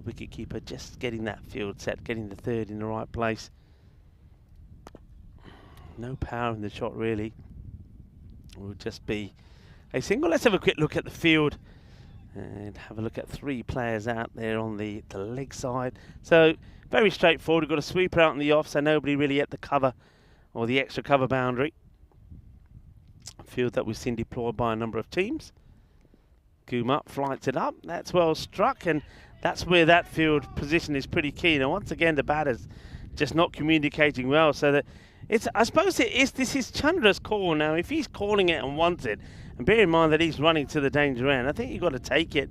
S4: wicket keeper, just getting that field set, getting the third in the right place. No power in the shot really. It will just be a single. Let's have a quick look at the field and have a look at 3 players out there on the leg side. So very straightforward. We've got a sweeper out in the off, so nobody really at the cover or the extra cover boundary. A field that we've seen deployed by a number of teams. Kumar flights it up. That's well struck, and that's where that field position is pretty key. Now once again, the batter's just not communicating well, so that I suppose this is Chandra's call now. If he's calling it and wants it, and bear in mind that he's running to the danger end, I think you've got to take it.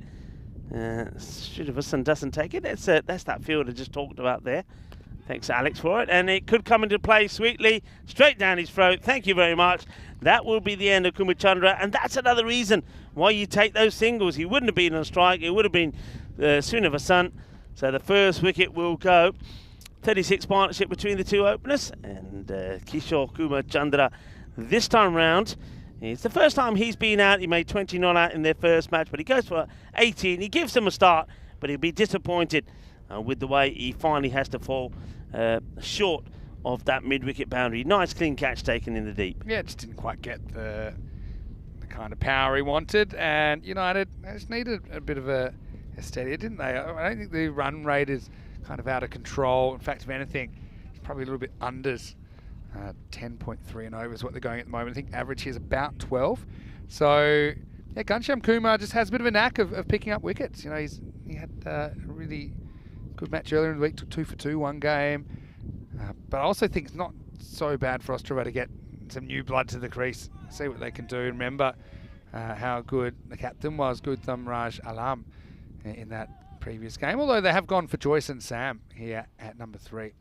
S4: Srinivasan doesn't take it. That's that field I just talked about there. Thanks, Alex, for it. And it could come into play sweetly, straight down his throat. Thank you very much. That will be the end of Kumar Chandra, and that's another reason why you take those singles. He wouldn't have been on strike. It would have been Srinivasan. So the first wicket will go. 36 partnership between the 2 openers, and Kishore Kumar Chandra this time round. It's the first time he's been out. He made 20 not out in their first match, but he goes for 18. He gives them a start, but he'll be disappointed with the way he finally has to fall short of that mid-wicket boundary. Nice clean catch taken in the deep.
S5: Yeah, just didn't quite get the kind of power he wanted, and United just needed a bit of a steadier, didn't they? I don't think the run rate is kind of out of control. In fact, if anything, it's probably a little bit unders. 10.3 and over is what they're going at the moment. I think average here is about 12. So, yeah, Ghanshyam Kumar just has a bit of a knack of picking up wickets. He had a really good match earlier in the week, took 2 for 2 one game. But I also think it's not so bad for Ostrava to get some new blood to the crease, see what they can do. Remember how good the captain was, Gautam Raj Alam, in that previous game, although they have gone for Joyce and Sam here at number 3.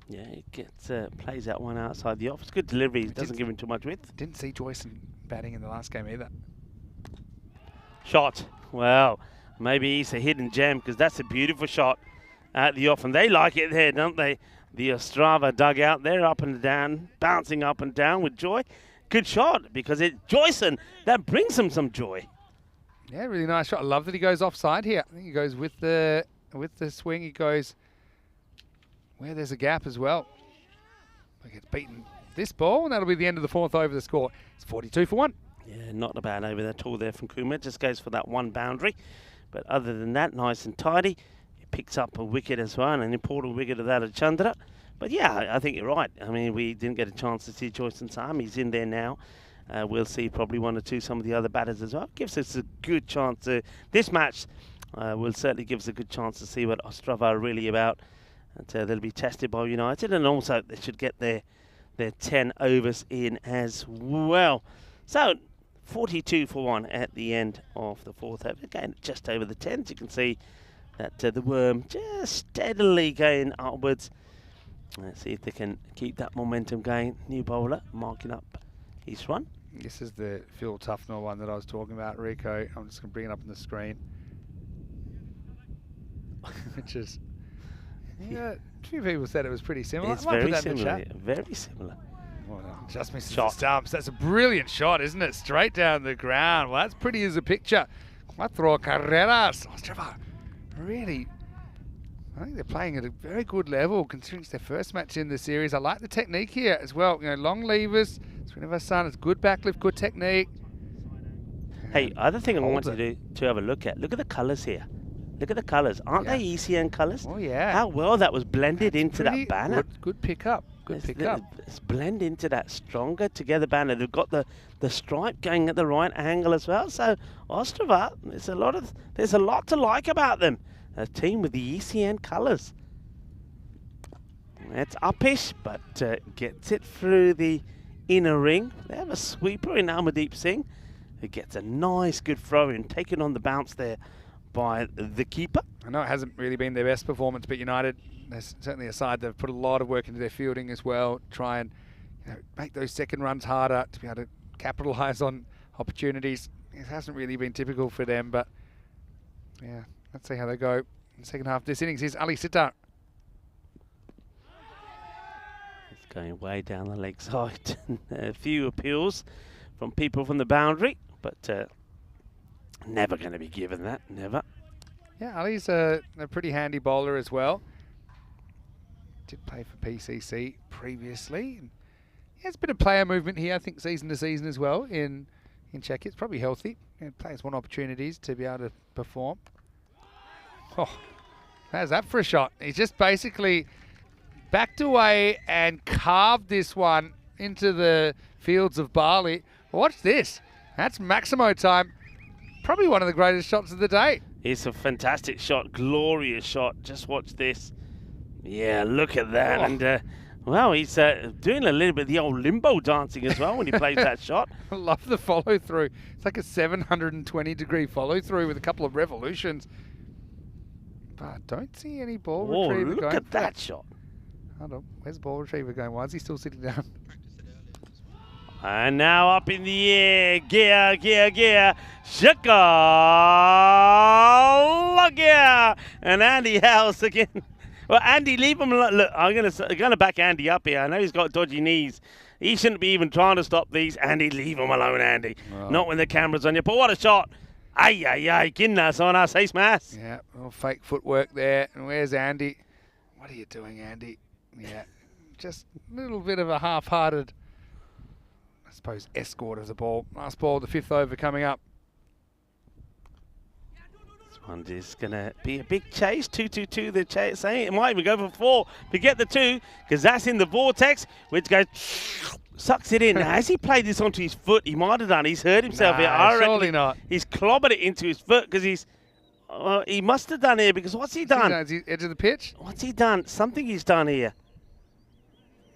S4: Yeah, he gets plays that one outside the off. It's good delivery. He doesn't give him too much width.
S5: Didn't see Joyce batting in the last game either.
S4: Shot. Well, maybe he's a hidden gem because that's a beautiful shot at the off. And they like it there, don't they? The Ostrava dugout. They're up and down, bouncing up and down with joy. Good shot because it's Joyson. That brings him some joy.
S5: Yeah, really nice shot. I love that he goes offside here. I think he goes with the swing. He goes where there's a gap as well. He gets beaten this ball, and that'll be the end of the 4th over. The score. It's 42 for 1.
S4: Yeah, not a bad over at all there from Kuma. Just goes for that one boundary. But other than that, nice and tidy. He picks up a wicket as well, and an important wicket of that of Chandra. But yeah, I think you're right. I mean, we didn't get a chance to see Joyce and Sam. He's in there now. We'll see probably 1 or 2 some of the other batters as well. Gives us a good chance to... This match will certainly give us a good chance to see what Ostrava are really about. And they'll be tested by United. And also they should get their 10 overs in as well. So 42 for 1 at the end of the 4th over. Again, just over the 10s. You can see that the worm just steadily going upwards. Let's see if they can keep that momentum going. New bowler marking up his run.
S5: This is the Phil Tufnell one that I was talking about, Rico. I'm just going to bring it up on the screen. Which is, yeah, a few people said it was pretty similar.
S4: It's very similar. Very similar.
S5: Well, just misses the stumps. That's a brilliant shot, isn't it? Straight down the ground. Well, that's pretty as a picture. Cuatro carreras. Ostrava, really, I think they're playing at a very good level considering it's their first match in the series. I like the technique here as well. You know, long levers. Srinivasan, it's good backlift, good technique.
S4: Hey, other thing I want you to have a look at. Look at the colours here. Look at the colours. Aren't they ECN colours?
S5: Oh, yeah.
S4: How well that was blended into that banner.
S5: Good pickup. Good pickup.
S4: It's blend into that stronger together banner. They've got the stripe going at the right angle as well. So Ostrava, there's a lot to like about them. A team with the ECN colours. It's uppish, but gets it through the inner ring. They have a sweeper in Amardeep Singh who gets a nice good throw in, taken on the bounce there by the keeper.
S5: I know it hasn't really been their best performance, but United, there's certainly a side that have put a lot of work into their fielding as well, try and make those second runs harder to be able to capitalise on opportunities. It hasn't really been typical for them, but yeah, let's see how they go in the second half of this innings. Here's Ali Sittar.
S4: It's going way down the leg side. A few appeals from people from the boundary, but never going to be given that, never.
S5: Yeah, Ali's a pretty handy bowler as well. Did play for PCC previously. And yeah, it's been a player movement here, I think, season to season as well in Czechia. It's probably healthy. Players want opportunities to be able to perform. Oh, how's that for a shot? He's just basically backed away and carved this one into the fields of Bali. Watch this. That's Maximo time. Probably one of the greatest shots of the day.
S4: It's a fantastic shot, glorious shot. Just watch this. Yeah, look at that. Oh. And, well, he's doing a little bit of the old limbo dancing as well when he plays that shot.
S5: I love the follow-through. It's like a 720-degree follow-through with a couple of revolutions. But I don't see any ball retriever going.
S4: Look at that shot.
S5: Hold on. Where's the ball retriever going? Why is he still sitting down?
S4: And now up in the air, gear, Czechia, and Andy House again. Well, Andy, leave him alone. Look, I'm gonna back Andy up here. I know he's got dodgy knees. He shouldn't be even trying to stop these. Andy, leave him alone, Andy. Oh. Not when the camera's on you. But what a shot! Ay, ginnas on us, ace mass.
S5: Yeah, well, fake footwork there. And where's Andy? What are you doing, Andy? Yeah, just a little bit of a half-hearted, I suppose, escort of the ball. Last ball, the 5th over coming up.
S4: This one is going to be a big chase. 2-2-2, the chase. Saying it might even go for 4 to get the 2, because that's in the vortex, which goes, sucks it in. Now, has he played this onto his foot? He might have done. He's hurt himself here. I
S5: surely not.
S4: He's clobbered it into his foot because he must have done here, because what's he done?
S5: Is he edge of the pitch?
S4: What's he done? Something he's done here.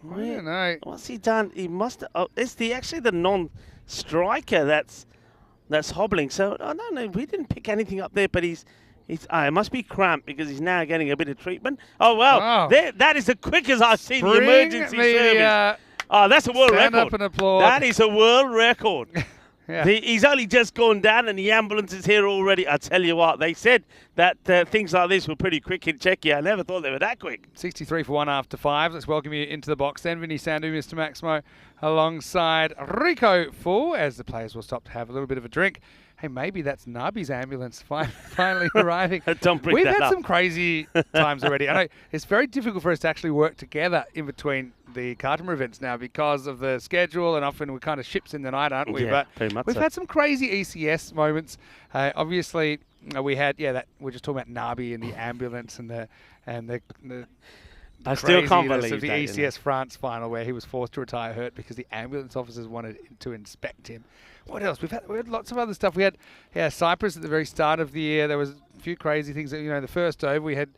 S5: I don't know.
S4: What's he done? He must have. Oh, it's actually the non-striker that's hobbling. So I don't know. We didn't pick anything up there, but he's It must be cramped because he's now getting a bit of treatment. Oh, well,
S5: Wow.
S4: that is the quickest I've seen the
S5: Bring
S4: emergency
S5: the,
S4: service. Oh, that's a world
S5: stand
S4: record.
S5: up and applaud.
S4: That is a world record.
S5: Yeah.
S4: He's only just gone down and the ambulance is here already. I tell you what, they said that things like this were pretty quick in Czechia. I never thought they were that quick.
S5: 63 for 1 after 5. Let's welcome you into the box then. Vinny Sandu, Mr. Maximo, alongside Rico Full, as the players will stop to have a little bit of a drink. Hey, maybe that's Nabi's ambulance finally arriving.
S4: Don't bring
S5: We've
S4: that
S5: had
S4: up.
S5: some crazy times already. I know it's very difficult for us to actually work together in between the Khartoum events now because of the schedule, and often we're kind of ships in the night, aren't we?
S4: Yeah,
S5: But
S4: very much
S5: we've
S4: so.
S5: had some crazy ECS moments. Obviously, we had that we're just talking about Nabi and the ambulance and the
S4: I still can't
S5: craziness
S4: believe
S5: of the
S4: that, you know.
S5: ECS France final where he was forced to retire hurt because the ambulance officers wanted to inspect him. What else? We had lots of other stuff. We had Cyprus at the very start of the year. There was a few crazy things. The first over we had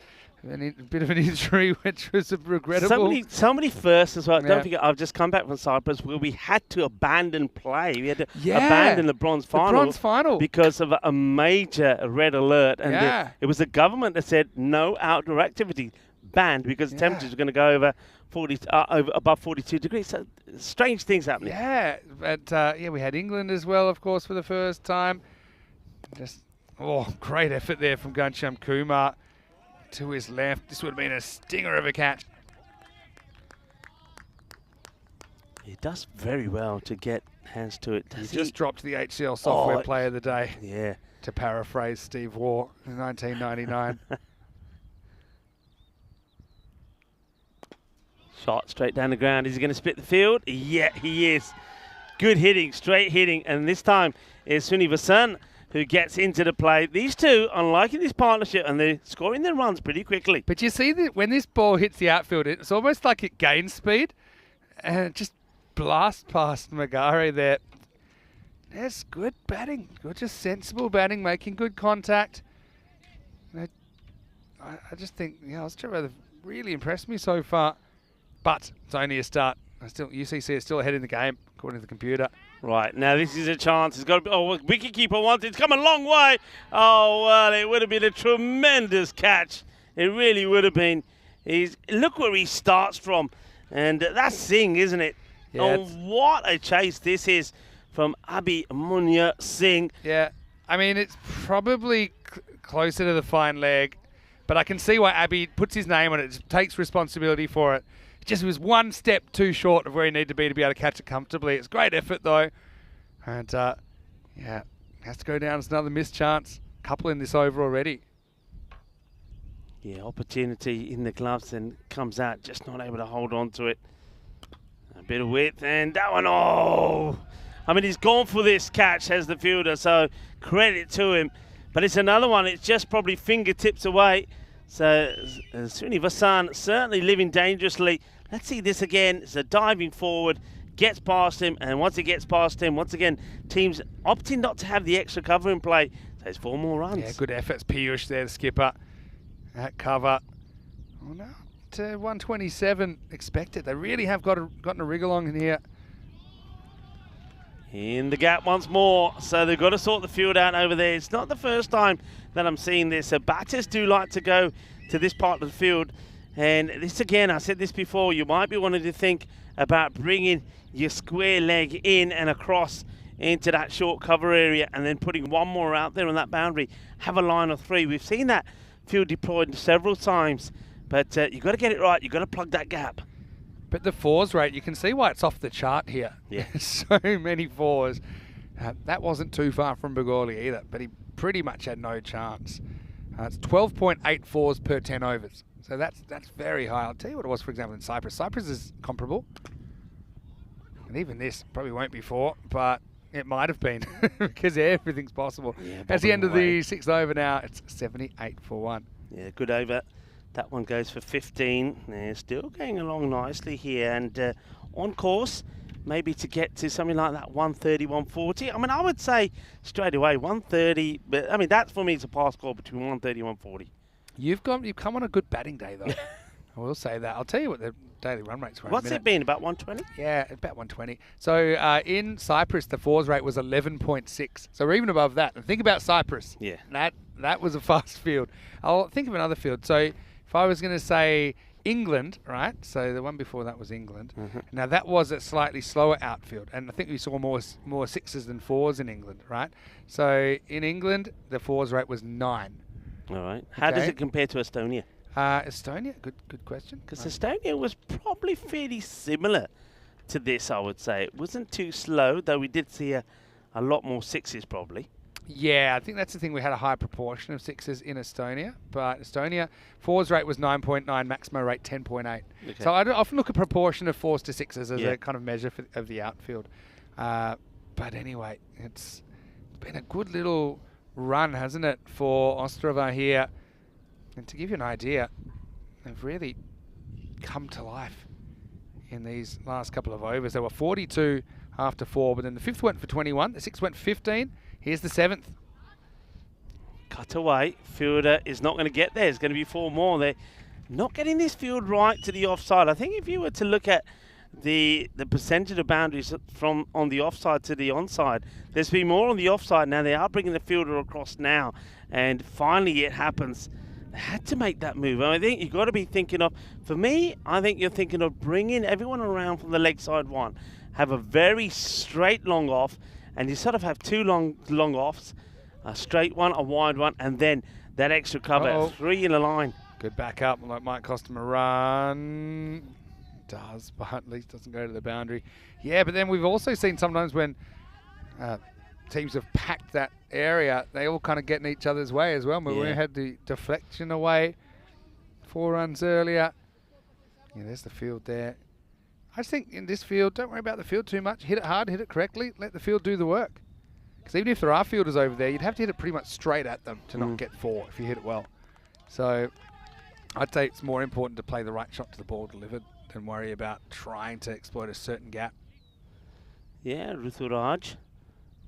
S5: a bit of an injury, which was regrettable.
S4: So many firsts as well.
S5: Yeah.
S4: Don't forget, I've just come back from Cyprus where we had to abandon play. We had to
S5: Yeah.
S4: abandon the bronze final. Because of a major red alert. And
S5: Yeah.
S4: it was the government that said no outdoor activity banned because the temperatures were going to go over above 42 degrees. So strange things happening.
S5: Yeah, but we had England as well, of course, for the first time. Great effort there from Ghanshyam Kumar to his left. This would have been a stinger of a catch.
S4: He does very well to get hands to it.
S5: He just dropped the HCL Software
S4: Oh,
S5: Player of the Day,
S4: Yeah.
S5: to paraphrase Steve Waugh in 1999.
S4: Shot straight down the ground. Is he going to split the field? Yeah, he is. Good hitting, straight hitting. And this time it's Srinivasan who gets into the play. These two, unlike in this partnership, and they're scoring their runs pretty quickly.
S5: But you see that when this ball hits the outfield, it's almost like it gains speed and it just blasts past Magare there. That's good batting. Good, just sensible batting, making good contact. I just think, Australia have really impressed me so far. But it's only a start. UCC is still ahead in the game, according to the computer.
S4: Right, now this is a chance. It's got to be, wicketkeeper wants it. It's come a long way. Oh, well, it would have been a tremendous catch. It really would have been. Look where he starts from. And that's Singh, isn't it?
S5: Yeah,
S4: Oh, what a chase this is from Abhi Munya Singh.
S5: Yeah, I mean, it's probably closer to the fine leg, but I can see why Abhi puts his name on it, takes responsibility for it. Just was one step too short of where he needed to be able to catch it comfortably. It's great effort, though. And, has to go down as another missed chance. Couple in this over already.
S4: Yeah, opportunity in the gloves and comes out, just not able to hold on to it. A bit of width, and that one, I mean, he's gone for this catch as the fielder, so credit to him. But it's another one, it's just probably fingertips away. So Srinivasan certainly living dangerously. Let's see this again. It's a diving forward, gets past him, and once it gets past him, once again, teams opting not to have the extra cover in play. So it's 4 more runs.
S5: Yeah, good efforts. Piyush there, the skipper. That cover. Oh, no. To 127 expected. They really have gotten a wriggle on in here.
S4: In the gap once more, so they've got to sort the field out over there. It's not the first time that I'm seeing this. So batters do like to go to this part of the field. And this again, I said this before, you might be wanting to think about bringing your square leg in and across into that short cover area and then putting one more out there on that boundary. Have a line of 3. We've seen that field deployed several times, but you've got to get it right. You've got to plug that gap.
S5: But the 4s rate, you can see why it's off the chart here.
S4: Yeah.
S5: So many 4s. That wasn't too far from Begorley either, but he pretty much had no chance. It's 12.8 4s per 10 overs. So that's very high. I'll tell you what it was, for example, in Cyprus. Cyprus is comparable. And even this probably won't be 4, but it might have been because everything's possible.
S4: Yeah,
S5: At the end of
S4: bobbing away.
S5: the 6th over now, it's 78 for 1.
S4: Yeah, good over. That one goes for 15. They're still going along nicely here and on course maybe to get to something like that 130, 140. I mean, I would say straight away 130, but I mean, that for me is a pass score between 130 and 140.
S5: You've come on a good batting day, though. I will say that. I'll tell you what the daily run rates were.
S4: What's it been, about 120?
S5: Yeah, about 120. So in Cyprus, the fours rate was 11.6. So we're even above that. And think about Cyprus.
S4: Yeah.
S5: That was a fast field. I'll think of another field. So if I was going to say England, right? So the one before that was England. Now that was a slightly slower outfield, and I think we saw more sixes than fours in England, right? So in England, the fours rate was 9.
S4: All right. How does it compare to Estonia?
S5: Estonia, good question.
S4: Because Estonia was probably fairly similar to this, I would say. It wasn't too slow, though we did see a lot more sixes probably.
S5: Yeah, I think that's the thing. We had a high proportion of sixes in Estonia, but Estonia, fours rate was 9.9, Maximo rate 10.8. Okay. So I often look at proportion of fours to sixes as a kind of measure of the outfield. But anyway, it's been a good little run, hasn't it, for Ostrava here? And to give you an idea, they've really come to life in these last couple of overs. There were 42 after 4, but then the 5th went for 21, the 6th went for 15. Here's the 7th.
S4: Cut away. Fielder is not going to get there. It's going to be 4 more. They're not getting this field right to the offside. I think if you were to look at the percentage of boundaries from on the offside to the onside, there's been more on the offside now. They are bringing the fielder across now, and finally it happens. They had to make that move. And I think you've got to be thinking of, for me, I think you're thinking of bringing everyone around from the leg side one. Have a very straight long off, and you sort of have 2 long offs, a straight one, a wide one, and then that extra cover, 3 in a line.
S5: Good back up, like might cost him a run. Does, but at least doesn't go to the boundary. Yeah, but then we've also seen sometimes when teams have packed that area, they all kind of get in each other's way as well. We had the deflection away 4 runs earlier. Yeah, there's the field there. I just think in this field, don't worry about the field too much. Hit it hard, hit it correctly, let the field do the work. Because even if there are fielders over there, you'd have to hit it pretty much straight at them to not get 4 if you hit it well. So I'd say it's more important to play the right shot to the ball delivered than worry about trying to exploit a certain gap.
S4: Yeah, Ruthuraj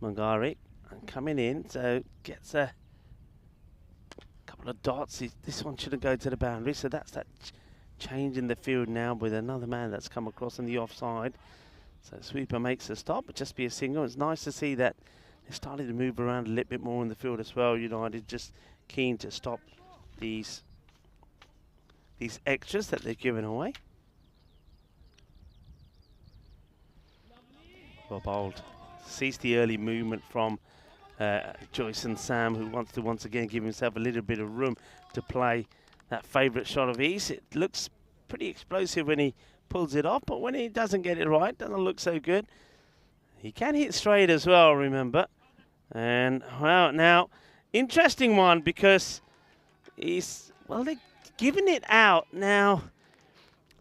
S4: Mangari coming in, so gets a couple of dots. This one shouldn't go to the boundary, so that's that change in the field now with another man that's come across on the offside. So sweeper makes a stop, but just be a single. It's nice to see that they're starting to move around a little bit more in the field as well. United just keen to stop these extras that they're giving away. Well bowled. Sees the early movement from Joyce and Sam, who wants to once again give himself a little bit of room to play that favourite shot of his. It looks pretty explosive when he pulls it off, but when he doesn't get it right, doesn't look so good. He can hit straight as well, remember. And, well, now, interesting one because they're giving it out. Now,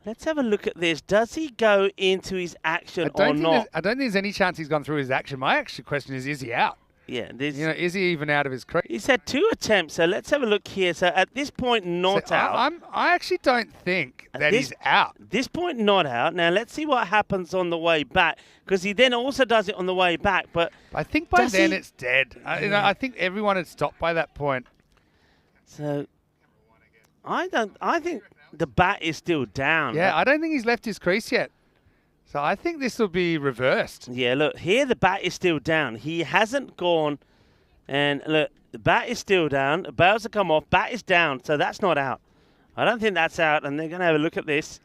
S4: let's have a look at this. Does he go into his action or not?
S5: I don't think there's any chance he's gone through his action. My actual question is he out?
S4: Yeah,
S5: is he even out of his crease?
S4: He's had 2 attempts, so let's have a look here. So at this point, not out.
S5: I actually don't think that he's out.
S4: At this point, not out. Now let's see what happens on the way back, because he then also does it on the way back. But
S5: I think by then it's dead. I think everyone had stopped by that point.
S4: So I think the bat is still down.
S5: Yeah, I don't think he's left his crease yet. So I think this will be reversed.
S4: Yeah, look, here the bat is still down. He hasn't gone, and look, the bat is still down. The bails have come off, bat is down, so that's not out. I don't think that's out, and they're going to have a look at this.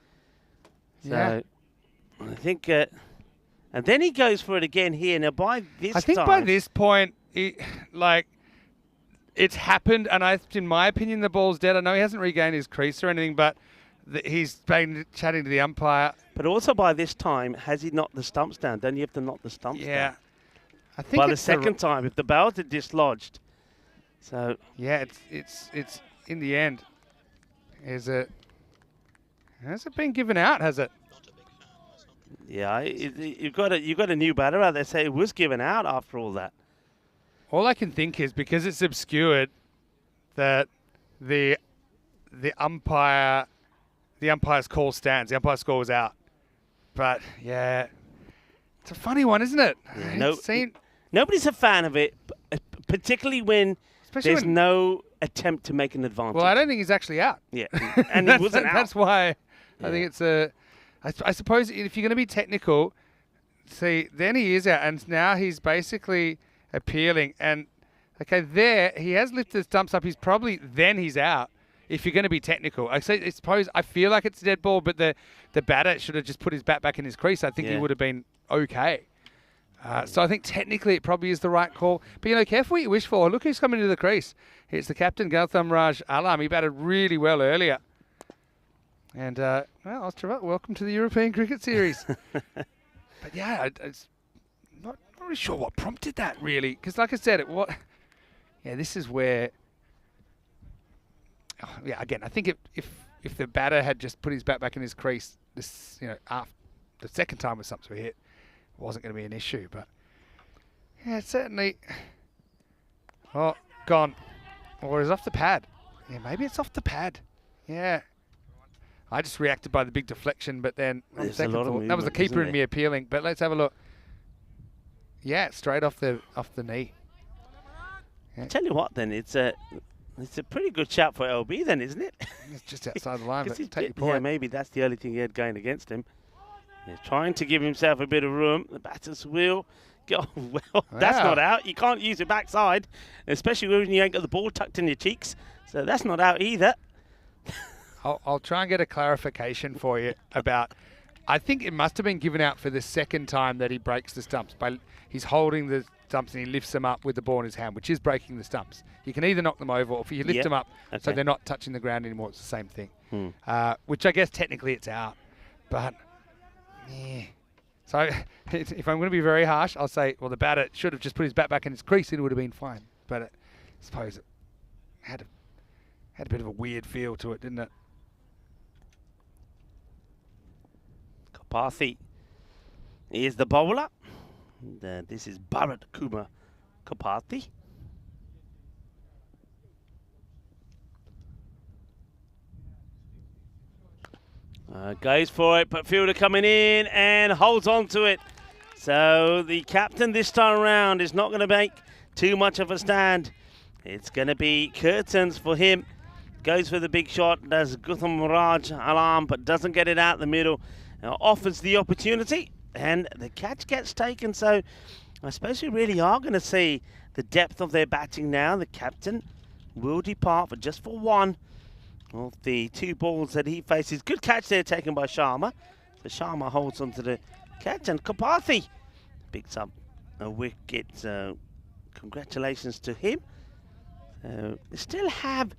S4: So I think, and then he goes for it again here. Now by this
S5: by this point, it's happened, and in my opinion, the ball's dead. I know he hasn't regained his crease or anything, but he's been chatting to the umpire.
S4: But also by this time, has he knocked the stumps down? Don't you have to knock the stumps down?
S5: Yeah. I think
S4: by the second time, if the bails are dislodged. So
S5: yeah, it's in the end. Has it been given out, has it?
S4: Yeah, you've got a new batter out there say it was given out after all that.
S5: All I can think is because it's obscured that the umpire's call stands. The umpire's score was out. But yeah, it's a funny one, isn't it?
S4: Yeah, nobody's a fan of it, particularly when there's no attempt to make an advantage.
S5: Well, I don't think he's actually out.
S4: Yeah, and he wasn't out.
S5: That's why I think it's I suppose if you're going to be technical, see, then he is out, and now he's basically appealing. And okay, there he has lifted the stumps up. He's out. If you're going to be technical, I suppose I feel like it's a dead ball, but the batter should have just put his bat back in his crease. I think he would have been okay. So I think technically it probably is the right call. But, careful what you wish for. Look who's coming into the crease. It's the captain, Gautam Raj Alam. He batted really well earlier. And, welcome to the European Cricket Series. But, yeah, it's not really sure what prompted that, really. Because, like I said, this is where... again, I think if the batter had just put his bat back in his crease, after the second time the stumps were hit, it wasn't going to be an issue. But yeah, certainly. Oh, gone. Or is it off the pad? Yeah, maybe it's off the pad. Yeah. I just reacted by the big deflection, but then on the second thought, that was the keeper in me appealing. But let's have a look. Yeah, straight off the knee. Yeah.
S4: Tell you what, then it's a pretty good shout for LB, then, isn't it?
S5: It's just outside the line, but take your
S4: yeah,
S5: point.
S4: maybe that's the only thing he had going against him. He's trying to give himself a bit of room. The batters will go, that's not out. You can't use your backside, especially when you ain't got the ball tucked in your cheeks. So that's not out either.
S5: I'll try and get a clarification for you about... I think it must have been given out for the second time that he breaks the stumps. He's holding the stumps and he lifts them up with the ball in his hand, which is breaking the stumps. You can either knock them over or if you lift them up so they're not touching the ground anymore, it's the same thing. Which I guess technically it's out. But, yeah. So if I'm going to be very harsh, I'll say, well, the batter should have just put his bat back in his crease. It would have been fine. But I suppose it had a bit of a weird feel to it, didn't it?
S4: Kapathi is the bowler. And, this is Bharat Kumar Kapathi. Goes for it, but fielder coming in and holds on to it. So the captain this time around is not going to make too much of a stand. It's going to be curtains for him. Goes for the big shot, does Gautam Raj Alam, but doesn't get it out the middle. Offers the opportunity, and the catch gets taken. So I suppose we really are going to see the depth of their batting now. The captain will depart for just for one of the two balls that he faces. Good catch there taken by Sharma. So Sharma holds onto the catch, and Kapathi picks up a wicket. So congratulations to him. They still have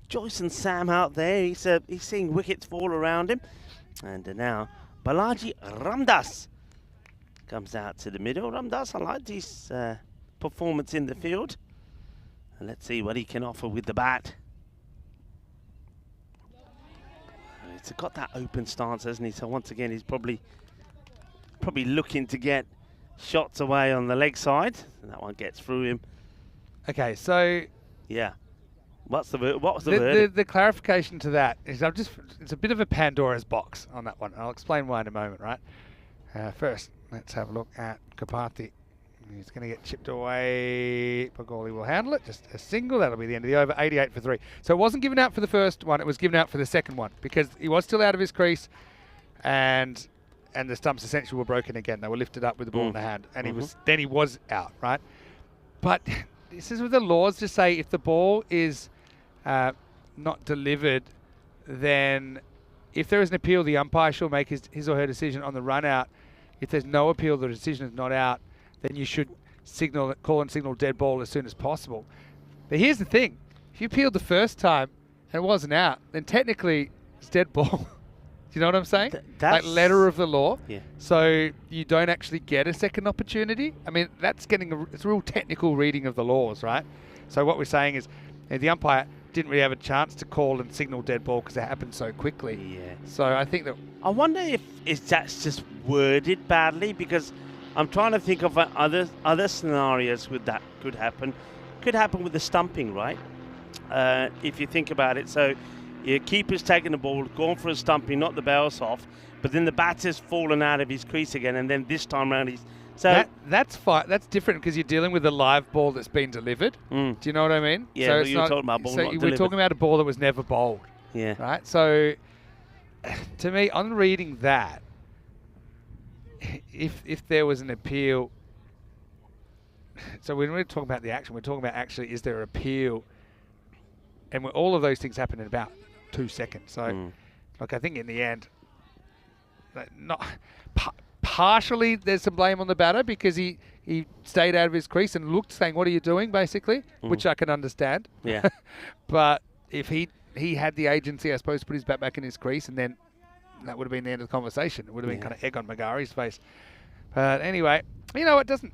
S4: Joyce and Sam out there. He's seeing wickets fall around him. And now Balaji Ramdas comes out to the middle. Ramdas, I like his performance in the field. And let's see what he can offer with the bat. He's got that open stance, hasn't he? So once again, he's probably looking to get shots away on the leg side. And that one gets through him.
S5: Okay, so...
S4: Yeah. What was the verdict?
S5: The clarification to that is it's a bit of a Pandora's box on that one. I'll explain why in a moment, right? First, let's have a look at Kapathi. He's going to get chipped away. Pagoli will handle it. Just a single. That'll be the end of the over. 88 for 3. So it wasn't given out for the first one. It was given out for the second one because he was still out of his crease, and the stumps essentially were broken again. They were lifted up with the ball in the hand, and he was out, right? But this is with the laws to say if the ball is not delivered, then if there is an appeal, the umpire shall make his or her decision on the run out. If there's no appeal, the decision is not out, then you should call and signal dead ball as soon as possible. But here's the thing. If you appealed the first time and it wasn't out, then technically it's dead ball. Do you know what I'm saying? Like letter of the law. Yeah. So you don't actually get a second opportunity. I mean, that's it's a real technical reading of the laws, right? So what we're saying is the umpire didn't really have a chance to call and signal dead ball because it happened so quickly. Yeah. So I think that...
S4: I wonder if that's just worded badly, because I'm trying to think of other scenarios where that could happen. Could happen with the stumping, right? If you think about it. So your keeper's taking the ball, going for a stumping, knocked the bells off, but then the batter's fallen out of his crease again, and then this time around he's So
S5: that's fine. That's different because you're dealing with a live ball that's been delivered. Do you know what I mean?
S4: Yeah,
S5: so
S4: but
S5: it's
S4: you're talking about ball not
S5: we're
S4: delivered.
S5: talking about a ball that was never bowled.
S4: Yeah.
S5: Right. So to me, on reading that, if there was an appeal, so when we're talking about the action, we're talking about actually is there an appeal, and all of those things happen in about 2 seconds. So, like I think in the end, not partially there's some blame on the batter because he stayed out of his crease and looked, saying, "What are you doing?" basically, which I can understand.
S4: Yeah.
S5: But if he had the agency, I suppose, to put his bat back in his crease, and then that would have been the end of the conversation. It would have been kind of egg on McGarry's face. But anyway, you know, hope it doesn't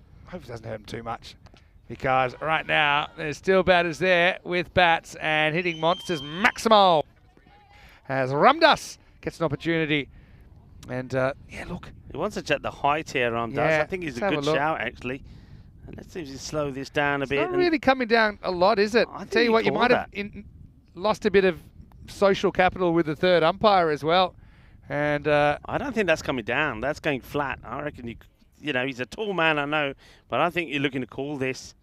S5: hurt him too much, because right now there's still batters there with bats and hitting monsters. Maximal as Ramdas gets an opportunity. And, yeah, look.
S4: He wants to check the height here, Ramdas.
S5: Yeah,
S4: I think he's a
S5: let's
S4: good
S5: have a
S4: shout, actually. And let's see if he slow this down a bit.
S5: It's not really coming down a lot, is it?
S4: I
S5: Tell you what, you might have lost a bit of social capital with the third umpire as well. And
S4: I don't think that's coming down. That's going flat. I reckon you know, he's a tall man, I know, but I think you're looking to call this.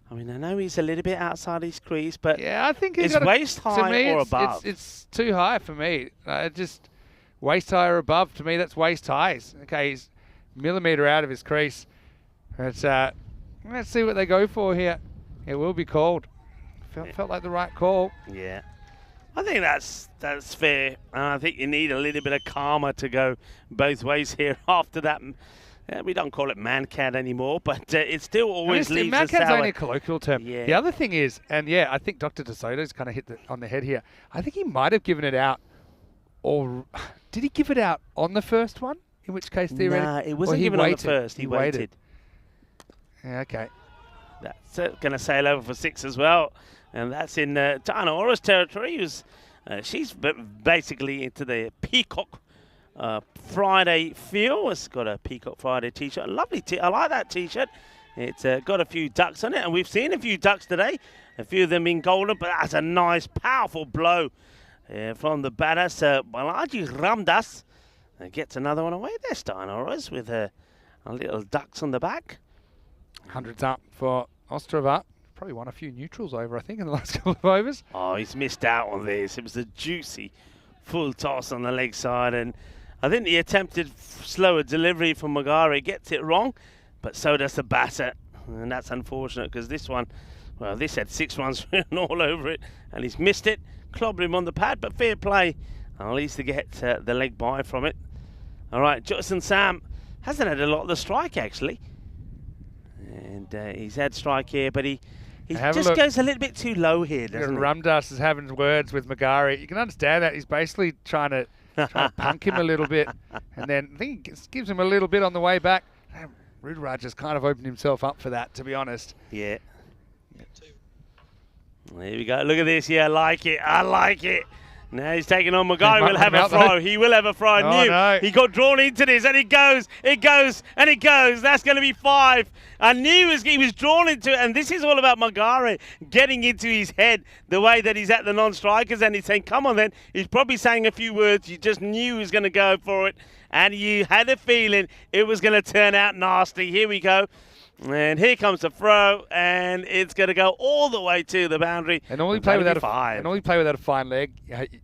S4: I mean, I know he's a little bit outside his crease, but
S5: yeah, I think
S4: it's waist high
S5: to me,
S4: or above.
S5: It's too high for me. Just waist high or above. To me, that's waist highs. Okay, he's millimetre out of his crease. But let's see what they go for here. It will be called. Felt like the right call.
S4: Yeah. I think that's fair. I think you need a little bit of karma to go both ways here after that. We don't call it man-cat anymore, but it still always leaves a sour.
S5: Man-cat's only a colloquial term.
S4: Yeah.
S5: The other thing is, and yeah, I think Dr. DeSoto's kind of hit on the head here. I think he might have given it out, or did he give it out on the first one? In which case, theoretically,
S4: nah, it wasn't given on the first. He waited.
S5: Yeah, okay.
S4: That's going to sail over for 6 as well. And that's in Diana Ora's territory. She's basically into the Peacock Friday feel. It's got a Peacock Friday t-shirt. Lovely I like that t-shirt. It's got a few ducks on it. And we've seen a few ducks today. A few of them in golden. But that's a nice, powerful blow from the batter. So Balaji Ramdas gets another one away. There's Diana Ora's with her little ducks on the back.
S5: 100's up for Ostrava. Probably won a few neutrals over, I think, in the last couple of overs.
S4: Oh, he's missed out on this. It was a juicy full toss on the leg side. And I think the attempted slower delivery from McGarry gets it wrong, but so does the batter. And that's unfortunate because this one, well, this had 6 runs written all over it. And he's missed it, clobbered him on the pad, but fair play. At least to get the leg by from it. All right, Justin Sam hasn't had a lot of the strike, actually. And he's had strike here, but he just goes a little bit too low here, doesn't he?
S5: Ramdas is having words with McGarry. You can understand that. He's basically trying to punk him a little bit. And then I think he gives him a little bit on the way back. Rudraj has kind of opened himself up for that, to be honest.
S4: Yeah. There we go. Look at this. Yeah, I like it. I like it. Now he's taking on McGarry. Will have a throw. He will have a throw. I knew.
S5: No.
S4: He got drawn into this, and it goes, and it goes. That's going to be 5. I knew he was drawn into it, and this is all about McGarry getting into his head the way that he's at the non-strikers, and he's saying, come on then. He's probably saying a few words. You just knew he was going to go for it, and you had a feeling it was going to turn out nasty. Here we go. And here comes the throw, and it's going to go all the way to the boundary.
S5: And normally play without a fine leg,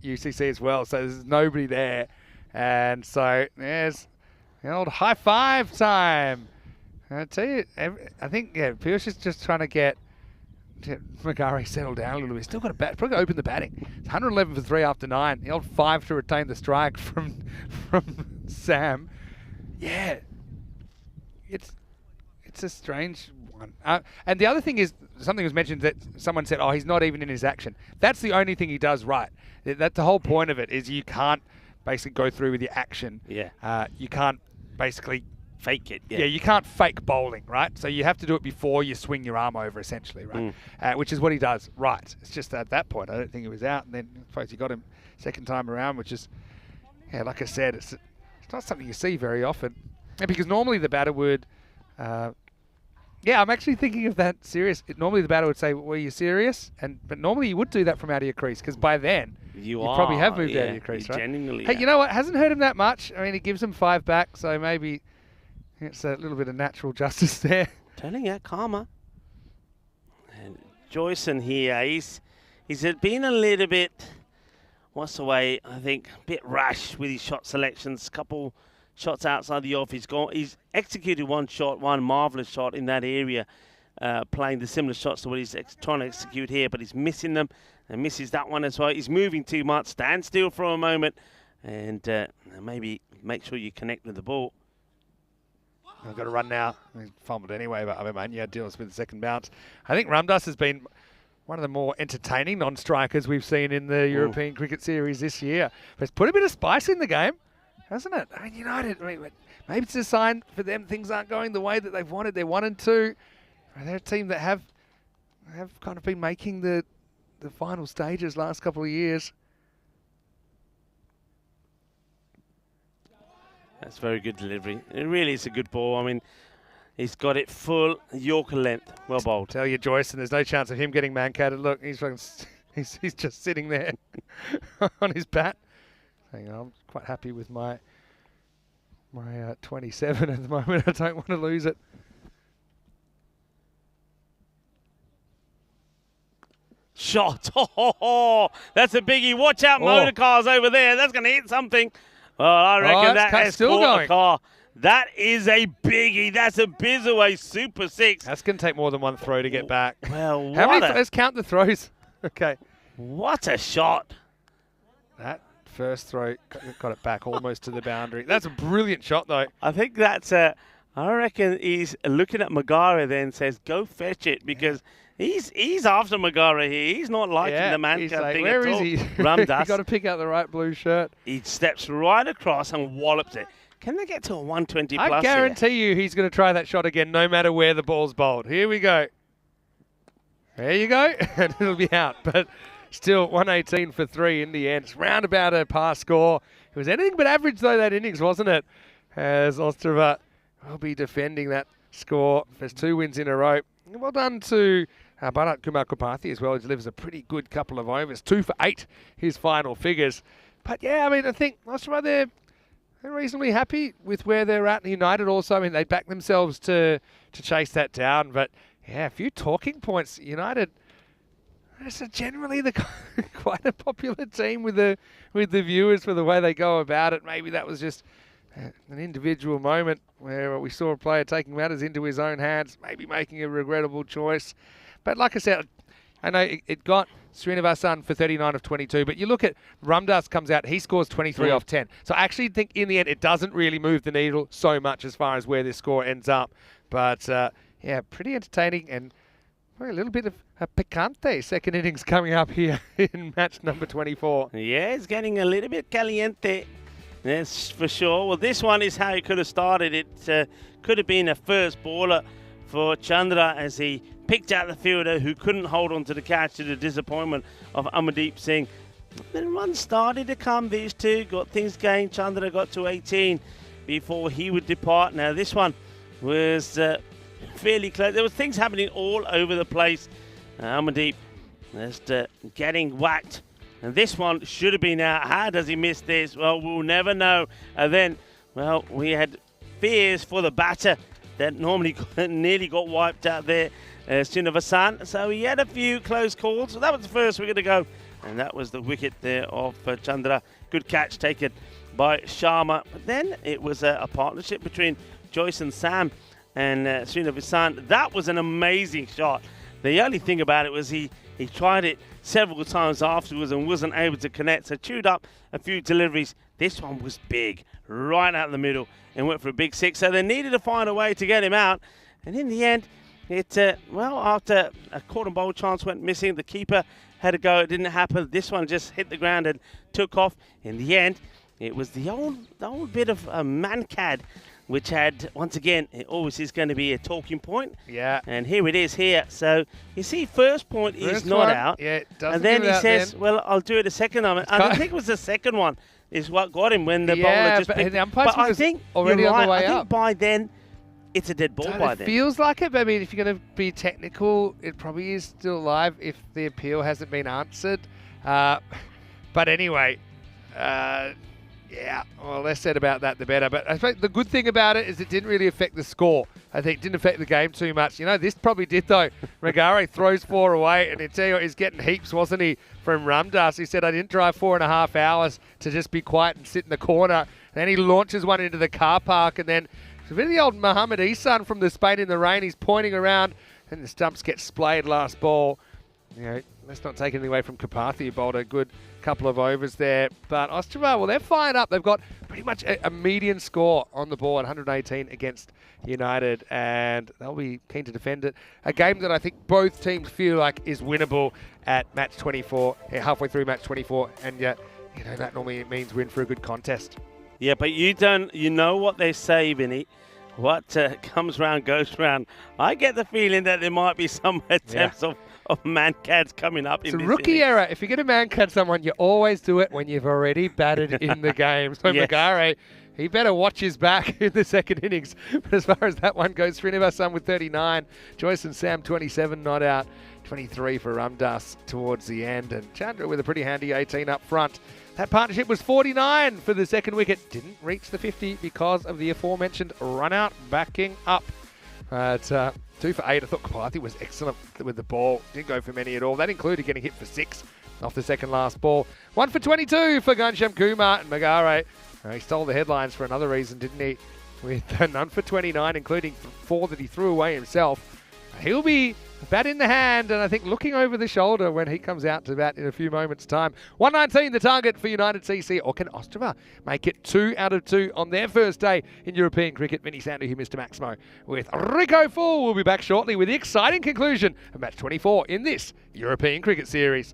S5: UCC as well. So there's nobody there, and so there's the old high five time. I tell you, I think Piyush is just trying to get McGarry settled down a little bit. Still got a bat. Probably open the batting. It's 111 for 3 after 9. The old 5 to retain the strike from Sam. Yeah, it's a strange one. And the other thing is, something was mentioned that someone said, oh, he's not even in his action. That's the only thing he does right. That's the whole point of it, is you can't basically go through with your action.
S4: Yeah.
S5: You can't basically
S4: fake it.
S5: Yeah, you can't fake bowling, right? So you have to do it before you swing your arm over, essentially, right? Which is what he does right. It's just at that point, I don't think he was out. And then I suppose he got him second time around, which is, yeah, like I said, it's not something you see very often. And because normally the batter would... yeah, I'm actually thinking of that serious. Normally the batter would say, were you serious? But normally you would do that from out of your crease, because by then you probably have moved out of your crease, right?
S4: Genuinely
S5: hey, you know what? Hasn't hurt him that much. I mean, he gives him 5 back, so maybe It's a little bit of natural justice there.
S4: Turning out calmer. And Joyson here, he's been a little bit, what's the way, I think, a bit rash with his shot selections. Couple shots outside the off. He's executed one shot, one marvellous shot in that area, playing the similar shots to what he's trying to execute here, but he's missing them and misses that one as well. He's moving too much. Stand still for a moment and maybe make sure you connect with the ball.
S5: I've got to run now. He fumbled anyway, but Abimania deals with the second bounce. I think Ramdas has been one of the more entertaining non-strikers we've seen in the European Cricket Series this year. But it's put a bit of spice in the game, hasn't it? I mean, United, maybe it's a sign for them things aren't going the way that they've wanted. They wanted to. They're a team that have kind of been making the final stages last couple of years.
S4: That's very good delivery. It really is a good ball. I mean, he's got it full Yorker length. Well bowled.
S5: Tell you, Joyce, and there's no chance of him getting man-catted. Look, he's just sitting there on his bat. Saying, I'm quite happy with my 27 at the moment. I don't want to lose it.
S4: Shot. Oh, that's a biggie. Watch out, motor cars over there. That's going to hit something. Well, I reckon that has caught a car. That is a biggie. That's a Bizaway Super 6.
S5: That's going to take more than one throw to get back.
S4: Well,
S5: let's count the throws. Okay.
S4: What a shot.
S5: That first throw got it back almost to the boundary. That's a brilliant shot, though.
S4: I think that's I reckon he's looking at Magara then says, go fetch it, because he's after Magara here. He's not liking the man cat thing
S5: where
S4: at all.
S5: Is he?
S4: Ramdas.
S5: You've got to pick out the right blue shirt.
S4: He steps right across and wallops it. Can they get to a 120 plus?
S5: I guarantee you he's going to try that shot again no matter where the ball's bowled. Here we go. There you go. And it'll be out. But still 118 for 3 in the end. It's round about a par score. It was anything but average, though, that innings, wasn't it? As Ostrava will be defending that score. There's 2 wins in a row. Well done to Bharat Kumar Kupathi as well. He delivers a pretty good couple of overs. 2 for 8, his final figures. But yeah, I mean, I think Ostrava, they're reasonably happy with where they're at. United also, I mean, they back themselves to chase that down. But yeah, a few talking points. United, it's generally quite a popular team with the viewers for the way they go about it. Maybe that was just an individual moment where we saw a player taking matters into his own hands, maybe making a regrettable choice. But like I said, I know it got Srinivasan for 39 of 22, but you look at Ramdas comes out, he scores 23 off 10. So I actually think in the end it doesn't really move the needle so much as far as where this score ends up. But yeah, pretty entertaining and a little bit of a picante second innings coming up here in match number 24.
S4: Yeah, it's getting a little bit caliente. That's for sure. Well, this one is how it could have started. It could have been a first baller for Chandra as he picked out the fielder who couldn't hold on to the catch to the disappointment of Amardeep Singh. Then runs started to come, these two got things going. Chandra got to 18 before he would depart. Now this one was fairly close. There was things happening all over the place. Amardeep just getting whacked. And this one should have been out. How does he miss this? Well, we'll never know. And then, well, we had fears for the batter that normally nearly got wiped out there, Srinivasan. So he had a few close calls. So that was the first wicket to go. And that was the wicket there of Chandra. Good catch taken by Sharma. But then it was a partnership between Joyce and Sam and Srinivasan. That was an amazing shot. The only thing about it was he tried it several times afterwards and wasn't able to connect. So chewed up a few deliveries. This one was big, right out the middle, and went for a big 6. So they needed to find a way to get him out. And in the end, well, after a caught and bowl chance went missing, the keeper had to go. It didn't happen. This one just hit the ground and took off. In the end, it was the old bit of a man-cad, which had, once again, it always is going to be a talking point.
S5: Yeah.
S4: And here it is here. So, you see, first point is not out.
S5: Yeah, it doesn't
S4: and then
S5: give it
S4: he
S5: out
S4: says,
S5: then.
S4: well, I'll do it a second time. And I think it was the second one is what got him when the bowler just picked.
S5: But
S4: I think
S5: already
S4: you're
S5: on
S4: right.
S5: the way
S4: I think
S5: up.
S4: by then, it's a dead ball by then.
S5: It feels like it, but I mean, if you're going to be technical, it probably is still live if the appeal hasn't been answered. But anyway, yeah, well, less said about that, the better. But I think the good thing about it is it didn't really affect the score. I think it didn't affect the game too much. You know, this probably did, though. Magare throws 4 away, and he's getting heaps, wasn't he, from Ramdas? He said, I didn't drive 4.5 hours to just be quiet and sit in the corner. And then he launches one into the car park, and then it's a bit of the old Muhammad Isan from the Spain in the rain. He's pointing around, and the stumps get splayed last ball. You know, let's not take anything away from Karpathy, who bowled a good couple of overs there. But Ostrava, well, they're fired up. They've got pretty much a median score on the board, 118 against United, and they'll be keen to defend it. A game that I think both teams feel like is winnable at match 24, halfway through match 24, and yet, you know, that normally means win for a good contest.
S4: Yeah, but you know what they say, Vinny. What comes round goes round. I get the feeling that there might be some attempts of man-cads coming up.
S5: It's a rookie error. If you're going to man-cad someone, you always do it when you've already batted in the game. So yes. Magare, he better watch his back in the second innings. But as far as that one goes, Srinivasan with 39, Joyce and Sam 27 not out, 23 for Ramdas towards the end, and Chandra with a pretty handy 18 up front. That partnership was 49 for the second wicket. Didn't reach the 50 because of the aforementioned run-out backing up. But 2 for 8. I thought Karpathy was excellent with the ball. Didn't go for many at all. That included getting hit for 6 off the second last ball. 1 for 22 for Ghanshyam Kumar and Magare. He stole the headlines for another reason, didn't he? With none for 29, including 4 that he threw away himself. He'll be bat in the hand, and I think looking over the shoulder when he comes out to bat in a few moments' time. 119 the target for United CC, or can Ostrava make it 2 out of 2 on their first day in European cricket? Vinny Sandu here, Mr. Maximo, with Rico Full. We'll be back shortly with the exciting conclusion of match 24 in this European cricket series.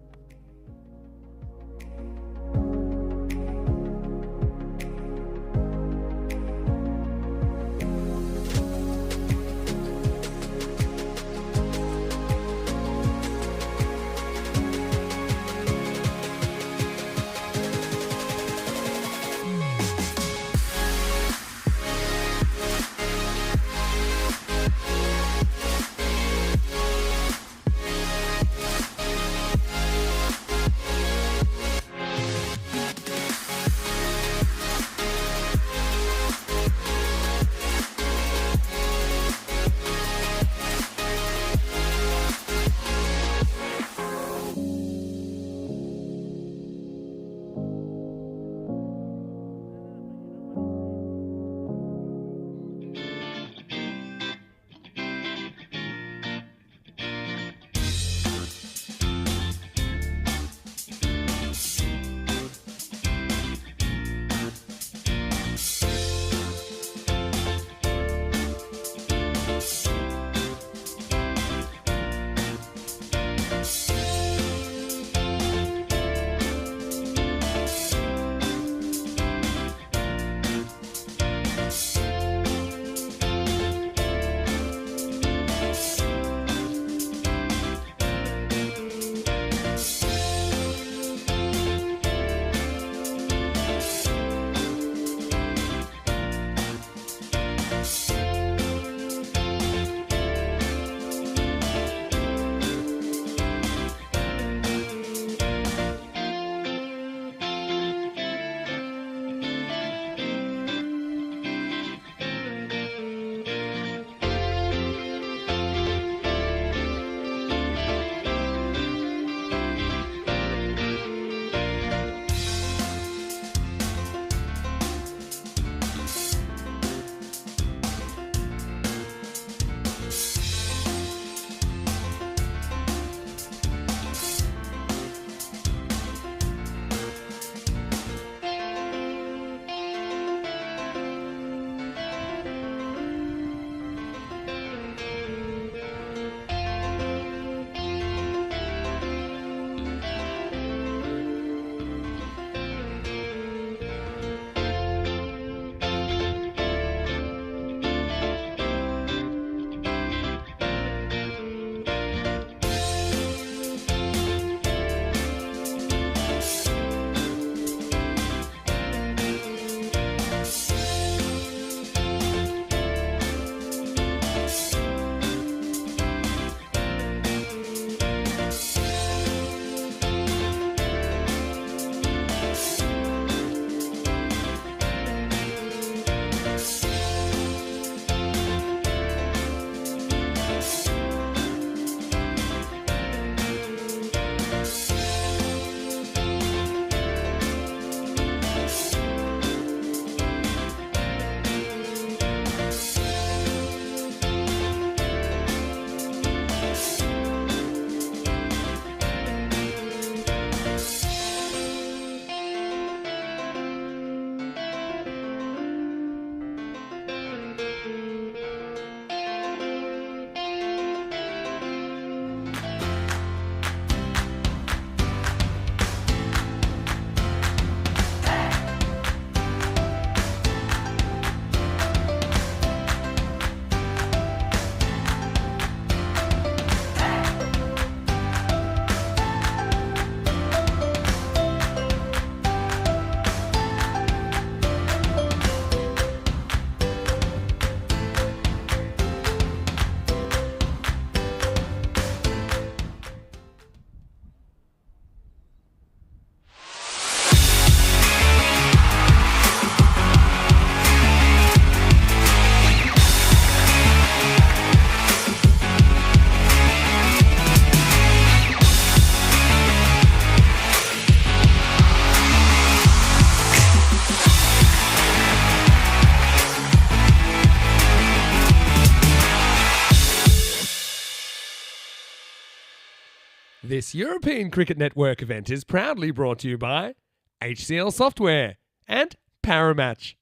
S2: This European Cricket Network event is proudly brought to you by HCL Software and Paramatch.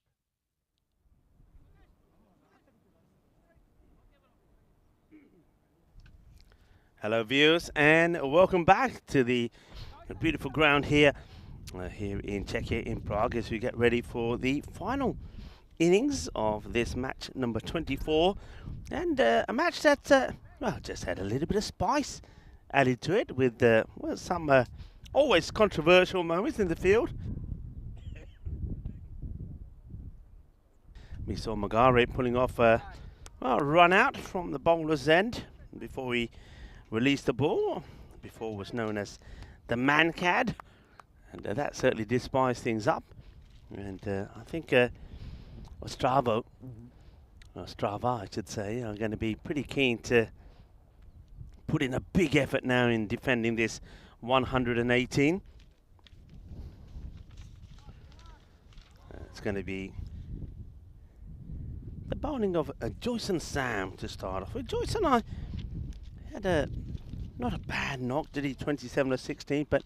S4: Hello viewers and welcome back to the beautiful ground here in Czechia, in Prague, as we get ready for the final innings of this match number 24, and a match that well, just had a little bit of spice added to it with well, some always controversial moments in the field. We saw Magare pulling off a run out from the bowler's end before he released the ball. Before was known as the Mancad, and that certainly did spice things up. And I think Ostrava, I should say, are going to be pretty keen to put in a big effort now in defending this 118. It's going to be the bowling of Joyce and Sam to start off with. Joyce and I had not a bad knock, did he? 27 or 16, but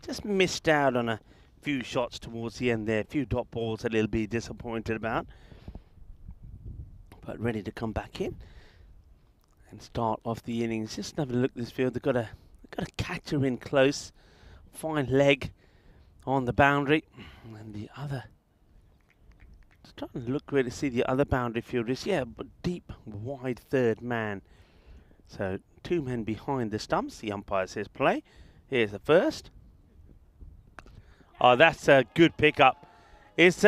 S4: just missed out on a few shots towards the end there. A few dot balls that he'll be disappointed about, but ready to come back in and start off the innings. Just have a look at this field. They've got a catcher in close, fine leg on the boundary, and the other. Just trying to look where to see the other boundary fielders. Yeah, but deep, wide third man. So 2 men behind the stumps. The umpire says play. Here's the first. Oh, that's a good pickup. It's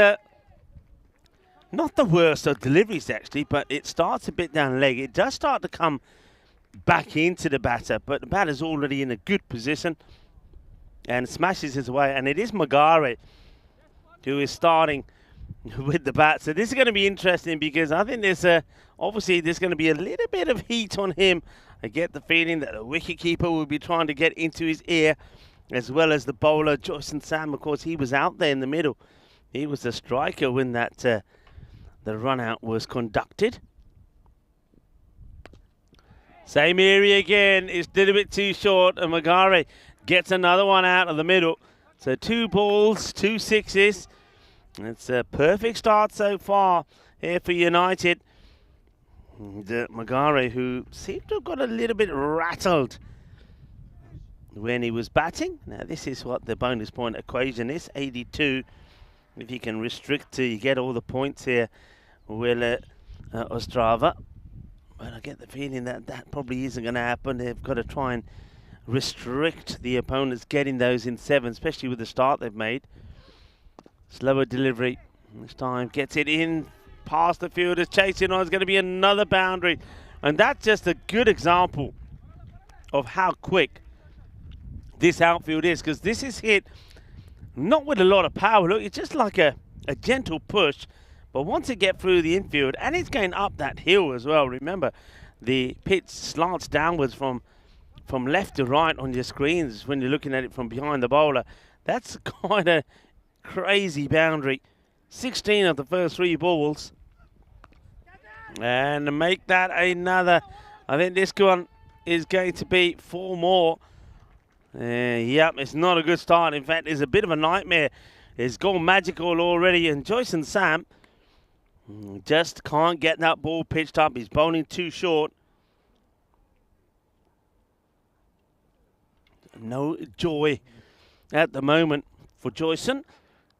S4: not the worst of deliveries actually, but it starts a bit down leg. It does start to come back into the batter, but the batter's already in a good position and smashes his way. And it is Magare who is starting with the bat. So this is going to be interesting because I think there's obviously there's going to be a little bit of heat on him. I get the feeling that the wicketkeeper will be trying to get into his ear, as well as the bowler Joyce and Sam. Of course, he was out there in the middle. He was the striker when that the run out was conducted. Same area again. It's a little bit too short, and Magare gets another one out of the middle. So 2 balls, 2 sixes. It's a perfect start so far here for United. Magare, who seemed to have got a little bit rattled when he was batting. Now this is what the bonus point equation is, 82. If you can restrict to, you get all the points here, will Ostrava. But I get the feeling that that probably isn't going to happen. They've got to try and restrict the opponents getting those in 7, especially with the start they've made. Slower delivery this time, gets it in past the fielders, chasing on. It's going to be another boundary, and that's just a good example of how quick this outfield is, because this is hit not with a lot of power. Look, it's just like a gentle push, but once it gets through the infield, and it's going up that hill as well. Remember, the pitch slants downwards from left to right on your screens when you're looking at it from behind the bowler. That's quite a crazy boundary. 16 of the first 3 balls, and to make that another, I think this one is going to be 4 more. Yep, it's not a good start. In fact, it's a bit of a nightmare. It's gone magical already, and Joyce and Sam just can't get that ball pitched up. He's bowling too short. No joy at the moment for Joyson,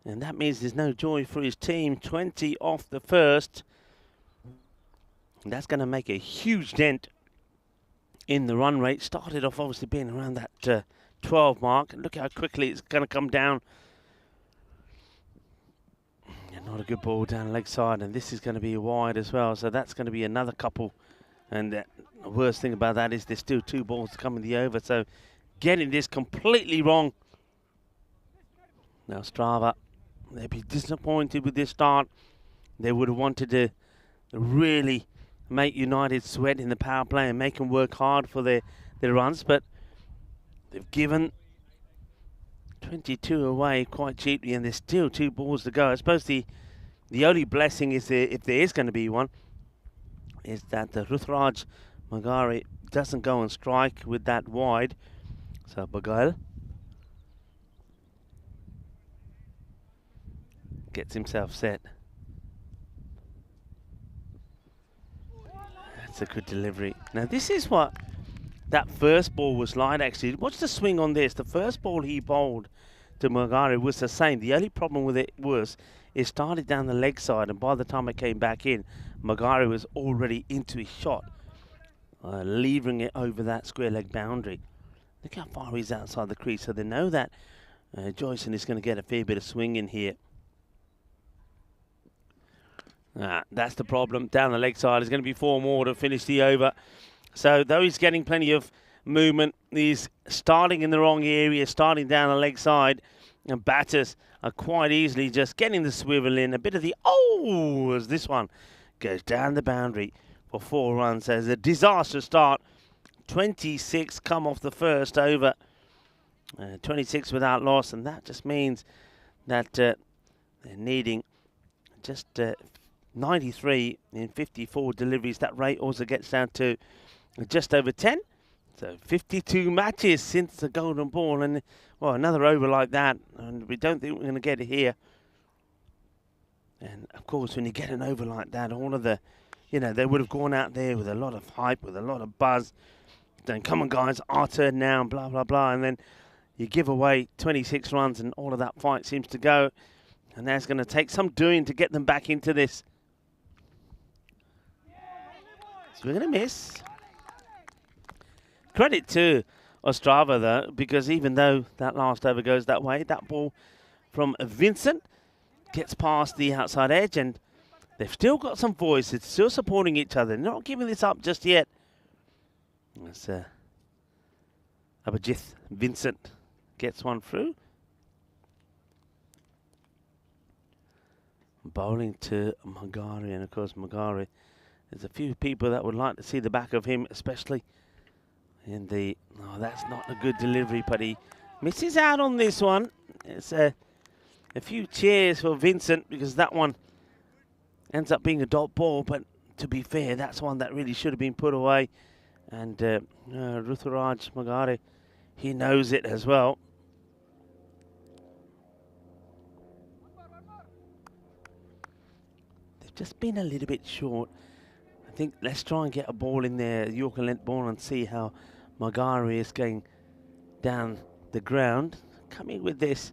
S4: and that means there's no joy for his team. 20 off the first. And that's going to make a huge dent in the run rate. Started off obviously being around that 12 mark. Look how quickly it's going to come down. And not a good ball down leg side, and this is going to be wide as well. So that's going to be another couple. And the worst thing about that is there's still 2 balls to come in the over. So getting this completely wrong. Now Strava, they'd be disappointed with this start. They would have wanted to really make United sweat in the power play and make them work hard for their runs, but they've given 22 away quite cheaply, and there's still 2 balls to go. I suppose the only blessing is, if there is going to be one, is that the Ruthraj Magare doesn't go and strike with that wide. So Bagail gets himself set. That's a good delivery. Now this is what that first ball was like actually. Watch the swing on this. The first ball he bowled to Magari was the same. The only problem with it was it started down the leg side, and by the time it came back in, Magari was already into his shot, leaving it over that square leg boundary. Look how far he's outside the crease, so they know that Joyson is going to get a fair bit of swing in here. That's the problem. Down the leg side is going to be 4 more to finish the over. So though he's getting plenty of movement, he's starting in the wrong area, starting down the leg side, and batters are quite easily just getting the swivel in. A bit of the as this one goes down the boundary for 4 runs. There's a disastrous start. 26 come off the first over. 26 without loss, and that just means that they're needing just 93 in 54 deliveries. That rate also gets down to just over 10. So 52 matches since the golden ball, and well, another over like that, and we don't think we're going to get it here. And of course, when you get an over like that, all of the, they would have gone out there with a lot of hype, with a lot of buzz. Then come on guys, our turn now, and blah blah blah, and then you give away 26 runs, and all of that fight seems to go. And that's going to take some doing to get them back into this. So we're going to miss. Credit to Ostrava though, because even though that last over goes that way, that ball from Vincent gets past the outside edge, and they've still got some voice. It's still supporting each other. They're not giving this up just yet. That's Abhijit Vincent gets one through. Bowling to Magari, and of course Magari, there's a few people that would like to see the back of him, especially in the, that's not a good delivery, but he misses out on this one. It's a few cheers for Vincent, because that one ends up being a dot ball, but to be fair, that's one that really should have been put away. And Ruturaj Magari, he knows it as well. They've just been a little bit short. I think let's try and get a ball in there, Yorker length ball, and see how Magari is going down the ground. Coming with this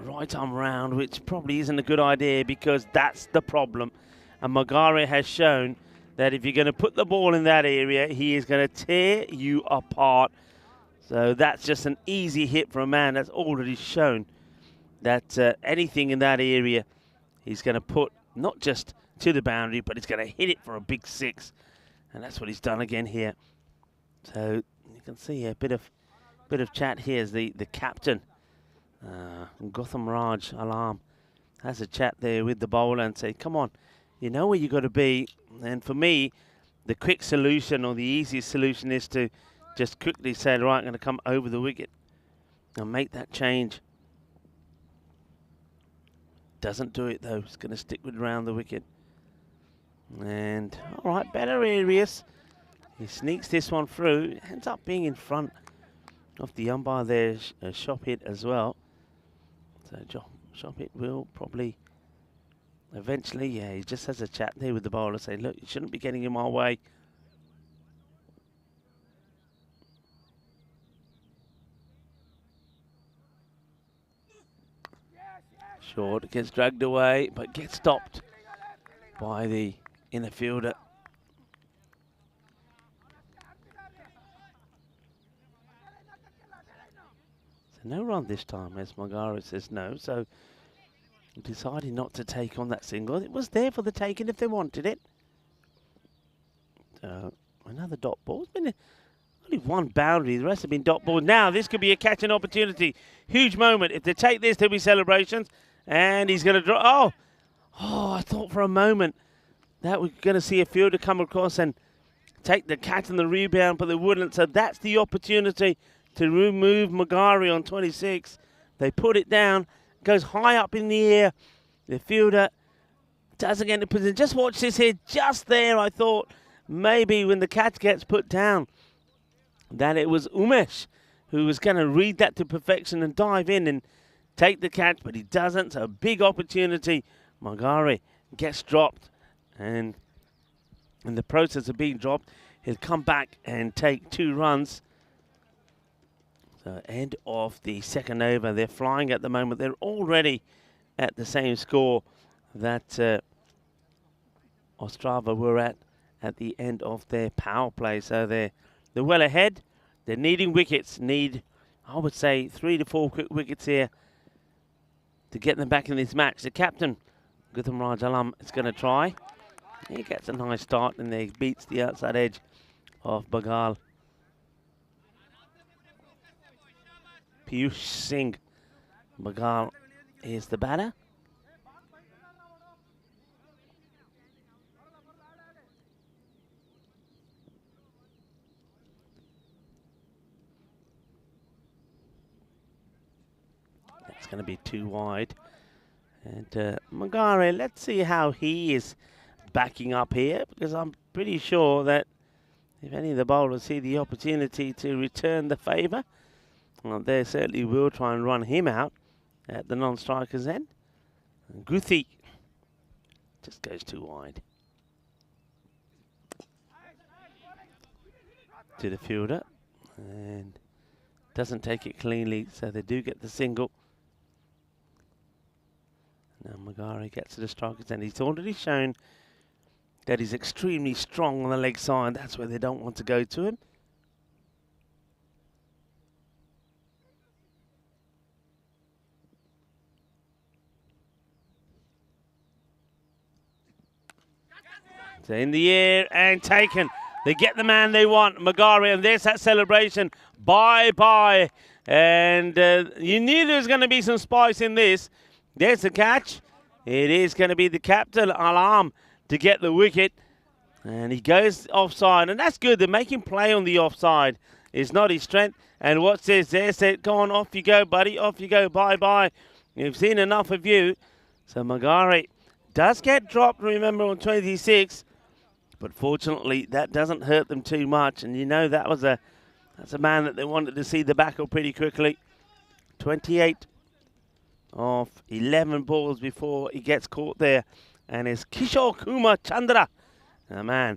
S4: right arm round, which probably isn't a good idea, because that's the problem. And Magari has shown that if you're going to put the ball in that area, he is going to tear you apart. So that's just an easy hit for a man that's already shown that anything in that area, he's going to put not just to the boundary, but he's going to hit it for a big 6. And that's what he's done again here. So you can see a bit of chat here as the captain, Gautam Raj Alam, has a chat there with the bowler and say, come on, you know where you got to be. And for me, the quick solution, or the easiest solution, is to just quickly say, right, I'm going to come over the wicket and make that change. Doesn't do it though. It's going to stick with around the wicket. And all right, better areas. He sneaks this one through. Ends up being in front of the umpire there, Shop Hit as well. So Shop Hit will probably eventually, he just has a chat there with the bowler, saying, look, you shouldn't be getting in my way. Short, gets dragged away, but gets stopped by the inner fielder. So no run this time, as Magari says no. So decided not to take on that single. It was there for the taking if they wanted it. So another dot ball. It's been only one boundary. The rest have been dot balls. Now this could be a catching opportunity. Huge moment. If they take this, there'll be celebrations. And he's going to draw. Oh, I thought for a moment that we're going to see a fielder come across and take the catch and the rebound, but they wouldn't. So that's the opportunity to remove Magari on 26. They put it down. Goes high up in the air. The fielder doesn't get into position. Just watch this here. Just there, I thought maybe when the catch gets put down, that it was Umesh who was going to read that to perfection and dive in and take the catch, but he doesn't. So a big opportunity. Magari gets dropped, and in the process of being dropped, he'll come back and take 2 runs. So end of the second over. They're flying at the moment. They're already at the same score that Ostrava were at the end of their power play. So they're well ahead. They're needing wickets. Need, I would say, 3 to 4 quick wickets here to get them back in this match. The captain, Gutham Rajalam, is going to try. He gets a nice start and he beats the outside edge of Bagal. Piyush Singh. Bagal is the batter. That's going to be too wide. And Magare, let's see how he is backing up here, because I'm pretty sure that if any of the bowlers see the opportunity to return the favour, well, they certainly will try and run him out at the non-striker's end. And Guthi just goes too wide. To the fielder, and doesn't take it cleanly, so they do get the single. Now Magari gets to the striker's end. He's already shown that he's extremely strong on the leg side. That's where they don't want to go to him. So in the air and taken. They get the man they want, Magari, and there's that celebration. Bye-bye. And you knew there was going to be some spice in this. There's the catch. It is going to be the captain, Alam, to get the wicket. And he goes offside. And that's good. They're making play on the offside. It's not his strength. And what's this? There's it. Go on, off you go, buddy. Off you go. Bye-bye. You've seen enough of you. So Magari does get dropped, remember, on 26. But fortunately, that doesn't hurt them too much. And you know that's a man that they wanted to see the back of pretty quickly. 28 of 11 balls before he gets caught there. And it's Kishore Kumar Chandra, a man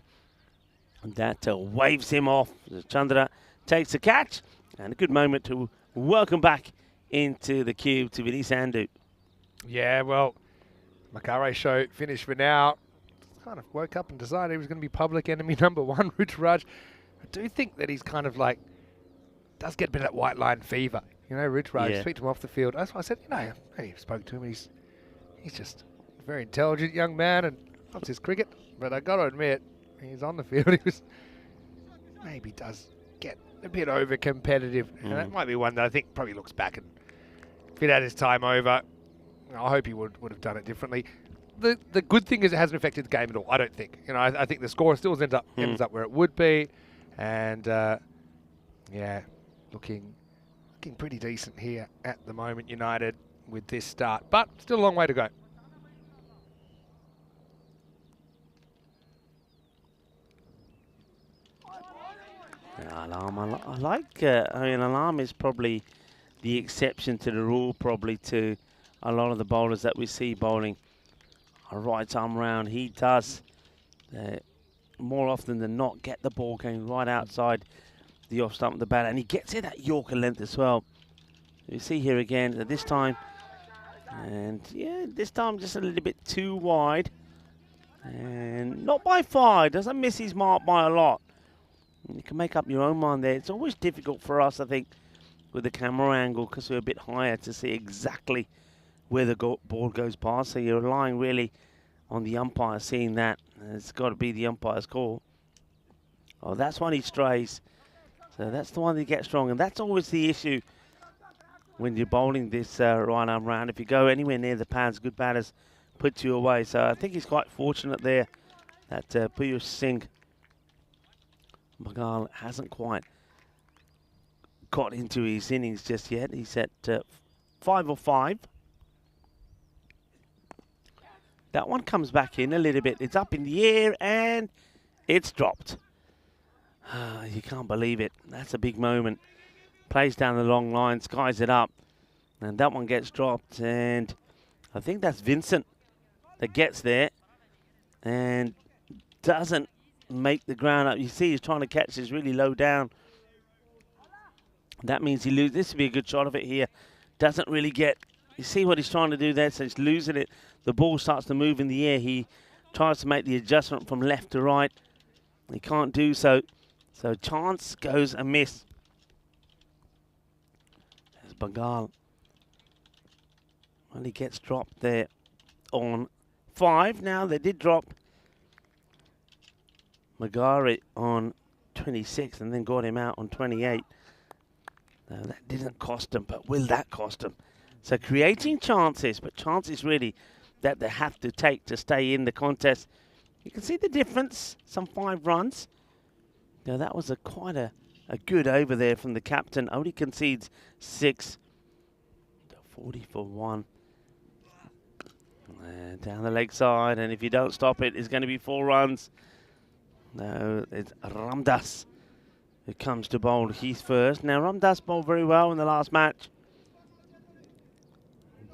S4: that waves him off. Chandra takes the catch, and a good moment to welcome back into the cube to Vinny Sandhu.
S5: Yeah, well, Makare show finished for now. Kind of woke up and decided he was going to be public enemy number 1, Ruturaj. I do think that he's kind of like, does get a bit of that white line fever. You know, Ruturaj,
S4: Yeah.
S5: speak to him off the field. That's why I said, you know, I spoke to him. He's just a very intelligent young man and loves his cricket. But I got to admit, he's on the field. He was maybe does get a bit over competitive. And that might be one that I think probably looks back and if he'd had his time over, I hope he would have done it differently. The good thing is it hasn't affected the game at all, I don't think. You know, I think the score still ends up where it would be. And, yeah, looking pretty decent here at the moment, United, with this start. But still a long way to go.
S4: Alam, I like, Alam is probably the exception to the rule, probably to a lot of the bowlers that we see bowling a right arm round. He does, more often than not, get the ball going right outside the off stump of the bat, and he gets it at Yorker length as well. You see here again, this time, and yeah, this time just a little bit too wide, and not by far, doesn't miss his mark by a lot. You can make up your own mind there. It's always difficult for us, I think, with the camera angle, because we're a bit higher to see exactly where the ball goes past. So you're relying really on the umpire seeing that. It's got to be the umpire's call. Oh, that's when he strays. So that's the one that gets wrong. And that's always the issue when you're bowling this right arm round. If you go anywhere near the pads, good batters put you away. So I think he's quite fortunate there that Piyush Singh Bagal hasn't quite got into his innings just yet. He's at 5 or 5. That one comes back in a little bit. It's up in the air and it's dropped. You can't believe it. That's a big moment. Plays down the long line, skies it up. And that one gets dropped. And I think that's Vincent that gets there and doesn't make the ground up. You see he's trying to catch this really low down. That means he loses. This would be a good shot of it here. Doesn't really get. You see what he's trying to do there? So he's losing it. The ball starts to move in the air. He tries to make the adjustment from left to right. He can't do so. So chance goes amiss. There's Bengal. Well, he gets dropped there on 5. Now they did drop Magari on 26 and then got him out on 28. Now that didn't cost him, but will that cost him? So creating chances, but chances really that they have to take to stay in the contest. You can see the difference, some 5 runs. Now that was quite a good over there from the captain. Only concedes 6. 40 for 1. And down the leg side, and if you don't stop it, it's going to be 4 runs. No, it's Ramdas who comes to bowl. He's first. Now Ramdas bowled very well in the last match.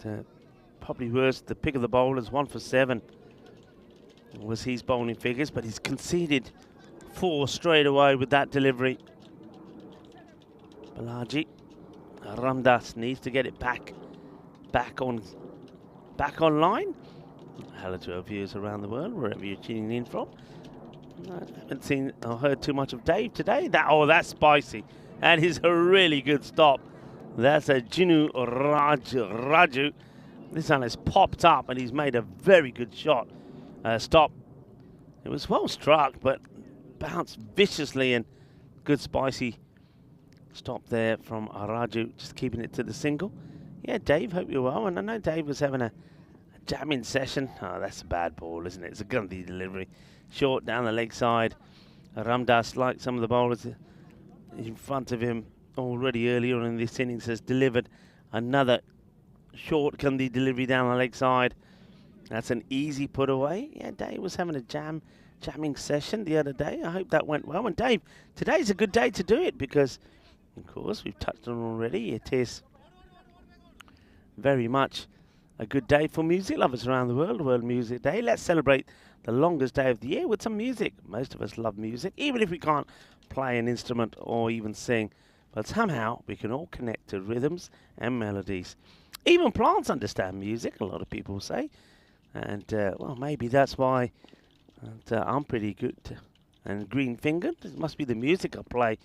S4: And, probably worst, the pick of the bowlers, 1 for 7 was his bowling figures, but he's conceded 4 straight away with that delivery. Balaji, Ramdas needs to get it back online. Hello to our viewers around the world, wherever you're tuning in from. I haven't seen or heard too much of Dave today. That's spicy. That is a really good stop. That's a Jinu Raju. This one has popped up and he's made a very good shot. Stop. It was well struck, but bounced viciously, and good spicy stop there from Raju, just keeping it to the single. Yeah, Dave, hope you're well. And I know Dave was having a jamming session. Oh, that's a bad ball, isn't it? It's a Gandhi delivery. Short down the leg side. Ramdas, like some of the bowlers in front of him already earlier on in this innings, has delivered another short Gandhi delivery down the leg side. That's an easy put away. Yeah, Dave was having a jamming session the other day. I hope that went well. And Dave, today's a good day to do it because, of course, we've touched on already. It is very much a good day for music lovers around the world, World Music Day. Let's celebrate the longest day of the year with some music. Most of us love music, even if we can't play an instrument or even sing. But somehow we can all connect to rhythms and melodies. Even plants understand music, a lot of people say. And, well, maybe that's why I'm pretty good. And green-fingered, it must be the music I play,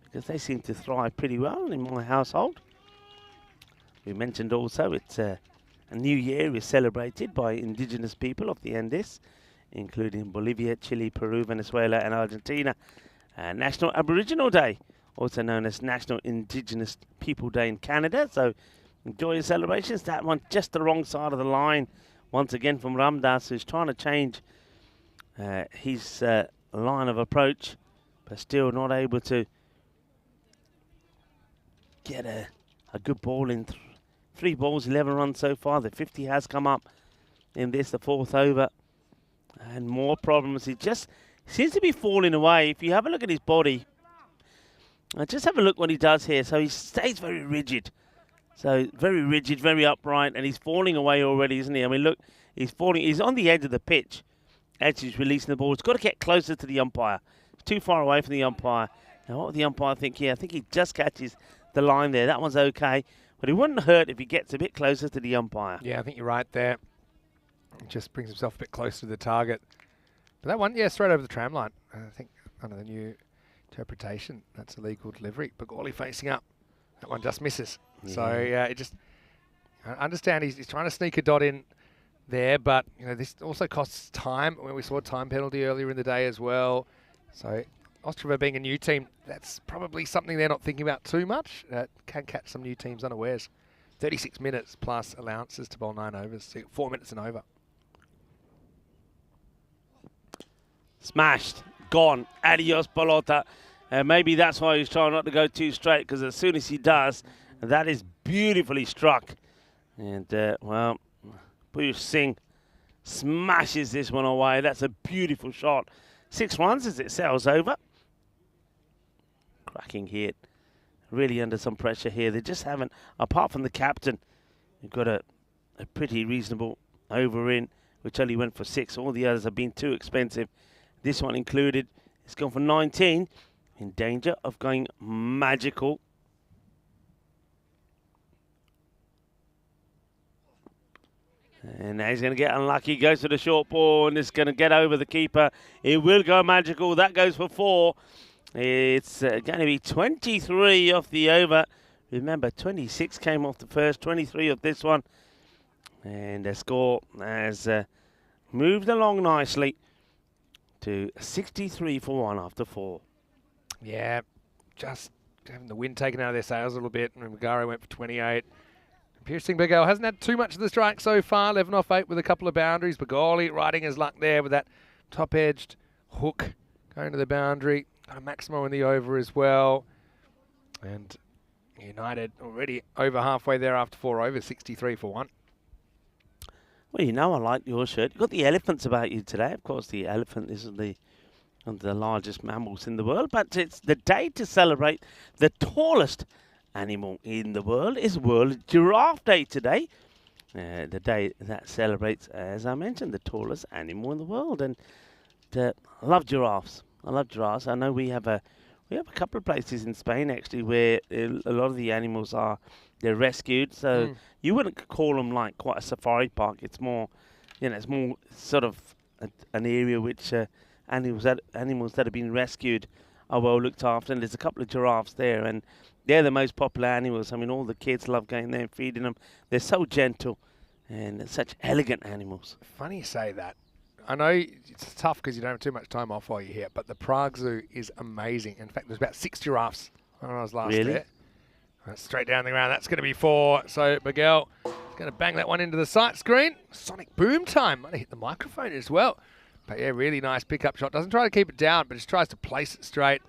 S4: because they seem to thrive pretty well in my household. We mentioned also it's a new year is celebrated by indigenous people of the Andes, including Bolivia, Chile, Peru, Venezuela, and Argentina. National Aboriginal Day, also known as National Indigenous People Day in Canada. So enjoy your celebrations. That one just the wrong side of the line. Once again from Ramdas, who's trying to change his line of approach, but still not able to get a good ball in. 3 balls, 11 runs so far. The 50 has come up in this, the 4th over. And more problems. He just seems to be falling away. If you have a look at his body, just have a look what he does here. So he stays very rigid. So very rigid, very upright, and he's falling away already, isn't he? I mean, look, he's falling. He's on the edge of the pitch as he's releasing the ball. He's got to get closer to the umpire. He's too far away from the umpire. Now, what would the umpire think here? I think he just catches the line there. That one's okay. But it wouldn't hurt if he gets a bit closer to the umpire.
S5: Yeah, I think you're right there. Just brings himself a bit closer to the target. But that one, yeah, straight over the tram line. I think under the new interpretation, that's a legal delivery. Bagorli facing up. That one just misses. Yeah. So, yeah, it just... I understand he's trying to sneak a dot in there, but, you know, this also costs time. When we saw a time penalty earlier in the day as well. So, Ostrava being a new team, that's probably something they're not thinking about too much. Can catch some new teams unawares. 36 minutes plus allowances to bowl 9 overs. So 4 minutes and over.
S4: Smashed. Gone. Adios, Pelota. Maybe that's why he's trying not to go too straight, because as soon as he does, that is beautifully struck. And, well, Piyush Singh smashes this one away. That's a beautiful shot. 6 runs as it sails over. Cracking hit. Really under some pressure here. They just haven't, apart from the captain, you've got a pretty reasonable over in, which only went for 6. All the others have been too expensive. This one included. It's gone for 19. In danger of going magical. And now he's going to get unlucky. Goes to the short ball and it's going to get over the keeper. It will go magical. That goes for 4. It's going to be 23 off the over. Remember, 26 came off the first, 23 of this one. And the score has moved along nicely to 63 for 1 after 4.
S5: Yeah, just having the wind taken out of their sails a little bit. And Magaro went for 28. Piercing Begol hasn't had too much of the strike so far. 11 off 8 with a couple of boundaries. Begoli riding his luck there with that top-edged hook going to the boundary. Got a Maximo in the over as well. And United already over halfway there after 4 overs, 63 for 1.
S4: Well, you know I like your shirt. You've got the elephants about you today. Of course, the elephant is one of the largest mammals in the world. But it's the day to celebrate the tallest animal in the world. Is World Giraffe Day today. The day that celebrates, as I mentioned, the tallest animal in the world. And I love giraffes. I know we have a couple of places in Spain actually where a lot of the animals they're rescued. So you wouldn't call them like quite a safari park. It's more, it's more sort of an area which animals that have been rescued are well looked after. And there's a couple of giraffes there, and they're the most popular animals. I mean, all the kids love going there and feeding them. They're so gentle and they're such elegant animals.
S5: Funny you say that. I know it's tough because you don't have too much time off while you're here, but the Prague Zoo is amazing. In fact, there's about 6 giraffes when I was last there. Straight down the ground. That's going to be 4. So Miguel is going to bang that one into the sight screen. Sonic boom time. Might have hit the microphone as well. But yeah, really nice pickup shot. Doesn't try to keep it down, but just tries to place it straight.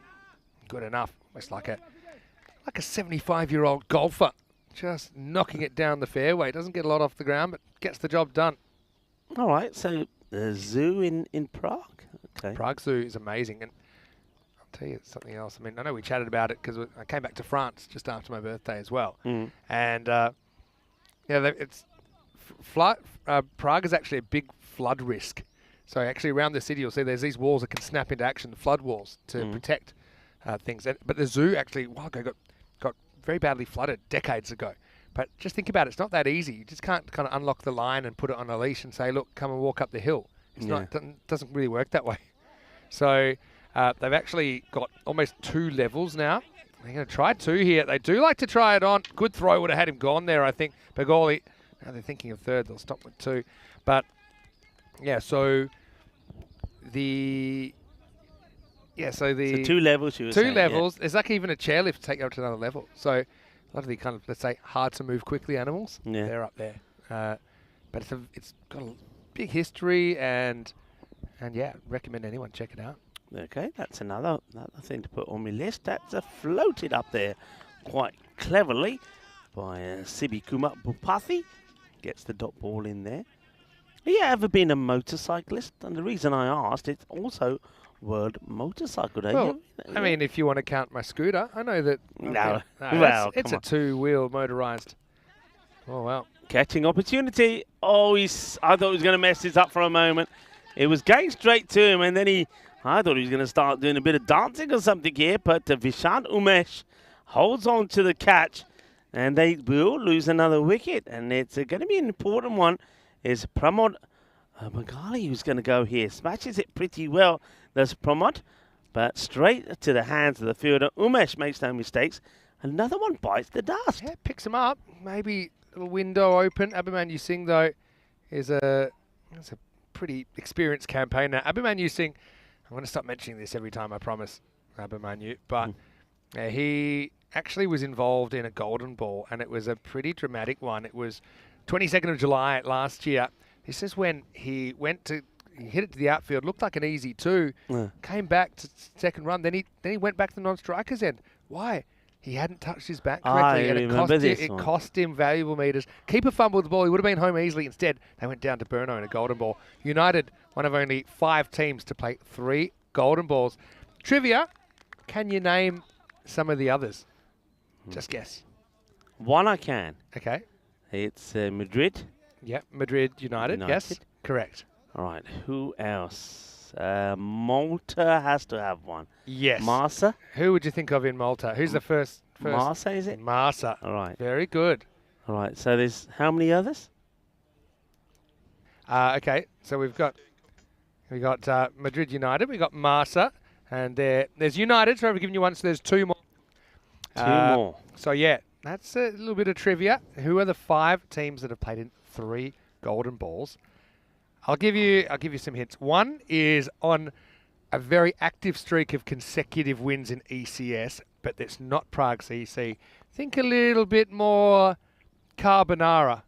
S5: Good enough. Almost like a 75-year-old golfer. Just knocking it down the fairway. Doesn't get a lot off the ground, but gets the job done.
S4: All right, so the zoo in Prague. Okay.
S5: Prague Zoo is amazing. And I'll tell you something else. I mean, I know we chatted about it because I came back to France just after my birthday as well. And, Prague is actually a big flood risk. So actually around the city, you'll see there's these walls that can snap into action, the flood walls, to protect things. But the zoo actually, got very badly flooded decades ago. But just think about it, it's not that easy. You just can't kind of unlock the line and put it on a leash and say, look, come and walk up the hill. It's not, doesn't really work that way. So they've actually got almost 2 levels now. They're going to try 2 here. They do like to try it on. Good throw, would have had him gone there, I think. Begoli, now they're thinking of 3rd, they'll stop with 2. But, yeah, so the
S4: 2 levels, you were
S5: 2
S4: saying,
S5: levels. There's like even a chairlift to take you up to another level. So a lot of the kind of, let's say, hard to move quickly animals, they're up there. But it's got a big history and yeah, recommend anyone check it out.
S4: Okay, that's another thing to put on my list. That's floated up there quite cleverly by Sibi Kumar Bupathi. Gets the dot ball in there. Have you ever been a motorcyclist? And the reason I asked, it's also World Motorcycle Day.
S5: Well, I mean, if you want to count my scooter, I know that. It's a 2-wheel motorised. Oh, wow.
S4: Catching opportunity. Oh, I thought he was going to mess this up for a moment. It was going straight to him, and then I thought he was going to start doing a bit of dancing or something here, but Vishant Umesh holds on to the catch, and they will lose another wicket, and it's going to be an important one. Is Pramod Magali who's going to go here. Smashes it pretty well, does Pramod, but straight to the hands of the fielder. Umesh makes no mistakes. Another one bites the dust.
S5: Yeah, picks him up. Maybe a little window open. Abhimanyu Singh, though, is a pretty experienced campaigner. Abhimanyu Singh, I'm going to stop mentioning this every time, I promise, Abhimanyu, but he actually was involved in a golden ball, and it was a pretty dramatic one. It was 22nd of July last year. This is when he hit it to the outfield, looked like an easy 2, came back to second run, then he went back to the non-striker's end. Why? He hadn't touched his bat correctly, and it cost him valuable metres. Keeper fumbled the ball. He would have been home easily. Instead, they went down to Burno in a golden ball. United, one of only 5 teams to play 3 golden balls. Trivia, can you name some of the others? Just guess.
S4: One I can.
S5: Okay.
S4: It's Madrid.
S5: Yep. Madrid United. Yes.
S4: United.
S5: Correct.
S4: All right. Who else? Malta has to have one.
S5: Yes.
S4: Marsa.
S5: Who would you think of in Malta? Who's the first?
S4: Marsa, is it?
S5: Marsa.
S4: All right.
S5: Very good.
S4: All right. So there's how many others?
S5: Okay. So we got Madrid United. We got Marsa, and there's United. So I've given you one. So there's two more.
S4: Two more.
S5: So yeah, that's a little bit of trivia. Who are the 5 teams that have played in 3 Golden Balls? I'll give you some hints. One is on a very active streak of consecutive wins in ECS, but that's not Prague's EC. Think a little bit more carbonara.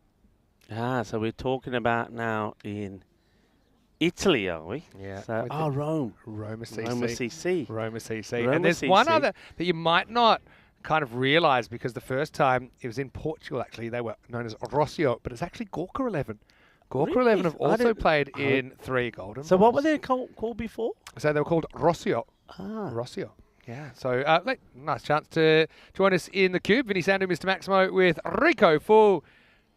S4: So we're talking about now in Italy, are we?
S5: Yeah.
S4: So, Rome.
S5: Roma CC.
S4: Roma CC.
S5: Roma CC.
S4: Roma
S5: And there's
S4: CC.
S5: one other that you might not kind of realise, because the first time it was in Portugal, actually, they were known as Rossio, but it's actually Gorka 11. Gorka
S4: Really?
S5: 11 have
S4: I
S5: also
S4: didn't-
S5: played in 3 Golden
S4: So what
S5: Balls.
S4: were they called before?
S5: So they were called Rossio. Rossio. Yeah. So nice chance to join us in the cube. Vinny Sandu, Mr. Maximo with Rico Full.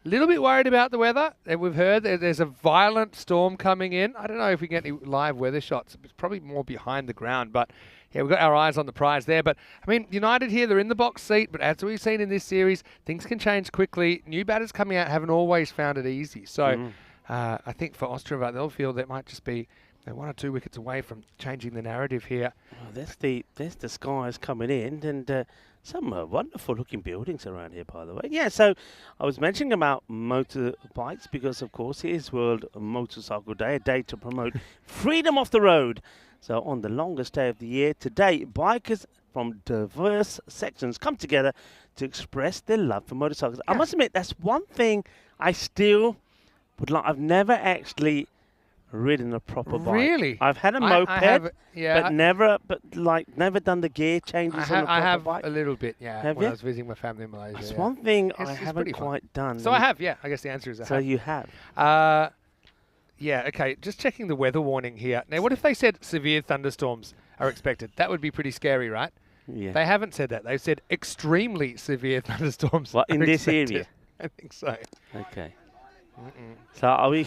S5: A little bit worried about the weather. We've heard there's a violent storm coming in. I don't know if we can get any live weather shots. It's probably more behind the ground, but yeah, we've got our eyes on the prize there. But I mean, United here, they're in the box seat, but as we've seen in this series, things can change quickly. New batters coming out haven't always found it easy. So I think for Ostrava, they'll feel they might just be 1 or 2 wickets away from changing the narrative here.
S4: Well, there's the skies coming in, and some wonderful looking buildings around here, by the way. Yeah, so I was mentioning about motorbikes because, of course, it is World Motorcycle Day, a day to promote freedom off the road. So on the longest day of the year, today, bikers from diverse sections come together to express their love for motorcycles. I must admit, that's one thing I still would like. I've never actually ridden a proper bike.
S5: Really?
S4: I've had a moped,
S5: yeah,
S4: but never done the gear changes on a proper
S5: I have
S4: bike.
S5: a little bit, yeah.
S4: Have
S5: when
S4: you?
S5: I was visiting my family in Malaysia.
S4: That's
S5: yeah.
S4: one thing I
S5: It's
S4: haven't
S5: pretty fun.
S4: quite done.
S5: So I have, yeah. I guess the answer is I have.
S4: So you have.
S5: Yeah, okay. Just checking the weather warning here. Now, what if they said severe thunderstorms are expected? That would be pretty scary, right?
S4: Yeah.
S5: They haven't said that. They've said extremely severe thunderstorms.
S4: What, in
S5: are
S4: this
S5: expected.
S4: area?
S5: I think so.
S4: Okay. So are we?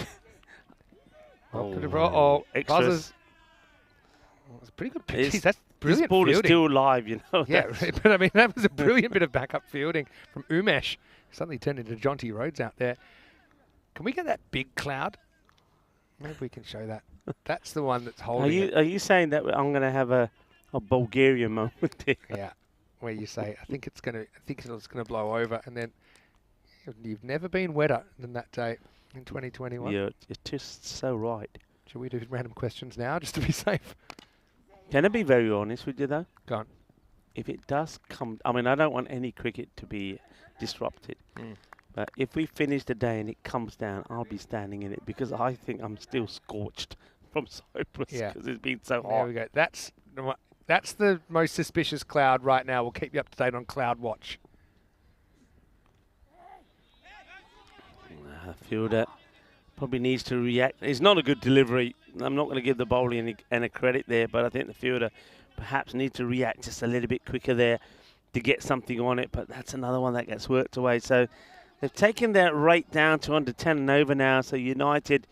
S5: Extras.
S4: extras.
S5: It's pretty good
S4: It's-
S5: pitches. That's
S4: This
S5: brilliant
S4: ball is
S5: fielding.
S4: still live, you know.
S5: Yeah,
S4: That's-
S5: but I mean, that was a brilliant bit of backup fielding from Umesh. Suddenly turned into Jonty Rhodes out there. Can we get that big cloud? Maybe we can show that. That's the one that's holding it.
S4: Are you saying that I'm going to have a Bulgarian moment here?
S5: Yeah, where you say, I think it's gonna blow over, and then you've never been wetter than that day in 2021.
S4: You're just so right.
S5: Should we do random questions now, just to be safe?
S4: Can I be very honest with you, though?
S5: Go on.
S4: If it does come, I mean, I don't want any cricket to be disrupted. But if we finish the day and it comes down, I'll be standing in it because I think I'm still scorched from Cyprus because it's been so
S5: There
S4: hot.
S5: we go. That's the most suspicious cloud right now. We'll keep you up to date on Cloud Watch.
S4: Fielder probably needs to react. It's not a good delivery. I'm not going to give the bowler any credit there, but I think the fielder perhaps needs to react just a little bit quicker there to get something on it. But that's another one that gets worked away. So they've taken their rate down to under 10 and over now. So United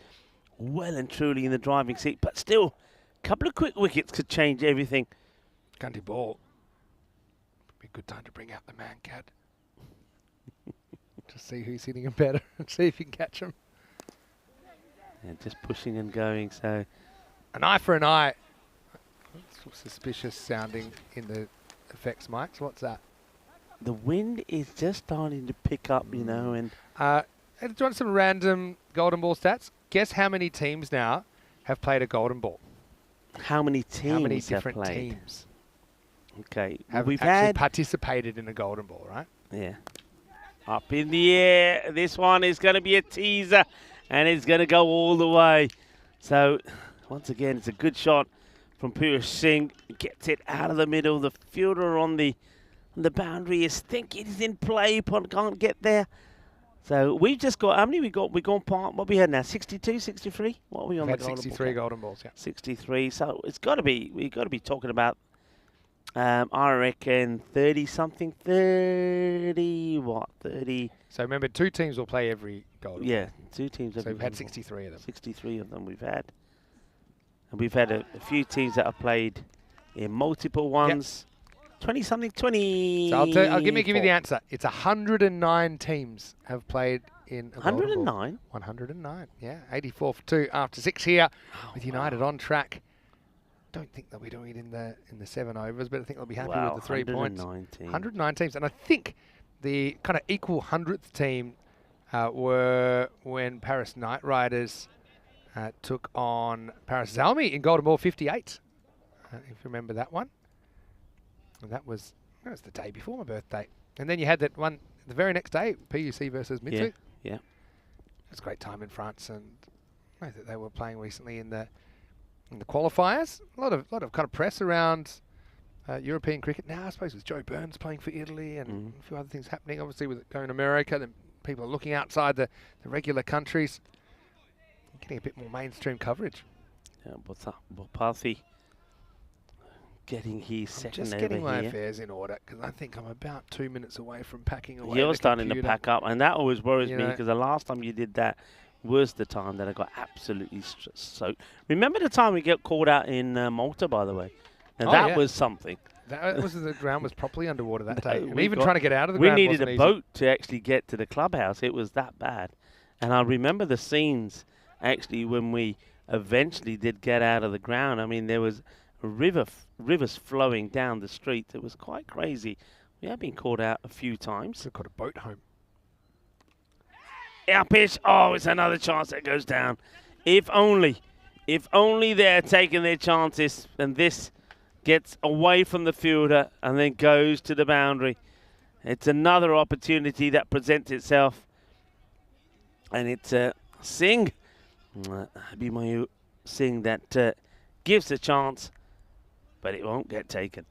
S4: well and truly in the driving seat, but still a couple of quick wickets could change everything.
S5: Gundy ball. Be a good time to bring out the man cat. To see who's hitting him better and see if you can catch him.
S4: And just pushing and going. So
S5: An eye for an eye. That's suspicious sounding in the effects mics. What's that?
S4: the wind is just starting to pick up, you know, and
S5: Do you want some random Golden Ball stats? Guess how many teams now have played a Golden Ball?
S4: how many teams
S5: How many
S4: have
S5: different
S4: played?
S5: teams
S4: Okay,
S5: have
S4: we've
S5: actually
S4: had
S5: participated in a Golden Ball, right?
S4: yeah, up in the air. This one is going to be a teaser, and it's going to go all the way. So once again, it's a good shot from Piyush Singh. Gets it out of the middle. The fielder on the boundary is thinking he's in play, but can't get there. So we've just got, how many we got? We've gone part, what we had now, 62, 63? What are we on?
S5: We've
S4: the
S5: had
S4: Golden
S5: 63
S4: Ball?
S5: Golden Balls, yeah.
S4: 63. So it's got to be, we've got to be talking about I reckon 30-something, 30, what, 30?
S5: So remember, 2 teams will play every goal.
S4: Yeah, 2 teams.
S5: So we've had 63 of them.
S4: 63 of them we've had. And we've had a few teams that have played in multiple ones. 20-something, 20.
S5: So I'll give you the answer. It's 109 teams have played in a
S4: 109?
S5: 109, yeah. 84 for 2 after 6 here with United on track. Don't think they'll be doing it in the 7 overs, but I think they'll be happy with the 3 points. 109 teams. And I think the kind of equal 100th team were when Paris Knight Riders took on Paris Zalmi in Golden Ball 58, if you remember that one. And that was the day before my birthday. And then you had that one the very next day, PUC versus Mitsu.
S4: Yeah.
S5: It was a great time in France, and I know that they were playing recently in the qualifiers. A lot of kind of press around European cricket now. I suppose with Joe Burns playing for Italy and a few other things happening. Obviously with it going to America, then people are looking outside the regular countries, getting a bit more mainstream coverage.
S4: Yeah, Bopalthi getting his second over here.
S5: Just getting my affairs in order, because I think I'm about 2 minutes away from packing away.
S4: You're
S5: the
S4: starting
S5: computer.
S4: to pack up, and that always worries
S5: You
S4: me,
S5: know.
S4: because the last time you did that was the time that I got absolutely soaked. Remember the time we got called out in Malta, by the way? And that was something.
S5: That was the ground was properly underwater that day. And
S4: we
S5: even
S4: got-
S5: trying to get out of the
S4: We
S5: ground
S4: needed
S5: wasn't
S4: a
S5: easy.
S4: boat to actually get to the clubhouse. It was that bad. And I remember the scenes, actually, when we eventually did get out of the ground. I mean, there was a rivers flowing down the street. It was quite crazy. We have been called out a few times.
S5: We've got a boat home.
S4: Our pitch. Oh, it's another chance that goes down. If only they're taking their chances and this gets away from the fielder and then goes to the boundary. It's another opportunity that presents itself. And it's Singh, Abhimanyu Singh, that gives a chance, but it won't get taken.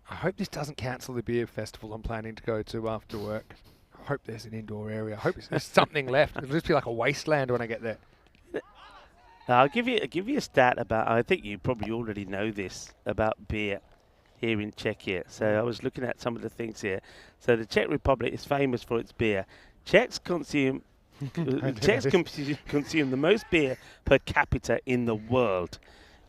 S5: I hope this doesn't cancel the beer festival I'm planning to go to after work. I hope there's an indoor area. I hope there's something left. It'll just be like a wasteland when I get there.
S4: I'll give you a stat about. I think you probably already know this about beer here in Czechia. So I was looking at some of the things here. So the Czech Republic is famous for its beer. Czechs consume consume the most beer per capita in the world.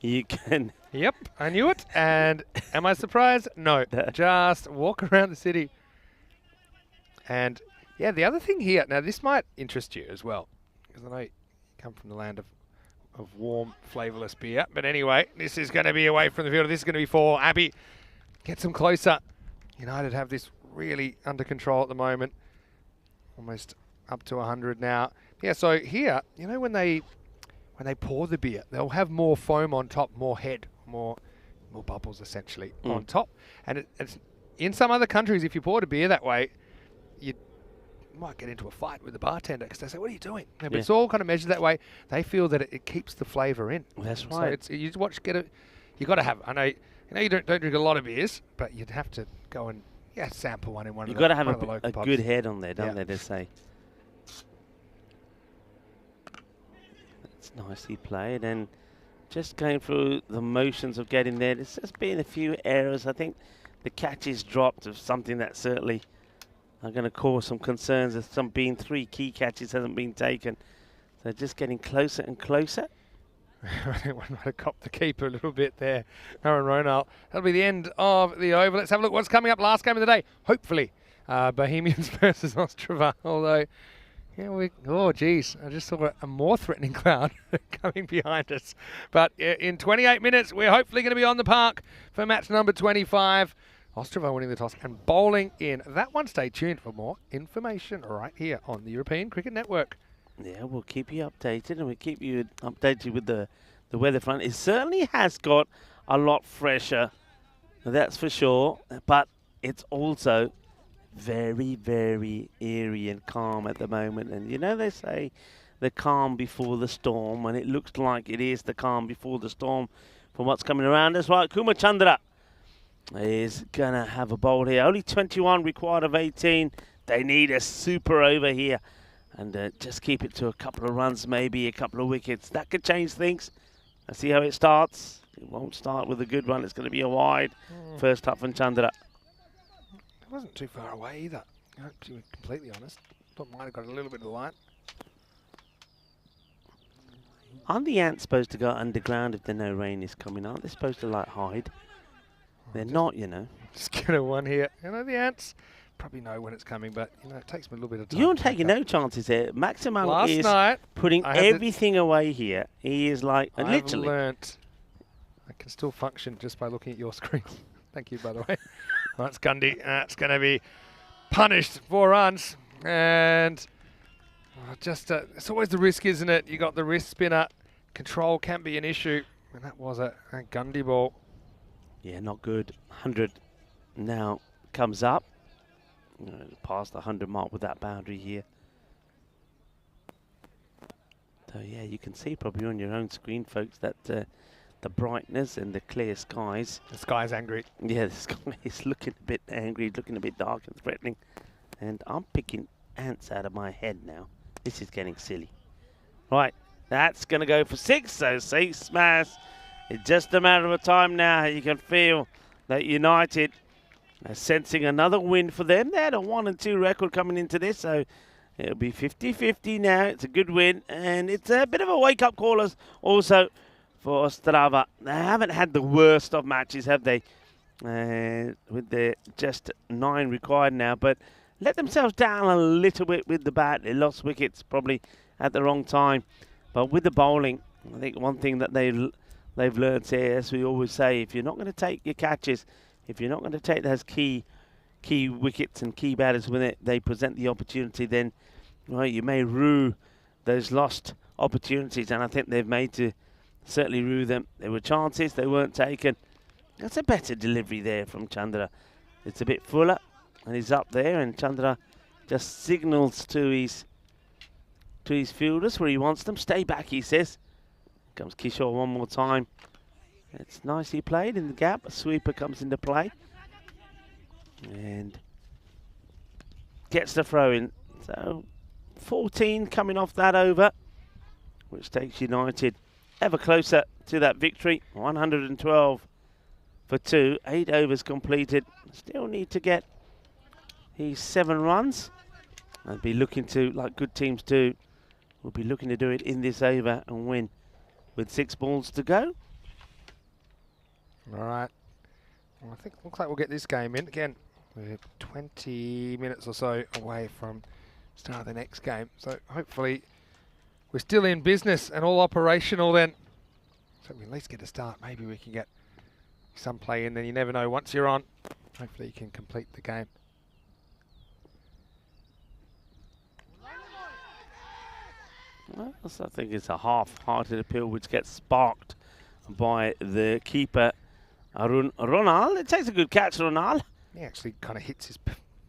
S4: You can.
S5: Yep, I knew it. And am I surprised? No. Just walk around the city. And yeah, the other thing here. Now this might interest you as well, because I know you come from the land of warm, flavourless beer. But anyway, this is going to be away from the field. This is going to be for Abby. Get some closer. United have this really under control at the moment. Almost up to 100 now. Yeah, so here, you know, when they pour the beer, they'll have more foam on top, more head, more bubbles essentially on top. And it's in some other countries, if you poured a beer that way, you might get into a fight with the bartender because they say, "What are you doing?" Yeah, but it's all kind of measured that way. They feel that it keeps the flavour in.
S4: That's
S5: So
S4: right.
S5: it's you watch get it. You got to have. I know you don't drink a lot of beers, but you'd have to go and sample one in one.
S4: You've
S5: of
S4: got
S5: the,
S4: to have
S5: one of the local
S4: a
S5: pubs.
S4: good head on there, don't
S5: Yeah.
S4: they? They say. It's nicely played, and just going through the motions of getting there. There's just been a few errors. I think the catches dropped of something that certainly are going to cause some concerns. There's some being 3 key catches hasn't been taken. So just getting closer and closer.
S5: One might have copped the keeper a little bit there, Aaron Ronald. That'll be the end of the over. Let's have a look what's coming up. Last game of the day. Hopefully, Bohemians versus Ostrava. Although, oh geez, I just saw a more threatening cloud coming behind us. But in 28 minutes, we're hopefully going to be on the park for match number 25. Ostrava winning the toss and bowling in. That one, stay tuned for more information right here on the European Cricket Network.
S4: Yeah, we'll keep you updated, and we'll keep you updated with the weather front. It certainly has got a lot fresher, that's for sure, but it's also very, very eerie and calm at the moment. And you know, they say the calm before the storm, and it looks like it is the calm before the storm from what's coming around us. Right, Kumar Chandra is going to have a bowl here. Only 21 required of 18. They need a super over here. And just keep it to a couple of runs, maybe a couple of wickets. That could change things. Let's see how it starts. It won't start with a good one. It's going to be a wide first up from Chandra.
S5: It wasn't too far away either, to be completely honest. Thought might have got a little bit of light.
S4: Aren't the ants supposed to go underground if no rain is coming? Aren't they supposed to like hide? They're not, you know.
S5: Just give it one here. You know, the ants probably know when it's coming, but you know, it takes me a little bit of time.
S4: You're taking no chances here. Maximo
S5: Last
S4: is
S5: night,
S4: putting everything away here. He is like, literally.
S5: I've learnt I can still function just by looking at your screen. Thank you, by the way. That's Gundy. That's going to be punished 4 runs. And it's always the risk, isn't it? You got the wrist spinner. Control can be an issue. And that was a Gundy ball.
S4: Yeah, not good. 100 now comes up. Past the 100 mark with that boundary here. So yeah, you can see probably on your own screen, folks, that the brightness and the clear skies.
S5: The sky's angry.
S4: Yeah, the sky is looking a bit angry, looking a bit dark and threatening. And I'm picking ants out of my head now. This is getting silly. Right, that's going to go for 6. So 6 smash. It's just a matter of time now. You can feel that United are sensing another win for them. They had a 1-2 record coming into this, so it'll be 50-50 now. It's a good win, and it's a bit of a wake-up call also for Ostrava. They haven't had the worst of matches, have they? With their just 9 required now, but let themselves down a little bit with the bat. They lost wickets probably at the wrong time, but with the bowling, I think one thing that they've learned here, as we always say, if you're not going to take your catches, if you're not going to take those key wickets and key batters when they present the opportunity, then right, you may rue those lost opportunities, and I think they've made to certainly rue them. There were chances, they weren't taken. That's a better delivery there from Chandra. It's a bit fuller, and he's up there, and Chandra just signals to his fielders where he wants them. Stay back, he says. Comes Kishore one more time. It's nicely played in the gap. A sweeper comes into play. And gets the throw in. So 14 coming off that over, which takes United ever closer to that victory. 112 for 2. 8 overs completed. Still need to get his 7 runs. And be looking to, like good teams do, we'll be looking to do it in this over and win with 6 balls to go.
S5: All right. Well, I think it looks like we'll get this game in. Again, we're 20 minutes or so away from start of the next game. So hopefully we're still in business and all operational then. So we at least get a start. Maybe we can get some play in. Then you never know. Once you're on, hopefully you can complete the game.
S4: Well, I think it's a half-hearted appeal which gets sparked by the keeper, Arun Ronal. It takes a good catch, Ronal.
S5: He actually kind of hits his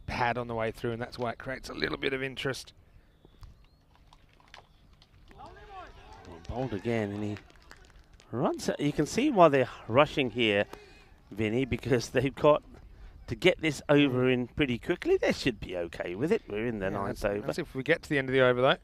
S5: pad on the way through, and that's why it creates a little bit of interest.
S4: Bowled again, and he runs. You can see why they're rushing here, Vinny, because they've got to get this over in pretty quickly. They should be okay with it. We're in the 9th over.
S5: Let's see if we get to the end of the over, though.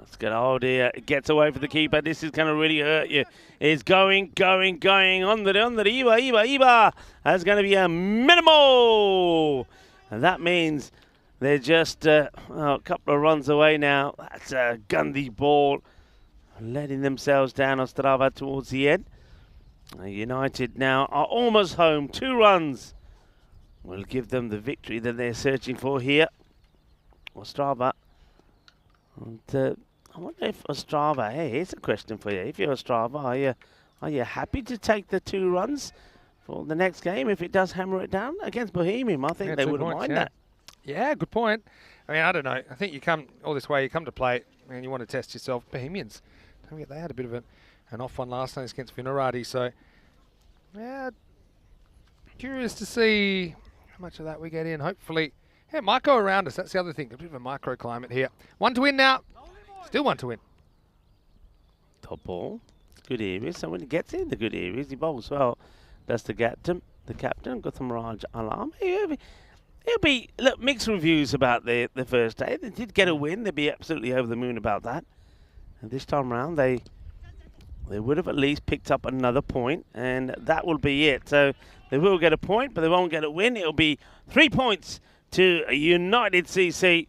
S4: It's good. Oh dear, it gets away for the keeper. This is going to really hurt you. It's going on the Iba. That's going to be a minimal. And that means they're just a couple of runs away now. That's a Gundy ball. Letting themselves down, Ostrava, towards the end. United now are almost home. 2 runs will give them the victory that they're searching for here. Ostrava. And I wonder if Ostrava, hey, here's a question for you. If you're Ostrava, are you happy to take the 2 runs for the next game if it does hammer it down against Bohemian? I think they wouldn't mind that.
S5: Yeah, good point. I mean, I don't know. I think you come all this way, you come to play, and you want to test yourself. Bohemians, don't forget they had a bit of an off one last night against Vinarati, so yeah, curious to see how much of that we get in. Hopefully, yeah, it might go around us. That's the other thing. A bit of a microclimate here. 1 to win now. Still 1 to win.
S4: Top ball. Good areas. So when he gets in the good areas, he bowls well. That's the captain, Gautam Raj Alam. It'll be mixed reviews about the first day. They did get a win. They'd be absolutely over the moon about that. And this time around, they they would have at least picked up another point, and that will be it. So they will get a point, but they won't get a win. It'll be 3 points to United CC.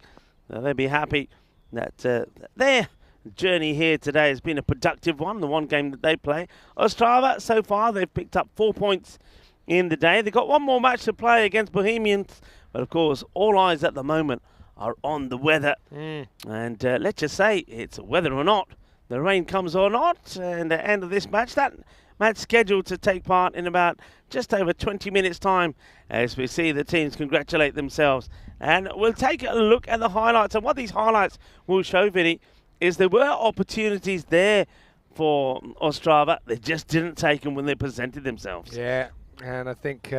S4: They'll be happy that their journey here today has been a productive one, the one game that they play. Ostrava, so far, they've picked up 4 points in the day. They've got one more match to play against Bohemians, but of course, all eyes at the moment are on the weather. And let's just say, it's whether or not the rain comes or not, and the end of this match, that match scheduled to take part in about just over 20 minutes time, as we see the teams congratulate themselves. And we'll take a look at the highlights, and what these highlights will show, Vinny, is there were opportunities there for Ostrava. They just didn't take them when they presented themselves.
S5: Yeah, and I think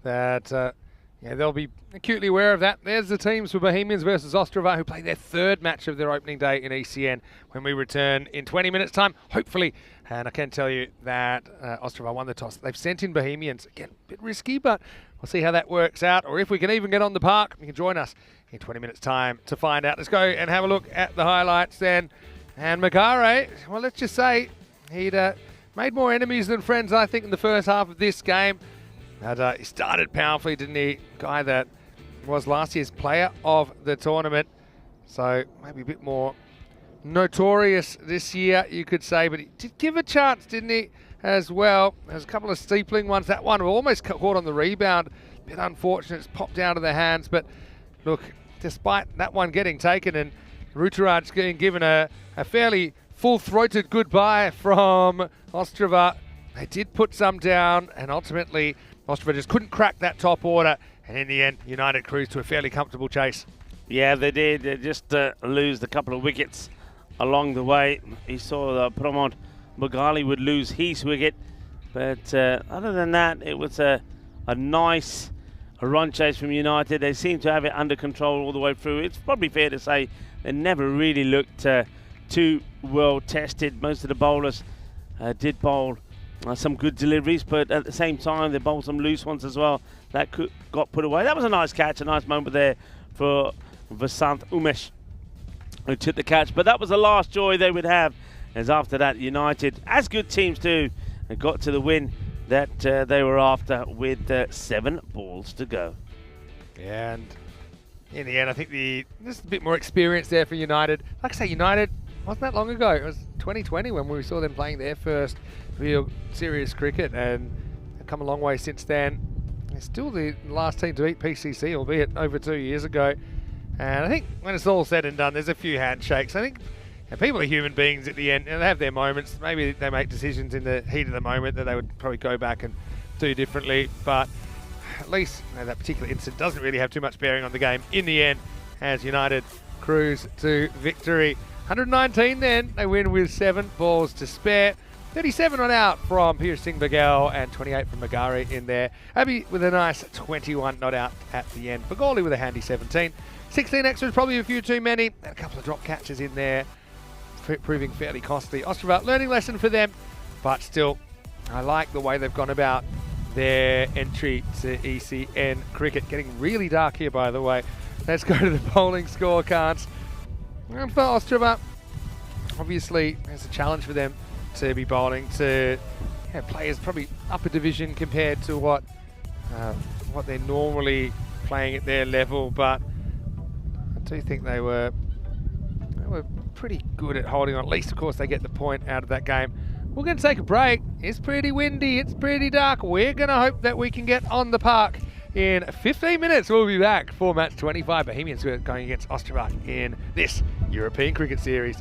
S5: that they'll be acutely aware of that. There's the teams for Bohemians versus Ostrava, who play their third match of their opening day in ECN when we return in 20 minutes' time, hopefully. And I can tell you that Ostrava won the toss. They've sent in Bohemians. Again, a bit risky, but we'll see how that works out. Or if we can even get on the park, you can join us in 20 minutes' time to find out. Let's go and have a look at the highlights then. And Magare, well, let's just say he'd made more enemies than friends, I think, in the first half of this game. And he started powerfully, didn't he? Guy that was last year's player of the tournament. So maybe a bit more notorious this year, you could say. But he did give a chance, didn't he, as well? There's a couple of steepling ones. That one almost caught on the rebound. A bit unfortunate. It's popped out of their hands. But look, despite that one getting taken and Rutaraj getting given a fairly full-throated goodbye from Ostrava, they did put some down, and ultimately Ostrava just couldn't crack that top order, and in the end, United cruised to a fairly comfortable chase.
S4: Yeah, they did. They just lose a couple of wickets along the way. He saw that Pramod Magali would lose his wicket, but other than that, it was a nice run chase from United. They seem to have it under control all the way through. It's probably fair to say they never really looked too well tested. Most of the bowlers did bowl some good deliveries, but at the same time they bowled some loose ones as well that got put away. That was a nice catch, a nice moment there for Vasant Umesh, who took the catch. But that was the last joy they would have, as after that United, as good teams do, got to the win that they were after with 7 balls to go.
S5: Yeah, and in the end, I think there's a bit more experience there for United. Like I say, United wasn't that long ago. It was 2020 when we saw them playing their first real serious cricket, and they've come a long way since then. They're still the last team to beat PCC, albeit over 2 years ago. And I think when it's all said and done, there's a few handshakes. I think people are human beings at the end, and they have their moments. Maybe they make decisions in the heat of the moment that they would probably go back and do differently, but at least that particular incident doesn't really have too much bearing on the game in the end, as United cruise to victory. 119 then, they win with 7 balls to spare. 37 on out from Pierce Singh Bagel and 28 from Magari in there. Abby with a nice 21 not out at the end. Bagoli with a handy 17. 16 extras, probably a few too many. And a couple of drop catches in there, proving fairly costly. Ostrava, learning lesson for them, but still, I like the way they've gone about their entry to ECN cricket. Getting really dark here, by the way. Let's go to the bowling scorecards. And for Ostrava, obviously, there's a challenge for them to be bowling to players probably upper division compared to what they're normally playing at their level, but I do think they were pretty good at holding on. At least, of course, they get the point out of that game. We're going to take a break. It's pretty windy. It's pretty dark. We're going to hope that we can get on the park in 15 minutes. We'll be back for match 25. Bohemians going against Ostrava in this European Cricket Series.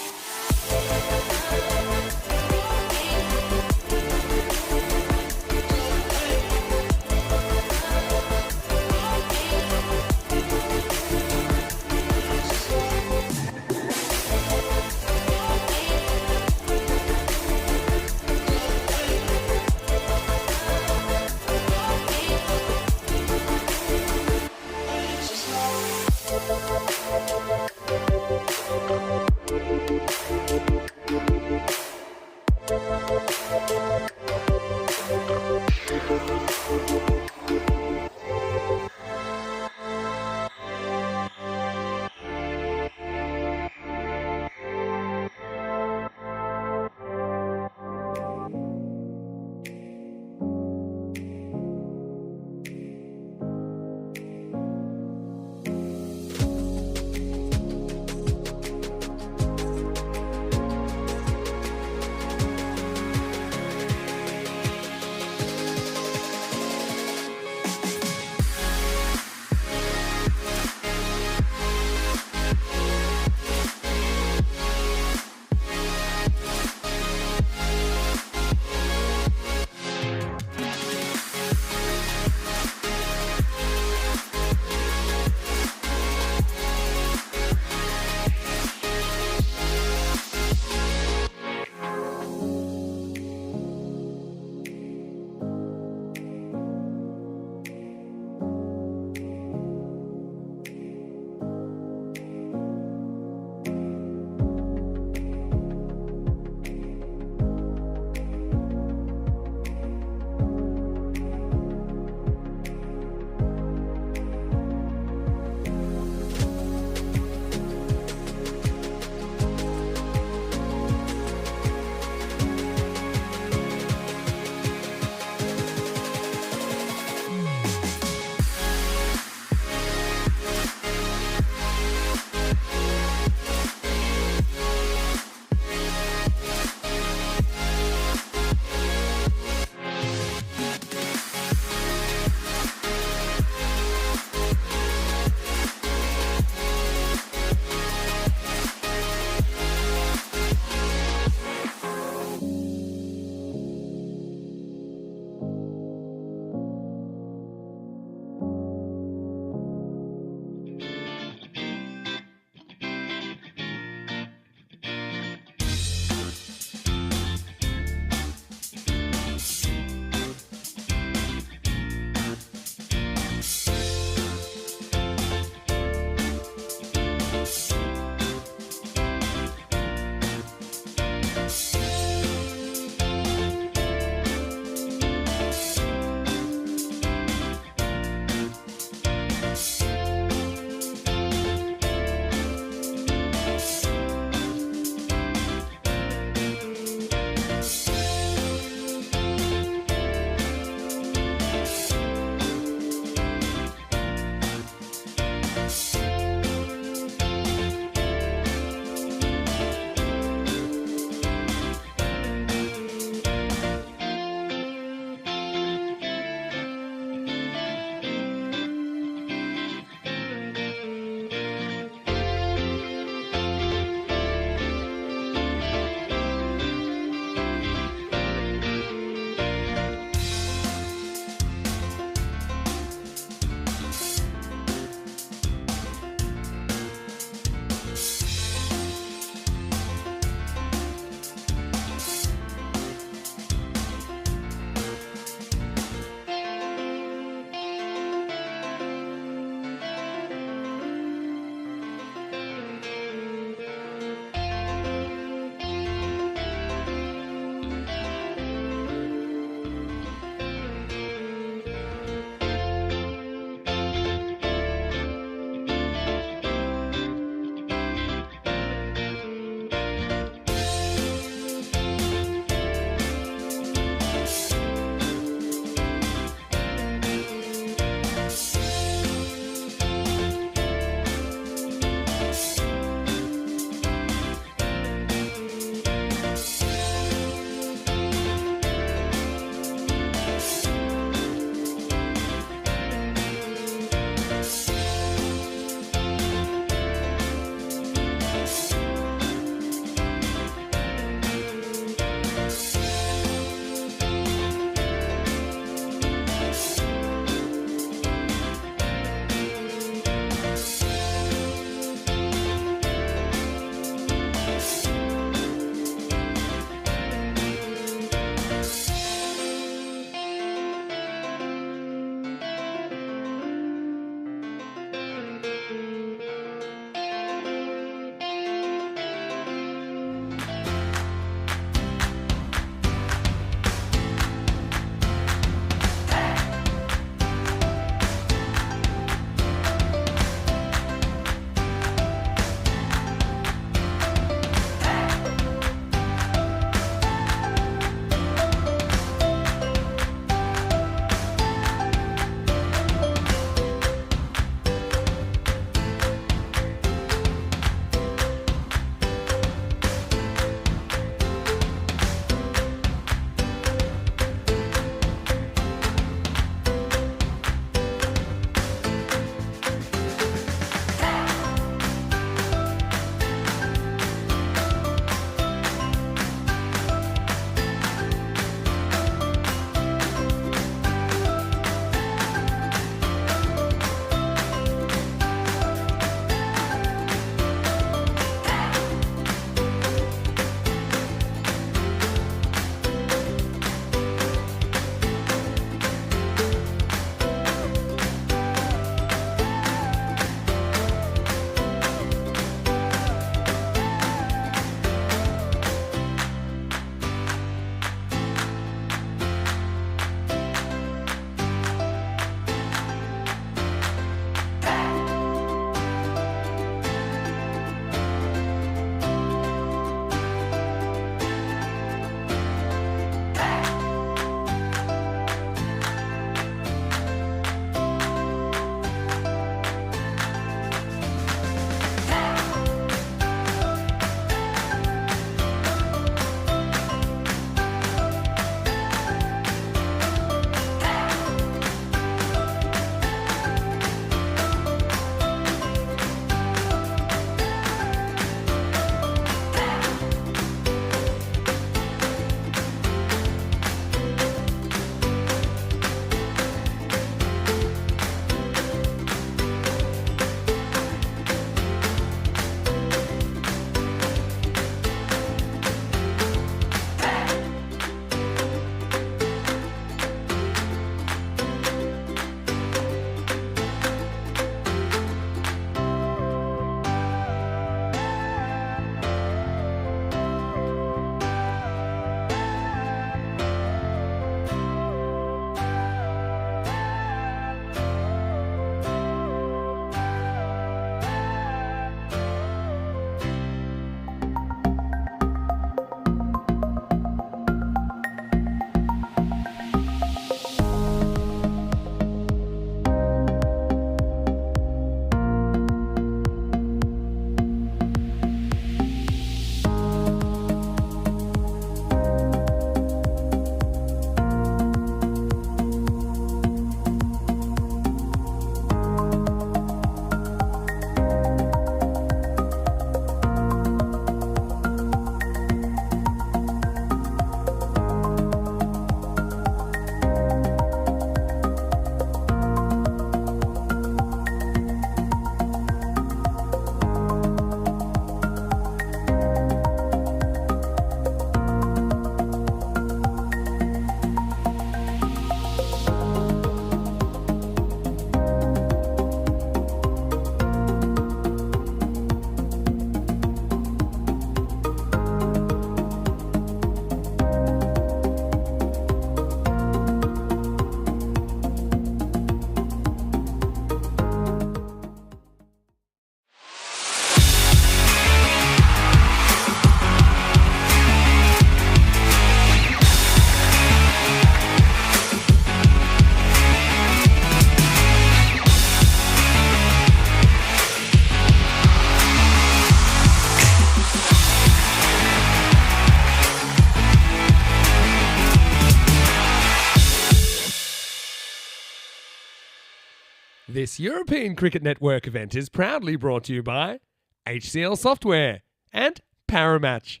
S2: This European Cricket Network event is proudly brought to you by HCL Software and Paramatch.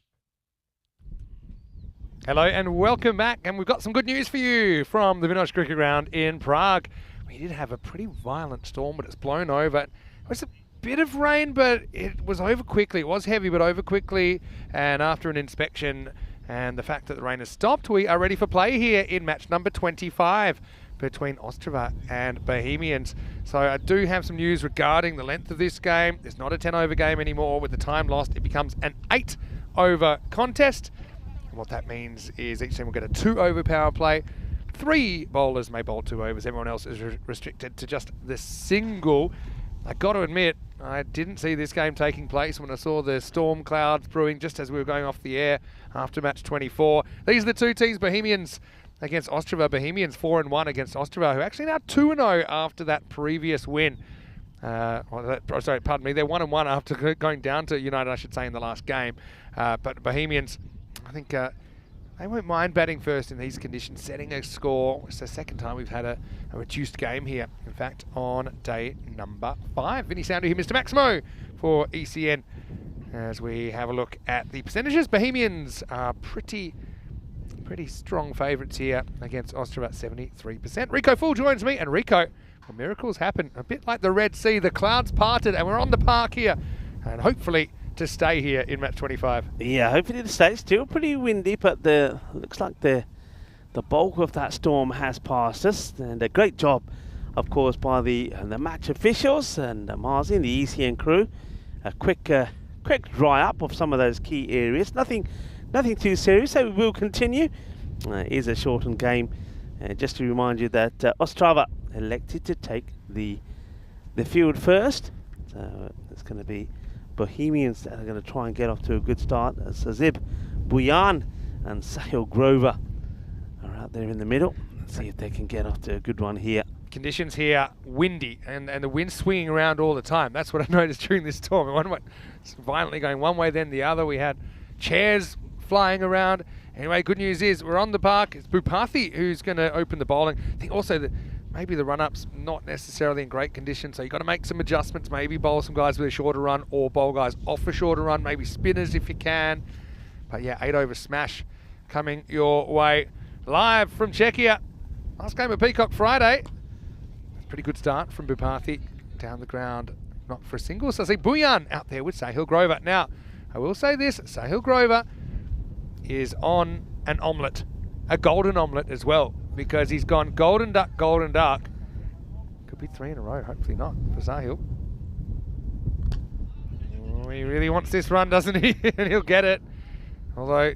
S5: Hello and welcome back, and we've got some good news for you from the Mid-Innings Cricket Ground in Prague. We did have a pretty violent storm, but it's blown over. It was a bit of rain, but it was over quickly. It was heavy, but over quickly. And after an inspection and the fact that the rain has stopped, we are ready for play here in match number 25 between Ostrava and Bohemians. So I do have some news regarding the length of this game. It's not a 10-over game anymore. With the time lost, it becomes an 8-over contest. And what that means is each team will get a 2-over power play. 3 bowlers may bowl 2 overs. Everyone else is restricted to just the single. I got to admit, I didn't see this game taking place when I saw the storm clouds brewing just as we were going off the air after match 24. These are the two teams, Bohemians against Ostrava. Bohemians 4-1 against Ostrava, who actually now 2-0 after that previous win. They're 1-1 after going down to United, I should say, in the last game. But Bohemians, I think they won't mind batting first in these conditions, setting a score. It's the second time we've had a reduced game here, in fact, on day number 5. Vinny Sound to here, Mr. Maximo for ECN. As we have a look at the percentages, Bohemians are pretty strong favourites here against Ostrava at 73%. Rico Full joins me, and Rico, well, miracles happen. A bit like the Red Sea, the clouds parted, and we're on the park here, and hopefully to stay here in match 25.
S4: Yeah, hopefully to stay. Still pretty windy, but looks like the bulk of that storm has passed us, and a great job, of course, by the match officials and Marzi and the ECN crew. A quick dry up of some of those key areas. Nothing too serious, so we will continue. It is a shortened game. Just to remind you that Ostrava elected to take the field first. So it's going to be Bohemians that are going to try and get off to a good start. Sazib Buyan and Sahil Grover are out there in the middle. Let's see if they can get off to a good one here.
S5: Conditions here, windy, and the wind swinging around all the time. That's what I noticed during this storm. One way, it's violently going one way, then the other. We had chairs flying around. Anyway, good news is we're on the park. It's Bhupathi who's going to open the bowling. I think also that maybe the run-up's not necessarily in great condition, so you've got to make some adjustments. Maybe bowl some guys with a shorter run, or bowl guys off a shorter run. Maybe spinners if you can. But yeah, 8-over smash coming your way live from Czechia. Last game of Peacock Friday. Pretty good start from Bhupathi down the ground, not for a single. So I see Buyan out there with Sahil Grover. Now, I will say this, Sahil Grover is on an omelette, a golden omelette as well, because he's gone golden duck, golden duck. Could be 3 in a row, hopefully not for Sahil. Oh, he really wants this run, doesn't he? And he'll get it. Although,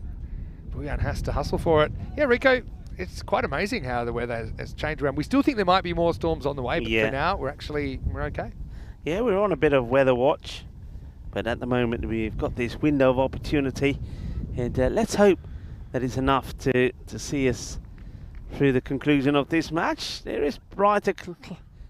S5: Buyan has to hustle for it. Yeah, Rico, it's quite amazing how the weather has changed around. We still think there might be more storms on the way, but for now, we're okay. Yeah,
S4: we're on a bit of weather watch, but at the moment we've got this window of opportunity, and let's hope that it's enough to see us through the conclusion of this match. There is brighter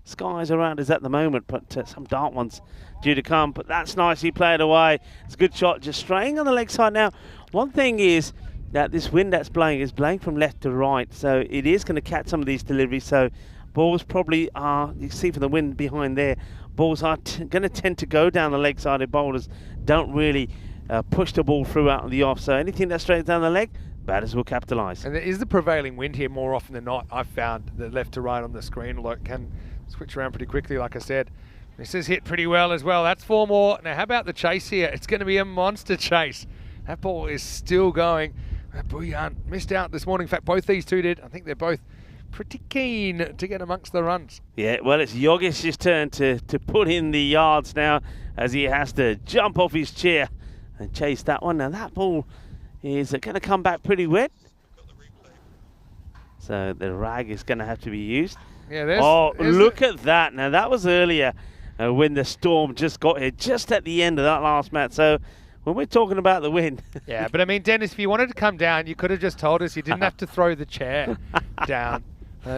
S4: skies around us at the moment, but some dark ones due to come. But that's nicely played away. It's a good shot, just straying on the leg side. Now, one thing is that this wind that's blowing is blowing from left to right, so it is going to catch some of these deliveries. So balls probably are, you see from the wind behind there, balls are going to tend to go down the leg side if bowlers don't really push the ball through out of the off. So anything that strays down the leg, batters will capitalise.
S5: And there is the prevailing wind here more often than not. I've found the left to right on the screen, although it can switch around pretty quickly, like I said. This is hit pretty well as well. That's 4 more. Now, how about the chase here? It's going to be a monster chase. That ball is still going. Buyan missed out this morning. In fact, both these two did. I think they're both pretty keen to get amongst the runs.
S4: Yeah, well, it's Yogesh's turn to put in the yards now, as he has to jump off his chair and chase that one. Now, that ball is going to come back pretty wet. So the rag is going to have to be used.
S5: Yeah,
S4: look at that. Now, that was earlier when the storm just got here, just at the end of that last match. So when we're talking about the wind.
S5: Yeah, but I mean, Dennis, if you wanted to come down, you could have just told us. You didn't have to throw the chair down.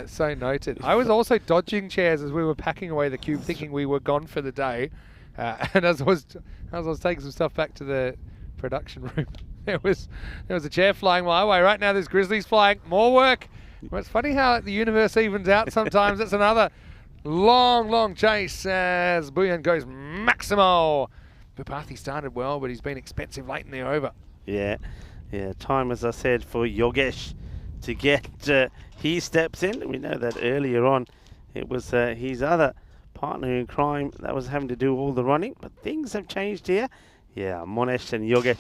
S5: So noted. I was also dodging chairs as we were packing away the cube, thinking we were gone for the day. And as I was taking some stuff back to the production room, there was a chair flying my way. Right now, there's grizzlies flying. More work. Well, it's funny how the universe evens out sometimes. That's another Long chase as Buyan goes maximal. Bupati started well, but he's been expensive late in the over.
S4: Yeah. Time, as I said, for Yogesh to get his steps in. We know that earlier on it was his other partner in crime that was having to do all the running, but things have changed here. Yeah, Monesh and Yogesh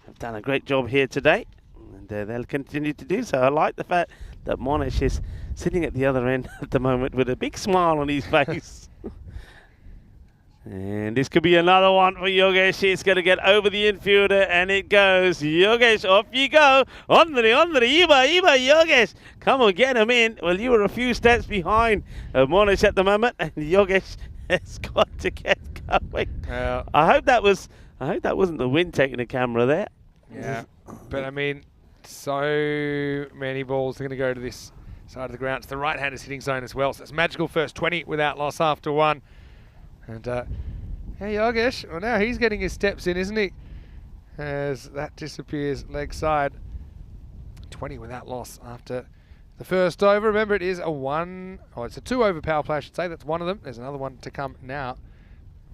S4: have done a great job here today, and they'll continue to do so. I like the fact that Monesh is sitting at the other end at the moment with a big smile on his face. And this could be another one for Yogesh. He's going to get over the infielder, and it goes. Yogesh, off you go. Iba, Yogesh. Come on, get him in. Well, you were a few steps behind Monesh at the moment, and Yogesh has got to get going. I hope that wasn't the wind taking the camera there.
S5: Yeah, but I mean, so many balls are going to go to this side of the ground. It's the right-handed hitting zone as well, so it's magical first 20 without loss after 1. And hey, Yogesh, well, now he's getting his steps in, isn't he? As that disappears leg side. 20 without loss after the first over. Remember, it is a 2-over power play, I should say. That's one of them. There's another one to come now.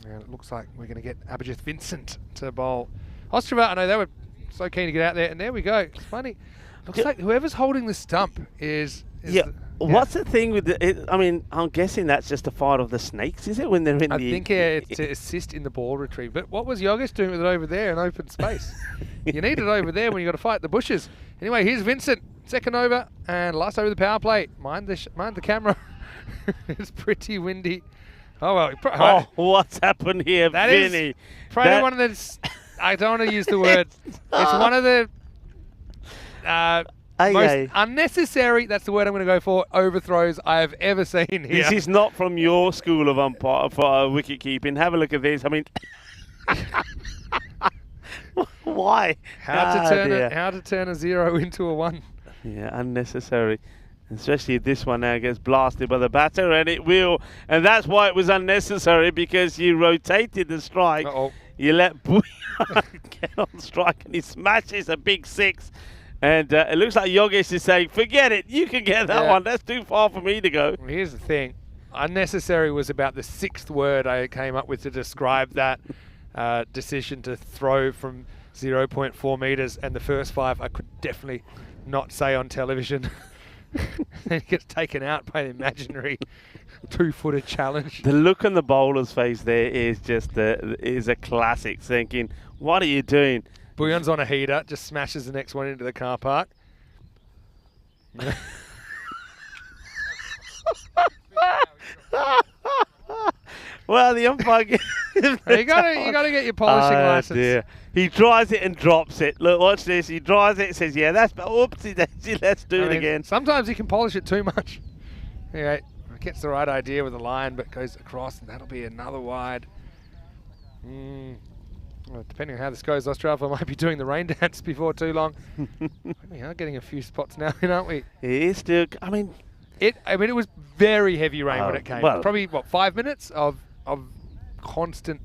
S5: And it looks like we're going to get Abhijit Vincent to bowl Ostrava. I know they were so keen to get out there, and there we go. It's funny. Looks like whoever's holding the stump is
S4: What's the thing with I mean, I'm guessing that's just a fight of the snakes, is it, when they're in
S5: I think it's to assist in the ball retrieve. But what was Yogesh doing with it over there in open space? You need it over there when you've got to fight the bushes. Anyway, here's Vincent. Second over and last over the power play. Mind the camera. It's pretty windy. Oh, well.
S4: What's happened here, Vinny?
S5: Is probably one of the... I don't want to use the word. It's one of the... most unnecessary, that's the word I'm going to go for, overthrows I have ever seen here.
S4: This is not from your school of umpire for wicket keeping. Have a look at this. I mean, why?
S5: How to turn a 0 into a 1.
S4: Yeah, unnecessary. Especially if this one now gets blasted by the batter, and it will. And that's why it was unnecessary, because you rotated the strike. You let Buyan get on strike, and he smashes a big 6. And it looks like Yogesh is saying, forget it, you can get that one. That's too far for me to go.
S5: Well, here's the thing. Unnecessary was about the 6th word I came up with to describe that decision to throw from 0.4 metres, and the first 5 I could definitely not say on television. Then he gets taken out by the imaginary 2-footer challenge.
S4: The look on the bowler's face there is just is a classic, thinking, what are you doing?
S5: Buyan's on a heater, just smashes the next one into the car park.
S4: Well, the umpire...
S5: you gotta get your polishing license.
S4: Dear. He tries it and drops it. Look, watch this. He tries it, says, yeah, that's... Oopsie daisy, let's do it again.
S5: Sometimes you can polish it too much. Anyway, gets the right idea with the line, but goes across, and that'll be another wide. Well, depending on how this goes, Ostrava might be doing the rain dance before too long. We are getting a few spots now, aren't we?
S4: It is still... I mean,
S5: it was very heavy rain when it came.
S4: Well,
S5: probably, 5 minutes of constant,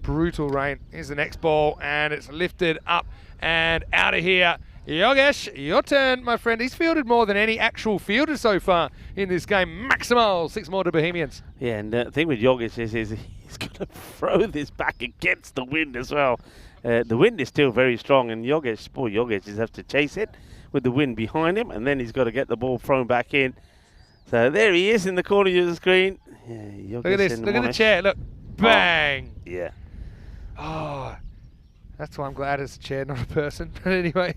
S5: brutal rain. Here's the next ball, and it's lifted up and out of here. Yogesh, your turn, my friend. He's fielded more than any actual fielder so far in this game. Maximal, 6 more to Bohemians. Yeah, and the thing with Yogesh is he's going to throw this back against the wind as well. The wind is still very strong, and poor Yogesh just has to chase it with the wind behind him, and then he's got to get the ball thrown back in. So there he is in the corner of the screen. Yeah, look at this. Look at the chair. Look. Bang. Oh, yeah. Oh, that's why I'm glad it's a chair, not a person. But anyway,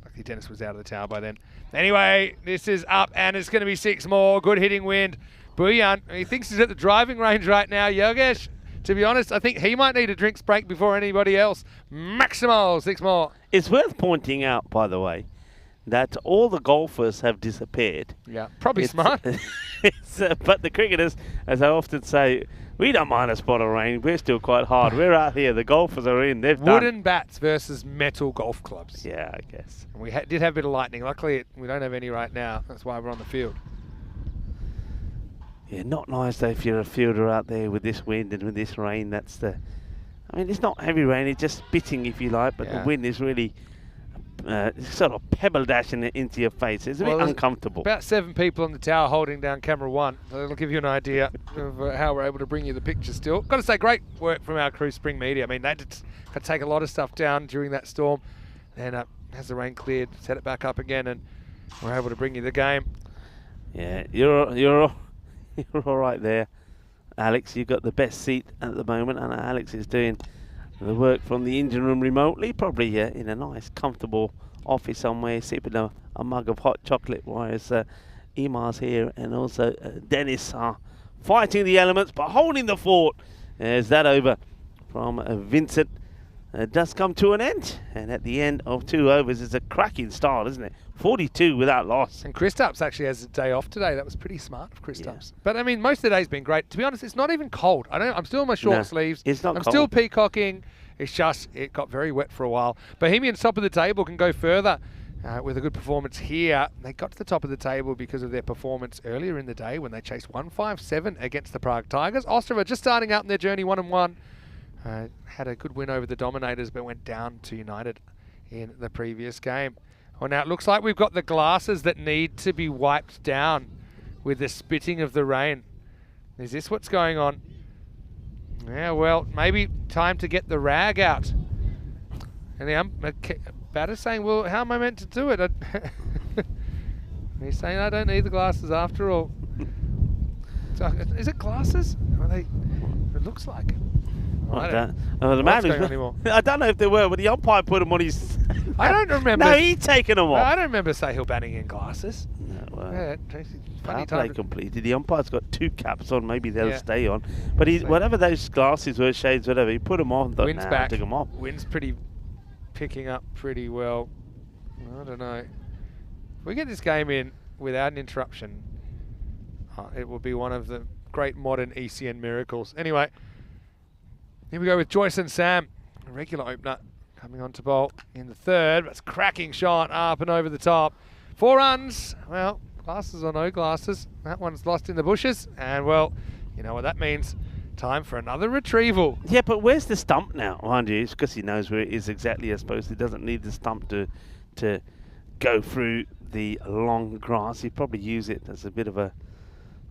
S5: luckily Dennis was out of the tower by then. Anyway, this is up, and it's going to be 6 more. Good hitting wind. Buyan, he thinks he's at the driving range right now. Yogesh, to be honest, I think he might need a drinks break before anybody else. Maximal, 6 more. It's worth pointing out, by the way, that all the golfers have disappeared. Yeah, probably smart. But the cricketers, as I often say, we don't mind a spot of rain. We're still quite hard. We're out here. The golfers are in. They've wooden bats versus metal golf clubs. Yeah, I guess. And we did have a bit of lightning. Luckily, we don't have any right now. That's why we're on the field. Yeah, not nice though if you're a fielder out there with this wind and with this rain. I mean, it's not heavy rain. It's just spitting, if you like. But the wind is really
S4: sort of pebble dashing it into your face. It's a bit uncomfortable.
S5: About 7 people on the tower holding down camera 1. So it'll give you an idea of how we're able to bring you the picture still. Got to say, great work from our crew, Spring Media. I mean, they had to take a lot of stuff down during that storm. And as the rain cleared, set it back up again, and we're able to bring you the game.
S4: Yeah, you're all right there, Alex. You've got the best seat at the moment, and Alex is doing the work from the engine room remotely, probably in a nice, comfortable office somewhere, sipping a mug of hot chocolate, whereas Emar's here and also Dennis are fighting the elements, but holding the fort. There's that over from Vincent. It does come to an end, and at the end of 2 overs, it's a cracking start, isn't it? 42 without loss.
S5: And Kristaps actually has a day off today. That was pretty smart of Kristaps. Yeah. But I mean, most of the day's been great. To be honest, it's not even cold. I'm still in my short sleeves.
S4: It's not
S5: I'm
S4: cold.
S5: Still peacocking. It's just, it got very wet for a while. Bohemians top of the table can go further with a good performance here. They got to the top of the table because of their performance earlier in the day when they chased 157 against the Prague Tigers. Ostrava just starting out in their journey 1-1. Had a good win over the Dominators, but went down to United in the previous game. Well, now it looks like we've got the glasses that need to be wiped down with the spitting of the rain. Is this what's going on? Yeah, well, maybe time to get the rag out. And the batter's saying, well, how am I meant to do it? He's saying, I don't need the glasses after all. So, is it glasses? Are they? It looks like it.
S4: I don't know if they were, but the umpire put them on his...
S5: I don't remember.
S4: No, he's taken them off.
S5: I don't remember Sahil banning in glasses.
S4: No, well,
S5: yeah, funny
S4: play
S5: time.
S4: completed. The umpire's got 2 caps on. Maybe they'll stay on. But whatever those glasses were, shades, whatever, he put them on.
S5: Wind's back.
S4: Took them off.
S5: Wind's picking up pretty well. I don't know. If we get this game in without an interruption, it will be one of the great modern ECN miracles. Anyway, here we go with Joyce and Sam, a regular opener, coming on to bowl in the third. That's a cracking shot up and over the top. 4 runs. Well, glasses or no glasses, that one's lost in the bushes. And, well, you know what that means. Time for another retrieval.
S4: Yeah, but where's the stump now, mind you? It's because he knows where it is exactly, I suppose. He doesn't need the stump to go through the long grass. He'd probably use it as a bit of a,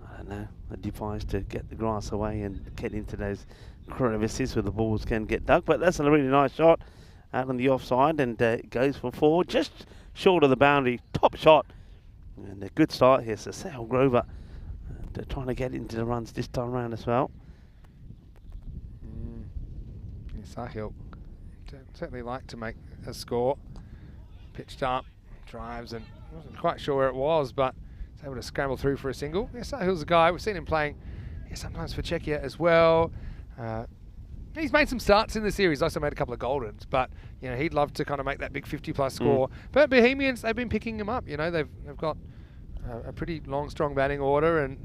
S4: I don't know, a device to get the grass away and get into those crevices where the balls can get dug. But that's a really nice shot out on the offside, and it goes for 4, just short of the boundary. Top shot, and a good start here. So Sahil Grover trying to get into the runs this time around as well.
S5: Sahil certainly like to make a score. Pitched up, drives, and wasn't quite sure where it was, but was able to scramble through for a single. Yeah, Sahil's a guy. We've seen him playing sometimes for Czechia as well. He's made some starts in the series. Also made a couple of Goldens, but you know he'd love to kind of make that big 50+ score. But Bohemians, they've been picking him up. You know they've got a pretty long, strong batting order, and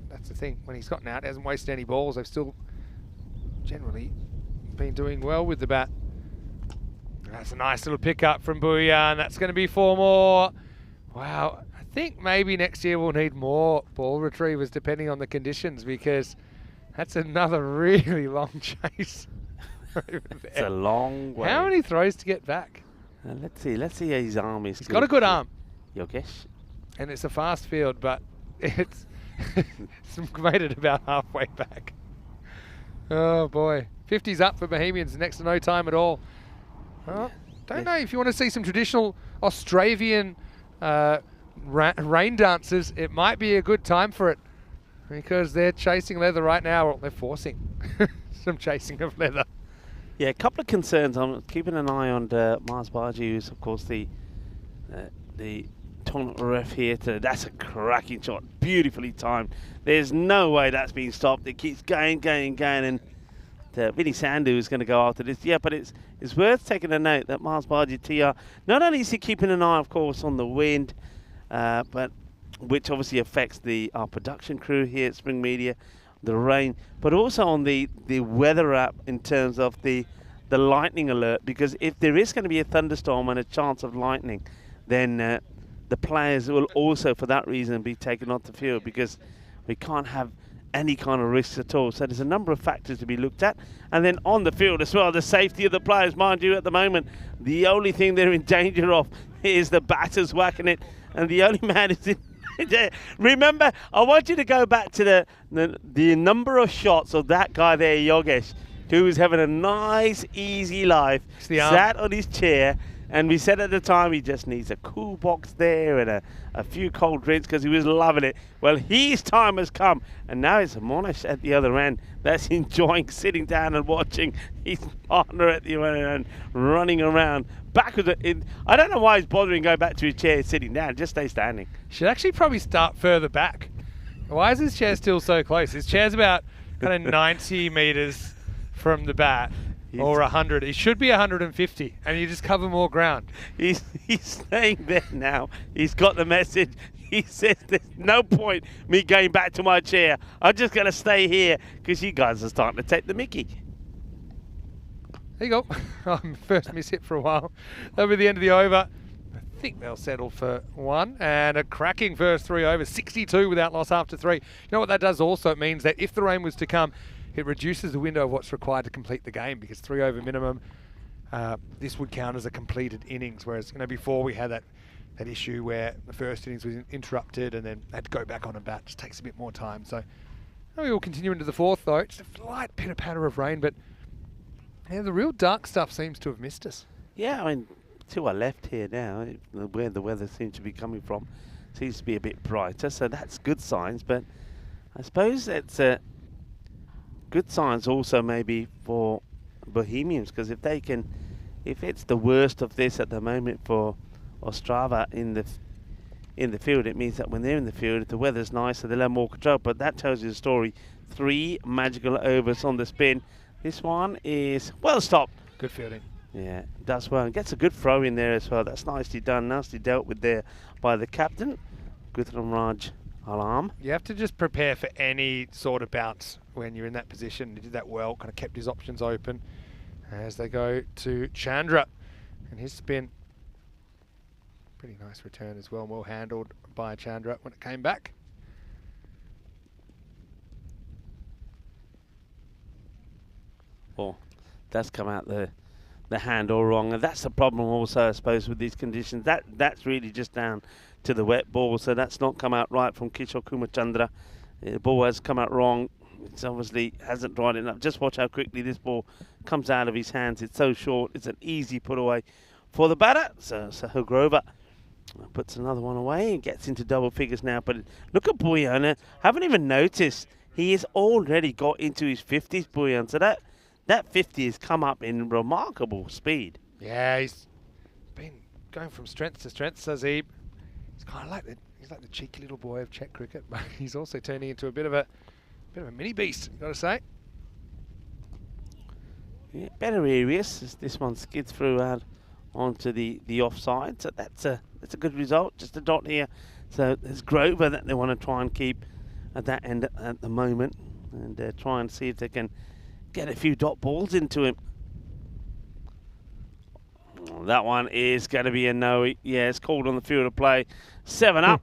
S5: that's the thing. When he's gotten out, he hasn't wasted any balls. They've still generally been doing well with the bat. That's a nice little pickup from Booya, and that's going to be 4 more. Wow, I think maybe next year we'll need more ball retrievers depending on the conditions, because that's another really long chase.
S4: It's a long way.
S5: How many throws to get back?
S4: Let's see his arm is.
S5: He's got a good arm.
S4: Yogesh.
S5: And it's a fast field, but it's made it about halfway back. Oh boy. 50's up for Bohemians, next to no time at all. Don't know if you want to see some traditional Australian rain dances, it might be a good time for it, because they're chasing leather right now. Well, they're forcing some chasing of leather.
S4: Yeah, a couple of concerns. I'm keeping an eye on Mars Baji, who's of course the tournament ref here today. That's a cracking shot, beautifully timed. There's no way that's been stopped. It keeps going, and Vinny Sandhu is going to go after this. Yeah, but it's worth taking a note that Mars Baji TR, not only is he keeping an eye, of course, on the wind, but which obviously affects our production crew here at Spring Media, the rain, but also on the weather app in terms of the lightning alert, because if there is going to be a thunderstorm and a chance of lightning, then the players will also, for that reason, be taken off the field, because we can't have any kind of risks at all. So there's a number of factors to be looked at. And then on the field as well, the safety of the players. Mind you, at the moment, the only thing they're in danger of is the batters whacking it. And the only man is in remember, I want you to go back to the number of shots of that guy there, Yogesh, who was having a nice, easy life, sat on his chair, and we said at the time he just needs a cool box there and a few cold drinks because he was loving it. Well, his time has come, and now it's Monash at the other end that's enjoying sitting down and watching his partner at the other end running around backwards. I don't know why he's bothering going back to his chair sitting down. Just stay standing.
S5: Should actually probably start further back. Why is his chair still so close? His chair's about kind of 90 metres from the bat. Or 100. It should be 150, and you just cover more ground.
S4: He's staying there now. He's got the message. He says there's no point me going back to my chair. I'm just going to stay here because you guys are starting to take the mickey.
S5: There you go. First miss hit for a while. That'll be the end of the over. I think they'll settle for one. And a cracking first 3 overs. 62 without loss after 3. You know what that does also? It means that if the rain was to come, it reduces the window of what's required to complete the game, because 3 over minimum, this would count as a completed innings. Whereas, before we had that issue where the first innings was interrupted and then had to go back on and bat. Just takes a bit more time. So we will continue into the fourth, though. Just a slight pitter-patter of rain, but the real dark stuff seems to have missed us.
S4: Yeah, I mean, to our left here now, where the weather seems to be coming from, seems to be a bit brighter, so that's good signs. But I suppose it's good signs also maybe for Bohemians, because if it's the worst of this at the moment for Ostrava in the field, it means that when they're in the field, if the weather's nicer, they'll have more control. But that tells you the story. 3 magical overs on the spin. This one is well stopped.
S5: Good fielding.
S4: Yeah, does well. And gets a good throw in there as well. That's nicely done, nicely dealt with there by the captain, Guthram Raj Alam.
S5: You have to just prepare for any sort of bounce when you're in that position. He did that well, kind of kept his options open as they go to Chandra. And his spin, pretty nice return as well handled by Chandra when it came back.
S4: Well, that's come out the handle wrong, and that's the problem also, I suppose, with these conditions. That's really just down to the wet ball, so that's not come out right from Kishore Kumar Chandra. The ball has come out wrong. It obviously hasn't dried enough. Just watch how quickly this ball comes out of his hands. It's so short. It's an easy put away for the batter. So Grover puts another one away and gets into double figures now. But look at Bhuyan. Haven't even noticed he has already got into his 50s, Bhuyan. So that 50 has come up in remarkable speed.
S5: Yeah, he's been going from strength to strength, Sazib. He's kind of like the cheeky little boy of Czech cricket, but he's also turning into a bit of a mini beast, got to say.
S4: Yeah, better areas. This one skids through out onto the offside, so that's a good result. Just a dot here. So there's Grover that they want to try and keep at that end at the moment, and try and see if they can get a few dot balls into him. Oh, that one is going to be a no. Yeah, it's called on the field of play. 7 up.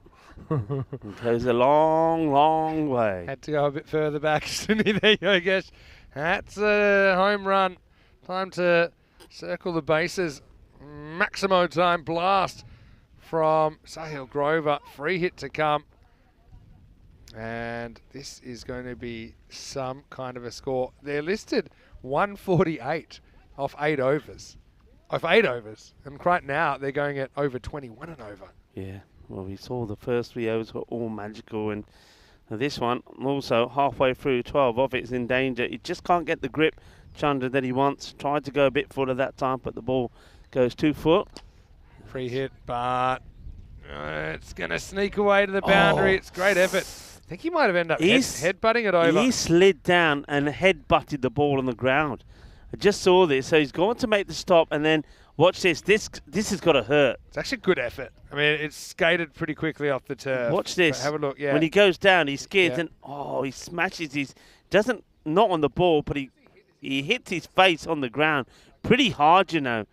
S4: It goes a long, long way.
S5: Had to go a bit further back, didn't he? There you go, Gesh. That's a home run. Time to circle the bases. Maximo time blast from Sahil Grover. Free hit to come. And this is going to be some kind of a score. They're listed 148 off 8 overs. And right now they're going at over 21 and over.
S4: Yeah, well, we saw the first 3 overs were all magical, and this one also halfway through 12 of it's in danger. He just can't get the grip, Chandra, that he wants. Tried to go a bit fuller that time, but the ball goes 2 foot.
S5: Free hit, but it's going to sneak away to the boundary. It's great effort. I think he might have ended up head-butting it over.
S4: He slid down and head-butted the ball on the ground. I just saw this. So he's going to make the stop, and then watch this. This has got to hurt.
S5: It's actually good effort. I mean, it's skated pretty quickly off the turf.
S4: Watch this.
S5: Have a look. Yeah.
S4: When he goes down, he skids, and he smashes his. Not on the ball, but he hits his face on the ground pretty hard, you know.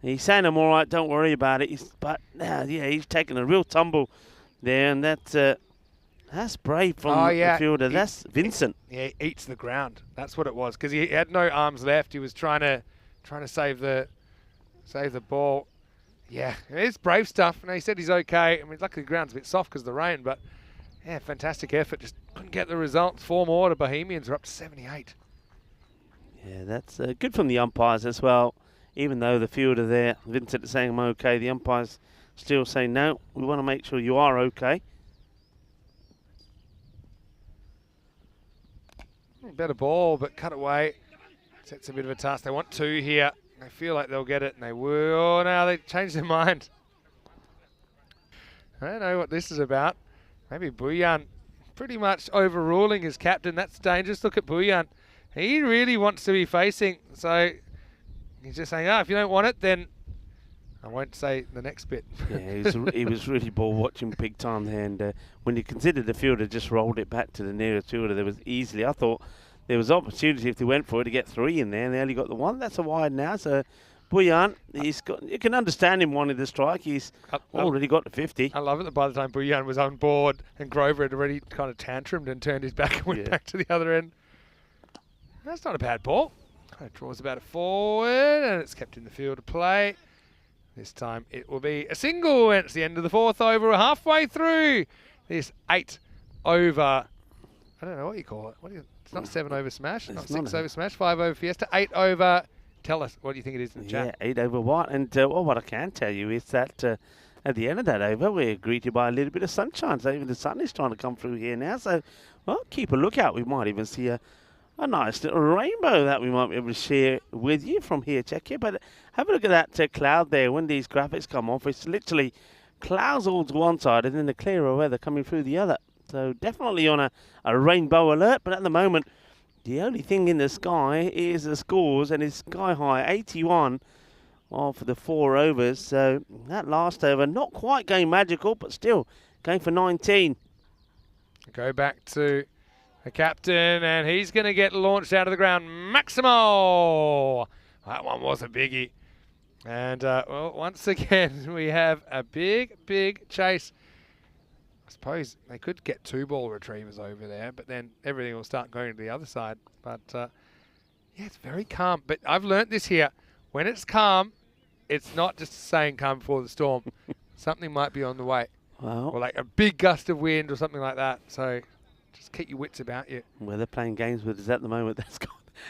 S4: He's saying, "I'm all right. Don't worry about it." But now, he's taking a real tumble there, and that's That's brave from the fielder. That's Vincent.
S5: Yeah, he eats the ground. That's what it was, because he had no arms left. He was trying to save the ball. Yeah, it's brave stuff. And he said he's okay. I mean, luckily the ground's a bit soft because of the rain, but yeah, fantastic effort. Just couldn't get the results. 4 more. The Bohemians are up to 78.
S4: Yeah, that's good from the umpires as well. Even though the fielder there, Vincent, is saying I'm okay, the umpires still say no. We want to make sure you are okay.
S5: Better ball, but cut away. Sets a bit of a task. They want 2 here. They feel like they'll get it, and they will. Now they changed their mind. I don't know what this is about. Maybe Buyan pretty much overruling his captain. That's dangerous. Look at Buyan. He really wants to be facing. So he's just saying, if you don't want it, then I won't say the next bit.
S4: Yeah, he was really ball watching big time there. And when you consider the fielder just rolled it back to the nearest fielder, there was easily, I thought, there was opportunity if they went for it to get 3 in there, and they only got the 1. That's a wide now. So Buyan, you can understand him wanting to strike. He's already got to 50.
S5: I love it that by the time Buyan was on board and Grover had already kind of tantrumed and turned his back and went back to the other end. That's not a bad ball. Kind of draws about it forward, and it's kept in the field of play. This time it will be a single, and it's the end of the 4th over. We're halfway through this 8 over. I don't know what you call it. It's not 7 over smash, not 6 over smash, 5 over fiesta, 8 over. Tell us, what do you think it is in the chat?
S4: Yeah, 8 over what? And what I can tell you is that at the end of that over, we're greeted by a little bit of sunshine. So even the sun is trying to come through here now. So, well, keep a lookout. We might even see a nice little rainbow that we might be able to share with you from here, Czechia. But have a look at that cloud there. When these graphics come off, it's literally clouds all to one side and then the clearer weather coming through the other. So definitely on a rainbow alert. But at the moment, the only thing in the sky is the scores, and it's sky high, 81 for the 4 overs. So that last over, not quite going magical, but still going for 19.
S5: Go back to the captain, and he's going to get launched out of the ground. Maximo! That one was a biggie. And, well, once again, we have a big chase. I suppose they could get 2 ball retrievers over there, but then everything will start going to the other side. But, yeah, it's very calm. But I've learnt this here. When it's calm, it's not just saying calm before the storm. Something might be on the way.
S4: Well,
S5: Or like a big gust of wind or something like that. So just keep your wits about you.
S4: Where they're playing games with us at the moment,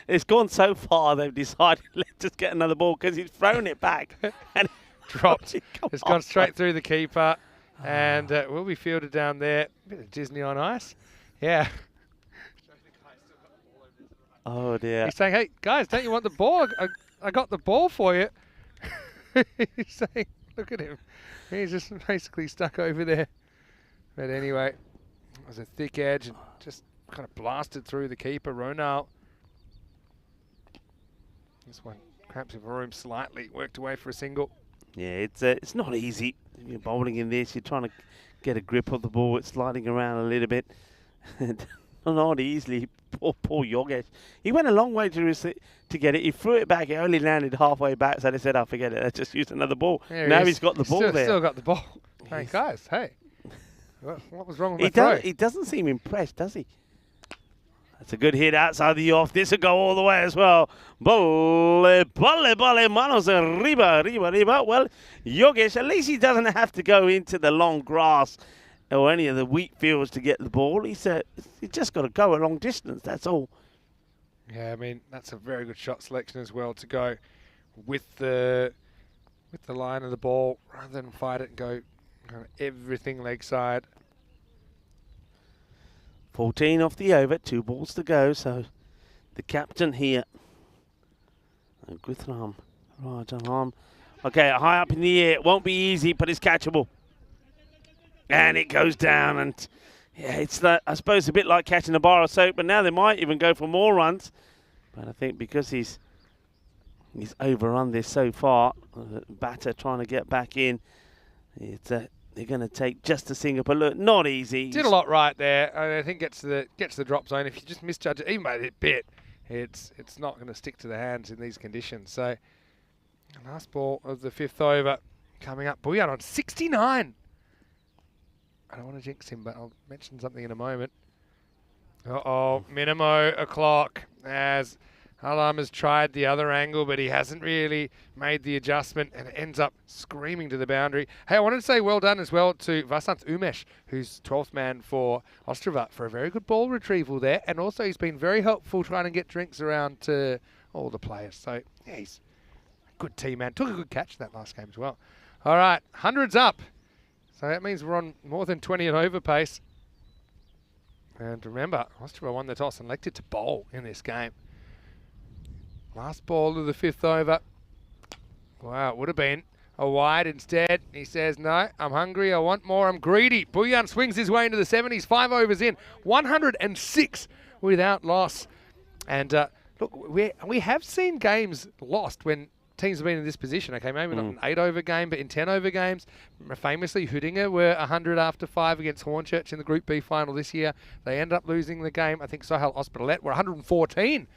S4: it's gone so far they've decided, let's just get another ball, because he's thrown it back. And
S5: dropped. It's gone straight through the keeper. And will be fielded down there. A bit of Disney on ice. Yeah.
S4: Oh, dear.
S5: He's saying, hey, guys, don't you want the ball? I got the ball for you. He's saying, look at him. He's just basically stuck over there. But anyway, it was a thick edge and just kind of blasted through the keeper, Ronald. This one cramps the room slightly, worked away for a single.
S4: Yeah, it's not easy. You're bowling in this, you're trying to get a grip of the ball, it's sliding around a little bit. Not easily. Poor Yogesh. He went a long way to get it. He threw it back. It only landed halfway back, so they said, forget it. Let's just use another ball. Now he's got the ball there.
S5: Still got the ball. Hey, guys, hey. What was wrong with my throw?
S4: He doesn't seem impressed, does he? That's a good hit outside the off. This will go all the way as well. Bole, manos arriba. Well, Yogesh, at least he doesn't have to go into the long grass or any of the wheat fields to get the ball. He's just got to go a long distance, that's all.
S5: Yeah, I mean, that's a very good shot selection as well, to go with the line of the ball rather than fight it and go kind of everything leg side.
S4: 14 off the over, 2 balls to go. So the captain here, Guthram, Rajan. Okay, high up in the air. It won't be easy, but it's catchable. And it goes down, and yeah, it's I suppose a bit like catching a bar of soap. But now they might even go for more runs. But I think because he's overrun this so far, batter trying to get back in, they're going to take just a single. But look, not easy.
S5: Did a lot right there. I think gets to the drop zone. If you just misjudge it, even by a bit, it's not going to stick to the hands in these conditions. So last ball of the 5th over coming up. Buyan on 69. I don't want to jinx him, but I'll mention something in a moment. Uh-oh, Minimo o'clock as Alam has tried the other angle, but he hasn't really made the adjustment and ends up screaming to the boundary. Hey, I wanted to say well done as well to Vasant Umesh, who's 12th man for Ostrava, for a very good ball retrieval there. And also he's been very helpful trying to get drinks around to all the players. So, yeah, he's a good team man. Took a good catch that last game as well. All right, 100's up. So that means we're on more than 20 and over pace. And remember, Ostrava won the toss and elected to bowl in this game. Last ball of the 5th over. Wow, it would have been a wide instead. He says, no, I'm hungry, I want more, I'm greedy. Buyan swings his way into the 70s, 5 overs in, 106 without loss. And look, we have seen games lost when teams have been in this position. Okay, maybe not an 8-over game, but in 10-over games. Famously, Hudinger were 100 after 5 against Hornchurch in the Group B final this year. They end up losing the game. I think Sohail Hospitalet were 114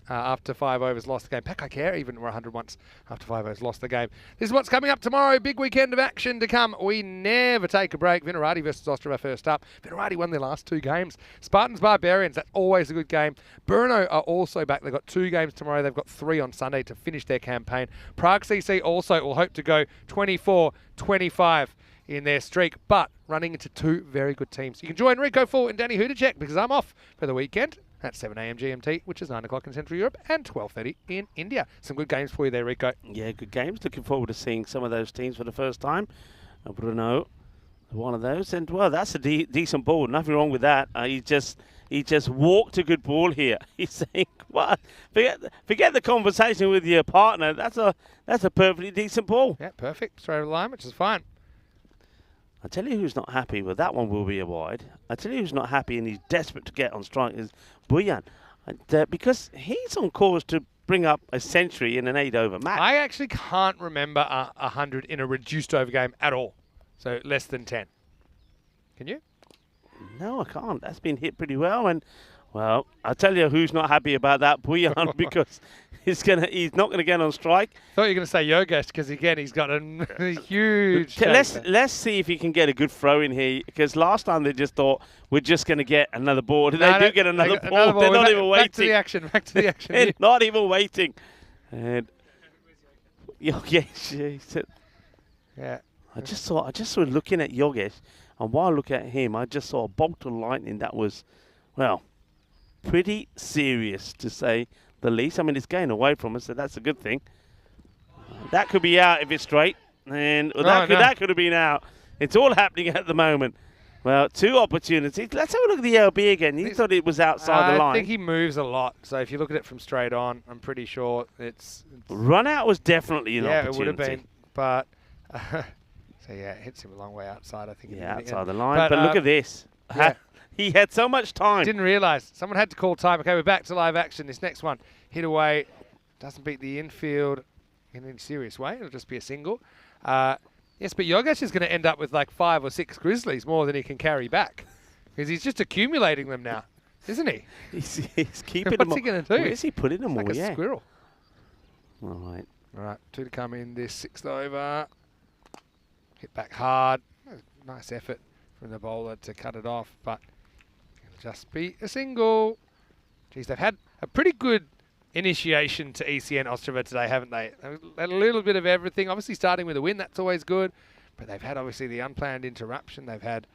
S5: after 5 overs, lost the game. Pakakare even were 100 once after 5 overs, lost the game. This is what's coming up tomorrow. Big weekend of action to come. We never take a break. Vinarati versus Ostrava first up. Vinarati won their last 2 games. Spartans Barbarians, that's always a good game. Brno are also back. They've got 2 games tomorrow. They've got 3 on Sunday to finish their campaign. Prague CC also will hope to go 24-25 in their streak, but running into 2 very good teams. You can join Rico Full and Danny Hudacek because I'm off for the weekend. At 7 a.m. GMT, which is 9 o'clock in Central Europe, and 12:30 in India. Some good games for you there, Rico.
S4: Yeah, good games. Looking forward to seeing some of those teams for the first time. Bruno, one of those. And, well, that's a decent ball. Nothing wrong with that. He just walked a good ball here. He's saying, what? Forget the conversation with your partner. That's a perfectly decent ball.
S5: Yeah, perfect. Straight over the line, which is fine.
S4: I tell you who's not happy. Well, that one will be a wide. I tell you who's not happy and he's desperate to get on strike is Buyan. Because he's on course to bring up a century in an 8-over match.
S5: I actually can't remember 100 in a reduced over game at all. So less than 10. Can you?
S4: No, I can't. That's been hit pretty well. And, well, I'll tell you who's not happy about that, Buyan, because he's not going to get on strike.
S5: I thought you were going to say Yogesh, because, again, he's got a huge...
S4: Let's see if he can get a good throw in here, because last time they just thought, we're just going to get another ball. They do get another ball. They're not even waiting.
S5: Back to the action.
S4: They're not even waiting. And Yogesh,
S5: yeah.
S4: I just saw looking at Yogesh, and while looking at him, I just saw a bolt of lightning that was, well, pretty serious, to say the least. I mean, it's going away from us, so that's a good thing. That could be out if it's straight, and that could have been out. It's all happening at the moment. Well, 2 opportunities. Let's have a look at the LB again. He thought it was outside the line.
S5: I think he moves a lot, so if you look at it from straight on, I'm pretty sure it's
S4: run out was definitely an opportunity.
S5: Yeah, it would have been, but so yeah, it hits him a long way outside, I think.
S4: Yeah, outside the line. But look at this.
S5: Yeah.
S4: He had so much time.
S5: Didn't realise. Someone had to call time. Okay, we're back to live action. This next one, hit away, doesn't beat the infield in any serious way. It'll just be a single. Yes, but Yogesh is going to end up with like 5 or 6 Grizzlies more than he can carry back, because he's just accumulating them now, isn't he?
S4: He's keeping them.
S5: What's he going to do?
S4: Where's he putting them all?
S5: Like a squirrel.
S4: All right.
S5: All right, 2 to come in this 6th over. Hit back hard. Nice effort from the bowler to cut it off, but it'll just be a single. Geez, they've had a pretty good initiation to ECN Ostrava today, haven't they? They've had a little bit of everything. Obviously starting with a win, that's always good. But they've had obviously the unplanned interruption. They've had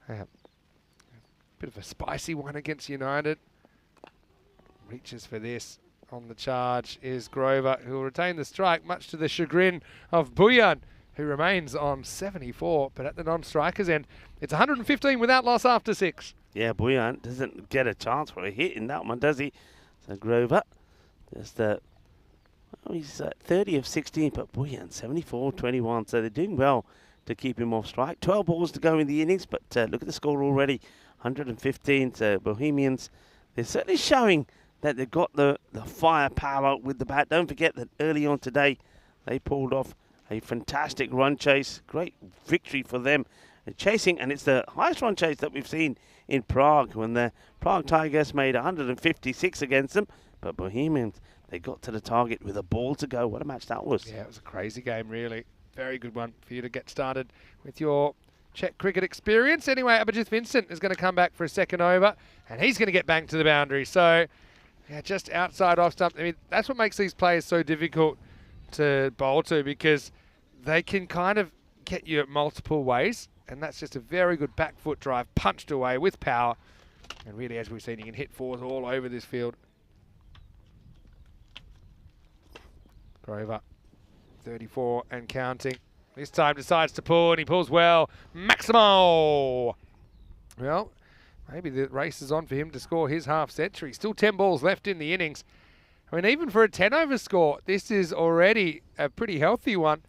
S5: a bit of a spicy one against United. Reaches for this. On the charge is Grover, who will retain the strike, much to the chagrin of Buyan, who remains on 74. But at the non-strikers end, it's 115 without loss after 6.
S4: Yeah, Buyan doesn't get a chance for a hit in that one, does he? So Grover, just he's 30 of 16, but Buyan 74-21. So they're doing well to keep him off strike. 12 balls to go in the innings, but look at the score already, 115. So Bohemians, they're certainly showing that they've got the firepower with the bat. Don't forget that early on today, they pulled off a fantastic run chase. Great victory for them. They're chasing, and it's the highest run chase that we've seen in Prague, when the Prague Tigers made 156 against them. But Bohemians, they got to the target with a ball to go. What a match that was.
S5: Yeah, it was a crazy game, really. Very good one for you to get started with your Czech cricket experience. Anyway, Abhijit Vincent is going to come back for a second over, and he's going to get banged to the boundary. So, yeah, just outside off stump. I mean, that's what makes these players so difficult to bowl to, because they can kind of get you multiple ways, and that's just a very good back foot drive, punched away with power. And really, as we've seen, you can hit fours all over this field. Grover, 34 and counting. This time decides to pull, and he pulls well. Maximo! Well, maybe the race is on for him to score his half century. Still 10 balls left in the innings. I mean, even for a 10-over score, this is already a pretty healthy one.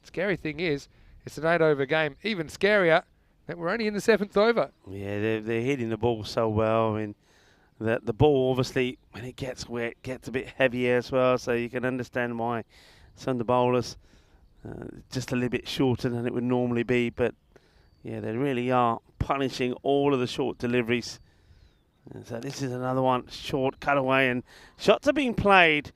S5: Scary thing is, it's an 8-over game. Even scarier that we're only in the 7th over.
S4: Yeah, they're hitting the ball so well. And the ball, obviously, when it gets wet, gets a bit heavier as well. So you can understand why some of the bowlers just a little bit shorter than it would normally be. But, yeah, they really are punishing all of the short deliveries. And so this is another one, short cutaway. And shots are being played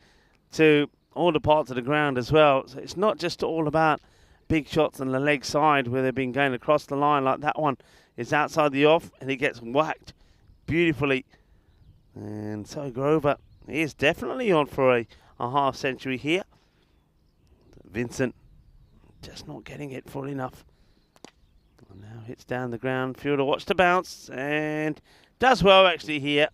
S4: to all the parts of the ground as well. So it's not just all about big shots on the leg side where they've been going across the line like that one. It's outside the off, and he gets whacked beautifully. And so Grover is definitely on for a half century here. Vincent just not getting it full enough. And now hits down the ground. Fielder watch the bounce and does well actually here.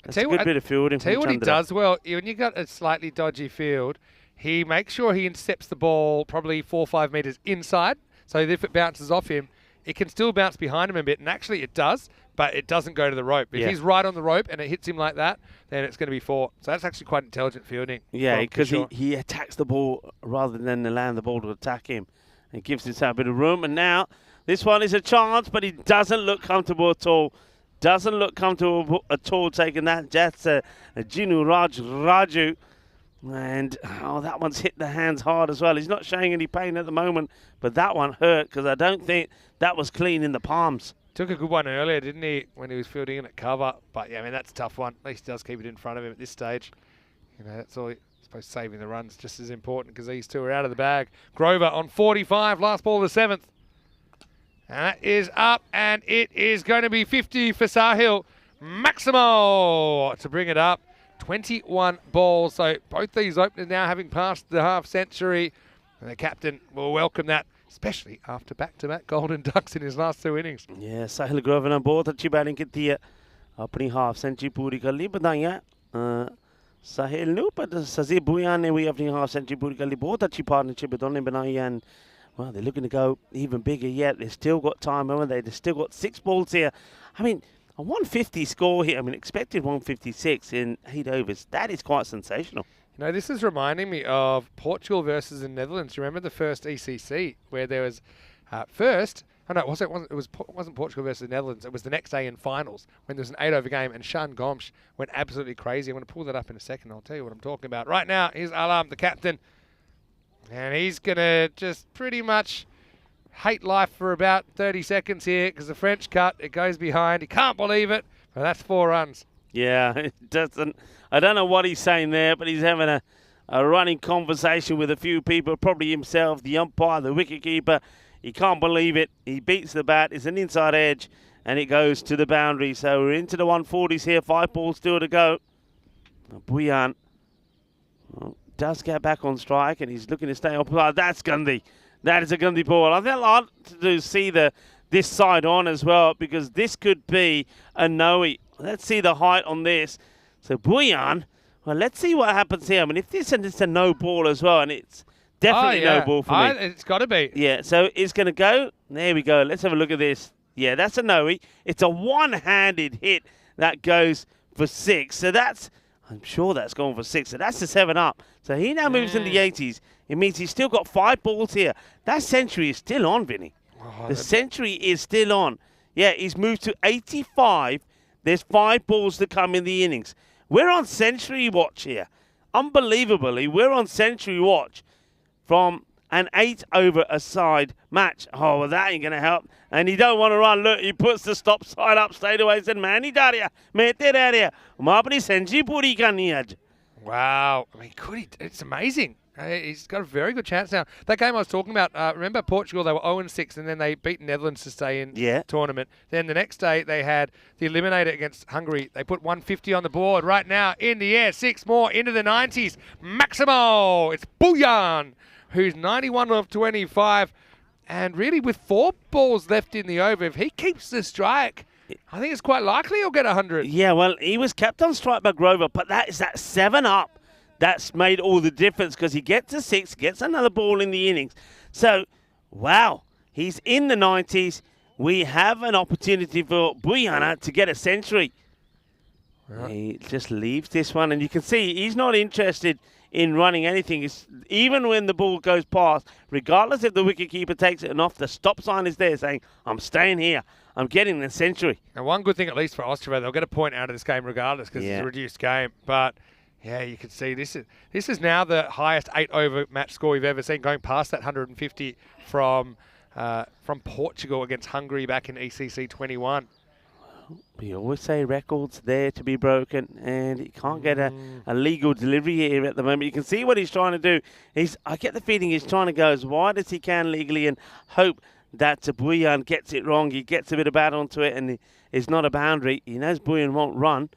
S4: That's a good bit of fielding.
S5: Tell you what he does well. When you got a slightly dodgy field, he makes sure he intercepts the ball probably 4 or 5 metres inside. So that if it bounces off him, it can still bounce behind him a bit. And actually it does, but it doesn't go to the rope. If he's right on the rope and it hits him like that, then it's going to be 4. So that's actually quite intelligent fielding.
S4: Yeah, because he attacks the ball rather than allowing the ball to attack him. It gives himself a bit of room. And now this one is a chance, but he doesn't look comfortable at all. Doesn't look comfortable at all taking that. That's Jinu Raju. And, that one's hit the hands hard as well. He's not showing any pain at the moment, but that one hurt because I don't think that was clean in the palms.
S5: Took a good one earlier, didn't he, when he was fielding in at cover. But, yeah, I mean, that's a tough one. At least he does keep it in front of him at this stage. You know, that's all. I suppose saving the run's just as important because these two are out of the bag. Grover on 45, last ball of the 7th. And that is up, and it is going to be 50 for Sahil. Maximo to bring it up. 21 balls. So both these openers now having passed the half century. And the captain will welcome that, especially after back-to-back golden ducks in his last 2 innings.
S4: Yeah, Sahil Grover ने बहुत अच्छी batting की थी अपनी half century पूरी कर ली बधाइयां साहिल ने पर सजीब भुइयां ने भी अपनी हाफ सेंचुरी पूरी कर ली बहुत अच्छी पार्टनरशिप दोनों बनाई and well, they're looking to go even bigger yet. They've still got time, haven't they? They've still got 6 balls here. I mean, a 150 score here. I mean, expected 156 in 8 overs. That is quite sensational.
S5: You know, this is reminding me of Portugal versus the Netherlands. Remember the first ECC where there was it wasn't Portugal versus the Netherlands. It was the next day in finals when there was an 8-over game and Sean Gomes went absolutely crazy. I'm going to pull that up in a second. I'll tell you what I'm talking about. Right now, here's Alam, the captain. And he's going to just pretty much hate life for about 30 seconds here because the French cut, it goes behind. He can't believe it, but that's 4 runs.
S4: Yeah, it doesn't. I don't know what he's saying there, but he's having a running conversation with a few people, probably himself, the umpire, the wicketkeeper. He can't believe it. He beats the bat. It's an inside edge, and it goes to the boundary. So we're into the 140s here. 5 balls still to go. Bhuyan does get back on strike, and he's looking to stay up. Oh, that's Gandhi. That is a Gandhi ball. I think I'd like to see this side on as well, because this could be a no-e. Let's see the height on this. So Bhuyan, well, let's see what happens here. I mean, if this is a no ball as well, and it's definitely no ball for me.
S5: It's got to be.
S4: Yeah, so it's going to go. There we go. Let's have a look at this. Yeah, that's a no-e. It's a one-handed hit that goes for 6. So I'm sure that's going for 6. So that's the 7 up. So he now moves in the 80s. It means he's still got 5 balls here. That century is still on, Vinny. The century is still on. Yeah, he's moved to 85. There's 5 balls to come in the innings. We're on century watch here. Unbelievably, we're on century watch from an 8-over-a-side match. Oh, well, that ain't going to help. And he don't want to run. Look, he puts the stop side up straight away. He said, man, he got here. Mete area. Maapni century puri karni aaj.
S5: Wow. I mean, it's amazing. He's got a very good chance now. That game I was talking about, remember Portugal, they were 0-6 and then they beat Netherlands to stay in tournament. Then the next day they had the eliminator against Hungary. They put 150 on the board. Right now, in the air, 6 more into the 90s. Maximo, it's Buyan, who's 91 of 25. And really with 4 balls left in the over, if he keeps the strike, I think it's quite likely he'll get 100.
S4: Yeah, well, he was kept on strike by Grover, but that 7 up. That's made all the difference because he gets a 6, gets another ball in the innings. So, wow, he's in the 90s. We have an opportunity for Buyana to get a century. Right. He just leaves this one, and you can see he's not interested in running anything. Even when the ball goes past, regardless if the wicketkeeper takes it or not, the stop sign is there saying, I'm staying here. I'm getting the century.
S5: And one good thing, at least for Austria, they'll get a point out of this game regardless because it's a reduced game. But yeah, you can see this is now the highest 8-over match score we've ever seen, going past that 150 from Portugal against Hungary back in ECC 21.
S4: We always say records there to be broken, and he can't get a legal delivery here at the moment. You can see what he's trying to do. I get the feeling he's trying to go as wide as he can legally and hope that Buyan gets it wrong. He gets a bit of bat onto it, and it's not a boundary. He knows Buyan won't run.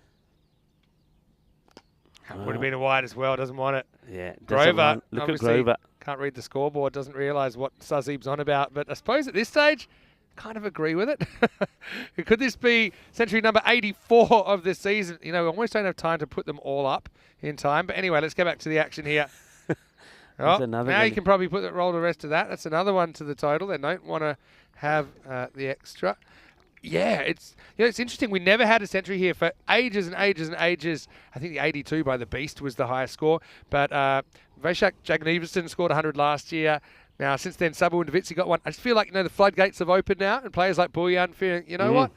S5: Would have been a wide as well, doesn't want it.
S4: Yeah,
S5: Grover,
S4: look at Grover.
S5: Can't read the scoreboard, doesn't realise what Sazib's on about. But I suppose at this stage, kind of agree with it. Could this be century number 84 of the season? You know, we almost don't have time to put them all up in time. But anyway, let's get back to the action here. Now you can probably roll the rest of that. That's another one to the total. They don't want to have the extra. Yeah, it's interesting. We never had a century here for ages and ages and ages. I think the 82 by the Beast was the highest score. But Vaishak Jagnivasan scored 100 last year. Now, since then, Sabu and Davitsi got one. I just feel like, the floodgates have opened now, and players like Buyan feeling, what?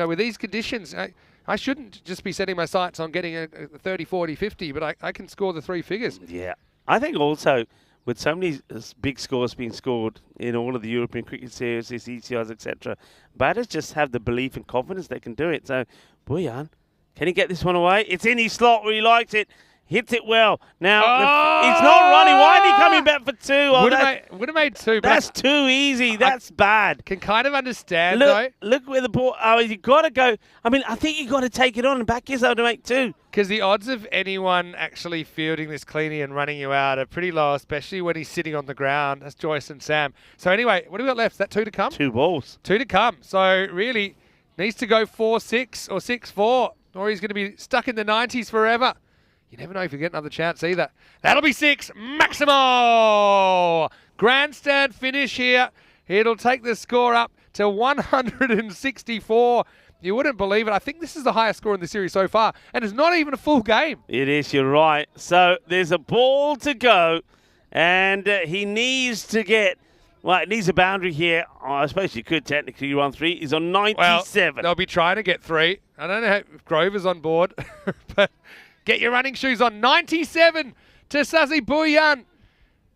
S5: With these conditions, I shouldn't just be setting my sights on getting a 30, 40, 50, but I can score the 3 figures.
S4: Yeah. I think also, with so many big scores being scored in all of the European cricket series, ECS, etc., batters just have the belief and confidence they can do it. So, Buyan, can he get this one away? It's in his slot where he likes it. Hits it well. Now, he's not running. Why is he coming back for 2?
S5: Would have made 2. But
S4: that's too easy. That's bad.
S5: Can kind of understand, though.
S4: Look where the ball... Oh, you've got to go... I mean, I think you've got to take it on and back yourself to make 2.
S5: Because the odds of anyone actually fielding this cleanly and running you out are pretty low, especially when he's sitting on the ground. That's Joyce and Sam. So anyway, what have we got left? Is that 2 to come?
S4: 2 balls.
S5: 2 to come. So really, needs to go 4-6 or 6-4, or he's going to be stuck in the 90s forever. You never know if you get another chance either. That'll be 6. Maximo! Grandstand finish here. It'll take the score up to 164. You wouldn't believe it. I think this is the highest score in the series so far, and it's not even a full game.
S4: It is, you're right. So there's a ball to go, and he needs to get... Well, it needs a boundary here. I suppose you could technically run 3. He's on 97.
S5: Well, they'll be trying to get 3. I don't know if Grover's on board, but... Get your running shoes on. 97 to Sazi Buyan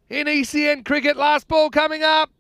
S5: in ECN cricket. Last ball coming up.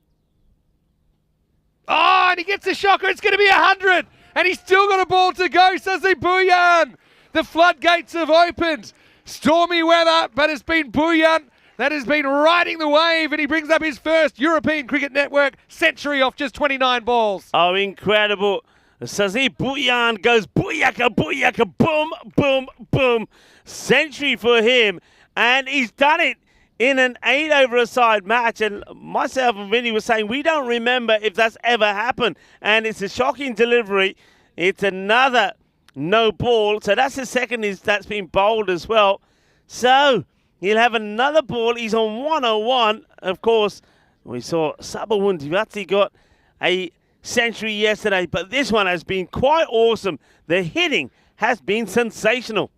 S5: Oh, and he gets a shocker. It's going to be 100. And he's still got a ball to go. Sazi Buyan. The floodgates have opened. Stormy weather, but it's been Buyan that has been riding the wave. And he brings up his first European Cricket Network century off just 29 balls.
S4: Oh, incredible. Sazi Buyan goes booyaka, booyaka, boom, boom, boom. Century for him. And he's done it in an 8-over-a-side match. And myself and Vinny were saying we don't remember if that's ever happened. And it's a shocking delivery. It's another no ball. So that's the second that's been bowled as well. So he'll have another ball. He's on 101. Of course, we saw Sabawun Divati got a century yesterday, but this one has been quite awesome. The hitting has been sensational.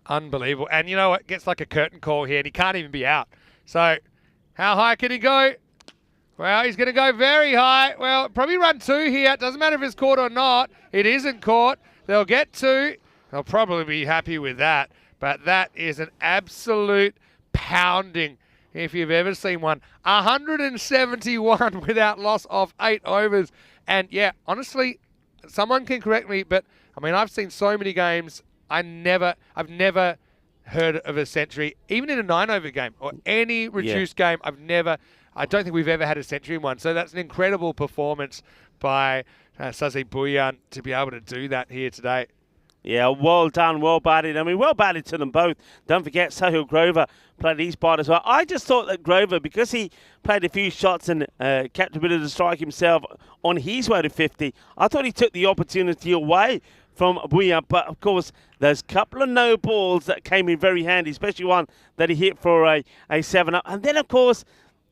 S5: Unbelievable. And you know what? Gets like a curtain call here, and he can't even be out. So how high can he go? Well, he's going to go very high. Well, probably run 2 here. It doesn't matter if it's caught or not. It isn't caught. They'll get 2. They'll probably be happy with that. But that is an absolute pounding if you've ever seen one. 171 without loss of 8 overs. And yeah, honestly, someone can correct me, but I mean, I've seen so many games. I've never heard of a century, even in a 9-over game or any reduced game. I don't think we've ever had a century in one. So that's an incredible performance by Sazi Bhuyan to be able to do that here today.
S4: Yeah, well done, well batted. I mean, well batted to them both. Don't forget, Sahil Grover played his part as well. I just thought that Grover, because he played a few shots and kept a bit of the strike himself on his way to 50, I thought he took the opportunity away from Bhuyan. But, of course, there's a couple of no balls that came in very handy, especially one that he hit for a 7-up. And then, of course,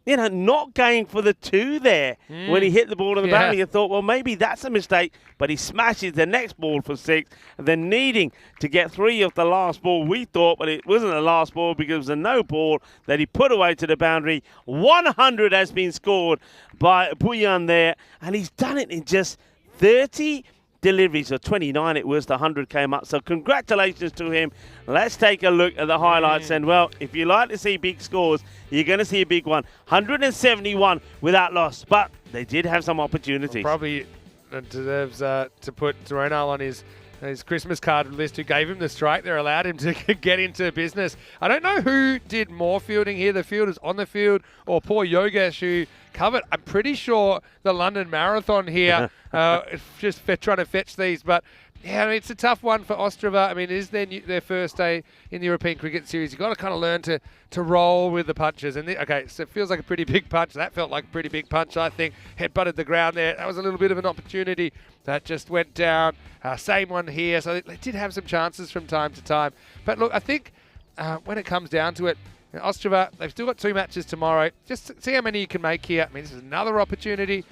S4: not going for the 2 there when he hit the ball on the boundary. I thought, well, maybe that's a mistake, but he smashes the next ball for 6, and then needing to get 3 off the last ball, we thought, but it wasn't the last ball because it was a no ball that he put away to the boundary. 100 has been scored by Bhuyan there, and he's done it in just 30 deliveries, or 29 it was, the 100 came up. So congratulations to him. Let's take a look at the highlights. And, well, if you like to see big scores, you're going to see a big one. 171 without loss, but they did have some opportunities.
S5: Probably deserves to put Ronald on his Christmas card list who gave him the strike there, allowed him to get into business. I don't know who did more fielding here, the fielders on the field or poor Yogesh who covered. I'm pretty sure the London Marathon here, just trying to fetch these. But, yeah, I mean, it's a tough one for Ostrava. I mean, it is their first day in the European Cricket Series. You've got to kind of learn to roll with the punches. And okay, so it feels like a pretty big punch. That felt like a pretty big punch, I think. Head-butted the ground there. That was a little bit of an opportunity that just went down. Same one here. So they did have some chances from time to time. But look, I think when it comes down to it, Ostrava, they've still got 2 matches tomorrow. Just see how many you can make here. I mean, this is another opportunity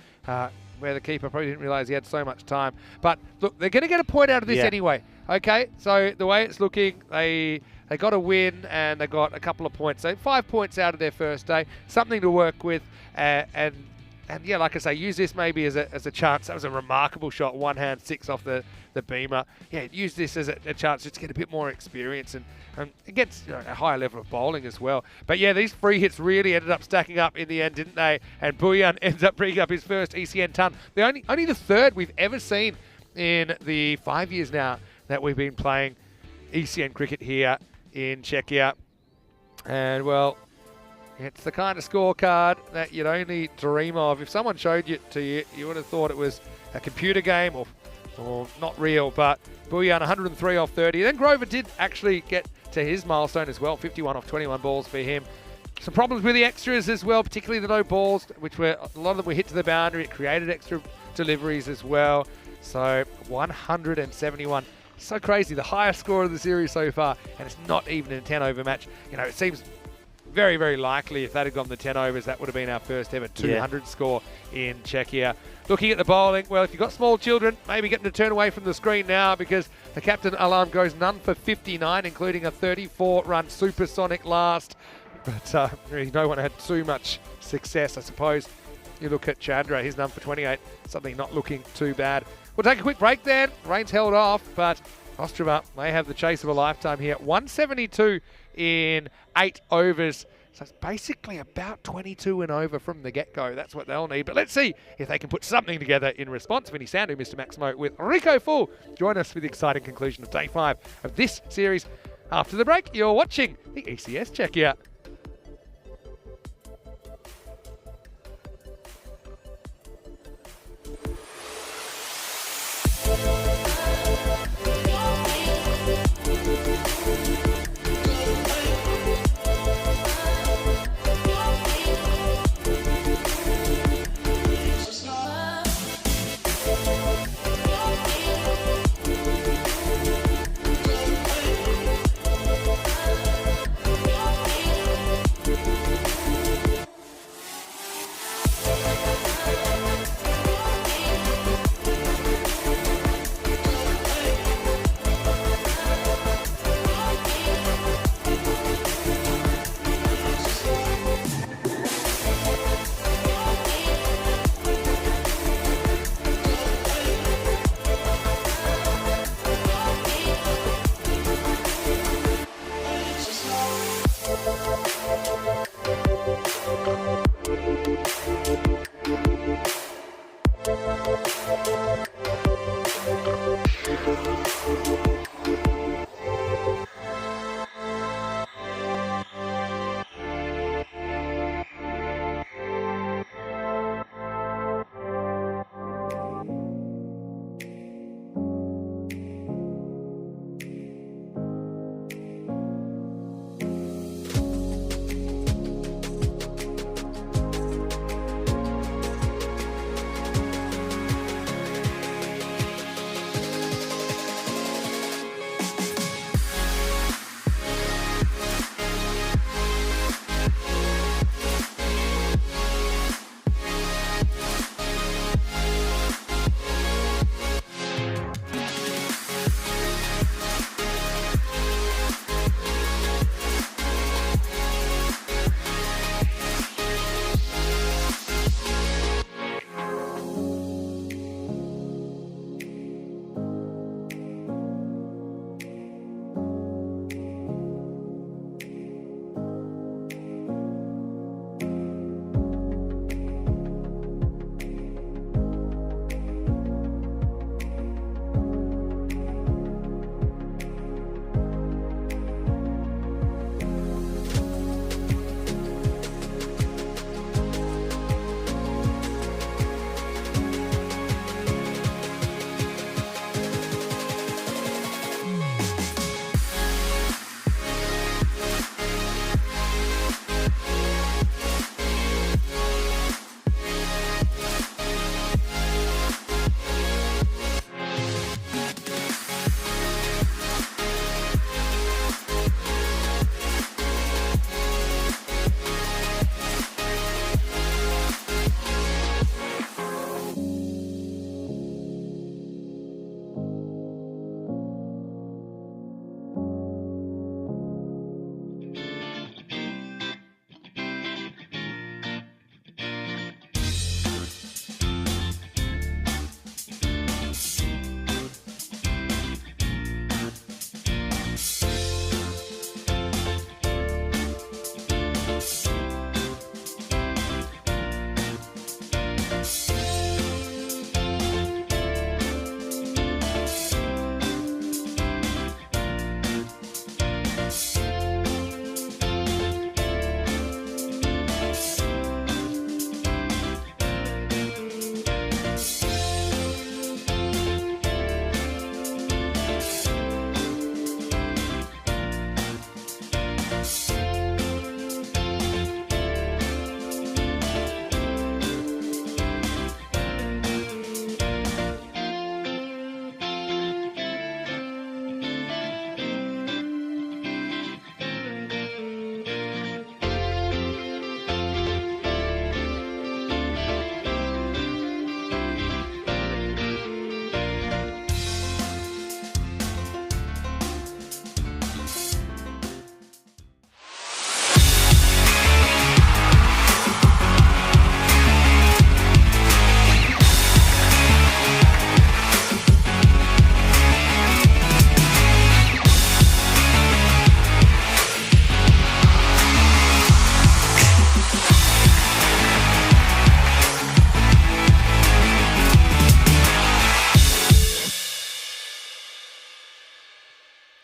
S5: where the keeper probably didn't realise he had so much time. But look, they're going to get a point out of this anyway. Okay, so the way it's looking, they got a win and they got a couple of points. So 5 points out of their first day, something to work with. And yeah, like I say, use this maybe as a chance. That was a remarkable shot, one hand 6 off the beamer. Yeah, use this as a chance just to get a bit more experience and against a higher level of bowling as well. But yeah, these free hits really ended up stacking up in the end, didn't they? And Bhuyan ends up bringing up his first ECN ton. Only the third we've ever seen in the 5 years now that we've been playing ECN cricket here in Czechia. And well, it's the kind of scorecard that you'd only dream of. If someone showed it to you, you would have thought it was a computer game or not real. But Bhuyan, 103 off 30. Then Grover did actually get to his milestone as well, 51 off 21 balls for him. Some problems with the extras as well, particularly the no balls, which were a lot of them were hit to the boundary. It created extra deliveries as well. So 171. So crazy, the highest score of the series so far, and it's not even in a 10-over match. It seems very, very likely if that had gone the 10 overs, that would have been our first ever 200 score in Czechia. Looking at the bowling, well, if you've got small children, maybe get them to turn away from the screen now because the captain alarm goes none for 59, including a 34-run supersonic last. But really no one had too much success, I suppose. You look at Chandra, he's none for 28, something not looking too bad. We'll take a quick break then. Rain's held off, but Ostrava, they have the chase of a lifetime here. 172 in 8 overs. So it's basically about 22 and over from the get-go. That's what they'll need. But let's see if they can put something together in response. Vinny Sandu, Mr. Maximo, with Rico Full. Join us for the exciting conclusion of Day 5 of this series. After the break, you're watching the ECS Czechia.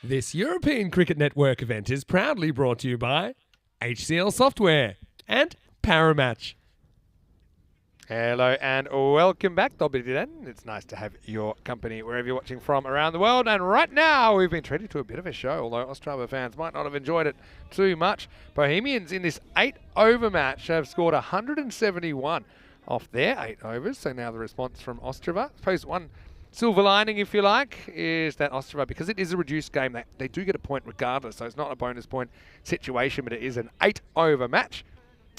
S2: This European Cricket Network event is proudly brought to you by HCL Software and Paramatch.
S5: Hello and welcome back, T10. It's nice to have your company wherever you're watching from around the world. And right now, we've been treated to a bit of a show, although Ostrava fans might not have enjoyed it too much. Bohemians in this 8-over match have scored 171 off their 8 overs. So now the response from Ostrava, I suppose one silver lining, if you like, is that Ostrava, because it is a reduced game, they do get a point regardless. So it's not a bonus point situation, but it is an 8-over match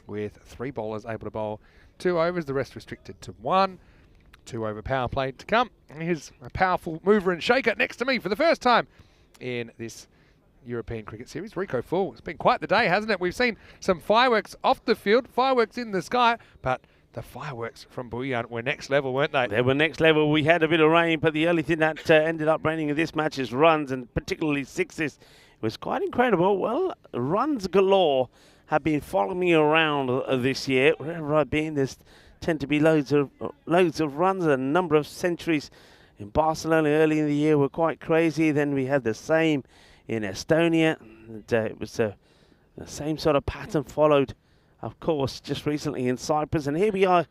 S5: with 3 bowlers able to bowl 2 overs, the rest restricted to 1. 2-over power play to come. Here's a powerful mover and shaker next to me for the first time in this European Cricket Series. Rico Full. It's been quite the day, hasn't it? We've seen some fireworks off the field, fireworks in the sky, but the fireworks from Bouillon were next level, weren't they?
S4: They were next level. We had a bit of rain, but the only thing that ended up raining in this match is runs, and particularly sixes. It was quite incredible. Well, runs galore have been following me around this year. Wherever I've been, there's tend to be loads of runs. A number of centuries in Barcelona early in the year were quite crazy. Then we had the same in Estonia. And, it was the same sort of pattern followed, of course, just recently in Cyprus. And here we are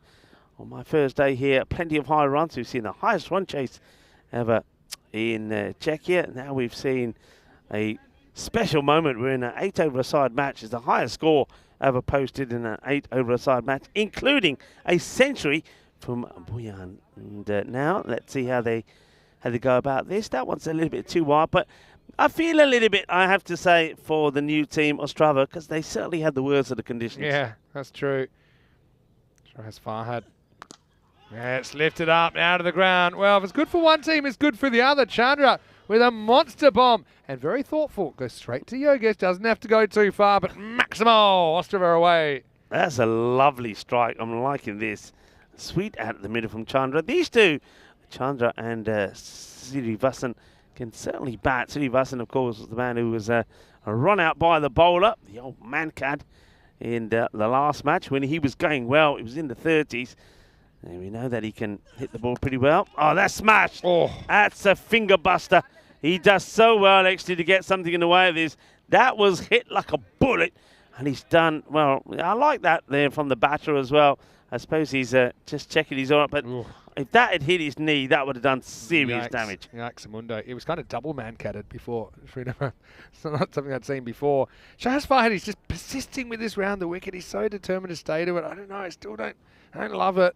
S4: on my first day here. Plenty of high runs. We've seen the highest run chase ever in Czechia. Now we've seen a special moment. We're in an 8-over-a-side match. It's the highest score ever posted in an 8-over-a-side match, including a century from Bouillon. And now let's see how they go about this. That one's a little bit too wide, but I feel a little bit, I have to say, for the new team, Ostrava, because they certainly had the worst of the conditions.
S5: Yeah, that's true. Tries Farhad. Yeah, it's lifted up now to the ground. Well, if it's good for one team, it's good for the other. Chandra with a monster bomb and very thoughtful. Goes straight to Yogesh. Doesn't have to go too far, but Maximo, Ostrava away.
S4: That's a lovely strike. I'm liking this. Sweet out the middle from Chandra. These two, Chandra and Sirivasan, can certainly bat. Sirivasan, of course, was the man who was run out by the bowler, the old Mancad, in the last match when he was going well. It was in the 30s. And we know that he can hit the ball pretty well. Oh, that's smashed.
S5: Oh.
S4: That's a finger buster. He does so well, actually, to get something in the way of this. That was hit like a bullet. And he's done, well, I like that there from the batter as well. I suppose he's just checking his arm. But if that had hit his knee, that would have done serious damage.
S5: Yikes, Amundo. It was kind of double man-catted before. It's not something I'd seen before. Shahaz Farhad, he's just persisting with this round the wicket. He's so determined to stay to it. I don't know. I still don't love it.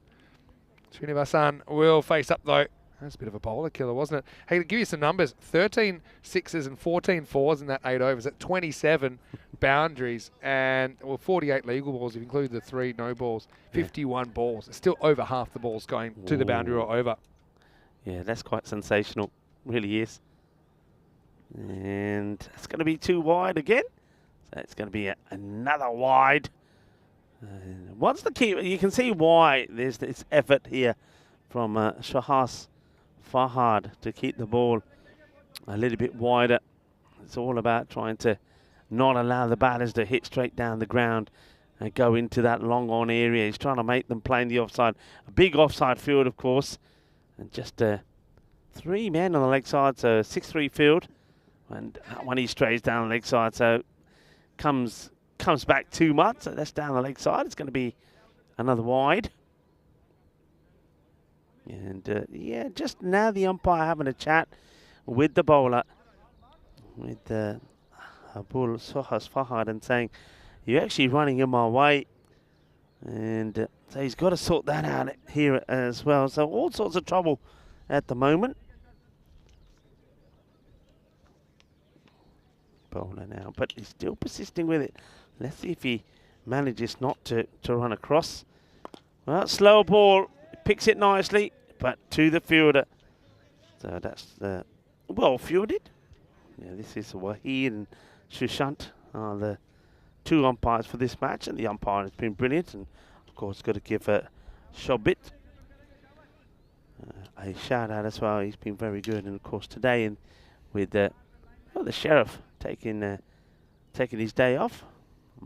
S5: Srinivasan will face up, though. That's a bit of a bowler killer, wasn't it? Hey, to give you some numbers, 13 sixes and 14 fours in that 8 overs. At 27 boundaries and 48 legal balls, if you include the 3 no balls. 51 balls. It's still over half the balls going to the boundary or over.
S4: Yeah, that's quite sensational. Really is. And it's going to be too wide again. So it's going to be another wide. What's the key? You can see why there's this effort here from Shahaz Farhad to keep the ball a little bit wider. It's all about trying to not allow the batters to hit straight down the ground and go into that long on area. He's trying to make them play in the offside. A big offside field, of course. And just 3 men on the leg side, so 6-3 field. And when he strays down the leg side, so comes back too much, so that's down the leg side. It's going to be another wide. And yeah, just now the umpire having a chat with the bowler, with Abul Shahaz Farhad, and saying, you're actually running in my way. And so he's got to sort that out here as well. So all sorts of trouble at the moment. Bowler now, but he's still persisting with it. Let's see if he manages not to run across. Well, slow ball, picks it nicely, but to the fielder. So that's well fielded. Yeah, this is Wahid and Shushant are the 2 umpires for this match, and the umpire has been brilliant. And of course, got to give Shobit a shout out as well. He's been very good, and of course today, and with the sheriff taking his day off,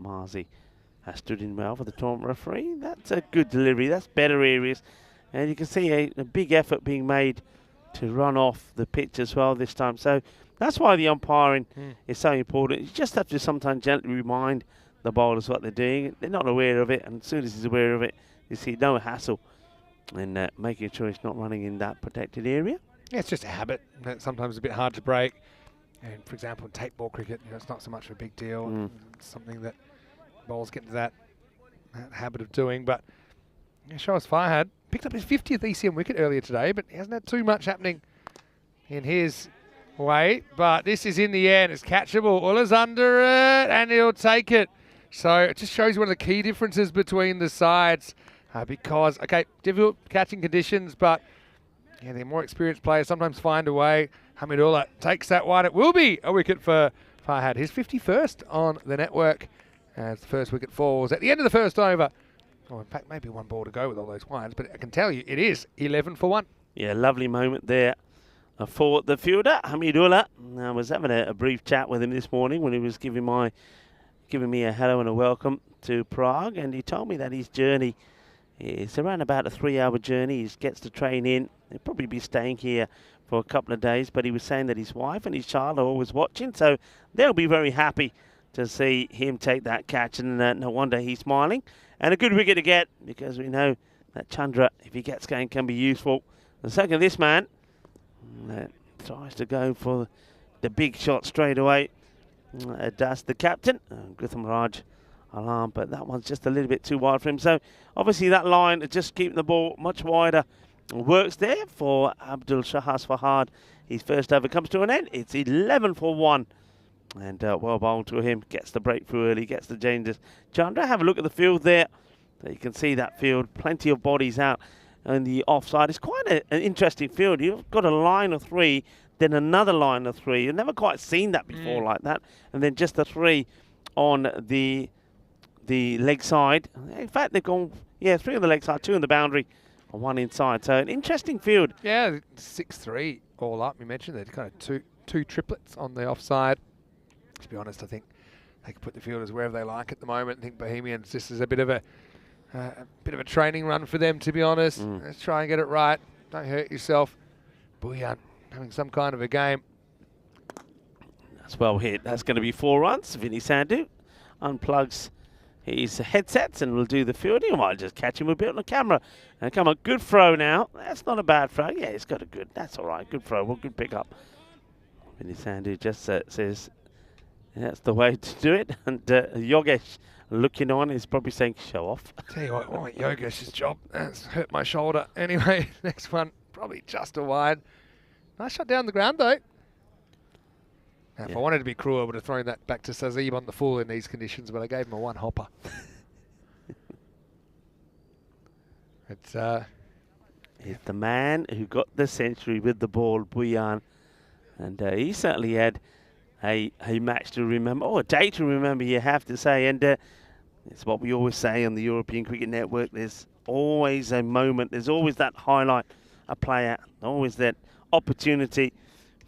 S4: Marzi has stood in well for the tournament referee. That's a good delivery. That's better areas. And you can see a big effort being made to run off the pitch as well this time. So That's why the umpiring is so important. You just have to sometimes gently remind the bowlers what they're doing. They're not aware of it, and as soon as he's aware of it, you see no hassle in making sure he's not running in that protected area.
S5: Yeah, it's just a habit that's sometimes a bit hard to break. And for example, in tape ball cricket, it's not so much of a big deal. It's something that bowlers get into that habit of doing. But Shoaib Farhad picked up his 50th ECM wicket earlier today, but he hasn't had too much happening in his way. But this is in the air and it's catchable. Ulla's under it and he'll take it. So it just shows you one of the key differences between the sides because, okay, difficult catching conditions, but yeah, the more experienced players sometimes find a way. Hamidullah takes that one. It will be a wicket for Farhad. His 51st on the network as the first wicket falls at the end of the first over. Oh, in fact, maybe one ball to go with all those wides, but I can tell you it is 11 for 1.
S4: Yeah, lovely moment there for the fielder, Hamidullah. I was having a brief chat with him this morning when he was giving me a hello and a welcome to Prague, and he told me that his journey is around about a 3-hour journey. He gets to train in. He'll probably be staying here for a couple of days, but he was saying that his wife and his child are always watching, so they'll be very happy to see him take that catch, and no wonder he's smiling. And a good wicket to get, because we know that Chandra, if he gets going, can be useful. The second, this man tries to go for the big shot straight away. That's the captain, Gutham Raj Alarm, but that one's just a little bit too wide for him. So obviously that line, just keeping the ball much wider, works there for Abdul Shahaz Fahad. His first over comes to an end. It's 11 for 1. And well bowled to him. Gets the breakthrough early, gets the changes. Chandra, have a look at the field there. So you can see that field. Plenty of bodies out on the offside. It's quite an interesting field. You've got a line of 3, then another line of 3. You've never quite seen that before like that. And then just the 3 on the leg side. In fact, they've gone, 3 on the leg side, 2 on the boundary, and 1 inside. So an interesting field.
S5: Yeah, 6-3 all up. You mentioned there's kind of two triplets on the offside. To be honest, I think they can put the fielders wherever they like at the moment. I think Bohemians, this is a bit of a training run for them, to be honest. Let's try and get it right. Don't hurt yourself. Bhuyan having some kind of a game.
S4: That's well hit. That's going to be 4 runs. Vinny Sandhu unplugs his headsets and will do the fielding. I might just catch him a bit on the camera. And come on, good throw now. That's not a bad throw. Yeah, he's got a good. That's all right. Good throw. Well, good pick up. Vinny Sandhu just says that's the way to do it. And Yogesh looking on is probably saying, show off.
S5: Tell you what, I want Yogesh's job. That's hurt my shoulder. Anyway, next one, probably just a wide. Nice shot down the ground, though. Now, if I wanted to be cruel, I would have thrown that back to Sazib on the full in these conditions, but I gave him a 1 hopper. It's
S4: the man who got the century with the ball, Bhuyan. And he certainly had a match to remember, or a day to remember, you have to say. And it's what we always say on the European Cricket Network. There's always a moment. There's always that highlight, a player, always that opportunity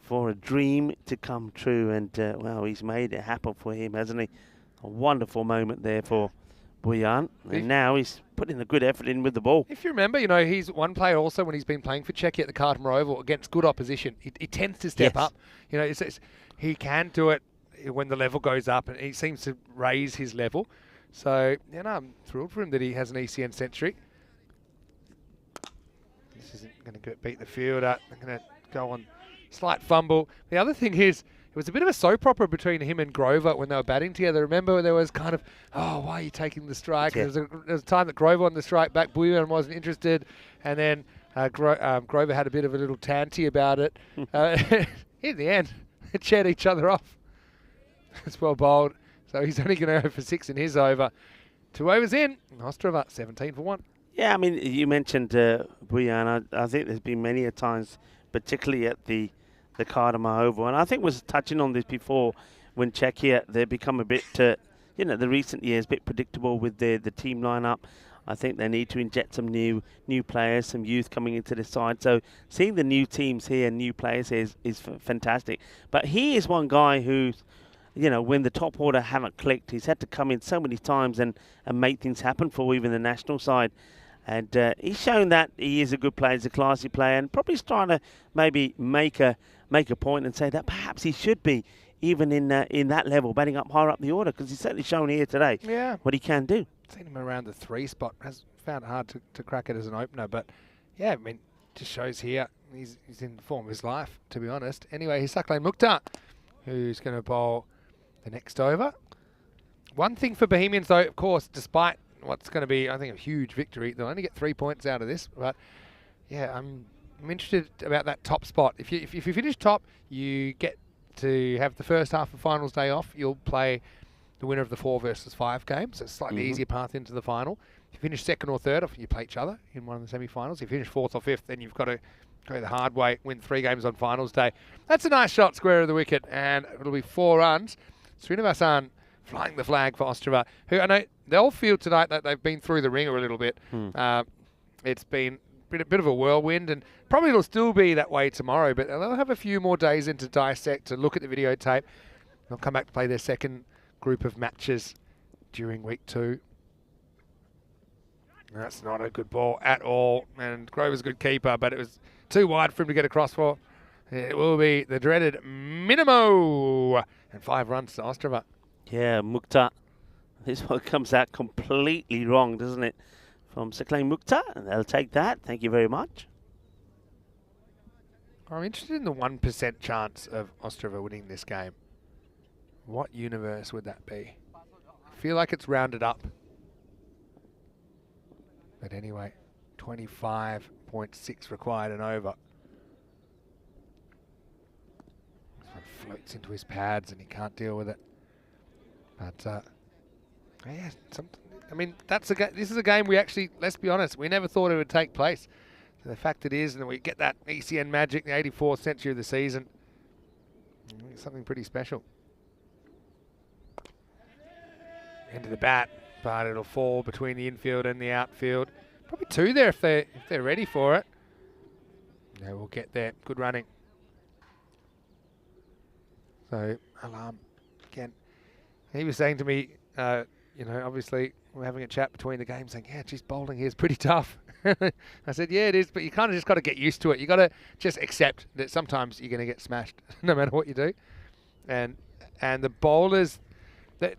S4: for a dream to come true. And, well, he's made it happen for him, hasn't he? A wonderful moment there for Bhuyan. And now he's putting a good effort in with the ball.
S5: If you remember, he's one player also when he's been playing for Czechia at the Carlton Oval against good opposition. He tends to step up. He can do it when the level goes up, and he seems to raise his level. So, I'm thrilled for him that he has an ECN century. This isn't going to beat the fielder. They're going to go on slight fumble. The other thing is, it was a bit of a soap opera between him and Grover when they were batting together. Remember, there was kind of, why are you taking the strike? Yeah. There was a time that Grover on the strike back, Bhuyan wasn't interested, and then Grover had a bit of a little tanty about it. In the end, they chat each other off. It's well bowled. So he's only going to go for 6 in his over. 2 overs in. Ostrava, 17 for 1.
S4: Yeah, I mean, you mentioned Bhuyan. I think there's been many a times, particularly at the Cardamom Oval, and I think was touching on this before when Czechia, they've become a bit, the recent years, a bit predictable with the team lineup. I think they need to inject some new players, some youth coming into the side. So seeing the new teams here, new players here is fantastic. But he is one guy who's, when the top order haven't clicked, he's had to come in so many times and make things happen for even the national side. And he's shown that he is a good player, he's a classy player, and probably is trying to maybe make a point and say that perhaps he should be even in that level, batting up higher up the order, because he's certainly shown here today what he can do.
S5: Seen him around the 3 spot. Has found it hard to crack it as an opener, but yeah, I mean, just shows here he's in the form of his life, to be honest. Anyway, here's Saklan Mukhtar, who's going to bowl the next over. One thing for Bohemians, though, of course, despite what's going to be, I think, a huge victory, they'll only get 3 points out of this. But yeah, I'm interested about that top spot. If you finish top, you get to have the first half of finals day off. You'll play the winner of the 4 versus 5 game, so it's a slightly easier path into the final. If you finish 2nd or 3rd, you play each other in one of the semi-finals. If you finish 4th or 5th, then you've got to go the hard way, win 3 games on finals day. That's a nice shot, square of the wicket, and it'll be 4 runs. Srinivasan flying the flag for Ostrava, who I know they'll feel tonight that they've been through the ringer a little bit. It's been a bit of a whirlwind, and probably it'll still be that way tomorrow, but they'll have a few more days in to dissect, to look at the videotape. They'll come back to play their second group of matches during week 2. That's not a good ball at all, and Grover's a good keeper, but it was too wide for him to get across for. It will be the dreaded Minimo, and 5 runs to Ostrava.
S4: Yeah, Mukhtar. This one comes out completely wrong, doesn't it? From Saklan Mukhtar, and they'll take that. Thank you very much.
S5: I'm interested in the 1% chance of Ostrava winning this game. What universe would that be? I feel like it's rounded up. But anyway, 25.6 required and over. This one floats into his pads and he can't deal with it. But yeah, I mean, this is a game we actually, let's be honest, we never thought it would take place. So the fact it is, and we get that ECN magic, the 84th century of the season, it's something pretty special. End of the bat, but it'll fall between the infield and the outfield. Probably 2 there if they're ready for it. No, we'll get there. Good running. So Alarm again. He was saying to me, you know, obviously we're having a chat between the games, saying, "Yeah, geez, bowling here is pretty tough." I said, "Yeah, it is, but you kind of just got to get used to it. You got to just accept that sometimes you're going to get smashed, no matter what you do." And the bowlers.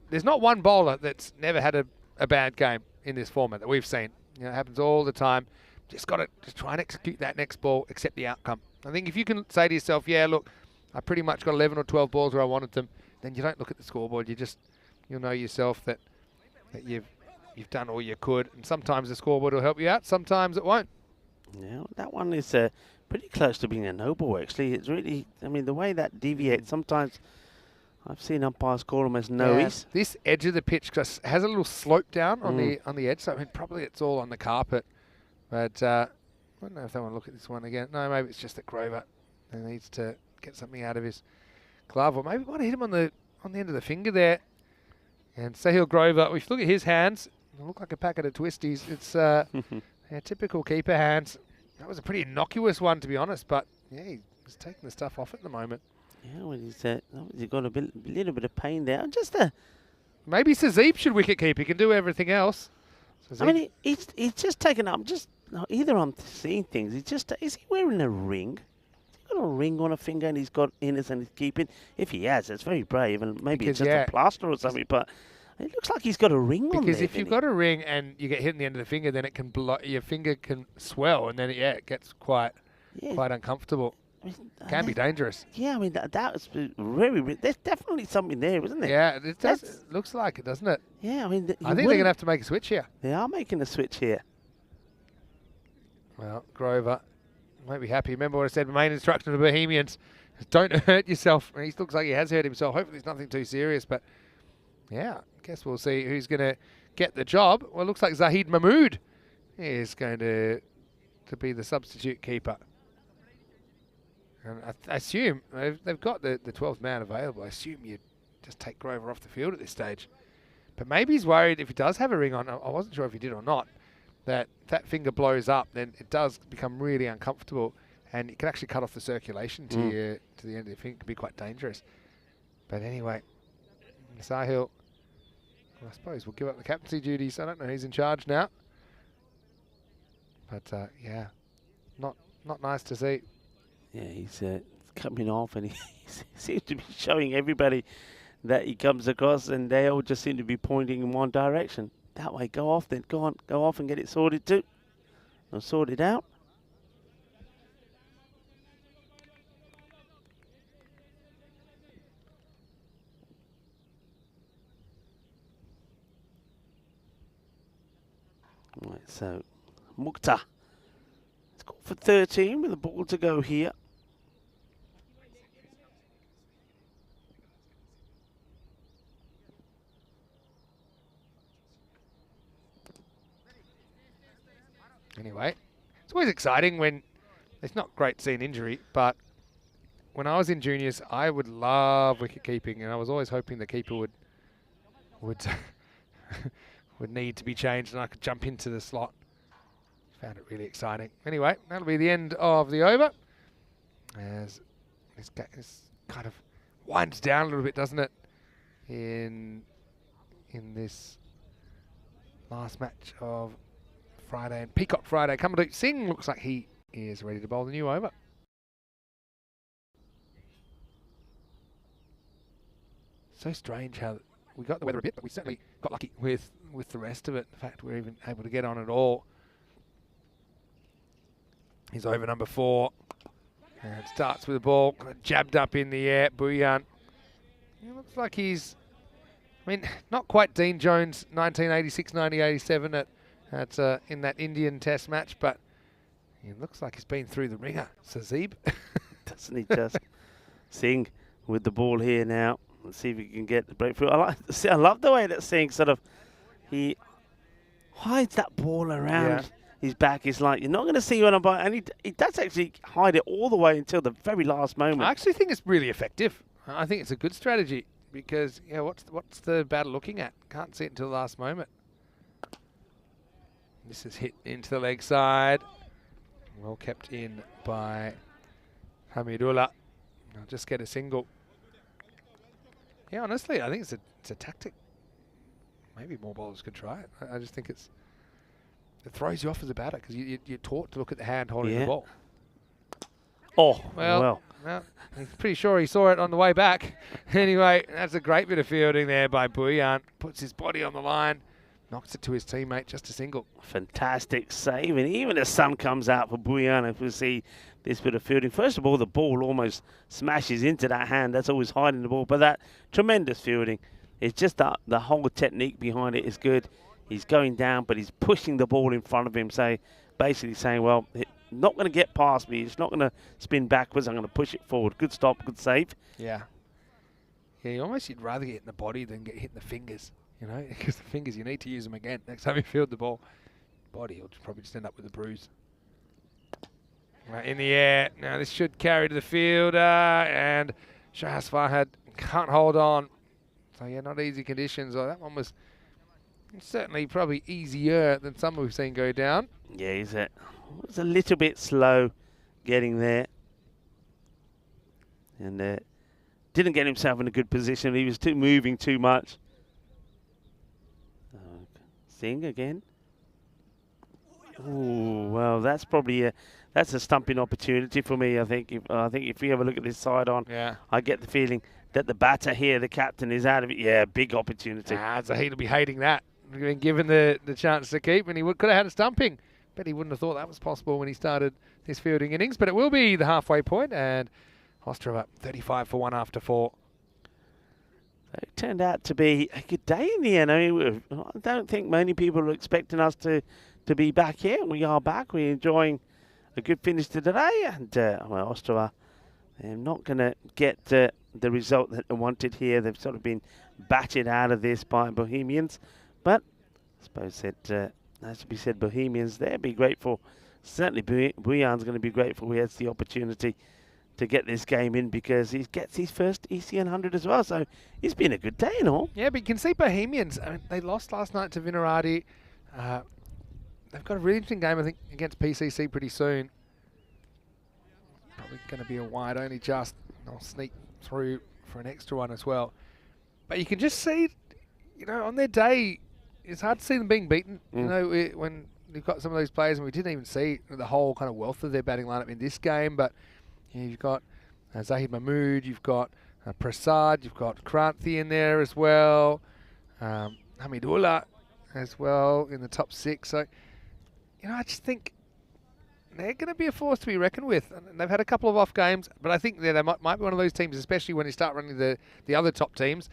S5: There's not one bowler that's never had a bad game in this format that we've seen. You know, it happens all the time. Just got to just try and execute that next ball, accept the outcome. I think if you can say to yourself, yeah, look, I pretty much got 11 or 12 balls where I wanted them, then you don't look at the scoreboard. You'll know yourself that you've done all you could. And sometimes the scoreboard will help you out, sometimes it won't.
S4: Yeah, that one is pretty close to being a no ball, actually. It's really, I mean, the way that deviates, sometimes I've seen umpires call them as noes.
S5: This edge of the pitch just has a little slope down on the edge, so I mean, probably it's all on the carpet. But I don't know if they want to look at this one again. No, maybe it's just that Grover needs to get something out of his glove, or maybe want to hit him on the end of the finger there. And Sahil Grover, if you look at his hands, they look like a packet of twisties. It's typical keeper hands. That was a pretty innocuous one, to be honest, but yeah, he's taking the stuff off at the moment.
S4: Yeah, well, he's got a little bit of pain there. Just
S5: maybe Sazib should wicket keep. He can do everything else. Sazib.
S4: I mean, he's just taken up. Either I'm seeing things. Is he wearing a ring? Has he got a ring on a finger and he's got inners and he's keeping? If he has, it's very brave, and maybe it's just a plaster or something. But it looks like he's got a ring on there.
S5: Because if you've got a ring and you get hit in the end of the finger, then it can your finger can swell, and then it gets quite uncomfortable. I mean, can be dangerous.
S4: Yeah, I mean, that's very... There's definitely something there, isn't there?
S5: Yeah, it does. It looks like it, doesn't it?
S4: Yeah, I mean...
S5: I think they're going to have to make a switch here.
S4: They are making a switch here.
S5: Well, Grover won't be happy. Remember what I said, main instruction to Bohemians. Don't hurt yourself. He looks like he has hurt himself. Hopefully it's nothing too serious, but yeah, I guess we'll see who's going to get the job. Well, it looks like Zahid Mahmood is going to be the substitute keeper. And I assume they've got the 12th man available. I assume you just take Grover off the field at this stage. But maybe he's worried if he does have a ring on. I wasn't sure if he did or not. That if that finger blows up, then it does become really uncomfortable, and it can actually cut off the circulation to the end of the finger. It can be quite dangerous. But anyway, Sahil, I suppose we'll give up the captaincy duties. I don't know who's in charge now. But yeah, not nice to see.
S4: Yeah, he's coming off, and he seems to be showing everybody that he comes across, and they all just seem to be pointing in one direction. That way, go off then. Go on, go off and get it sorted too. Or sorted out. Right, so Mukhtar. It's got for 13 with a ball to go here.
S5: Anyway, it's always exciting when it's not great to see an injury, but when I was in juniors, I would love wicket keeping, and I was always hoping the keeper would would need to be changed, and I could jump into the slot. Found it really exciting. Anyway, that'll be the end of the over, as this kind of winds down a little bit, doesn't it? In this last match of Friday, and Peacock Friday. Kamaldeep Singh looks like he is ready to bowl the new over. So strange how we got the weather a bit, but we certainly got lucky with the rest of it. The fact we're even able to get on at all. He's over number 4. And starts with the ball jabbed up in the air. Bhuyan. It looks like he's, I mean, not quite Dean Jones 1986, 1987 in that Indian Test match, but it looks like he's been through the ringer. Sazib.
S4: Doesn't he just? Singh with the ball here now. Let's see if he can get the breakthrough. I love the way that Singh sort of, he hides that ball around his back. It's like, you're not going to see when I'm by, and he does actually hide it all the way until the very last moment.
S5: I actually think it's really effective. I think it's a good strategy because, yeah, what's the batter looking at? Can't see it until the last moment. This is hit into the leg side. Well kept in by Hamidullah. I'll just get a single. Yeah, honestly, I think it's a tactic. Maybe more bowlers could try it. I just think it throws you off as a batter because you're taught to look at the hand holding the ball.
S4: Oh,
S5: well, I'm pretty sure he saw it on the way back. Anyway, that's a great bit of fielding there by Bhuyan. Puts his body on the line, knocks it to his teammate, just a single.
S4: Fantastic save, and even the sun comes out for Bhuyan if we see this bit of fielding. First of all, the ball almost smashes into that hand. That's always hiding the ball, but that tremendous fielding. It's just that the whole technique behind it is good. He's going down, but he's pushing the ball in front of him, so basically saying, well, it's not going to get past me. It's not going to spin backwards. I'm going to push it forward. Good stop, good save.
S5: Yeah. Yeah, you'd rather get in the body than get hit in the fingers, you know, because the fingers, you need to use them again next time you field the ball. Body, you'll probably just end up with a bruise. Right in the air. Now this should carry to the fielder, and Shahaz Farhad can't hold on. So yeah, not easy conditions. Oh, that one was certainly probably easier than some we've seen go down.
S4: Yeah, he's was a little bit slow getting there, and didn't get himself in a good position. He was moving too much. Singh again. Oh well, that's probably that's a stumping opportunity for me. I think if we have a look at this side on, I get the feeling that the batter here, the captain, is out of it. Yeah, big opportunity.
S5: So he'll be hating that. Been given the chance to keep, and he could have had a stumping. Bet he wouldn't have thought that was possible when he started his fielding innings. But it will be the halfway point, and Ostrava 35 for 1 after 4.
S4: So it turned out to be a good day in the end. I mean, I don't think many people were expecting us to be back here. We are back. We're enjoying a good finish to the day, and well, Ostrava, they're not going to get the result that they wanted here. They've sort of been battered out of this by Bohemians, but I suppose that, as we said, Bohemians, they'll be grateful. Certainly, Bhuyan's going to be grateful he has the opportunity to get this game in because he gets his first ECN 100 as well. So it's been a good day and all.
S5: Yeah, but you can see Bohemians. I mean, they lost last night to Vinarati. They've got a really interesting game, I think, against PCC pretty soon. Probably going to be a wide only just. They'll sneak through for an extra one as well. But you can just see, you know, on their day, it's hard to see them being beaten. You know, when you've got some of those players, and we didn't even see the whole kind of wealth of their batting lineup in this game, but you've got Zahid Mahmood, you've got Prasad, you've got Kranthi in there as well, Hamidullah as well in the top 6. So, I just think they're going to be a force to be reckoned with. And they've had a couple of off games, but I think they might be one of those teams, especially when you start running the other top teams.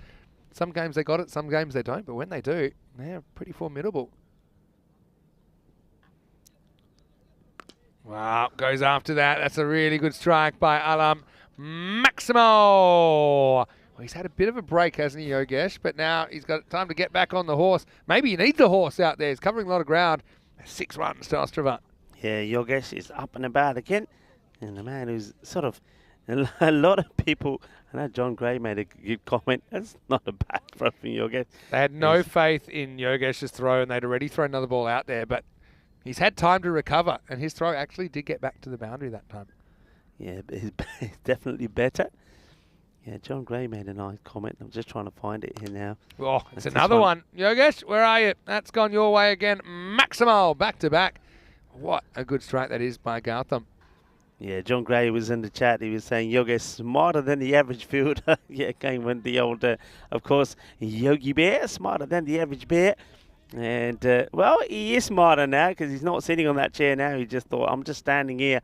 S5: Some games they got it, some games they don't, but when they do, they're pretty formidable. Wow, goes after that. That's a really good strike by Alam Maximo. Well, he's had a bit of a break, hasn't he, Yogesh? But now he's got time to get back on the horse. Maybe he needs the horse out there. He's covering a lot of ground. 6 runs to Ostrava.
S4: Yeah, Yogesh is up and about again. And the man who's sort of, a lot of people, I know John Gray made a good comment. That's not a bad throw from Yogesh.
S5: They had no faith in Yogesh's throw, and they'd already thrown another ball out there. But he's had time to recover, and his throw actually did get back to the boundary that time.
S4: Yeah, but he's definitely better. Yeah, John Gray made a nice comment. I'm just trying to find it here now.
S5: Oh, it's another one. Yogesh, where are you? That's gone your way again. Maximal, back to back. What a good strike that is by Gautam.
S4: Yeah, John Gray was in the chat. He was saying Yogesh smarter than the average fielder. Yeah, going with the old, of course, Yogi Bear, smarter than the average bear. And, well, he is smarter now because he's not sitting on that chair now. He just thought, I'm just standing here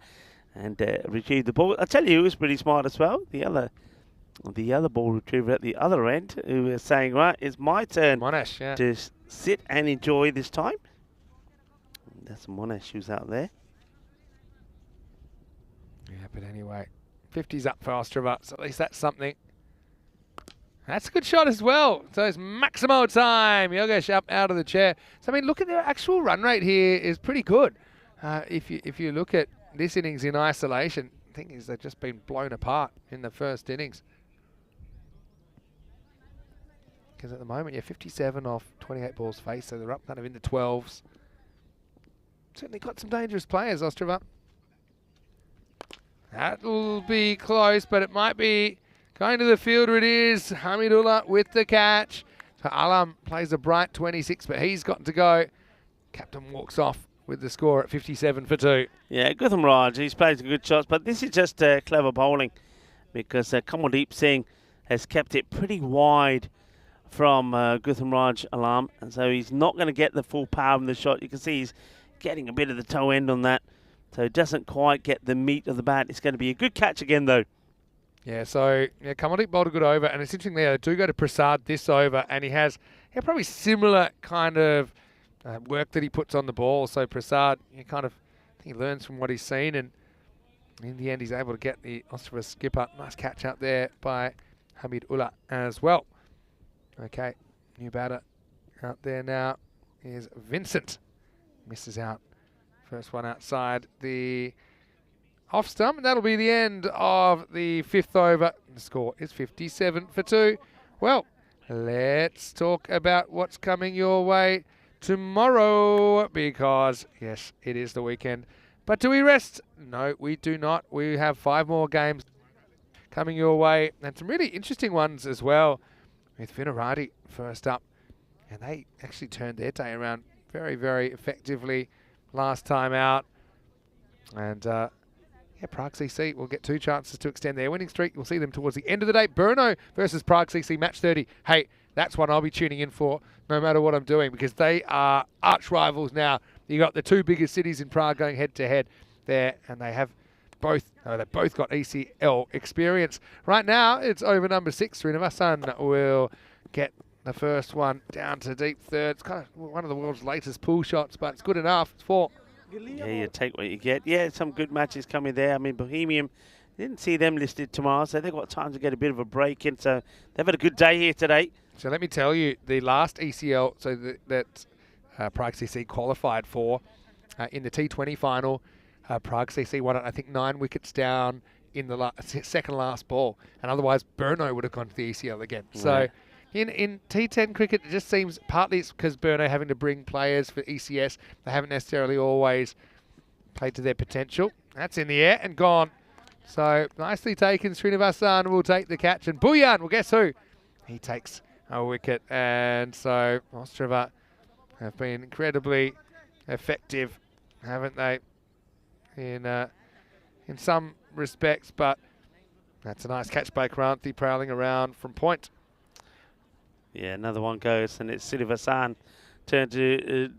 S4: and retrieve the ball. I tell you, he was pretty smart as well. The other ball retriever at the other end who was saying, right, it's my turn
S5: Monash, yeah.
S4: to sit and enjoy this time. That's Monash who's out there.
S5: Yeah, but anyway, 50's up for Ostrava, so at least that's something. That's a good shot as well. So it's Maximo time. Yogesh up out of the chair. So, I mean, look at their actual run rate here is pretty good. If you look at this innings in isolation, the thing is they've just been blown apart in the first innings. Because at the moment, 57 off 28 balls faced, so they're up kind of in the 12s. Certainly got some dangerous players, Ostrava. That'll be close, but it might be going to the fielder. It is Hamidullah with the catch. So Alam plays a bright 26, but he's got to go. Captain walks off with the score at 57 for 2.
S4: Yeah, Gutham Raj, he's played some good shots, but this is just clever bowling because Kamaldeep Singh has kept it pretty wide from Gutham Raj Alam, and so he's not going to get the full power of the shot. You can see he's getting a bit of the toe end on that, so it doesn't quite get the meat of the bat. It's going to be a good catch again, though.
S5: Yeah, so Kamaldeep bowled a good over, and it's interesting there, they do go to Prasad this over, and he has probably similar kind of work that he puts on the ball. So Prasad, he learns from what he's seen, and in the end he's able to get the Ostrava skipper. Nice catch out there by Hamidullah as well. Okay, new batter out there now is Vincent. Misses out. First one outside the off stump, and that'll be the end of the 5th over. The score is 57 for 2. Well, let's talk about what's coming your way tomorrow, because yes, it is the weekend. But do we rest? No, we do not. We have 5 more games coming your way, and some really interesting ones as well, with Vinarati first up, and they actually turned their day around very, very effectively last time out. And Prague CC will get 2 chances to extend their winning streak. We'll see them towards the end of the day. Brno versus Prague CC, match 30. Hey, that's one I'll be tuning in for no matter what I'm doing, because they are arch rivals now. You got the 2 biggest cities in Prague going head to head there, and they have both got ECL experience. Right now, it's over number 6. Srinivasan will get the first one down to deep third. It's kind of one of the world's latest pull shots, but it's good enough. It's 4.
S4: Yeah, you take what you get. Yeah, some good matches coming there. I mean, Bohemian, didn't see them listed tomorrow, so they've got time to get a bit of a break in. So they've had a good day here today.
S5: So let me tell you, the last ECL that Prague CC qualified for in the T20 final, Prague CC won it, I think, 9 wickets down in the second last ball, and otherwise Brno would have gone to the ECL again. Right. So in T10 cricket, it just seems partly it's because Brno having to bring players for ECS. They haven't necessarily always played to their potential. That's in the air and gone. So nicely taken. Srinivasan will take the catch, and Buyan, well, guess who? He takes a wicket, and so Ostrava have been incredibly effective, haven't they? In some respects, but that's a nice catch by Karanthi, prowling around from point.
S4: Yeah, another one goes, and it's Silivasan turn to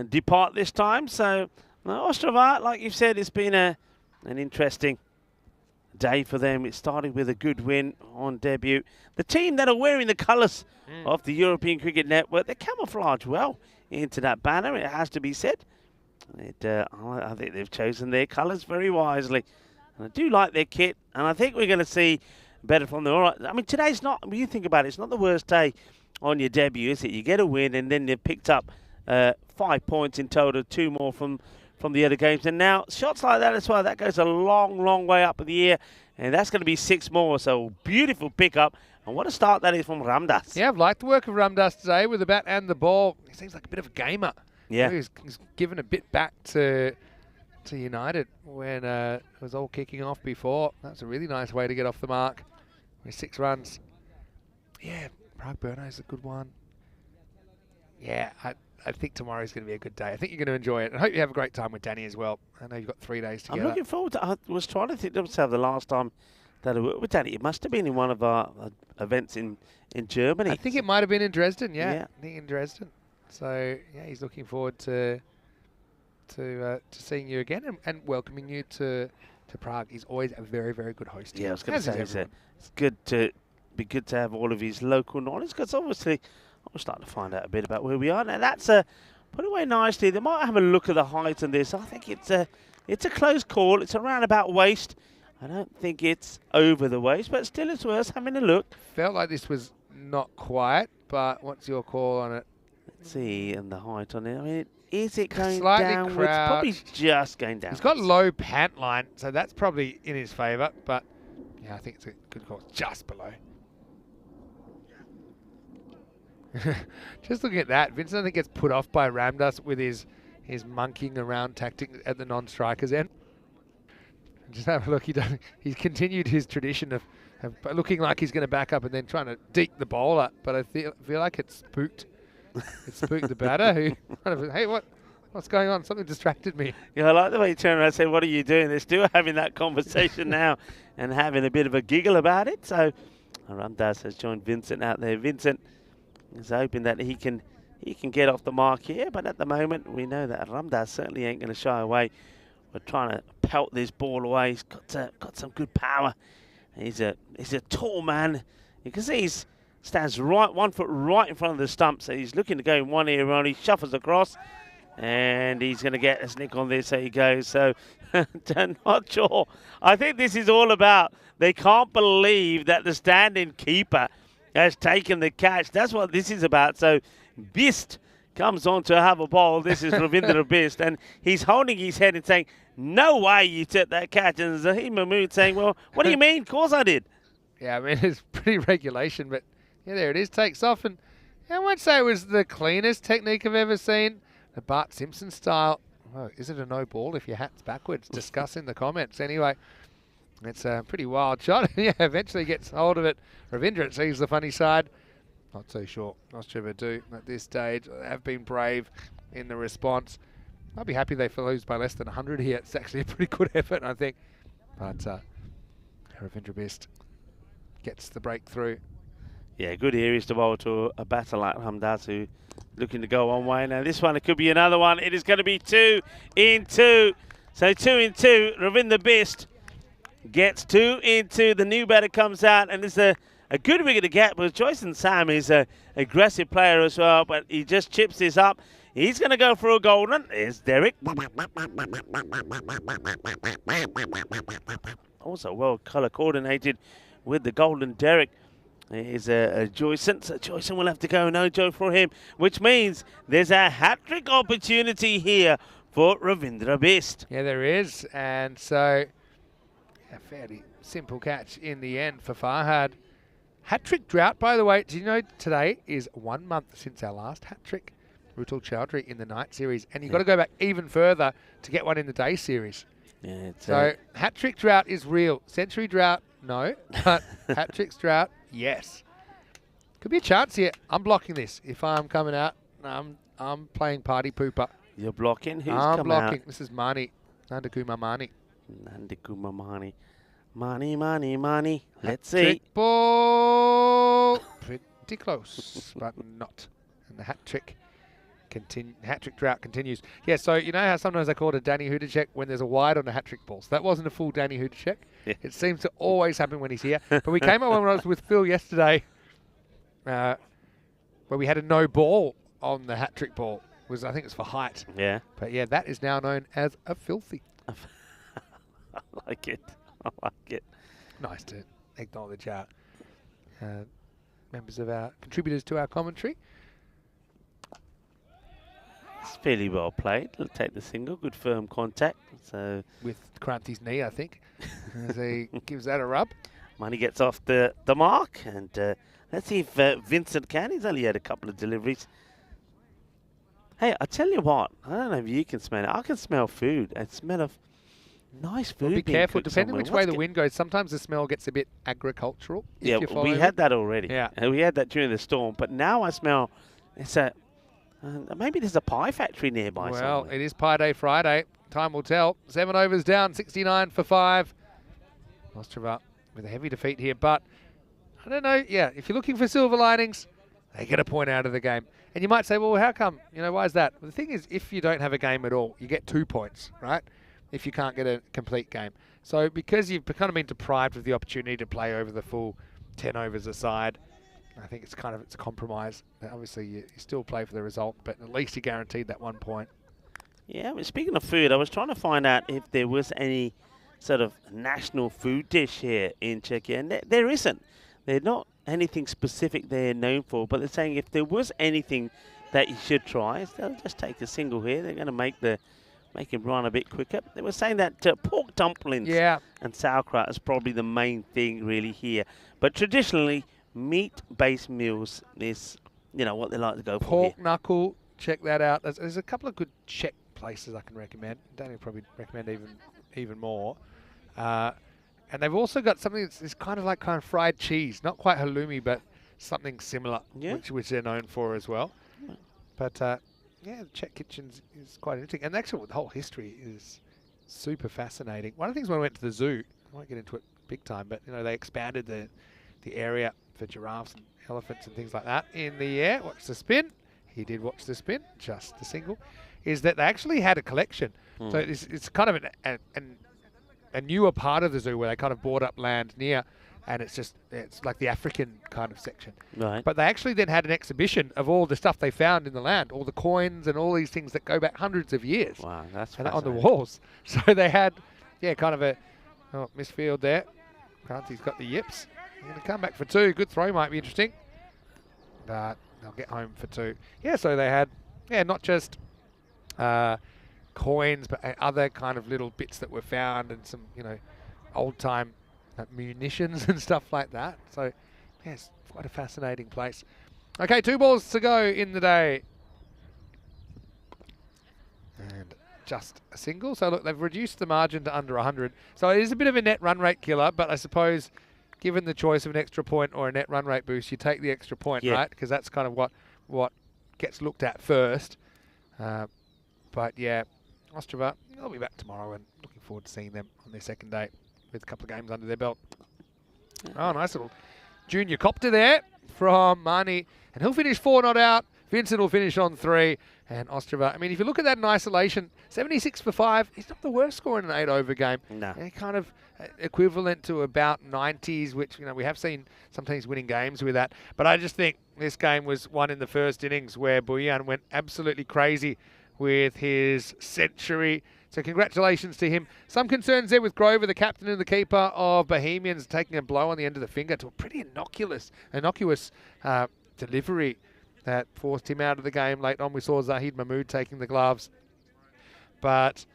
S4: depart this time. So, Ostrava, like you've said, it's been an interesting day for them. It started with a good win on debut. The team that are wearing the colours of the European Cricket Network, they camouflage well into that banner, it has to be said. I think they've chosen their colours very wisely. And I do like their kit, and I think we're going to see better from them. All right, I mean, today's not, when you think about it, it's not the worst day on your debut, is it? You get a win, and then you've picked up 5 points in total, 2 more from the other games. And now, shots like that as well, that goes a long, long way up in the air, and that's going to be 6 more. So, beautiful pickup. And what a start that is from Ramdas.
S5: Yeah, I've liked the work of Ramdas today with the bat and the ball. He seems like a bit of a gamer.
S4: Yeah.
S5: He's given a bit back to United when it was all kicking off before. That's a really nice way to get off the mark with 6 runs. Yeah, Prague Burno is a good one. Yeah, I think tomorrow's going to be a good day. I think you're going to enjoy it. And I hope you have a great time with Danny as well. I know you've got 3 days together.
S4: I'm looking forward to I was trying to think to myself the last time that I worked with Danny. It must have been in one of our events in Germany.
S5: I think it might have been in Dresden,
S4: Yeah.
S5: I think in Dresden. So, yeah, he's looking forward to seeing you again and welcoming you to Prague. He's always a very, very good host.
S4: Yeah, I was going to say, it's good to have all of his local knowledge, because obviously I'm starting to find out a bit about where we are. Now, that's put away nicely. They might have a look at the height on this. I think it's a close call. It's around about waist. I don't think it's over the waist, but still it's worth having a look.
S5: Felt like this was not quite, but what's your call on it?
S4: Let's see, and the height on it. I mean, is it going
S5: Slightly
S4: downwards?
S5: crouched.
S4: Probably just going down.
S5: He's got low pant line, so that's probably in his favour, but yeah, I think it's a good call. Just below. Just looking at that, Vincent, I think, gets put off by Ramdas with his monkeying around tactic at the non-strikers end. Just have a look. He's continued his tradition of looking like he's going to back up and then trying to deke the bowler, but I feel like it's spooked. It spooked the batter who kind of, hey, what's going on? Something distracted me.
S4: Yeah, I like the way you turn around and say, what are you doing? They're still having that conversation now and having a bit of a giggle about it. So Ramdas has joined Vincent out there. Vincent is hoping that he can get off the mark here, but at the moment we know that Ramdas certainly ain't going to shy away. We're trying to pelt this ball away. He's got some good power. He's a tall man. You can see he stands right 1 foot right in front of the stump, so he's looking to go in one ear only. Shuffles across, and he's going to get a snick on this. There he goes. So not sure. I think this is all about they can't believe that the stand-in keeper has taken the catch. That's what this is about. So Bist comes on to have a ball. This is Ravindra Bist, and he's holding his head and saying, no way you took that catch. And Zahid Mahmood saying, well, what do you mean? Of course I did.
S5: Yeah, I mean, it's pretty regulation, but yeah, there it is. Takes off, and I won't say it was the cleanest technique I've ever seen. The Bart Simpson style. Oh, is it a no ball if your hat's backwards? Discuss in the comments. Anyway, it's a pretty wild shot. Yeah, eventually gets hold of it. Ravindra sees the funny side. Not so sure. Ostrava do at this stage. They have been brave in the response. I'll be happy they lose by less than 100 here. It's actually a pretty good effort, I think. But Ravindra Bist gets the breakthrough.
S4: Yeah, good areas to bowl to a batter like Ramdas, who looking to go one way. Now this one, it could be another one. It is going to be 2 in 2. So 2 in 2. Ravindra Bist gets 2 in 2. The new batter comes out, and it's a good wicket to get, but Joyson Sam is an aggressive player as well, but he just chips this up. He's going to go for a golden. There's Derek. Also well colour coordinated with the golden. Derek is a Joyson. So Joyson will have to go no Joe for him, which means there's a hat-trick opportunity here for Ravindra Bist.
S5: Yeah, there is. And so a fairly simple catch in the end for Farhad. Hat-trick drought, by the way. Do you know today is 1 month since our last hat-trick? Rutul Chowdhury in the night series. And you've got to go back even further to get one in the day series.
S4: Yeah,
S5: so hat-trick drought is real. Century drought, no. But hat-trick drought, yes. Could be a chance here. I'm blocking this. If I'm coming out, I'm playing party pooper.
S4: You're blocking. Who's
S5: I'm
S4: come
S5: blocking.
S4: out?
S5: This is Mani. Nandakuma Mani.
S4: Nandakuma Mani. Mani. Let's see.
S5: Trick ball. Pretty close, but not. And the hat trick drought continues. Yeah, so you know how sometimes I call it a Danny Hudacek when there's a wide on a hat trick ball. So that wasn't a full Danny Hudacek.
S4: Yeah.
S5: It seems to always happen when he's here. But we came up when I was with Phil yesterday, where we had a no ball on the hat trick ball. I think it's for height.
S4: Yeah.
S5: But yeah, that is now known as a filthy.
S4: I like it.
S5: Nice to acknowledge our members of our contributors to our commentary.
S4: It's fairly well played. He'll take the single. Good firm contact. So
S5: With Kranti's knee, I think, as he gives that a rub.
S4: Money gets off the mark. And let's see if Vincent can. He's only had a couple of deliveries. Hey, I tell you what. I don't know if you can smell it. I can smell food. A smell of nice food.
S5: Well, be
S4: being
S5: careful.
S4: cooked
S5: Depending
S4: somewhere.
S5: which way the wind goes, sometimes the smell gets a bit agricultural. if
S4: Yeah,
S5: you follow
S4: we
S5: me.
S4: had that already.
S5: Yeah.
S4: And we had that during the storm. But now I smell it's a maybe there's a pie factory nearby
S5: Well,
S4: somewhere.
S5: it is Pie Day Friday. Time will tell. 7 overs down, 69 for 5. Ostrava with a heavy defeat here, but I don't know. Yeah, if you're looking for silver linings, they get a point out of the game. And you might say, well, how come? You know, why is that? Well, the thing is, if you don't have a game at all, you get 2 points, right? If you can't get a complete game. So because you've kind of been deprived of the opportunity to play over the full 10 overs aside, I think it's a compromise. Obviously, you still play for the result, but at least you're guaranteed that 1 point.
S4: Yeah, but speaking of food, I was trying to find out if there was any sort of national food dish here in Czechia, and there isn't. They're not anything specific they're known for, but they're saying if there was anything that you should try, they'll just take a single here. They're going to make him run a bit quicker. They were saying that pork dumplings and sauerkraut is probably the main thing really here. But traditionally, meat-based meals is, what they like to go for
S5: Pork
S4: here.
S5: knuckle, check that out. There's a couple of good Czech places I can recommend. Danny will probably recommend even more. And they've also got something that's kind of fried cheese. Not quite halloumi, but something similar, which they're known for as well. But the Czech kitchen is quite interesting. And actually, the whole history is super fascinating. One of the things when I went to the zoo, I won't get into it big time, but they expanded the area for giraffes and elephants and things like that in the air. Watch the spin. He did watch the spin, just the single. Is that they actually had a collection. So it's kind of a newer part of the zoo where they kind of bought up land near, and it's like the African kind of section.
S4: Right.
S5: But they actually then had an exhibition of all the stuff they found in the land, all the coins and all these things that go back hundreds of years.
S4: Wow, that's
S5: and on the
S4: fascinating.
S5: walls. So they had, kind of a misfield there. Kranti's got the yips. They're going to come back for 2. Good throw might be interesting. But they'll get home for 2. Yeah, so they had, not just coins, but other kind of little bits that were found and some, old-time munitions and stuff like that. So, it's quite a fascinating place. Okay, 2 balls to go in the day. And just a single. So, look, they've reduced the margin to under 100. So, it is a bit of a net run rate killer, but I suppose given the choice of an extra point or a net run rate boost, you take the extra point, right? Because that's kind of what gets looked at first. But, Ostrava, they'll be back tomorrow and looking forward to seeing them on their second day with a couple of games under their belt. Oh, nice little junior copter there from Mani. And he'll finish 4 not out. Vincent will finish on 3. And Ostrava, I mean, if you look at that in isolation, 76 for 5, he's not the worst score in an 8-over game.
S4: No.
S5: Kind of equivalent to about 90s, which, we have seen some teams winning games with that. But I just think this game was one in the first innings where Bojan went absolutely crazy with his century. So congratulations to him. Some concerns there with Grover, the captain and the keeper of Bohemians, taking a blow on the end of the finger to a pretty innocuous delivery that forced him out of the game late on. We saw Zahid Mahmood taking the gloves. But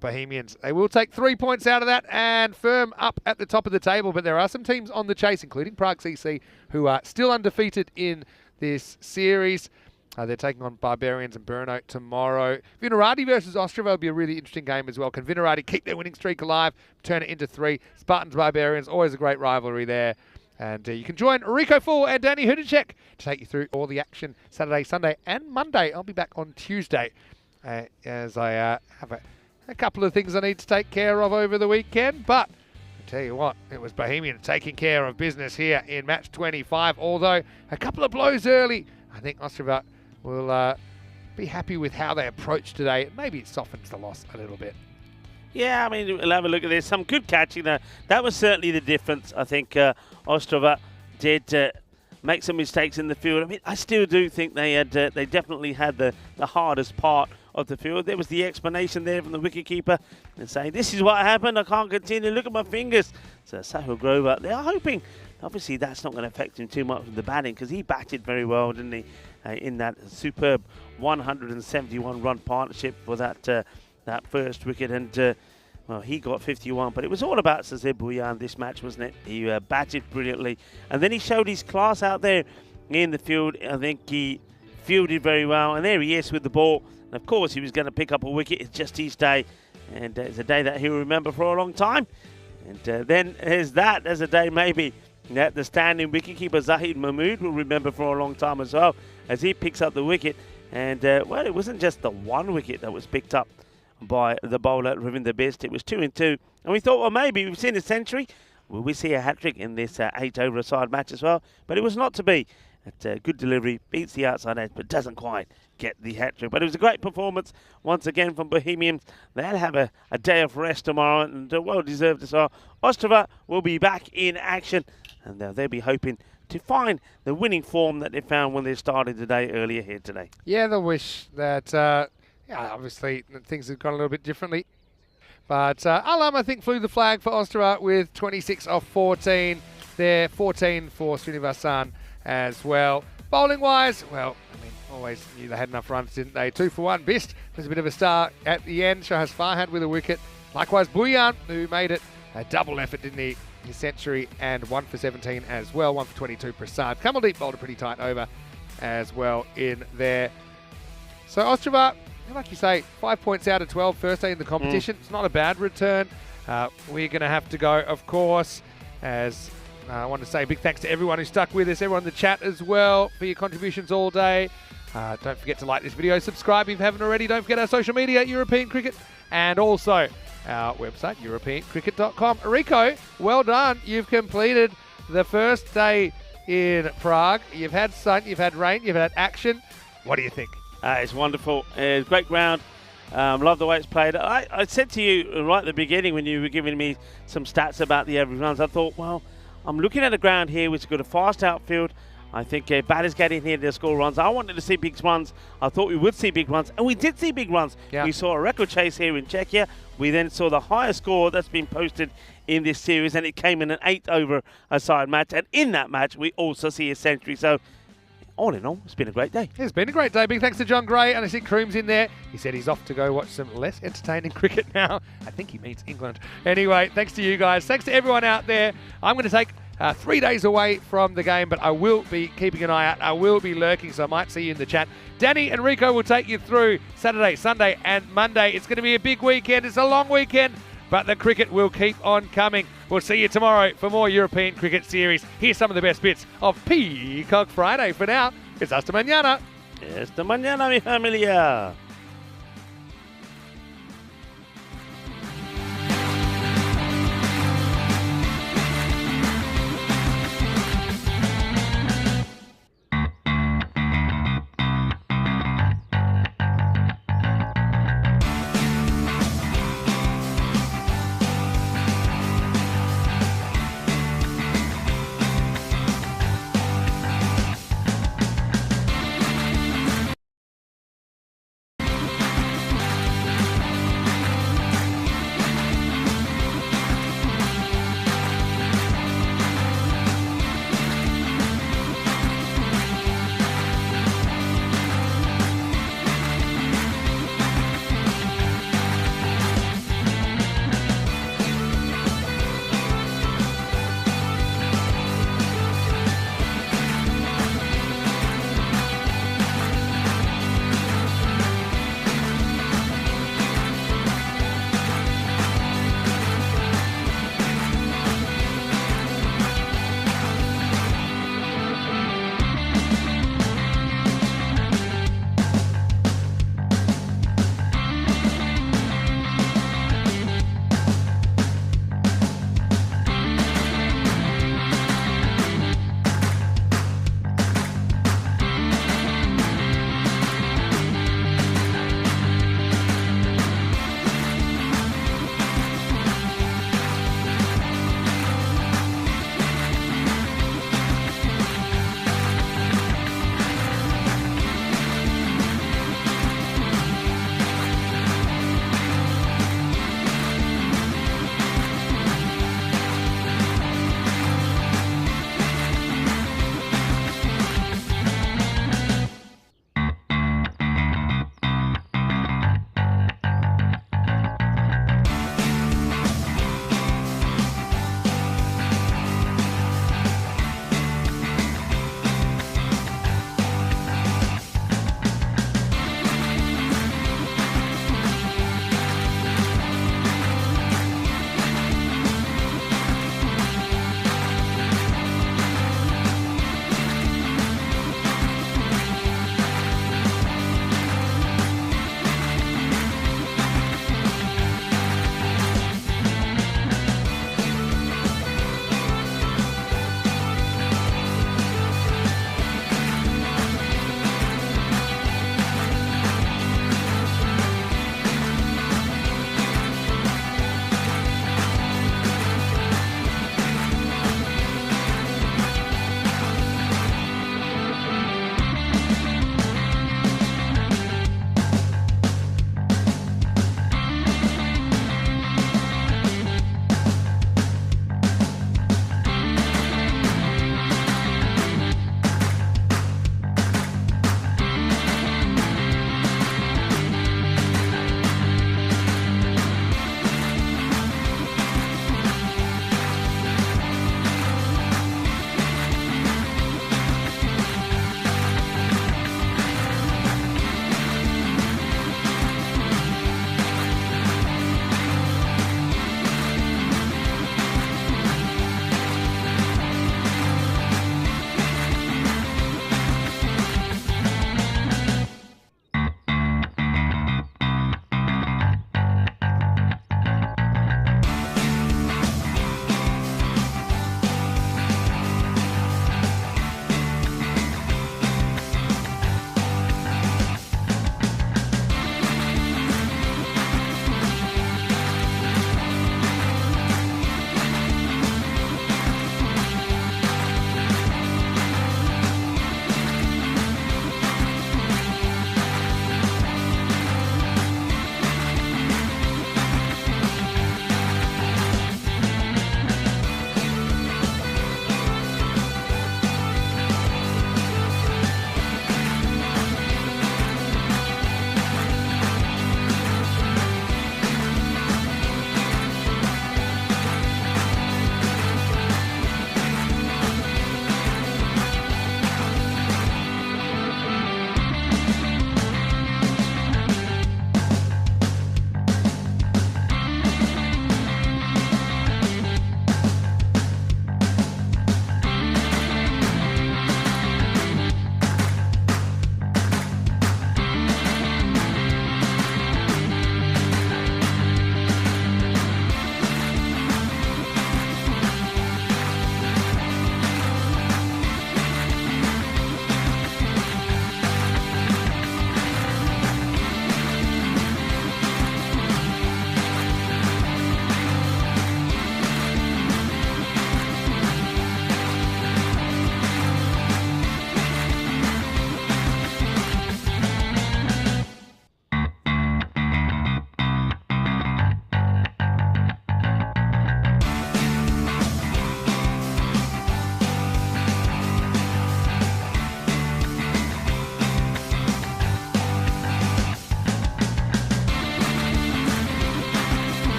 S5: Bohemians, they will take 3 points out of that and firm up at the top of the table. But there are some teams on the chase, including Prague CC, who are still undefeated in this series. They're taking on Barbarians and Brno tomorrow. Vinarati versus Ostrava will be a really interesting game as well. Can Vinarati keep their winning streak alive, turn it into 3? Spartans, Barbarians, always a great rivalry there. And you can join Rico Full and Danny Hudacek to take you through all the action Saturday, Sunday and Monday. I'll be back on Tuesday as I have a couple of things I need to take care of over the weekend. But I tell you what, it was Bohemian taking care of business here in match 25. Although a couple of blows early, I think Ostrava will be happy with how they approach today. Maybe it softens the loss a little bit.
S4: Yeah, I mean, we'll have a look at this. Some good catching there. That was certainly the difference. I think Ostrava did make some mistakes in the field. I mean, I still do think they definitely had the hardest part of the field. There was the explanation there from the wicketkeeper and saying, this is what happened, I can't continue, look at my fingers. So Sahil Grover, they are hoping, obviously that's not going to affect him too much with the batting, because he batted very well, didn't he, in that superb 171-run partnership for that first wicket. And well, he got 51, but it was all about Sazib Bhuyan this match, wasn't it? He batted brilliantly, and then he showed his class out there in the field. I think he fielded very well, and there he is with the ball. And of course, he was going to pick up a wicket. It's just his day, and it's a day that he'll remember for a long time. And then there's a day maybe that the standing wicketkeeper Zahid Mahmood will remember for a long time as well, as he picks up the wicket. And well, it wasn't just the one wicket that was picked up by the bowler Ravinder Best. It was 2 and 2, and we thought, well, maybe we've seen a century. Will we see a hat-trick in this 8-over-a-side match as well? But it was not to be. Good delivery, beats the outside edge, but doesn't quite get the hat-trick. But it was a great performance once again from Bohemians. They'll have a day of rest tomorrow, and well-deserved as well. Ostrava will be back in action, and they'll be hoping to find the winning form that they found when they started the day earlier here today.
S5: Yeah, they'll wish that, obviously things have gone a little bit differently. But Alam, I think, flew the flag for Ostrava with 26 off 14. There, 14 for Srinivasan as well. Bowling-wise, well, I mean, always knew they had enough runs, didn't they? 2 for 1. Bist was a bit of a star at the end. Shahaz Farhad with a wicket. Likewise, Bhuyan, who made it a double effort, didn't he? His century, and 1 for 17 as well. 1 for 22, Prasad. Kamaldeep bowled a pretty tight over as well in there. So Ostrava, like you say, 5 points out of 12, first day in the competition. It's not a bad return. We're going to have to go, of course, as I want to say big thanks to everyone who stuck with us, everyone in the chat as well, for your contributions all day. Don't forget to like this video, subscribe if you haven't already. Don't forget our social media, European Cricket, and also our website, europeancricket.com. Rico, well done. You've completed the first day in Prague. You've had sun, you've had rain, you've had action. What do you think?
S4: It's wonderful. It's great ground. Love the way it's played. I said to you right at the beginning when you were giving me some stats about the average runs, I thought, well, I'm looking at a ground here which has got a fast outfield. I think batters get in here, they'll score runs. I wanted to see big runs. I thought we would see big runs, and we did see big runs. Yeah. We saw a record chase here in Czechia. We then saw the highest score that's been posted in this series, and it came in an 8-over-a-side match. And in that match, we also see a century. So all in all, it's been a great day.
S5: It's been a great day. Big thanks to John Gray, and I see Croom's in there. He said he's off to go watch some less entertaining cricket now. I think he means England. Anyway, thanks to you guys. Thanks to everyone out there. I'm going to take 3 days away from the game, but I will be keeping an eye out. I will be lurking, so I might see you in the chat. Danny and Rico will take you through Saturday, Sunday, and Monday. It's going to be a big weekend. It's a long weekend, but the cricket will keep on coming. We'll see you tomorrow for more European Cricket Series. Here's some of the best bits of Peacock Friday. For now, it's hasta mañana.
S4: Hasta mañana, mi familia.